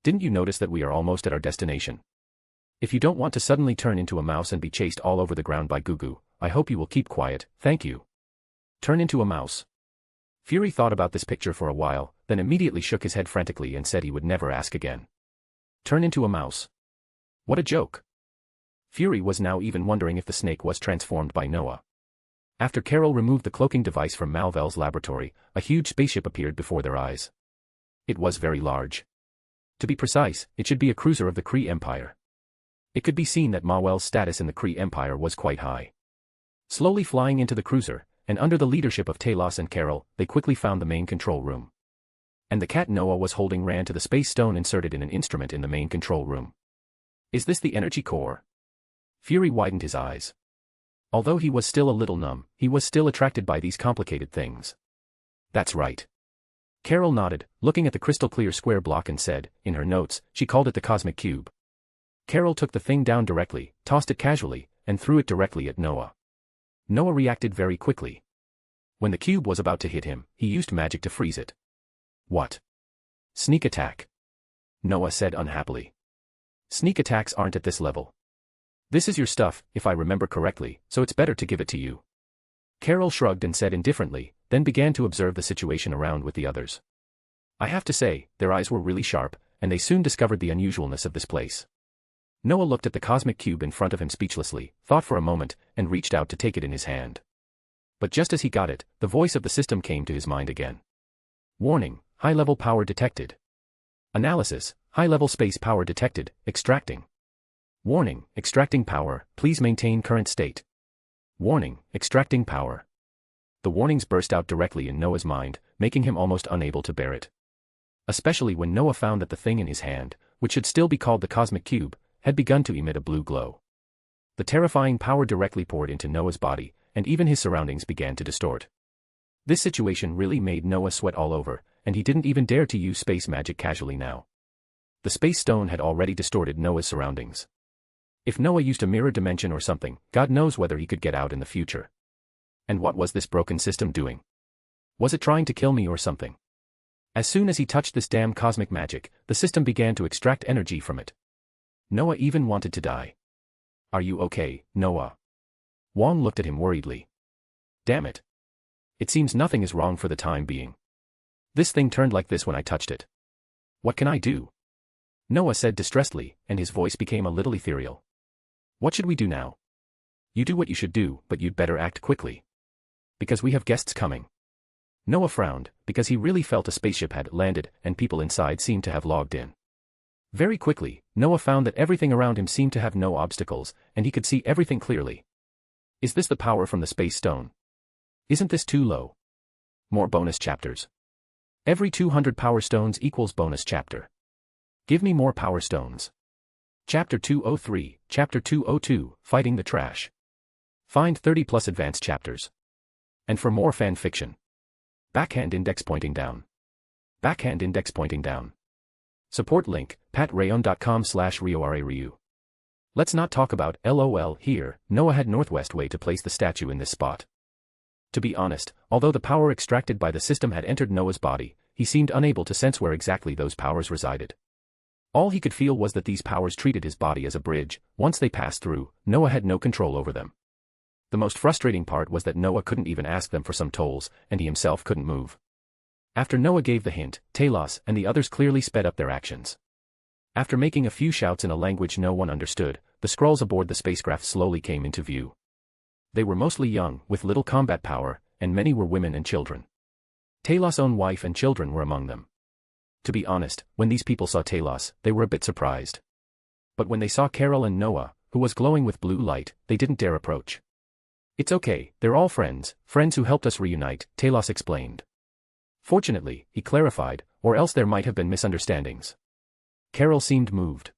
C: Didn't you notice that we are almost at our destination? If you don't want to suddenly turn into a mouse and be chased all over the ground by Gugu, I hope you will keep quiet, thank you. Turn into a mouse. Fury thought about this picture for a while, then immediately shook his head frantically and said he would never ask again. Turn into a mouse. What a joke. Fury was now even wondering if the snake was transformed by Noah. After Carol removed the cloaking device from Malvel's laboratory, a huge spaceship appeared before their eyes. It was very large. To be precise, it should be a cruiser of the Kree Empire. It could be seen that Mawel's status in the Kree Empire was quite high. Slowly flying into the cruiser, and under the leadership of Talos and Carol, they quickly found the main control room. And the cat Noah was holding ran to the space stone inserted in an instrument in the main control room. Is this the energy core? Fury widened his eyes. Although he was still a little numb, he was still attracted by these complicated things. That's right. Carol nodded, looking at the crystal-clear square block and said, in her notes, she called it the Cosmic Cube. Carol took the thing down directly, tossed it casually, and threw it directly at Noah. Noah reacted very quickly. When the cube was about to hit him, he used magic to freeze it. What? Sneak attack. Noah said unhappily. Sneak attacks aren't at this level. This is your stuff, if I remember correctly, so it's better to give it to you. Carol shrugged and said indifferently, then began to observe the situation around with the others. I have to say, their eyes were really sharp, and they soon discovered the unusualness of this place. Noah looked at the cosmic cube in front of him speechlessly, thought for a moment, and reached out to take it in his hand. But just as he got it, the voice of the system came to his mind again. Warning, high-level power detected. Analysis, high-level space power detected, extracting. Warning, extracting power, please maintain current state. Warning, extracting power. The warnings burst out directly in Noah's mind, making him almost unable to bear it. Especially when Noah found that the thing in his hand, which should still be called the cosmic cube, had begun to emit a blue glow. The terrifying power directly poured into Noah's body, and even his surroundings began to distort. This situation really made Noah sweat all over, and he didn't even dare to use space magic casually now. The space stone had already distorted Noah's surroundings. If Noah used a mirror dimension or something, God knows whether he could get out in the future. And what was this broken system doing? Was it trying to kill me or something? As soon as he touched this damn cosmic magic, the system began to extract energy from it. Noah even wanted to die. Are you okay, Noah? Wong looked at him worriedly. Damn it. It seems nothing is wrong for the time being. This thing turned like this when I touched it. What can I do? Noah said distressedly, and his voice became a little ethereal. What should we do now? You do what you should do, but you'd better act quickly. Because we have guests coming. Noah frowned, because he really felt a spaceship had landed and people inside seemed to have logged in. Very quickly, Noah found that everything around him seemed to have no obstacles, and he could see everything clearly. Is this the power from the space stone? Isn't this too low? More bonus chapters. Every 200 power stones equals bonus chapter. Give me more power stones. Chapter 203, Chapter 202, Fighting the Trash. Find 30 plus advanced chapters. And for more fan fiction. Backhand index pointing down. Backhand index pointing down. Support link, patrayon.com/RioRaRyu. Let's not talk about LOL here. Noah had Northwest way to place the statue in this spot. To be honest, although the power extracted by the system had entered Noah's body, he seemed unable to sense where exactly those powers resided. All he could feel was that these powers treated his body as a bridge. Once they passed through, Noah had no control over them. The most frustrating part was that Noah couldn't even ask them for some tolls, and he himself couldn't move. After Noah gave the hint, Talos and the others clearly sped up their actions. After making a few shouts in a language no one understood, the Skrulls aboard the spacecraft slowly came into view. They were mostly young, with little combat power, and many were women and children. Talos' own wife and children were among them. To be honest, when these people saw Talos, they were a bit surprised. But when they saw Carol and Noah, who was glowing with blue light, they didn't dare approach. It's okay, they're all friends who helped us reunite, Talos explained. Fortunately, he clarified, or else there might have been misunderstandings. Carol seemed moved.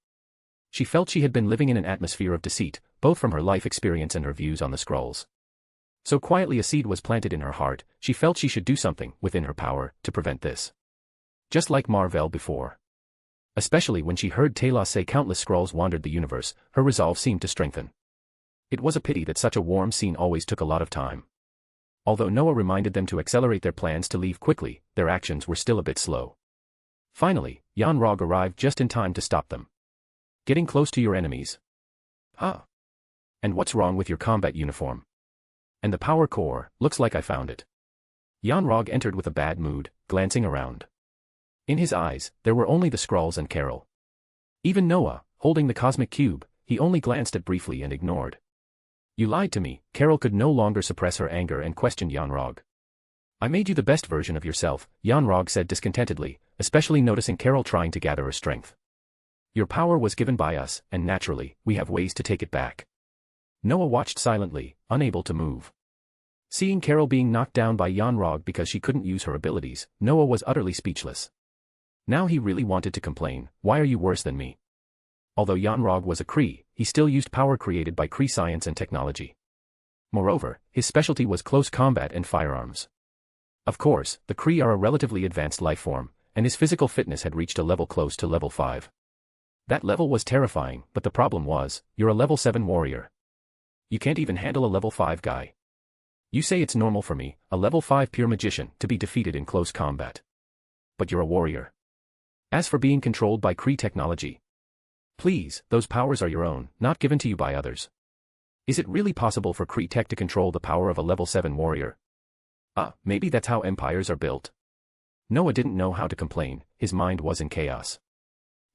C: She felt she had been living in an atmosphere of deceit, both from her life experience and her views on the Skrulls. So quietly a seed was planted in her heart, she felt she should do something, within her power, to prevent this. Just like Marvel before. Especially when she heard Talos say countless Skrulls wandered the universe, her resolve seemed to strengthen. It was a pity that such a warm scene always took a lot of time. Although Noah reminded them to accelerate their plans to leave quickly, their actions were still a bit slow. Finally, Yanrog arrived just in time to stop them. Getting close to your enemies. Huh? And what's wrong with your combat uniform? And the power core, looks like I found it. Yanrog entered with a bad mood, glancing around. In his eyes, there were only the Skrulls and Carol. Even Noah, holding the cosmic cube, he only glanced at briefly and ignored. You lied to me. Carol could no longer suppress her anger and questioned Yanrog. I made you the best version of yourself, Yanrog said discontentedly, especially noticing Carol trying to gather her strength. Your power was given by us, and naturally, we have ways to take it back. Noah watched silently, unable to move. Seeing Carol being knocked down by Yanrog because she couldn't use her abilities, Noah was utterly speechless. Now he really wanted to complain, why are you worse than me? Although Yanrog was a Kree, he still used power created by Kree science and technology. Moreover, his specialty was close combat and firearms. Of course, the Kree are a relatively advanced life form, and his physical fitness had reached a level close to level 5. That level was terrifying, but the problem was, you're a level 7 warrior. You can't even handle a level 5 guy. You say it's normal for me, a level 5 pure magician, to be defeated in close combat. But you're a warrior. As for being controlled by Kree technology, please, those powers are your own, not given to you by others. Is it really possible for Kree tech to control the power of a level 7 warrior? Maybe that's how empires are built. Noah didn't know how to complain, his mind was in chaos.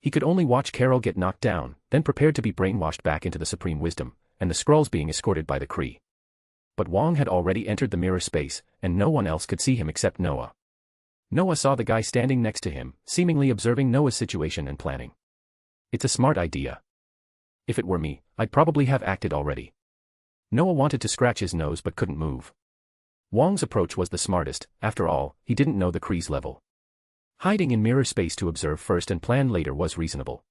C: He could only watch Carol get knocked down, then prepared to be brainwashed back into the supreme wisdom, and the Skrulls being escorted by the Kree. But Wong had already entered the mirror space, and no one else could see him except Noah. Noah saw the guy standing next to him, seemingly observing Noah's situation and planning. It's a smart idea. If it were me, I'd probably have acted already. Noah wanted to scratch his nose but couldn't move. Wong's approach was the smartest, after all, he didn't know the Kree's level. Hiding in mirror space to observe first and plan later was reasonable.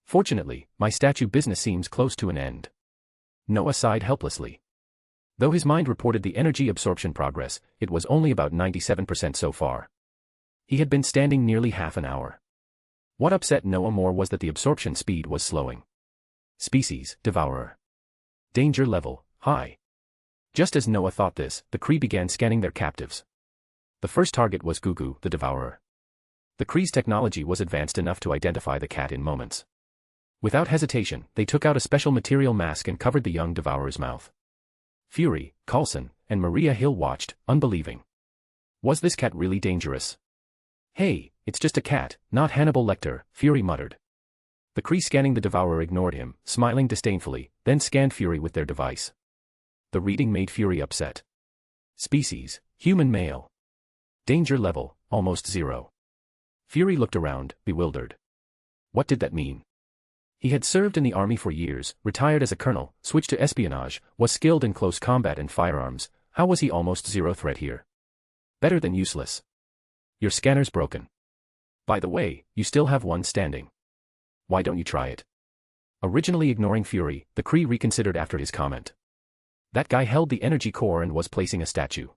C: Fortunately, my statue business seems close to an end. Noah sighed helplessly. Though his mind reported the energy absorption progress, it was only about 97% so far. He had been standing nearly half an hour. What upset Noah more was that the absorption speed was slowing. Species, Devourer. Danger level, high. Just as Noah thought this, the Kree began scanning their captives. The first target was Gugu, the Devourer. The Kree's technology was advanced enough to identify the cat in moments. Without hesitation, they took out a special material mask and covered the young Devourer's mouth. Fury, Coulson, and Maria Hill watched, unbelieving. Was this cat really dangerous? Hey, it's just a cat, not Hannibal Lecter, Fury muttered. The Kree scanning the Devourer ignored him, smiling disdainfully, then scanned Fury with their device. The reading made Fury upset. Species, human male. Danger level, almost 0. Fury looked around, bewildered. What did that mean? He had served in the army for years, retired as a colonel, switched to espionage, was skilled in close combat and firearms. How was he almost 0 threat here? Better than useless. Your scanner's broken. By the way, you still have one standing. Why don't you try it? Originally ignoring Fury, the Kree reconsidered after his comment. That guy held the energy core and was placing a statue.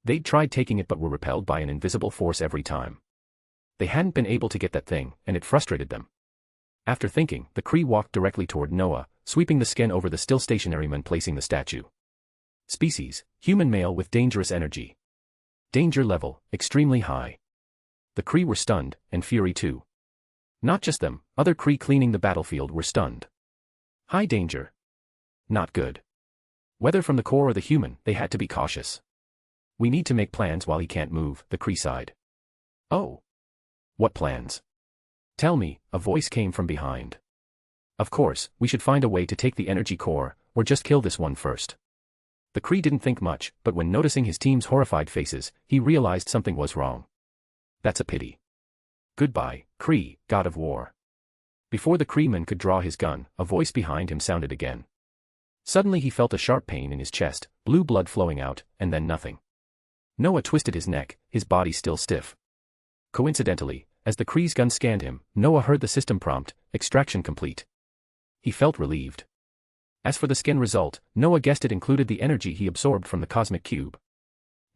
C: They'd tried taking it but were repelled by an invisible force every time. They hadn't been able to get that thing, and it frustrated them. After thinking, the Kree walked directly toward Noah, sweeping the skin over the still stationary man placing the statue. Species, human male with dangerous energy. Danger level, extremely high. The Kree were stunned, and Fury too. Not just them, other Kree cleaning the battlefield were stunned. High danger. Not good. Whether from the core or the human, they had to be cautious. We need to make plans while he can't move, the Kree sighed. Oh. What plans? Tell me, a voice came from behind. Of course, we should find a way to take the energy core, or just kill this one first. The Kree didn't think much, but when noticing his team's horrified faces, he realized something was wrong. That's a pity. Goodbye, Kree, god of war. Before the Kreeman could draw his gun, a voice behind him sounded again. Suddenly he felt a sharp pain in his chest, blue blood flowing out, and then nothing. Noah twisted his neck, his body still stiff. Coincidentally, as the Kree's gun scanned him, Noah heard the system prompt, extraction complete. He felt relieved. As for the skin result, Noah guessed it included the energy he absorbed from the cosmic cube.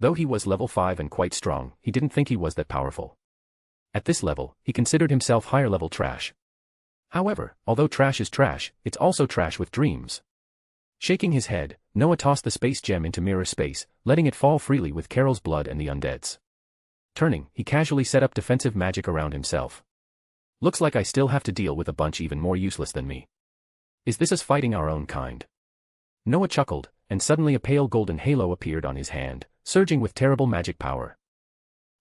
C: Though he was level 5 and quite strong, he didn't think he was that powerful. At this level, he considered himself higher level trash. However, although trash is trash, it's also trash with dreams. Shaking his head, Noah tossed the space gem into mirror space, letting it fall freely with Carol's blood and the undead's. Turning, he casually set up defensive magic around himself. Looks like I still have to deal with a bunch even more useless than me. Is this us fighting our own kind? Noah chuckled, and suddenly a pale golden halo appeared on his hand, surging with terrible magic power.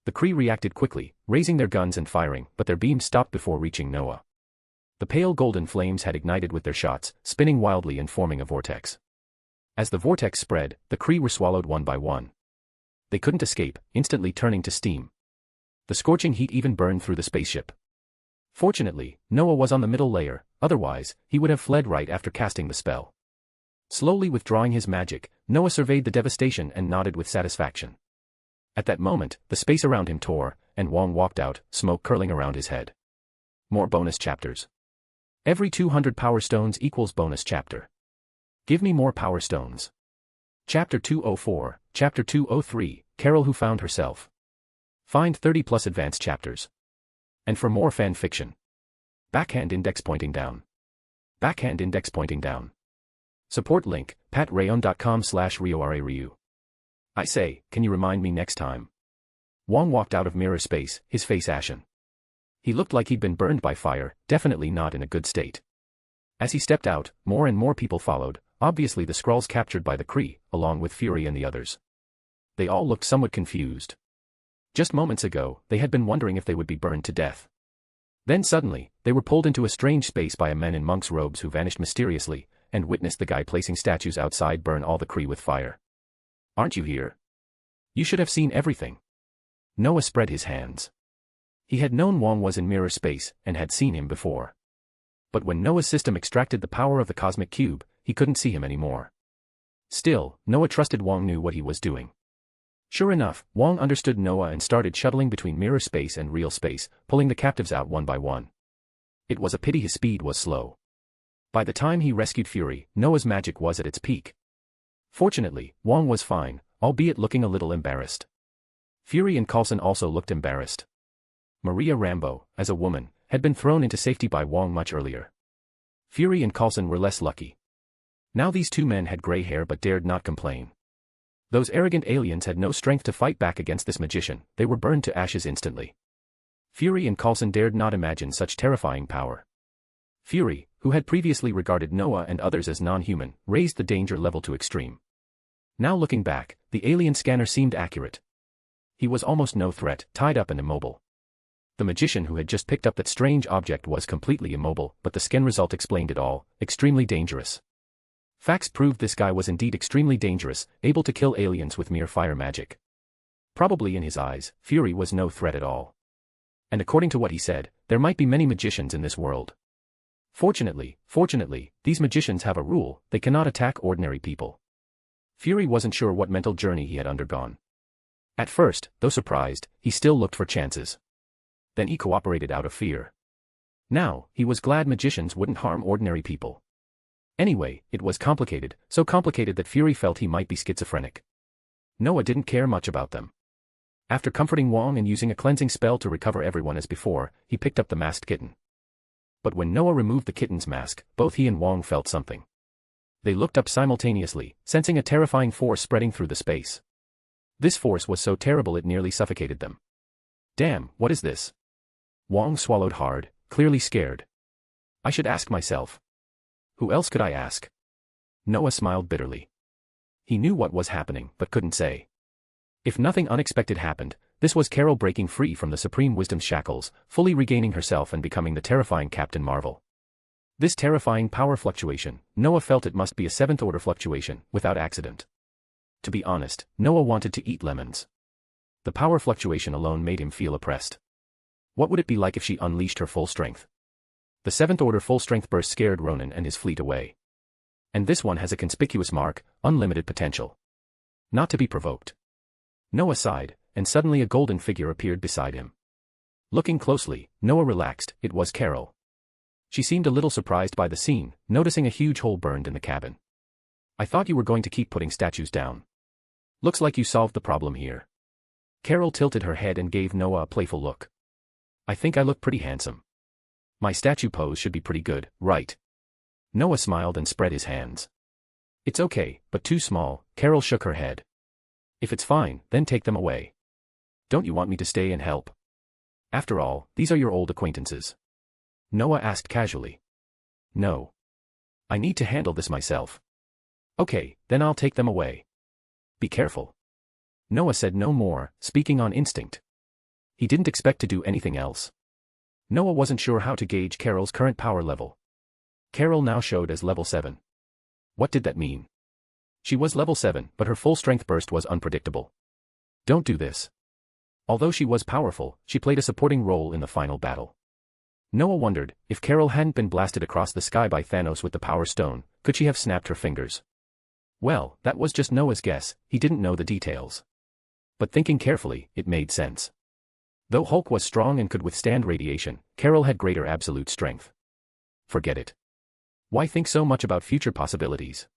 C: The Kree reacted quickly, raising their guns and firing, but their beams stopped before reaching Noah. The pale golden flames had ignited with their shots, spinning wildly and forming a vortex. As the vortex spread, the Kree were swallowed one by one. They couldn't escape, instantly turning to steam. The scorching heat even burned through the spaceship. Fortunately, Noah was on the middle layer, otherwise, he would have fled right after casting the spell. Slowly withdrawing his magic, Noah surveyed the devastation and nodded with satisfaction. At that moment, the space around him tore, and Wong walked out, smoke curling around his head. More bonus chapters. Every 200 power stones equals bonus chapter. Give me more power stones. Chapter 204, Chapter 203, Carol Who Found Herself. Find 30 plus advanced chapters. And for more fan fiction. Backhand index pointing down. Backhand index pointing down. Support link, patreon.com/RioRaRyu. I say, can you remind me next time? Wong walked out of mirror space, his face ashen. He looked like he'd been burned by fire, definitely not in a good state. As he stepped out, more and more people followed, obviously the Skrulls captured by the Kree, along with Fury and the others. They all looked somewhat confused. Just moments ago, they had been wondering if they would be burned to death. Then suddenly, they were pulled into a strange space by a man in monk's robes who vanished mysteriously, and witnessed the guy placing statues outside burn all the Kree with fire. Aren't you here? You should have seen everything. Noah spread his hands. He had known Wong was in mirror space, and had seen him before. But when Noah's system extracted the power of the cosmic cube, he couldn't see him anymore. Still, Noah trusted Wong knew what he was doing. Sure enough, Wong understood Noah and started shuttling between mirror space and real space, pulling the captives out one by one. It was a pity his speed was slow. By the time he rescued Fury, Noah's magic was at its peak. Fortunately, Wong was fine, albeit looking a little embarrassed. Fury and Coulson also looked embarrassed. Maria Rambeau, as a woman, had been thrown into safety by Wong much earlier. Fury and Coulson were less lucky. Now these two men had gray hair but dared not complain. Those arrogant aliens had no strength to fight back against this magician, they were burned to ashes instantly. Fury and Coulson dared not imagine such terrifying power. Fury, who had previously regarded Noah and others as non-human, raised the danger level to extreme. Now looking back, the alien scanner seemed accurate. He was almost no threat, tied up and immobile. The magician who had just picked up that strange object was completely immobile, but the scan result explained it all: extremely dangerous. Facts proved this guy was indeed extremely dangerous, able to kill aliens with mere fire magic. Probably in his eyes, Fury was no threat at all. And according to what he said, there might be many magicians in this world. Fortunately, these magicians have a rule: they cannot attack ordinary people. Fury wasn't sure what mental journey he had undergone. At first, though surprised, he still looked for chances. Then he cooperated out of fear. Now, he was glad magicians wouldn't harm ordinary people. Anyway, it was complicated, so complicated that Fury felt he might be schizophrenic. Noah didn't care much about them. After comforting Wong and using a cleansing spell to recover everyone as before, he picked up the masked kitten. But when Noah removed the kitten's mask, both he and Wong felt something. They looked up simultaneously, sensing a terrifying force spreading through the space. This force was so terrible it nearly suffocated them. Damn, what is this? Wong swallowed hard, clearly scared. I should ask myself. Who else could I ask? Noah smiled bitterly. He knew what was happening, but couldn't say. If nothing unexpected happened, this was Carol breaking free from the Supreme Wisdom's shackles, fully regaining herself and becoming the terrifying Captain Marvel. This terrifying power fluctuation, Noah felt it must be a seventh-order fluctuation, without accident. To be honest, Noah wanted to eat lemons. The power fluctuation alone made him feel oppressed. What would it be like if she unleashed her full strength? The seventh-order full-strength burst scared Ronan and his fleet away. And this one has a conspicuous mark: unlimited potential. Not to be provoked. Noah sighed, and suddenly a golden figure appeared beside him. Looking closely, Noah relaxed: it was Carol. She seemed a little surprised by the scene, noticing a huge hole burned in the cabin. I thought you were going to keep putting statues down. Looks like you solved the problem here. Carol tilted her head and gave Noah a playful look. I think I look pretty handsome. My statue pose should be pretty good, right? Noah smiled and spread his hands. It's okay, but too small. Carol shook her head. If it's fine, then take them away. Don't you want me to stay and help? After all, these are your old acquaintances. Noah asked casually. No. I need to handle this myself. Okay, then I'll take them away. Be careful. Noah said no more, speaking on instinct. He didn't expect to do anything else. Noah wasn't sure how to gauge Carol's current power level. Carol now showed as level 7. What did that mean? She was level 7, but her full strength burst was unpredictable. Don't do this. Although she was powerful, she played a supporting role in the final battle. Noah wondered, if Carol hadn't been blasted across the sky by Thanos with the Power Stone, could she have snapped her fingers? Well, that was just Noah's guess, he didn't know the details. But thinking carefully, it made sense. Though Hulk was strong and could withstand radiation, Carol had greater absolute strength. Forget it. Why think so much about future possibilities?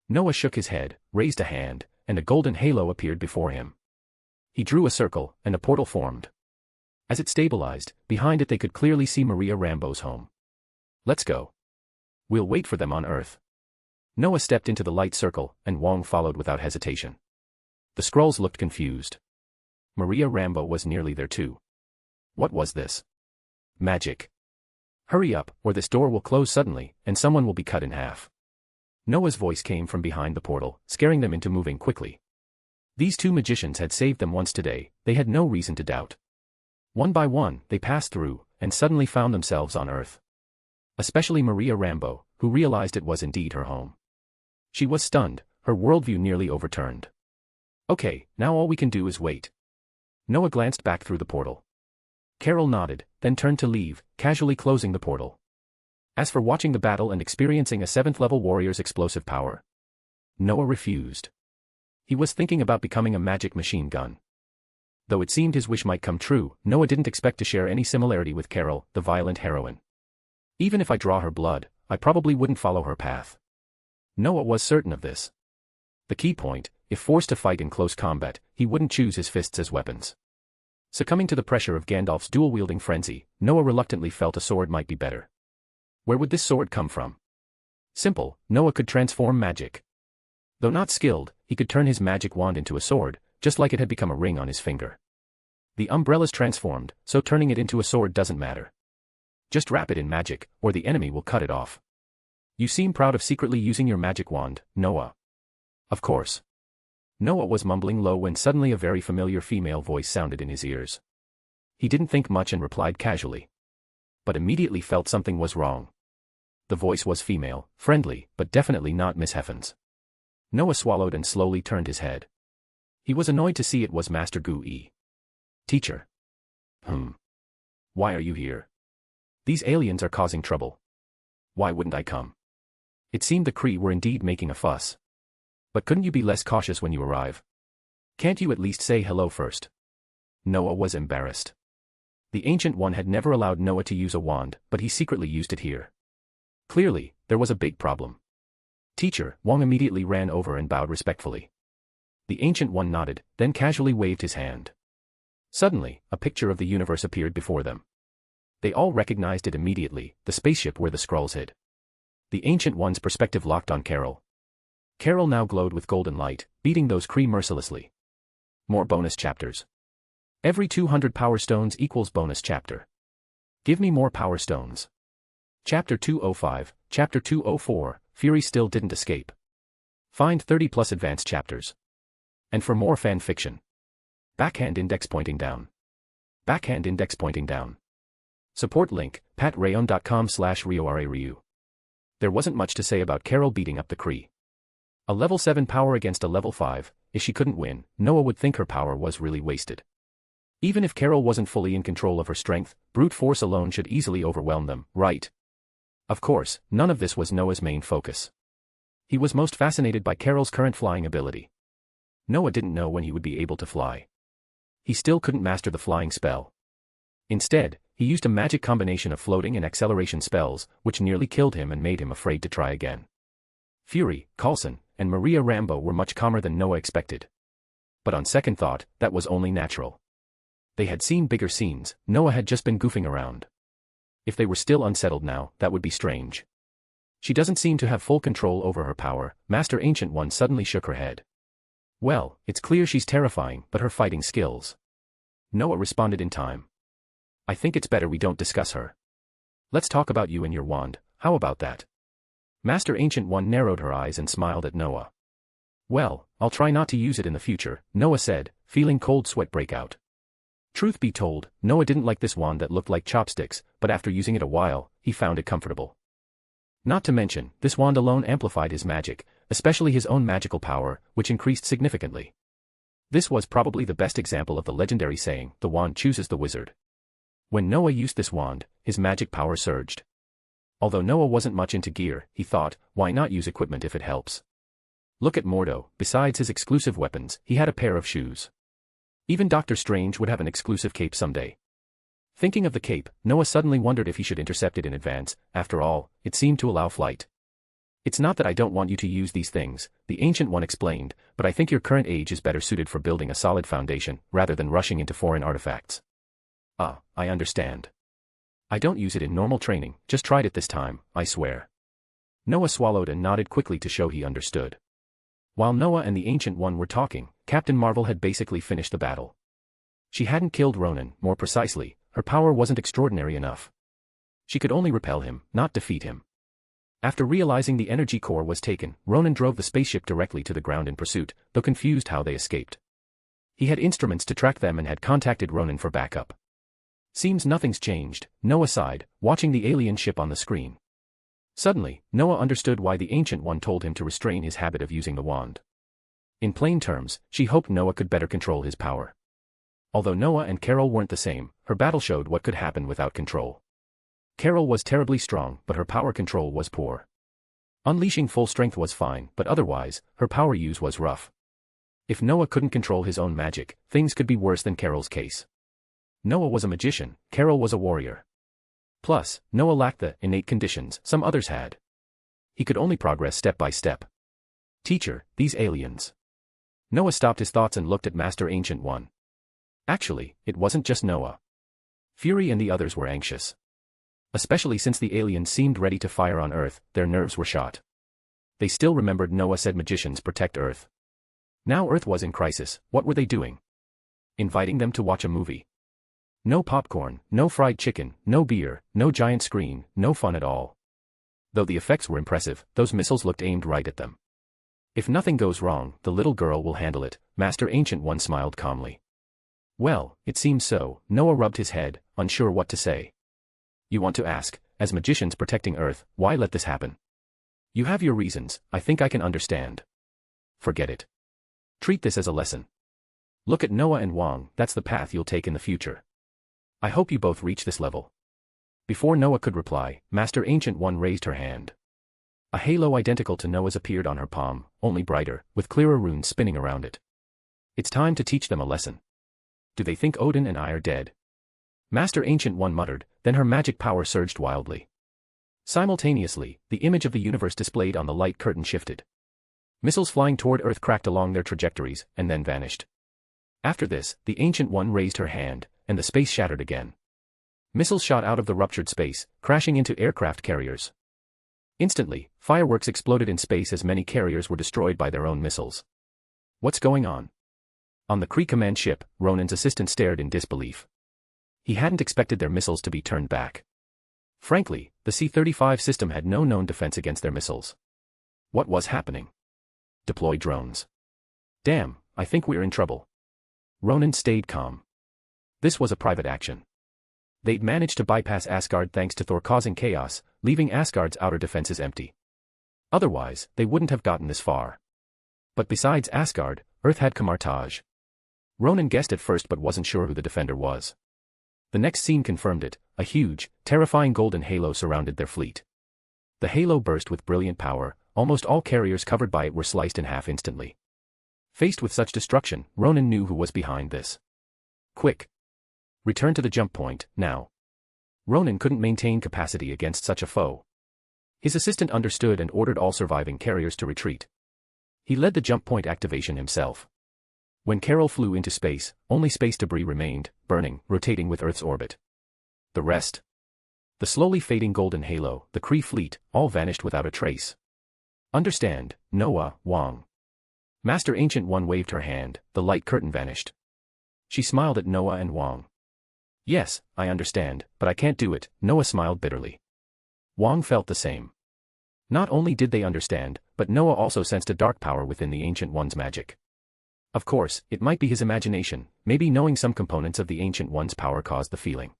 C: Noah shook his head, raised a hand, and a golden halo appeared before him. He drew a circle, and a portal formed. As it stabilized, behind it they could clearly see Maria Rambeau's home. Let's go. We'll wait for them on Earth. Noah stepped into the light circle, and Wong followed without hesitation. The Skrulls looked confused. Maria Rambeau was nearly there too. What was this? Magic. Hurry up, or this door will close suddenly, and someone will be cut in half. Noah's voice came from behind the portal, scaring them into moving quickly. These two magicians had saved them once today, they had no reason to doubt. One by one, they passed through, and suddenly found themselves on Earth. Especially Maria Rambeau, who realized it was indeed her home. She was stunned, her worldview nearly overturned. Okay, now all we can do is wait. Noah glanced back through the portal. Carol nodded, then turned to leave, casually closing the portal. As for watching the battle and experiencing a 7th-level warrior's explosive power, Noah refused. He was thinking about becoming a magic machine gun. Though it seemed his wish might come true, Noah didn't expect to share any similarity with Carol, the violent heroine. Even if I draw her blood, I probably wouldn't follow her path. Noah was certain of this. The key point, if forced to fight in close combat, he wouldn't choose his fists as weapons. Succumbing to the pressure of Gandalf's dual-wielding frenzy, Noah reluctantly felt a sword might be better. Where would this sword come from? Simple, Noah could transform magic. Though not skilled, he could turn his magic wand into a sword, just like it had become a ring on his finger. The umbrella's transformed, so turning it into a sword doesn't matter. Just wrap it in magic, or the enemy will cut it off. You seem proud of secretly using your magic wand, Noah. Of course. Noah was mumbling low when suddenly a very familiar female voice sounded in his ears. He didn't think much and replied casually. But immediately felt something was wrong. The voice was female, friendly, but definitely not Miss Heffens. Noah swallowed and slowly turned his head. He was annoyed to see it was Master Gu-E. Teacher. Why are you here? These aliens are causing trouble. Why wouldn't I come? It seemed the Kree were indeed making a fuss. But couldn't you be less cautious when you arrive? Can't you at least say hello first? Noah was embarrassed. The Ancient One had never allowed Noah to use a wand, but he secretly used it here. Clearly, there was a big problem. Teacher, Wong immediately ran over and bowed respectfully. The Ancient One nodded, then casually waved his hand. Suddenly, a picture of the universe appeared before them. They all recognized it immediately, the spaceship where the Skrulls hid. The Ancient One's perspective locked on Carol. Carol now glowed with golden light, beating those Kree mercilessly. More bonus chapters. Every 200 power stones equals bonus chapter. Give me more power stones. Chapter 205, Chapter 204, Fury still didn't escape. Find 30 plus advanced chapters. And for more fan fiction. Backhand index pointing down. Backhand index pointing down. Support link, patreon.com/RioRaRyu. There wasn't much to say about Carol beating up the Kree. A level 7 power against a level 5, if she couldn't win, Noah would think her power was really wasted. Even if Carol wasn't fully in control of her strength, brute force alone should easily overwhelm them, right? Of course, none of this was Noah's main focus. He was most fascinated by Carol's current flying ability. Noah didn't know when he would be able to fly. He still couldn't master the flying spell. Instead, he used a magic combination of floating and acceleration spells, which nearly killed him and made him afraid to try again. Fury, Coulson, and Maria Rambeau were much calmer than Noah expected. But on second thought, that was only natural. They had seen bigger scenes, Noah had just been goofing around. If they were still unsettled now, that would be strange. She doesn't seem to have full control over her power, Master Ancient One suddenly shook her head. Well, it's clear she's terrifying, but her fighting skills. Noah responded in time. I think it's better we don't discuss her. Let's talk about you and your wand, how about that? Master Ancient One narrowed her eyes and smiled at Noah. Well, I'll try not to use it in the future, Noah said, feeling cold sweat break out. Truth be told, Noah didn't like this wand that looked like chopsticks, but after using it a while, he found it comfortable. Not to mention, this wand alone amplified his magic, especially his own magical power, which increased significantly. This was probably the best example of the legendary saying, the wand chooses the wizard. When Noah used this wand, his magic power surged. Although Noah wasn't much into gear, he thought, why not use equipment if it helps? Look at Mordo, besides his exclusive weapons, he had a pair of shoes. Even Doctor Strange would have an exclusive cape someday. Thinking of the cape, Noah suddenly wondered if he should intercept it in advance. After all, it seemed to allow flight. It's not that I don't want you to use these things, the Ancient One explained, but I think your current age is better suited for building a solid foundation, rather than rushing into foreign artifacts. Ah, I understand. I don't use it in normal training, just tried it this time, I swear. Noah swallowed and nodded quickly to show he understood. While Noah and the Ancient One were talking, Captain Marvel had basically finished the battle. She hadn't killed Ronan, more precisely, her power wasn't extraordinary enough. She could only repel him, not defeat him. After realizing the energy core was taken, Ronan drove the spaceship directly to the ground in pursuit, though confused how they escaped. He had instruments to track them and had contacted Ronan for backup. Seems nothing's changed, Noah sighed, watching the alien ship on the screen. Suddenly, Noah understood why the Ancient One told him to restrain his habit of using the wand. In plain terms, she hoped Noah could better control his power. Although Noah and Carol weren't the same, her battle showed what could happen without control. Carol was terribly strong, but her power control was poor. Unleashing full strength was fine, but otherwise, her power use was rough. If Noah couldn't control his own magic, things could be worse than Carol's case. Noah was a magician, Carol was a warrior. Plus, Noah lacked the innate conditions some others had. He could only progress step by step. Teacher, these aliens. Noah stopped his thoughts and looked at Master Ancient One. Actually, it wasn't just Noah. Fury and the others were anxious. Especially since the aliens seemed ready to fire on Earth, their nerves were shot. They still remembered Noah said magicians protect Earth. Now Earth was in crisis. What were they doing? Inviting them to watch a movie. No popcorn, no fried chicken, no beer, no giant screen, no fun at all. Though the effects were impressive, those missiles looked aimed right at them. If nothing goes wrong, the little girl will handle it, Master Ancient One smiled calmly. Well, it seems so. Noah rubbed his head, unsure what to say. You want to ask, as magicians protecting Earth, why let this happen? You have your reasons, I think I can understand. Forget it. Treat this as a lesson. Look at Noah and Wong, that's the path you'll take in the future. I hope you both reach this level. Before Noah could reply, Master Ancient One raised her hand. A halo identical to Noah's appeared on her palm, only brighter, with clearer runes spinning around it. It's time to teach them a lesson. Do they think Odin and I are dead? Master Ancient One muttered, then her magic power surged wildly. Simultaneously, the image of the universe displayed on the light curtain shifted. Missiles flying toward Earth cracked along their trajectories, and then vanished. After this, the Ancient One raised her hand, and the space shattered again. Missiles shot out of the ruptured space, crashing into aircraft carriers. Instantly, fireworks exploded in space as many carriers were destroyed by their own missiles. What's going on? On the Kree command ship, Ronan's assistant stared in disbelief. He hadn't expected their missiles to be turned back. Frankly, the C-35 system had no known defense against their missiles. What was happening? Deploy drones. Damn, I think we're in trouble. Ronan stayed calm. This was a private action. They'd managed to bypass Asgard thanks to Thor causing chaos, leaving Asgard's outer defenses empty. Otherwise, they wouldn't have gotten this far. But besides Asgard, Earth had Camartage. Ronan guessed at first but wasn't sure who the defender was. The next scene confirmed it, a huge, terrifying golden halo surrounded their fleet. The halo burst with brilliant power, almost all carriers covered by it were sliced in half instantly. Faced with such destruction, Ronan knew who was behind this. Quick! Return to the jump point, now. Ronan couldn't maintain capacity against such a foe. His assistant understood and ordered all surviving carriers to retreat. He led the jump point activation himself. When Carol flew into space, only space debris remained, burning, rotating with Earth's orbit. The rest. The slowly fading golden halo, the Kree fleet, all vanished without a trace. Understand, Noah, Wong. Master Ancient One waved her hand, the light curtain vanished. She smiled at Noah and Wong. Yes, I understand, but I can't do it, Noah smiled bitterly. Wong felt the same. Not only did they understand, but Noah also sensed a dark power within the Ancient One's magic. Of course, it might be his imagination, maybe knowing some components of the Ancient One's power caused the feeling.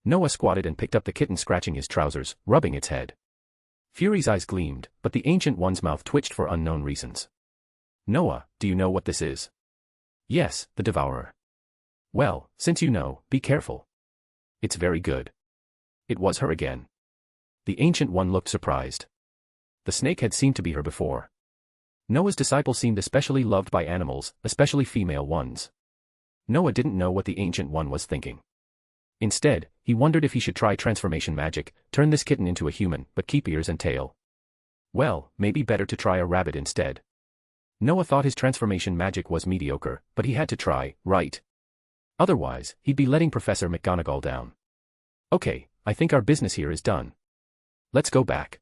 C: Noah squatted and picked up the kitten scratching his trousers, rubbing its head. Fury's eyes gleamed, but the Ancient One's mouth twitched for unknown reasons. Noah, do you know what this is? Yes, the Devourer. Well, since you know, be careful. It's very good. It was her again. The Ancient One looked surprised. The snake had seemed to be her before. Noah's disciple seemed especially loved by animals, especially female ones. Noah didn't know what the Ancient One was thinking. Instead, he wondered if he should try transformation magic, turn this kitten into a human, but keep ears and tail. Well, maybe better to try a rabbit instead. Noah thought his transformation magic was mediocre, but he had to try, right? Otherwise, he'd be letting Professor McGonagall down. Okay, I think our business here is done. Let's go back.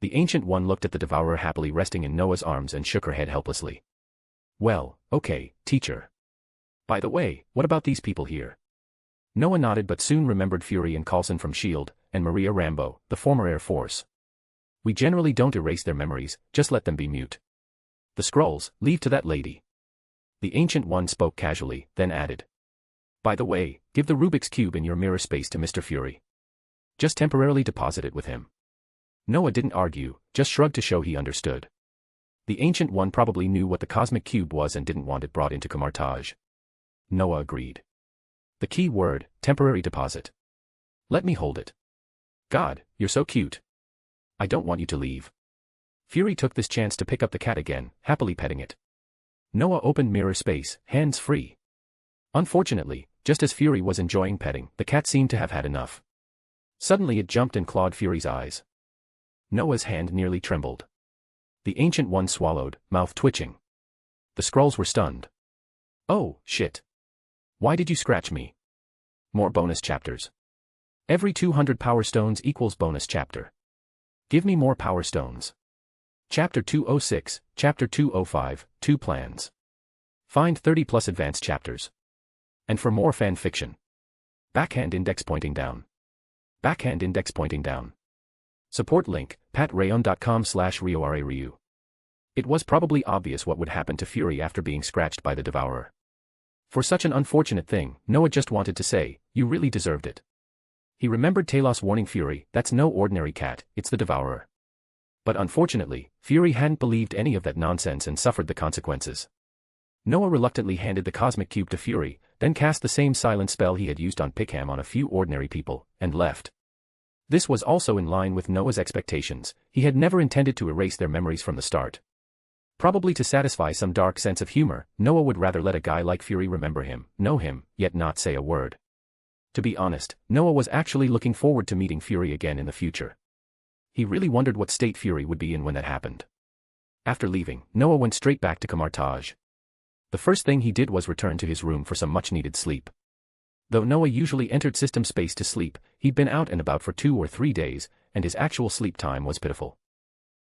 C: The Ancient One looked at the Devourer happily resting in Noah's arms and shook her head helplessly. Well, okay, teacher. By the way, what about these people here? Noah nodded but soon remembered Fury and Coulson from S.H.I.E.L.D., and Maria Rambeau, the former Air Force. We generally don't erase their memories, just let them be mute. The Skrulls, leave to that lady. The Ancient One spoke casually, then added. By the way, give the Rubik's Cube in your mirror space to Mr. Fury. Just temporarily deposit it with him. Noah didn't argue, just shrugged to show he understood. The Ancient One probably knew what the Cosmic Cube was and didn't want it brought into Camartage. Noah agreed. The key word, temporary deposit. Let me hold it. God, you're so cute. I don't want you to leave. Fury took this chance to pick up the cat again, happily petting it. Noah opened mirror space, hands free. Unfortunately, just as Fury was enjoying petting, the cat seemed to have had enough. Suddenly it jumped and clawed Fury's eyes. Noah's hand nearly trembled. The Ancient One swallowed, mouth twitching. The Skrulls were stunned. Oh, shit. Why did you scratch me? More bonus chapters. Every 200 power stones equals bonus chapter. Give me more power stones. Chapter 206, Chapter 205, 2 plans. Find 30 plus advanced chapters. And for more fan fiction. Backhand index pointing down. Backhand index pointing down. Support link, patreon.com/RioRaRyu. It was probably obvious what would happen to Fury after being scratched by the Devourer. For such an unfortunate thing, Noah just wanted to say, you really deserved it. He remembered Talos warning Fury, that's no ordinary cat, it's the Devourer. But unfortunately, Fury hadn't believed any of that nonsense and suffered the consequences. Noah reluctantly handed the cosmic cube to Fury, then cast the same silent spell he had used on Pickham on a few ordinary people, and left. This was also in line with Noah's expectations. He had never intended to erase their memories from the start. Probably to satisfy some dark sense of humor, Noah would rather let a guy like Fury remember him, know him, yet not say a word. To be honest, Noah was actually looking forward to meeting Fury again in the future. He really wondered what state Fury would be in when that happened. After leaving, Noah went straight back to Camartage. The first thing he did was return to his room for some much-needed sleep. Though Noah usually entered system space to sleep, he'd been out and about for 2 or 3 days, and his actual sleep time was pitiful.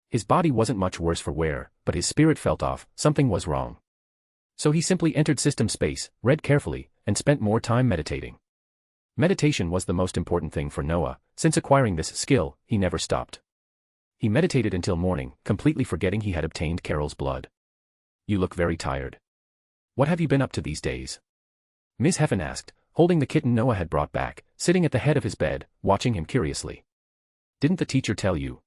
C: His body wasn't much worse for wear, but his spirit felt off, something was wrong. So he simply entered system space, read carefully, and spent more time meditating. Meditation was the most important thing for Noah. Since acquiring this skill, he never stopped. He meditated until morning, completely forgetting he had obtained Carol's blood. You look very tired. What have you been up to these days? Ms. Heffen asked, holding the kitten Noah had brought back, sitting at the head of his bed, watching him curiously. Didn't the teacher tell you?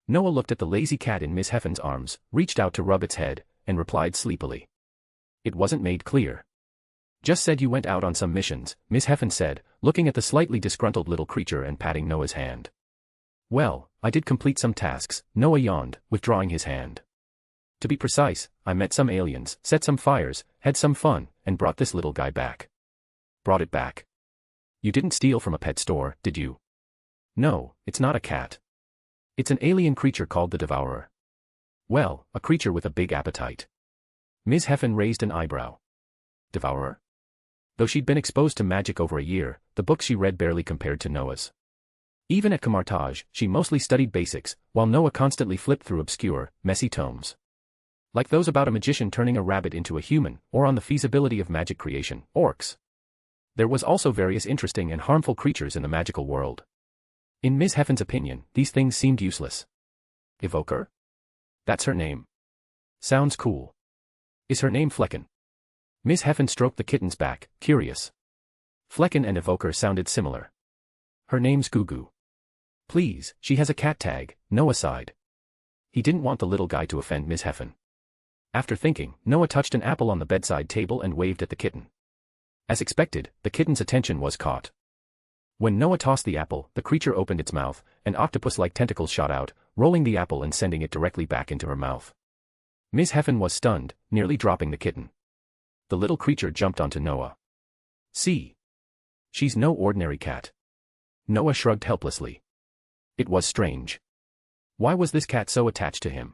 C: Noah looked at the lazy cat in Ms. Heffen's arms, reached out to rub its head, and replied sleepily. It wasn't made clear. Just said you went out on some missions, Ms. Heffen said, looking at the slightly disgruntled little creature and patting Noah's hand. Well, I did complete some tasks, Noah yawned, withdrawing his hand. To be precise, I met some aliens, set some fires, had some fun, and brought this little guy back. Brought it back. You didn't steal from a pet store, did you? No, it's not a cat. It's an alien creature called the Devourer. Well, a creature with a big appetite. Ms. Heffen raised an eyebrow. Devourer? Though she'd been exposed to magic over a year, the books she read barely compared to Noah's. Even at Camartage, she mostly studied basics, while Noah constantly flipped through obscure, messy tomes. Like those about a magician turning a rabbit into a human, or on the feasibility of magic creation, orcs. There was also various interesting and harmful creatures in the magical world. In Ms. Heffen's opinion, these things seemed useless. Evoker? That's her name. Sounds cool. Is her name Flecken? Ms. Heffen stroked the kitten's back, curious. Flecken and Evoker sounded similar. Her name's Gugu. Please, she has a cat tag, Noah sighed. He didn't want the little guy to offend Ms. Heffen. After thinking, Noah touched an apple on the bedside table and waved at the kitten. As expected, the kitten's attention was caught. When Noah tossed the apple, the creature opened its mouth, and octopus-like tentacles shot out, rolling the apple and sending it directly back into her mouth. Ms. Heffen was stunned, nearly dropping the kitten. The little creature jumped onto Noah. See? She's no ordinary cat. Noah shrugged helplessly. It was strange. Why was this cat so attached to him?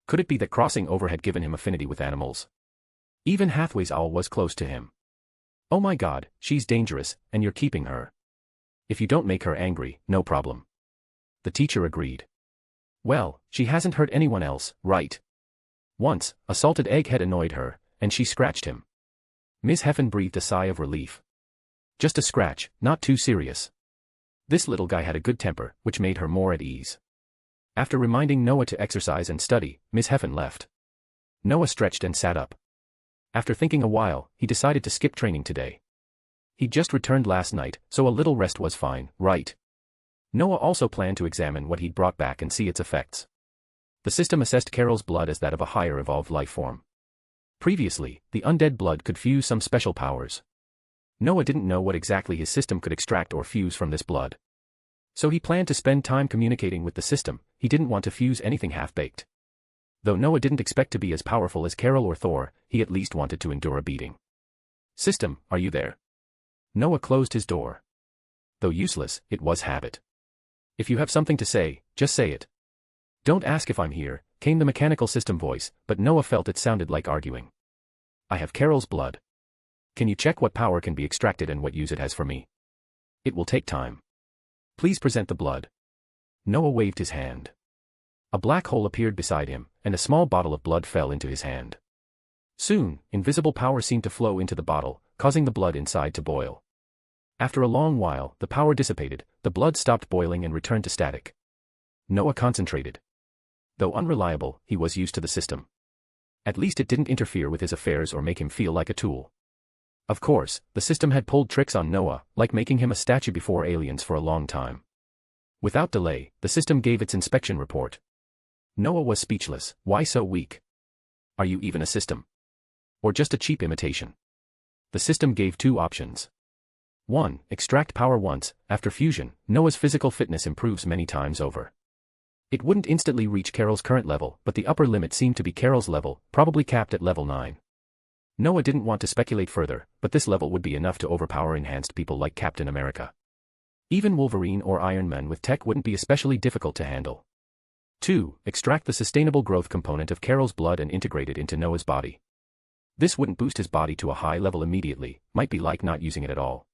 C: Could it be that crossing over had given him affinity with animals? Even Hathaway's owl was close to him. Oh my God, she's dangerous, and you're keeping her. If you don't make her angry, no problem. The teacher agreed. Well, she hasn't hurt anyone else, right? Once, a salted egg had annoyed her, and she scratched him. Ms. Heffen breathed a sigh of relief. Just a scratch, not too serious. This little guy had a good temper, which made her more at ease. After reminding Noah to exercise and study, Ms. Heffen left. Noah stretched and sat up. After thinking a while, he decided to skip training today. He'd just returned last night, so a little rest was fine, right? Noah also planned to examine what he'd brought back and see its effects. The system assessed Carol's blood as that of a higher evolved life form. Previously, the undead blood could fuse some special powers. Noah didn't know what exactly his system could extract or fuse from this blood. So he planned to spend time communicating with the system. He didn't want to fuse anything half-baked. Though Noah didn't expect to be as powerful as Carol or Thor, he at least wanted to endure a beating. System, are you there? Noah closed his door. Though useless, it was habit. If you have something to say, just say it. Don't ask if I'm here, came the mechanical system voice, but Noah felt it sounded like arguing. I have Carol's blood. Can you check what power can be extracted and what use it has for me? It will take time. Please present the blood. Noah waved his hand. A black hole appeared beside him, and a small bottle of blood fell into his hand. Soon, invisible power seemed to flow into the bottle, causing the blood inside to boil. After a long while, the power dissipated, the blood stopped boiling and returned to static. Noah concentrated. Though unreliable, he was used to the system. At least it didn't interfere with his affairs or make him feel like a tool. Of course, the system had pulled tricks on Noah, like making him a statue before aliens for a long time. Without delay, the system gave its inspection report. Noah was speechless. Why so weak? Are you even a system? Or just a cheap imitation? The system gave two options. 1. Extract power once. After fusion, Noah's physical fitness improves many times over. It wouldn't instantly reach Carol's current level, but the upper limit seemed to be Carol's level, probably capped at level 9. Noah didn't want to speculate further, but this level would be enough to overpower enhanced people like Captain America. Even Wolverine or Iron Man with tech wouldn't be especially difficult to handle. 2. Extract the sustainable growth component of Carol's blood and integrate it into Noah's body. This wouldn't boost his body to a high level immediately, might be like not using it at all.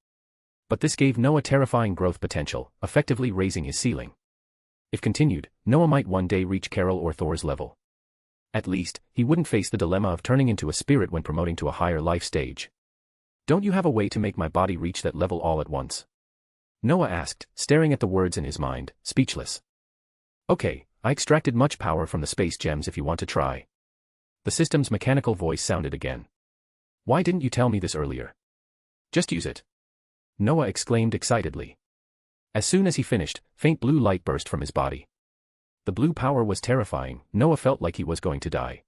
C: But this gave Noah terrifying growth potential, effectively raising his ceiling. If continued, Noah might one day reach Carol or Thor's level. At least, he wouldn't face the dilemma of turning into a spirit when promoting to a higher life stage. Don't you have a way to make my body reach that level all at once? Noah asked, staring at the words in his mind, speechless. Okay, I extracted much power from the space gems if you want to try. The system's mechanical voice sounded again. Why didn't you tell me this earlier? Just use it. Noah exclaimed excitedly. As soon as he finished, faint blue light burst from his body. The blue power was terrifying. Noah felt like he was going to die.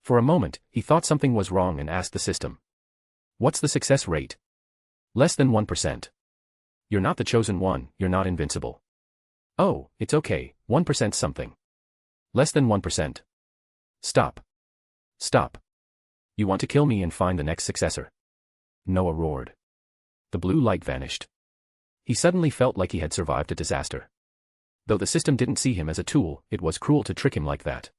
C: For a moment, he thought something was wrong and asked the system. What's the success rate? Less than 1%. You're not the chosen one, you're not invincible. Oh, it's okay, 1% something. Less than 1%. Stop. Stop. You want to kill me and find the next successor? Noah roared. The blue light vanished. He suddenly felt like he had survived a disaster. Though the system didn't see him as a tool, it was cruel to trick him like that.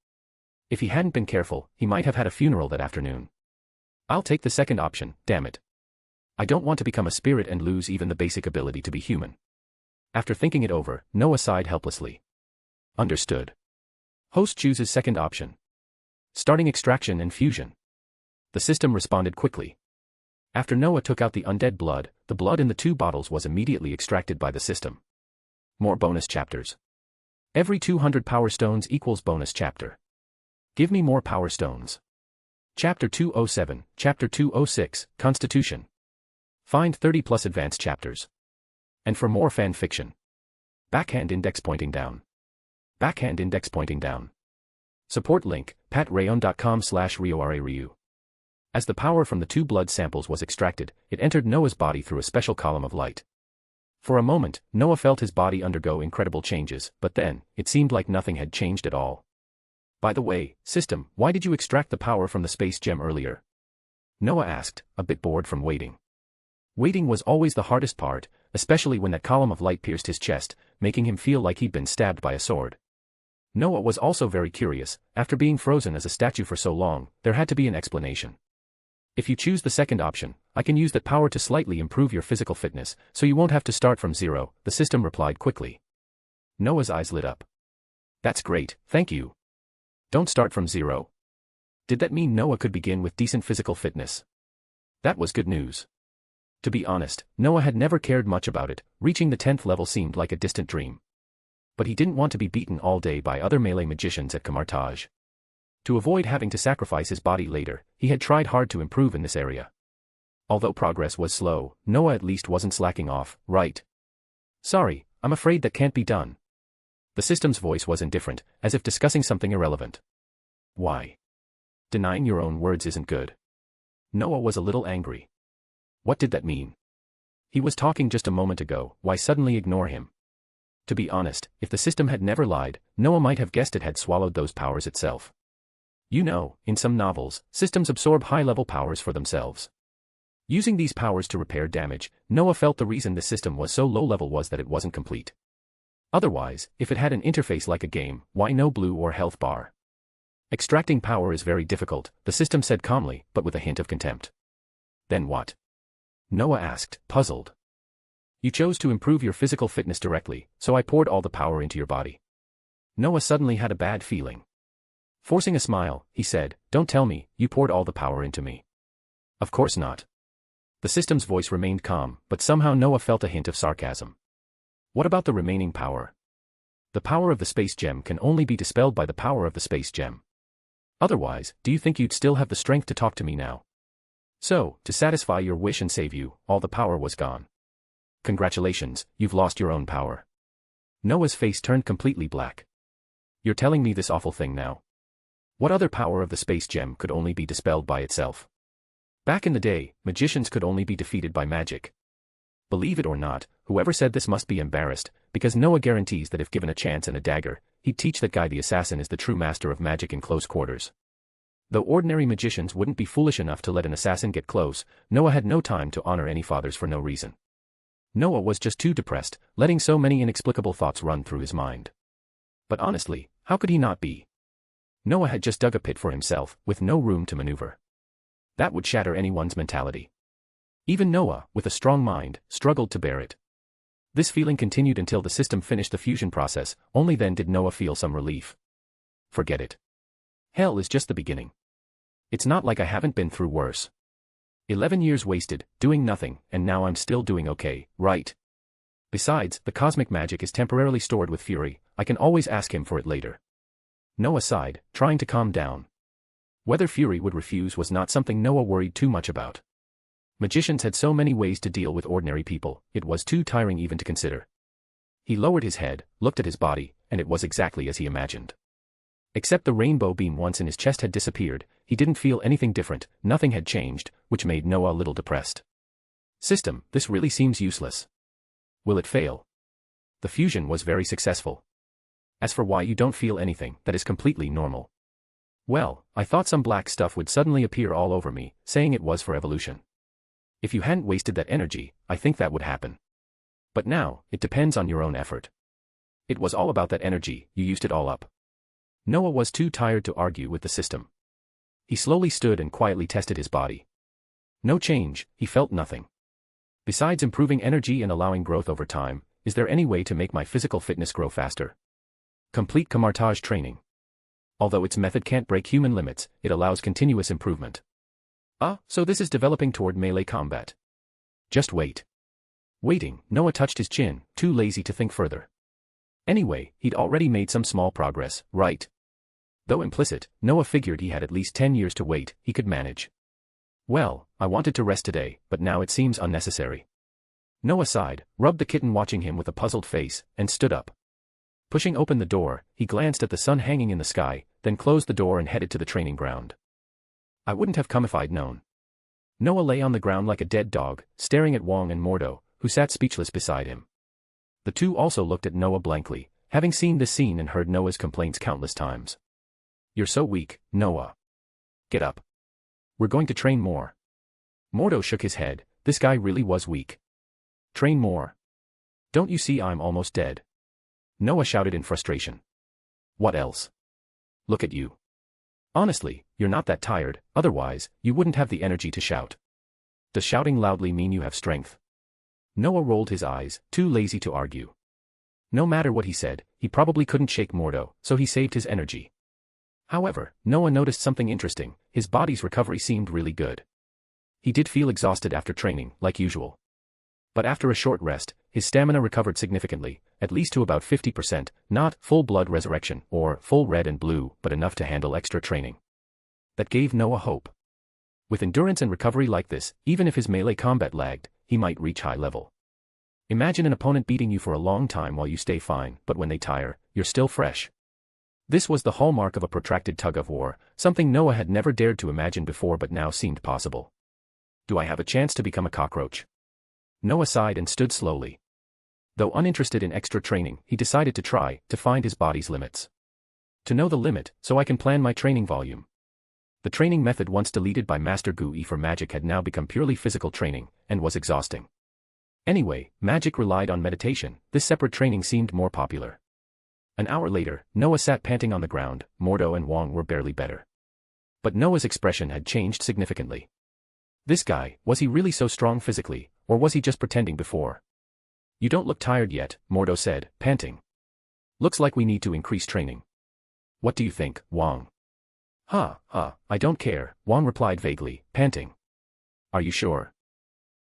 C: If he hadn't been careful, he might have had a funeral that afternoon. I'll take the second option, damn it. I don't want to become a spirit and lose even the basic ability to be human. After thinking it over, Noah sighed helplessly. Understood. Host chooses second option. Starting extraction and fusion. The system responded quickly. After Noah took out the undead blood, the blood in the two bottles was immediately extracted by the system. More bonus chapters. Every 200 power stones equals bonus chapter. Give me more power stones. Chapter 207, Chapter 206, Constitution. Find 30 plus advanced chapters. And for more fan fiction. Backhand index pointing down. Backhand index pointing down. Support link, patreon.com/RioRaRyu. As the power from the two blood samples was extracted, it entered Noah's body through a special column of light. For a moment, Noah felt his body undergo incredible changes, but then, it seemed like nothing had changed at all. By the way, system, why did you extract the power from the space gem earlier? Noah asked, a bit bored from waiting. Waiting was always the hardest part, especially when that column of light pierced his chest, making him feel like he'd been stabbed by a sword. Noah was also very curious. After being frozen as a statue for so long, there had to be an explanation. If you choose the second option, I can use that power to slightly improve your physical fitness, so you won't have to start from zero, the system replied quickly. Noah's eyes lit up. That's great, thank you. Don't start from zero. Did that mean Noah could begin with decent physical fitness? That was good news. To be honest, Noah had never cared much about it. Reaching the 10th level seemed like a distant dream. But he didn't want to be beaten all day by other melee magicians at Kamartaj. To avoid having to sacrifice his body later, he had tried hard to improve in this area. Although progress was slow, Noah at least wasn't slacking off, right? Sorry, I'm afraid that can't be done. The system's voice was indifferent, as if discussing something irrelevant. Why? Denying your own words isn't good. Noah was a little angry. What did that mean? He was talking just a moment ago, why suddenly ignore him? To be honest, if the system had never lied, Noah might have guessed it had swallowed those powers itself. You know, in some novels, systems absorb high-level powers for themselves. Using these powers to repair damage, Noah felt the reason the system was so low-level was that it wasn't complete. Otherwise, if it had an interface like a game, why no blue or health bar? Extracting power is very difficult, the system said calmly, but with a hint of contempt. Then what? Noah asked, puzzled. You chose to improve your physical fitness directly, so I poured all the power into your body. Noah suddenly had a bad feeling. Forcing a smile, he said, Don't tell me, you poured all the power into me. Of course not. The system's voice remained calm, but somehow Noah felt a hint of sarcasm. What about the remaining power? The power of the space gem can only be dispelled by the power of the space gem. Otherwise, do you think you'd still have the strength to talk to me now? So, to satisfy your wish and save you, all the power was gone. Congratulations, you've lost your own power. Noah's face turned completely black. You're telling me this awful thing now? What other power of the space gem could only be dispelled by itself? Back in the day, magicians could only be defeated by magic. Believe it or not, whoever said this must be embarrassed, because Noah guarantees that if given a chance and a dagger, he'd teach that guy the assassin is the true master of magic in close quarters. Though ordinary magicians wouldn't be foolish enough to let an assassin get close, Noah had no time to honor any fathers for no reason. Noah was just too depressed, letting so many inexplicable thoughts run through his mind. But honestly, how could he not be? Noah had just dug a pit for himself, with no room to maneuver. That would shatter anyone's mentality. Even Noah, with a strong mind, struggled to bear it. This feeling continued until the system finished the fusion process, only then did Noah feel some relief. Forget it. Hell is just the beginning. It's not like I haven't been through worse. 11 years wasted, doing nothing, and now I'm still doing okay, right? Besides, the cosmic magic is temporarily stored with Fury, I can always ask him for it later. Noah sighed, trying to calm down. Whether Fury would refuse was not something Noah worried too much about. Magicians had so many ways to deal with ordinary people, it was too tiring even to consider. He lowered his head, looked at his body, and it was exactly as he imagined. Except the rainbow beam once in his chest had disappeared, he didn't feel anything different, nothing had changed, which made Noah a little depressed. System, this really seems useless. Will it fail? The fusion was very successful. As for why you don't feel anything, that is completely normal. Well, I thought some black stuff would suddenly appear all over me, saying it was for evolution. If you hadn't wasted that energy, I think that would happen. But now, it depends on your own effort. It was all about that energy, you used it all up. Noah was too tired to argue with the system. He slowly stood and quietly tested his body. No change, he felt nothing. Besides improving energy and allowing growth over time, is there any way to make my physical fitness grow faster? Complete Kamartage training. Although its method can't break human limits, it allows continuous improvement. So this is developing toward melee combat. Just wait. Waiting, Noah touched his chin, too lazy to think further. Anyway, he'd already made some small progress, right? Though implicit, Noah figured he had at least 10 years to wait, he could manage. Well, I wanted to rest today, but now it seems unnecessary. Noah sighed, rubbed the kitten watching him with a puzzled face, and stood up. Pushing open the door, he glanced at the sun hanging in the sky, then closed the door and headed to the training ground. I wouldn't have come if I'd known. Noah lay on the ground like a dead dog, staring at Wong and Mordo, who sat speechless beside him. The two also looked at Noah blankly, having seen this scene and heard Noah's complaints countless times. You're so weak, Noah. Get up. We're going to train more. Mordo shook his head, this guy really was weak. Train more. Don't you see I'm almost dead? Noah shouted in frustration. What else? Look at you. Honestly, you're not that tired, otherwise, you wouldn't have the energy to shout. Does shouting loudly mean you have strength? Noah rolled his eyes, too lazy to argue. No matter what he said, he probably couldn't shake Mordo, so he saved his energy. However, Noah noticed something interesting, his body's recovery seemed really good. He did feel exhausted after training, like usual. But after a short rest, his stamina recovered significantly, at least to about 50%, not full-blood resurrection, or full red and blue, but enough to handle extra training. That gave Noah hope. With endurance and recovery like this, even if his melee combat lagged, he might reach high level. Imagine an opponent beating you for a long time while you stay fine, but when they tire, you're still fresh. This was the hallmark of a protracted tug-of-war, something Noah had never dared to imagine before but now seemed possible. Do I have a chance to become a cockroach? Noah sighed and stood slowly. Though uninterested in extra training, he decided to try to find his body's limits. To know the limit, so I can plan my training volume. The training method once deleted by Master Gu for magic had now become purely physical training, and was exhausting. Anyway, magic relied on meditation, this separate training seemed more popular. An hour later, Noah sat panting on the ground, Mordo and Wong were barely better. But Noah's expression had changed significantly. This guy, was he really so strong physically, or was he just pretending before? You don't look tired yet, Mordo said, panting. Looks like we need to increase training. What do you think, Wang? I don't care, Wang replied vaguely, panting. Are you sure?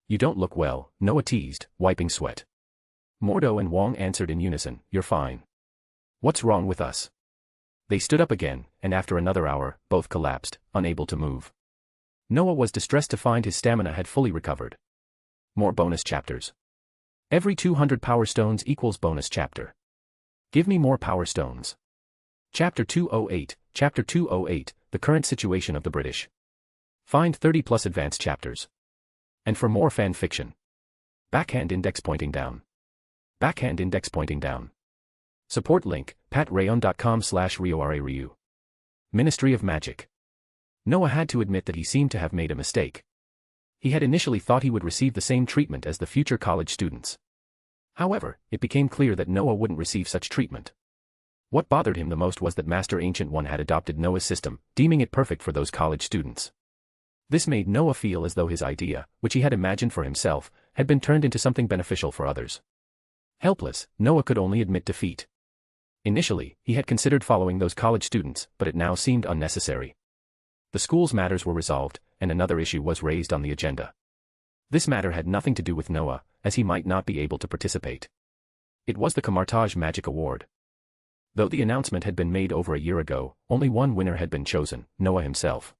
C: You don't look well, Noah teased, wiping sweat. Mordo and Wang answered in unison, you're fine. What's wrong with us? They stood up again, and after another hour, both collapsed, unable to move. Noah was distressed to find his stamina had fully recovered. More bonus chapters. Every 200 power stones equals bonus chapter. Give me more power stones. Chapter 208, Chapter 208, The Current Situation of the British. Find 30 plus advanced chapters. And for more fan fiction. Backhand index pointing down. Backhand index pointing down. Support link, patreon.com/RioRaRyu. Ministry of Magic. Noah had to admit that he seemed to have made a mistake. He had initially thought he would receive the same treatment as the future college students. However, it became clear that Noah wouldn't receive such treatment. What bothered him the most was that Master Ancient One had adopted Noah's system, deeming it perfect for those college students. This made Noah feel as though his idea, which he had imagined for himself, had been turned into something beneficial for others. Helpless, Noah could only admit defeat. Initially, he had considered following those college students, but it now seemed unnecessary. The school's matters were resolved, and another issue was raised on the agenda. This matter had nothing to do with Noah, as he might not be able to participate. It was the Camartage Magic Award. Though the announcement had been made over a year ago, only one winner had been chosen, Noah himself.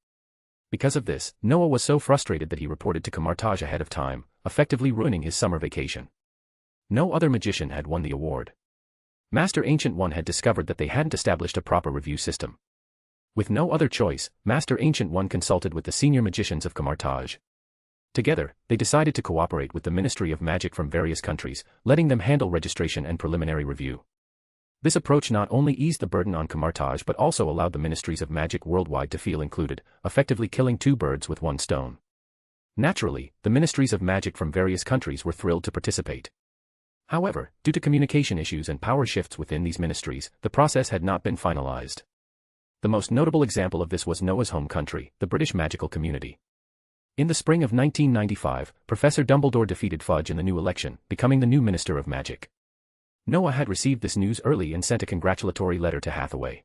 C: Because of this, Noah was so frustrated that he reported to Camartage ahead of time, effectively ruining his summer vacation. No other magician had won the award. Master Ancient One had discovered that they hadn't established a proper review system. With no other choice, Master Ancient One consulted with the senior magicians of Camartage. Together, they decided to cooperate with the Ministry of Magic from various countries, letting them handle registration and preliminary review. This approach not only eased the burden on Camartage but also allowed the Ministries of Magic worldwide to feel included, effectively killing two birds with one stone. Naturally, the Ministries of Magic from various countries were thrilled to participate. However, due to communication issues and power shifts within these ministries, the process had not been finalized. The most notable example of this was Noah's home country, the British magical community. In the spring of 1995, Professor Dumbledore defeated Fudge in the new election, becoming the new Minister of Magic. Noah had received this news early and sent a congratulatory letter to Hathaway.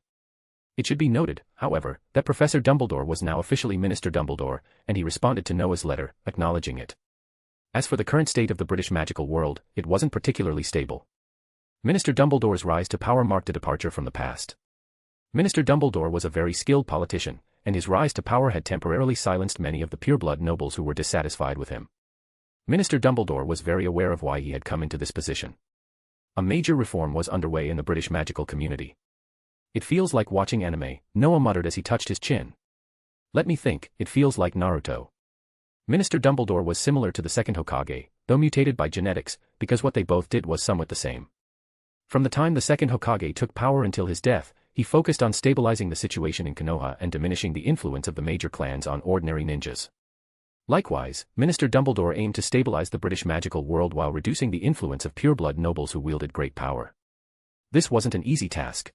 C: It should be noted, however, that Professor Dumbledore was now officially Minister Dumbledore, and he responded to Noah's letter, acknowledging it. As for the current state of the British magical world, it wasn't particularly stable. Minister Dumbledore's rise to power marked a departure from the past. Minister Dumbledore was a very skilled politician, and his rise to power had temporarily silenced many of the pureblood nobles who were dissatisfied with him. Minister Dumbledore was very aware of why he had come into this position. A major reform was underway in the British magical community. It feels like watching anime, Noah muttered as he touched his chin. Let me think, it feels like Naruto. Minister Dumbledore was similar to the second Hokage, though mutated by genetics, because what they both did was somewhat the same. From the time the second Hokage took power until his death, he focused on stabilizing the situation in Konoha and diminishing the influence of the major clans on ordinary ninjas. Likewise, Minister Dumbledore aimed to stabilize the British magical world while reducing the influence of pureblood nobles who wielded great power. This wasn't an easy task.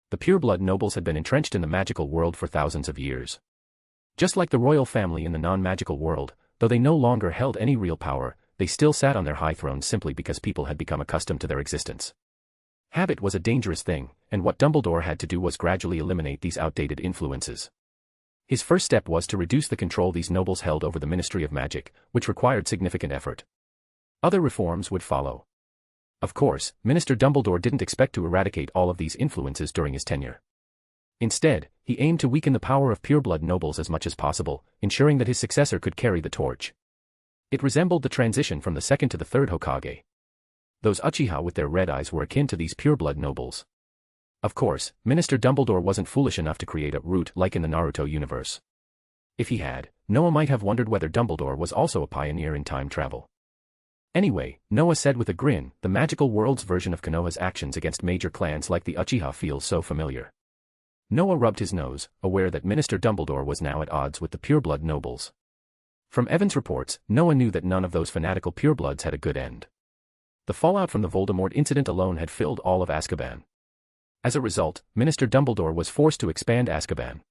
C: The pureblood nobles had been entrenched in the magical world for thousands of years. Just like the royal family in the non-magical world, though they no longer held any real power, they still sat on their high thrones simply because people had become accustomed to their existence. Habit was a dangerous thing, and what Dumbledore had to do was gradually eliminate these outdated influences. His first step was to reduce the control these nobles held over the Ministry of Magic, which required significant effort. Other reforms would follow. Of course, Minister Dumbledore didn't expect to eradicate all of these influences during his tenure. Instead, he aimed to weaken the power of pureblood nobles as much as possible, ensuring that his successor could carry the torch. It resembled the transition from the second to the third Hokage. Those Uchiha with their red eyes were akin to these pureblood nobles. Of course, Minister Dumbledore wasn't foolish enough to create a route like in the Naruto universe. If he had, Noah might have wondered whether Dumbledore was also a pioneer in time travel. Anyway, Noah said with a grin, the magical world's version of Konoha's actions against major clans like the Uchiha feels so familiar. Noah rubbed his nose, aware that Minister Dumbledore was now at odds with the pureblood nobles. From Evan's reports, Noah knew that none of those fanatical purebloods had a good end. The fallout from the Voldemort incident alone had filled all of Azkaban. As a result, Minister Dumbledore was forced to expand Azkaban.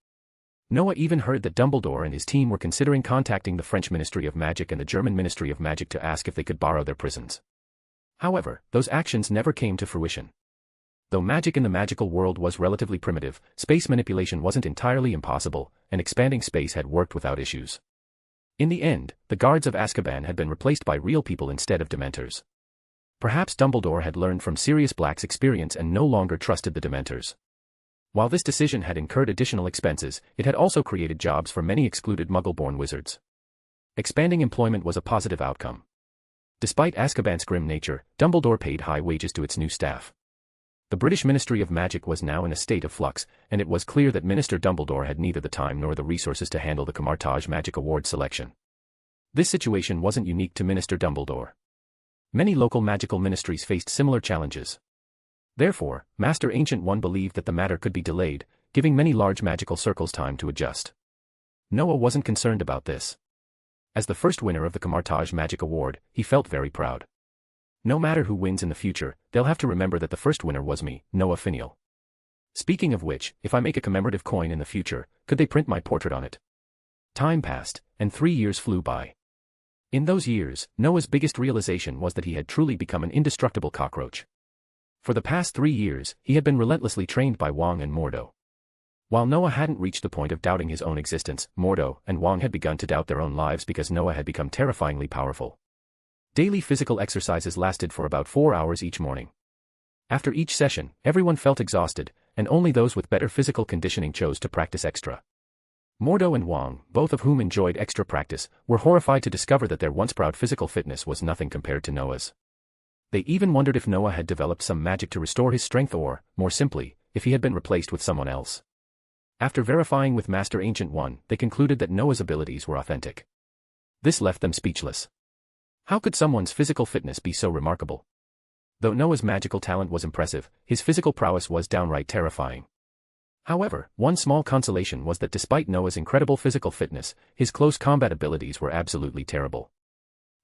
C: Noah even heard that Dumbledore and his team were considering contacting the French Ministry of Magic and the German Ministry of Magic to ask if they could borrow their prisons. However, those actions never came to fruition. Though magic in the magical world was relatively primitive, space manipulation wasn't entirely impossible, and expanding space had worked without issues. In the end, the guards of Azkaban had been replaced by real people instead of Dementors. Perhaps Dumbledore had learned from Sirius Black's experience and no longer trusted the Dementors. While this decision had incurred additional expenses, it had also created jobs for many excluded Muggle-born wizards. Expanding employment was a positive outcome. Despite Azkaban's grim nature, Dumbledore paid high wages to its new staff. The British Ministry of Magic was now in a state of flux, and it was clear that Minister Dumbledore had neither the time nor the resources to handle the Camartage Magic Award selection. This situation wasn't unique to Minister Dumbledore. Many local magical ministries faced similar challenges. Therefore, Master Ancient One believed that the matter could be delayed, giving many large magical circles time to adjust. Noah wasn't concerned about this. As the first winner of the Camartage Magic Award, he felt very proud. No matter who wins in the future, they'll have to remember that the first winner was me, Noah Finial. Speaking of which, if I make a commemorative coin in the future, could they print my portrait on it? Time passed, and 3 years flew by. In those years, Noah's biggest realization was that he had truly become an indestructible cockroach. For the past 3 years, he had been relentlessly trained by Wong and Mordo. While Noah hadn't reached the point of doubting his own existence, Mordo and Wong had begun to doubt their own lives because Noah had become terrifyingly powerful. Daily physical exercises lasted for about 4 hours each morning. After each session, everyone felt exhausted, and only those with better physical conditioning chose to practice extra. Mordo and Wong, both of whom enjoyed extra practice, were horrified to discover that their once proud physical fitness was nothing compared to Noah's. They even wondered if Noah had developed some magic to restore his strength or, more simply, if he had been replaced with someone else. After verifying with Master Ancient One, they concluded that Noah's abilities were authentic. This left them speechless. How could someone's physical fitness be so remarkable? Though Noah's magical talent was impressive, his physical prowess was downright terrifying. However, one small consolation was that despite Noah's incredible physical fitness, his close combat abilities were absolutely terrible.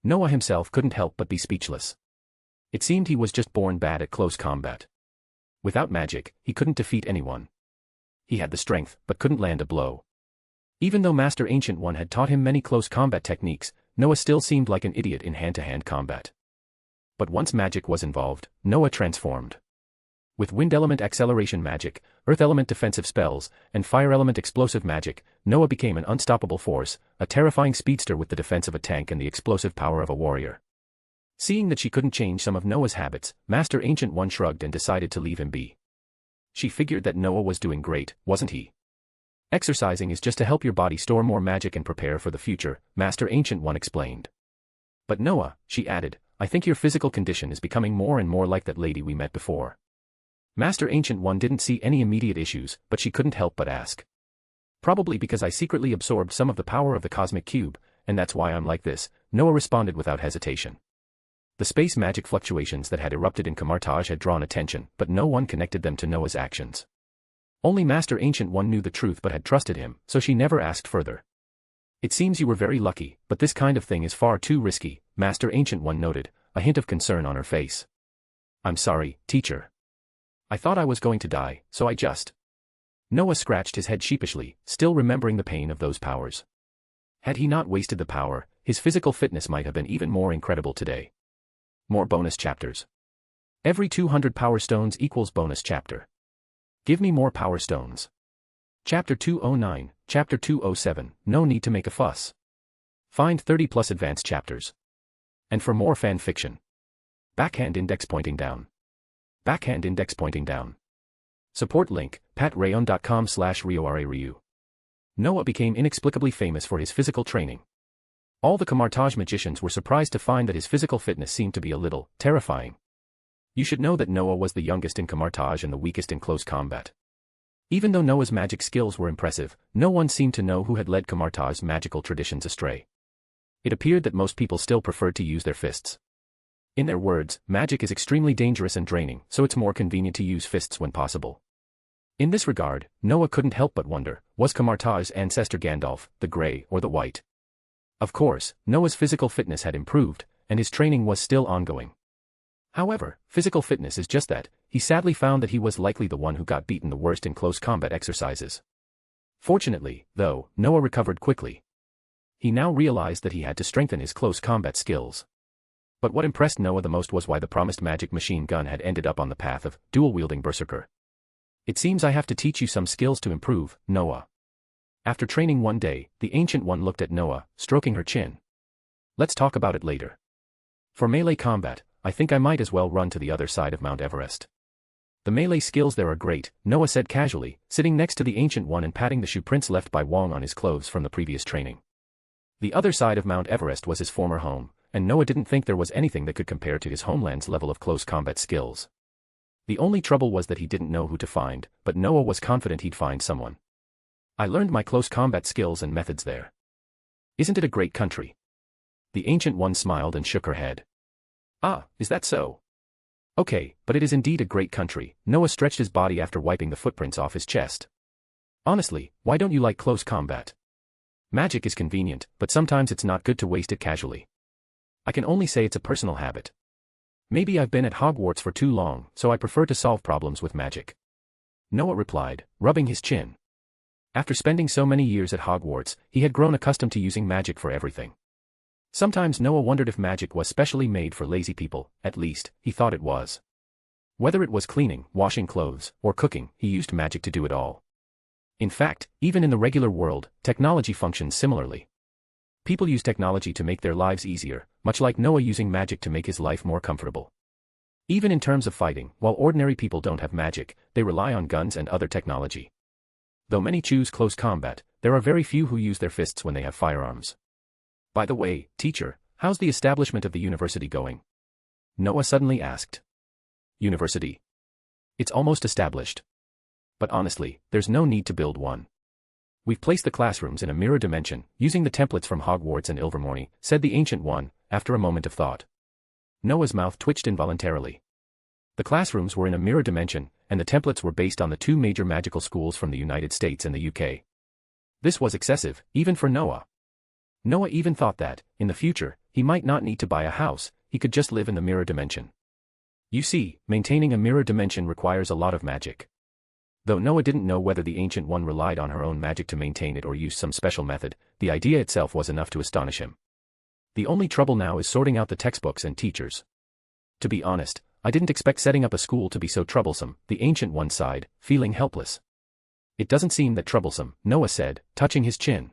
C: Noah himself couldn't help but be speechless. It seemed he was just born bad at close combat. Without magic, he couldn't defeat anyone. He had the strength, but couldn't land a blow. Even though Master Ancient One had taught him many close combat techniques, Noah still seemed like an idiot in hand-to-hand combat. But once magic was involved, Noah transformed. With wind element acceleration magic, earth element defensive spells, and fire element explosive magic, Noah became an unstoppable force, a terrifying speedster with the defense of a tank and the explosive power of a warrior. Seeing that she couldn't change some of Noah's habits, Master Ancient One shrugged and decided to leave him be. She figured that Noah was doing great, wasn't he? Exercising is just to help your body store more magic and prepare for the future, Master Ancient One explained. But Noah, she added, I think your physical condition is becoming more and more like that lady we met before. Master Ancient One didn't see any immediate issues, but she couldn't help but ask. Probably because I secretly absorbed some of the power of the cosmic cube, and that's why I'm like this, Noah responded without hesitation. The space magic fluctuations that had erupted in Camartage had drawn attention, but no one connected them to Noah's actions. Only Master Ancient One knew the truth but had trusted him, so she never asked further. It seems you were very lucky, but this kind of thing is far too risky, Master Ancient One noted, a hint of concern on her face. I'm sorry, teacher. I thought I was going to die, so I just... Noah scratched his head sheepishly, still remembering the pain of those powers. Had he not wasted the power, his physical fitness might have been even more incredible today. More bonus chapters. Every 200 power stones equals bonus chapter. Give me more power stones. Chapter 209, Chapter 207, no need to make a fuss. Find 30 plus advanced chapters. And for more fan fiction. Backhand index pointing down. Backhand index pointing down. Support link, patreon.com/RioRaRyu. Noah became inexplicably famous for his physical training. All the Camartage magicians were surprised to find that his physical fitness seemed to be a little terrifying. You should know that Noah was the youngest in Camartage and the weakest in close combat. Even though Noah's magic skills were impressive, no one seemed to know who had led Camartage's magical traditions astray. It appeared that most people still preferred to use their fists. In their words, magic is extremely dangerous and draining, so it's more convenient to use fists when possible. In this regard, Noah couldn't help but wonder, was Camartage's ancestor Gandalf, the Grey or the White? Of course, Noah's physical fitness had improved, and his training was still ongoing. However, physical fitness is just that. He sadly found that he was likely the one who got beaten the worst in close combat exercises. Fortunately, though, Noah recovered quickly. He now realized that he had to strengthen his close combat skills. But what impressed Noah the most was why the promised magic machine gun had ended up on the path of dual-wielding berserker. It seems I have to teach you some skills to improve, Noah. After training one day, the Ancient One looked at Noah, stroking her chin. Let's talk about it later. For melee combat, I think I might as well run to the other side of Mount Everest. The melee skills there are great, Noah said casually, sitting next to the Ancient One and patting the shoe prints left by Wong on his clothes from the previous training. The other side of Mount Everest was his former home, and Noah didn't think there was anything that could compare to his homeland's level of close combat skills. The only trouble was that he didn't know who to find, but Noah was confident he'd find someone. I learned my close combat skills and methods there. Isn't it a great country? The Ancient One smiled and shook her head. Ah, is that so? Okay, but it is indeed a great country. Noah stretched his body after wiping the footprints off his chest. Honestly, why don't you like close combat? Magic is convenient, but sometimes it's not good to waste it casually. I can only say it's a personal habit. Maybe I've been at Hogwarts for too long, so I prefer to solve problems with magic. Noah replied, rubbing his chin. After spending so many years at Hogwarts, he had grown accustomed to using magic for everything. Sometimes Noah wondered if magic was specially made for lazy people, at least, he thought it was. Whether it was cleaning, washing clothes, or cooking, he used magic to do it all. In fact, even in the regular world, technology functions similarly. People use technology to make their lives easier, much like Noah using magic to make his life more comfortable. Even in terms of fighting, while ordinary people don't have magic, they rely on guns and other technology. Though many choose close combat, there are very few who use their fists when they have firearms. By the way, teacher, how's the establishment of the university going? Noah suddenly asked. University? It's almost established. But honestly, there's no need to build one. We've placed the classrooms in a mirror dimension, using the templates from Hogwarts and Ilvermorny, said the Ancient One, after a moment of thought. Noah's mouth twitched involuntarily. The classrooms were in a mirror dimension, and the templates were based on the two major magical schools from the United States and the UK. This was excessive, even for Noah. Noah even thought that, in the future, he might not need to buy a house, he could just live in the mirror dimension. You see, maintaining a mirror dimension requires a lot of magic. Though Noah didn't know whether the Ancient One relied on her own magic to maintain it or used some special method, the idea itself was enough to astonish him. The only trouble now is sorting out the textbooks and teachers. To be honest, I didn't expect setting up a school to be so troublesome, the Ancient One sighed, feeling helpless. It doesn't seem that troublesome, Noah said, touching his chin.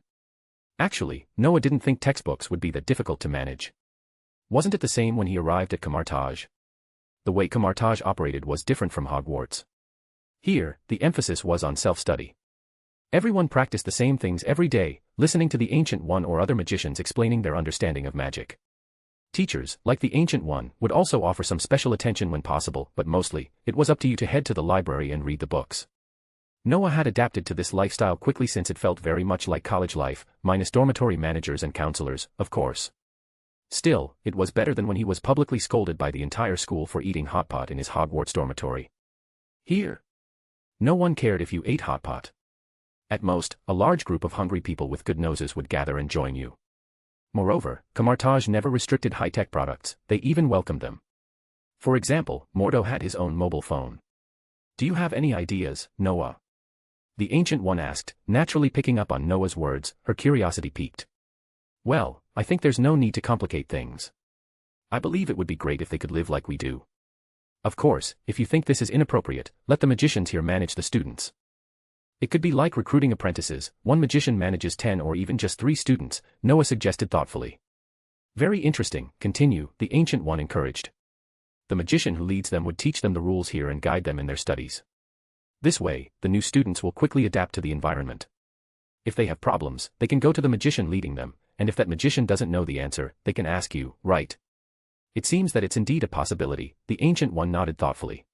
C: Actually, Noah didn't think textbooks would be that difficult to manage. Wasn't it the same when he arrived at Camartage? The way Camartage operated was different from Hogwarts. Here, the emphasis was on self-study. Everyone practiced the same things every day, listening to the Ancient One or other magicians explaining their understanding of magic. Teachers, like the Ancient One, would also offer some special attention when possible, but mostly, it was up to you to head to the library and read the books. Noah had adapted to this lifestyle quickly since it felt very much like college life, minus dormitory managers and counselors, of course. Still, it was better than when he was publicly scolded by the entire school for eating hot pot in his Hogwarts dormitory. Here, no one cared if you ate hot pot. At most, a large group of hungry people with good noses would gather and join you. Moreover, Camartage never restricted high-tech products, they even welcomed them. For example, Mordo had his own mobile phone. Do you have any ideas, Noah? The Ancient One asked, naturally picking up on Noah's words, her curiosity piqued. Well, I think there's no need to complicate things. I believe it would be great if they could live like we do. Of course, if you think this is inappropriate, let the magicians here manage the students. It could be like recruiting apprentices, one magician manages 10 or even just 3 students, Noah suggested thoughtfully. Very interesting, continue, the Ancient One encouraged. The magician who leads them would teach them the rules here and guide them in their studies. This way, the new students will quickly adapt to the environment. If they have problems, they can go to the magician leading them, and if that magician doesn't know the answer, they can ask you, right? It seems that it's indeed a possibility, the Ancient One nodded thoughtfully.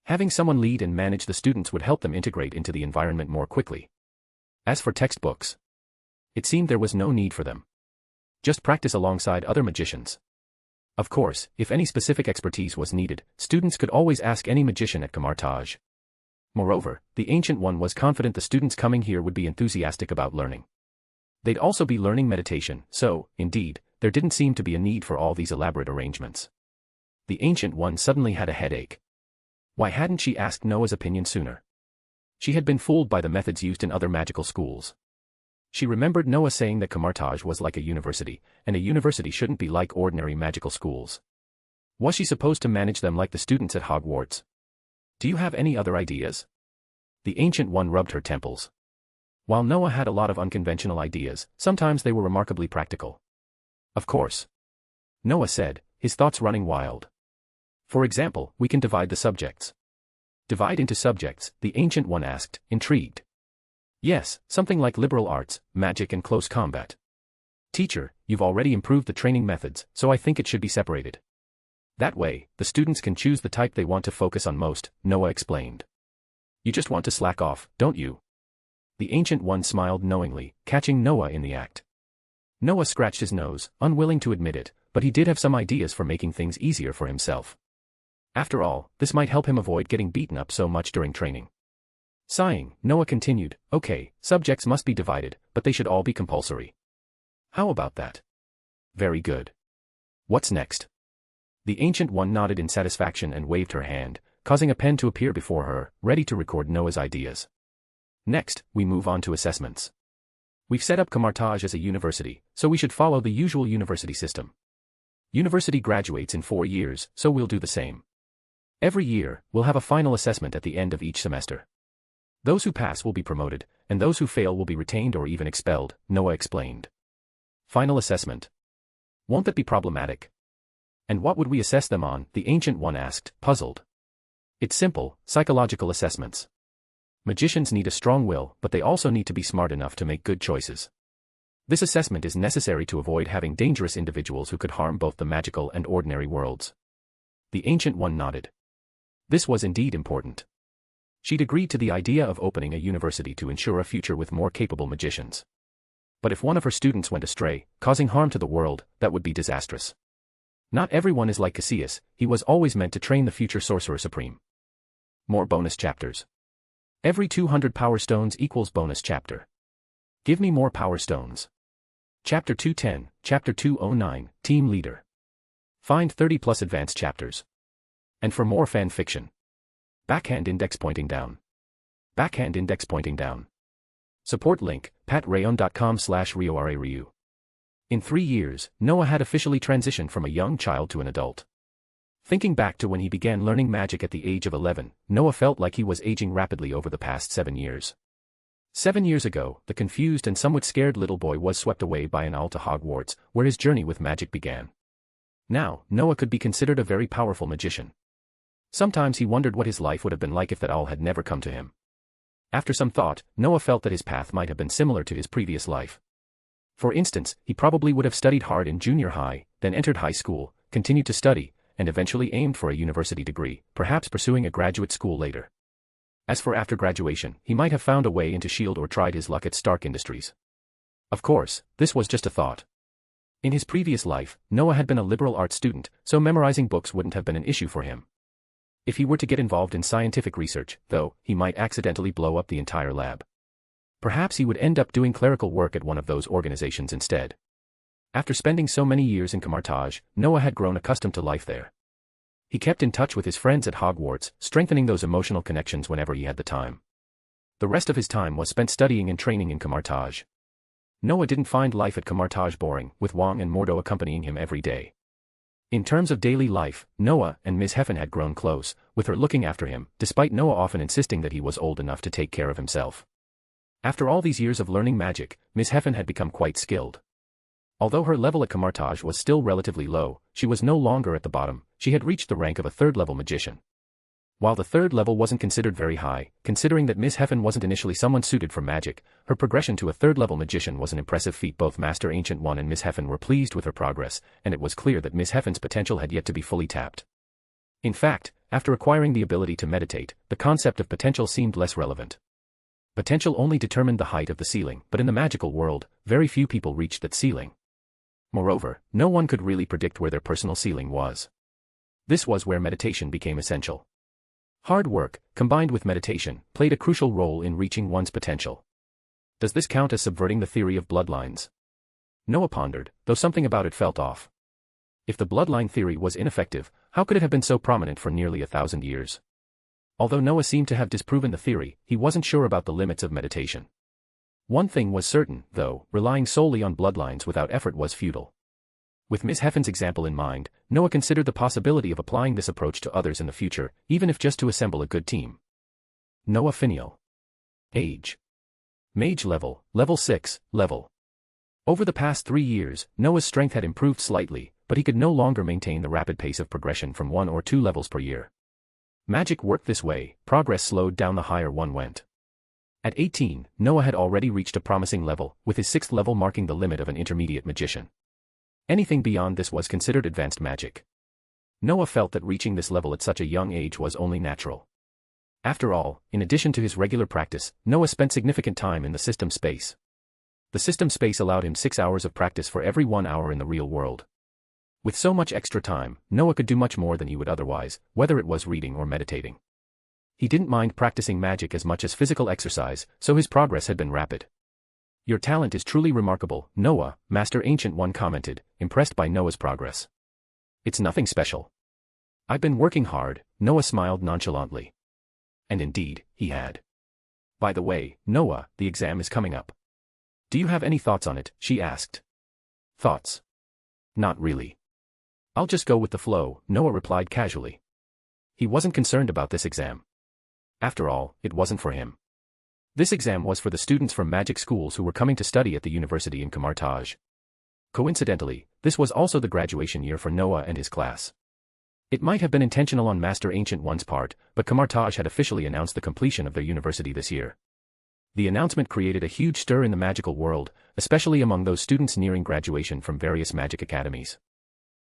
C: Having someone lead and manage the students would help them integrate into the environment more quickly. As for textbooks, it seemed there was no need for them. Just practice alongside other magicians. Of course, if any specific expertise was needed, students could always ask any magician at Camartage. Moreover, the Ancient One was confident the students coming here would be enthusiastic about learning. They'd also be learning meditation, so, indeed, there didn't seem to be a need for all these elaborate arrangements. The Ancient One suddenly had a headache. Why hadn't she asked Noah's opinion sooner? She had been fooled by the methods used in other magical schools. She remembered Noah saying that Camartage was like a university, and a university shouldn't be like ordinary magical schools. Was she supposed to manage them like the students at Hogwarts? Do you have any other ideas? The Ancient One rubbed her temples. While Noah had a lot of unconventional ideas, sometimes they were remarkably practical. Of course. Noah said, his thoughts running wild. For example, we can divide the subjects. Divide into subjects, the Ancient One asked, intrigued. Yes, something like liberal arts, magic and close combat. Teacher, you've already improved the training methods, so I think it should be separated. That way, the students can choose the type they want to focus on most, Noah explained. You just want to slack off, don't you? The Ancient One smiled knowingly, catching Noah in the act. Noah scratched his nose, unwilling to admit it, but he did have some ideas for making things easier for himself. After all, this might help him avoid getting beaten up so much during training. Sighing, Noah continued, okay, subjects must be divided, but they should all be compulsory. How about that? Very good. What's next? The Ancient One nodded in satisfaction and waved her hand, causing a pen to appear before her, ready to record Noah's ideas. Next, we move on to assessments. We've set up Camartage as a university, so we should follow the usual university system. University graduates in 4 years, so we'll do the same. Every year, we'll have a final assessment at the end of each semester. Those who pass will be promoted, and those who fail will be retained or even expelled, Noah explained. Final assessment. Won't that be problematic? And what would we assess them on? The Ancient One asked, puzzled. It's simple, psychological assessments. Magicians need a strong will, but they also need to be smart enough to make good choices. This assessment is necessary to avoid having dangerous individuals who could harm both the magical and ordinary worlds. The Ancient One nodded. This was indeed important. She'd agreed to the idea of opening a university to ensure a future with more capable magicians. But if one of her students went astray, causing harm to the world, that would be disastrous. Not everyone is like Cassius, he was always meant to train the future Sorcerer Supreme. More bonus chapters. Every 200 Power Stones equals bonus chapter. Give me more Power Stones. Chapter 210, Chapter 209, Team Leader. Find 30 plus advanced chapters. And for more fan fiction. Backhand index pointing down. Backhand index pointing down. Support link, patreon.com/RioRaRyu. In 3 years, Noah had officially transitioned from a young child to an adult. Thinking back to when he began learning magic at the age of 11, Noah felt like he was aging rapidly over the past 7 years. 7 years ago, the confused and somewhat scared little boy was swept away by an owl to Hogwarts, where his journey with magic began. Now, Noah could be considered a very powerful magician. Sometimes he wondered what his life would have been like if that owl had never come to him. After some thought, Noah felt that his path might have been similar to his previous life. For instance, he probably would have studied hard in junior high, then entered high school, continued to study, and eventually aimed for a university degree, perhaps pursuing a graduate school later. As for after graduation, he might have found a way into S.H.I.E.L.D. or tried his luck at Stark Industries. Of course, this was just a thought. In his previous life, Noah had been a liberal arts student, so memorizing books wouldn't have been an issue for him. If he were to get involved in scientific research, though, he might accidentally blow up the entire lab. Perhaps he would end up doing clerical work at one of those organizations instead. After spending so many years in Camartage, Noah had grown accustomed to life there. He kept in touch with his friends at Hogwarts, strengthening those emotional connections whenever he had the time. The rest of his time was spent studying and training in Camartage. Noah didn't find life at Camartage boring, with Wong and Mordo accompanying him every day. In terms of daily life, Noah and Ms. Heffen had grown close, with her looking after him, despite Noah often insisting that he was old enough to take care of himself. After all these years of learning magic, Ms. Heffen had become quite skilled. Although her level at Camartage was still relatively low, she was no longer at the bottom, she had reached the rank of a third-level magician. While the third level wasn't considered very high, considering that Ms. Heffen wasn't initially someone suited for magic, her progression to a third-level magician was an impressive feat. Both Master Ancient One and Ms. Heffen were pleased with her progress, and it was clear that Ms. Heffen's potential had yet to be fully tapped. In fact, after acquiring the ability to meditate, the concept of potential seemed less relevant. Potential only determined the height of the ceiling, but in the magical world, very few people reached that ceiling. Moreover, no one could really predict where their personal ceiling was. This was where meditation became essential. Hard work, combined with meditation, played a crucial role in reaching one's potential. Does this count as subverting the theory of bloodlines? Noah pondered, though something about it felt off. If the bloodline theory was ineffective, how could it have been so prominent for nearly 1,000 years? Although Noah seemed to have disproven the theory, he wasn't sure about the limits of meditation. One thing was certain, though, relying solely on bloodlines without effort was futile. With Ms. Heffen's example in mind, Noah considered the possibility of applying this approach to others in the future, even if just to assemble a good team. Noah Finial. Age. Mage level, level 6, level. Over the past 3 years, Noah's strength had improved slightly, but he could no longer maintain the rapid pace of progression from 1 or 2 levels per year. Magic worked this way, progress slowed down the higher one went. At 18, Noah had already reached a promising level, with his 6th level marking the limit of an intermediate magician. Anything beyond this was considered advanced magic. Noah felt that reaching this level at such a young age was only natural. After all, in addition to his regular practice, Noah spent significant time in the system space. The system space allowed him 6 hours of practice for every 1 hour in the real world. With so much extra time, Noah could do much more than he would otherwise, whether it was reading or meditating. He didn't mind practicing magic as much as physical exercise, so his progress had been rapid. "Your talent is truly remarkable, Noah," Master Ancient One commented, impressed by Noah's progress. "It's nothing special. I've been working hard," Noah smiled nonchalantly. And indeed, he had. "By the way, Noah, the exam is coming up. Do you have any thoughts on it?" she asked. "Thoughts? Not really. I'll just go with the flow," Noah replied casually. He wasn't concerned about this exam. After all, it wasn't for him. This exam was for the students from magic schools who were coming to study at the university in Kamartaj. Coincidentally, this was also the graduation year for Noah and his class. It might have been intentional on Master Ancient One's part, but Kamartaj had officially announced the completion of their university this year. The announcement created a huge stir in the magical world, especially among those students nearing graduation from various magic academies.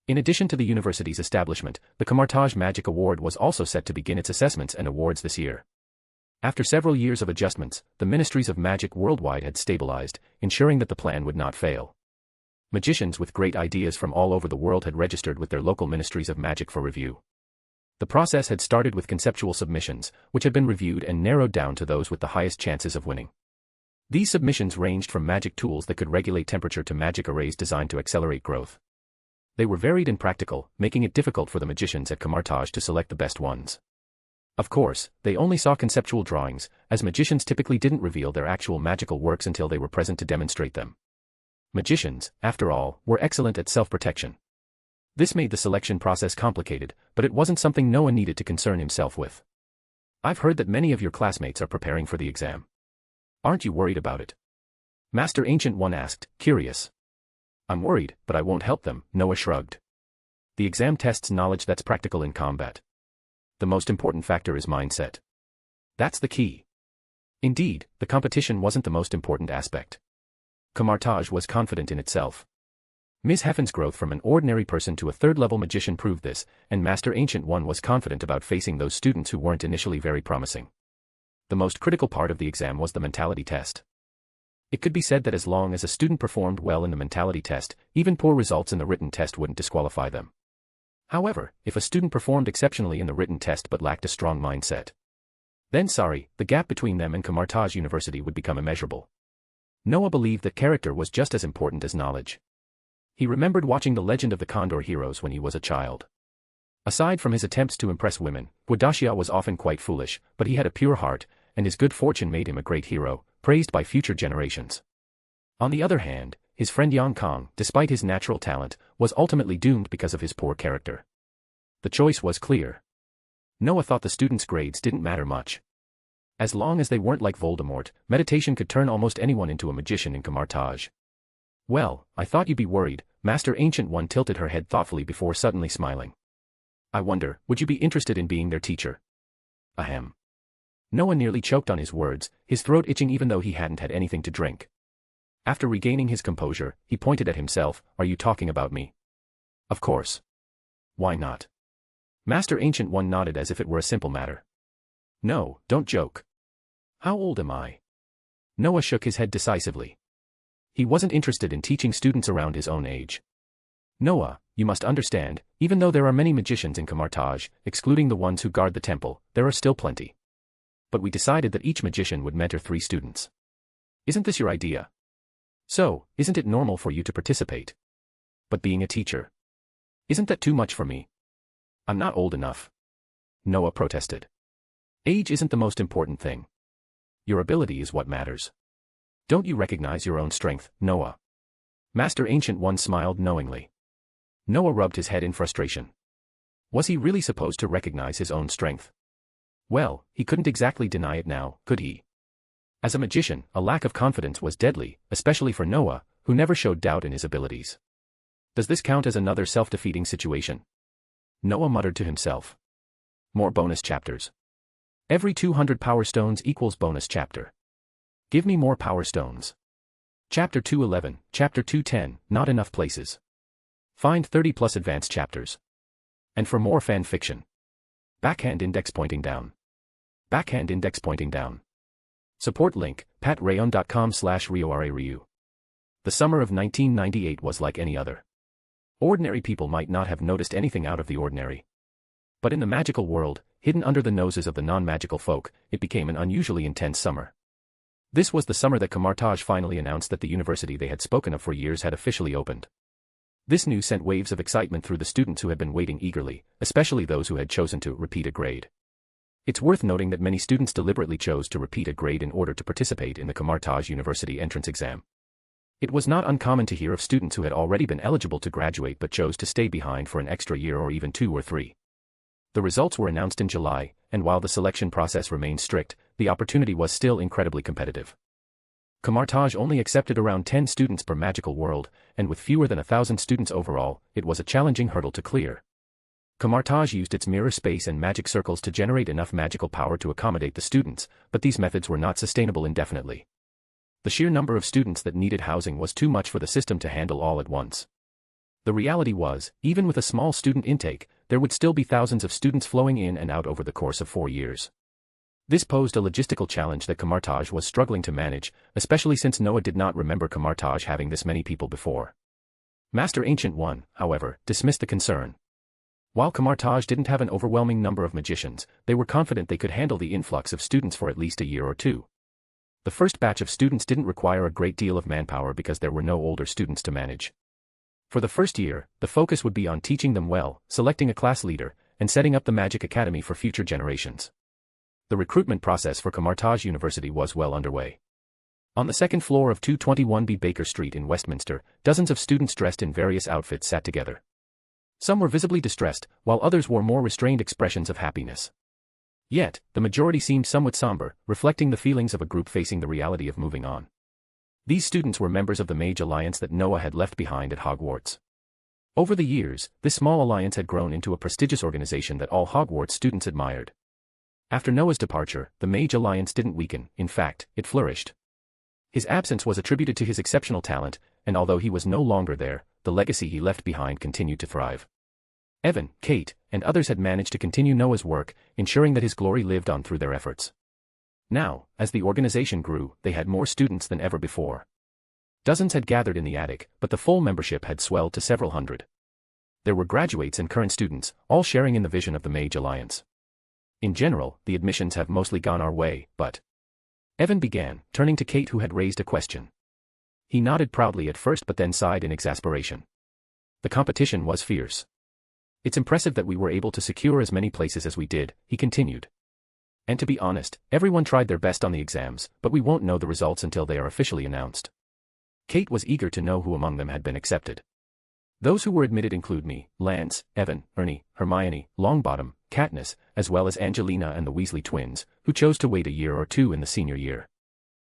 C: In addition to the university's establishment, the Kamartaj Magic Award was also set to begin its assessments and awards this year. After several years of adjustments, the ministries of magic worldwide had stabilized, ensuring that the plan would not fail. Magicians with great ideas from all over the world had registered with their local ministries of magic for review. The process had started with conceptual submissions, which had been reviewed and narrowed down to those with the highest chances of winning. These submissions ranged from magic tools that could regulate temperature to magic arrays designed to accelerate growth. They were varied and practical, making it difficult for the magicians at Kamartaj to select the best ones. Of course, they only saw conceptual drawings, as magicians typically didn't reveal their actual magical works until they were present to demonstrate them. Magicians, after all, were excellent at self-protection. This made the selection process complicated, but it wasn't something Noah needed to concern himself with. "I've heard that many of your classmates are preparing for the exam. Aren't you worried about it?" Master Ancient One asked, curious. "I'm worried, but I won't help them," Noah shrugged. "The exam tests knowledge that's practical in combat. The most important factor is mindset. That's the key." Indeed, the competition wasn't the most important aspect. Kamartaj was confident in itself. Ms. Heffen's growth from an ordinary person to a third-level magician proved this, and Master Ancient One was confident about facing those students who weren't initially very promising. The most critical part of the exam was the mentality test. It could be said that as long as a student performed well in the mentality test, even poor results in the written test wouldn't disqualify them. However, if a student performed exceptionally in the written test but lacked a strong mindset, then the gap between them and Kamartaj University would become immeasurable. Noah believed that character was just as important as knowledge. He remembered watching The Legend of the Condor Heroes when he was a child. Aside from his attempts to impress women, Wadashia was often quite foolish, but he had a pure heart, and his good fortune made him a great hero, praised by future generations. On the other hand, his friend Yang Kong, despite his natural talent, was ultimately doomed because of his poor character. The choice was clear. Noah thought the students' grades didn't matter much. As long as they weren't like Voldemort, meditation could turn almost anyone into a magician in Kamartaj. "Well, I thought you'd be worried," Master Ancient One tilted her head thoughtfully before suddenly smiling. "I wonder, would you be interested in being their teacher?" Ahem. Noah nearly choked on his words, his throat itching even though he hadn't had anything to drink. After regaining his composure, he pointed at himself, "Are you talking about me?" "Of course. Why not?" Master Ancient One nodded as if it were a simple matter. "No, don't joke. How old am I?" Noah shook his head decisively. He wasn't interested in teaching students around his own age. "Noah, you must understand, even though there are many magicians in Kamartaj, excluding the ones who guard the temple, there are still plenty. But we decided that each magician would mentor 3 students. Isn't this your idea? So, isn't it normal for you to participate? But being a teacher, isn't that too much for me? I'm not old enough." Noah protested. Age isn't the most important thing. Your ability is what matters. Don't you recognize your own strength, Noah? Master Ancient One smiled knowingly. Noah rubbed his head in frustration. Was he really supposed to recognize his own strength? Well, he couldn't exactly deny it now, could he? As a magician, a lack of confidence was deadly, especially for Noah, who never showed doubt in his abilities. Does this count as another self-defeating situation? Noah muttered to himself. More bonus chapters. Every 200 power stones equals bonus chapter. Give me more power stones. Chapter 211, Chapter 210, not enough places. Find 30 plus advanced chapters. And for more fan fiction. Backhand index pointing down. Backhand index pointing down. Support link, patreon.com/RioRaRyu. The summer of 1998 was like any other. Ordinary people might not have noticed anything out of the ordinary. But in the magical world, hidden under the noses of the non-magical folk, it became an unusually intense summer. This was the summer that Kamartaj finally announced that the university they had spoken of for years had officially opened. This news sent waves of excitement through the students who had been waiting eagerly, especially those who had chosen to repeat a grade. It's worth noting that many students deliberately chose to repeat a grade in order to participate in the Kamartaj University entrance exam. It was not uncommon to hear of students who had already been eligible to graduate but chose to stay behind for an extra year or even 2 or 3. The results were announced in July, and while the selection process remained strict, the opportunity was still incredibly competitive. Kamartaj only accepted around 10 students per magical world, and with fewer than 1,000 students overall, it was a challenging hurdle to clear. Kamartaj used its mirror space and magic circles to generate enough magical power to accommodate the students, but these methods were not sustainable indefinitely. The sheer number of students that needed housing was too much for the system to handle all at once. The reality was, even with a small student intake, there would still be thousands of students flowing in and out over the course of 4 years. This posed a logistical challenge that Kamartaj was struggling to manage, especially since Noah did not remember Kamartaj having this many people before. Master Ancient One, however, dismissed the concern. While Kamartaj didn't have an overwhelming number of magicians, they were confident they could handle the influx of students for at least a year or 2. The first batch of students didn't require a great deal of manpower because there were no older students to manage. For the first year, the focus would be on teaching them well, selecting a class leader, and setting up the Magic Academy for future generations. The recruitment process for Kamartaj University was well underway. On the second floor of 221B Baker Street in Westminster, dozens of students dressed in various outfits sat together. Some were visibly distressed, while others wore more restrained expressions of happiness. Yet, the majority seemed somewhat somber, reflecting the feelings of a group facing the reality of moving on. These students were members of the Mage Alliance that Noah had left behind at Hogwarts. Over the years, this small alliance had grown into a prestigious organization that all Hogwarts students admired. After Noah's departure, the Mage Alliance didn't weaken, in fact, it flourished. His absence was attributed to his exceptional talent, and although he was no longer there, the legacy he left behind continued to thrive. Evan, Kate, and others had managed to continue Noah's work, ensuring that his glory lived on through their efforts. Now, as the organization grew, they had more students than ever before. Dozens had gathered in the attic, but the full membership had swelled to several hundred. There were graduates and current students, all sharing in the vision of the Mage Alliance. In general, the admissions have mostly gone our way, but... Evan began, turning to Kate who had raised a question. He nodded proudly at first but then sighed in exasperation. The competition was fierce. It's impressive that we were able to secure as many places as we did, he continued. And to be honest, everyone tried their best on the exams, but we won't know the results until they are officially announced. Kate was eager to know who among them had been accepted. Those who were admitted include me, Lance, Evan, Ernie, Hermione, Longbottom, Katniss, as well as Angelina and the Weasley twins, who chose to wait a year or 2 in the senior year.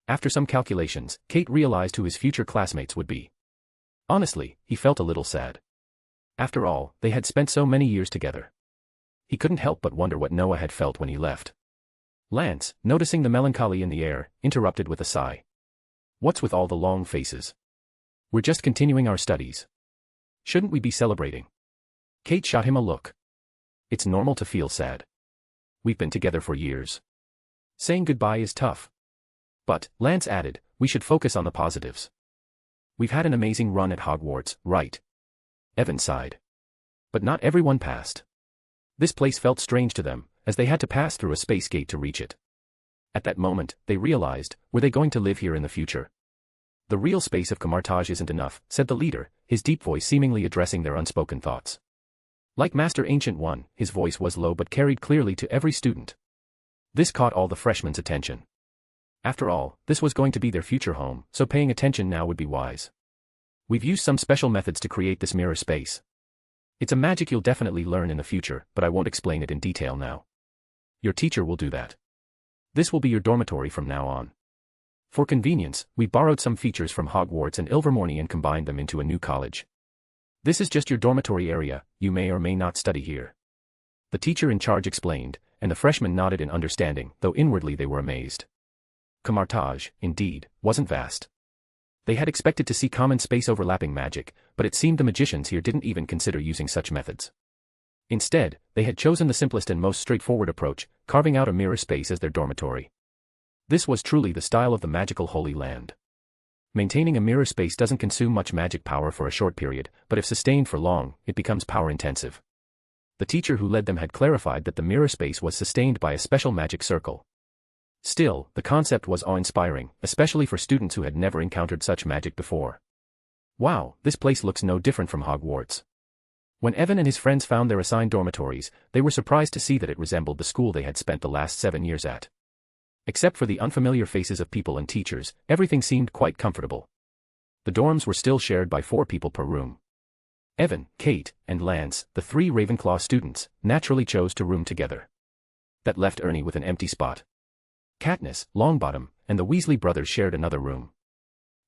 C: After some calculations, Kate realized who his future classmates would be. Honestly, he felt a little sad. After all, they had spent so many years together. He couldn't help but wonder what Noah had felt when he left. Lance, noticing the melancholy in the air, interrupted with a sigh. What's with all the long faces? We're just continuing our studies. Shouldn't we be celebrating? Kate shot him a look. It's normal to feel sad. We've been together for years. Saying goodbye is tough. But, Lance added, we should focus on the positives. We've had an amazing run at Hogwarts, right? Evan sighed. But not everyone passed. This place felt strange to them, as they had to pass through a space gate to reach it. At that moment, they realized, were they going to live here in the future? The real space of Kamartaj isn't enough, said the leader, his deep voice seemingly addressing their unspoken thoughts. Like Master Ancient One, his voice was low but carried clearly to every student. This caught all the freshmen's attention. After all, this was going to be their future home, so paying attention now would be wise. We've used some special methods to create this mirror space. It's a magic you'll definitely learn in the future, but I won't explain it in detail now. Your teacher will do that. This will be your dormitory from now on. For convenience, we borrowed some features from Hogwarts and Ilvermorny and combined them into a new college. This is just your dormitory area, you may or may not study here. The teacher in charge explained, and the freshmen nodded in understanding, though inwardly they were amazed. Camartage, indeed, wasn't vast. They had expected to see common space overlapping magic, but it seemed the magicians here didn't even consider using such methods. Instead, they had chosen the simplest and most straightforward approach, carving out a mirror space as their dormitory. This was truly the style of the magical Holy Land. Maintaining a mirror space doesn't consume much magic power for a short period, but if sustained for long, it becomes power-intensive. The teacher who led them had clarified that the mirror space was sustained by a special magic circle. Still, the concept was awe-inspiring, especially for students who had never encountered such magic before. Wow, this place looks no different from Hogwarts. When Evan and his friends found their assigned dormitories, they were surprised to see that it resembled the school they had spent the last 7 years at. Except for the unfamiliar faces of people and teachers, everything seemed quite comfortable. The dorms were still shared by 4 people per room. Evan, Kate, and Lance, the 3 Ravenclaw students, naturally chose to room together. That left Ernie with an empty spot. Katniss, Longbottom, and the Weasley brothers shared another room.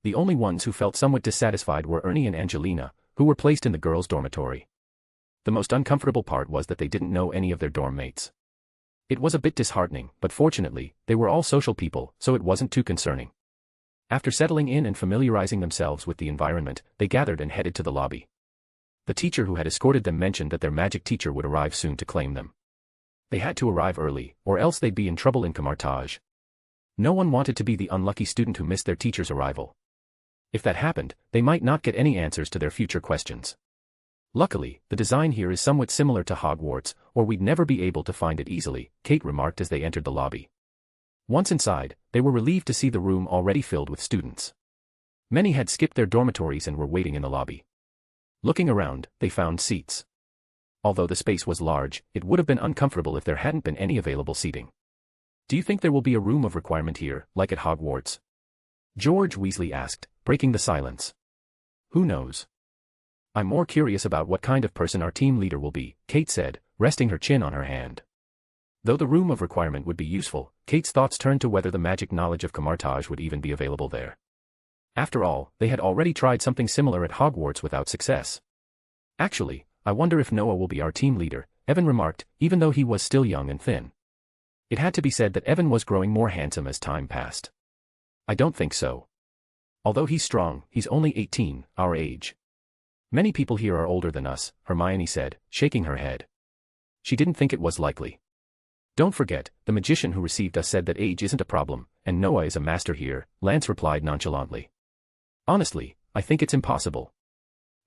C: The only ones who felt somewhat dissatisfied were Ernie and Angelina, who were placed in the girls' dormitory. The most uncomfortable part was that they didn't know any of their dorm mates. It was a bit disheartening, but fortunately, they were all social people, so it wasn't too concerning. After settling in and familiarizing themselves with the environment, they gathered and headed to the lobby. The teacher who had escorted them mentioned that their magic teacher would arrive soon to claim them. They had to arrive early, or else they'd be in trouble in Camartage. No one wanted to be the unlucky student who missed their teacher's arrival. If that happened, they might not get any answers to their future questions. Luckily, the design here is somewhat similar to Hogwarts, or we'd never be able to find it easily, Kate remarked as they entered the lobby. Once inside, they were relieved to see the room already filled with students. Many had skipped their dormitories and were waiting in the lobby. Looking around, they found seats. Although the space was large, it would have been uncomfortable if there hadn't been any available seating. Do you think there will be a room of requirement here, like at Hogwarts? George Weasley asked, breaking the silence. Who knows? I'm more curious about what kind of person our team leader will be, Kate said, resting her chin on her hand. Though the room of requirement would be useful, Kate's thoughts turned to whether the magic knowledge of Camartage would even be available there. After all, they had already tried something similar at Hogwarts without success. Actually, I wonder if Noah will be our team leader, Evan remarked, even though he was still young and thin. It had to be said that Evan was growing more handsome as time passed. I don't think so. Although he's strong, he's only 18, our age. Many people here are older than us, Hermione said, shaking her head. She didn't think it was likely. Don't forget, the magician who received us said that age isn't a problem, and Noah is a master here, Lance replied nonchalantly. Honestly, I think it's impossible.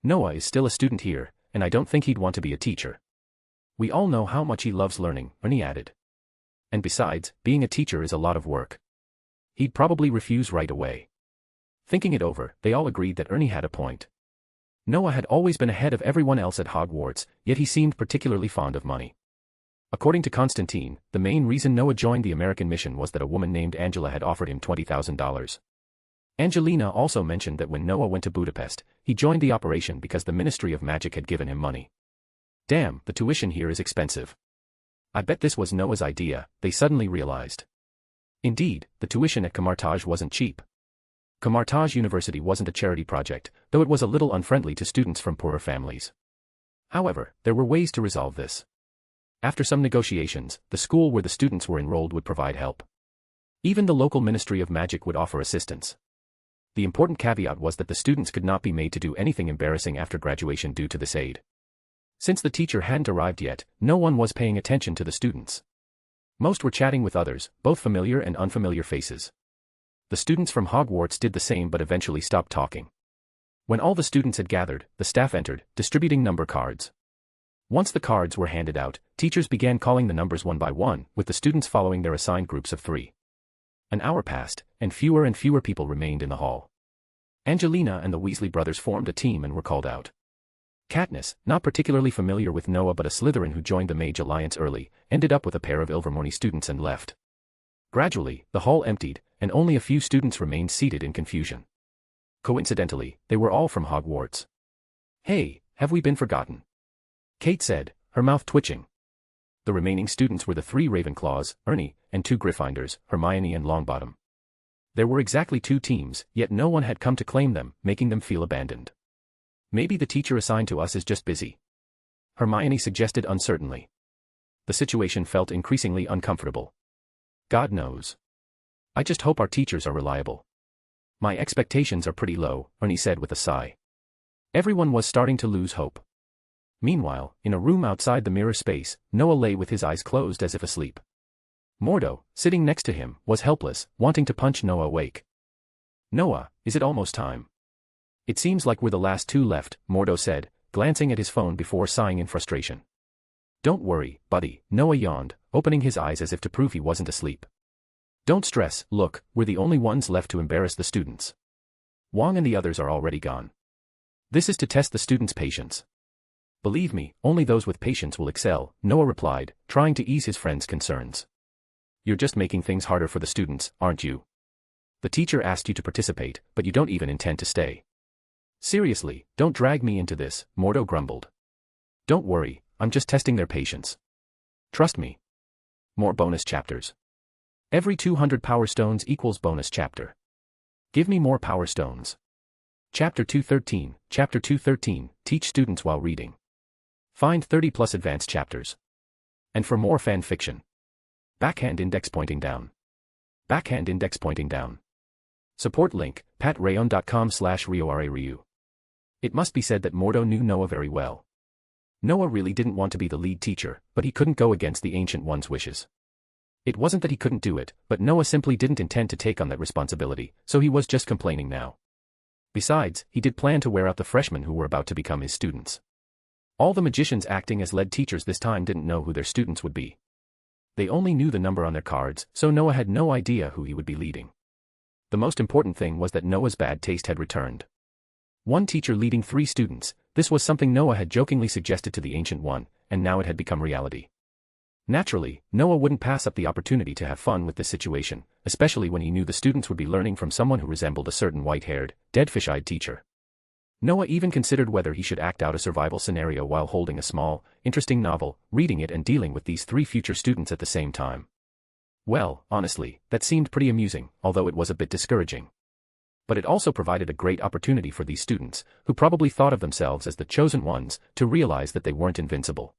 C: Noah is still a student here, and I don't think he'd want to be a teacher. We all know how much he loves learning, Ernie added. And besides, being a teacher is a lot of work. He'd probably refuse right away. Thinking it over, they all agreed that Ernie had a point. Noah had always been ahead of everyone else at Hogwarts, yet he seemed particularly fond of money. According to Constantine, the main reason Noah joined the American mission was that a woman named Angela had offered him $20,000. Angelina also mentioned that when Noah went to Budapest, he joined the operation because the Ministry of Magic had given him money. Damn, the tuition here is expensive. I bet this was Noah's idea, they suddenly realized. Indeed, the tuition at Camartage wasn't cheap. Camartage University wasn't a charity project, though it was a little unfriendly to students from poorer families. However, there were ways to resolve this. After some negotiations, the school where the students were enrolled would provide help. Even the local Ministry of Magic would offer assistance. The important caveat was that the students could not be made to do anything embarrassing after graduation due to this aid. Since the teacher hadn't arrived yet, no one was paying attention to the students. Most were chatting with others, both familiar and unfamiliar faces. The students from Hogwarts did the same but eventually stopped talking. When all the students had gathered, the staff entered, distributing number cards. Once the cards were handed out, teachers began calling the numbers one by one, with the students following their assigned groups of 3. An hour passed, and fewer people remained in the hall. Angelina and the Weasley brothers formed a team and were called out. Katniss, not particularly familiar with Noah but a Slytherin who joined the Mage Alliance early, ended up with a pair of Ilvermorny students and left. Gradually, the hall emptied, and only a few students remained seated in confusion. Coincidentally, they were all from Hogwarts. "Hey, have we been forgotten?" Kate said, her mouth twitching. The remaining students were the 3 Ravenclaws, Ernie, and 2 Gryffindors, Hermione and Longbottom. There were exactly 2 teams, yet no one had come to claim them, making them feel abandoned. "Maybe the teacher assigned to us is just busy," Hermione suggested uncertainly. The situation felt increasingly uncomfortable. "God knows. I just hope our teachers are reliable. My expectations are pretty low," Ernie said with a sigh. Everyone was starting to lose hope. Meanwhile, in a room outside the mirror space, Noah lay with his eyes closed as if asleep. Mordo, sitting next to him, was helpless, wanting to punch Noah awake. "Noah, is it almost time?" "It seems like we're the last 2 left," Mordo said, glancing at his phone before sighing in frustration. "Don't worry, buddy," Noah yawned, opening his eyes as if to prove he wasn't asleep. "Don't stress, look, we're the only ones left to embarrass the students. Wong and the others are already gone. This is to test the students' patience." "Believe me, only those with patience will excel," Noah replied, trying to ease his friend's concerns. "You're just making things harder for the students, aren't you? The teacher asked you to participate, but you don't even intend to stay." "Seriously, don't drag me into this," Mordo grumbled. "Don't worry, I'm just testing their patience. Trust me." More bonus chapters. Every 200 power stones equals bonus chapter. Give me more power stones. Chapter 213, Chapter 213, Teach students while reading. Find 30 plus advanced chapters. And for more fan fiction. Backhand index pointing down. Backhand index pointing down. Support link, patreon.com/RioRaRyu. It must be said that Mordo knew Noah very well. Noah really didn't want to be the lead teacher, but he couldn't go against the Ancient One's wishes. It wasn't that he couldn't do it, but Noah simply didn't intend to take on that responsibility, so he was just complaining now. Besides, he did plan to wear out the freshmen who were about to become his students. All the magicians acting as lead teachers this time didn't know who their students would be. They only knew the number on their cards, so Noah had no idea who he would be leading. The most important thing was that Noah's bad taste had returned. One teacher leading 3 students, this was something Noah had jokingly suggested to the Ancient One, and now it had become reality. Naturally, Noah wouldn't pass up the opportunity to have fun with this situation, especially when he knew the students would be learning from someone who resembled a certain white-haired, dead-fish-eyed teacher. Noah even considered whether he should act out a survival scenario while holding a small, interesting novel, reading it and dealing with these 3 future students at the same time. Well, honestly, that seemed pretty amusing, although it was a bit discouraging. But it also provided a great opportunity for these students, who probably thought of themselves as the chosen ones, to realize that they weren't invincible.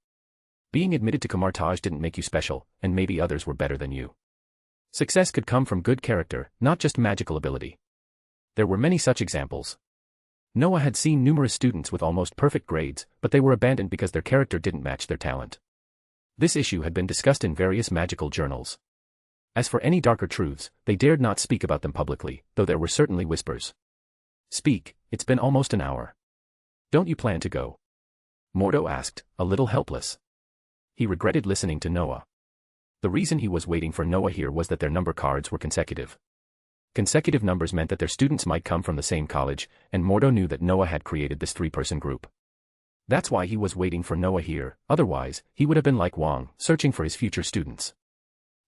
C: Being admitted to Camartage didn't make you special, and maybe others were better than you. Success could come from good character, not just magical ability. There were many such examples. Noah had seen numerous students with almost perfect grades, but they were abandoned because their character didn't match their talent. This issue had been discussed in various magical journals. As for any darker truths, they dared not speak about them publicly, though there were certainly whispers. "Speak, it's been almost an hour. Don't you plan to go?" Mordo asked, a little helpless. He regretted listening to Noah. The reason he was waiting for Noah here was that their number cards were consecutive. Consecutive numbers meant that their students might come from the same college, and Mordo knew that Noah had created this 3-person group. That's why he was waiting for Noah here, otherwise, he would have been like Wong, searching for his future students.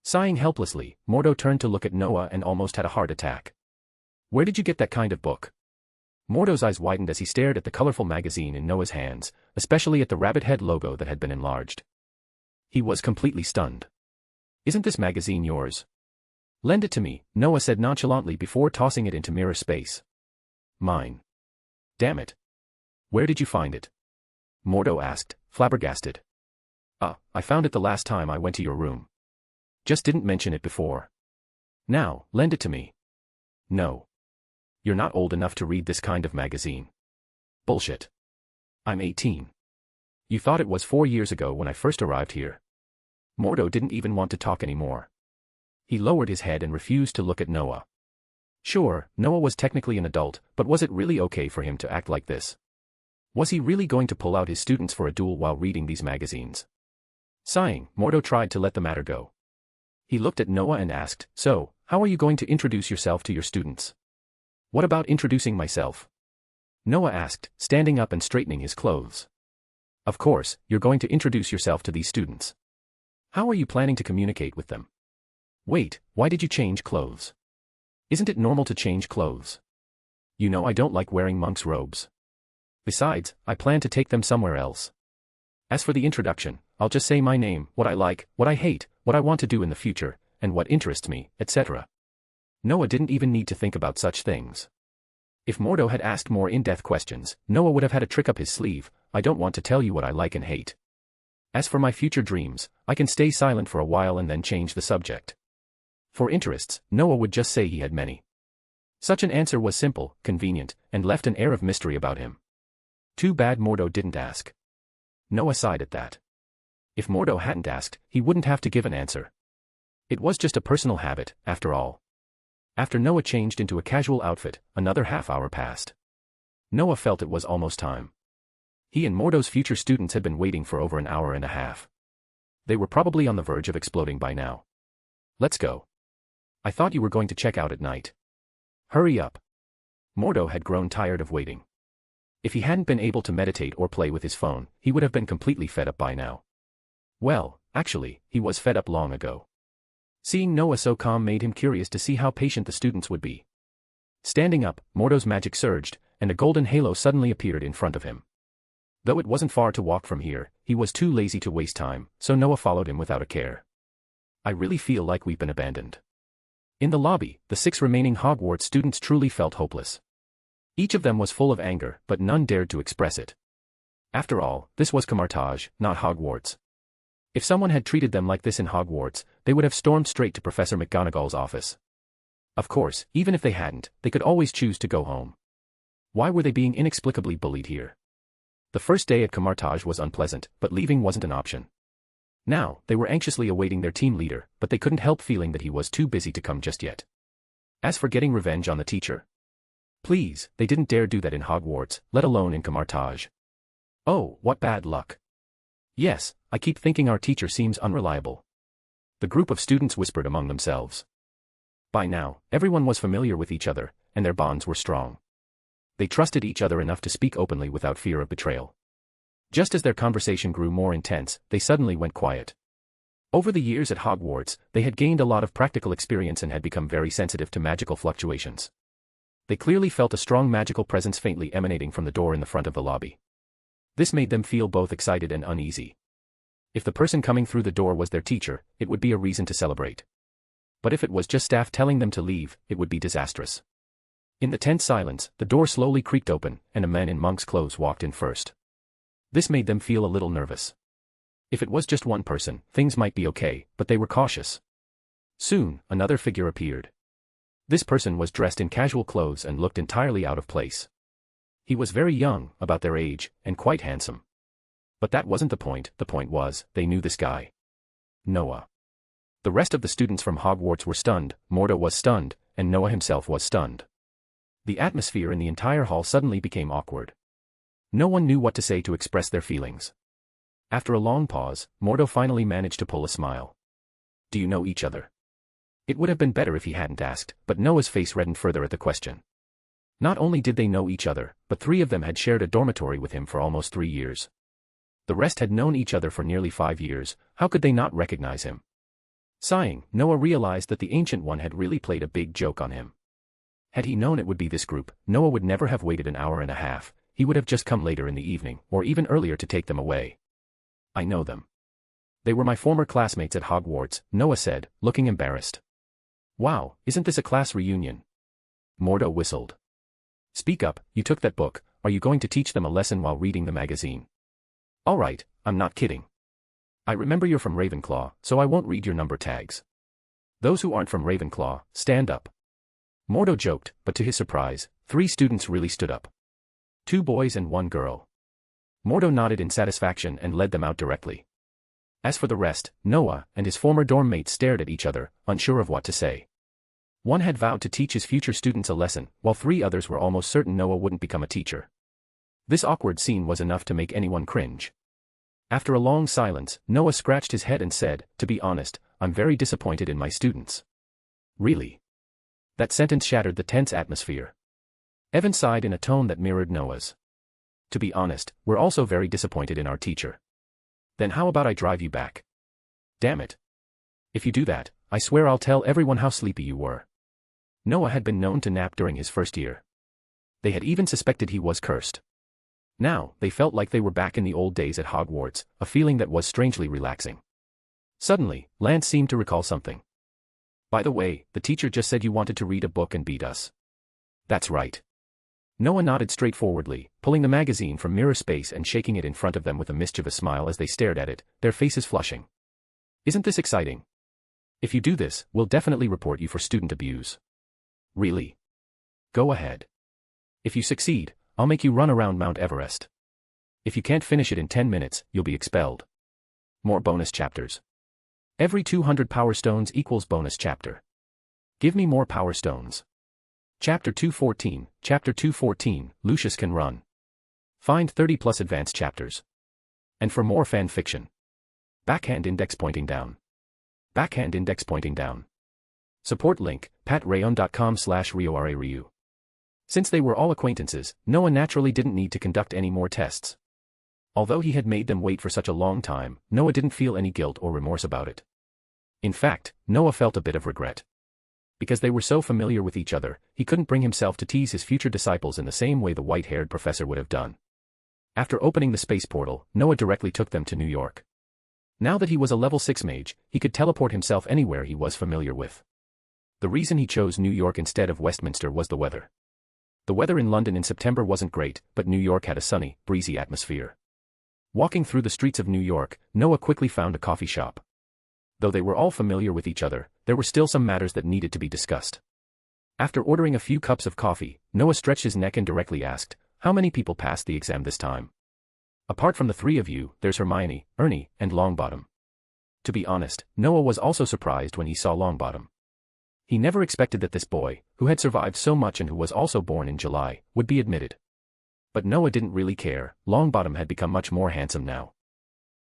C: Sighing helplessly, Mordo turned to look at Noah and almost had a heart attack. "Where did you get that kind of book?" Mordo's eyes widened as he stared at the colorful magazine in Noah's hands, especially at the rabbit head logo that had been enlarged. He was completely stunned. "Isn't this magazine yours?" "Lend it to me," Noah said nonchalantly before tossing it into mirror space. "Mine." "Damn it. Where did you find it?" Mordo asked, flabbergasted. I found it the last time I went to your room. Just didn't mention it before. Now, lend it to me." "No. You're not old enough to read this kind of magazine." "Bullshit. I'm 18. You thought it was 4 years ago when I first arrived here." Mordo didn't even want to talk anymore. He lowered his head and refused to look at Noah. Sure, Noah was technically an adult, but was it really okay for him to act like this? Was he really going to pull out his students for a duel while reading these magazines? Sighing, Mordo tried to let the matter go. He looked at Noah and asked, "So, how are you going to introduce yourself to your students?" "What about introducing myself?" Noah asked, standing up and straightening his clothes. "Of course, you're going to introduce yourself to these students. How are you planning to communicate with them?" Wait, why did you change clothes? Isn't it normal to change clothes? You know I don't like wearing monk's robes. Besides, I plan to take them somewhere else. As for the introduction, I'll just say my name, what I like, what I hate, what I want to do in the future, and what interests me, etc. Noah didn't even need to think about such things. If Mordo had asked more in-depth questions, Noah would have had a trick up his sleeve. I don't want to tell you what I like and hate. As for my future dreams, I can stay silent for a while and then change the subject. For interests, Noah would just say he had many. Such an answer was simple, convenient, and left an air of mystery about him. Too bad Mordo didn't ask. Noah sighed at that. If Mordo hadn't asked, he wouldn't have to give an answer. It was just a personal habit, after all. After Noah changed into a casual outfit, another half-hour passed. Noah felt it was almost time. He and Mordo's future students had been waiting for over an hour and a half. They were probably on the verge of exploding by now. Let's go. I thought you were going to check out at night. Hurry up. Mordo had grown tired of waiting. If he hadn't been able to meditate or play with his phone, he would have been completely fed up by now. Well, actually, he was fed up long ago. Seeing Noah so calm made him curious to see how patient the students would be. Standing up, Mordo's magic surged, and a golden halo suddenly appeared in front of him. Though it wasn't far to walk from here, he was too lazy to waste time, so Noah followed him without a care. I really feel like we've been abandoned. In the lobby, the 6 remaining Hogwarts students truly felt hopeless. Each of them was full of anger, but none dared to express it. After all, this was Camartage, not Hogwarts. If someone had treated them like this in Hogwarts, they would have stormed straight to Professor McGonagall's office. Of course, even if they hadn't, they could always choose to go home. Why were they being inexplicably bullied here? The first day at Camartage was unpleasant, but leaving wasn't an option. Now, they were anxiously awaiting their team leader, but they couldn't help feeling that he was too busy to come just yet. As for getting revenge on the teacher, please, they didn't dare do that in Hogwarts, let alone in Camartage. Oh, what bad luck. Yes, I keep thinking our teacher seems unreliable. The group of students whispered among themselves. By now, everyone was familiar with each other, and their bonds were strong. They trusted each other enough to speak openly without fear of betrayal. Just as their conversation grew more intense, they suddenly went quiet. Over the years at Hogwarts, they had gained a lot of practical experience and had become very sensitive to magical fluctuations. They clearly felt a strong magical presence faintly emanating from the door in the front of the lobby. This made them feel both excited and uneasy. If the person coming through the door was their teacher, it would be a reason to celebrate. But if it was just staff telling them to leave, it would be disastrous. In the tense silence, the door slowly creaked open, and a man in monk's clothes walked in first. This made them feel a little nervous. If it was just one person, things might be okay, but they were cautious. Soon, another figure appeared. This person was dressed in casual clothes and looked entirely out of place. He was very young, about their age, and quite handsome. But that wasn't the point was, they knew this guy. Noah. The rest of the students from Hogwarts were stunned, Mordo was stunned, and Noah himself was stunned. The atmosphere in the entire hall suddenly became awkward. No one knew what to say to express their feelings. After a long pause, Mordo finally managed to pull a smile. Do you know each other? It would have been better if he hadn't asked, but Noah's face reddened further at the question. Not only did they know each other, but 3 of them had shared a dormitory with him for almost 3 years. The rest had known each other for nearly 5 years, how could they not recognize him? Sighing, Noah realized that the Ancient One had really played a big joke on him. Had he known it would be this group, Noah would never have waited an hour and a half, he would have just come later in the evening, or even earlier to take them away. I know them. They were my former classmates at Hogwarts, Noah said, looking embarrassed. Wow, isn't this a class reunion? Mordo whistled. Speak up, you took that book, are you going to teach them a lesson while reading the magazine? Alright, I'm not kidding. I remember you're from Ravenclaw, so I won't read your number tags. Those who aren't from Ravenclaw, stand up. Mordo joked, but to his surprise, 3 students really stood up. 2 boys and 1 girl. Mordo nodded in satisfaction and led them out directly. As for the rest, Noah and his former dorm mates stared at each other, unsure of what to say. One had vowed to teach his future students a lesson, while 3 others were almost certain Noah wouldn't become a teacher. This awkward scene was enough to make anyone cringe. After a long silence, Noah scratched his head and said, to be honest, I'm very disappointed in my students. Really? That sentence shattered the tense atmosphere. Evan sighed in a tone that mirrored Noah's. To be honest, we're also very disappointed in our teacher. Then how about I drive you back? Damn it. If you do that, I swear I'll tell everyone how sleepy you were. Noah had been known to nap during his first year. They had even suspected he was cursed. Now, they felt like they were back in the old days at Hogwarts, a feeling that was strangely relaxing. Suddenly, Lance seemed to recall something. By the way, the teacher just said you wanted to read a book and beat us. That's right. Noah nodded straightforwardly, pulling the magazine from mirror space and shaking it in front of them with a mischievous smile as they stared at it, their faces flushing. Isn't this exciting? If you do this, we'll definitely report you for student abuse. Really? Go ahead. If you succeed, I'll make you run around Mount Everest. If you can't finish it in 10 minutes, you'll be expelled. More bonus chapters. Every 200 power stones equals bonus chapter. Give me more power stones. Chapter 214, Chapter 214, Lucius can run. Find 30 plus advanced chapters. And for more fan fiction. Backhand index pointing down. Backhand index pointing down. Support link, patreon.com/RioRaRyu. Since they were all acquaintances, Noah naturally didn't need to conduct any more tests. Although he had made them wait for such a long time, Noah didn't feel any guilt or remorse about it. In fact, Noah felt a bit of regret. Because they were so familiar with each other, he couldn't bring himself to tease his future disciples in the same way the white-haired professor would have done. After opening the space portal, Noah directly took them to New York. Now that he was a level 6 mage, he could teleport himself anywhere he was familiar with. The reason he chose New York instead of Westminster was the weather. The weather in London in September wasn't great, but New York had a sunny, breezy atmosphere. Walking through the streets of New York, Noah quickly found a coffee shop. Though they were all familiar with each other, there were still some matters that needed to be discussed. After ordering a few cups of coffee, Noah stretched his neck and directly asked, "How many people passed the exam this time?" "Apart from the three of you, there's Hermione, Ernie, and Longbottom." To be honest, Noah was also surprised when he saw Longbottom. He never expected that this boy, who had survived so much and who was also born in July, would be admitted. But Noah didn't really care. Longbottom had become much more handsome now.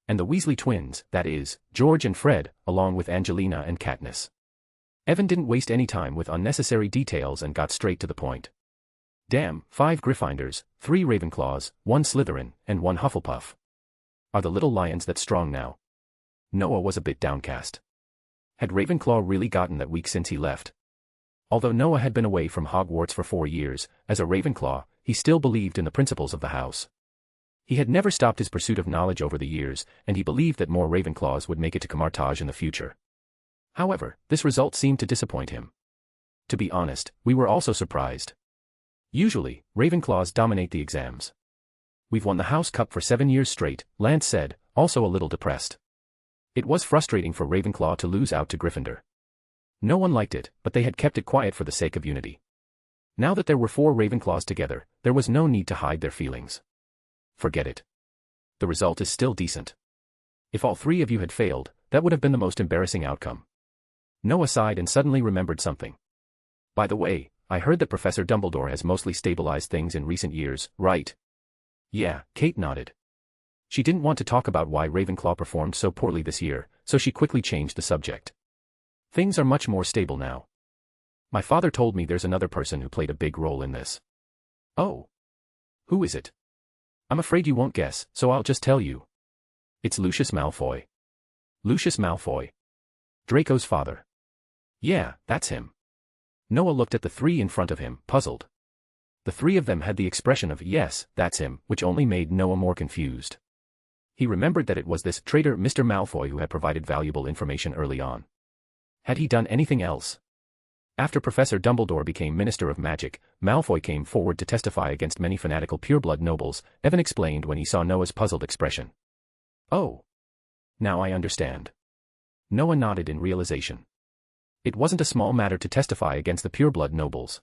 C: And the Weasley twins, that is, George and Fred, along with Angelina and Katniss. Evan didn't waste any time with unnecessary details and got straight to the point. Damn, 5 Gryffindors, 3 Ravenclaws, 1 Slytherin, and 1 Hufflepuff. Are the little lions that strong now? Noah was a bit downcast. Had Ravenclaw really gotten that weak since he left? Although Noah had been away from Hogwarts for 4 years, as a Ravenclaw, he still believed in the principles of the house. He had never stopped his pursuit of knowledge over the years, and he believed that more Ravenclaws would make it to Camartage in the future. However, this result seemed to disappoint him. To be honest, we were also surprised. Usually, Ravenclaws dominate the exams. "We've won the House Cup for 7 years straight," Lance said, also a little depressed. It was frustrating for Ravenclaw to lose out to Gryffindor. No one liked it, but they had kept it quiet for the sake of unity. Now that there were 4 Ravenclaws together, there was no need to hide their feelings. Forget it. The result is still decent. If all 3 of you had failed, that would have been the most embarrassing outcome. Noah sighed and suddenly remembered something. By the way, I heard that Professor Dumbledore has mostly stabilized things in recent years, right? Yeah, Kate nodded. She didn't want to talk about why Ravenclaw performed so poorly this year, so she quickly changed the subject. Things are much more stable now. My father told me there's another person who played a big role in this. Oh. Who is it? I'm afraid you won't guess, so I'll just tell you. It's Lucius Malfoy. Lucius Malfoy. Draco's father. Yeah, that's him. Noah looked at the 3 in front of him, puzzled. The 3 of them had the expression of "yes, that's him," which only made Noah more confused. He remembered that it was this traitor Mr. Malfoy who had provided valuable information early on. Had he done anything else? After Professor Dumbledore became Minister of Magic, Malfoy came forward to testify against many fanatical pureblood nobles, Evan explained when he saw Noah's puzzled expression. Oh. Now I understand. Noah nodded in realization. It wasn't a small matter to testify against the pureblood nobles.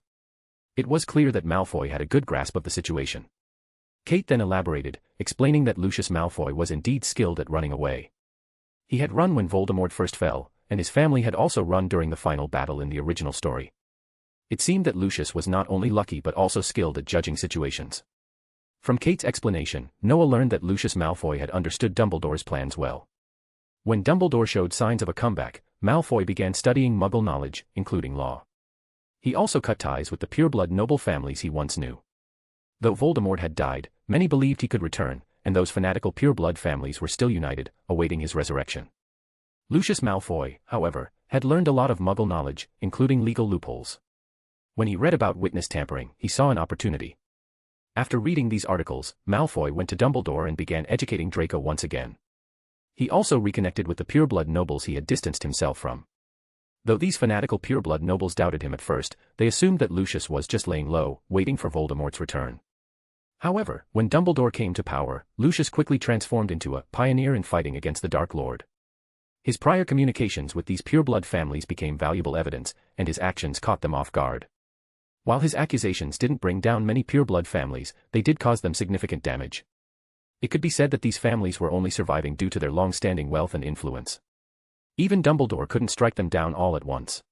C: It was clear that Malfoy had a good grasp of the situation. Kate then elaborated, explaining that Lucius Malfoy was indeed skilled at running away. He had run when Voldemort first fell, and his family had also run during the final battle in the original story. It seemed that Lucius was not only lucky but also skilled at judging situations. From Kate's explanation, Noah learned that Lucius Malfoy had understood Dumbledore's plans well. When Dumbledore showed signs of a comeback, Malfoy began studying Muggle knowledge, including law. He also cut ties with the pureblood noble families he once knew. Though Voldemort had died, many believed he could return, and those fanatical pureblood families were still united, awaiting his resurrection. Lucius Malfoy, however, had learned a lot of Muggle knowledge, including legal loopholes. When he read about witness tampering, he saw an opportunity. After reading these articles, Malfoy went to Dumbledore and began educating Draco once again. He also reconnected with the pureblood nobles he had distanced himself from. Though these fanatical pureblood nobles doubted him at first, they assumed that Lucius was just laying low, waiting for Voldemort's return. However, when Dumbledore came to power, Lucius quickly transformed into a pioneer in fighting against the Dark Lord. His prior communications with these pureblood families became valuable evidence, and his actions caught them off guard. While his accusations didn't bring down many pureblood families, they did cause them significant damage. It could be said that these families were only surviving due to their long-standing wealth and influence. Even Dumbledore couldn't strike them down all at once.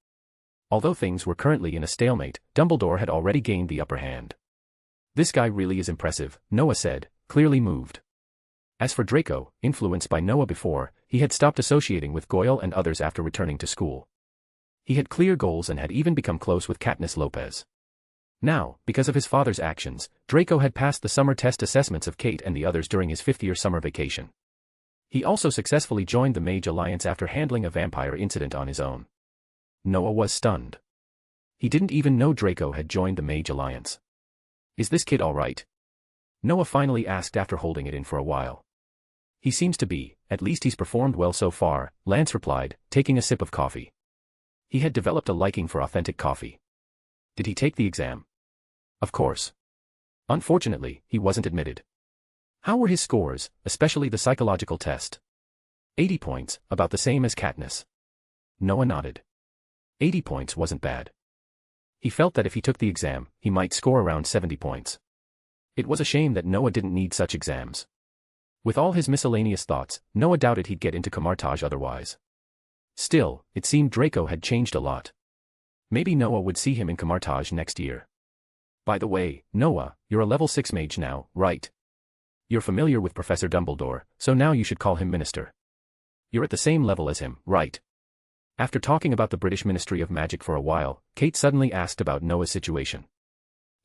C: Although things were currently in a stalemate, Dumbledore had already gained the upper hand. "This guy really is impressive," Noah said, clearly moved. As for Draco, influenced by Noah before, he had stopped associating with Goyle and others after returning to school. He had clear goals and had even become close with Katniss Lopez. Now, because of his father's actions, Draco had passed the summer test assessments of Kate and the others during his fifth-year summer vacation. He also successfully joined the Mage Alliance after handling a vampire incident on his own. Noah was stunned. He didn't even know Draco had joined the Mage Alliance. "Is this kid all right?" Noah finally asked after holding it in for a while. "He seems to be, at least he's performed well so far," Lance replied, taking a sip of coffee. He had developed a liking for authentic coffee. Did he take the exam? Of course. Unfortunately, he wasn't admitted. How were his scores, especially the psychological test? 80 points, about the same as Katniss. Noah nodded. 80 points wasn't bad. He felt that if he took the exam, he might score around 70 points. It was a shame that Noah didn't need such exams. With all his miscellaneous thoughts, Noah doubted he'd get into Camartage otherwise. Still, it seemed Draco had changed a lot. Maybe Noah would see him in Camartage next year. "By the way, Noah, you're a level 6 mage now, right? You're familiar with Professor Dumbledore, so now you should call him Minister. You're at the same level as him, right?" After talking about the British Ministry of Magic for a while, Kate suddenly asked about Noah's situation.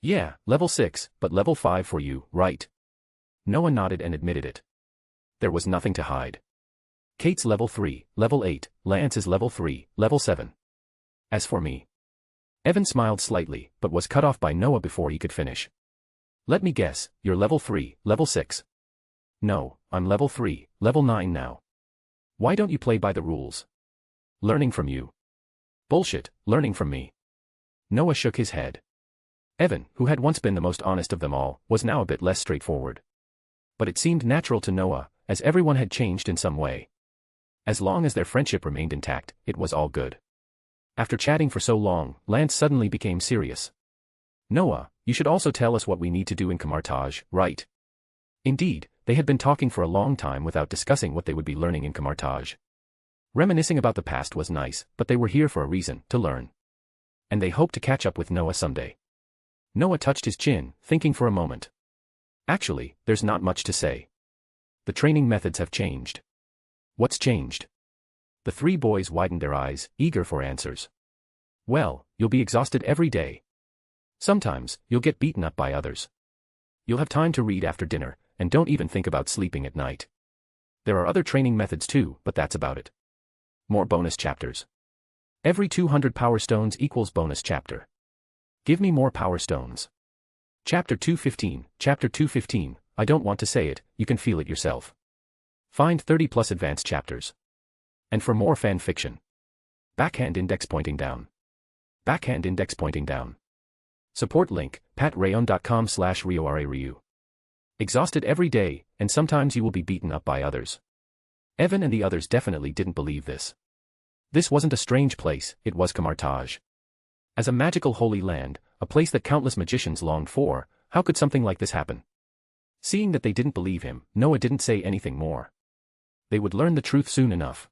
C: "Yeah, level 6, but level 5 for you, right?" Noah nodded and admitted it. There was nothing to hide. Kate's level 3, level 8, Lance is level 3, level 7. As for me. Evan smiled slightly, but was cut off by Noah before he could finish. "Let me guess, you're level 3, level 6. No, I'm level 3, level 9 now. Why don't you play by the rules?" "Learning from you." "Bullshit, learning from me." Noah shook his head. Evan, who had once been the most honest of them all, was now a bit less straightforward. But it seemed natural to Noah, as everyone had changed in some way. As long as their friendship remained intact, it was all good. After chatting for so long, Lance suddenly became serious. "Noah, you should also tell us what we need to do in Camartage, right?" Indeed, they had been talking for a long time without discussing what they would be learning in Camartage. Reminiscing about the past was nice, but they were here for a reason, to learn. And they hoped to catch up with Noah someday. Noah touched his chin, thinking for a moment. Actually, there's not much to say. The training methods have changed. What's changed? The three boys widened their eyes, eager for answers. Well, you'll be exhausted every day. Sometimes, you'll get beaten up by others. You'll have time to read after dinner, and don't even think about sleeping at night. There are other training methods too, but that's about it. More bonus chapters. Every 200 power stones equals bonus chapter. Give me more power stones. Chapter 215, Chapter 215, I don't want to say it, you can feel it yourself. Find 30 plus advanced chapters. And for more fan fiction. Backhand index pointing down. Backhand index pointing down. Support link, patreon.com/RioRaRyu. Exhausted every day, and sometimes you will be beaten up by others. Evan and the others definitely didn't believe this. This wasn't a strange place, it was Camartage. As a magical holy land, a place that countless magicians longed for, how could something like this happen? Seeing that they didn't believe him, Noah didn't say anything more. They would learn the truth soon enough.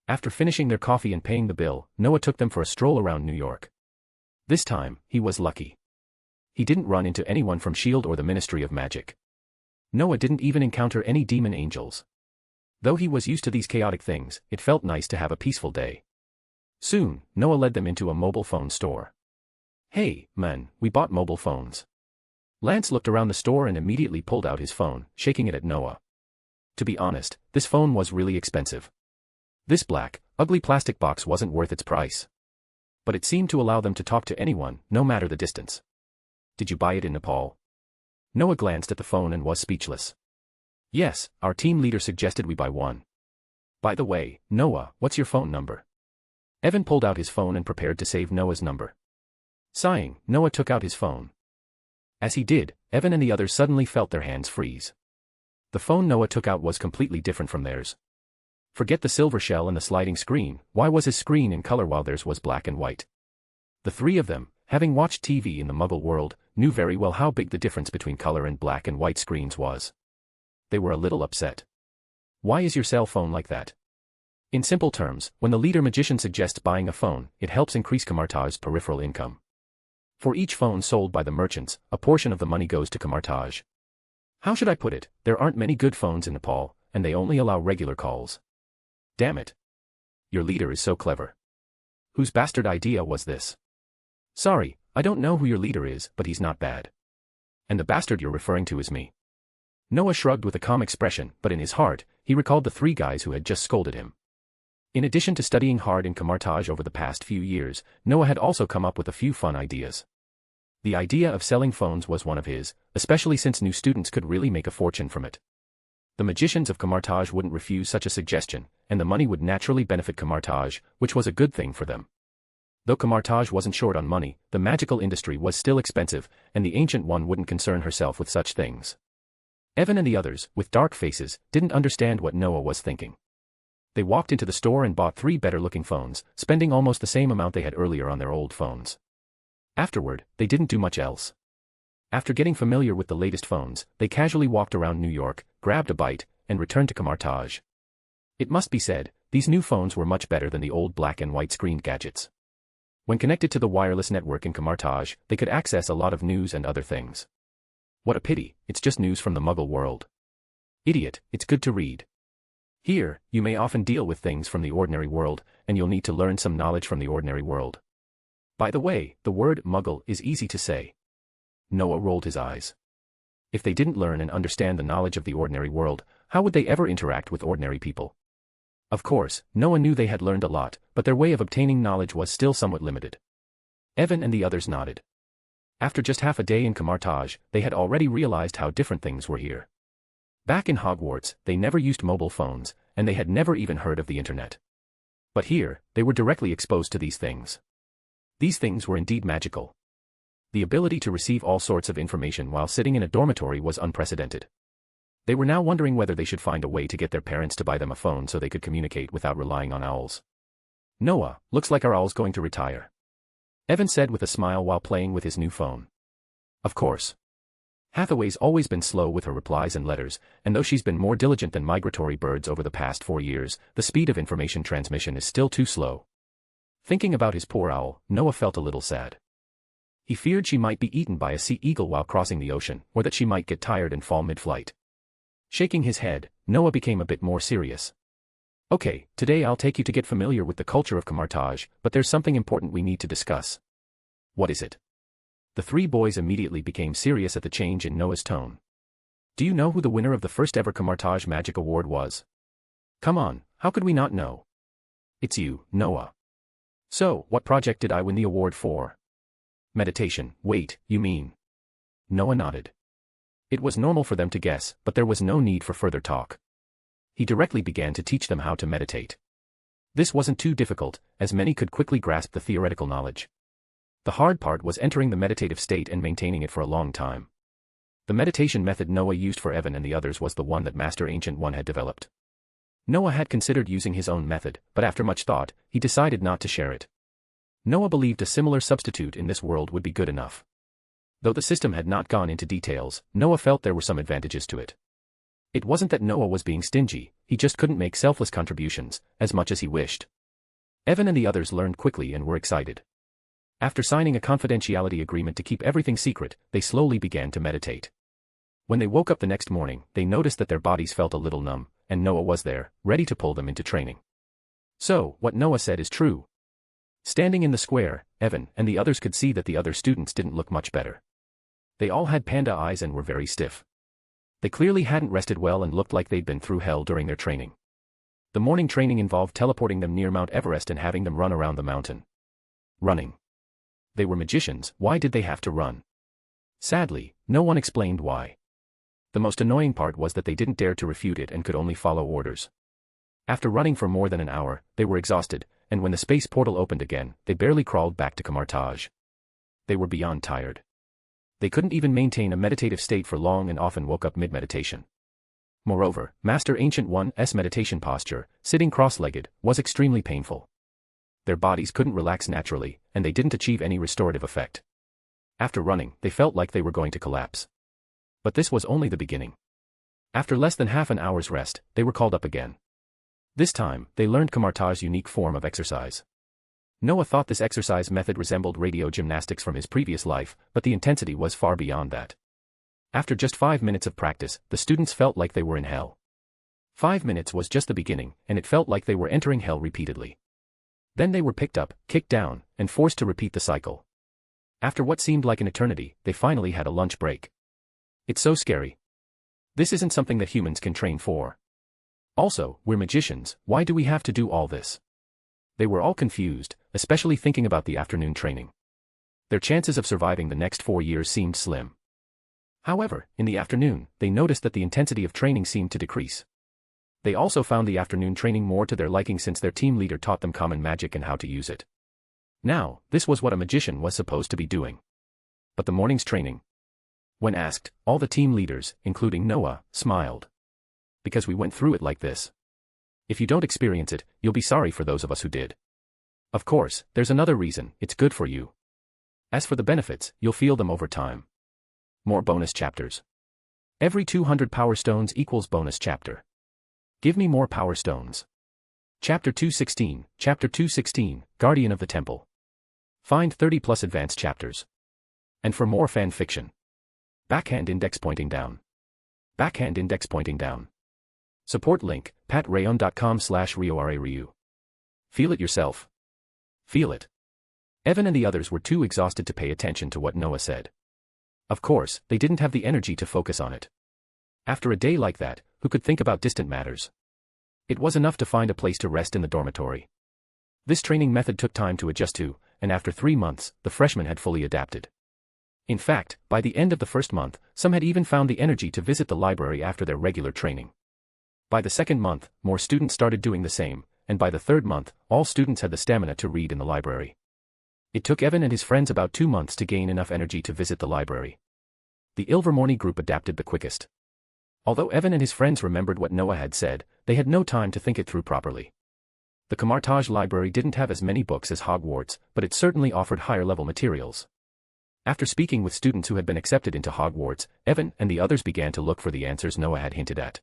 C: After finishing their coffee and paying the bill, Noah took them for a stroll around New York. This time, he was lucky. He didn't run into anyone from S.H.I.E.L.D. or the Ministry of Magic. Noah didn't even encounter any demon angels. Though he was used to these chaotic things, it felt nice to have a peaceful day. Soon, Noah led them into a mobile phone store. Hey, man, we bought mobile phones. Lance looked around the store and immediately pulled out his phone, shaking it at Noah. To be honest, this phone was really expensive. This black, ugly plastic box wasn't worth its price. But it seemed to allow them to talk to anyone, no matter the distance. Did you buy it in Nepal? Noah glanced at the phone and was speechless. Yes, our team leader suggested we buy one. By the way, Noah, what's your phone number? Evan pulled out his phone and prepared to save Noah's number. Sighing, Noah took out his phone. As he did, Evan and the others suddenly felt their hands freeze. The phone Noah took out was completely different from theirs. Forget the silver shell and the sliding screen, why was his screen in color while theirs was black and white? The three of them, having watched TV in the Muggle world, knew very well how big the difference between color and black and white screens was. They were a little upset. Why is your cell phone like that? In simple terms, when the leader magician suggests buying a phone, it helps increase Kamartaj's peripheral income. For each phone sold by the merchants, a portion of the money goes to Kamartaj. How should I put it, there aren't many good phones in Nepal, and they only allow regular calls. Damn it. Your leader is so clever. Whose bastard idea was this? Sorry, I don't know who your leader is, but he's not bad. And the bastard you're referring to is me. Noah shrugged with a calm expression, but in his heart, he recalled the three guys who had just scolded him. In addition to studying hard in Kamartaj over the past few years, Noah had also come up with a few fun ideas. The idea of selling phones was one of his, especially since new students could really make a fortune from it. The magicians of Kamartaj wouldn't refuse such a suggestion, and the money would naturally benefit Kamartaj, which was a good thing for them. Though Kamartaj wasn't short on money, the magical industry was still expensive, and the Ancient One wouldn't concern herself with such things. Evan and the others, with dark faces, didn't understand what Noah was thinking. They walked into the store and bought 3 better-looking phones, spending almost the same amount they had earlier on their old phones. Afterward, they didn't do much else. After getting familiar with the latest phones, they casually walked around New York, grabbed a bite, and returned to Kamartaj. It must be said, these new phones were much better than the old black and white screened gadgets. When connected to the wireless network in Kamartaj, they could access a lot of news and other things. What a pity, it's just news from the Muggle world. Idiot, it's good to read. Here, you may often deal with things from the ordinary world, and you'll need to learn some knowledge from the ordinary world. By the way, the word Muggle is easy to say. Noah rolled his eyes. If they didn't learn and understand the knowledge of the ordinary world, how would they ever interact with ordinary people? Of course, Noah knew they had learned a lot, but their way of obtaining knowledge was still somewhat limited. Evan and the others nodded. After just half a day in Kamartaj, they had already realized how different things were here. Back in Hogwarts, they never used mobile phones, and they had never even heard of the internet. But here, they were directly exposed to these things. These things were indeed magical. The ability to receive all sorts of information while sitting in a dormitory was unprecedented. They were now wondering whether they should find a way to get their parents to buy them a phone so they could communicate without relying on owls. Noah, looks like our owl's going to retire. Evan said with a smile while playing with his new phone. Of course. Hathaway's always been slow with her replies and letters, and though she's been more diligent than migratory birds over the past 4 years, the speed of information transmission is still too slow. Thinking about his poor owl, Noah felt a little sad. He feared she might be eaten by a sea eagle while crossing the ocean, or that she might get tired and fall mid-flight. Shaking his head, Noah became a bit more serious. Okay, today I'll take you to get familiar with the culture of Kamartaj, but there's something important we need to discuss. What is it? The 3 boys immediately became serious at the change in Noah's tone. Do you know who the winner of the first ever Kamartaj Magic Award was? Come on, how could we not know? It's you, Noah. So, what project did I win the award for? Meditation, wait, you mean? Noah nodded. It was normal for them to guess, but there was no need for further talk. He directly began to teach them how to meditate. This wasn't too difficult, as many could quickly grasp the theoretical knowledge. The hard part was entering the meditative state and maintaining it for a long time. The meditation method Noah used for Evan and the others was the one that Master Ancient One had developed. Noah had considered using his own method, but after much thought, he decided not to share it. Noah believed a similar substitute in this world would be good enough. Though the system had not gone into details, Noah felt there were some advantages to it. It wasn't that Noah was being stingy, he just couldn't make selfless contributions, as much as he wished. Evan and the others learned quickly and were excited. After signing a confidentiality agreement to keep everything secret, they slowly began to meditate. When they woke up the next morning, they noticed that their bodies felt a little numb, and Noah was there, ready to pull them into training. So, what Noah said is true. Standing in the square, Evan and the others could see that the other students didn't look much better. They all had panda eyes and were very stiff. They clearly hadn't rested well and looked like they'd been through hell during their training. The morning training involved teleporting them near Mount Everest and having them run around the mountain. Running. They were magicians, why did they have to run? Sadly, no one explained why. The most annoying part was that they didn't dare to refute it and could only follow orders. After running for more than an hour, they were exhausted, and when the space portal opened again, they barely crawled back to Camartage. They were beyond tired. They couldn't even maintain a meditative state for long and often woke up mid-meditation. Moreover, Master Ancient One's meditation posture, sitting cross-legged, was extremely painful. Their bodies couldn't relax naturally, and they didn't achieve any restorative effect. After running, they felt like they were going to collapse. But this was only the beginning. After less than half an hour's rest, they were called up again. This time, they learned Camartage's unique form of exercise. Noah thought this exercise method resembled radio gymnastics from his previous life, but the intensity was far beyond that. After just 5 minutes of practice, the students felt like they were in hell. 5 minutes was just the beginning, and it felt like they were entering hell repeatedly. Then they were picked up, kicked down, and forced to repeat the cycle. After what seemed like an eternity, they finally had a lunch break. It's so scary. This isn't something that humans can train for. Also, we're magicians, why do we have to do all this? They were all confused, especially thinking about the afternoon training. Their chances of surviving the next 4 years seemed slim. However, in the afternoon, they noticed that the intensity of training seemed to decrease. They also found the afternoon training more to their liking since their team leader taught them common magic and how to use it. Now, this was what a magician was supposed to be doing. But the morning's training? When asked, all the team leaders, including Noah, smiled. Because we went through it like this. If you don't experience it, you'll be sorry for those of us who did. Of course, there's another reason, it's good for you. As for the benefits, you'll feel them over time. More bonus chapters. Every 200 power stones equals bonus chapter. Give me more power stones. Chapter 216, Chapter 216, Guardian of the Temple. Find 30 plus advanced chapters. And for more fan fiction. Backhand index pointing down. Backhand index pointing down. Support link, patreon.com/RioRaRyu. Feel it yourself. Feel it. Evan and the others were too exhausted to pay attention to what Noah said. Of course, they didn't have the energy to focus on it. After a day like that, who could think about distant matters? It was enough to find a place to rest in the dormitory. This training method took time to adjust to, and after 3 months, the freshmen had fully adapted. In fact, by the end of the first month, some had even found the energy to visit the library after their regular training. By the second month, more students started doing the same, and by the third month, all students had the stamina to read in the library. It took Evan and his friends about 2 months to gain enough energy to visit the library. The Ilvermorny group adapted the quickest. Although Evan and his friends remembered what Noah had said, they had no time to think it through properly. The Camartage library didn't have as many books as Hogwarts, but it certainly offered higher-level materials. After speaking with students who had been accepted into Hogwarts, Evan and the others began to look for the answers Noah had hinted at.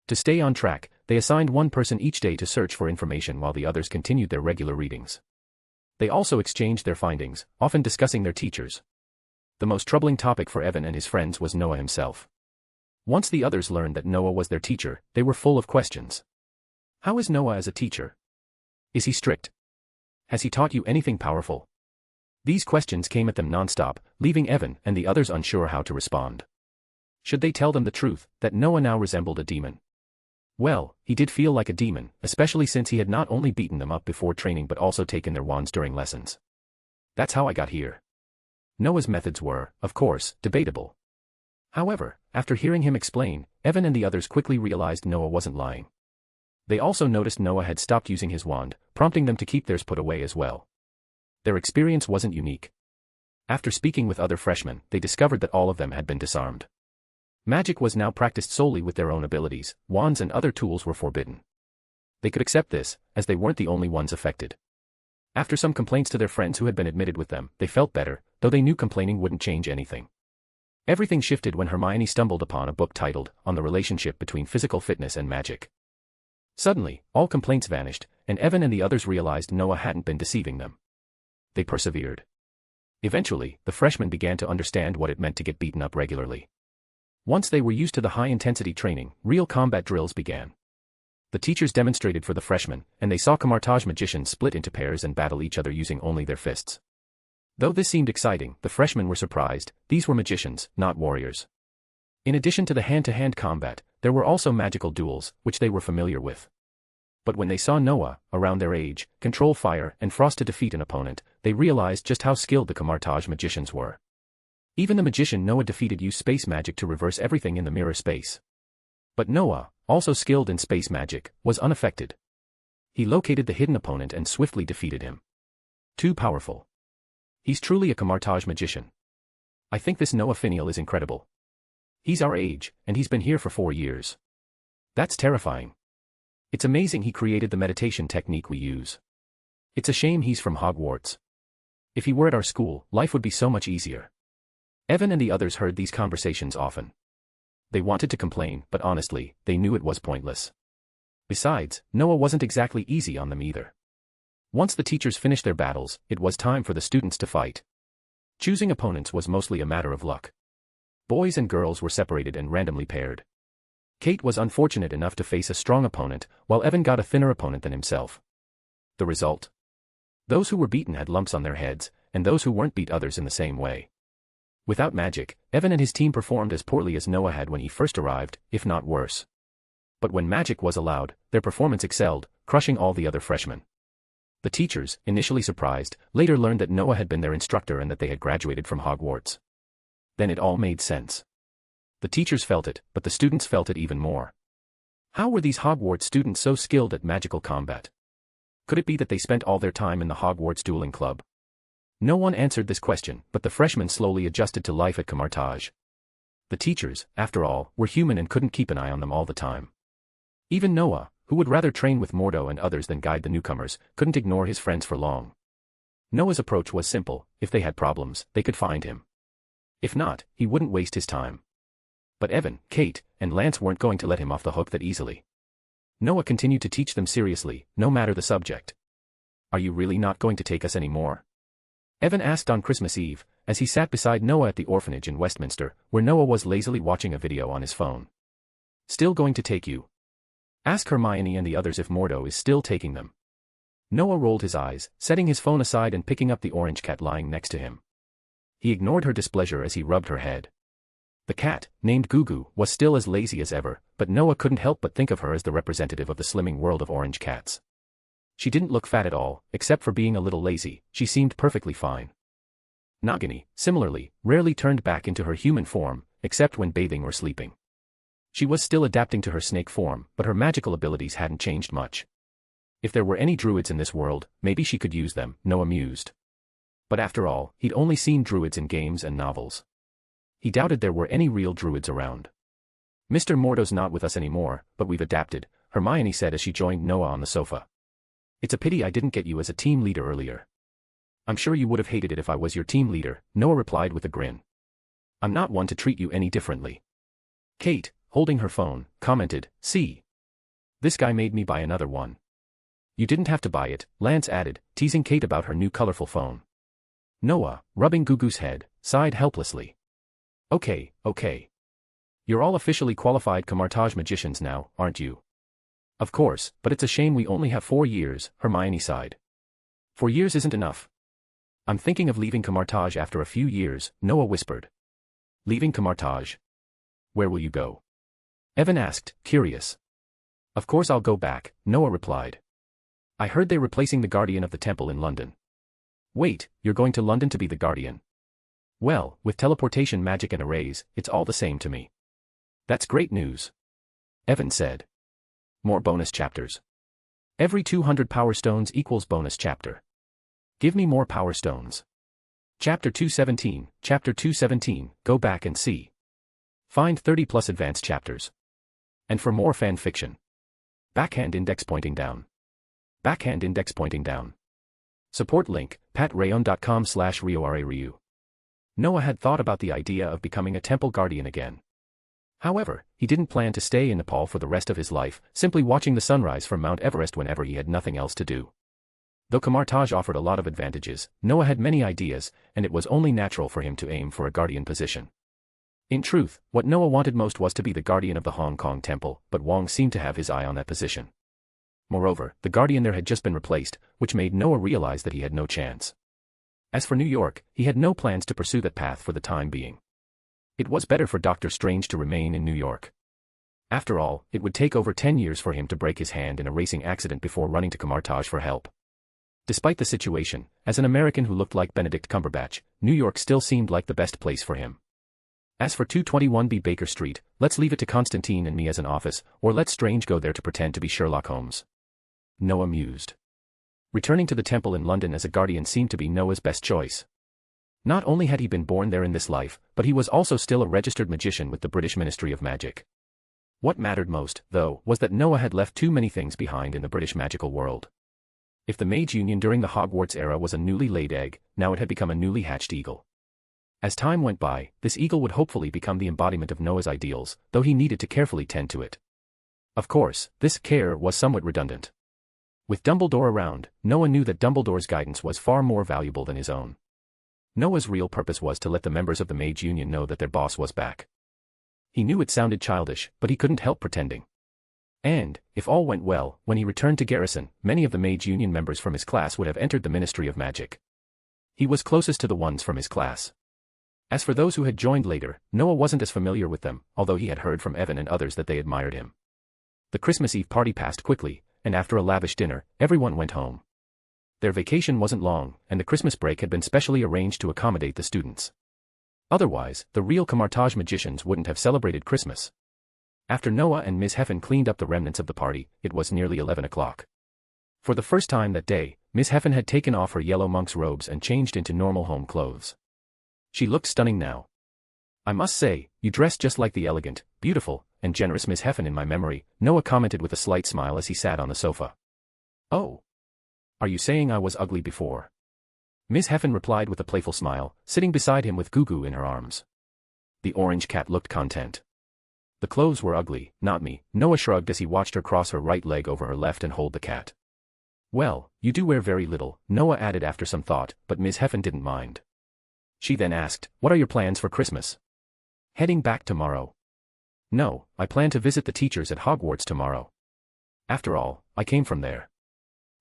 C: To stay on track, they assigned one person each day to search for information while the others continued their regular readings. They also exchanged their findings, often discussing their teachers. The most troubling topic for Evan and his friends was Noah himself. Once the others learned that Noah was their teacher, they were full of questions. How is Noah as a teacher? Is he strict? Has he taught you anything powerful? These questions came at them non-stop, leaving Evan and the others unsure how to respond. Should they tell them the truth, that Noah now resembled a demon? Well, he did feel like a demon, especially since he had not only beaten them up before training but also taken their wands during lessons. That's how I got here. Noah's methods were, of course, debatable. However, after hearing him explain, Evan and the others quickly realized Noah wasn't lying. They also noticed Noah had stopped using his wand, prompting them to keep theirs put away as well. Their experience wasn't unique. After speaking with other freshmen, they discovered that all of them had been disarmed. Magic was now practiced solely with their own abilities, wands and other tools were forbidden. They could accept this, as they weren't the only ones affected. After some complaints to their friends who had been admitted with them, they felt better, though they knew complaining wouldn't change anything. Everything shifted when Hermione stumbled upon a book titled, On the Relationship Between Physical Fitness and Magic. Suddenly, all complaints vanished, and Evan and the others realized Noah hadn't been deceiving them. They persevered. Eventually, the freshmen began to understand what it meant to get beaten up regularly. Once they were used to the high-intensity training, real combat drills began. The teachers demonstrated for the freshmen, and they saw Camartage magicians split into pairs and battle each other using only their fists. Though this seemed exciting, the freshmen were surprised, these were magicians, not warriors. In addition to the hand-to-hand combat, there were also magical duels, which they were familiar with. But when they saw Noah, around their age, control fire and frost to defeat an opponent, they realized just how skilled the Camartage magicians were. Even the magician Noah defeated used space magic to reverse everything in the mirror space. But Noah, also skilled in space magic, was unaffected. He located the hidden opponent and swiftly defeated him. Too powerful. He's truly a Camartage magician. I think this Noah Finial is incredible. He's our age, and he's been here for 4 years. That's terrifying. It's amazing he created the meditation technique we use. It's a shame he's from Hogwarts. If he were at our school, life would be so much easier. Evan and the others heard these conversations often. They wanted to complain, but honestly, they knew it was pointless. Besides, Noah wasn't exactly easy on them either. Once the teachers finished their battles, it was time for the students to fight. Choosing opponents was mostly a matter of luck. Boys and girls were separated and randomly paired. Kate was unfortunate enough to face a strong opponent, while Evan got a thinner opponent than himself. The result? Those who were beaten had lumps on their heads, and those who weren't beat others in the same way. Without magic, Evan and his team performed as poorly as Noah had when he first arrived, if not worse. But when magic was allowed, their performance excelled, crushing all the other freshmen. The teachers, initially surprised, later learned that Noah had been their instructor and that they had graduated from Hogwarts. Then it all made sense. The teachers felt it, but the students felt it even more. How were these Hogwarts students so skilled at magical combat? Could it be that they spent all their time in the Hogwarts dueling club? No one answered this question, but the freshmen slowly adjusted to life at Camartage. The teachers, after all, were human and couldn't keep an eye on them all the time. Even Noah, who would rather train with Mordo and others than guide the newcomers, couldn't ignore his friends for long. Noah's approach was simple: if they had problems, they could find him. If not, he wouldn't waste his time. But Evan, Kate, and Lance weren't going to let him off the hook that easily. Noah continued to teach them seriously, no matter the subject. "Are you really not going to take us anymore?" Evan asked on Christmas Eve, as he sat beside Noah at the orphanage in Westminster, where Noah was lazily watching a video on his phone. "Still going to take you? Ask Hermione and the others if Mordo is still taking them." Noah rolled his eyes, setting his phone aside and picking up the orange cat lying next to him. He ignored her displeasure as he rubbed her head. The cat, named Gugu, was still as lazy as ever, but Noah couldn't help but think of her as the representative of the slimming world of orange cats. She didn't look fat at all, except for being a little lazy. She seemed perfectly fine. Nagini, similarly, rarely turned back into her human form, except when bathing or sleeping. She was still adapting to her snake form, but her magical abilities hadn't changed much. If there were any druids in this world, maybe she could use them, Noah mused. But after all, he'd only seen druids in games and novels. He doubted there were any real druids around. "Mr. Mordo's not with us anymore, but we've adapted," Hermione said as she joined Noah on the sofa. "It's a pity I didn't get you as a team leader earlier." "I'm sure you would have hated it if I was your team leader," Noah replied with a grin. "I'm not one to treat you any differently." Kate, holding her phone, commented, "See? This guy made me buy another one." "You didn't have to buy it," Lance added, teasing Kate about her new colorful phone. Noah, rubbing Gugu's head, sighed helplessly. Okay. You're all officially qualified Camartage magicians now, aren't you?" "Of course, but it's a shame we only have 4 years, Hermione sighed. 4 years isn't enough." "I'm thinking of leaving Camartage after a few years," Noah whispered. "Leaving Camartage? Where will you go?" Evan asked, curious. "Of course I'll go back," Noah replied. "I heard they're replacing the Guardian of the Temple in London." "Wait, you're going to London to be the Guardian?" "Well, with teleportation magic and arrays, it's all the same to me." "That's great news," Evan said. More bonus chapters. Every 200 power stones equals bonus chapter. Give me more power stones. Chapter 217, go back and see. Find 30 plus advanced chapters. And for more fan fiction. Backhand index pointing down. Backhand index pointing down. Support link, patreon.com/RioRaRyu. Noah had thought about the idea of becoming a temple guardian again. However, he didn't plan to stay in Nepal for the rest of his life, simply watching the sunrise from Mount Everest whenever he had nothing else to do. Though Camartage offered a lot of advantages, Noah had many ideas, and it was only natural for him to aim for a guardian position. In truth, what Noah wanted most was to be the guardian of the Hong Kong temple, but Wong seemed to have his eye on that position. Moreover, the guardian there had just been replaced, which made Noah realize that he had no chance. As for New York, he had no plans to pursue that path for the time being. It was better for Dr. Strange to remain in New York. After all, it would take over 10 years for him to break his hand in a racing accident before running to Camartage for help. Despite the situation, as an American who looked like Benedict Cumberbatch, New York still seemed like the best place for him. As for 221B Baker Street, let's leave it to Constantine and me as an office, or let Strange go there to pretend to be Sherlock Holmes. Noah mused. Returning to the temple in London as a guardian seemed to be Noah's best choice. Not only had he been born there in this life, but he was also still a registered magician with the British Ministry of Magic. What mattered most, though, was that Noah had left too many things behind in the British magical world. If the Mage Union during the Hogwarts era was a newly laid egg, now it had become a newly hatched eagle. As time went by, this eagle would hopefully become the embodiment of Noah's ideals, though he needed to carefully tend to it. Of course, this care was somewhat redundant. With Dumbledore around, Noah knew that Dumbledore's guidance was far more valuable than his own. Noah's real purpose was to let the members of the Mage Union know that their boss was back. He knew it sounded childish, but he couldn't help pretending. And, if all went well, when he returned to Garrison, many of the Mage Union members from his class would have entered the Ministry of Magic. He was closest to the ones from his class. As for those who had joined later, Noah wasn't as familiar with them, although he had heard from Evan and others that they admired him. The Christmas Eve party passed quickly, and after a lavish dinner, everyone went home. Their vacation wasn't long, and the Christmas break had been specially arranged to accommodate the students. Otherwise, the real Camartage magicians wouldn't have celebrated Christmas. After Noah and Ms. Heffin cleaned up the remnants of the party, it was nearly 11 o'clock. For the first time that day, Ms. Heffin had taken off her yellow monk's robes and changed into normal home clothes. She looked stunning now. I must say, you dress just like the elegant, beautiful, and generous Miss Heffin in my memory, Noah commented with a slight smile as he sat on the sofa. Oh. Are you saying I was ugly before? Miss Heffin replied with a playful smile, sitting beside him with Gugu in her arms. The orange cat looked content. The clothes were ugly, not me, Noah shrugged as he watched her cross her right leg over her left and hold the cat. Well, you do wear very little, Noah added after some thought, but Miss Heffin didn't mind. She then asked, what are your plans for Christmas? Heading back tomorrow. No, I plan to visit the teachers at Hogwarts tomorrow. After all, I came from there.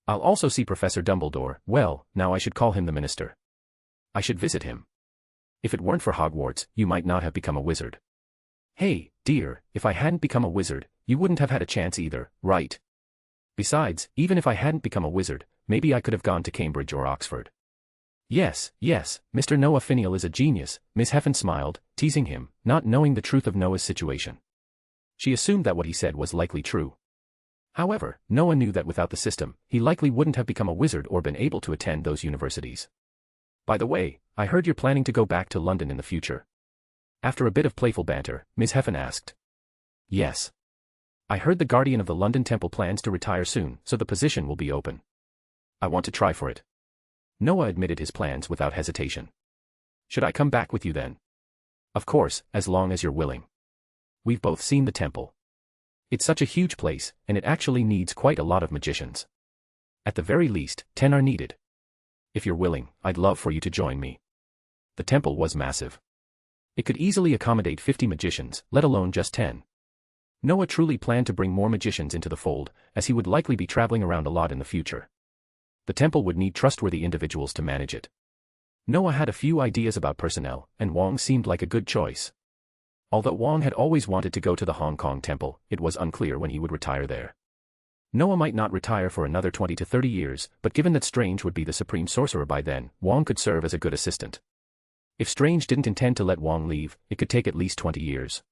C: I'll also see Professor Dumbledore, well, now I should call him the minister. I should visit him. If it weren't for Hogwarts, you might not have become a wizard. Hey, dear, if I hadn't become a wizard, you wouldn't have had a chance either, right? Besides, even if I hadn't become a wizard, maybe I could have gone to Cambridge or Oxford. Yes, Mr. Noah Finial is a genius, Miss Heffin smiled, teasing him, not knowing the truth of Noah's situation. She assumed that what he said was likely true. However, Noah knew that without the system, he likely wouldn't have become a wizard or been able to attend those universities. By the way, I heard you're planning to go back to London in the future. After a bit of playful banter, Miss Heffin asked. Yes. I heard the Guardian of the London Temple plans to retire soon, so the position will be open. I want to try for it. Noah admitted his plans without hesitation. Should I come back with you then? Of course, as long as you're willing. We've both seen the temple. It's such a huge place, and it actually needs quite a lot of magicians. At the very least, 10 are needed. If you're willing, I'd love for you to join me. The temple was massive. It could easily accommodate 50 magicians, let alone just 10. Noah truly planned to bring more magicians into the fold, as he would likely be traveling around a lot in the future. The temple would need trustworthy individuals to manage it. Noah had a few ideas about personnel, and Wong seemed like a good choice. Although Wong had always wanted to go to the Hong Kong temple, it was unclear when he would retire there. Noah might not retire for another 20 to 30 years, but given that Strange would be the supreme sorcerer by then, Wong could serve as a good assistant. If Strange didn't intend to let Wong leave, it could take at least 20 years.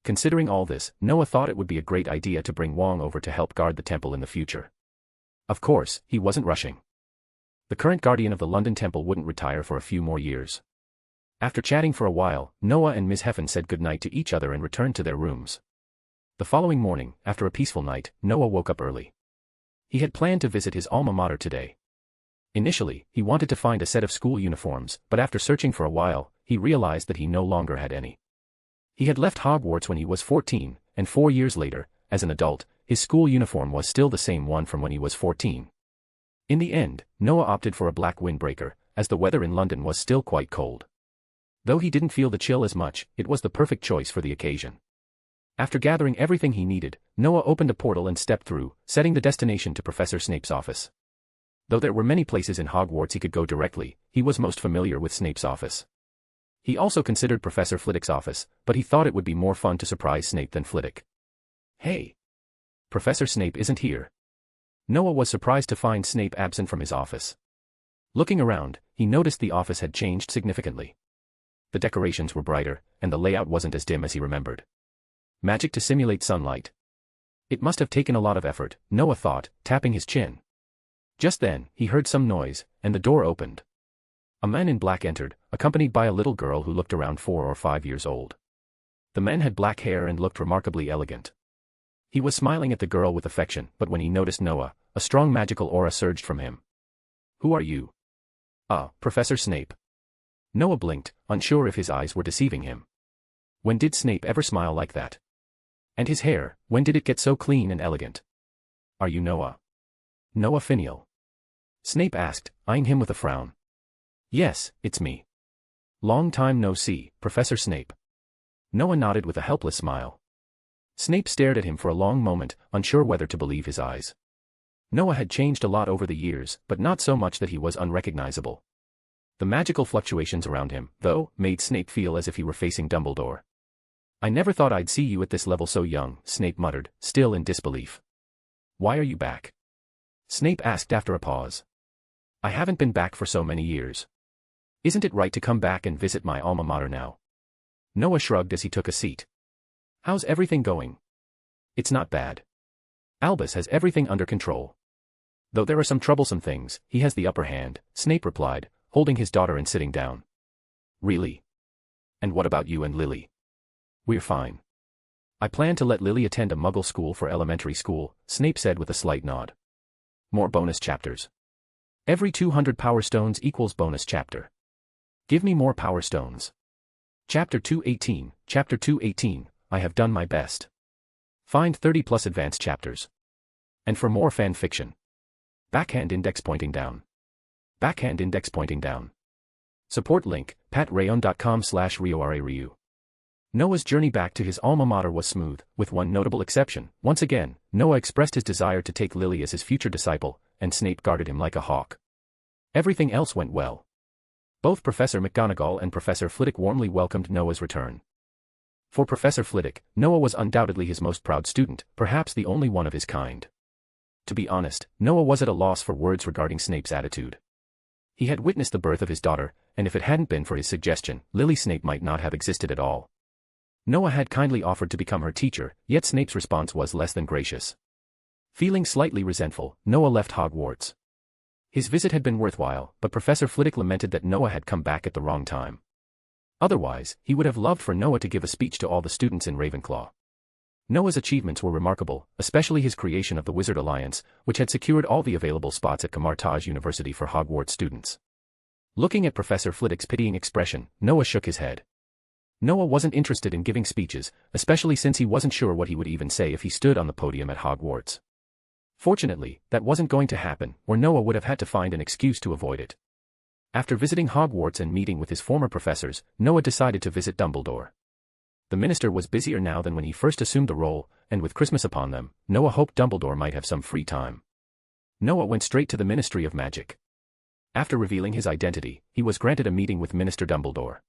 C: Considering all this, Noah thought it would be a great idea to bring Wong over to help guard the temple in the future. Of course, he wasn't rushing. The current guardian of the London Temple wouldn't retire for a few more years. After chatting for a while, Noah and Miss Heffin said goodnight to each other and returned to their rooms. The following morning, after a peaceful night, Noah woke up early. He had planned to visit his alma mater today. Initially, he wanted to find a set of school uniforms, but after searching for a while, he realized that he no longer had any. He had left Hogwarts when he was 14, and 4 years later, as an adult, his school uniform was still the same one from when he was 14. In the end, Noah opted for a black windbreaker, as the weather in London was still quite cold. Though he didn't feel the chill as much, it was the perfect choice for the occasion. After gathering everything he needed, Noah opened a portal and stepped through, setting the destination to Professor Snape's office. Though there were many places in Hogwarts he could go directly, he was most familiar with Snape's office. He also considered Professor Flitwick's office, but he thought it would be more fun to surprise Snape than Flitwick. Hey! Professor Snape isn't here. Noah was surprised to find Snape absent from his office. Looking around, he noticed the office had changed significantly. The decorations were brighter, and the layout wasn't as dim as he remembered. Magic to simulate sunlight. It must have taken a lot of effort, Noah thought, tapping his chin. Just then, he heard some noise, and the door opened. A man in black entered, accompanied by a little girl who looked around 4 or 5 years old. The man had black hair and looked remarkably elegant. He was smiling at the girl with affection, but when he noticed Noah, a strong magical aura surged from him. Who are you? Professor Snape. Noah blinked, unsure if his eyes were deceiving him. When did Snape ever smile like that? And his hair, when did it get so clean and elegant? Are you Noah? Noah Finial? Snape asked, eyeing him with a frown. Yes, it's me. Long time no see, Professor Snape. Noah nodded with a helpless smile. Snape stared at him for a long moment, unsure whether to believe his eyes. Noah had changed a lot over the years, but not so much that he was unrecognizable. The magical fluctuations around him, though, made Snape feel as if he were facing Dumbledore. I never thought I'd see you at this level so young, Snape muttered, still in disbelief. Why are you back? Snape asked after a pause. I haven't been back for so many years. Isn't it right to come back and visit my alma mater now? Noah shrugged as he took a seat. How's everything going? It's not bad. Albus has everything under control. Though there are some troublesome things, he has the upper hand, Snape replied, holding his daughter and sitting down. Really? And what about you and Lily? We're fine. I plan to let Lily attend a Muggle school for elementary school, Snape said with a slight nod. More bonus chapters. Every 200 Power Stones equals bonus chapter. Give me more Power Stones. Chapter 218, Chapter 218, I have done my best. Find 30 plus advanced chapters. And for more fan fiction. Backhand index pointing down. Backhand index pointing down. Support link, patreon.com/RioRaRyu. Noah's journey back to his alma mater was smooth, with one notable exception. Once again, Noah expressed his desire to take Lily as his future disciple, and Snape guarded him like a hawk. Everything else went well. Both Professor McGonagall and Professor Flitwick warmly welcomed Noah's return. For Professor Flitwick, Noah was undoubtedly his most proud student, perhaps the only one of his kind. To be honest, Noah was at a loss for words regarding Snape's attitude. He had witnessed the birth of his daughter, and if it hadn't been for his suggestion, Lily Snape might not have existed at all. Noah had kindly offered to become her teacher, yet Snape's response was less than gracious. Feeling slightly resentful, Noah left Hogwarts. His visit had been worthwhile, but Professor Flitwick lamented that Noah had come back at the wrong time. Otherwise, he would have loved for Noah to give a speech to all the students in Ravenclaw. Noah's achievements were remarkable, especially his creation of the Wizard Alliance, which had secured all the available spots at Camartage University for Hogwarts students. Looking at Professor Flitwick's pitying expression, Noah shook his head. Noah wasn't interested in giving speeches, especially since he wasn't sure what he would even say if he stood on the podium at Hogwarts. Fortunately, that wasn't going to happen, or Noah would have had to find an excuse to avoid it. After visiting Hogwarts and meeting with his former professors, Noah decided to visit Dumbledore. The minister was busier now than when he first assumed the role, and with Christmas upon them, Noah hoped Dumbledore might have some free time. Noah went straight to the Ministry of Magic. After revealing his identity, he was granted a meeting with Minister Dumbledore.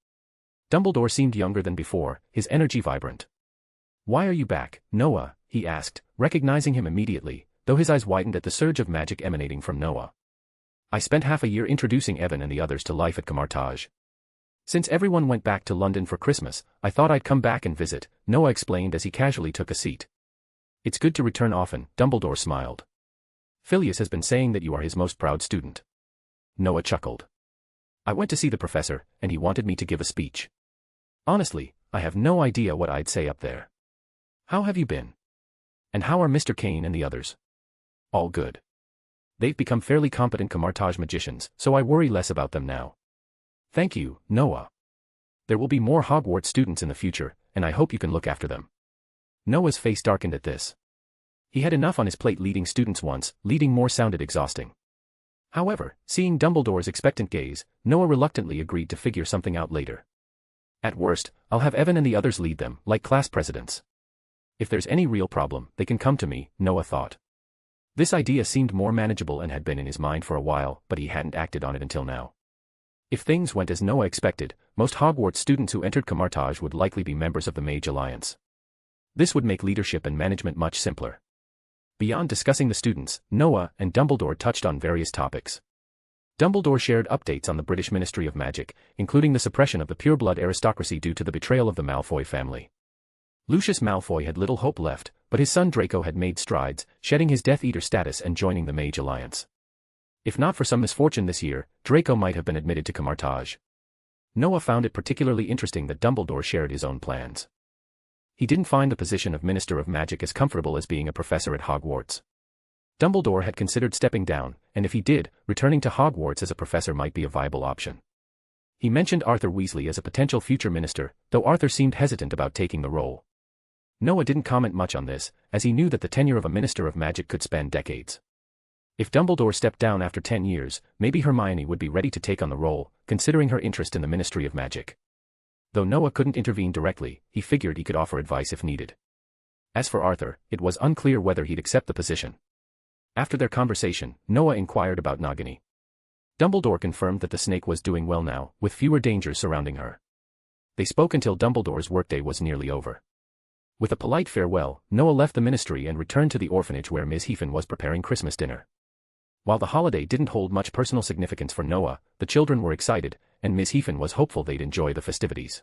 C: Dumbledore seemed younger than before, his energy vibrant. Why are you back, Noah? He asked, recognizing him immediately, though his eyes widened at the surge of magic emanating from Noah. I spent half a year introducing Evan and the others to life at Camartage. Since everyone went back to London for Christmas, I thought I'd come back and visit, Noah explained as he casually took a seat. It's good to return often, Dumbledore smiled. Phileas has been saying that you are his most proud student. Noah chuckled. I went to see the professor, and he wanted me to give a speech. Honestly, I have no idea what I'd say up there. How have you been? And how are Mr. Kane and the others? All good. They've become fairly competent Camartage magicians, so I worry less about them now. Thank you, Noah. There will be more Hogwarts students in the future, and I hope you can look after them. Noah's face darkened at this. He had enough on his plate leading students once, leading more sounded exhausting. However, seeing Dumbledore's expectant gaze, Noah reluctantly agreed to figure something out later. At worst, I'll have Evan and the others lead them, like class presidents. If there's any real problem, they can come to me, Noah thought. This idea seemed more manageable and had been in his mind for a while, but he hadn't acted on it until now. If things went as Noah expected, most Hogwarts students who entered Camartage would likely be members of the Mage Alliance. This would make leadership and management much simpler. Beyond discussing the students, Noah and Dumbledore touched on various topics. Dumbledore shared updates on the British Ministry of Magic, including the suppression of the pureblood aristocracy due to the betrayal of the Malfoy family. Lucius Malfoy had little hope left, but his son Draco had made strides, shedding his Death Eater status and joining the Mage Alliance. If not for some misfortune this year, Draco might have been admitted to Camartage. Noah found it particularly interesting that Dumbledore shared his own plans. He didn't find the position of Minister of Magic as comfortable as being a professor at Hogwarts. Dumbledore had considered stepping down, and if he did, returning to Hogwarts as a professor might be a viable option. He mentioned Arthur Weasley as a potential future minister, though Arthur seemed hesitant about taking the role. Noah didn't comment much on this, as he knew that the tenure of a Minister of Magic could span decades. If Dumbledore stepped down after 10 years, maybe Hermione would be ready to take on the role, considering her interest in the Ministry of Magic. Though Noah couldn't intervene directly, he figured he could offer advice if needed. As for Arthur, it was unclear whether he'd accept the position. After their conversation, Noah inquired about Nagini. Dumbledore confirmed that the snake was doing well now, with fewer dangers surrounding her. They spoke until Dumbledore's workday was nearly over. With a polite farewell, Noah left the ministry and returned to the orphanage where Ms. Heaphen was preparing Christmas dinner. While the holiday didn't hold much personal significance for Noah, the children were excited, and Ms. Heaphen was hopeful they'd enjoy the festivities.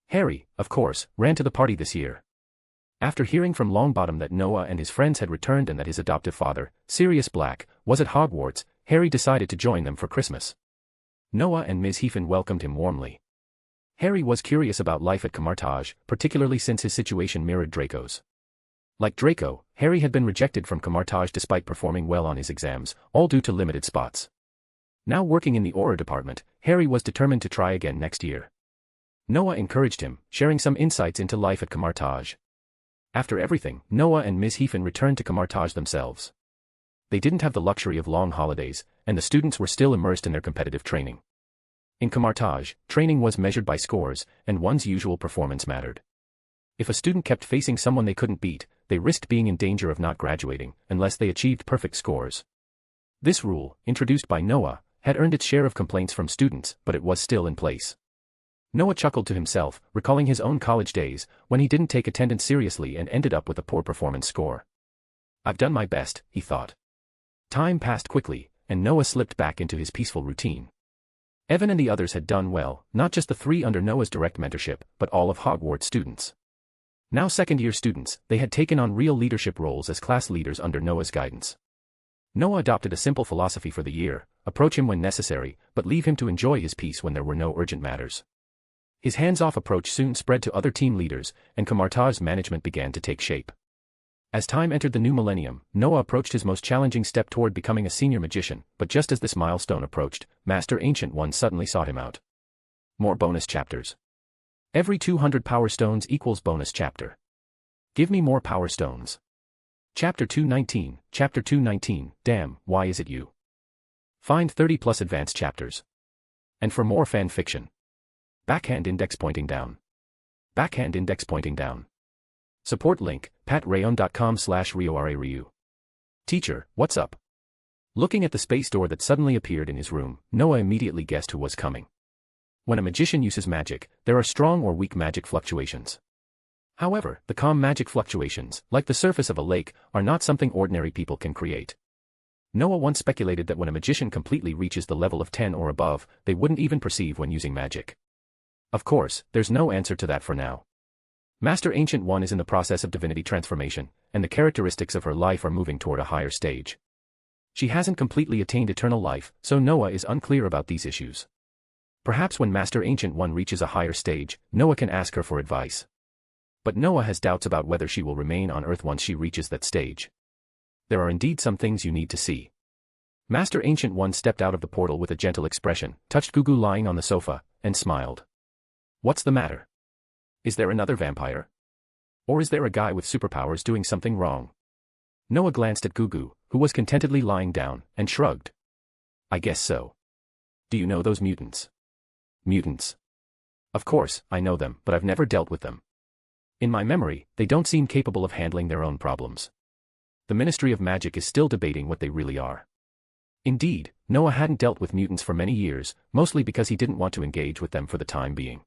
C: Harry, of course, ran to the party this year. After hearing from Longbottom that Noah and his friends had returned and that his adoptive father, Sirius Black, was at Hogwarts, Harry decided to join them for Christmas. Noah and Ms. Heaphen welcomed him warmly. Harry was curious about life at Camartage, particularly since his situation mirrored Draco's. Like Draco, Harry had been rejected from Camartage despite performing well on his exams, all due to limited spots. Now working in the Aura department, Harry was determined to try again next year. Noah encouraged him, sharing some insights into life at Camartage. After everything, Noah and Ms. Heaphen returned to Camartage themselves. They didn't have the luxury of long holidays, and the students were still immersed in their competitive training. In Camartage, training was measured by scores, and one's usual performance mattered. If a student kept facing someone they couldn't beat, they risked being in danger of not graduating, unless they achieved perfect scores. This rule, introduced by Noah, had earned its share of complaints from students, but it was still in place. Noah chuckled to himself, recalling his own college days, when he didn't take attendance seriously and ended up with a poor performance score. I've done my best, he thought. Time passed quickly, and Noah slipped back into his peaceful routine. Evan and the others had done well, not just the 3 under Noah's direct mentorship, but all of Hogwarts students. Now second-year students, they had taken on real leadership roles as class leaders under Noah's guidance. Noah adopted a simple philosophy for the year: approach him when necessary, but leave him to enjoy his peace when there were no urgent matters. His hands-off approach soon spread to other team leaders, and Camartage's management began to take shape. As time entered the new millennium, Noah approached his most challenging step toward becoming a senior magician, but just as this milestone approached, Master Ancient One suddenly sought him out. More bonus chapters. Every 200 Power Stones equals bonus chapter. Give me more Power Stones. Chapter 219, Chapter 219, damn, why is it you? Find 30 plus advanced chapters. And for more fan fiction. Backhand index pointing down. Backhand index pointing down. Support link, patrayon.com/RioRaRyu. Teacher, what's up? Looking at the space door that suddenly appeared in his room, Noah immediately guessed who was coming. When a magician uses magic, there are strong or weak magic fluctuations. However, the calm magic fluctuations, like the surface of a lake, are not something ordinary people can create. Noah once speculated that when a magician completely reaches the level of 10 or above, they wouldn't even perceive when using magic. Of course, there's no answer to that for now. Master Ancient One is in the process of divinity transformation, and the characteristics of her life are moving toward a higher stage. She hasn't completely attained eternal life, so Noah is unclear about these issues. Perhaps when Master Ancient One reaches a higher stage, Noah can ask her for advice. But Noah has doubts about whether she will remain on Earth once she reaches that stage. There are indeed some things you need to see. Master Ancient One stepped out of the portal with a gentle expression, touched Gugu lying on the sofa, and smiled. What's the matter? Is there another vampire? Or is there a guy with superpowers doing something wrong? Noah glanced at Gugu, who was contentedly lying down, and shrugged. I guess so. Do you know those mutants? Mutants. Of course, I know them, but I've never dealt with them. In my memory, they don't seem capable of handling their own problems. The Ministry of Magic is still debating what they really are. Indeed, Noah hadn't dealt with mutants for many years, mostly because he didn't want to engage with them for the time being.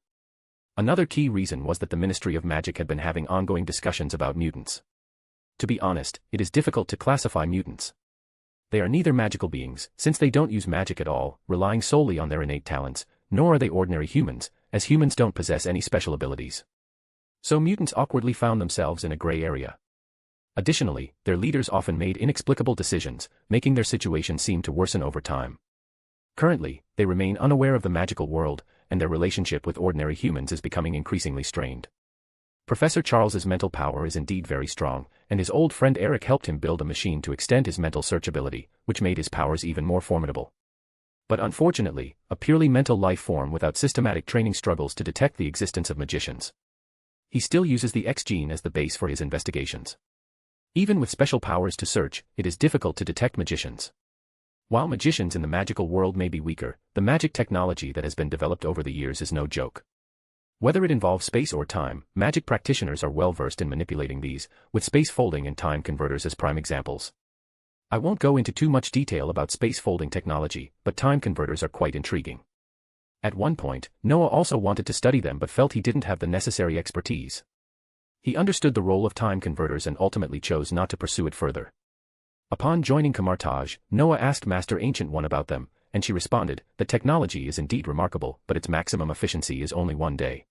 C: Another key reason was that the Ministry of Magic had been having ongoing discussions about mutants. To be honest, it is difficult to classify mutants. They are neither magical beings, since they don't use magic at all, relying solely on their innate talents, nor are they ordinary humans, as humans don't possess any special abilities. So mutants awkwardly found themselves in a gray area. Additionally, their leaders often made inexplicable decisions, making their situation seem to worsen over time. Currently, they remain unaware of the magical world, and their relationship with ordinary humans is becoming increasingly strained. Professor Charles's mental power is indeed very strong, and his old friend Eric helped him build a machine to extend his mental search ability, which made his powers even more formidable. But unfortunately, a purely mental life form without systematic training struggles to detect the existence of magicians. He still uses the X gene as the base for his investigations. Even with special powers to search, it is difficult to detect magicians. While magicians in the magical world may be weaker, the magic technology that has been developed over the years is no joke. Whether it involves space or time, magic practitioners are well versed in manipulating these, with space folding and time converters as prime examples. I won't go into too much detail about space folding technology, but time converters are quite intriguing. At one point, Noah also wanted to study them but felt he didn't have the necessary expertise. He understood the role of time converters and ultimately chose not to pursue it further. Upon joining Kamartaj, Noah asked Master Ancient One about them, and she responded, "The technology is indeed remarkable, but its maximum efficiency is only 1 day.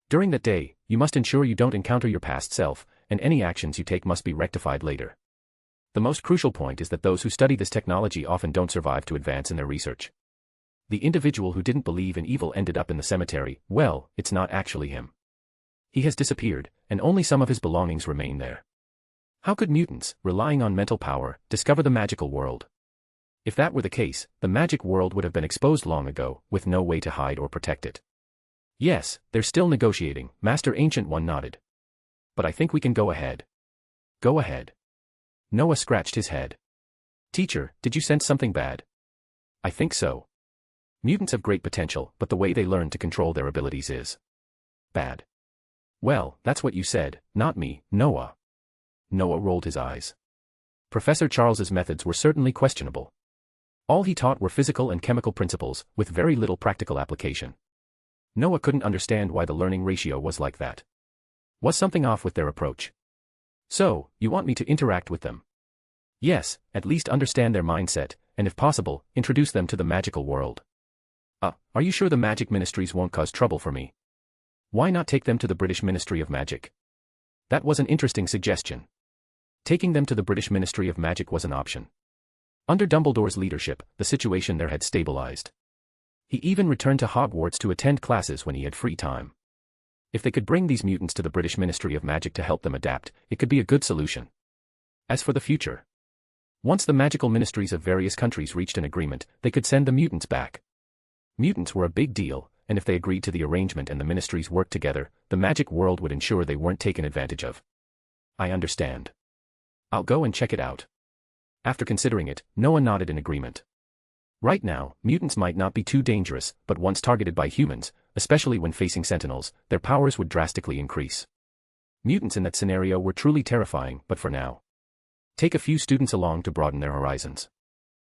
C: During that day, you must ensure you don't encounter your past self, and any actions you take must be rectified later." The most crucial point is that those who study this technology often don't survive to advance in their research. The individual who didn't believe in evil ended up in the cemetery. Well, it's not actually him. He has disappeared, and only some of his belongings remain there. How could mutants, relying on mental power, discover the magical world? If that were the case, the magic world would have been exposed long ago, with no way to hide or protect it. Yes, they're still negotiating, Master Ancient One nodded. But I think we can go ahead. Go ahead. Noah scratched his head. Teacher, did you sense something bad? I think so. Mutants have great potential, but the way they learn to control their abilities is bad. Well, that's what you said, not me, Noah. Noah rolled his eyes. Professor Charles's methods were certainly questionable. All he taught were physical and chemical principles, with very little practical application. Noah couldn't understand why the learning ratio was like that. Was something off with their approach? So, you want me to interact with them? Yes, at least understand their mindset, and if possible, introduce them to the magical world. Are you sure the magic ministries won't cause trouble for me? Why not take them to the British Ministry of Magic? That was an interesting suggestion. Taking them to the British Ministry of Magic was an option. Under Dumbledore's leadership, the situation there had stabilized. He even returned to Hogwarts to attend classes when he had free time. If they could bring these mutants to the British Ministry of Magic to help them adapt, it could be a good solution. As for the future, once the magical ministries of various countries reached an agreement, they could send the mutants back. Mutants were a big deal, and if they agreed to the arrangement and the ministries worked together, the magic world would ensure they weren't taken advantage of. I understand. I'll go and check it out. After considering it, Noah nodded in agreement. Right now, mutants might not be too dangerous, but once targeted by humans, especially when facing sentinels, their powers would drastically increase. Mutants in that scenario were truly terrifying, but for now, take a few students along to broaden their horizons.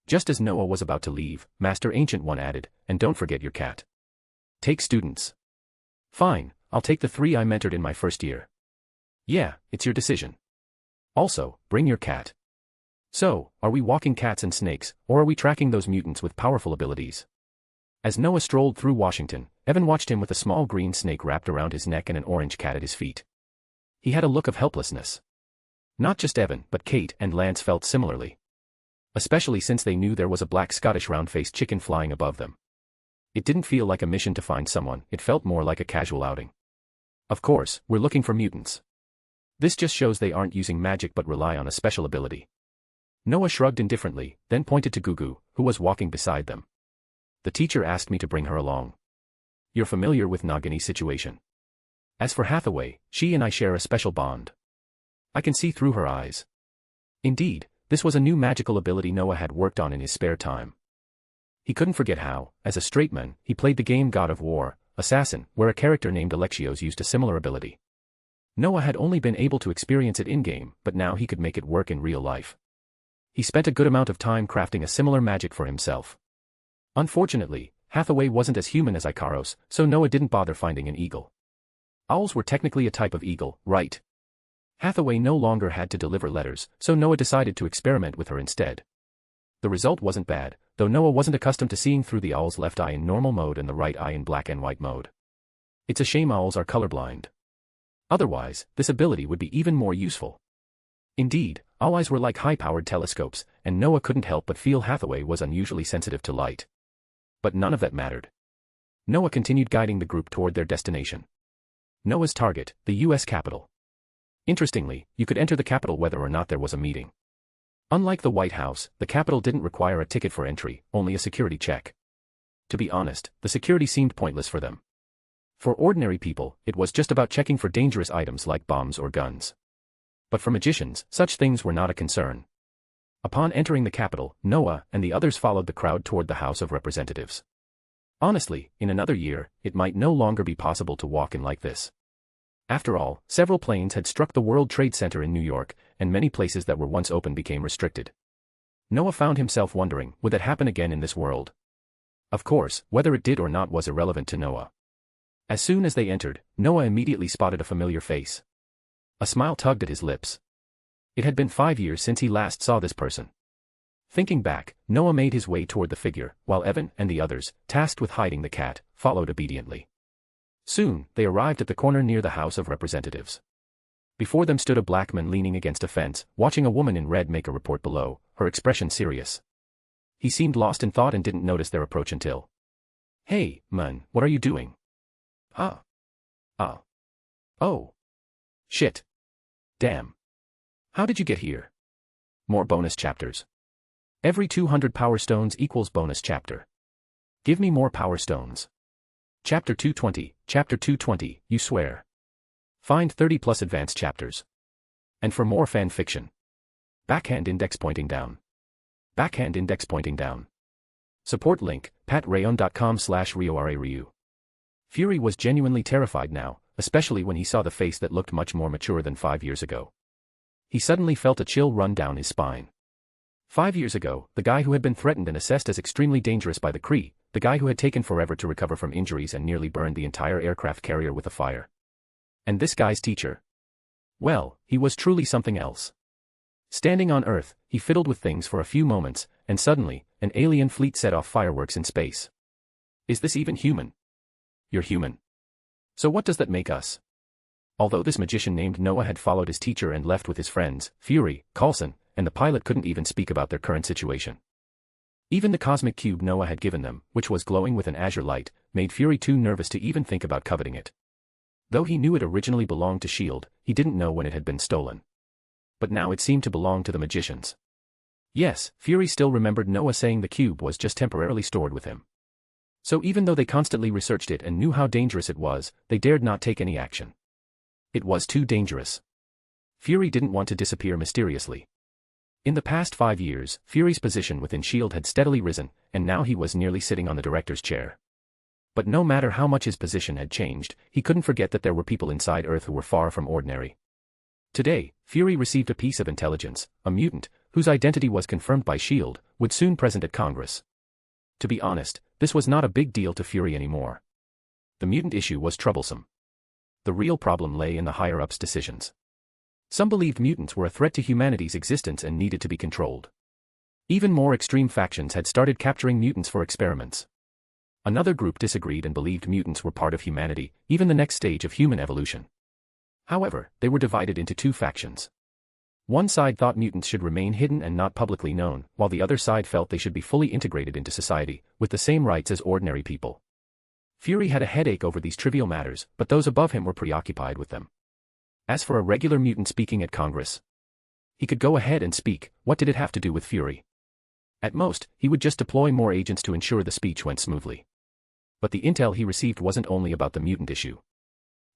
C: Just as Noah was about to leave, Master Ancient One added, and don't forget your cat. Take students. Fine, I'll take the 3 I mentored in my first year. Yeah, it's your decision. Also, bring your cat. So, are we walking cats and snakes, or are we tracking those mutants with powerful abilities? As Noah strolled through Washington, Evan watched him with a small green snake wrapped around his neck and an orange cat at his feet. He had a look of helplessness. Not just Evan, but Kate and Lance felt similarly. Especially since they knew there was a black Scottish round-faced chicken flying above them. It didn't feel like a mission to find someone, it felt more like a casual outing. Of course, we're looking for mutants. This just shows they aren't using magic but rely on a special ability. Noah shrugged indifferently, then pointed to Gugu, who was walking beside them. The teacher asked me to bring her along. You're familiar with Nagini's situation. As for Hathaway, she and I share a special bond. I can see through her eyes. Indeed, this was a new magical ability Noah had worked on in his spare time. He couldn't forget how, as a straight man, he played the game God of War, Assassin, where a character named Alexios used a similar ability. Noah had only been able to experience it in-game, but now he could make it work in real life. He spent a good amount of time crafting a similar magic for himself. Unfortunately, Hathaway wasn't as human as Ikaros, so Noah didn't bother finding an eagle. Owls were technically a type of eagle, right? Hathaway no longer had to deliver letters, so Noah decided to experiment with her instead. The result wasn't bad, though Noah wasn't accustomed to seeing through the owl's left eye in normal mode and the right eye in black and white mode. It's a shame owls are colorblind. Otherwise, this ability would be even more useful. Indeed, owl eyes were like high-powered telescopes, and Noah couldn't help but feel Hathaway was unusually sensitive to light. But none of that mattered. Noah continued guiding the group toward their destination. Noah's target, the U.S. Capitol. Interestingly, you could enter the Capitol whether or not there was a meeting. Unlike the White House, the Capitol didn't require a ticket for entry, only a security check. To be honest, the security seemed pointless for them. For ordinary people, it was just about checking for dangerous items like bombs or guns. But for magicians, such things were not a concern. Upon entering the Capitol, Noah and the others followed the crowd toward the House of Representatives. Honestly, in another year, it might no longer be possible to walk in like this. After all, several planes had struck the World Trade Center in New York, and many places that were once open became restricted. Noah found himself wondering, would that happen again in this world? Of course, whether it did or not was irrelevant to Noah. As soon as they entered, Noah immediately spotted a familiar face. A smile tugged at his lips. It had been 5 years since he last saw this person. Thinking back, Noah made his way toward the figure, while Evan and the others, tasked with hiding the cat, followed obediently. Soon, they arrived at the corner near the House of Representatives. Before them stood a black man leaning against a fence, watching a woman in red make a report below, her expression serious. He seemed lost in thought and didn't notice their approach until. "Hey, man, what are you doing?" Oh. Shit. Damn. How did you get here? More bonus chapters. Every 200 power stones equals bonus chapter. Give me more power stones. Chapter 220, you swear. Find 30 plus advanced chapters. And for more fan fiction. Backhand index pointing down. Backhand index pointing down. Support link, patreon.com/RioRaRyu. Fury was genuinely terrified now, especially when he saw the face that looked much more mature than 5 years ago. He suddenly felt a chill run down his spine. 5 years ago, the guy who had been threatened and assessed as extremely dangerous by the Kree, the guy who had taken forever to recover from injuries and nearly burned the entire aircraft carrier with a fire. And this guy's teacher? Well, he was truly something else. Standing on Earth, he fiddled with things for a few moments, and suddenly, an alien fleet set off fireworks in space. Is this even human? You're human. So what does that make us? Although this magician named Noah had followed his teacher and left with his friends, Fury, Coulson, and the pilot couldn't even speak about their current situation. Even the cosmic cube Noah had given them, which was glowing with an azure light, made Fury too nervous to even think about coveting it. Though he knew it originally belonged to S.H.I.E.L.D., he didn't know when it had been stolen. But now it seemed to belong to the magicians. Yes, Fury still remembered Noah saying the cube was just temporarily stored with him. So even though they constantly researched it and knew how dangerous it was, they dared not take any action. It was too dangerous. Fury didn't want to disappear mysteriously. In the past 5 years, Fury's position within S.H.I.E.L.D. had steadily risen, and now he was nearly sitting on the director's chair. But no matter how much his position had changed, he couldn't forget that there were people inside Earth who were far from ordinary. Today, Fury received a piece of intelligence, a mutant, whose identity was confirmed by S.H.I.E.L.D., would soon present at Congress. To be honest, this was not a big deal to Fury anymore. The mutant issue was troublesome. The real problem lay in the higher-ups' decisions. Some believed mutants were a threat to humanity's existence and needed to be controlled. Even more extreme factions had started capturing mutants for experiments. Another group disagreed and believed mutants were part of humanity, even the next stage of human evolution. However, they were divided into two factions. One side thought mutants should remain hidden and not publicly known, while the other side felt they should be fully integrated into society, with the same rights as ordinary people. Fury had a headache over these trivial matters, but those above him were preoccupied with them. As for a regular mutant speaking at Congress, he could go ahead and speak. What did it have to do with Fury? At most, he would just deploy more agents to ensure the speech went smoothly. But the intel he received wasn't only about the mutant issue.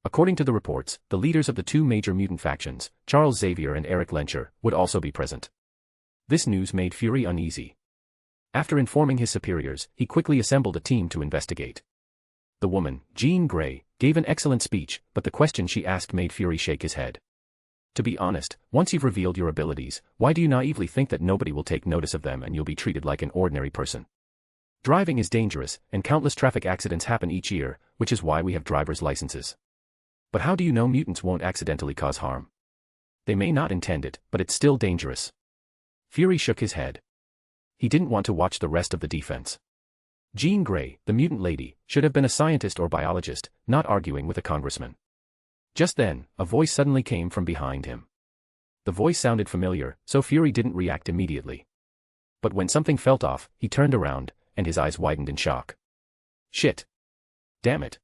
C: According to the reports, the leaders of the two major mutant factions, Charles Xavier and Eric Lencher, would also be present. This news made Fury uneasy. After informing his superiors, he quickly assembled a team to investigate. The woman, Jean Grey, gave an excellent speech, but the question she asked made Fury shake his head. To be honest, once you've revealed your abilities, why do you naively think that nobody will take notice of them and you'll be treated like an ordinary person? Driving is dangerous, and countless traffic accidents happen each year, which is why we have driver's licenses. But how do you know mutants won't accidentally cause harm? They may not intend it, but it's still dangerous. Fury shook his head. He didn't want to watch the rest of the defense. Jean Grey, the mutant lady, should have been a scientist or biologist, not arguing with a congressman. Just then, a voice suddenly came from behind him. The voice sounded familiar, so Fury didn't react immediately. But when something felt off, he turned around, and his eyes widened in shock. Shit. Damn it.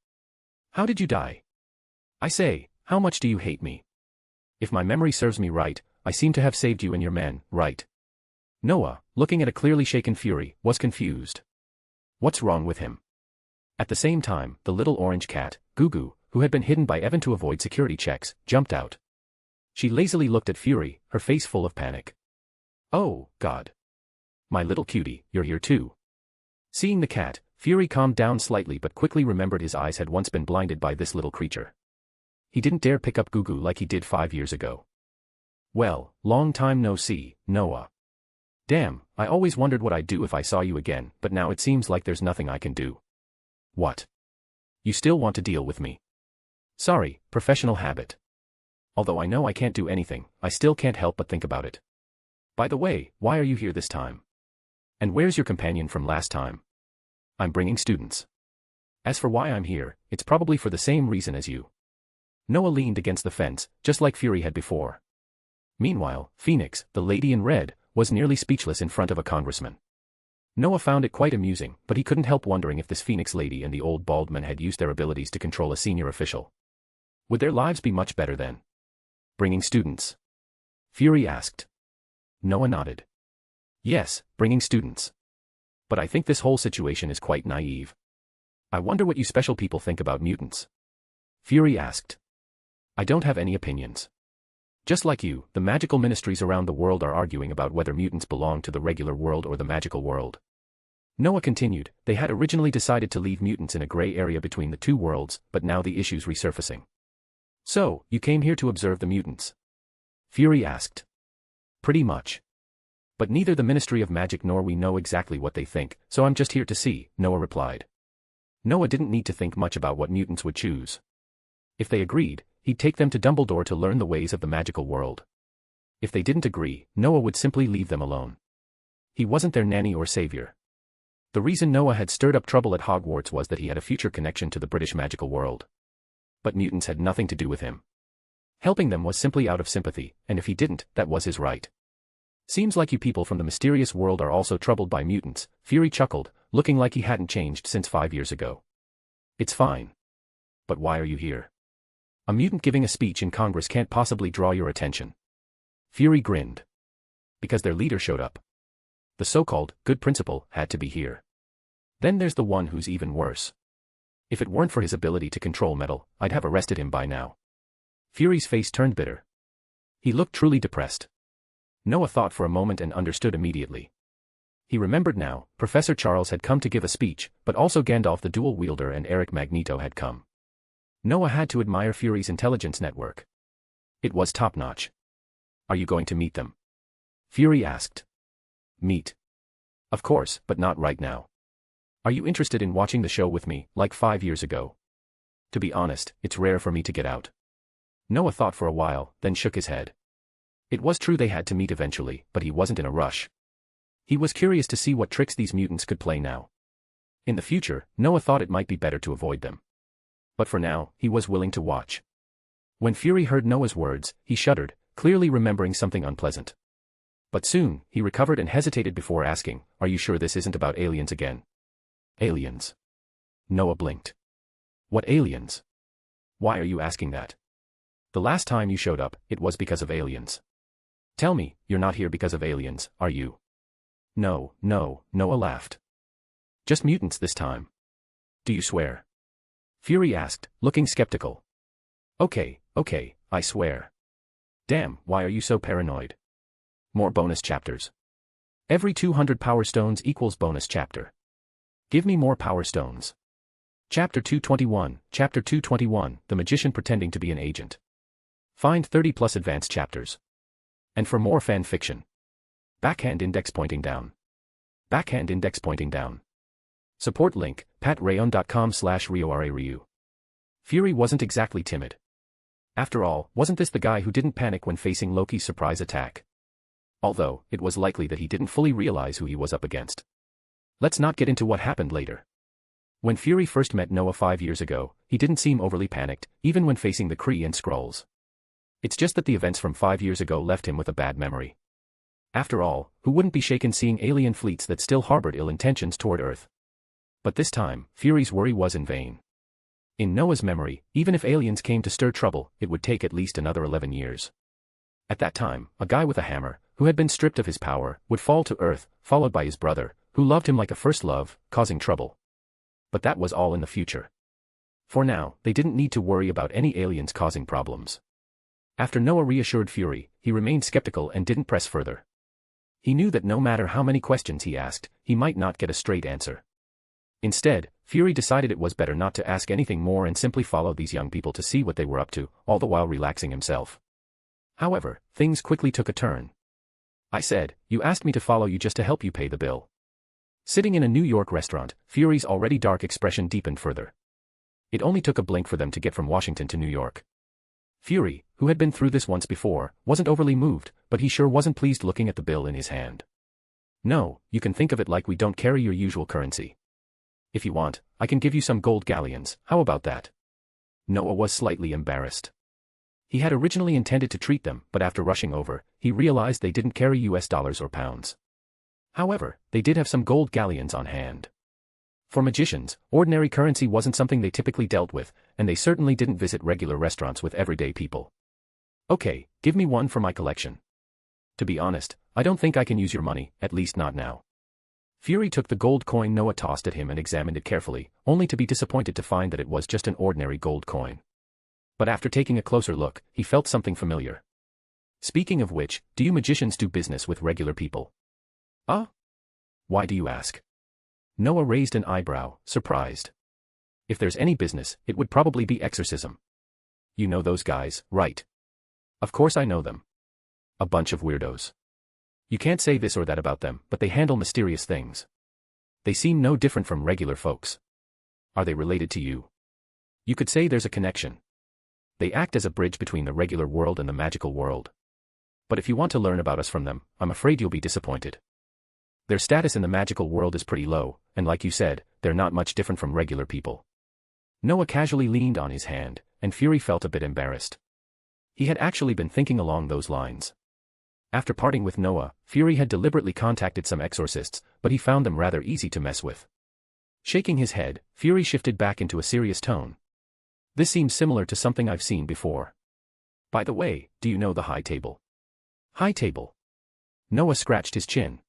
C: How did you die? I say, how much do you hate me? If my memory serves me right, I seem to have saved you and your men, right? Noah, looking at a clearly shaken Fury, was confused. What's wrong with him? At the same time, the little orange cat, Gugu, who had been hidden by Evan to avoid security checks, jumped out. She lazily looked at Fury, her face full of panic. Oh, God. My little cutie, you're here too. Seeing the cat, Fury calmed down slightly but quickly remembered his eyes had once been blinded by this little creature. He didn't dare pick up Gugu like he did 5 years ago. Well, long time no see, Noah. Damn, I always wondered what I'd do if I saw you again, but now it seems like there's nothing I can do. What? You still want to deal with me? Sorry, professional habit. Although I know I can't do anything, I still can't help but think about it. By the way, why are you here this time? And where's your companion from last time? I'm bringing students. As for why I'm here, it's probably for the same reason as you. Noah leaned against the fence, just like Fury had before. Meanwhile, Phoenix, the lady in red, was nearly speechless in front of a congressman. Noah found it quite amusing, but he couldn't help wondering if this Phoenix lady and the old bald man had used their abilities to control a senior official. Would their lives be much better then? Bringing students? Fury asked. Noah nodded. Yes, bringing students. But I think this whole situation is quite naive. I wonder what you special people think about mutants. Fury asked. I don't have any opinions. Just like you, the magical ministries around the world are arguing about whether mutants belong to the regular world or the magical world. Noah continued, they had originally decided to leave mutants in a gray area between the two worlds, but now the issue's resurfacing. So, you came here to observe the mutants? Fury asked. Pretty much. But neither the Ministry of Magic nor we know exactly what they think, so I'm just here to see, Noah replied. Noah didn't need to think much about what mutants would choose. If they agreed, he'd take them to Dumbledore to learn the ways of the magical world. If they didn't agree, Noah would simply leave them alone. He wasn't their nanny or savior. The reason Noah had stirred up trouble at Hogwarts was that he had a future connection to the British magical world. But mutants had nothing to do with him. Helping them was simply out of sympathy, and if he didn't, that was his right. Seems like you people from the mysterious world are also troubled by mutants, Fury chuckled, looking like he hadn't changed since 5 years ago. It's fine. But why are you here? A mutant giving a speech in Congress can't possibly draw your attention. Fury grinned. Because their leader showed up. The so-called good principal had to be here. Then there's the one who's even worse. If it weren't for his ability to control metal, I'd have arrested him by now. Fury's face turned bitter. He looked truly depressed. Noah thought for a moment and understood immediately. He remembered now, Professor Charles had come to give a speech, but also Gandalf the Dual Wielder and Eric Magneto had come. Noah had to admire Fury's intelligence network. It was top-notch. Are you going to meet them? Fury asked. Meet? Of course, but not right now. Are you interested in watching the show with me, like 5 years ago? To be honest, it's rare for me to get out. Noah thought for a while, then shook his head. It was true they had to meet eventually, but he wasn't in a rush. He was curious to see what tricks these mutants could play now. In the future, Noah thought it might be better to avoid them. But for now, he was willing to watch. When Fury heard Noah's words, he shuddered, clearly remembering something unpleasant. But soon, he recovered and hesitated before asking, are you sure this isn't about aliens again? Aliens. Noah blinked. What aliens? Why are you asking that? The last time you showed up, it was because of aliens. Tell me, you're not here because of aliens, are you? No, Noah laughed. Just mutants this time. Do you swear? Fury asked, looking skeptical. Okay, I swear. Damn, why are you so paranoid? More bonus chapters. Every 200 power stones equals bonus chapter. Give me more power stones. Chapter 221, Chapter 221, The Magician Pretending to be an Agent. Find 30 plus advanced chapters. And for more fan fiction. Backhand index pointing down. Backhand index pointing down. Support link, patreon.com/RioRaRyu. Fury wasn't exactly timid. After all, wasn't this the guy who didn't panic when facing Loki's surprise attack? Although, it was likely that he didn't fully realize who he was up against. Let's not get into what happened later. When Fury first met Noah 5 years ago, he didn't seem overly panicked, even when facing the Kree and Skrulls. It's just that the events from 5 years ago left him with a bad memory. After all, who wouldn't be shaken seeing alien fleets that still harbored ill intentions toward Earth? But this time, Fury's worry was in vain. In Noah's memory, even if aliens came to stir trouble, it would take at least another 11 years. At that time, a guy with a hammer, who had been stripped of his power, would fall to Earth, followed by his brother, who loved him like a first love, causing trouble. But that was all in the future. For now, they didn't need to worry about any aliens causing problems. After Noah reassured Fury, he remained skeptical and didn't press further. He knew that no matter how many questions he asked, he might not get a straight answer. Instead, Fury decided it was better not to ask anything more and simply follow these young people to see what they were up to, all the while relaxing himself. However, things quickly took a turn. I said, you asked me to follow you just to help you pay the bill. Sitting in a New York restaurant, Fury's already dark expression deepened further. It only took a blink for them to get from Washington to New York. Fury, who had been through this once before, wasn't overly moved, but he sure wasn't pleased looking at the bill in his hand. No, you can think of it like we don't carry your usual currency. If you want, I can give you some gold galleons, how about that? Noah was slightly embarrassed. He had originally intended to treat them, but after rushing over, he realized they didn't carry US dollars or pounds. However, they did have some gold galleons on hand. For magicians, ordinary currency wasn't something they typically dealt with, and they certainly didn't visit regular restaurants with everyday people. Okay, give me one for my collection. To be honest, I don't think I can use your money, at least not now. Fury took the gold coin Noah tossed at him and examined it carefully, only to be disappointed to find that it was just an ordinary gold coin. But after taking a closer look, he felt something familiar. Speaking of which, do you magicians do business with regular people? Why do you ask? Noah raised an eyebrow, surprised. If there's any business, it would probably be exorcism. You know those guys, right? Of course I know them. A bunch of weirdos. You can't say this or that about them, but they handle mysterious things. They seem no different from regular folks. Are they related to you? You could say there's a connection. They act as a bridge between the regular world and the magical world. But if you want to learn about us from them, I'm afraid you'll be disappointed. Their status in the magical world is pretty low, and like you said, they're not much different from regular people. Noah casually leaned on his hand, and Fury felt a bit embarrassed. He had actually been thinking along those lines. After parting with Noah, Fury had deliberately contacted some exorcists, but he found them rather easy to mess with. Shaking his head, Fury shifted back into a serious tone. This seems similar to something I've seen before. By the way, do you know the High Table? High Table? Noah scratched his chin.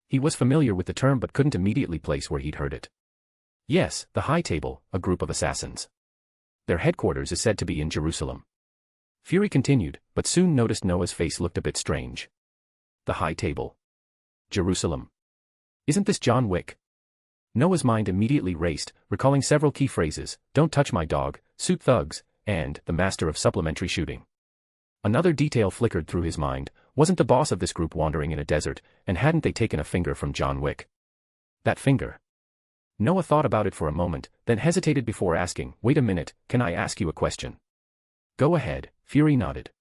C: He was familiar with the term but couldn't immediately place where he'd heard it. Yes, the High Table, a group of assassins. Their headquarters is said to be in Jerusalem. Fury continued, but soon noticed Noah's face looked a bit strange. The High Table. Jerusalem. Isn't this John Wick? Noah's mind immediately raced, recalling several key phrases, "Don't touch my dog," "Suit thugs," and "the master of supplementary shooting." Another detail flickered through his mind, wasn't the boss of this group wandering in a desert, and hadn't they taken a finger from John Wick? That finger. Noah thought about it for a moment, then hesitated before asking, "Wait a minute, can I ask you a question?" "Go ahead," Fury nodded.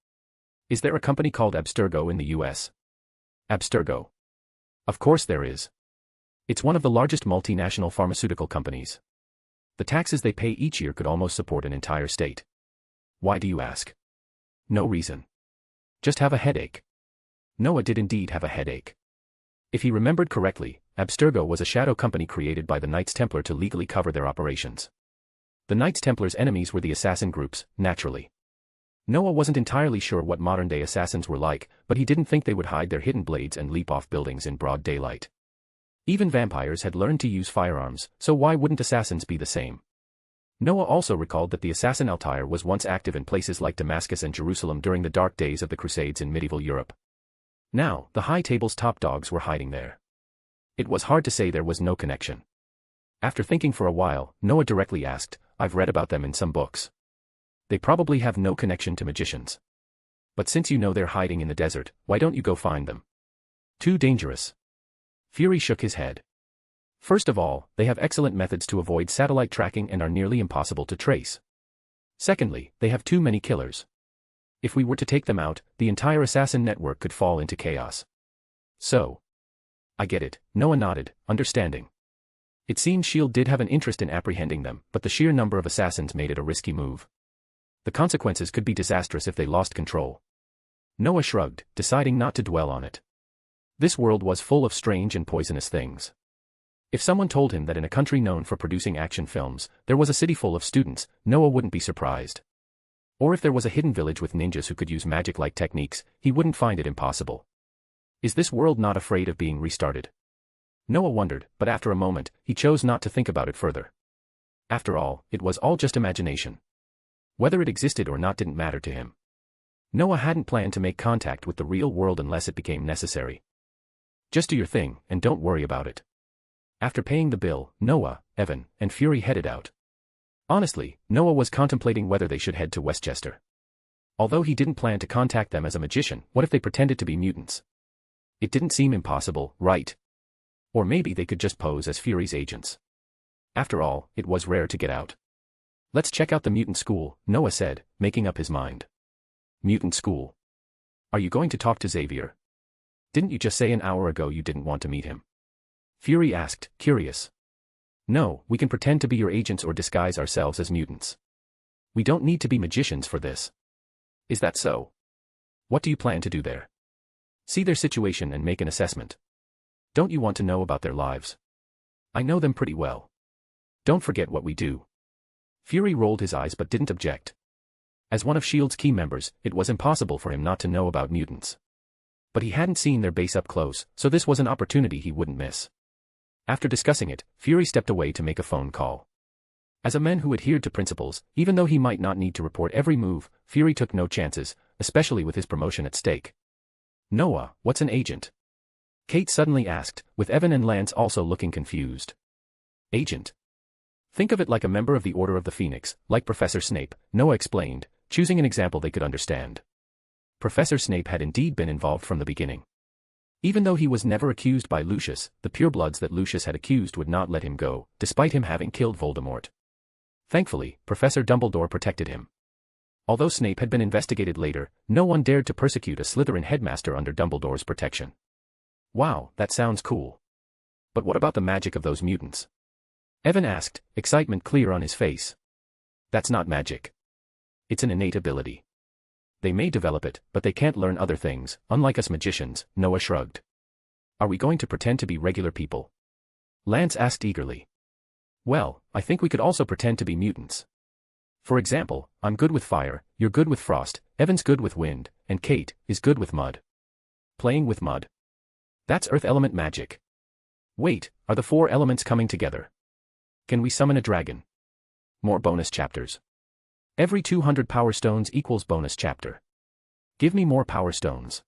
C: "Is there a company called Abstergo in the US? Abstergo? Of course there is. It's one of the largest multinational pharmaceutical companies. The taxes they pay each year could almost support an entire state. Why do you ask?" "No reason. Just have a headache." Noah did indeed have a headache. If he remembered correctly, Abstergo was a shadow company created by the Knights Templar to legally cover their operations. The Knights Templar's enemies were the assassin groups, naturally. Noah wasn't entirely sure what modern-day assassins were like, but he didn't think they would hide their hidden blades and leap off buildings in broad daylight. Even vampires had learned to use firearms, so why wouldn't assassins be the same? Noah also recalled that the assassin Altair was once active in places like Damascus and Jerusalem during the dark days of the Crusades in medieval Europe. Now, the High Table's top dogs were hiding there. It was hard to say there was no connection. After thinking for a while, Noah directly asked, "I've read about them in some books. They probably have no connection to magicians. But since you know they're hiding in the desert, why don't you go find them?" "Too dangerous." Fury shook his head. First of all, they have excellent methods to avoid satellite tracking and are nearly impossible to trace. Secondly, they have too many killers. If we were to take them out, the entire assassin network could fall into chaos. So. I get it, Noah nodded, understanding. It seemed S.H.I.E.L.D. did have an interest in apprehending them, but the sheer number of assassins made it a risky move. The consequences could be disastrous if they lost control. Noah shrugged, deciding not to dwell on it. This world was full of strange and poisonous things. If someone told him that in a country known for producing action films, there was a city full of students, Noah wouldn't be surprised. Or if there was a hidden village with ninjas who could use magic-like techniques, he wouldn't find it impossible. Is this world not afraid of being restarted? Noah wondered, but after a moment, he chose not to think about it further. After all, it was all just imagination. Whether it existed or not didn't matter to him. Noah hadn't planned to make contact with the real world unless it became necessary. Just do your thing, and don't worry about it. After paying the bill, Noah, Evan, and Fury headed out. Honestly, Noah was contemplating whether they should head to Westchester. Although he didn't plan to contact them as a magician, what if they pretended to be mutants? It didn't seem impossible, right? Or maybe they could just pose as Fury's agents. After all, it was rare to get out. Let's check out the mutant school, Noah said, making up his mind. Mutant school. Are you going to talk to Xavier? Didn't you just say an hour ago you didn't want to meet him? Fury asked, curious. No, we can pretend to be your agents or disguise ourselves as mutants. We don't need to be magicians for this. Is that so? What do you plan to do there? See their situation and make an assessment. Don't you want to know about their lives? I know them pretty well. Don't forget what we do. Fury rolled his eyes but didn't object. As one of S.H.I.E.L.D.'s key members, it was impossible for him not to know about mutants. But he hadn't seen their base up close, so this was an opportunity he wouldn't miss. After discussing it, Fury stepped away to make a phone call. As a man who adhered to principles, even though he might not need to report every move, Fury took no chances, especially with his promotion at stake. Noah, what's an agent? Kate suddenly asked, with Evan and Lance also looking confused. Agent? Think of it like a member of the Order of the Phoenix, like Professor Snape, Noah explained, choosing an example they could understand. Professor Snape had indeed been involved from the beginning. Even though he was never accused by Lucius, the purebloods that Lucius had accused would not let him go, despite him having killed Voldemort. Thankfully, Professor Dumbledore protected him. Although Snape had been investigated later, no one dared to persecute a Slytherin headmaster under Dumbledore's protection. Wow, that sounds cool. But what about the magic of those mutants? Evan asked, excitement clear on his face. That's not magic. It's an innate ability. They may develop it, but they can't learn other things, unlike us magicians, Noah shrugged. Are we going to pretend to be regular people? Lance asked eagerly. Well, I think we could also pretend to be mutants. For example, I'm good with fire, you're good with frost, Evan's good with wind, and Kate is good with mud. Playing with mud. That's earth element magic. Wait, are the 4 elements coming together? Can we summon a dragon? More bonus chapters. Every 200 power stones equals bonus chapter. Give me more power stones.